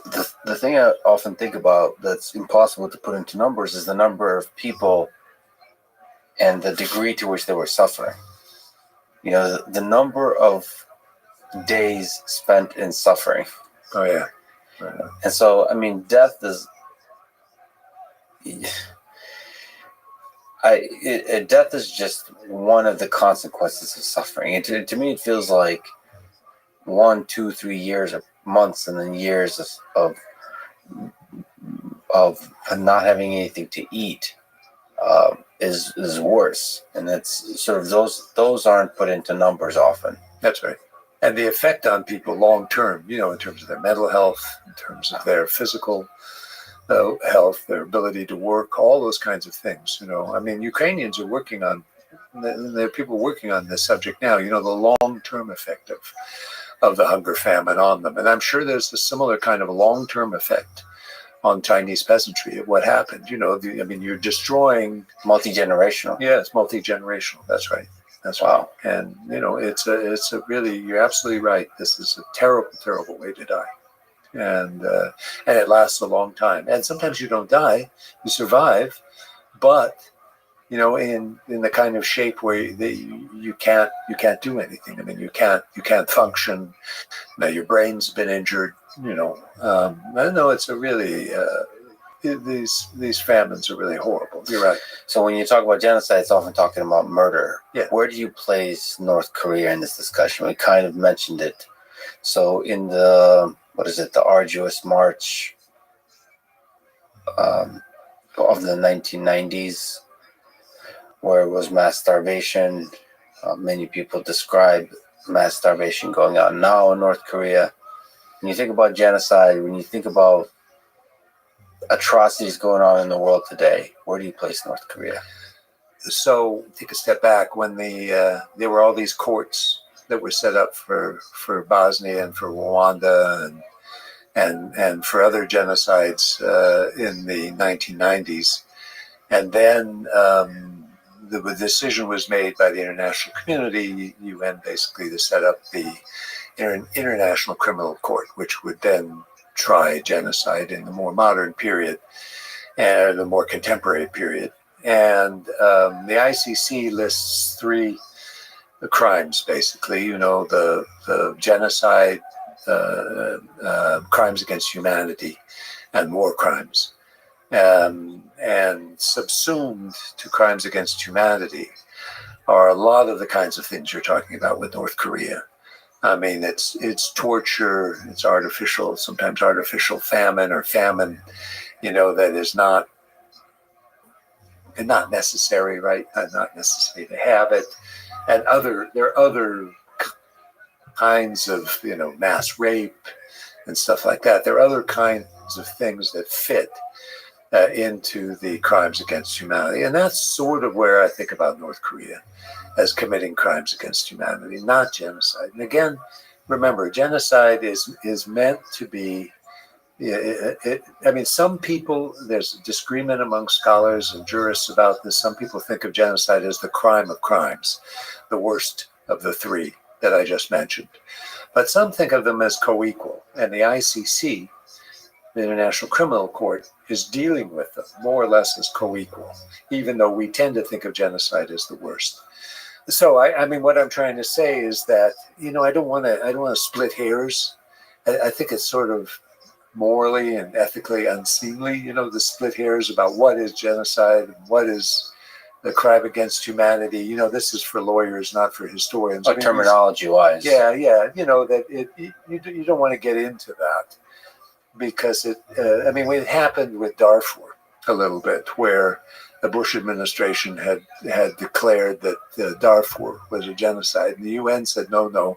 the thing I often think about that's impossible to put into numbers is the number of people and the degree to which they were suffering. The number of days spent in suffering. Oh yeah. And so, I mean, death is death is just one of the consequences of suffering. And to me, it feels like 1, 2, 3 years or months, and then years of not having anything to eat is worse. And it's sort of those aren't put into numbers often. That's right. And the effect on people long term, in terms of their mental health, in terms of their physical health, their ability to work, all those kinds of things. I mean, Ukrainians are working on, there are people working on this subject now, the long-term effect of the hunger famine on them. And I'm sure there's a similar kind of long-term effect on Chinese peasantry of what happened. You're destroying. Multi-generational. Yeah, it's multi-generational. That's right. That's wow. Right. And, it's a really, you're absolutely right. This is a terrible, terrible way to die. And it lasts a long time. And sometimes you don't die, you survive, but in the kind of shape where you can't do anything. I mean, you can't function. Now your brain's been injured. I know it's a really these famines are really horrible. You're right. So when you talk about genocide, it's often talking about murder. Yeah. Where do you place North Korea in this discussion? We kind of mentioned it. So in the arduous march of the 1990s, where it was mass starvation, many people describe mass starvation going on now in North Korea. When you think about genocide, when you think about atrocities going on in the world today, where do you place North Korea? So take a step back. When there were all these courts that were set up for Bosnia and for Rwanda and for other genocides in the 1990s, and then the decision was made by the international community, UN, basically, to set up the International Criminal Court, which would then try genocide in the more modern period and the more contemporary period. And the ICC lists 3 crimes, basically, the genocide, crimes against humanity, and war crimes. And subsumed to crimes against humanity are a lot of the kinds of things you're talking about with North Korea. I mean, it's torture, it's sometimes artificial famine that is not necessary, right? Not necessary to have it. And there are other kinds of, mass rape and stuff like that. There are other kinds of things that fit into the crimes against humanity. And that's sort of where I think about North Korea, as committing crimes against humanity, not genocide. And again, remember, genocide is meant to be. I mean, some people, there's a disagreement among scholars and jurists about this. Some people think of genocide as the crime of crimes, the worst of the three that I just mentioned. But some think of them as co-equal. And the ICC, the International Criminal Court, is dealing with them more or less as co-equal, even though we tend to think of genocide as the worst. So, I mean, what I'm trying to say is that, I don't want to split hairs. I think it's sort of morally and ethically unseemly, the split hairs about what is genocide and what is the crime against humanity. This is for lawyers, not for historians. Terminology wise. Yeah, that you don't want to get into that because it happened with Darfur a little bit, where the Bush administration had declared that Darfur was a genocide, and the UN said no.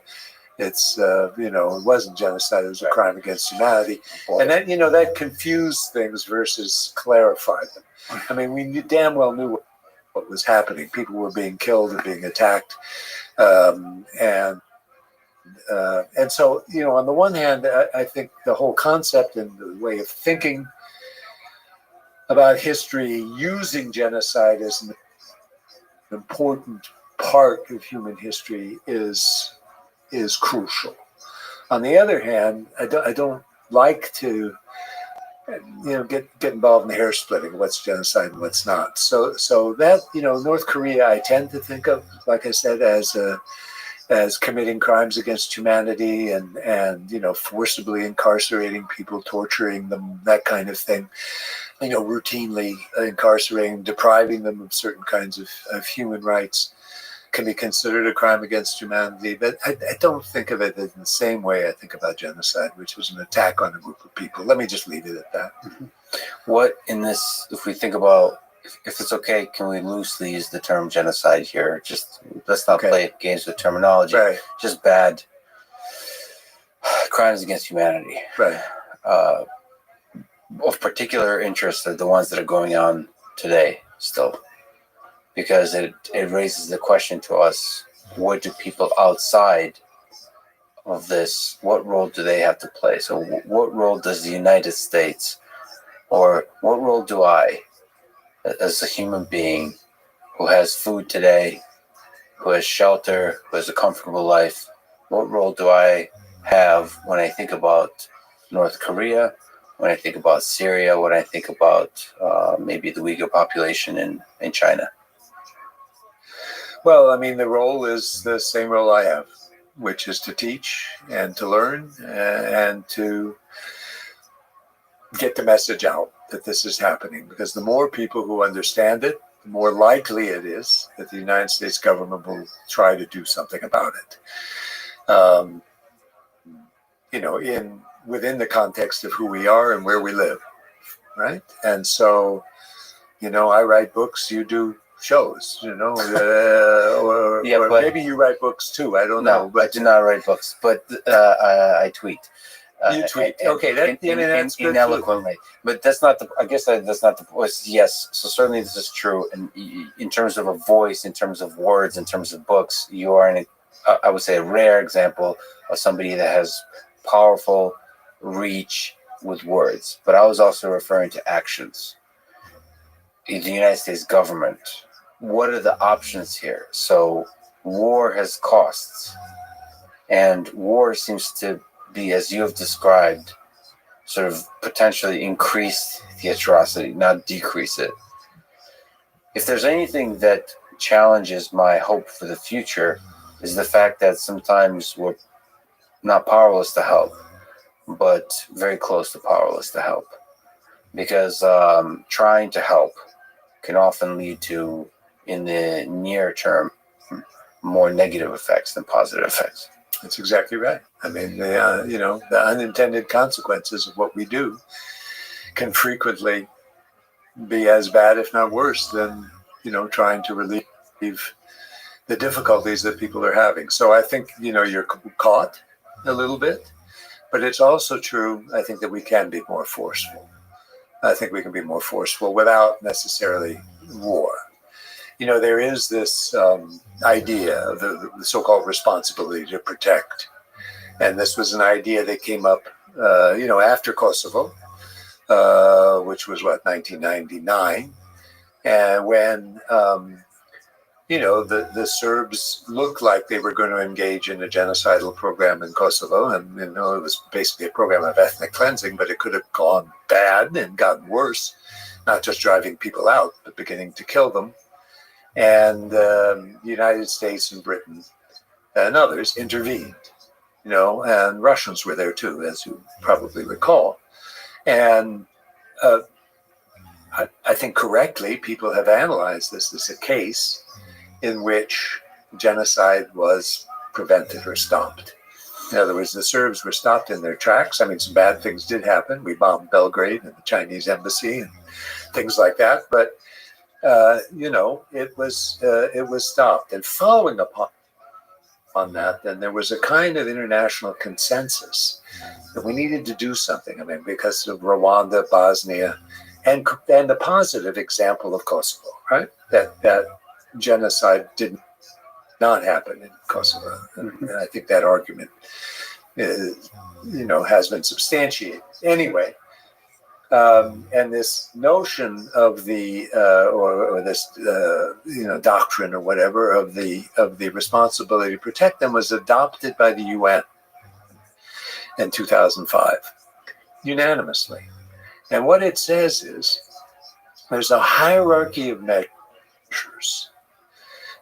It's, it wasn't genocide, it was a crime against humanity. And then, that confused things versus clarified them. I mean, we damn well knew what was happening. People were being killed and being attacked. And so, on the one hand, I think the whole concept and the way of thinking about history using genocide as an important part of human history is crucial. On the other hand, I don't like to, get involved in the hair splitting, what's genocide and what's not. So that, North Korea, I tend to think of, like I said, as committing crimes against humanity and forcibly incarcerating people, torturing them, that kind of thing. Routinely incarcerating, depriving them of certain kinds of human rights can be considered a crime against humanity, but I don't think of it in the same way I think about genocide, which was an attack on a group of people. Let me just leave it at that. Mm-hmm. What in this, if we think about, if it's okay, can we loosely use the term genocide here? Just let's not play games with terminology. Right. Just bad crimes against humanity. Right. Of particular interest are the ones that are going on today still. Because it raises the question to us, what do people outside of this, what role do they have to play? So what role does the United States, or what role do I, as a human being who has food today, who has shelter, who has a comfortable life, what role do I have when I think about North Korea, when I think about Syria, when I think about maybe the Uyghur population in China? Well, the role is the same role I have, which is to teach and to learn and to get the message out that this is happening. Because the more people who understand it, the more likely it is that the United States government will try to do something about it. Within the context of who we are and where we live, right? And so, I write books, you do shows, or maybe you write books too. I don't know. But I do not write books, but I tweet. You tweet. Okay, that's good ineloquently. But that's not the. I guess that's not the voice. Yes, so certainly this is true. And in terms of a voice, in terms of words, in terms of books, you are I would say a rare example of somebody that has powerful reach with words. But I was also referring to actions. In the United States government, what are the options here? So war has costs, and war seems to be, as you have described, sort of potentially increase the atrocity, not decrease it. If there's anything that challenges my hope for the future, is the fact that sometimes we're not powerless to help, but very close to powerless to help. Because trying to help can often lead to, in the near term, more negative effects than positive effects. That's exactly right. The unintended consequences of what we do can frequently be as bad, if not worse, than, trying to relieve the difficulties that people are having. So I think, you're caught a little bit, but it's also true, I think, that we can be more forceful. I think we can be more forceful without necessarily war. There is this idea of the so-called responsibility to protect. And this was an idea that came up, after Kosovo, which was 1999, and when the Serbs looked like they were going to engage in a genocidal program in Kosovo, and it was basically a program of ethnic cleansing, but it could have gone bad and gotten worse, not just driving people out, but beginning to kill them. And the United States and Britain and others intervened, and Russians were there too, as you probably recall. And I think correctly, people have analyzed this as a case in which genocide was prevented or stopped. In other words, the Serbs were stopped in their tracks. I mean, some bad things did happen. We bombed Belgrade and the Chinese embassy and things like that. But it was stopped. And following upon that, then there was a kind of international consensus that we needed to do something. I mean, because of Rwanda, Bosnia, and the positive example of Kosovo, right? That genocide did not happen in Kosovo, and I think that argument, has been substantiated. Anyway, and this notion of the or this doctrine or whatever of the responsibility to protect them was adopted by the UN in 2005 unanimously. And what it says is there's a hierarchy of measures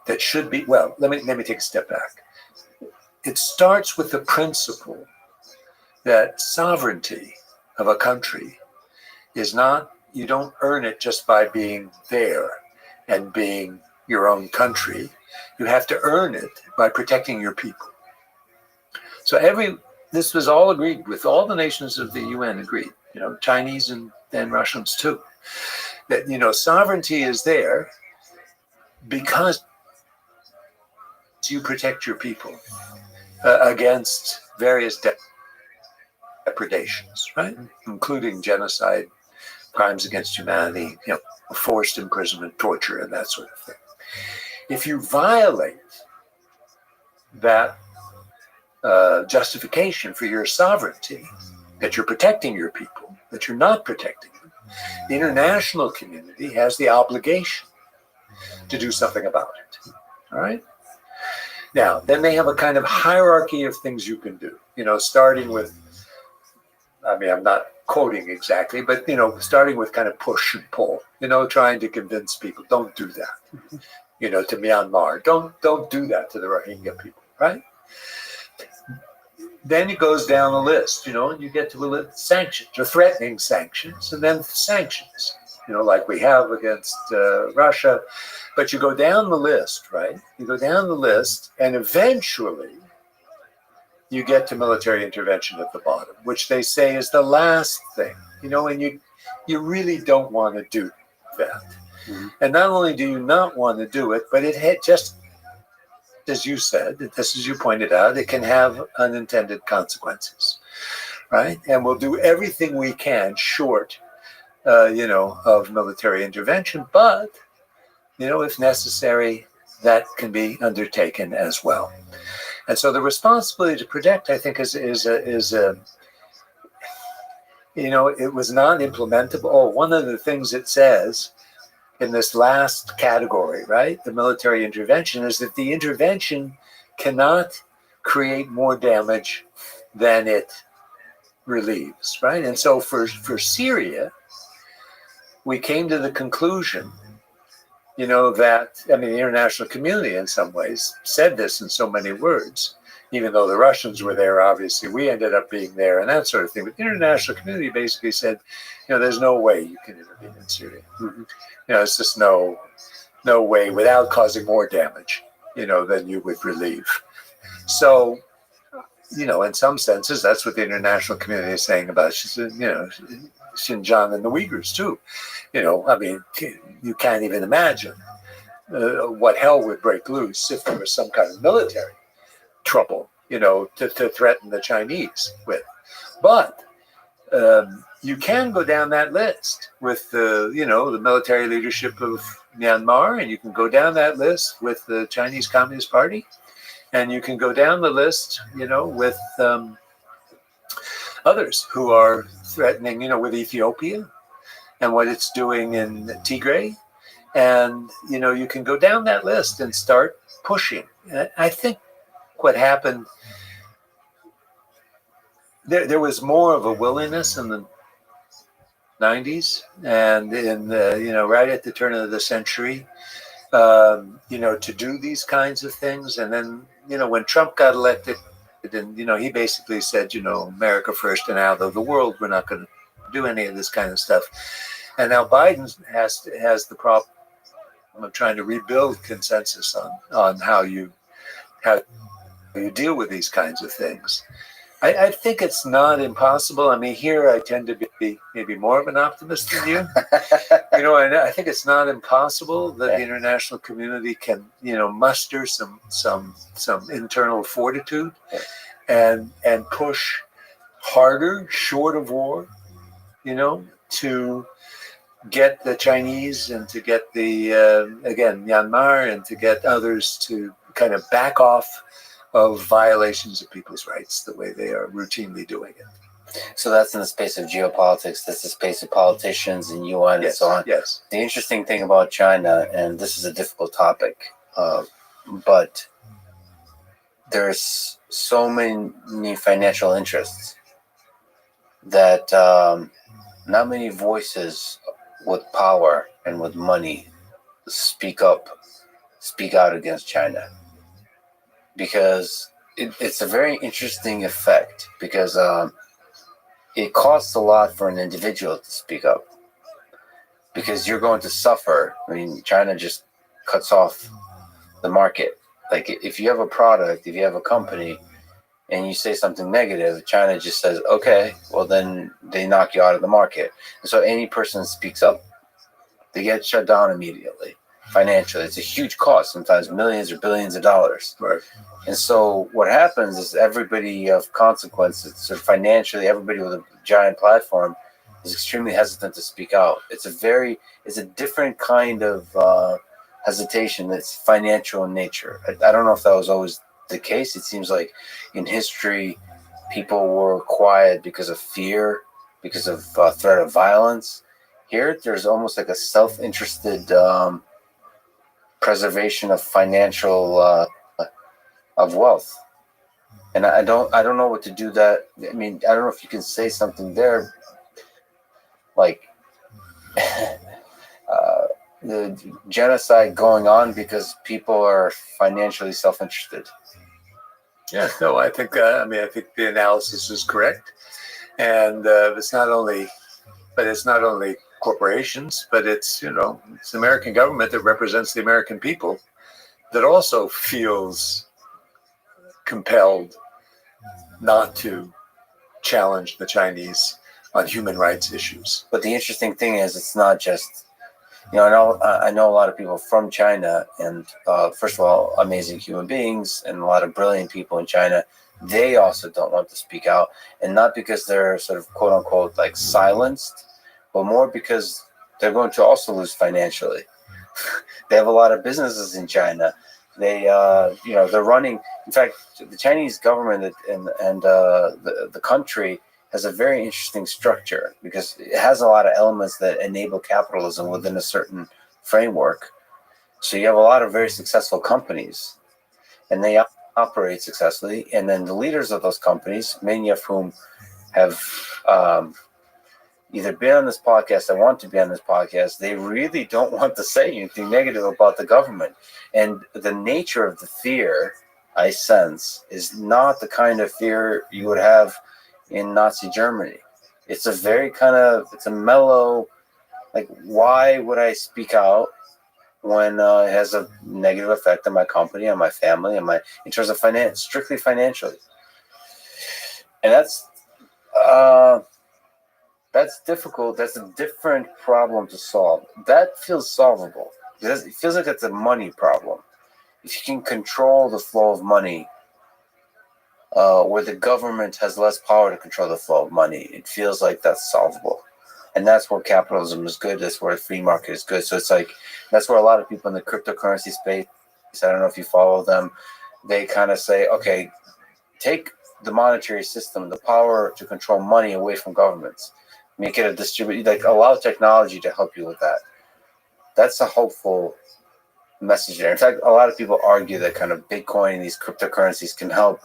that should be, well, let me take a step back. It starts with the principle that sovereignty of a country is not, you don't earn it just by being there and being your own country. You have to earn it by protecting your people. So this was all agreed with, all the nations of the UN agreed, Chinese and Russians too, that, sovereignty is there because you protect your people against various depredations, right? Including genocide, crimes against humanity, forced imprisonment, torture, and that sort of thing. If you violate that justification for your sovereignty, that you're protecting your people, that you're not protecting them, the international community has the obligation to do something about it. All right? Now, then they have a kind of hierarchy of things you can do, starting with, I'm not quoting exactly, but, starting with kind of push and pull, trying to convince people, don't do that, to Myanmar, don't do that to the Rohingya people, right? Then it goes down a list, and you get to a list of sanctions or threatening sanctions, and then sanctions, like we have against Russia. But you go down the list, right? You go down the list, and eventually you get to military intervention at the bottom, which they say is the last thing, and you really don't want to do that. Mm-hmm. And not only do you not want to do it, but it had just, as you said, just as you pointed out, it can have unintended consequences, right? And we'll do everything we can short, of military intervention, but, if necessary, that can be undertaken as well. And so the responsibility to protect, I think, is it was not implementable. Oh, one of the things it says in this last category, right, the military intervention, is that the intervention cannot create more damage than it relieves, right? And so for Syria, we came to the conclusion, that, the international community in some ways said this in so many words, even though the Russians were there, obviously, we ended up being there and that sort of thing. But the international community basically said, there's no way you can intervene in Syria. Mm-hmm. It's just no way without causing more damage, than you would relieve. So, in some senses, that's what the international community is saying about, Xinjiang and the Uyghurs too. You can't even imagine what hell would break loose if there was some kind of military trouble, to threaten the Chinese with. But you can go down that list with the military leadership of Myanmar, and you can go down that list with the Chinese Communist Party, And you can go down the list, with others who are threatening, with Ethiopia and what it's doing in Tigray. And, you can go down that list and start pushing. And I think what happened, there was more of a willingness in the 90s and in right at the turn of the century, to do these kinds of things. And then, when Trump got elected, and, he basically said, America first and out of the world, we're not going to do any of this kind of stuff. And now Biden has the problem of trying to rebuild consensus on how you deal with these kinds of things. I think it's not impossible. I mean, here I tend to be maybe more of an optimist than you. I think it's not impossible that the international community can, muster some internal fortitude and push harder, short of war, to get the Chinese and to get the Myanmar and to get others to kind of back off of violations of people's rights the way they are routinely doing it. So that's in the space of geopolitics. That's the space of politicians and UN and so on. Yes. The interesting thing about China, and this is a difficult topic, but there's so many financial interests that not many voices with power and with money speak out against China. Because it's a very interesting effect, because it costs a lot for an individual to speak up, because you're going to suffer. I mean, China just cuts off the market. Like, if you have a product, if you have a company, and you say something negative, China just says, okay, well, then they knock you out of the market. And so any person that speaks up, they get shut down immediately. Financially, it's a huge cost, sometimes millions or billions of dollars. Right. And so what happens is everybody of consequence, so financially, everybody with a giant platform is extremely hesitant to speak out. It's a different kind of hesitation that's financial in nature. I don't know if that was always the case. It seems like in history, people were quiet because of fear, because of threat of violence. Here, there's almost like a self-interested preservation of financial of wealth, and I don't know what to do that. I mean, I don't know if you can say something there, like the genocide going on because people are financially self-interested. Yeah, no, I think I think the analysis is correct, and it's not only corporations, but it's it's the American government that represents the American people that also feels compelled not to challenge the Chinese on human rights issues. But the interesting thing is, it's not just, I know a lot of people from China, and first of all, amazing human beings and a lot of brilliant people in China. They also don't want to speak out, and not because they're sort of quote unquote like silenced, but more because they're going to also lose financially. They have a lot of businesses in China. They, they're running. In fact, the Chinese government and the country has a very interesting structure, because it has a lot of elements that enable capitalism within a certain framework. So you have a lot of very successful companies, and they operate successfully. And then the leaders of those companies, many of whom have either been on this podcast or want to be on this podcast, they really don't want to say anything negative about the government. And the nature of the fear, I sense, is not the kind of fear you would have in Nazi Germany. It's a very it's a mellow, like, why would I speak out when it has a negative effect on my company, on my family, in terms of strictly financially. And that's difficult. That's a different problem to solve. That feels solvable. It feels like it's a money problem. If you can control the flow of money, where the government has less power to control the flow of money, it feels like that's solvable. And that's where capitalism is good. That's where the free market is good. So it's like, that's where a lot of people in the cryptocurrency space, I don't know if you follow them, they kind of say, okay, take the monetary system, the power to control money away from governments, make it a distribute, like allow technology to help you with that. That's a hopeful message there. In fact, a lot of people argue that kind of Bitcoin and these cryptocurrencies can help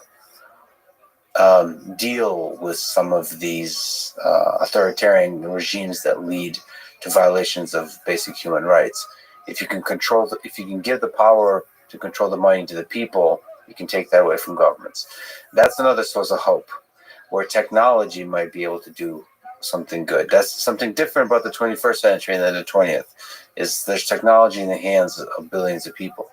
deal with some of these authoritarian regimes that lead to violations of basic human rights. If you can if you can give the power to control the money to the people, you can take that away from governments. That's another source of hope, where technology might be able to do something good. That's something different about the 21st century than the 20th. Is there's technology in the hands of billions of people.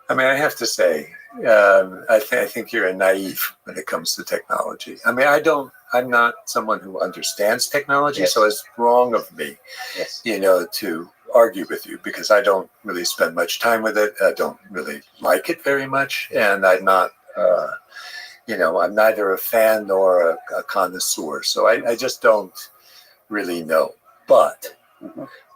I mean, I have to say, I think you're a naive when it comes to technology. I mean, I'm not someone who understands technology, Yes. so it's wrong of me, Yes. to argue with you, because I don't really spend much time with it. I don't really like it very much, and I'm not, I'm neither a fan nor a connoisseur, so I just don't really know. But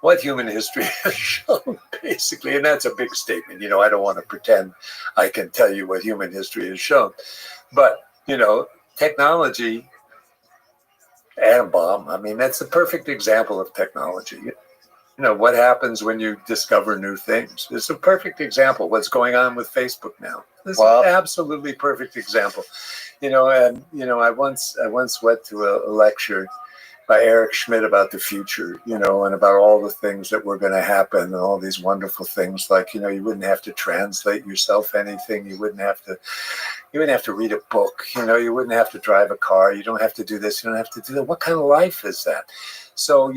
what human history has shown, basically, and that's a big statement. I don't want to pretend I can tell you what human history has shown. But, technology, atom bomb, I mean, that's a perfect example of technology. What happens when you discover new things? It's a perfect example. What's going on with Facebook now? This is an absolutely perfect example. I once went to a lecture by Eric Schmidt about the future, and about all the things that were going to happen, and all these wonderful things, like, you wouldn't have to translate yourself anything. You wouldn't have to read a book. You wouldn't have to drive a car. You don't have to do this. You don't have to do that. What kind of life is that? So,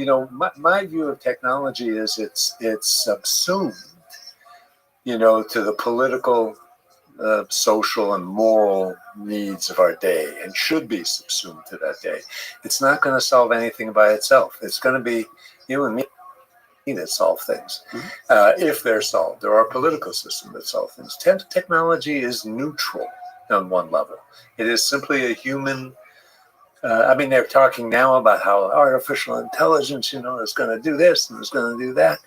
my view of technology is it's subsumed, to the political, social and moral needs of our day, and should be subsumed to that day. It's not going to solve anything by itself. It's going to be you and me that solve things. If they're solved. There are political systems that solve things. Technology is neutral on one level. It is simply a human. They're talking now about how artificial intelligence, is going to do this and is going to do that.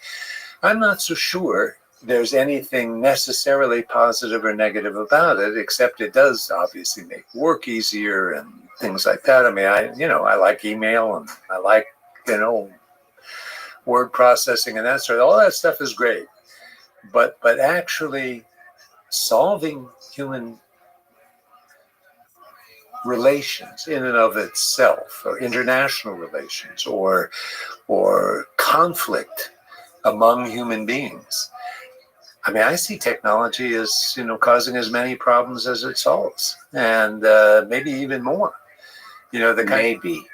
I'm not so sure there's anything necessarily positive or negative about it, except it does obviously make work easier and things like that. I mean, I like email, and I like, word processing and that sort of, all that stuff is great. But actually solving human relations in and of itself, or international relations, or conflict among human beings. I mean, I see technology as, causing as many problems as it solves, and maybe even more. Maybe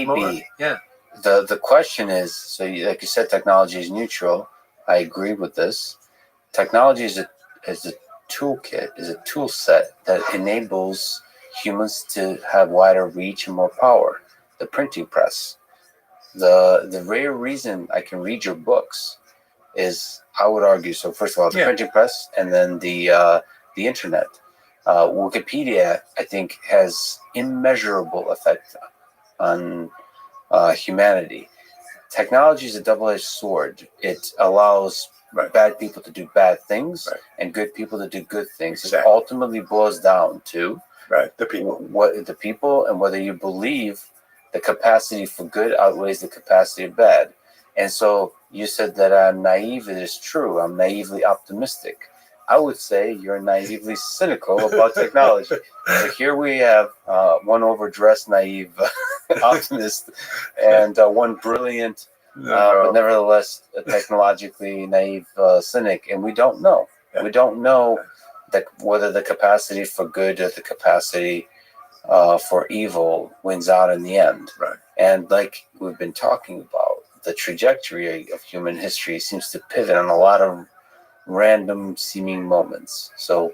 more. Yeah. The question is, so like you said, technology is neutral. I agree with this. Technology is a toolkit, is a tool set that enables humans to have wider reach and more power. The printing press. The rare reason I can read your books is, I would argue, so first of all, the printing press, and then the internet. Wikipedia, I think, has immeasurable effect on humanity. Technology is a double-edged sword. It allows bad people to do bad things, and good people to do good things. Exactly. It ultimately boils down to the people. What the people, and whether you believe the capacity for good outweighs the capacity of bad. And so you said that I'm naive. It is true. I'm naively optimistic. I would say you're naively cynical about technology. So here we have one overdressed naive optimist, and one brilliant, but nevertheless technologically naive cynic. And we don't know. We don't know that whether the capacity for good or the capacity for evil wins out in the end. And like we've been talking about, the trajectory of human history seems to pivot on a lot of random seeming moments. So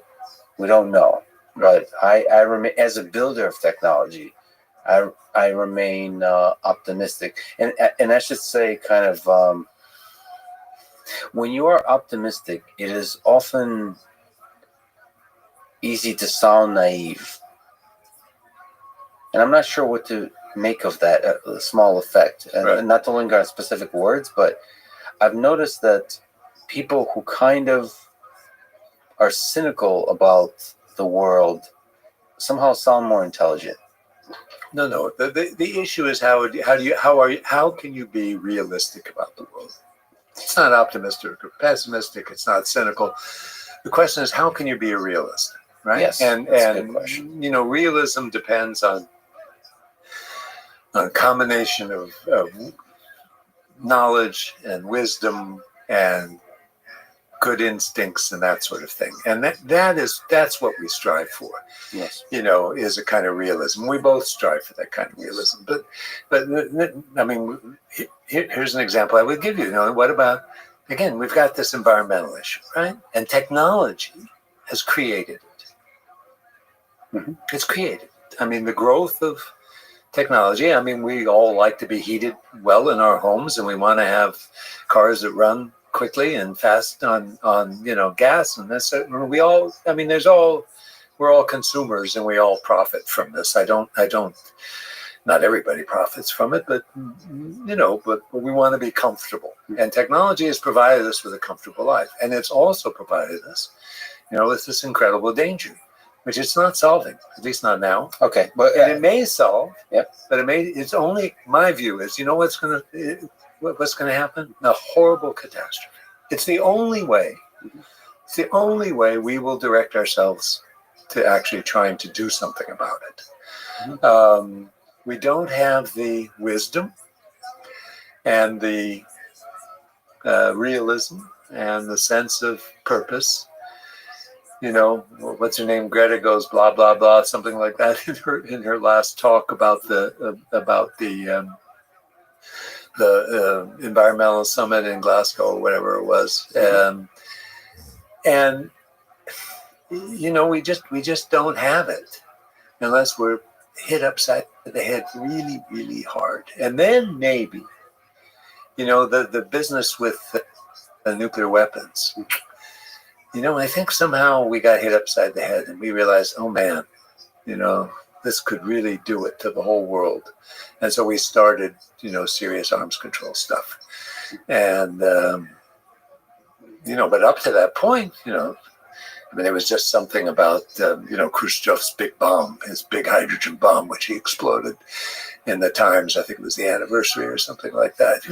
we don't know. But I remain, as a builder of technology, I remain optimistic. And I should say, kind of, when you are optimistic, it is often easy to sound naive. And I'm not sure what to make of that small effect. And not to linger on specific words, but I've noticed that people who kind of are cynical about the world somehow sound more intelligent. No. The issue is how can you be realistic about the world? It's not optimistic or pessimistic. It's not cynical. The question is, how can you be a realist, right? Yes, and that's a good question. realism depends on a combination of knowledge and wisdom and good instincts and that sort of thing. And that's what we strive for. Yes. Is a kind of realism. We both strive for that kind of realism. But I mean, here's an example I would give you. What about, again, we've got this environmental issue, right? And technology has created it. Mm-hmm. It's created it. I mean, the growth of technology. I mean, we all like to be heated well in our homes, and we want to have cars that run quickly and fast on gas, and this. We all. I mean, we're all consumers, and we all profit from this. I don't. Not everybody profits from it, but but we want to be comfortable, and technology has provided us with a comfortable life, and it's also provided us, with this incredible danger, which it's not solving, at least not now. Okay, but it may solve. Yep. But it's only, my view is, what's going to happen? A horrible catastrophe. It's the only way. It's the only way we will direct ourselves to actually trying to do something about it. Mm-hmm. We don't have the wisdom and the realism and the sense of purpose. What's her name? Greta goes blah blah blah, something like that in her last talk about the environmental summit in Glasgow or whatever it was, and we just don't have it unless we're hit upside the head really really hard, and then maybe the business with the nuclear weapons. I think somehow we got hit upside the head and we realized, oh man, this could really do it to the whole world. And so we started, serious arms control stuff. And, but up to that point, there was just something about, Khrushchev's big bomb, his big hydrogen bomb, which he exploded in the Times. I think it was the anniversary or something like that.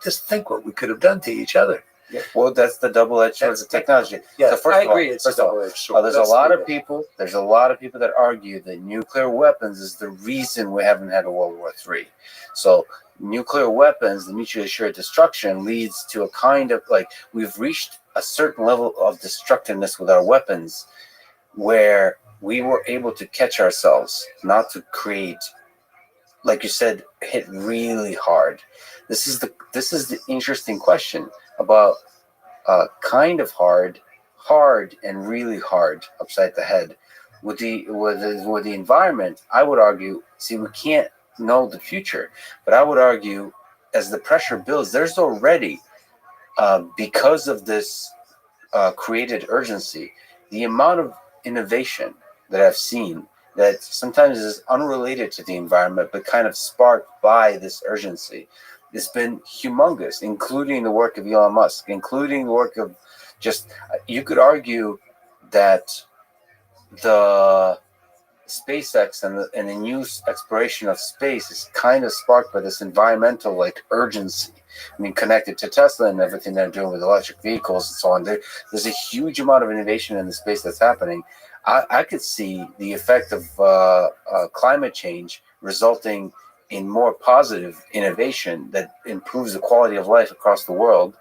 Just think what we could have done to each other. Yeah. Well, that's the double-edged sword of technology. Yeah, so first I of all, agree. It's a double-edged sword. There's a lot of people that argue that nuclear weapons is the reason we haven't had a World War III. So nuclear weapons, the mutually assured destruction, leads to a kind of we've reached a certain level of destructiveness with our weapons, where we were able to catch ourselves, not to create, like you said, hit really hard. This is the interesting question about kind of hard and really hard upside the head. With the environment, I would argue, we can't know the future, but I would argue as the pressure builds, there's already, because of this created urgency, the amount of innovation that I've seen that sometimes is unrelated to the environment, but kind of sparked by this urgency. It's been humongous, including the work of Elon Musk, including the work of you could argue that the SpaceX and the new exploration of space is kind of sparked by this environmental urgency. I mean, connected to Tesla and everything they're doing with electric vehicles and so on. There's a huge amount of innovation in the space that's happening. I could see the effect of climate change resulting in more positive innovation that improves the quality of life across the world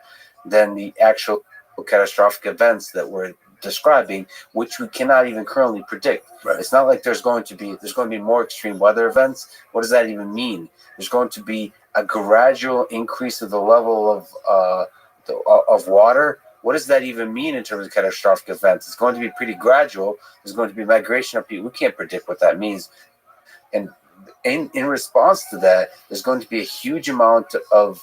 than the actual catastrophic events that we're describing, which we cannot even currently predict. Right. It's not like there's going to be more extreme weather events. What does that even mean? There's going to be a gradual increase of the level of water. What does that even mean in terms of catastrophic events? It's going to be pretty gradual. There's going to be migration of people. We can't predict what that means. And in response to that, there's going to be a huge amount of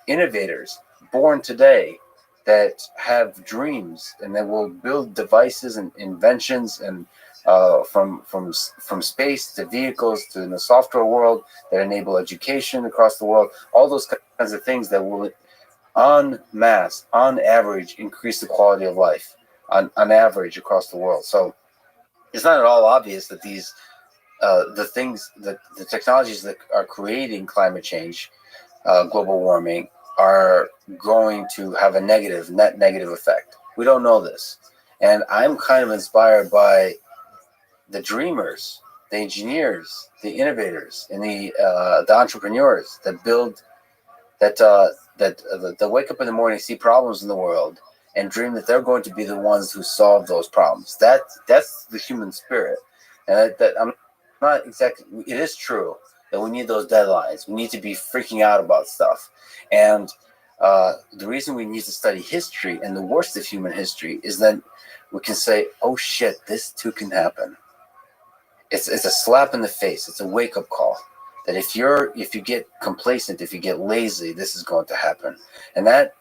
innovators born today that have dreams and that will build devices and inventions and from space to vehicles to in the software world that enable education across the world. All those kinds of things that will en masse, on average, increase the quality of life. on average across the world. So it's not at all obvious that these the technologies that are creating climate change, global warming, are going to have a net negative effect. We don't know this. And I'm kind of inspired by the dreamers, the engineers, the innovators, and the entrepreneurs that build, that wake up in the morning, see problems in the world, and dream that they're going to be the ones who solve those problems. That's the human spirit. And that I'm not exactly, it is true that we need those deadlines. We need to be freaking out about stuff. And the reason we need to study history and the worst of human history is that we can say, oh shit, this too can happen. It's a slap in the face. It's a wake-up call that if you get complacent, if you get lazy, this is going to happen. And that,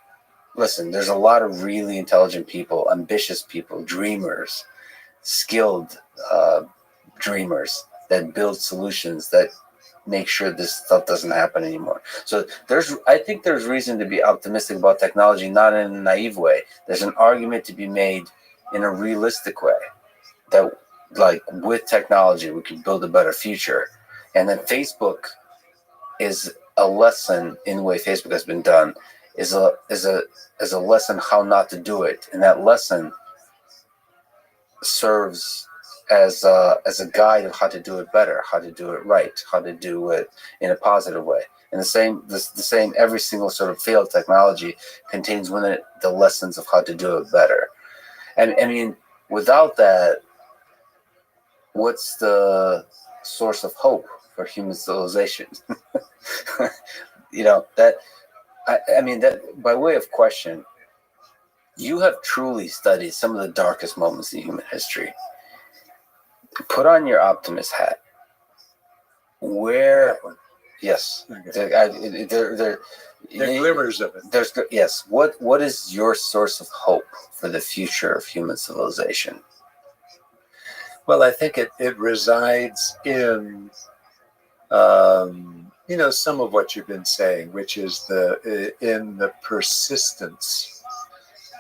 listen, there's a lot of really intelligent people, ambitious people, dreamers, skilled dreamers that build solutions that make sure this stuff doesn't happen anymore. So I think there's reason to be optimistic about technology, not in a naive way. There's an argument to be made in a realistic way that, like, with technology, we can build a better future. And then Facebook is a lesson in the way Facebook has been done, is a lesson how not to do it. And that lesson serves as a guide of how to do it better, how to do it right, how to do it in a positive way. And the same every single sort of failed technology contains within it the lessons of how to do it better. And I mean, without that, what's the source of hope for human civilization? That by way of question, you have truly studied some of the darkest moments in human history. Put on your optimist hat. Yes, There are glimmers of it. Yes. What is your source of hope for the future of human civilization? Well, I think it resides in, some of what you've been saying, which is in the persistence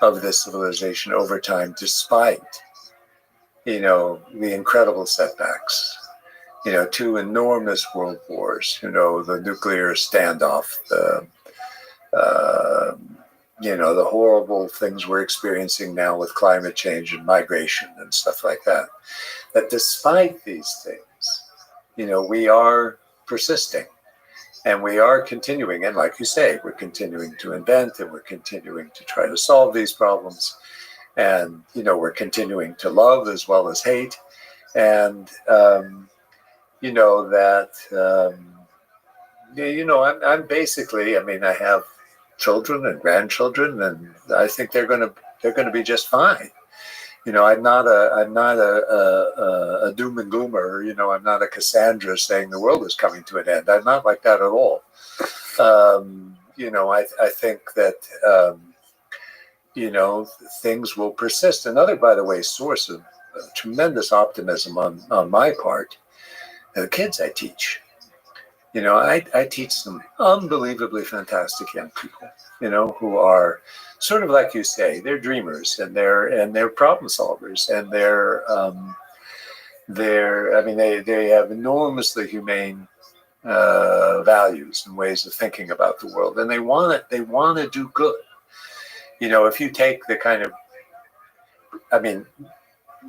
of this civilization over time, despite, the incredible setbacks, 2 enormous world wars, the nuclear standoff, the horrible things we're experiencing now with climate change and migration and stuff like that. That despite these things, we are persisting and we are continuing. And like you say, we're continuing to invent and we're continuing to try to solve these problems. And, we're continuing to love as well as hate. And, I'm basically, I have children and grandchildren, and I think they're going to be just fine. I'm not a doom and gloomer. I'm not a Cassandra saying the world is coming to an end. I'm not like that at all. I think that things will persist. Another, by the way, source of tremendous optimism on my part, the kids I teach. I teach some unbelievably fantastic young people, who are sort of like you say, they're dreamers and they're problem solvers, and they have enormously humane values and ways of thinking about the world, and they want to do good. If you take the kind of,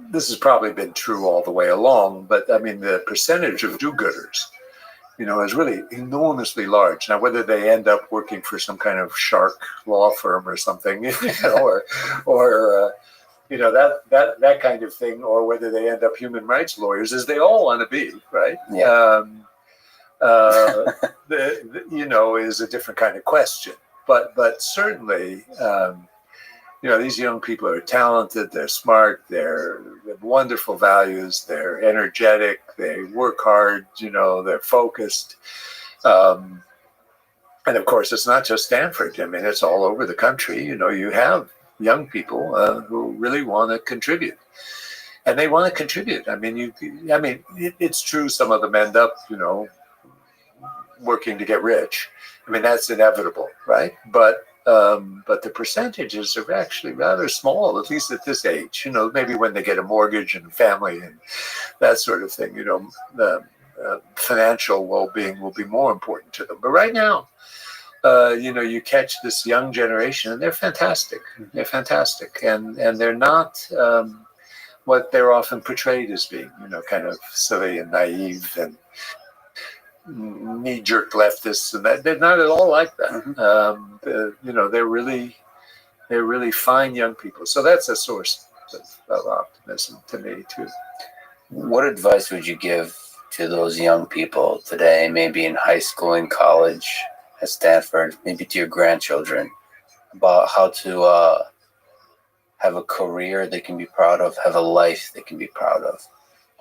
this has probably been true all the way along, but the percentage of do-gooders, is really enormously large. Now, whether they end up working for some kind of shark law firm or something, or that kind of thing, or whether they end up human rights lawyers, as they all want to be, right? Yeah. Is a different kind of question. But certainly, these young people are talented, they're smart, they have wonderful values, they're energetic, they work hard, they're focused. And of course, it's not just Stanford. It's all over the country. You have young people who really want to contribute. And they want to contribute. It's true some of them end up, working to get rich. That's inevitable, right? But but the percentages are actually rather small, at least at this age. Maybe when they get a mortgage and family and that sort of thing, financial well-being will be more important to them. But right now, you catch this young generation, and they're fantastic. They're fantastic, and they're not what they're often portrayed as being. Kind of silly and naive and knee-jerk leftists, and that they're not at all like that. They're really fine young people. So that's a source of optimism to me too. What advice would you give to those young people today, maybe in high school and college at Stanford, maybe to your grandchildren, about how to have a career they can be proud of, have a life they can be proud of?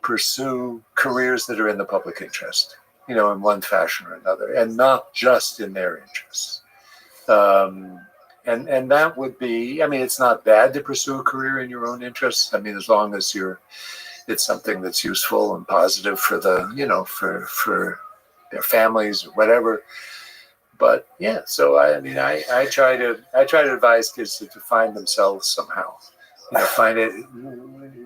Pursue careers that are in the public interest, in one fashion or another, and not just in their interests. And that would be, it's not bad to pursue a career in your own interests. As long as it's something that's useful and positive for for their families or whatever. But yeah, so I try to advise kids to find themselves somehow, find it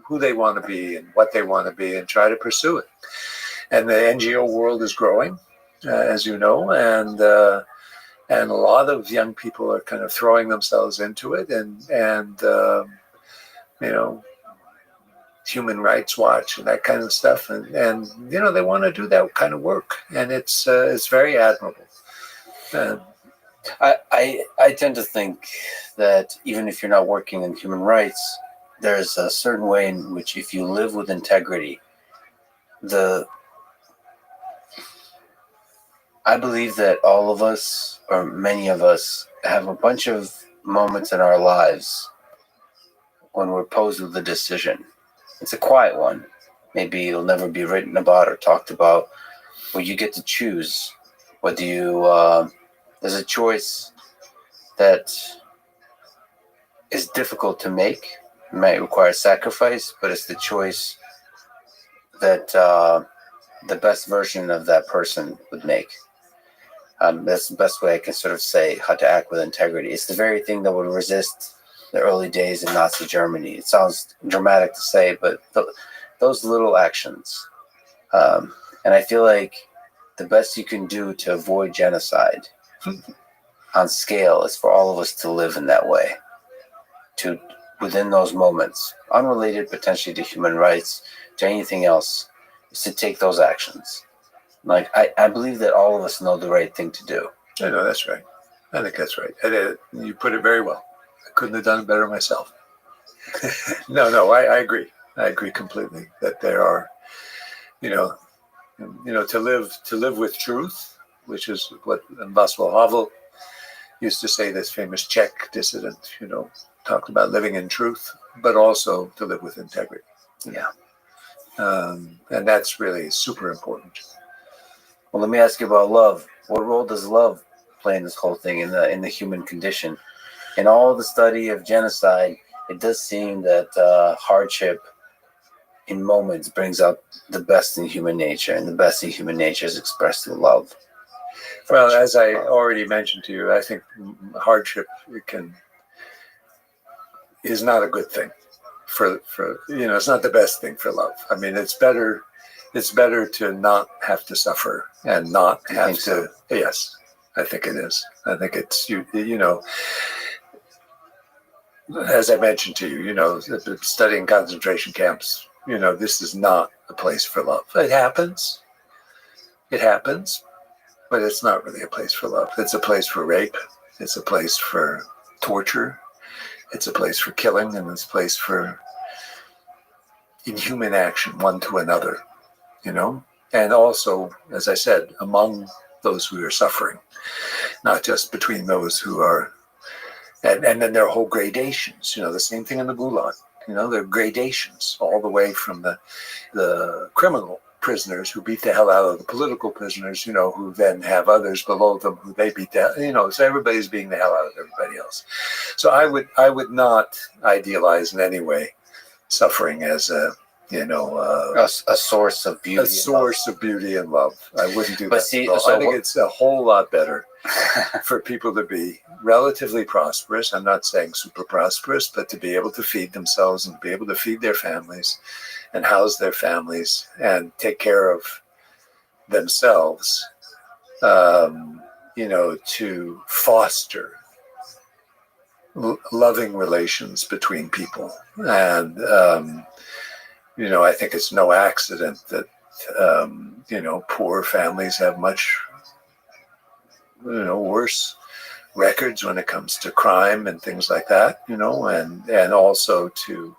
who they want to be and what they want to be, and try to pursue it. And the NGO world is growing, as you know, and a lot of young people are kind of throwing themselves into it, and Human Rights Watch and that kind of stuff, and they want to do that kind of work, and it's very admirable. I tend to think that even if you're not working in human rights, there's a certain way in which, if you live with integrity, I believe that all of us, or many of us, have a bunch of moments in our lives when we're posed with a decision. It's a quiet one. Maybe it'll never be written about or talked about, where you get to choose whether you, there's a choice that is difficult to make. It might require sacrifice, but it's the choice that the best version of that person would make. That's the best way I can sort of say how to act with integrity. It's the very thing that would resist the early days in Nazi Germany. It sounds dramatic to say, but those little actions. And I feel like the best you can do to avoid genocide on scale is for all of us to live in that way, to within those moments, unrelated potentially to human rights, to anything else, is to take those actions. Like, I believe that all of us know the right thing to do. I know, that's right. I think that's right. You put it very well. I couldn't have done it better myself. No, I agree. I agree completely that there are, to live with truth, which is what Václav Havel used to say, this famous Czech dissident, talked about living in truth, but also to live with integrity. Yeah. And that's really super important. Well, let me ask you about love. What role does love play in this whole thing, in the human condition? In all the study of genocide, it does seem that hardship in moments brings out the best in human nature, and the best in human nature is expressed through love. Well, as I already mentioned to you, I think hardship is not a good thing for it's not the best thing for love. It's better to not have to suffer and not have to. So? Yes, I think it is. I think it's as I mentioned to you, studying concentration camps. This is not a place for love. It happens, but it's not really a place for love. It's a place for rape. It's a place for torture. It's a place for killing, and it's a place for inhuman action, one to another. And also, as I said, among those who are suffering, not just between those who are, and then there are whole gradations, the same thing in the Gulag, there are gradations all the way from the criminal prisoners who beat the hell out of the political prisoners, who then have others below them who they beat down, so everybody's beating the hell out of everybody else. So I would not idealize in any way suffering as a source of beauty. A source of beauty and love. I wouldn't do that. See, I think it's a whole lot better for people to be relatively prosperous. I'm not saying super prosperous, but to be able to feed themselves and be able to feed their families and house their families and take care of themselves, to foster loving relations between people. And, I think it's no accident that, poor families have much, worse records when it comes to crime and things like that, and also to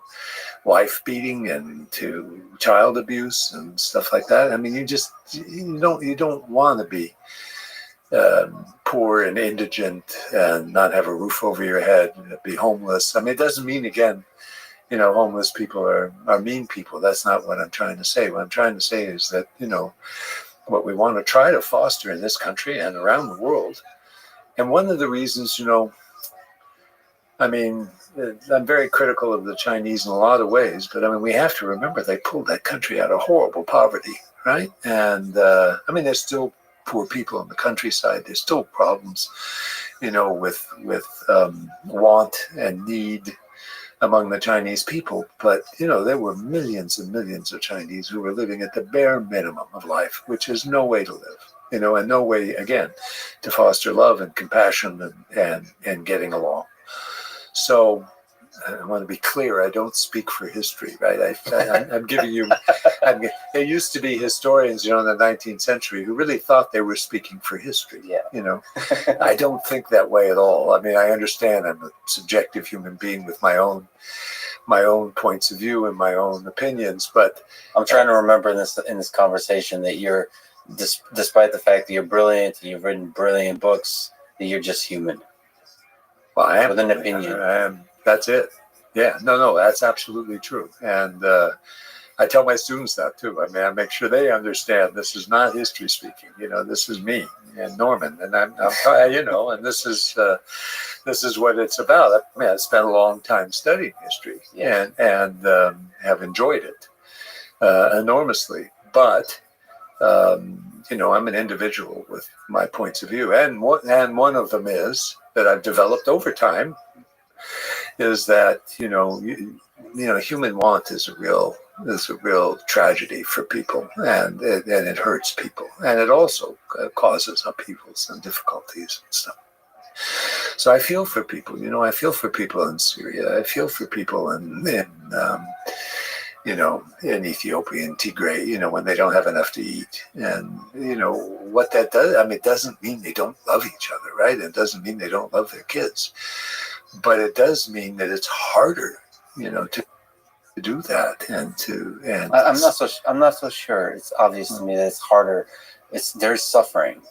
wife beating and to child abuse and stuff like that. I mean, you don't want to be poor and indigent and not have a roof over your head and be homeless. I mean, it doesn't mean, again, homeless people are mean people. That's not what I'm trying to say. What I'm trying to say is that, what we want to try to foster in this country and around the world. And one of the reasons, I mean, I'm very critical of the Chinese in a lot of ways, but I mean, we have to remember they pulled that country out of horrible poverty, right? And I mean, there's still poor people in the countryside. There's still problems, with want and need among the Chinese people. But, there were millions and millions of Chinese who were living at the bare minimum of life, which is no way to live, and no way, again, to foster love and compassion and getting along. So I want to be clear. I don't speak for history, right? I'm giving you. There used to be historians, in the 19th century who really thought they were speaking for history. Yeah. I don't think that way at all. I mean, I understand I'm a subjective human being with my own points of view and my own opinions, but I'm trying to remember in this conversation that you're, despite the fact that you're brilliant and you've written brilliant books, that you're just human. Well, I am with an opinion. I am. That's it. Yeah. No, that's absolutely true. And I tell my students that too. I mean, I make sure they understand this is not history speaking. This is me and Norman, and I'm and this is what it's about. I mean, I spent a long time studying history, and have enjoyed it enormously. But I'm an individual with my points of view, and one of them is that I've developed over time is that human want is a real tragedy for people, and it hurts people, and it also causes upheavals and difficulties and stuff. So I feel for people. I feel for people in Syria. I feel for people in Ethiopia and Tigray, when they don't have enough to eat. And, what that does, I mean, it doesn't mean they don't love each other, right? It doesn't mean they don't love their kids. But it does mean that it's harder, to do that I'm not so sure. It's obvious to me that it's harder. There's suffering,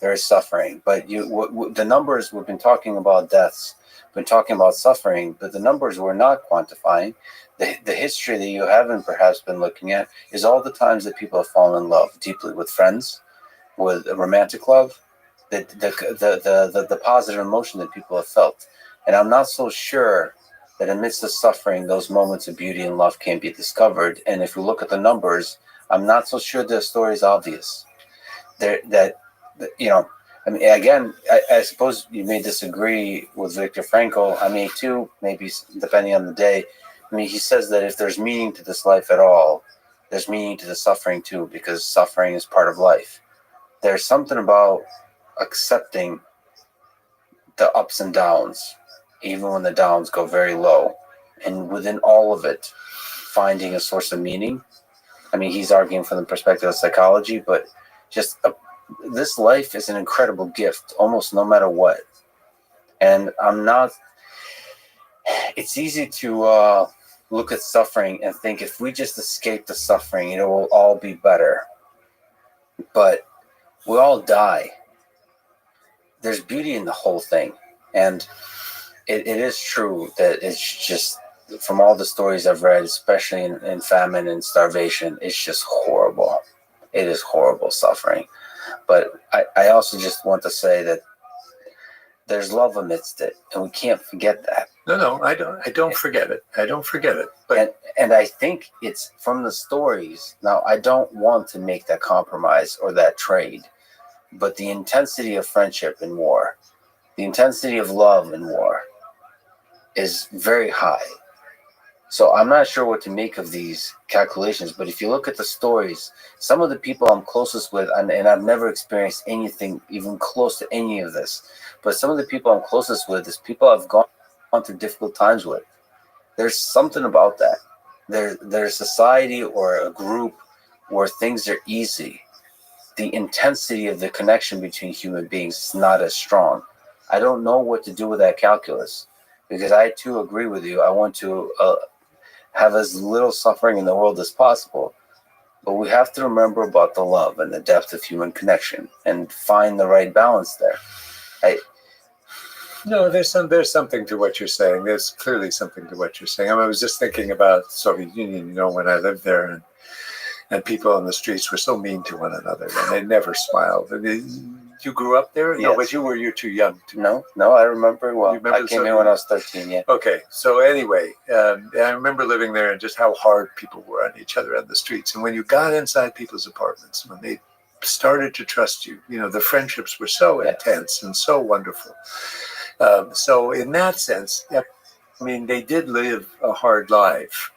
but the numbers, we've been talking about deaths, been talking about suffering, but the numbers we're not quantifying. The history that you haven't perhaps been looking at is all the times that people have fallen in love deeply with friends, with romantic love, the positive emotion that people have felt. And I'm not so sure that amidst the suffering, those moments of beauty and love can't be discovered. And if we look at the numbers, I'm not so sure the story is obvious. I mean, again, I suppose you may disagree with Viktor Frankl. I may too, maybe depending on the day. I mean, he says that if there's meaning to this life at all, there's meaning to the suffering too, because suffering is part of life. There's something about accepting the ups and downs, even when the downs go very low, and within all of it, finding a source of meaning. I mean, he's arguing from the perspective of psychology, but just this life is an incredible gift, almost no matter what. And it's easy to look at suffering and think if we just escape the suffering, it will all be better. But we all die. There's beauty in the whole thing. And it is true that it's just, from all the stories I've read, especially in famine and starvation, it's just horrible. It is horrible suffering. But I also just want to say that there's love amidst it, and we can't forget that. No, I don't forget it. I don't forget it. But and I think it's from the stories. Now, I don't want to make that compromise or that trade, but the intensity of friendship in war, the intensity of love in war is very high. So I'm not sure what to make of these calculations, but if you look at the stories, some of the people I'm closest with, and I've never experienced anything even close to any of this, but some of the people I'm closest with is people I've gone through difficult times with. There's something about that. There's a society or a group where things are easy. The intensity of the connection between human beings is not as strong. I don't know what to do with that calculus, because I too agree with you. I want to have as little suffering in the world as possible. But we have to remember about the love and the depth of human connection and find the right balance there. No, there's something to what you're saying. There's clearly something to what you're saying. I was just thinking about Soviet Union, when I lived there, and people on the streets were so mean to one another, and they never smiled. You grew up there? Yes. No, but you're too young to. No, I remember. Well, remember I came here when I was 13, yeah. Okay, so anyway, I remember living there and just how hard people were on each other on the streets. And when you got inside people's apartments, when they started to trust you, the friendships were so intense and so wonderful. So in that sense, they did live a hard life,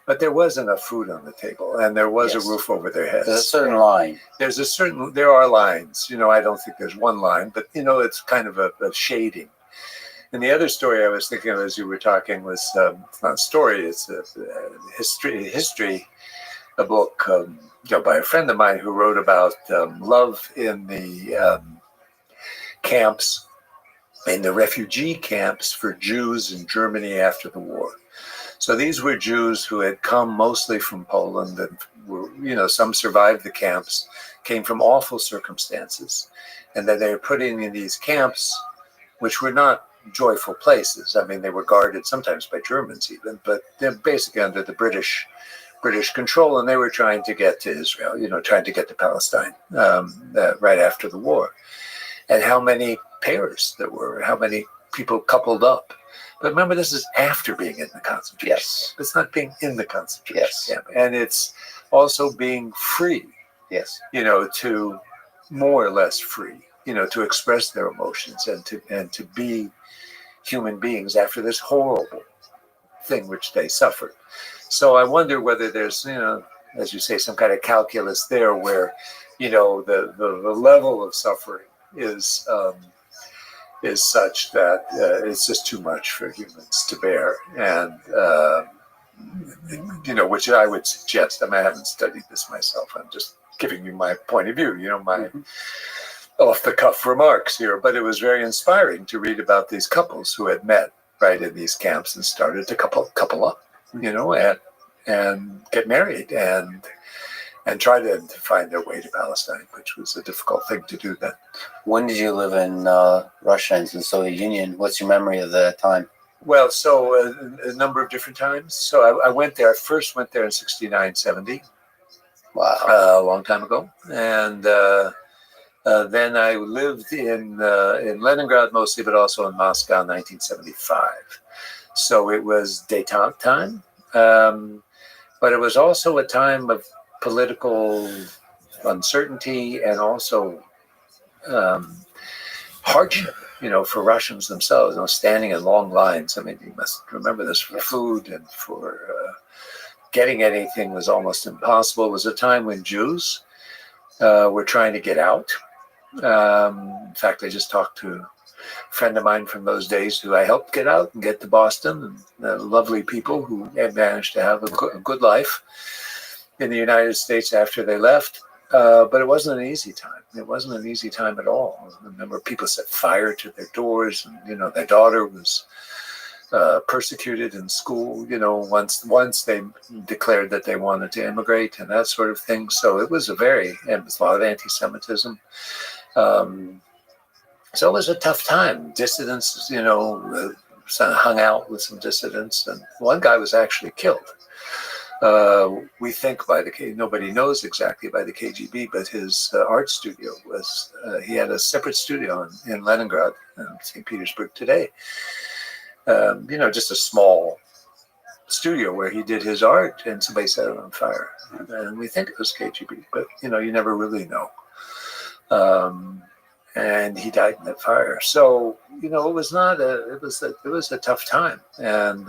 but there was enough food on the table, and there was a roof over their heads. There's a certain line. There are lines. I don't think there's one line, but it's kind of a shading. And the other story I was thinking of as you were talking was, it's not a story, it's a history, a book by a friend of mine who wrote about love in the camps, in the refugee camps for Jews in Germany after the war. So these were Jews who had come mostly from Poland and were, some survived the camps, came from awful circumstances. And then they were put in these camps, which were not joyful places. They were guarded sometimes by Germans even, but they're basically under the British control, and they were trying to get to Israel, trying to get to Palestine right after the war. And how many pairs there were, how many people coupled up. But remember, this is after being in the concentration camp. It's not being in the concentration camp. And it's also being free, to more or less free, to express their emotions and to be human beings after this horrible thing which they suffered. So I wonder whether there's, as you say, some kind of calculus there where, the level of suffering is such that it's just too much for humans to bear, and which I would suggest. I haven't studied this myself. I'm just giving you my point of view. My off-the-cuff remarks here, but it was very inspiring to read about these couples who had met right in these camps and started to couple up, and get married and try to find their way to Palestine, which was a difficult thing to do then. When did you live in Russia and the Soviet Union? What's your memory of that time? Well, so a number of different times. So I went there. I first went there in 69, 70. Wow. A long time ago. And then I lived in Leningrad mostly, but also in Moscow in 1975. So it was détente time. But it was also a time of political uncertainty and also hardship, for Russians themselves, standing in long lines. You must remember this, for food and for getting anything was almost impossible. It was a time when Jews were trying to get out. In fact, I just talked to a friend of mine from those days who I helped get out and get to Boston, and lovely people who had managed to have a good life in the United States after they left. But it wasn't an easy time. It wasn't an easy time at all. I remember people set fire to their doors, and their daughter was persecuted in school, once they declared that they wanted to immigrate and that sort of thing. So it was a lot of anti-Semitism. So it was a tough time. Dissidents, hung out with some dissidents, and one guy was actually killed. We think nobody knows exactly by the KGB, but his art studio he had a separate studio in Leningrad and St. Petersburg today. Just a small studio where he did his art, and somebody set it on fire. And we think it was KGB, but, you never really know. and he died in that fire. So it was not a it was a tough time, and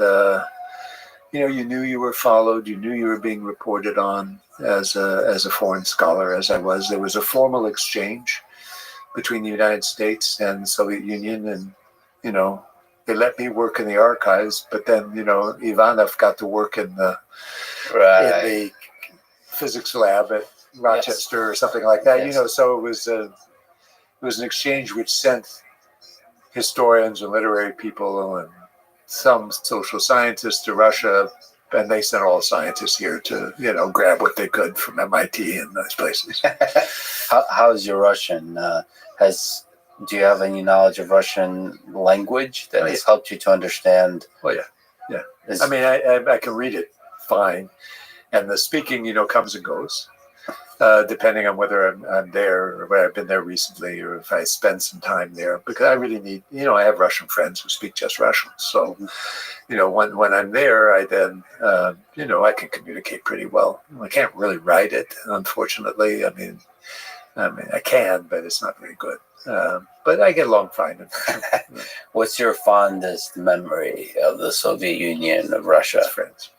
you knew you were followed, you knew you were being reported on as a foreign scholar, as I was. There was a formal exchange between the United States and the Soviet Union, and they let me work in the archives, but then Ivanov got to work in the physics lab at Rochester or something like that. Yes. So it was an exchange which sent historians and literary people and some social scientists to Russia, and they sent all the scientists here to grab what they could from MIT and those places. How's your Russian? Do you have any knowledge of Russian language that has helped you to understand? Oh yeah. I mean, I can read it fine, and the speaking comes and goes. Depending on whether I'm there or whether I've been there recently or if I spend some time there, because I really need, I have Russian friends who speak just Russian. So, when I'm there, I then, I can communicate pretty well. I can't really write it, unfortunately. I mean, I can, but it's not very good. But I get along fine. What's your fondest memory of the Soviet Union, of Russia? It's friends.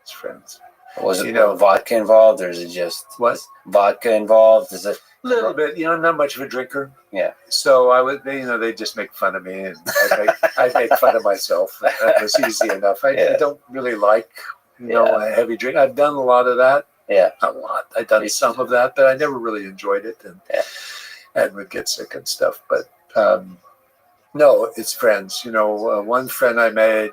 It's friends. Was it vodka involved, or is it just what? Vodka involved? Is it a little bit? I'm not much of a drinker. Yeah. So I would, they just make fun of me, and I make fun of myself. That was easy enough. I don't really like, a heavy drink. I've done a lot of that. Yeah. Not a lot. I've done some of that, but I never really enjoyed it, and would get sick and stuff. But no, it's friends. One friend I made.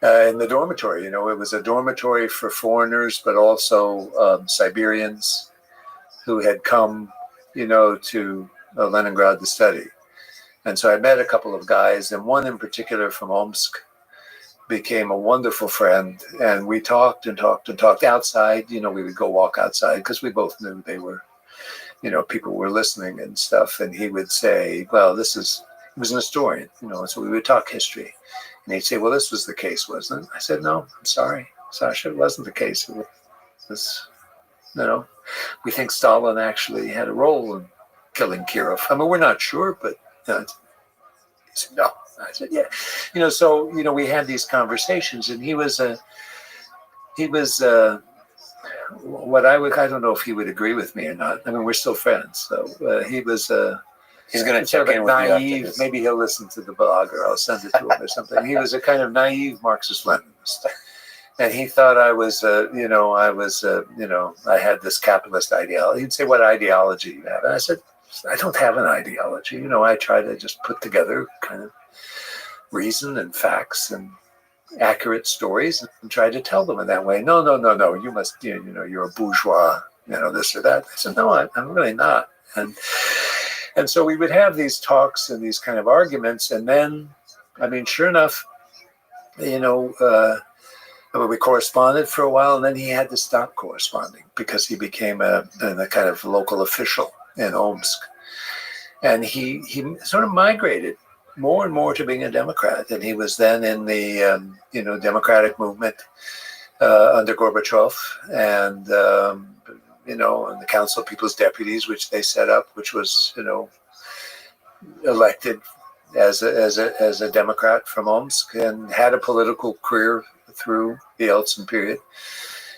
In the dormitory, it was a dormitory for foreigners, but also Siberians who had come, to Leningrad to study. And so I met a couple of guys, and one in particular from Omsk became a wonderful friend. And we talked and talked and talked outside. We would go walk outside because we both knew they were, people were listening and stuff. And he would say, well, he was an historian, so we would talk history. And he'd say, well, this was the case, wasn't it? I said, no, I'm sorry, Sasha, it wasn't the case. It was, we think Stalin actually had a role in killing Kirov. I mean, we're not sure, but he said, no. I said, yeah. So, we had these conversations, and he was what I don't know if he would agree with me or not. I mean, we're still friends. So he was he's going to check in with naive. you after this. Maybe he'll listen to the blog, or I'll send it to him or something. He was a kind of naive Marxist-Leninist, and he thought I was, I had this capitalist ideology. He'd say, "What ideology you have?" And I said, "I don't have an ideology. I try to just put together kind of reason and facts and accurate stories and try to tell them in that way. No. You must, you're a bourgeois, this or that." I said, "No, I'm really not." And so we would have these talks and these kind of arguments. And then, I mean, sure enough, we corresponded for a while, and then he had to stop corresponding because he became a kind of local official in Omsk. And he sort of migrated more and more to being a Democrat. And he was then in the, Democratic movement under Gorbachev, and in the Council of People's Deputies, which they set up, which was, elected as a Democrat from Omsk, and had a political career through the Yeltsin period.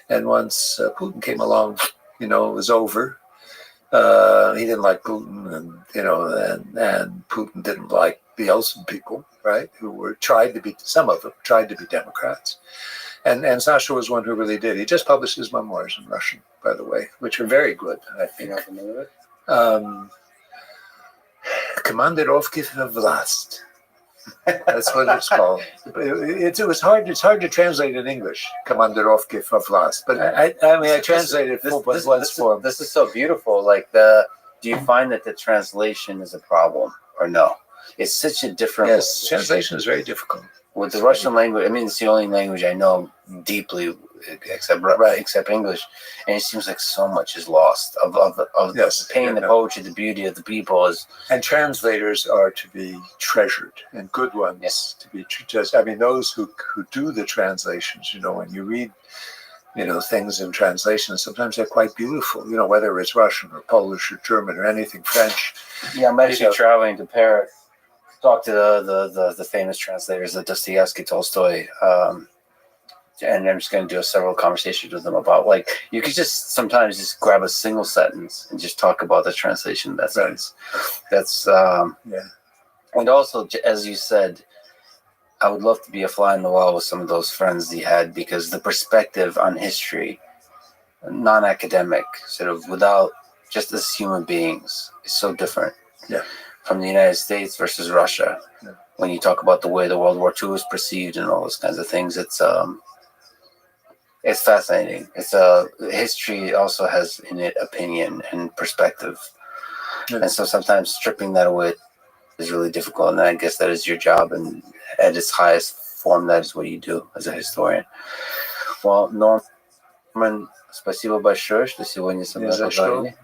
And once Putin came along, it was over. He didn't like Putin, and Putin didn't like the Yeltsin people, right? Some of them tried to be Democrats. And Sasha was one who really did. He just published his memoirs in Russian, by the way, which are very good, I think. Komandirovki v Vlast. That's what it's called. It's hard to translate in English, Komandirovki v Vlast. But I translated it once for him. This is so beautiful. Do you find that the translation is a problem or no? It's such a different. Yes, translation is very difficult. With the Russian language, I mean, it's the only language I know deeply, except English, and it seems like so much is lost of the pain, the poetry, the beauty of the people. And translators are to be treasured, and good ones to be just. I mean, those who do the translations, when you read things in translation. Sometimes they're quite beautiful, whether it's Russian or Polish or German or anything, French. Yeah, I'm actually traveling to Paris. Talk to the famous translators of Dostoevsky, Tolstoy, and I'm just going to do several conversations with them about, like, you could just sometimes just grab a single sentence and just talk about the translation of that sentence. That's Yeah. And also, as you said, I would love to be a fly in the wall with some of those friends he had, because the perspective on history, non-academic, sort of without just as human beings, is so different. Yeah. From the United States versus Russia. Yeah. When you talk about the way the World War II was perceived and all those kinds of things, it's fascinating. History also has in it opinion and perspective, and so sometimes stripping that away is really difficult. And I guess that is your job, and at its highest form, that is what you do as a historian. Well, Norman, спасибо большое, что сегодня со мной поговорили.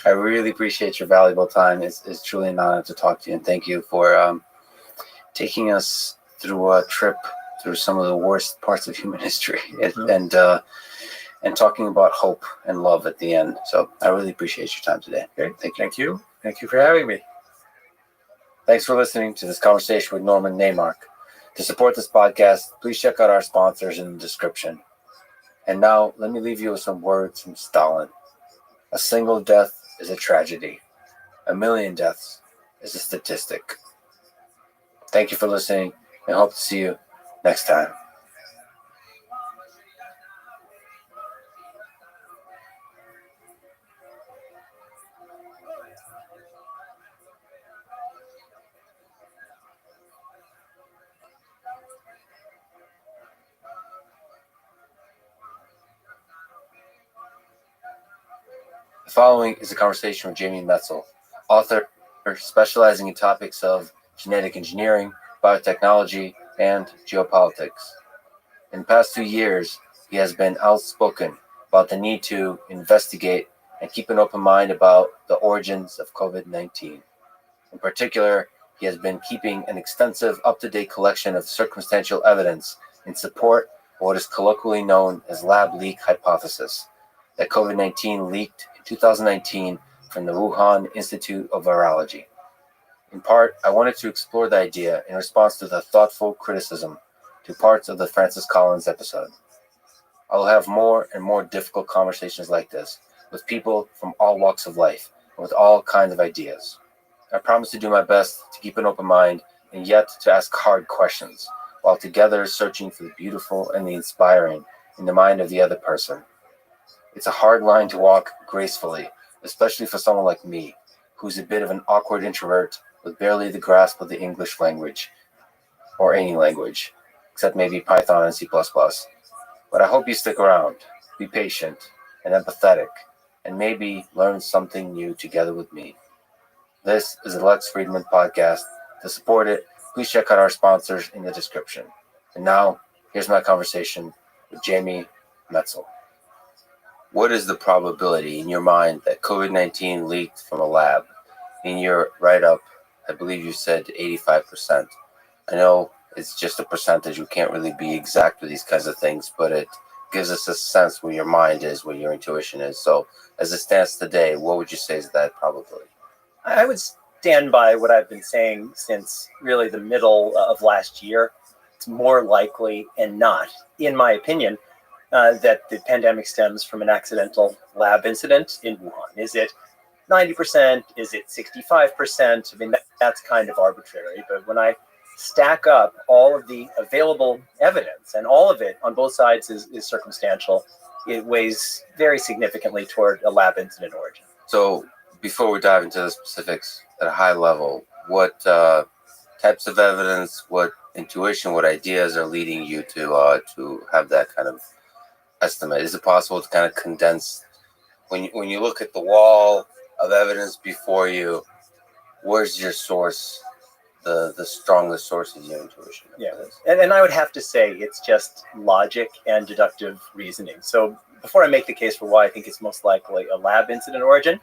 I really appreciate your valuable time. It's truly an honor to talk to you, and thank you for taking us through a trip through some of the worst parts of human history, and talking about hope and love at the end. So I really appreciate your time today. Okay. Thank you. Thank you for having me. Thanks for listening to this conversation with Norman Neymark. To support this podcast, please check out our sponsors in the description. And now, let me leave you with some words from Stalin. A single death is a tragedy. 1,000,000 deaths is a statistic. Thank you for listening, and hope to see you next time. The following is a conversation with Jamie Metzel, author specializing in topics of genetic engineering, biotechnology, and geopolitics. In the past 2 years, he has been outspoken about the need to investigate and keep an open mind about the origins of COVID-19. In particular, he has been keeping an extensive, up-to-date collection of circumstantial evidence in support of what is colloquially known as lab leak hypothesis, that COVID-19 leaked in 2019 from the Wuhan Institute of Virology. In part, I wanted to explore the idea in response to the thoughtful criticism to parts of the Francis Collins episode. I will have more and more difficult conversations like this with people from all walks of life and with all kinds of ideas. I promise to do my best to keep an open mind and yet to ask hard questions, while together searching for the beautiful and the inspiring in the mind of the other person. It's a hard line to walk gracefully, especially for someone like me, who's a bit of an awkward introvert with barely the grasp of the English language, or any language, except maybe Python and C++. But I hope you stick around, be patient and empathetic, and maybe learn something new together with me. This is the Lex Friedman Podcast. To support it, please check out our sponsors in the description. And now, here's my conversation with Jamie Metzel. What is the probability in your mind that COVID-19 leaked from a lab? In your write-up, I believe you said 85%. I know it's just a percentage. We can't really be exact with these kinds of things, but it gives us a sense where your mind is, where your intuition is. So as it stands today, what would you say is that probability? I would stand by what I've been saying since really the middle of last year. It's more likely and not, in my opinion, that the pandemic stems from an accidental lab incident in Wuhan. Is it 90%? Is it 65%? I mean, that's kind of arbitrary. But when I stack up all of the available evidence, and all of it on both sides is circumstantial, it weighs very significantly toward a lab incident origin. So before we dive into the specifics at a high level, what types of evidence, what intuition, what ideas are leading you to have that kind of estimate? Is it possible to kind of condense, when you look at the wall of evidence before you, where's your source, the strongest source of your intuition? Yeah, and I would have to say it's just logic and deductive reasoning. So before I make the case for why I think it's most likely a lab incident origin,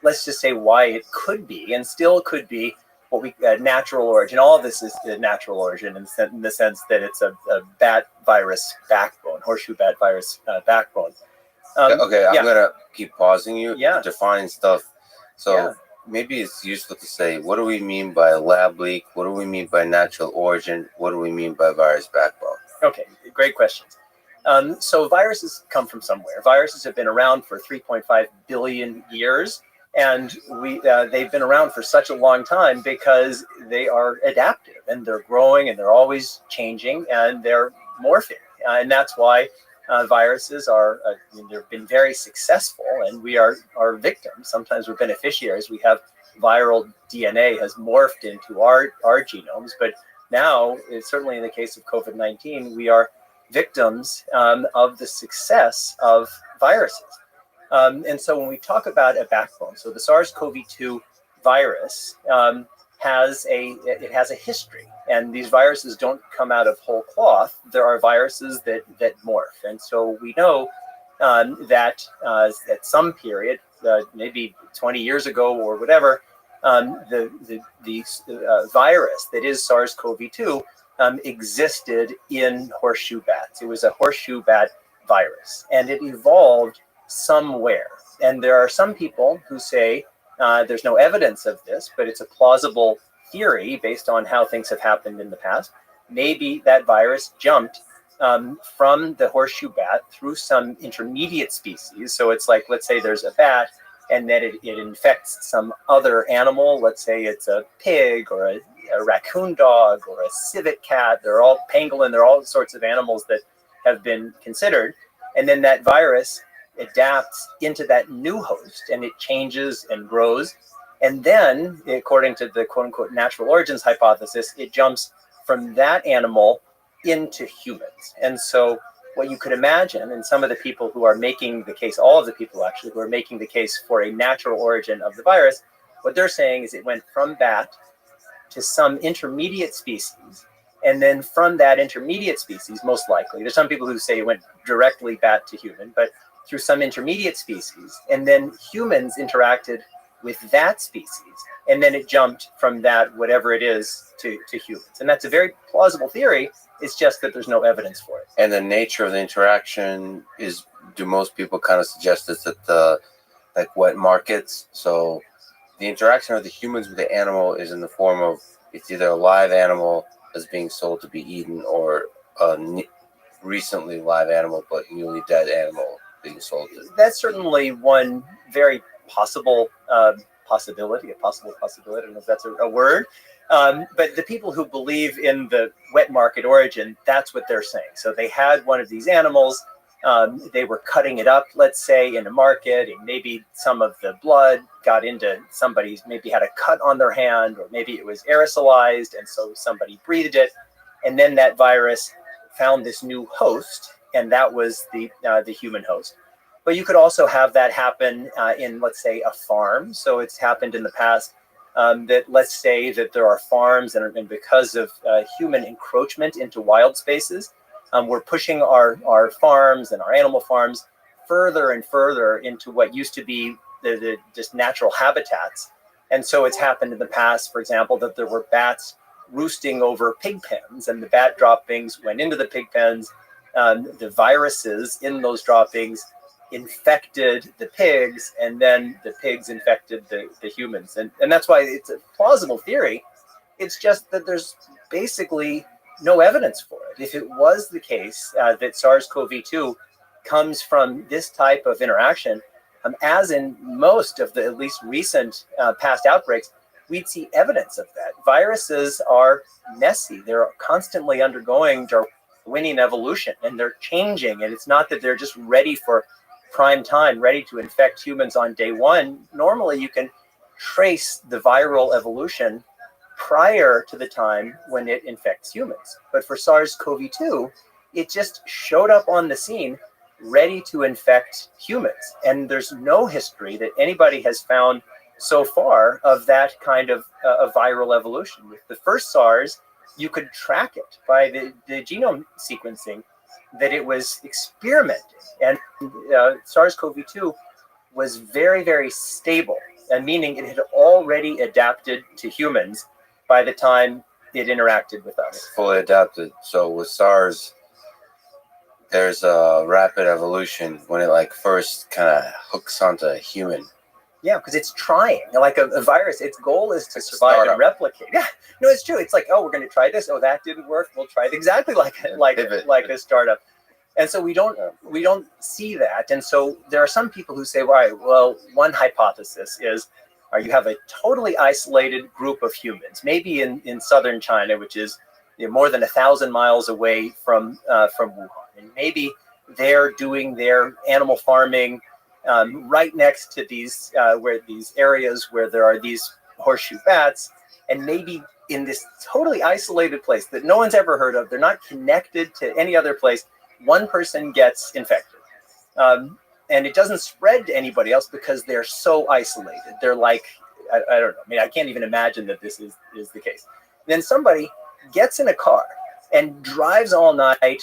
let's just say why it could be and still could be what we natural origin. All of this is a natural origin in the sense that it's a bat virus backbone, horseshoe bat virus backbone. Okay, I'm gonna keep pausing you. Yeah. Define stuff. So Yeah. maybe it's useful to say, what do we mean by lab leak? What do we mean by natural origin? What do we mean by virus backbone? Okay, great questions. So viruses come from somewhere. Viruses have been around for 3.5 billion years, and they've been around for such a long time because they are adaptive and they're growing and they're always changing and they're morphing, and that's why viruses are they've been very successful, and we are victims. Sometimes we're beneficiaries. We have viral DNA has morphed into our genomes, but now, certainly in the case of COVID-19, we are victims of the success of viruses. And so when we talk about a backbone, so the SARS-CoV-2 virus has a history, and these viruses don't come out of whole cloth. There are viruses that morph, and so we know that at some period, maybe 20 years ago or whatever, the virus that is SARS-CoV-2 existed in horseshoe bats. It was a horseshoe bat virus, and it evolved somewhere. And there are some people who say there's no evidence of this, but it's a plausible theory based on how things have happened in the past. Maybe that virus jumped from the horseshoe bat through some intermediate species. So it's like, let's say there's a bat, and then it infects some other animal. Let's say it's a pig or a raccoon dog or a civet cat. They're all pangolin. They're all sorts of animals that have been considered. And then that virus adapts into that new host, and it changes and grows. And then, according to the quote unquote natural origins hypothesis, it jumps from that animal into humans. And so what you could imagine, and some of the people who are making the case, all of the people actually who are making the case for a natural origin of the virus, what they're saying is it went from bat to some intermediate species, and then from that intermediate species, most likely, there's some people who say it went directly bat to human, but through some intermediate species, and then humans interacted with that species, and then it jumped from that, whatever it is, to humans. And that's a very plausible theory. It's just that there's no evidence for it. And the nature of the interaction is, do most people kind of suggest this at the like wet markets? So the interaction of the humans with the animal is in the form of, it's either a live animal that's being sold to be eaten, or a recently live animal but newly dead animal being sold to. That's certainly one very possible possibility. I don't know if that's a word. But the people who believe in the wet market origin, that's what they're saying. So they had one of these animals, they were cutting it up, let's say, in a market, and maybe some of the blood got into somebody's, maybe had a cut on their hand, or maybe it was aerosolized, and so somebody breathed it, and then that virus found this new host, and that was the human host. But you could also have that happen in, let's say, a farm. So it's happened in the past that, let's say that there are farms, and because of human encroachment into wild spaces, we're pushing our farms and our animal farms further and further into what used to be the just natural habitats. And so it's happened in the past, for example, that there were bats roosting over pig pens, and the bat droppings went into the pig pens. The viruses in those droppings infected the pigs, and then the pigs infected the humans. And that's why it's a plausible theory. It's just that there's basically no evidence for it. If it was the case that SARS-CoV-2 comes from this type of interaction, as in most of the at least recent past outbreaks, we'd see evidence of that. Viruses are messy. They're constantly undergoing Darwinian evolution, and they're changing. And it's not that they're just ready for prime time, ready to infect humans on day one. Normally, you can trace the viral evolution prior to the time when it infects humans. But for SARS-CoV-2, it just showed up on the scene ready to infect humans. And there's no history that anybody has found so far of that kind of viral evolution. With the first SARS, you could track it by the genome sequencing that it was experimented. And SARS-CoV-2 was very, very stable, and meaning it had already adapted to humans by the time it interacted with us. Fully adapted. So with SARS, there's a rapid evolution when it like first kind of hooks onto a human. Yeah, because it's trying. Like a virus, its goal is to It's a survive startup. and replicate. Yeah, no, it's true. It's like, oh, we're going to try this. Oh, that didn't work. We'll try it exactly like a startup. And so we don't see that. And so there are some people who say, well, one hypothesis is, you have a totally isolated group of humans, maybe in southern China, which is more than 1,000 miles away from Wuhan, and maybe they're doing their animal farming right next to these areas where there are these horseshoe bats, and maybe in this totally isolated place that no one's ever heard of, they're not connected to any other place, one person gets infected. And it doesn't spread to anybody else because they're so isolated. They're like, I don't know. I mean, I can't even imagine that this is the case. Then somebody gets in a car and drives all night,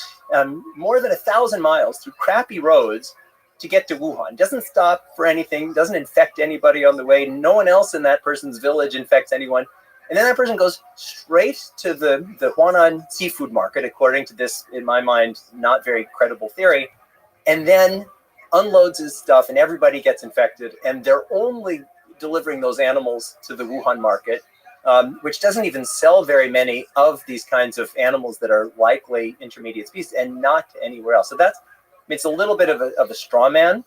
more than 1,000 miles through crappy roads to get to Wuhan. Doesn't stop for anything, doesn't infect anybody on the way. No one else in that person's village infects anyone. And then that person goes straight to the Huanan seafood market, according to this, in my mind, not very credible theory, and then unloads his stuff and everybody gets infected, and they're only delivering those animals to the Wuhan market, which doesn't even sell very many of these kinds of animals that are likely intermediate species, and not anywhere else. So it's a little bit of a straw man.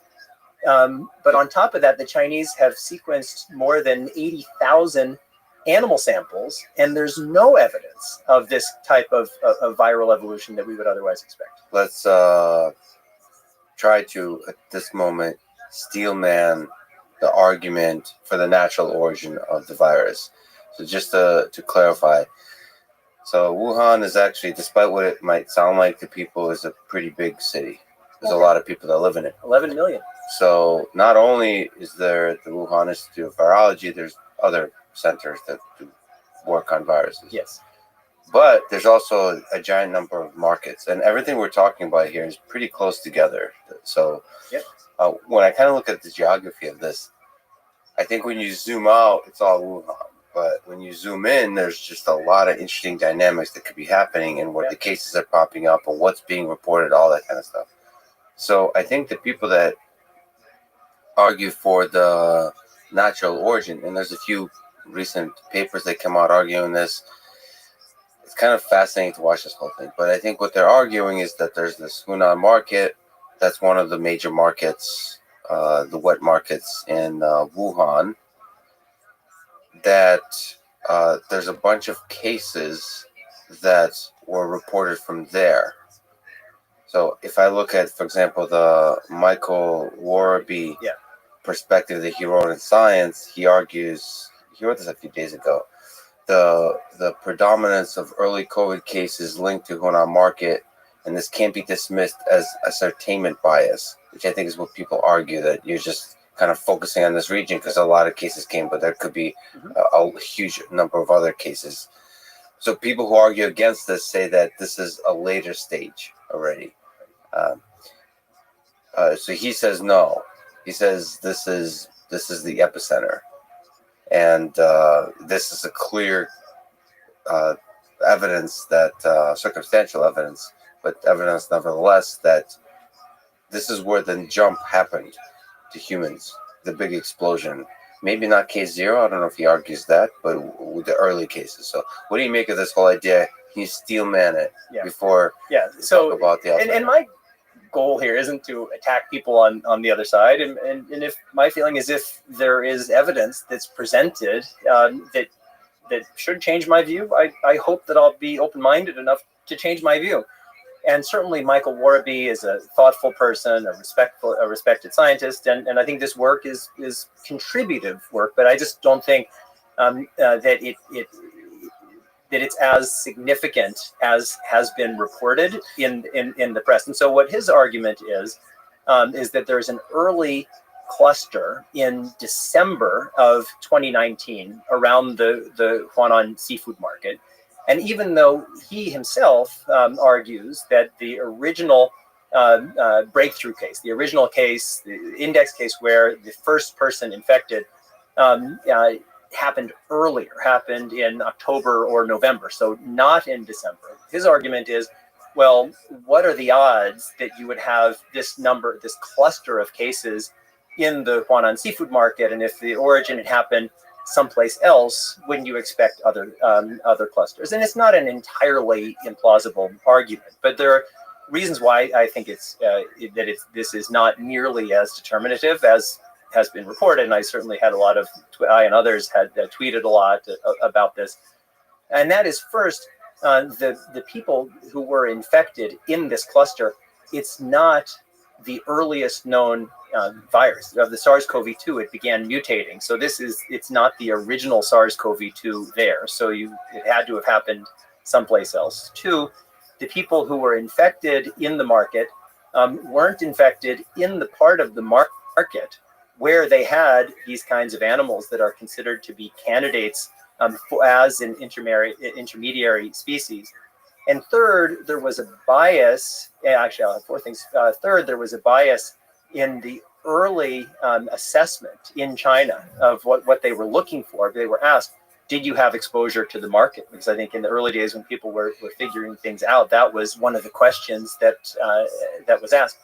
But on top of that, the Chinese have sequenced more than 80,000 animal samples, and there's no evidence of this type of viral evolution that we would otherwise expect. Let's try to, at this moment, steelman the argument for the natural origin of the virus. So just to clarify, so Wuhan is actually, despite what it might sound like to people, is a pretty big city. There's a lot of people that live in it. 11 million. So not only is there the Wuhan Institute of Virology, there's other centers that do work on viruses. Yes. But there's also a giant number of markets, and everything we're talking about here is pretty close together. So yep. When I kind of look at the geography of this, I think when you zoom out, it's all Wuhan. But when you zoom in, there's just a lot of interesting dynamics that could be happening, and where the cases are popping up and what's being reported, all that kind of stuff. So I think the people that argue for the natural origin, and there's a few recent papers that come out arguing this, it's kind of fascinating to watch this whole thing. But I think what they're arguing is that there's this Hunan market, that's one of the major markets, the wet markets in Wuhan, that there's a bunch of cases that were reported from there. So if I look at, for example, the Michael Warby perspective that he wrote in Science, he argues, he wrote this a few days ago, the predominance of early COVID cases linked to Hunan market, and this can't be dismissed as ascertainment bias, which I think is what people argue, that you're just kind of focusing on this region because a lot of cases came, but there could be a huge number of other cases. So people who argue against this say that this is a later stage already. So he says no. He says this is the epicenter, and this is a clear evidence that circumstantial evidence, but evidence nevertheless that this is where the jump happened to humans, the big explosion. Maybe not case zero. I don't know if he argues that, but with the early cases. So, what do you make of this whole idea? Can you steelman it before? Yeah. We So, talk about the and my goal here isn't to attack people on the other side, and if my feeling is, if there is evidence that's presented that should change my view, I hope that I'll be open-minded enough to change my view. And certainly Michael Warby is a thoughtful person, a respected scientist, and I think this work is contributive work, but I just don't think that it's as significant as has been reported in the press. And so what his argument is that there's an early cluster in December of 2019 around the Huanan seafood market. And even though he himself argues that the original breakthrough case, the original case, the index case where the first person infected happened earlier, happened in October or November, so not in December. His argument is, well, what are the odds that you would have this cluster of cases in the Huanan seafood market, and if the origin had happened someplace else, wouldn't you expect other clusters? And it's not an entirely implausible argument, but there are reasons why I think this is not nearly as determinative as has been reported. And I certainly had I and others had tweeted a lot about this. And that is first, the people who were infected in this cluster, it's not the earliest known virus of the SARS-CoV-2. It began mutating, so it's not the original SARS-CoV-2 there. So it had to have happened someplace else. Two, the people who were infected in the market weren't infected in the part of the market where they had these kinds of animals that are considered to be candidates as an intermediary species. And third, there was a bias. Actually, I'll have four things. Third, there was a bias in the early assessment in China of what they were looking for. They were asked, did you have exposure to the market? Because I think in the early days when people were figuring things out, that was one of the questions that was asked.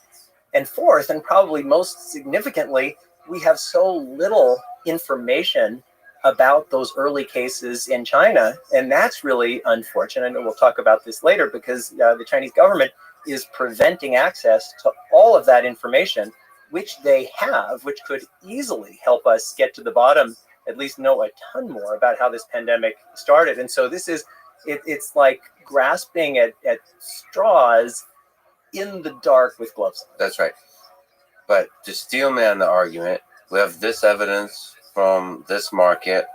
And fourth, and probably most significantly, we have so little information about those early cases in China, and that's really unfortunate. And we'll talk about this later, because the Chinese government is preventing access to all of that information, which they have, which could easily help us get to the bottom, at least know a ton more about how this pandemic started. And so it's like grasping at straws in the dark with gloves on. That's right. But to steelman the argument, we have this evidence from this market,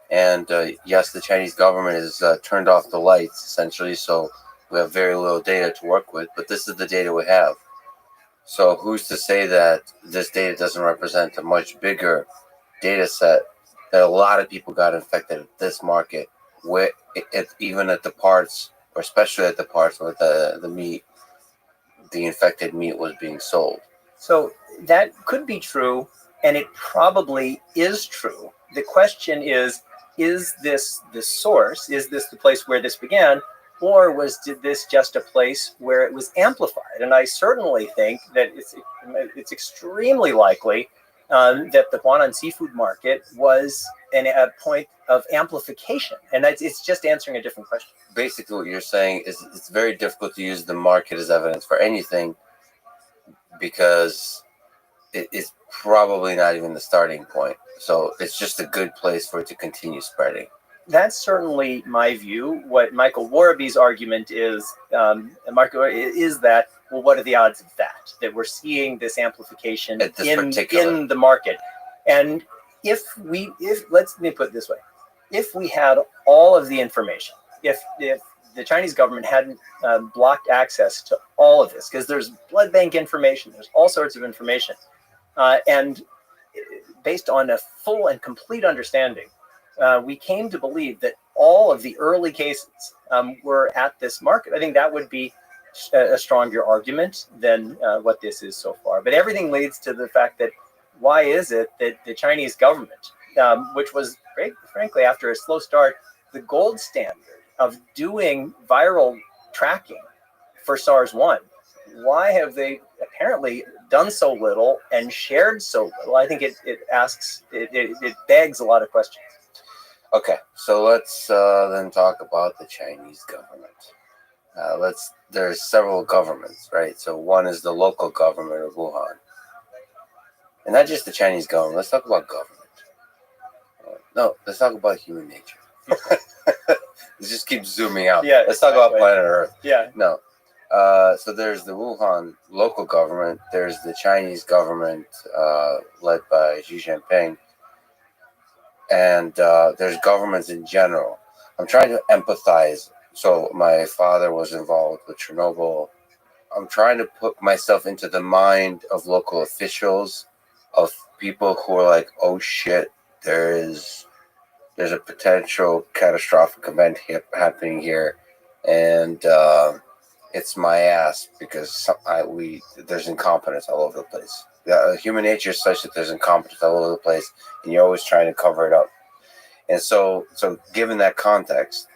and yes, the Chinese government has turned off the lights essentially, so we have very little data to work with, but this is the data we have. So who's to say that this data doesn't represent a much bigger data set, that a lot of people got infected at this market, where even at the parts, or especially at the parts where the meat, the infected meat was being sold. So that could be true, and it probably is true. The question is this the source? Is this the place where this began? Or did this just a place where it was amplified? And I certainly think that it's extremely likely that the Huanan seafood market was a point of amplification. And it's just answering a different question. Basically what you're saying is it's very difficult to use the market as evidence for anything, because it's probably not even the starting point. So it's just a good place for it to continue spreading. That's certainly my view. What Michael Warabee's argument is that, well, what are the odds of that we're seeing this amplification in the market? And let me put it this way, if we had all of the information, if the Chinese government hadn't blocked access to all of this, because there's blood bank information, there's all sorts of information, and based on a full and complete understanding, we came to believe that all of the early cases were at this market. I think that would be a stronger argument than what this is so far. But everything leads to the fact that why is it that the Chinese government, which was, frankly, after a slow start, the gold standard of doing viral tracking for SARS-1, why have they apparently done so little and shared so little? I think it begs a lot of questions. Okay, so let's then talk about the Chinese government. There's several governments, right? So one is the local government of Wuhan, and not just the Chinese government. Let's talk about government. No, let's talk about human nature. Let's just keep zooming out. Yeah, let's talk about planet Earth. Yeah. No. So there's the Wuhan local government. There's the Chinese government led by Xi Jinping. And there's governments in general. I'm trying to empathize. So my father was involved with Chernobyl. I'm trying to put myself into the mind of local officials, of people who are like, oh shit, there's a potential catastrophic event happening here, and it's my ass, because there's incompetence all over the place. Human nature is such that there's incompetence all over the place, and you're always trying to cover it up. And so given that context,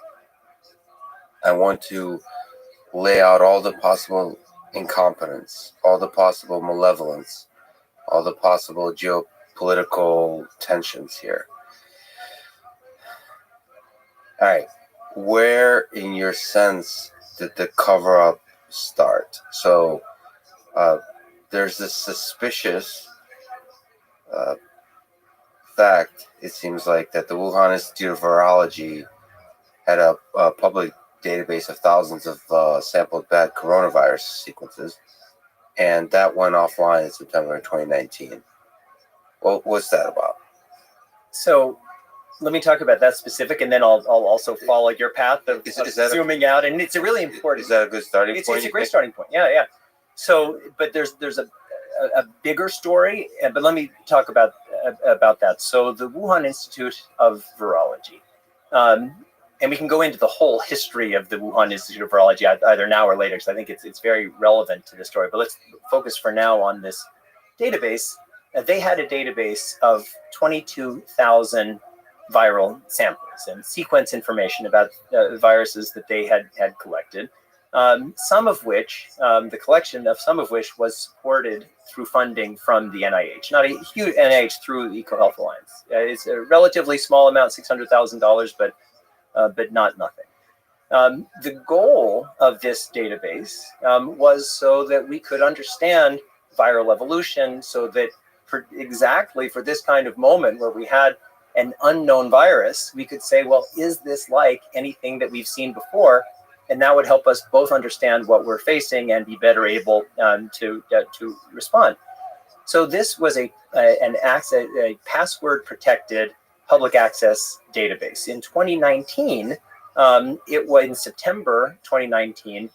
I want to lay out all the possible incompetence, all the possible malevolence, all the possible geopolitical tensions here. All right, where in your sense did the cover-up start? So there's this suspicious fact, it seems like, that the Wuhan Institute of Virology had a public database of thousands of sampled bad coronavirus sequences, and that went offline in September 2019. Well, what's that about? So let me talk about that specific, and then I'll also follow your path of Is that zooming out. And it's a really important. Is that a good starting point? It's a great starting point. Yeah. So, but there's a bigger story, but let me talk about that. So the Wuhan Institute of Virology, and we can go into the whole history of the Wuhan Institute of Virology either now or later, because I think it's very relevant to the story. But let's focus for now on this database. They had a database of 22,000 viral samples and sequence information about viruses that they had collected. Some of which, the collection of some of which was supported through funding from the NIH. Not a huge NIH, through the EcoHealth Alliance. It's a relatively small amount, $600,000, but not nothing. The goal of this database was so that we could understand viral evolution, so that exactly for this kind of moment where we had an unknown virus, we could say, well, is this like anything that we've seen before? And that would help us both understand what we're facing and be better able to respond. So this was a password protected public access database. In 2019, it was in September 2019,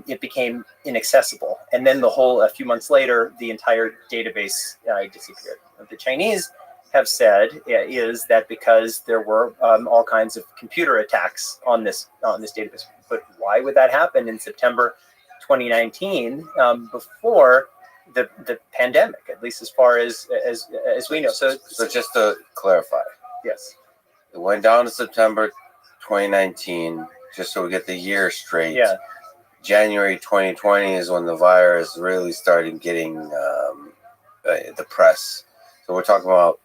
it became inaccessible. And then a few months later, the entire database disappeared. What the Chinese have said is that because there were all kinds of computer attacks on this database. But why would that happen in September 2019, before the pandemic, at least as far as we know? So just to clarify, yes, it went down to September 2019, just so we get the year straight. Yeah. January 2020 is when the virus really started getting the press. So we're talking about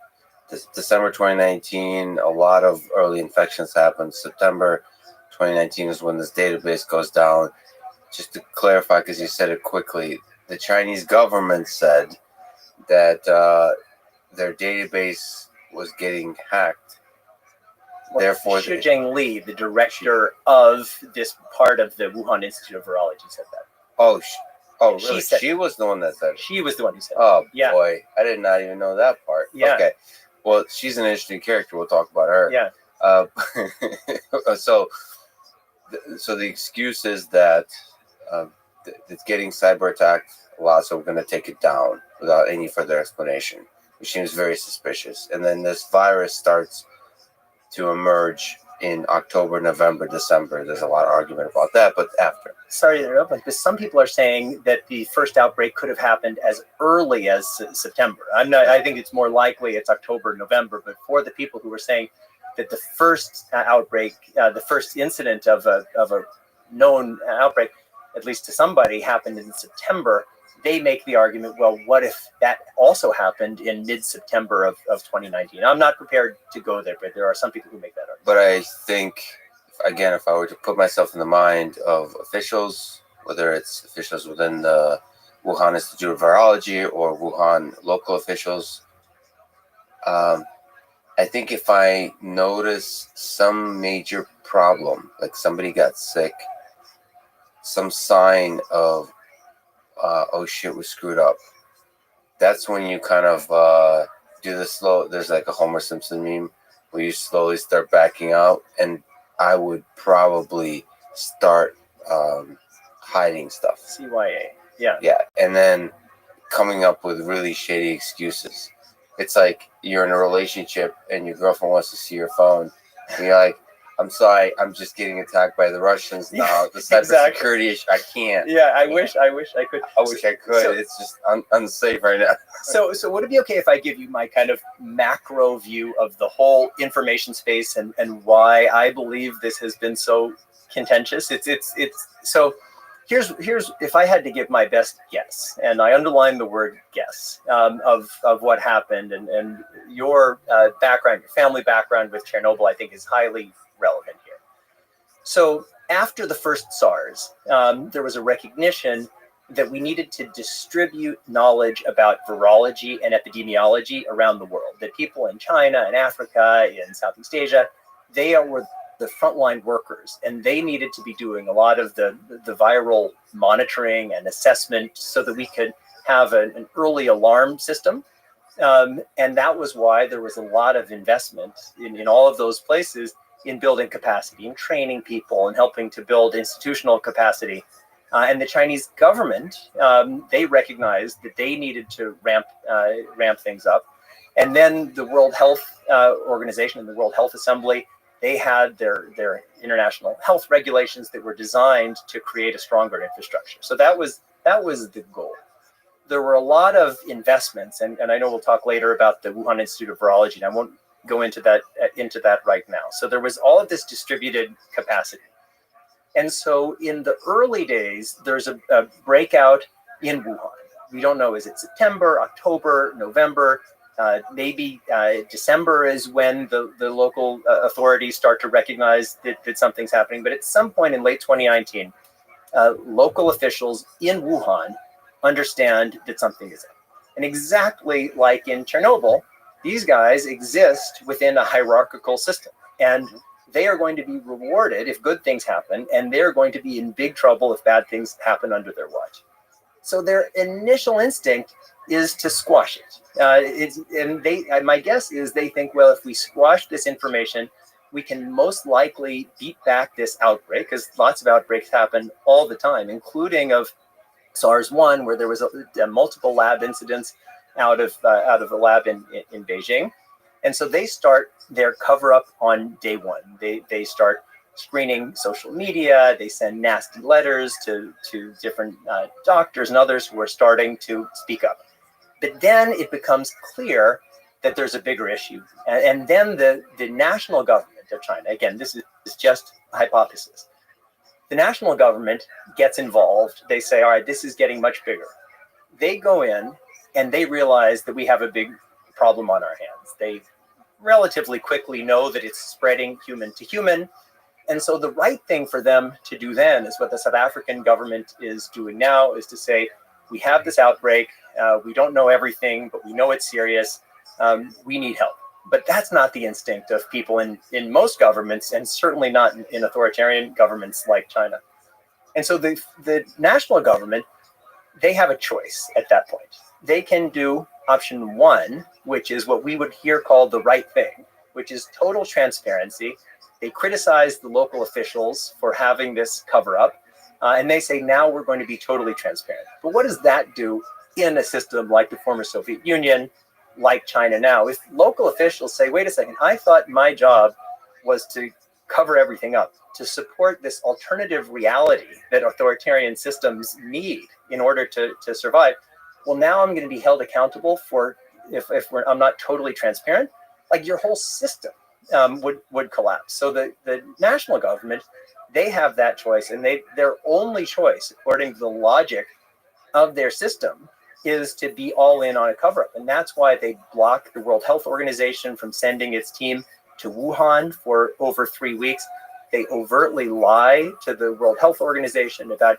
December 2019, a lot of early infections happened. September 2019 is when this database goes down. Just to clarify, because you said it quickly, the Chinese government said that their database was getting hacked. Therefore, Xu Zhengli, the director of this part of the Wuhan Institute of Virology, said that. Oh, really? She was the one that said it. She was the one who said it. Oh, yeah. Boy. I did not even know that part. Yeah. Okay. Well, she's an interesting character. We'll talk about her. Yeah. So the excuse is that it's getting cyber attacked a lot, so we're going to take it down without any further explanation, which seems very suspicious. And then this virus starts to emerge in October, November, December. There's a lot of argument about that, but after. Sorry to interrupt, because some people are saying that the first outbreak could have happened as early as September. I think it's more likely it's October, November, but for the people who are saying that the first outbreak, the first incident of a known outbreak, at least to somebody, happened in September, they make the argument, well, what if that also happened in mid-September of 2019? I'm not prepared to go there, but there are some people who make that argument. But I think, again, if I were to put myself in the mind of officials, whether it's officials within the Wuhan Institute of Virology or Wuhan local officials, I think if I notice some major problem, like somebody got sick, some sign of oh shit, we screwed up, that's when you kind of do the slow, there's like a Homer Simpson meme where you slowly start backing out, and I would probably start hiding stuff. CYA. Yeah. Yeah. And then coming up with really shady excuses. It's like you're in a relationship and your girlfriend wants to see your phone. And you're like, I'm sorry, I'm just getting attacked by the Russians now. The cybersecurity issue, I can't. Yeah, I wish I could. I wish I could. So- It's just unsafe right now. So would it be okay if I give you my kind of macro view of the whole information space and why I believe this has been so contentious? It's so here's if I had to give my best guess, and I underline the word guess, of what happened, and your background, your family background with Chernobyl, I think is highly relevant here. So after the first SARS, there was a recognition that we needed to distribute knowledge about virology and epidemiology around the world. That people in China and Africa, in Southeast Asia, they were the frontline workers, and they needed to be doing a lot of the viral monitoring and assessment so that we could have an early alarm system. And that was why there was a lot of investment in all of those places in building capacity, in training people, and helping to build institutional capacity. And the Chinese government, they recognized that they needed to ramp things up. And then the World Health Organization and the World Health Assembly, they had their international health regulations that were designed to create a stronger infrastructure. So that was the goal. There were a lot of investments, and I know we'll talk later about the Wuhan Institute of Virology, and I won't go into that right now. So there was all of this distributed capacity. And so in the early days, there's a breakout in Wuhan. We don't know, is it September, October, November? Maybe December is when the local authorities start to recognize that something's happening. But at some point in late 2019, local officials in Wuhan understand that something is up. And exactly like in Chernobyl, these guys exist within a hierarchical system. And they are going to be rewarded if good things happen, and they're going to be in big trouble if bad things happen under their watch. So their initial instinct is to squash it. My guess is they think, well, if we squash this information, we can most likely beat back this outbreak, because lots of outbreaks happen all the time, including of SARS-1, where there was multiple lab incidents out of a lab in Beijing. And so they start their cover-up on day one. They start screening social media. They send nasty letters to different doctors and others who are starting to speak up. But then it becomes clear that there's a bigger issue. And then the national government of China, again, this is just a hypothesis. The national government gets involved. They say, all right, this is getting much bigger. They go in and they realize that we have a big problem on our hands. They relatively quickly know that it's spreading human to human. And so the right thing for them to do then is what the South African government is doing now, is to say, we have this outbreak. We don't know everything, but we know it's serious. We need help. But that's not the instinct of people in most governments, and certainly not in authoritarian governments like China. And so the national government, they have a choice at that point. They can do option one, which is what we would here call the right thing, which is total transparency. They criticize the local officials for having this cover up, and they say, now we're going to be totally transparent. But what does that do in a system like the former Soviet Union, like China now? If local officials say, wait a second, I thought my job was to cover everything up, to support this alternative reality that authoritarian systems need in order to survive. Well, now I'm going to be held accountable for if I'm not totally transparent, like your whole system would collapse. So the national government, they have that choice, and their only choice, according to the logic of their system, is to be all in on a cover-up. And that's why they block the World Health Organization from sending its team to Wuhan for over 3 weeks. They overtly lie to the World Health Organization about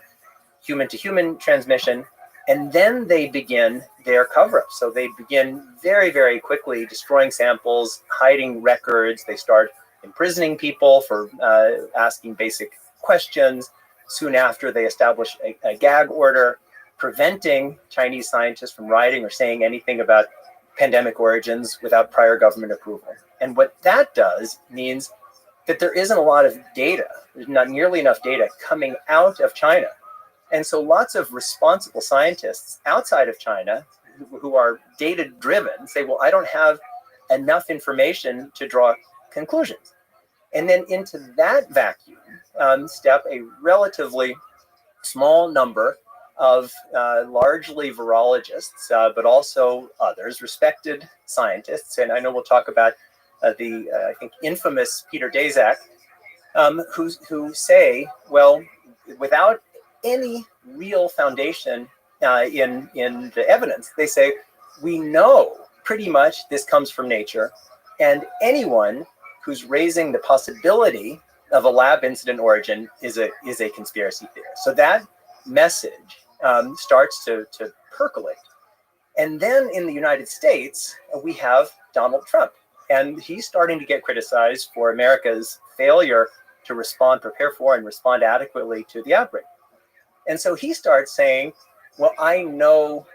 human-to-human transmission. And then they begin their cover-up. So they begin very, very quickly destroying samples, hiding records. They start imprisoning people for asking basic questions. Soon after, they establish a gag order, preventing Chinese scientists from writing or saying anything about pandemic origins without prior government approval. And what that does means that there isn't a lot of data. There's not nearly enough data coming out of China. And so lots of responsible scientists outside of China who are data-driven say, well, I don't have enough information to draw conclusions. And then into that vacuum step a relatively small number of largely virologists, but also others, respected scientists. And I know we'll talk about I think, infamous Peter Daszak, who say, well, without any real foundation in the evidence, they say, we know pretty much this comes from nature, and anyone who's raising the possibility of a lab incident origin is a conspiracy theorist. So that message starts to percolate. And then in the United States, we have Donald Trump, and he's starting to get criticized for America's failure to prepare for and respond adequately to the outbreak. And so he starts saying, well, I know,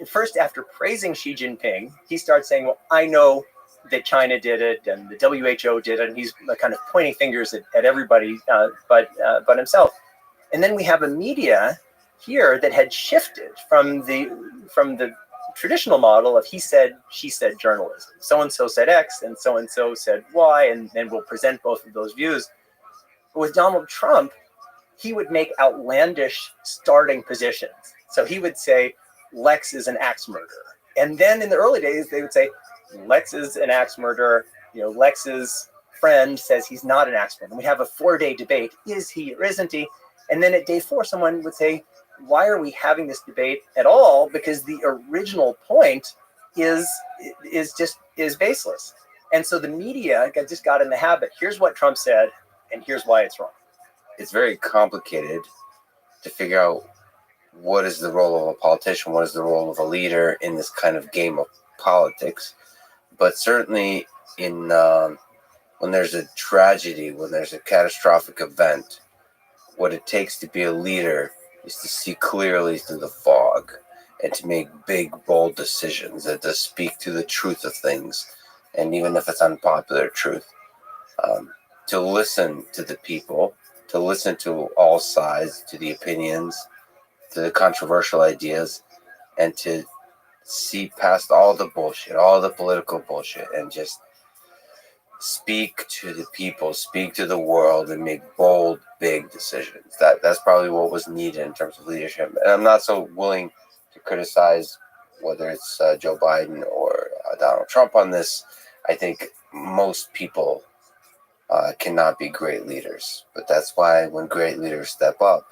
first after praising Xi Jinping, he starts saying, well, I know that China did it and the WHO did it. And he's kind of pointing fingers at everybody but himself. And then we have a media here that had shifted from the traditional model of he said, she said journalism. So-and-so said X and so said Y, and then we'll present both of those views. But with Donald Trump, he would make outlandish starting positions. So he would say, Lex is an axe murderer. And then in the early days, they would say, Lex is an axe murderer. Lex's friend says he's not an axe murderer. And we have a 4-day debate. Is he or isn't he? And then at day 4, someone would say, why are we having this debate at all? Because the original point is baseless. And so the media just got in the habit. Here's what Trump said, and here's why it's wrong. It's very complicated to figure out what is the role of a politician, what is the role of a leader in this kind of game of politics. But certainly in when there's a tragedy, when there's a catastrophic event, what it takes to be a leader is to see clearly through the fog and to make big, bold decisions and to speak to the truth of things. And even if it's unpopular truth, to listen to the people, to listen to all sides, to the opinions, to the controversial ideas, and to see past all the bullshit, all the political bullshit, and just speak to the people, speak to the world, and make bold, big decisions. That's probably what was needed in terms of leadership. And I'm not so willing to criticize whether it's Joe Biden or Donald Trump on this. I think most people cannot be great leaders, but that's why when great leaders step up,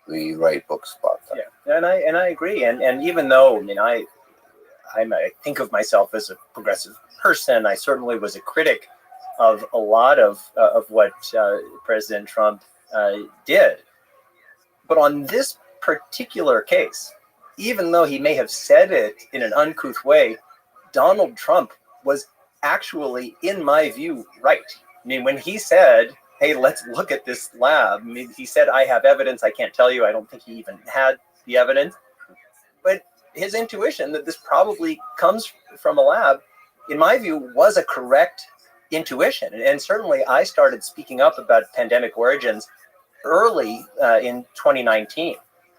we write books about them. Yeah, and I agree. And even though I think of myself as a progressive person, I certainly was a critic of a lot of what President Trump did. But on this particular case, even though he may have said it in an uncouth way, Donald Trump was actually, in my view, right. When he said, hey, let's look at this lab, he said, I have evidence, I can't tell you. I don't think he even had the evidence. But his intuition that this probably comes from a lab, in my view, was a correct intuition. And certainly I started speaking up about pandemic origins early in 2019.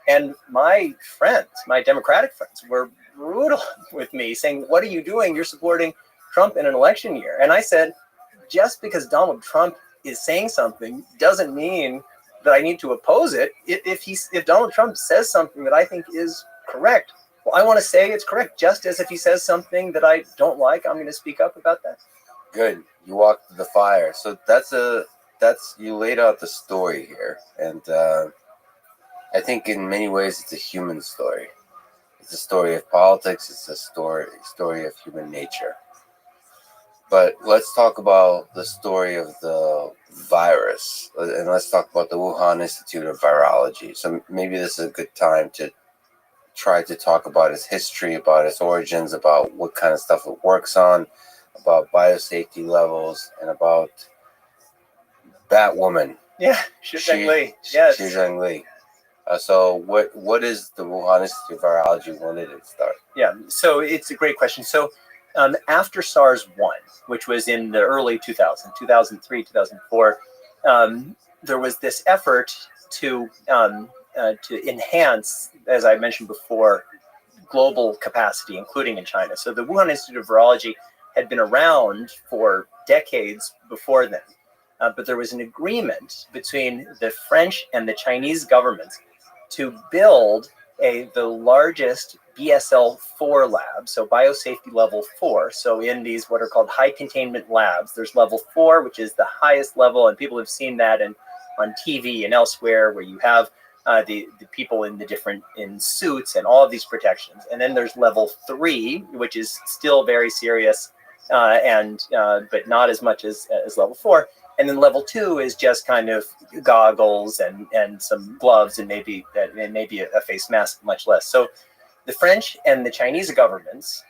And my friends, my Democratic friends, were brutal with me, saying, what are you doing? You're supporting Trump in an election year. And I said, just because Donald Trump is saying something doesn't mean that I need to oppose it. If Donald Trump says something that I think is correct, well, I want to say it's correct, just as if he says something that I don't like, I'm going to speak up about that. Good. You walked through the fire. So that's you laid out the story here. And I think in many ways it's a human story. It's a story of politics. It's a story of human nature. But let's talk about the story of the virus, and let's talk about the Wuhan Institute of Virology. So maybe this is a good time to try to talk about its history, about its origins, about what kind of stuff it works on, about biosafety levels, and about that woman. Yeah, Xi Jinping. Yes. Xi Jinping. So what is the Wuhan Institute of Virology? When did it start? Yeah, so it's a great question. So after SARS-1, which was in the early 2003, 2004, there was this effort to enhance, as I mentioned before, global capacity, including in China. So the Wuhan Institute of Virology had been around for decades before then. but there was an agreement between the French and the Chinese governments to build the largest BSL-4 lab, so biosafety level 4. So in these what are called high containment labs, there's level 4, which is the highest level, and people have seen that on TV and elsewhere, where you have the people in suits and all of these protections. And then there's level 3, which is still very serious, but not as much as level 4. And then level 2 is just kind of goggles and some gloves and maybe a face mask, much less. So the French and the Chinese governments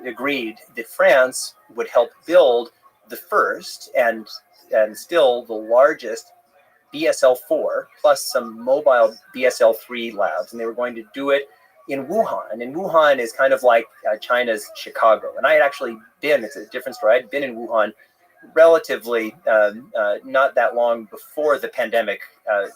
agreed that France would help build the first and still the largest BSL-4 plus some mobile BSL-3 labs, and they were going to do it in Wuhan. And Wuhan is kind of like China's Chicago. And I had actually been, it's a different story, I'd been in Wuhan relatively not that long before the pandemic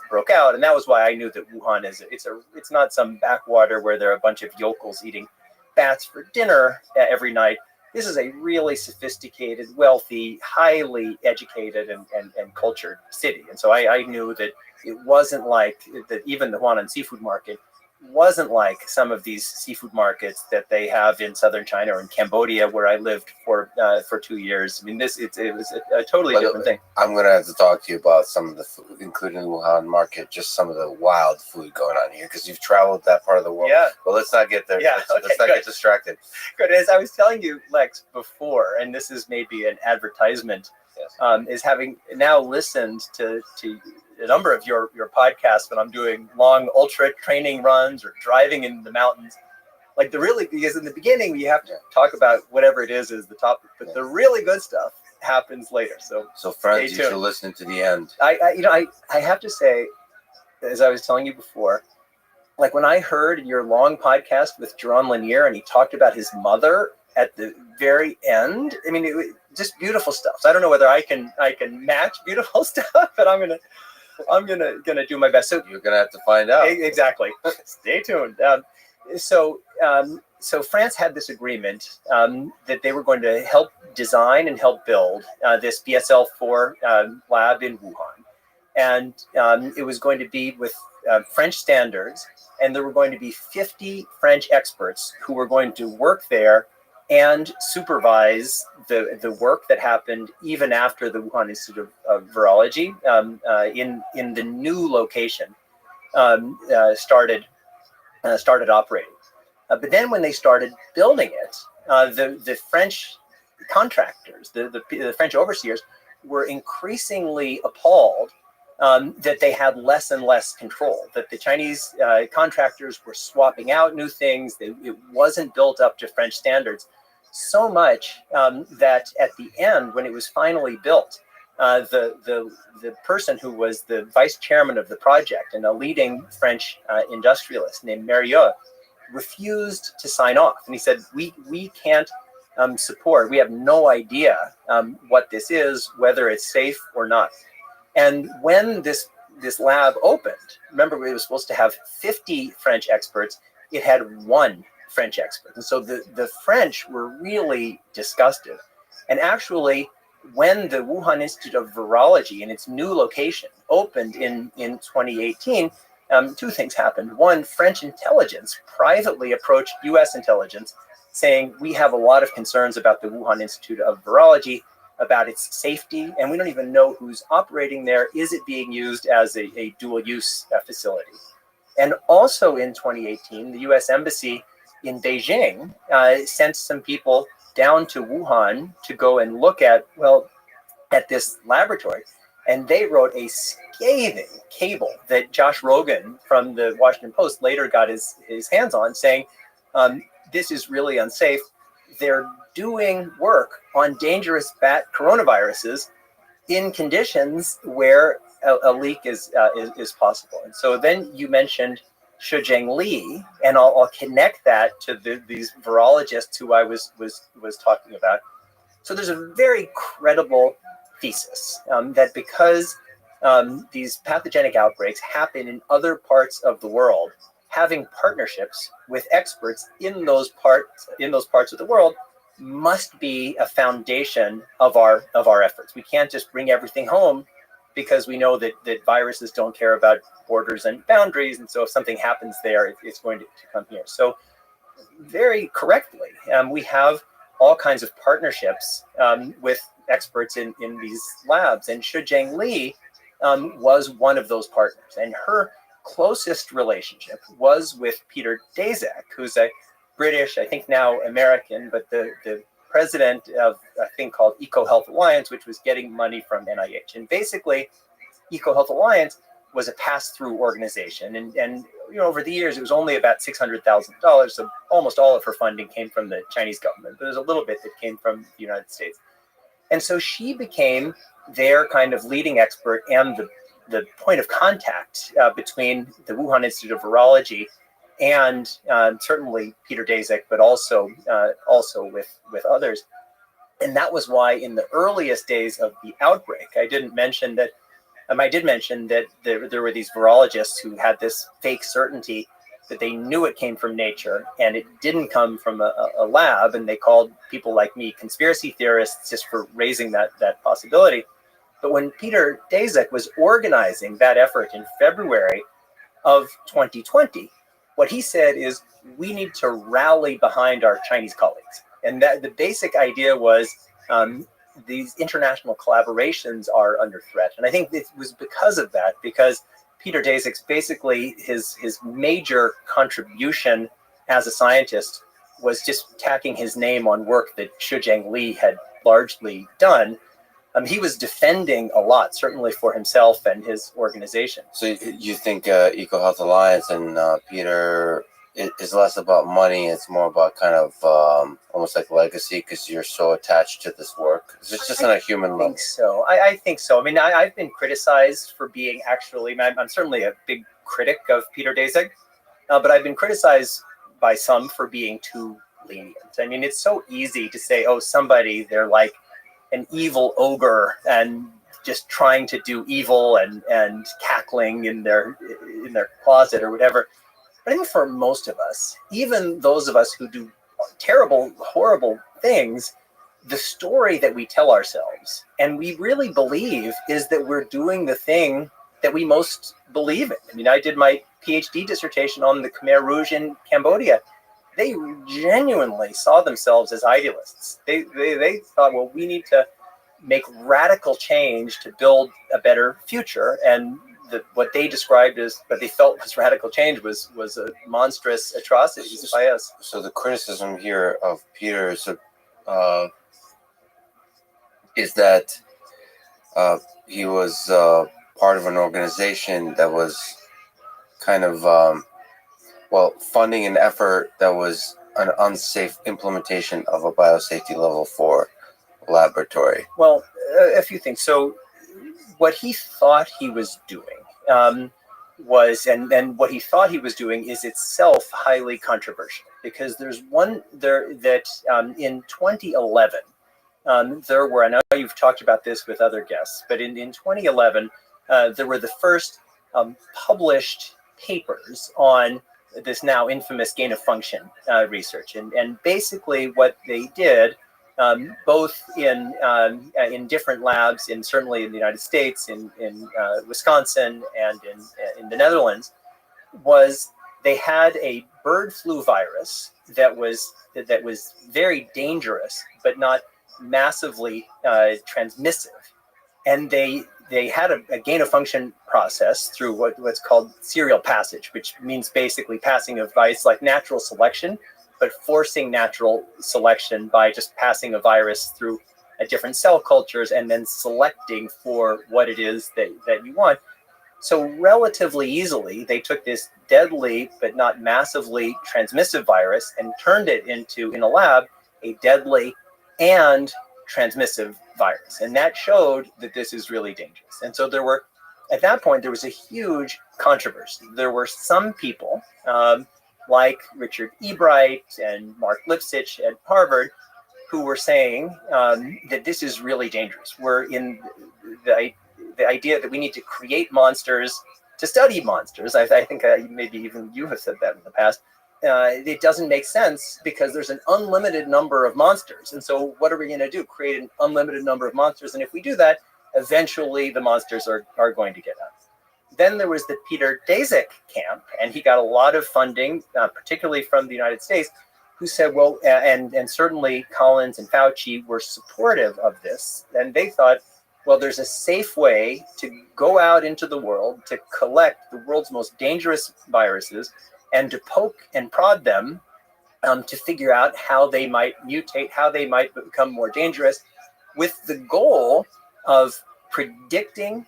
broke out, and that was why I knew that Wuhan it's not some backwater where there are a bunch of yokels eating bats for dinner every night. This is a really sophisticated, wealthy, highly educated and cultured city, and so I knew that it wasn't like that. Even the Huanan seafood market wasn't like some of these seafood markets that they have in southern China or in Cambodia, where I lived for 2 years. I mean, it was a totally different thing. I'm going to have to talk to you about some of the food, including the Wuhan market, just some of the wild food going on here, because you've traveled that part of the world. Yeah. Well, let's not get there. Yeah, let's not get distracted. Good. As I was telling you, Lex, before, and this is maybe an advertisement, Yes. is having now listened to a number of your podcasts when I'm doing long ultra training runs or driving in the mountains. Like because in the beginning you have to talk about whatever it is the topic, but the really good stuff happens later. So friends, you should listen to the end. I have to say, as I was telling you before, like when I heard your long podcast with Jaron Lanier and he talked about his mother at the very end, I mean, it was just beautiful stuff. So I don't know whether I can match beautiful stuff, but I'm gonna do my best. So you're gonna have to find out. Exactly. Stay tuned. So France had this agreement that they were going to help design and help build this BSL-4 lab in Wuhan, and it was going to be with French standards, and there were going to be 50 French experts who were going to work there and supervise the work that happened even after the Wuhan Institute of Virology in the new location started operating. But then when they started building it, the French contractors, the French overseers, were increasingly appalled that they had less and less control, that the Chinese contractors were swapping out new things. It wasn't built up to French standards. So much that at the end, when it was finally built, the person who was the vice chairman of the project and a leading French industrialist named Mérieux refused to sign off. And he said, we can't support, we have no idea what this is, whether it's safe or not. And when this lab opened, remember, it was supposed to have 50 French experts. It had 1 French expert. And so the French were really disgusted. And actually, when the Wuhan Institute of Virology in its new location opened in 2018, 2 things happened. One, French intelligence privately approached US intelligence saying, we have a lot of concerns about the Wuhan Institute of Virology, about its safety, and we don't even know who's operating there. Is it being used as a dual-use facility? And also in 2018, the US Embassy in Beijing sent some people down to Wuhan to go and look at this laboratory. And they wrote a scathing cable that Josh Rogan from the Washington Post later got his hands on, saying, this is really unsafe. They're doing work on dangerous bat coronaviruses in conditions where a leak is possible. And so then you mentioned Shuzheng Li, and I'll connect that to these virologists who I was talking about. So there's a very credible thesis that because these pathogenic outbreaks happen in other parts of the world, having partnerships with experts in those parts of the world must be a foundation of our efforts. We can't just bring everything home because we know that viruses don't care about borders and boundaries, and so if something happens there, it's going to come here. So very correctly, we have all kinds of partnerships with experts in these labs, and Shujang Li was one of those partners, and her closest relationship was with Peter Daszak, who's a British, I think now American, but the president of a thing called EcoHealth Alliance, which was getting money from NIH. And basically, EcoHealth Alliance was a pass-through organization, and over the years it was only about $600,000. So almost all of her funding came from the Chinese government, but there's a little bit that came from the United States. And so she became their kind of leading expert and the point of contact between the Wuhan Institute of Virology and certainly Peter Daszak, but also with others. And that was why in the earliest days of the outbreak, I did mention that there were these virologists who had this fake certainty that they knew it came from nature and it didn't come from a lab, and they called people like me conspiracy theorists just for raising that possibility. But when Peter Daszak was organizing that effort in February of 2020, what he said is, we need to rally behind our Chinese colleagues. And that the basic idea was these international collaborations are under threat. And I think it was because of that, because Peter Daszak's basically his major contribution as a scientist was just tacking his name on work that Shujang Li had largely done. He was defending a lot, certainly for himself and his organization. So you think EcoHealth Alliance and Peter is less about money, it's more about kind of almost like legacy because you're so attached to this work? Is it just on a human level? I think so. I mean, I've been criticized for being I'm certainly a big critic of Peter Daszak, but I've been criticized by some for being too lenient. I mean, it's so easy to say, oh, they're like an evil ogre and just trying to do evil and cackling in their closet or whatever. But I think for most of us, even those of us who do terrible, horrible things, the story that we tell ourselves and we really believe is that we're doing the thing that we most believe in. I mean, I did my PhD dissertation on the Khmer Rouge in Cambodia. They genuinely saw themselves as idealists. They thought, well, we need to make radical change to build a better future. And what they described as what they felt was radical change was a monstrous atrocities by us. So the criticism here of Peter is that he was part of an organization that was kind of funding an effort that was an unsafe implementation of a biosafety level 4 laboratory. Well, a few things. So what he thought he was doing was what he thought he was doing is itself highly controversial, because there's one there that in 2011 there were, I know you've talked about this with other guests, but in 2011 there were the first published papers on this now infamous gain of function research, and basically what they did, both in different labs, certainly in the United States, in Wisconsin, and in the Netherlands, was they had a bird flu virus that was very dangerous but not massively transmissive, and they had a gain of function process through what's called serial passage, which means basically passing a virus like natural selection, but forcing natural selection by just passing a virus through different cell cultures and then selecting for what it is that you want. So relatively easily, they took this deadly but not massively transmissive virus and turned it into, in a lab, a deadly and transmissive virus. And that showed that this is really dangerous. And so at that point, there was a huge controversy. There were some people, like Richard Ebright and Mark Lipsitch at Harvard, who were saying that this is really dangerous. We're in the idea that we need to create monsters to study monsters. I think maybe even you have said that in the past. it doesn't make sense because there's an unlimited number of monsters. And so what are we going to do? Create an unlimited number of monsters. And if we do that, eventually the monsters are going to get us. Then there was the Peter Daszak camp, and he got a lot of funding, particularly from the United States, who said, well, and certainly Collins and Fauci were supportive of this. And they thought, well, there's a safe way to go out into the world to collect the world's most dangerous viruses and to poke and prod them to figure out how they might mutate, how they might become more dangerous, with the goal of predicting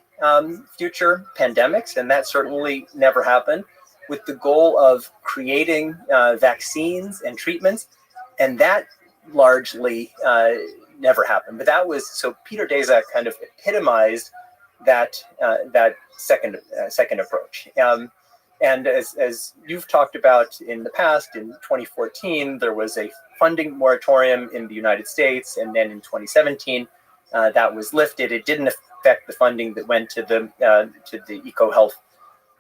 future pandemics, and that certainly never happened, with the goal of creating vaccines and treatments, and that largely never happened. But that was, so Peter Daszak kind of epitomized that second approach. And as you've talked about in the past, in 2014, there was a funding moratorium in the United States, and then in 2017, that was lifted. It didn't affect the funding that went to the EcoHealth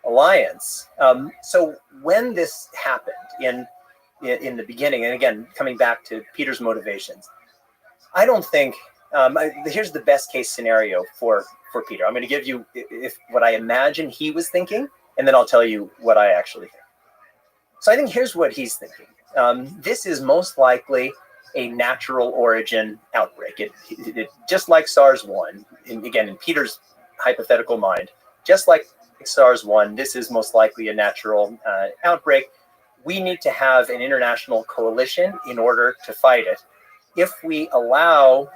Alliance. So when this happened in the beginning, and again, coming back to Peter's motivations, I don't think, here's the best case scenario for Peter. I'm going to give you what I imagine he was thinking, and then I'll tell you what I actually think. So I think here's what he's thinking. This is most likely a natural origin outbreak. It just like SARS-1, again, in Peter's hypothetical mind, just like SARS-1, this is most likely a natural outbreak. We need to have an international coalition in order to fight it. If we allow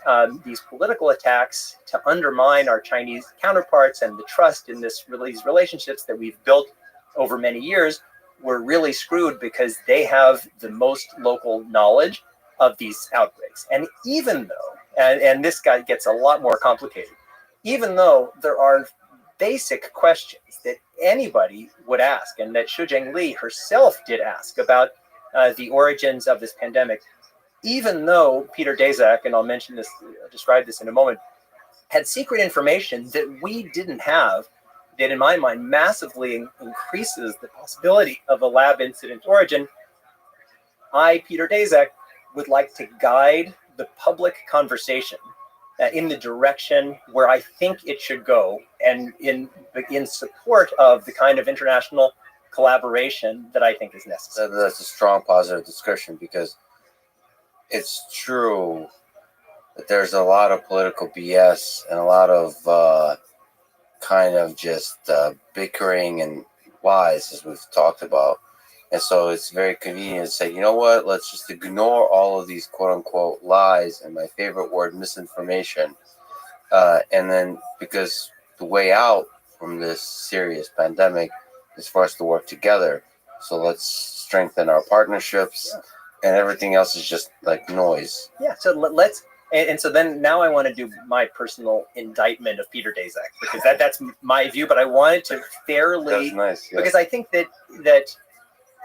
these political attacks to undermine our Chinese counterparts and the trust in these relationships that we've built over many years, we're really screwed because they have the most local knowledge of these outbreaks. And even though, and this guy gets a lot more complicated, even though there are basic questions that anybody would ask, and that Xu Zhengli herself did ask about the origins of this pandemic, even though Peter Daszak, and I'll mention this, describe this in a moment, had secret information that we didn't have, that in my mind massively increases the possibility of a lab incident origin, I, Peter Daszak, would like to guide the public conversation in the direction where I think it should go, and in support of the kind of international collaboration that I think is necessary. That's a strong positive discussion, because it's true that there's a lot of political BS and a lot of kind of just bickering and lies, as we've talked about. And so it's very convenient to say, you know what, let's just ignore all of these quote unquote lies, and my favorite word, misinformation. And then, because the way out from this serious pandemic is for us to work together. So let's strengthen our partnerships, and everything else is just like noise. Yeah, so let's, and so then now I want to do my personal indictment of Peter Daszak, because that's my view, but I wanted to fairly, That's nice, yeah. because I think that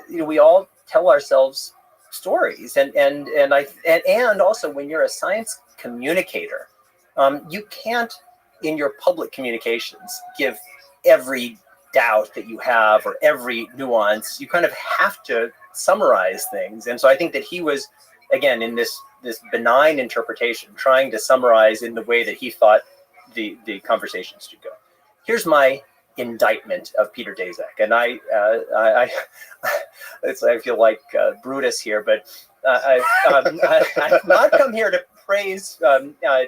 we all tell ourselves stories, and also when you're a science communicator, you can't, in your public communications, give every doubt that you have or every nuance. You kind of have to summarize things. And so I think that he was, again, in this benign interpretation, trying to summarize in the way that he thought the conversations should go. Here's my indictment of Peter Daszak, and I feel like Brutus here, but I've not come here to praise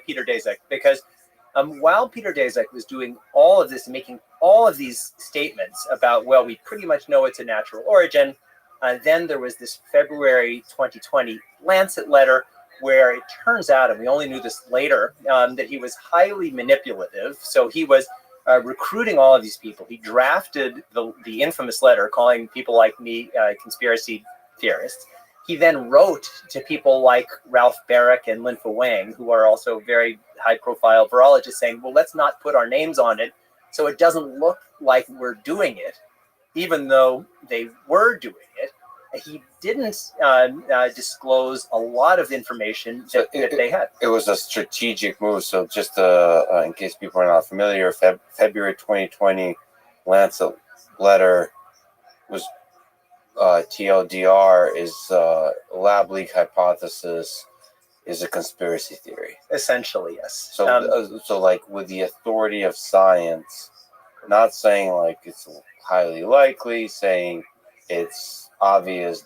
Peter Daszak, because while Peter Daszak was doing all of this, making all of these statements about, well, we pretty much know it's a natural origin, then there was this February 2020 Lancet letter where it turns out, and we only knew this later, that he was highly manipulative. So he was recruiting all of these people. He drafted the infamous letter calling people like me conspiracy theorists. He then wrote to people like Ralph Barrick and Linfa Wang, who are also very high-profile virologists, saying, well, let's not put our names on it so it doesn't look like we're doing it, even though they were doing it. He didn't disclose a lot of information that they had. It was a strategic move. So just in case people are not familiar, February 2020 Lancet letter was TLDR is lab leak hypothesis is a conspiracy theory. Essentially, yes. So like with the authority of science, not saying like it's highly likely, saying it's obvious,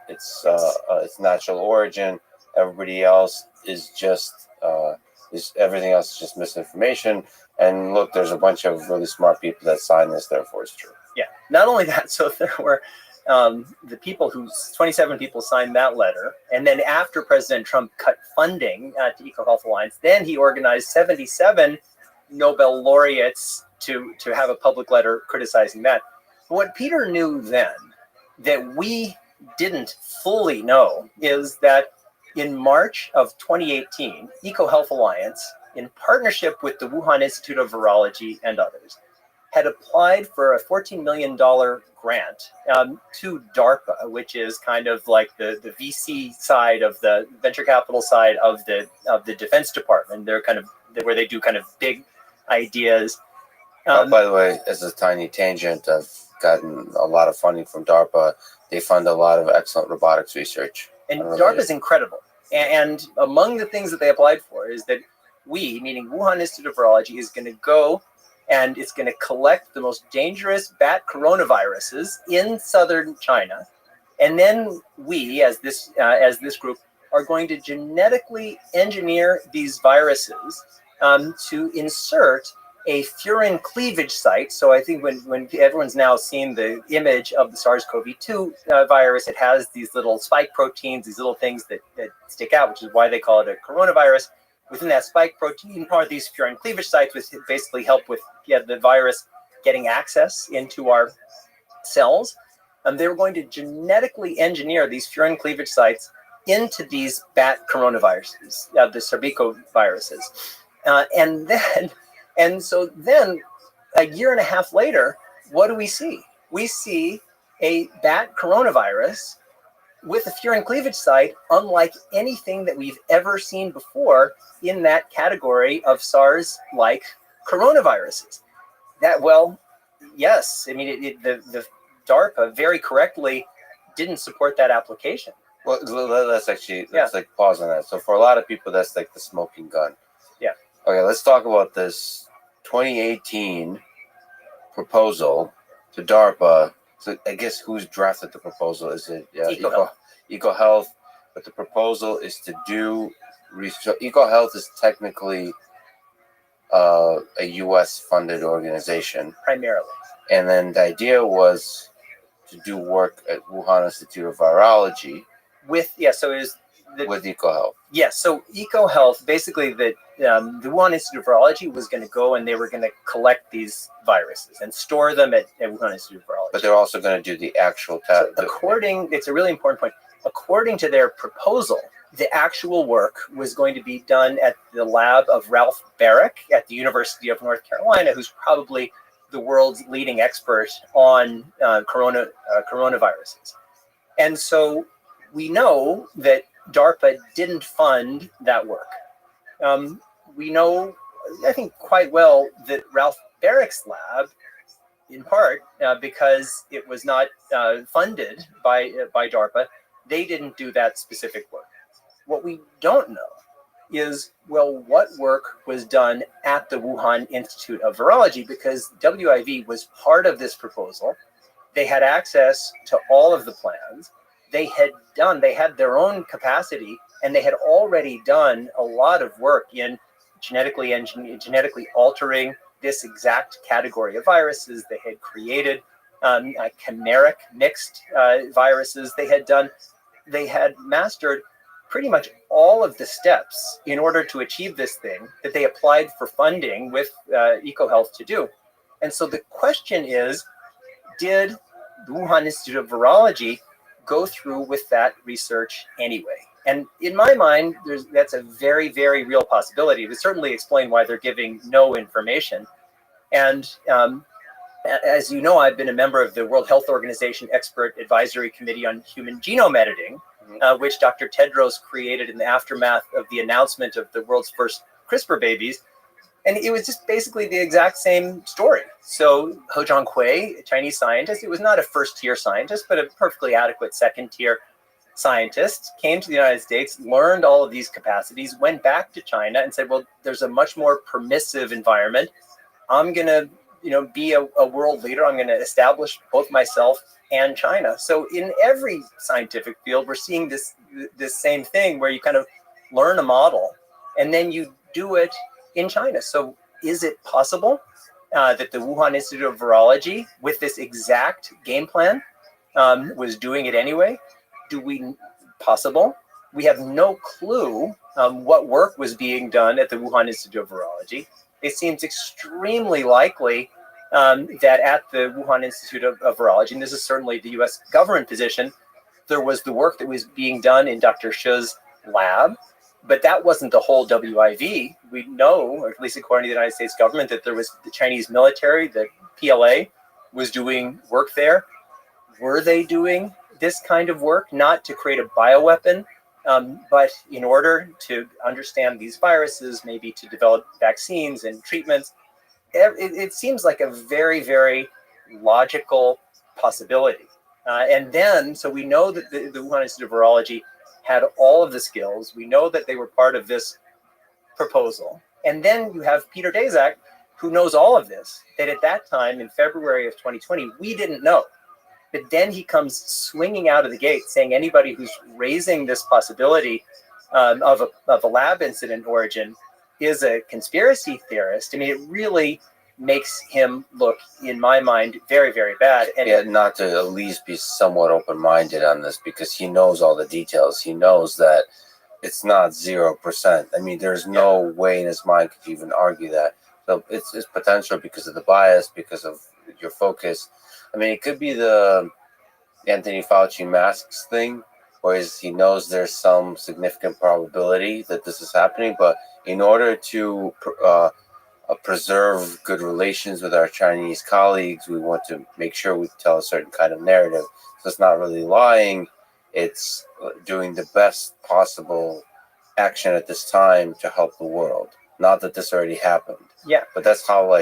it's natural origin. Everybody else is just everything else is just misinformation. And look, there's a bunch of really smart people that signed this, therefore it's true. Yeah. Not only that, so there were the people 27 people signed that letter, and then after President Trump cut funding to EcoHealth Alliance, then he organized 77 Nobel laureates to have a public letter criticizing that. What Peter knew then that we didn't fully know is that in March of 2018, EcoHealth Alliance, in partnership with the Wuhan Institute of Virology and others, had applied for a $14 million grant to DARPA, which is kind of like the VC side of the venture capital side of the Defense Department. They're kind of where they do kind of big ideas. By the way, as a tiny tangent, I've gotten a lot of funding from DARPA. They fund a lot of excellent robotics research. And DARPA is incredible. And among the things that they applied for is that we, meaning Wuhan Institute of Virology, is going to go and it's going to collect the most dangerous bat coronaviruses in southern China. And then we, as this group, are going to genetically engineer these viruses to insert a furin cleavage site. So I think when everyone's now seen the image of the SARS-CoV-2 virus, it has these little spike proteins, these little things that stick out, which is why they call it a coronavirus. Within that spike protein are these furin cleavage sites, which basically help with the virus getting access into our cells. And they were going to genetically engineer these furin cleavage sites into these bat coronaviruses, the sarbecoviruses. And so then a year and a half later, what do we see? We see a bat coronavirus with a furin cleavage site unlike anything that we've ever seen before in that category of SARS-like coronaviruses. Yes, I mean, the DARPA very correctly didn't support that application. Well, let's like pause on that. So for a lot of people, that's like the smoking gun. Yeah. Okay, let's talk about this 2018 proposal to DARPA. So I guess who's drafted the proposal? Is it EcoHealth? But the proposal is to do research. EcoHealth is technically a U.S. funded organization primarily, and then the idea was to do work at Wuhan Institute of Virology with EcoHealth. Yes, so EcoHealth, basically the Wuhan Institute of Virology was going to go and they were going to collect these viruses and store them at Wuhan Institute of Virology. But they're also going to do the actual test. It's a really important point. According to their proposal, the actual work was going to be done at the lab of Ralph Barrick at the University of North Carolina, who's probably the world's leading expert on coronaviruses. And so we know that DARPA didn't fund that work. We know, I think, quite well that Ralph Barrick's lab, in part because it was not funded by DARPA, they didn't do that specific work. What we don't know is, what work was done at the Wuhan Institute of Virology, because WIV was part of this proposal. They had access to all of the plans. They had their own capacity, and they had already done a lot of work in genetically altering this exact category of viruses. They had created chimeric mixed viruses. They had mastered pretty much all of the steps in order to achieve this thing that they applied for funding with EcoHealth to do. And so the question is, did the Wuhan Institute of Virology go through with that research anyway? And in my mind, that's a very, very real possibility. It would certainly explain why they're giving no information. And as you know, I've been a member of the World Health Organization Expert Advisory Committee on Human Genome Editing, which Dr. Tedros created in the aftermath of the announcement of the world's first CRISPR babies. And it was just basically the exact same story. So He Jiankui, a Chinese scientist, it was not a first-tier scientist, but a perfectly adequate second-tier scientist, came to the United States, learned all of these capacities, went back to China and said, well, there's a much more permissive environment. I'm going to, be a world leader. I'm going to establish both myself and China. So in every scientific field, we're seeing this same thing where you kind of learn a model and then you do it in China. So is it possible that the Wuhan Institute of Virology, with this exact game plan, was doing it anyway? Possible? We have no clue what work was being done at the Wuhan Institute of Virology. It seems extremely likely that at the Wuhan Institute of Virology, and this is certainly the US government position, there was the work that was being done in Dr. Shi's lab, but that wasn't the whole WIV. We know, or at least according to the United States government, that there was the Chinese military, the PLA, was doing work there. Were they doing this kind of work, not to create a bioweapon, but in order to understand these viruses, maybe to develop vaccines and treatments? It seems like a very, very logical possibility. And then, so we know that the Wuhan Institute of Virology had all of the skills. We know that they were part of this proposal. And then you have Peter Daszak, who knows all of this, that at that time, in February of 2020, we didn't know. But then he comes swinging out of the gate saying anybody who's raising this possibility of a lab incident origin is a conspiracy theorist. I mean, it really makes him look, in my mind, very, very bad. And yeah, not to at least be somewhat open-minded on this, because he knows all the details. He knows that it's not 0%. I mean, there's no way in his mind could even argue that. So it's potential because of the bias, because of your focus. I mean, it could be the Anthony Fauci masks thing, where he knows there's some significant probability that this is happening, but in order to preserve good relations with our Chinese colleagues, we want to make sure we tell a certain kind of narrative. So it's not really lying, it's doing the best possible action at this time to help the world. Not that this already happened. Yeah. But that's how,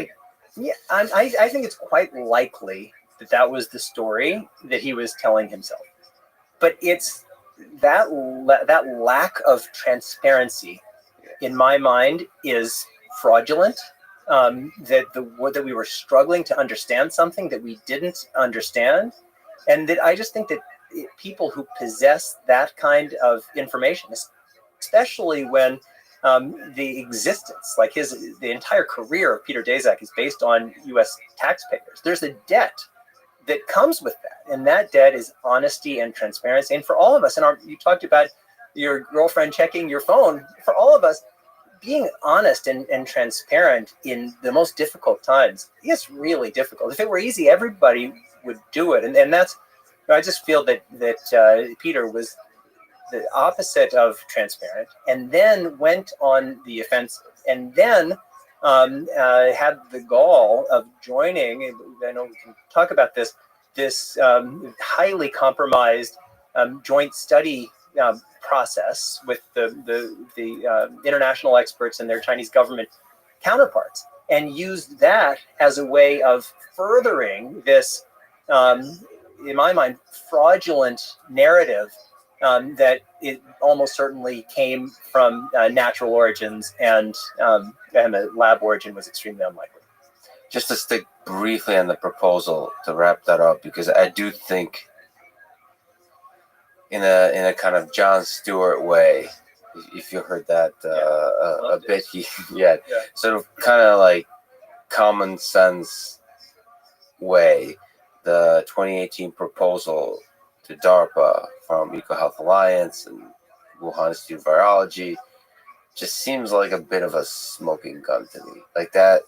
Yeah, I think it's quite likely that was the story that he was telling himself. But it's that lack of transparency, in my mind, is fraudulent. That we were struggling to understand something that we didn't understand, and that I just think that people who possess that kind of information, especially when the existence, like the entire career of Peter Daszak is based on U.S. taxpayers. There's a debt that comes with that, and that debt is honesty and transparency. And for all of us, and you talked about your girlfriend checking your phone. For all of us, being honest and transparent in the most difficult times is really difficult. If it were easy, everybody would do it. And that's, I just feel that Peter was the opposite of transparent, and then went on the offensive, and then had the gall of joining, I know we can talk about this highly compromised joint study process with the international experts and their Chinese government counterparts, and used that as a way of furthering this, in my mind, fraudulent narrative that it almost certainly came from natural origins, and a lab origin was extremely unlikely. just to stick briefly on the proposal to wrap that up, because I do think in a kind of Jon Stewart way, if you heard that a bit, sort of kind of like common sense way, the 2018 proposal to DARPA from EcoHealth Alliance and Wuhan Institute of Virology just seems like a bit of a smoking gun to me. Like that.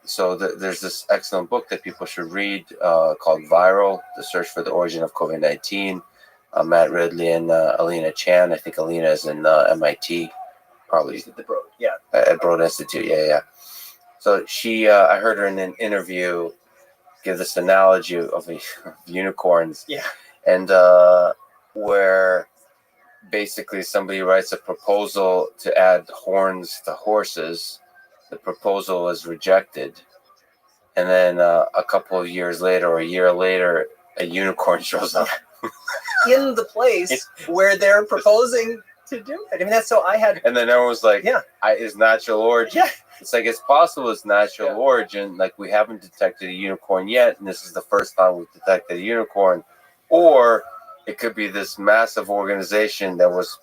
So there's this excellent book that people should read called Viral, The Search for the Origin of COVID-19. Matt Ridley and Alina Chan. I think Alina is in MIT, probably. At the Broad, yeah. At Broad Institute, yeah. So she, I heard her in an interview give this analogy of unicorns. Yeah. And where basically somebody writes a proposal to add horns to horses, the proposal was rejected, and then a couple of years later or a year later, a unicorn shows up. In the place where they're proposing to do it. I mean, that's so I had. And then everyone's like, Yeah. It's natural origin. Yeah. It's like, it's possible it's natural Yeah. origin. Like, we haven't detected a unicorn yet, and this is the first time we've detected a unicorn. Or it could be this massive organization that was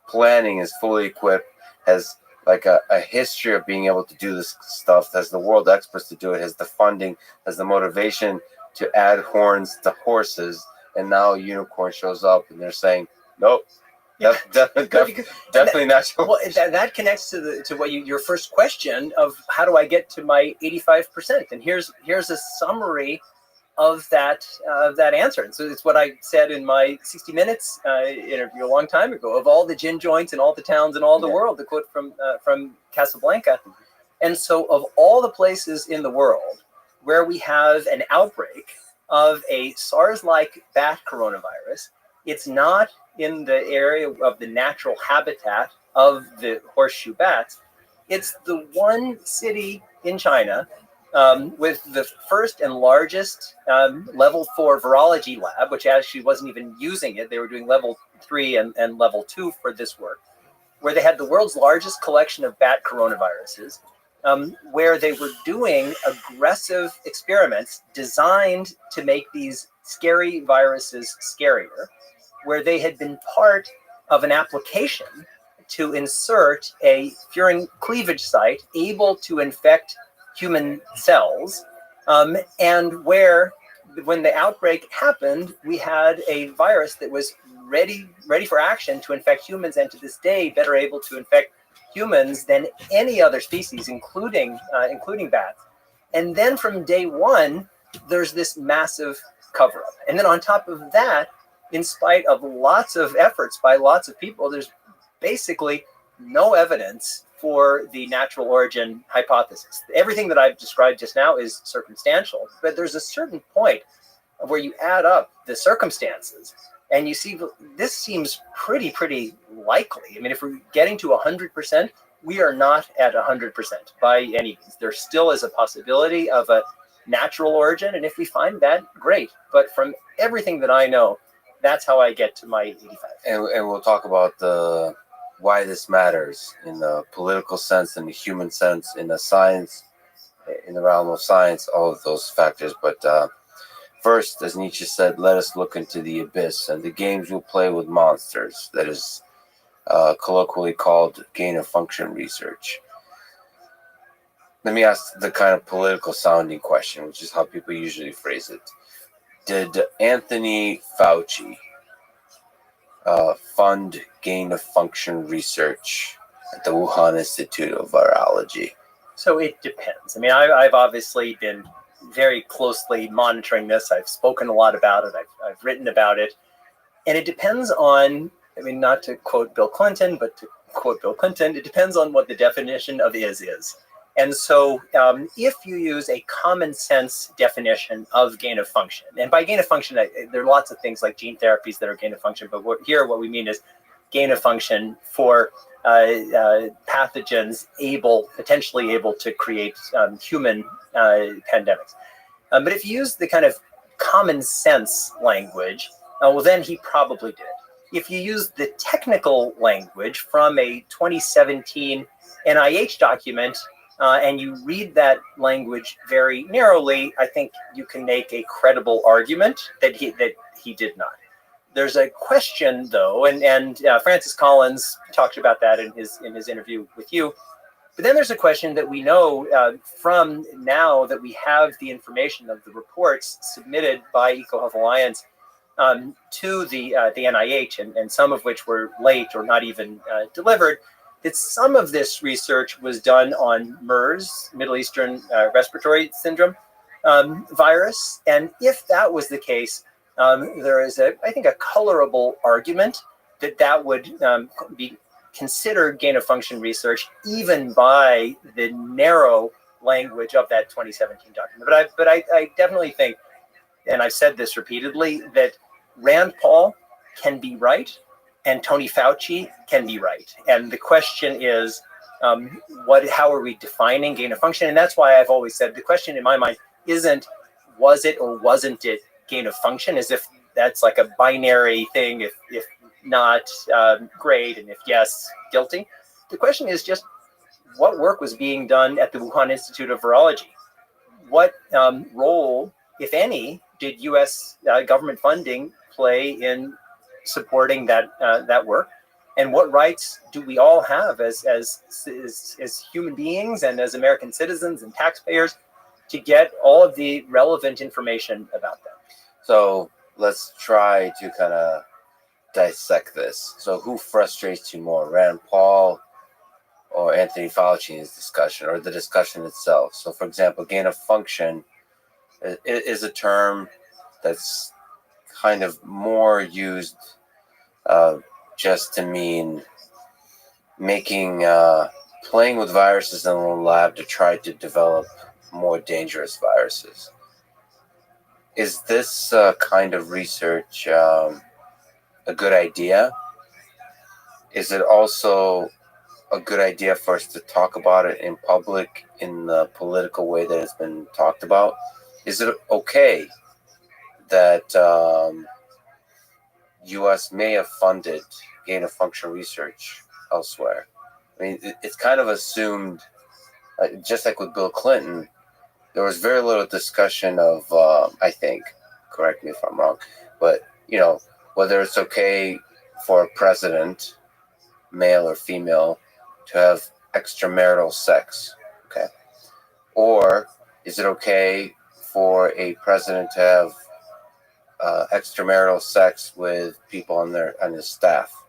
planning, is fully equipped, has like a history of being able to do this stuff, has the world experts to do it, has the funding, has the motivation to add horns to horses, and now a unicorn shows up and they're saying, nope. Yeah. Definitely natural. Well, that connects to what your first question of how do I get to my 85%? And here's a summary of that answer. And so it's what I said in my 60 Minutes interview a long time ago. Of all the gin joints in all the towns in all the world, the quote from Casablanca. And so of all the places in the world where we have an outbreak of a SARS-like bat coronavirus, it's not in the area of the natural habitat of the horseshoe bats. It's the one city in China with the first and largest level 4 virology lab, which actually wasn't even using it. They were doing level 3 and level 2 for this work, where they had the world's largest collection of bat coronaviruses, where they were doing aggressive experiments designed to make these scary viruses scarier, where they had been part of an application to insert a furin cleavage site able to infect human cells, and where, when the outbreak happened, we had a virus that was ready for action to infect humans, and to this day better able to infect humans than any other species, including bats. And then from day one, there's this massive cover-up. And then on top of that, in spite of lots of efforts by lots of people, there's basically no evidence for the natural origin hypothesis. Everything that I've described just now is circumstantial, but there's a certain point where you add up the circumstances and you see this seems pretty likely. I mean, if we're getting to 100%, we are not at 100% by any means. There still is a possibility of a natural origin, and if we find that, great. But from everything that I know, that's how I get to my 85. And we'll talk about why this matters in the political sense, in the human sense, in the science, in the realm of science, all of those factors. But first, as Nietzsche said, let us look into the abyss and the games we'll play with monsters. That is colloquially called gain-of-function research. Let me ask the kind of political sounding question, which is how people usually phrase it. Did Anthony Fauci fund gain-of-function research at the Wuhan Institute of Virology? So it depends. I mean, I've obviously been very closely monitoring this. I've spoken a lot about it. I've written about it. And it depends on, I mean, not to quote Bill Clinton, but to quote Bill Clinton, it depends on what the definition of is. And so if you use a common sense definition of gain of function, and by gain of function, there are lots of things like gene therapies that are gain of function, but what we mean is gain of function for pathogens potentially able to create human pandemics. But if you use the kind of common sense language, well, then he probably did. If you use the technical language from a 2017 NIH document, and you read that language very narrowly, I think you can make a credible argument that he did not. There's a question, though, and Francis Collins talked about that in his interview with you. But then there's a question that we know from now that we have the information of the reports submitted by EcoHealth Alliance to the NIH, and some of which were late or not even delivered, that some of this research was done on MERS, Middle Eastern Respiratory Syndrome virus. And if that was the case, there is, I think, a colorable argument that would be considered gain-of-function research, even by the narrow language of that 2017 document. But I definitely think, and I've said this repeatedly, that Rand Paul can be right and Tony Fauci can be right. And the question is, how are we defining gain of function? And that's why I've always said the question in my mind isn't was it or wasn't it gain of function, as if that's like a binary thing. If not, great, and if yes, guilty. The question is just what work was being done at the Wuhan Institute of Virology? What role, if any, did U.S. Government funding play in supporting that work? And what rights do we all have as human beings and as American citizens and taxpayers to get all of the relevant information about them? So let's try to kind of dissect this. So who frustrates you more, Rand Paul or Anthony Fauci in his discussion, or the discussion itself? So, for example, gain of function is a term that's kind of more used just to mean playing with viruses in a lab to try to develop more dangerous viruses. Is this kind of research a good idea? Is it also a good idea for us to talk about it in public in the political way that it's been talked about? Is it okay that U.S. may have funded gain of function research elsewhere? I mean, it's kind of assumed, just like with Bill Clinton, there was very little discussion of, I think, correct me if I'm wrong, but, whether it's okay for a president, male or female, to have extramarital sex, okay? Or is it okay for a president to have extramarital sex with people on his staff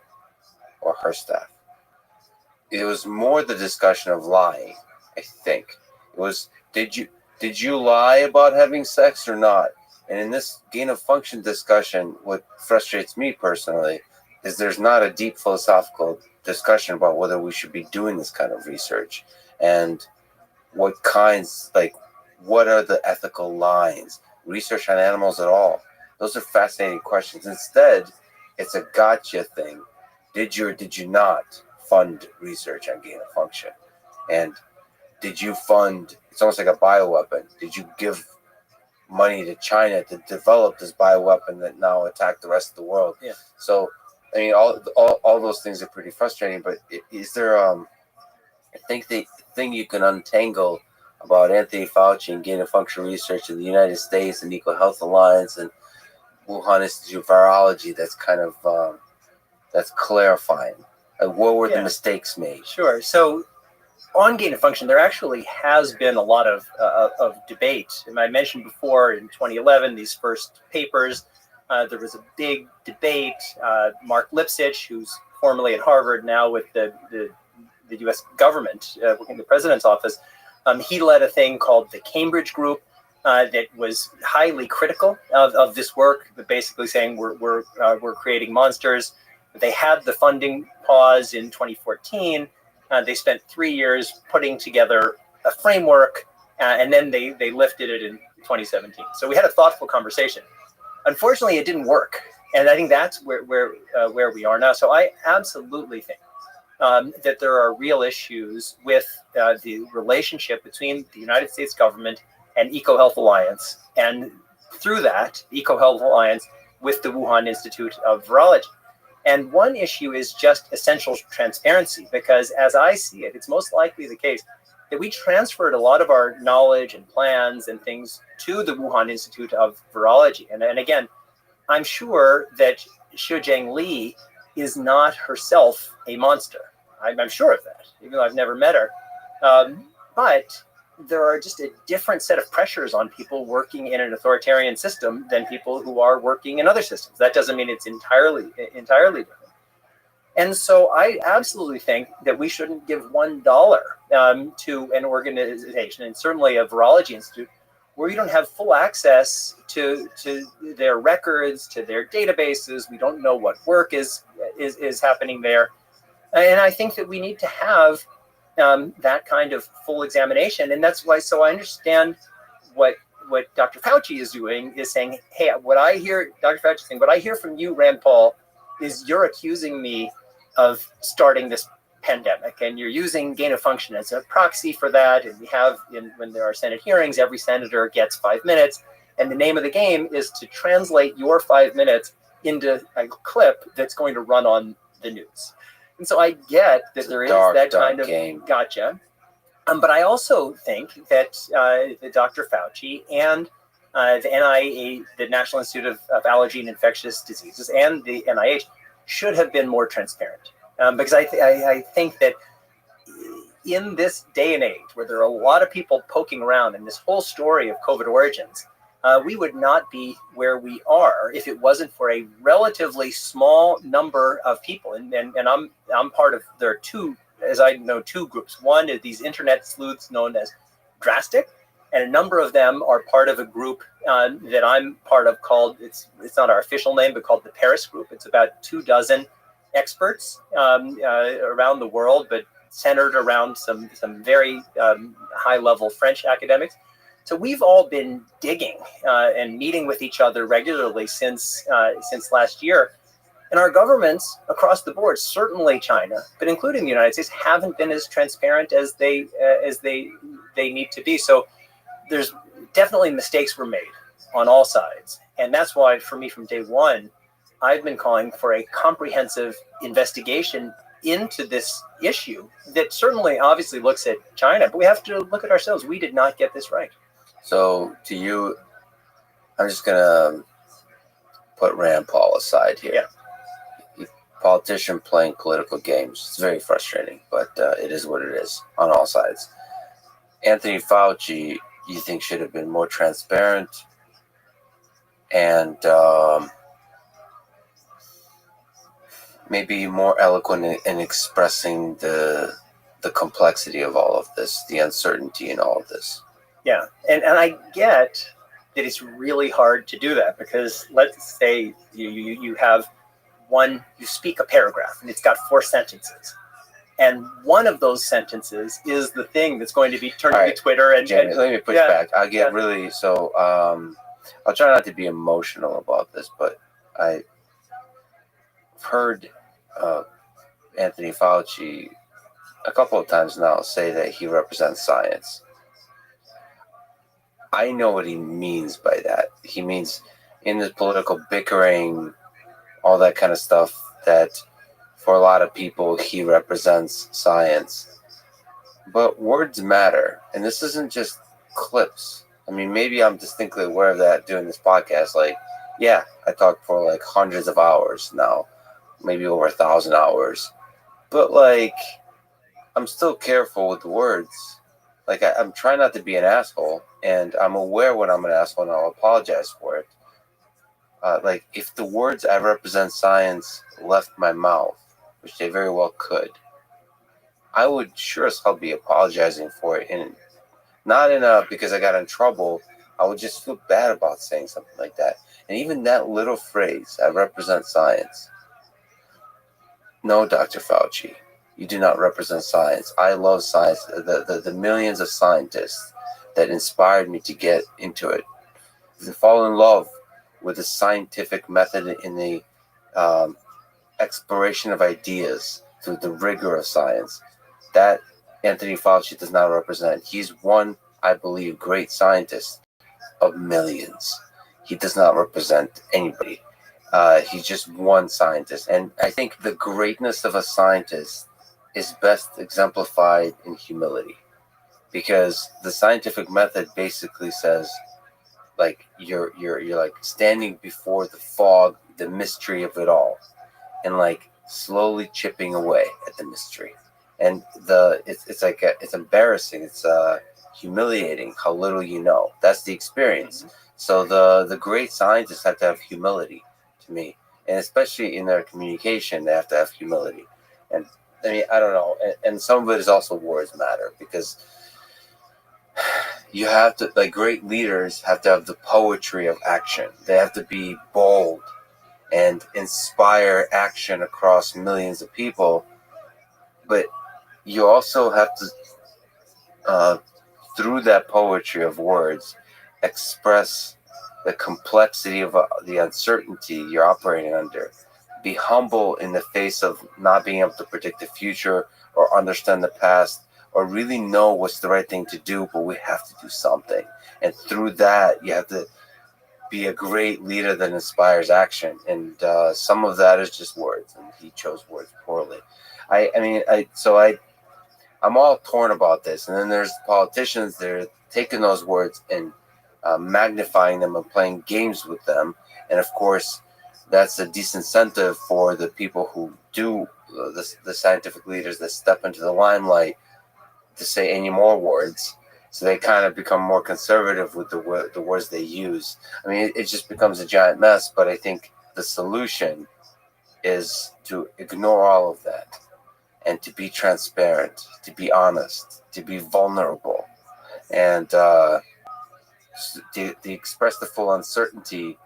or her staff? It was more the discussion of lying, I think. It was, did you lie about having sex or not? And in this gain of function discussion, what frustrates me personally is there's not a deep philosophical discussion about whether we should be doing this kind of research and what are the ethical lines? Research on animals at all? Those are fascinating questions. Instead, it's a gotcha thing. Did you or did you not fund research on gain of function? And did you fund, it's almost like a bioweapon. Did you give money to China to develop this bioweapon that now attacked the rest of the world? Yeah. So, I mean, all those things are pretty frustrating, but is there, I think the thing you can untangle about Anthony Fauci and gain of function research in the United States and Eco Health Alliance and Wuhan Institute of Virology, that's kind of, that's clarifying. What were the mistakes made? Sure. So on gain of function, there actually has been a lot of debate. And I mentioned before in 2011, these first papers, there was a big debate. Mark Lipsitch, who's formerly at Harvard, now with the U.S. government, working in the president's office, he led a thing called the Cambridge Group that was highly critical of this work, but basically saying we're creating monsters. They had the funding pause in 2014. They spent 3 years putting together a framework, and then they lifted it in 2017. So we had a thoughtful conversation. Unfortunately, it didn't work, and I think that's where we are now. So I absolutely think that there are real issues with the relationship between the United States government and Eco Health Alliance, and through that, Eco Health Alliance with the Wuhan Institute of Virology. And one issue is just essential transparency, because as I see it, it's most likely the case that we transferred a lot of our knowledge and plans and things to the Wuhan Institute of Virology. And again, I'm sure that Shujing Li is not herself a monster. I'm sure of that, even though I've never met her. But there are just a different set of pressures on people working in an authoritarian system than people who are working in other systems. That doesn't mean it's entirely different. And so I absolutely think that we shouldn't give $1 to an organization, and certainly a virology institute, where you don't have full access to their records, to their databases. We don't know what work is happening there. And I think that we need to have that kind of full examination. And that's why, so I understand what Dr. Fauci is doing, is saying, hey, what I hear, Dr. Fauci saying, what I hear from you, Rand Paul, is you're accusing me of starting this pandemic, and you're using gain of function as a proxy for that. And we have, when there are Senate hearings, every senator gets 5 minutes, and the name of the game is to translate your 5 minutes into a clip that's going to run on the news. And so I get that there is that kind of game. Gotcha. But I also think that Dr. Fauci and the NIH, the National Institute of Allergy and Infectious Diseases, and the NIH should have been more transparent. Because I think that in this day and age where there are a lot of people poking around in this whole story of COVID origins, we would not be where we are if it wasn't for a relatively small number of people. And I'm part of, there are two, as I know, two groups. One is these internet sleuths known as Drastic, and a number of them are part of a group that I'm part of called, it's not our official name, but called the Paris Group. It's about 24 experts around the world, but centered around some very high-level French academics. So we've all been digging and meeting with each other regularly since last year. And our governments across the board, certainly China, but including the United States, haven't been as transparent as they need to be. So there's definitely mistakes were made on all sides. And that's why, for me, from day one, I've been calling for a comprehensive investigation into this issue that certainly obviously looks at China, but we have to look at ourselves. We did not get this right. So to you, I'm just going to put Rand Paul aside here. Yeah. Politician playing political games. It's very frustrating, but it is what it is on all sides. Anthony Fauci, you think should have been more transparent and maybe more eloquent in expressing the complexity of all of this, the uncertainty in all of this. Yeah, and I get that it's really hard to do that because let's say you have you speak a paragraph and it's got 4 sentences. And one of those sentences is the thing that's going to be turned into Twitter. And Jamie, let me push back. I'll get really, so I'll try not to be emotional about this, but I've heard Anthony Fauci a couple of times now say that he represents science. I know what he means by that. He means in the political bickering, all that kind of stuff, that for a lot of people, he represents science. But words matter. And this isn't just clips. I mean, maybe I'm distinctly aware of that doing this podcast. Like, yeah, I talk for like hundreds of hours now, maybe over 1,000 hours. But like, I'm still careful with the words. Like, I'm trying not to be an asshole, and I'm aware when I'm an asshole, and I'll apologize for it. Like, if the words "I represent science" left my mouth, which they very well could, I would sure as hell be apologizing for it, and not because I got in trouble. I would just feel bad about saying something like that. And even that little phrase, "I represent science." No, Dr. Fauci, you do not represent science. I love science. The millions of scientists that inspired me to get into it, to fall in love with the scientific method in the exploration of ideas through the rigor of science. That Anthony Fauci does not represent. He's one, I believe, great scientist of millions. He does not represent anybody. He's just one scientist. And I think the greatness of a scientist is best exemplified in humility, because the scientific method basically says, like, you're like standing before the fog, the mystery of it all, and like slowly chipping away at the mystery. And it's embarrassing. It's humiliating how little you know. That's the experience. Mm-hmm. So the great scientists have to have humility, to me, and especially in their communication, they have to have humility. And I mean, I don't know. And some of it is also words matter, because you have to, like, great leaders have to have the poetry of action. They have to be bold and inspire action across millions of people. But you also have to, through that poetry of words, express the complexity of the uncertainty you're operating under. Be humble in the face of not being able to predict the future or understand the past or really know what's the right thing to do, but we have to do something. And through that, you have to be a great leader that inspires action. And some of that is just words, and he chose words poorly. I'm all torn about this. And then there's politicians that are taking those words and magnifying them and playing games with them. And of course, that's a disincentive for the people who do, the scientific leaders that step into the limelight to say any more words. So they kind of become more conservative with the words they use. I mean, it just becomes a giant mess. But I think the solution is to ignore all of that and to be transparent, to be honest, to be vulnerable, and to express the full uncertainty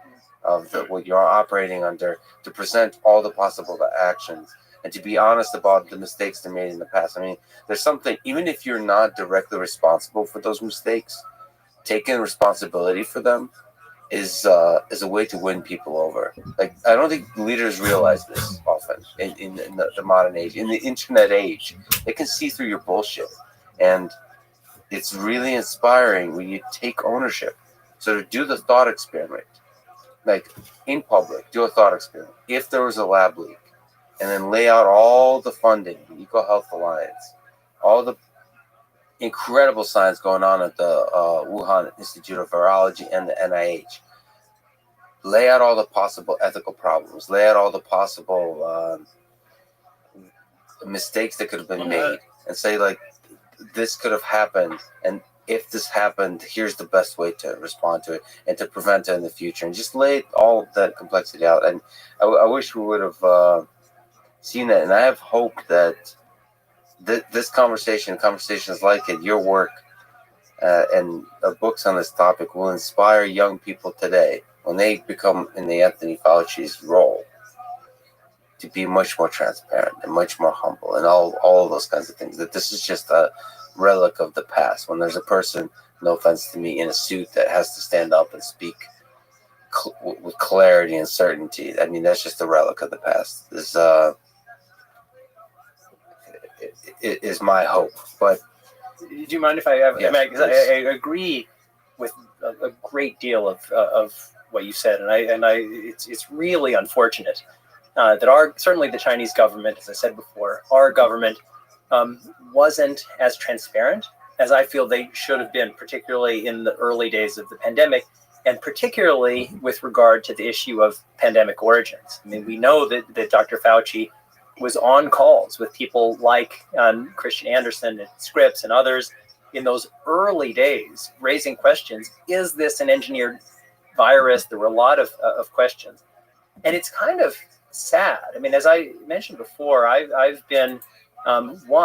of what you're operating under, to present all the possible actions, and to be honest about the mistakes they made in the past. I mean, there's something, even if you're not directly responsible for those mistakes, taking responsibility for them is a way to win people over. Like, I don't think leaders realize this often in the modern age, in the internet age. They can see through your bullshit, and it's really inspiring when you take ownership. So to do the thought experiment, like in public, do a thought experiment. If there was a lab leak, and then lay out all the funding, the EcoHealth Alliance, all the incredible science going on at the Wuhan Institute of Virology and the NIH. Lay out all the possible ethical problems. Lay out all the possible mistakes that could have been made, and say, like, this could have happened, and if this happened, here's the best way to respond to it and to prevent it in the future. And just lay all that complexity out. And I wish we would have seen that. And I have hope that this conversations like it, your work, and books on this topic will inspire young people today when they become in the Anthony Fauci's role to be much more transparent and much more humble and all of those kinds of things. That this is just a relic of the past. When there's a person, no offense to me, in a suit that has to stand up and speak with clarity and certainty, I mean, that's just a relic of the past. This is my hope. But do you mind if I have? Yes, I agree with a great deal of what you said, and it's really unfortunate that certainly the Chinese government, as I said before, our government wasn't as transparent as I feel they should have been, particularly in the early days of the pandemic, and particularly with regard to the issue of pandemic origins. I mean, we know that Dr. Fauci was on calls with people like Christian Anderson and Scripps and others in those early days, raising questions. Is this an engineered virus? There were a lot of questions. And it's kind of sad. I mean, as I mentioned before, I've been one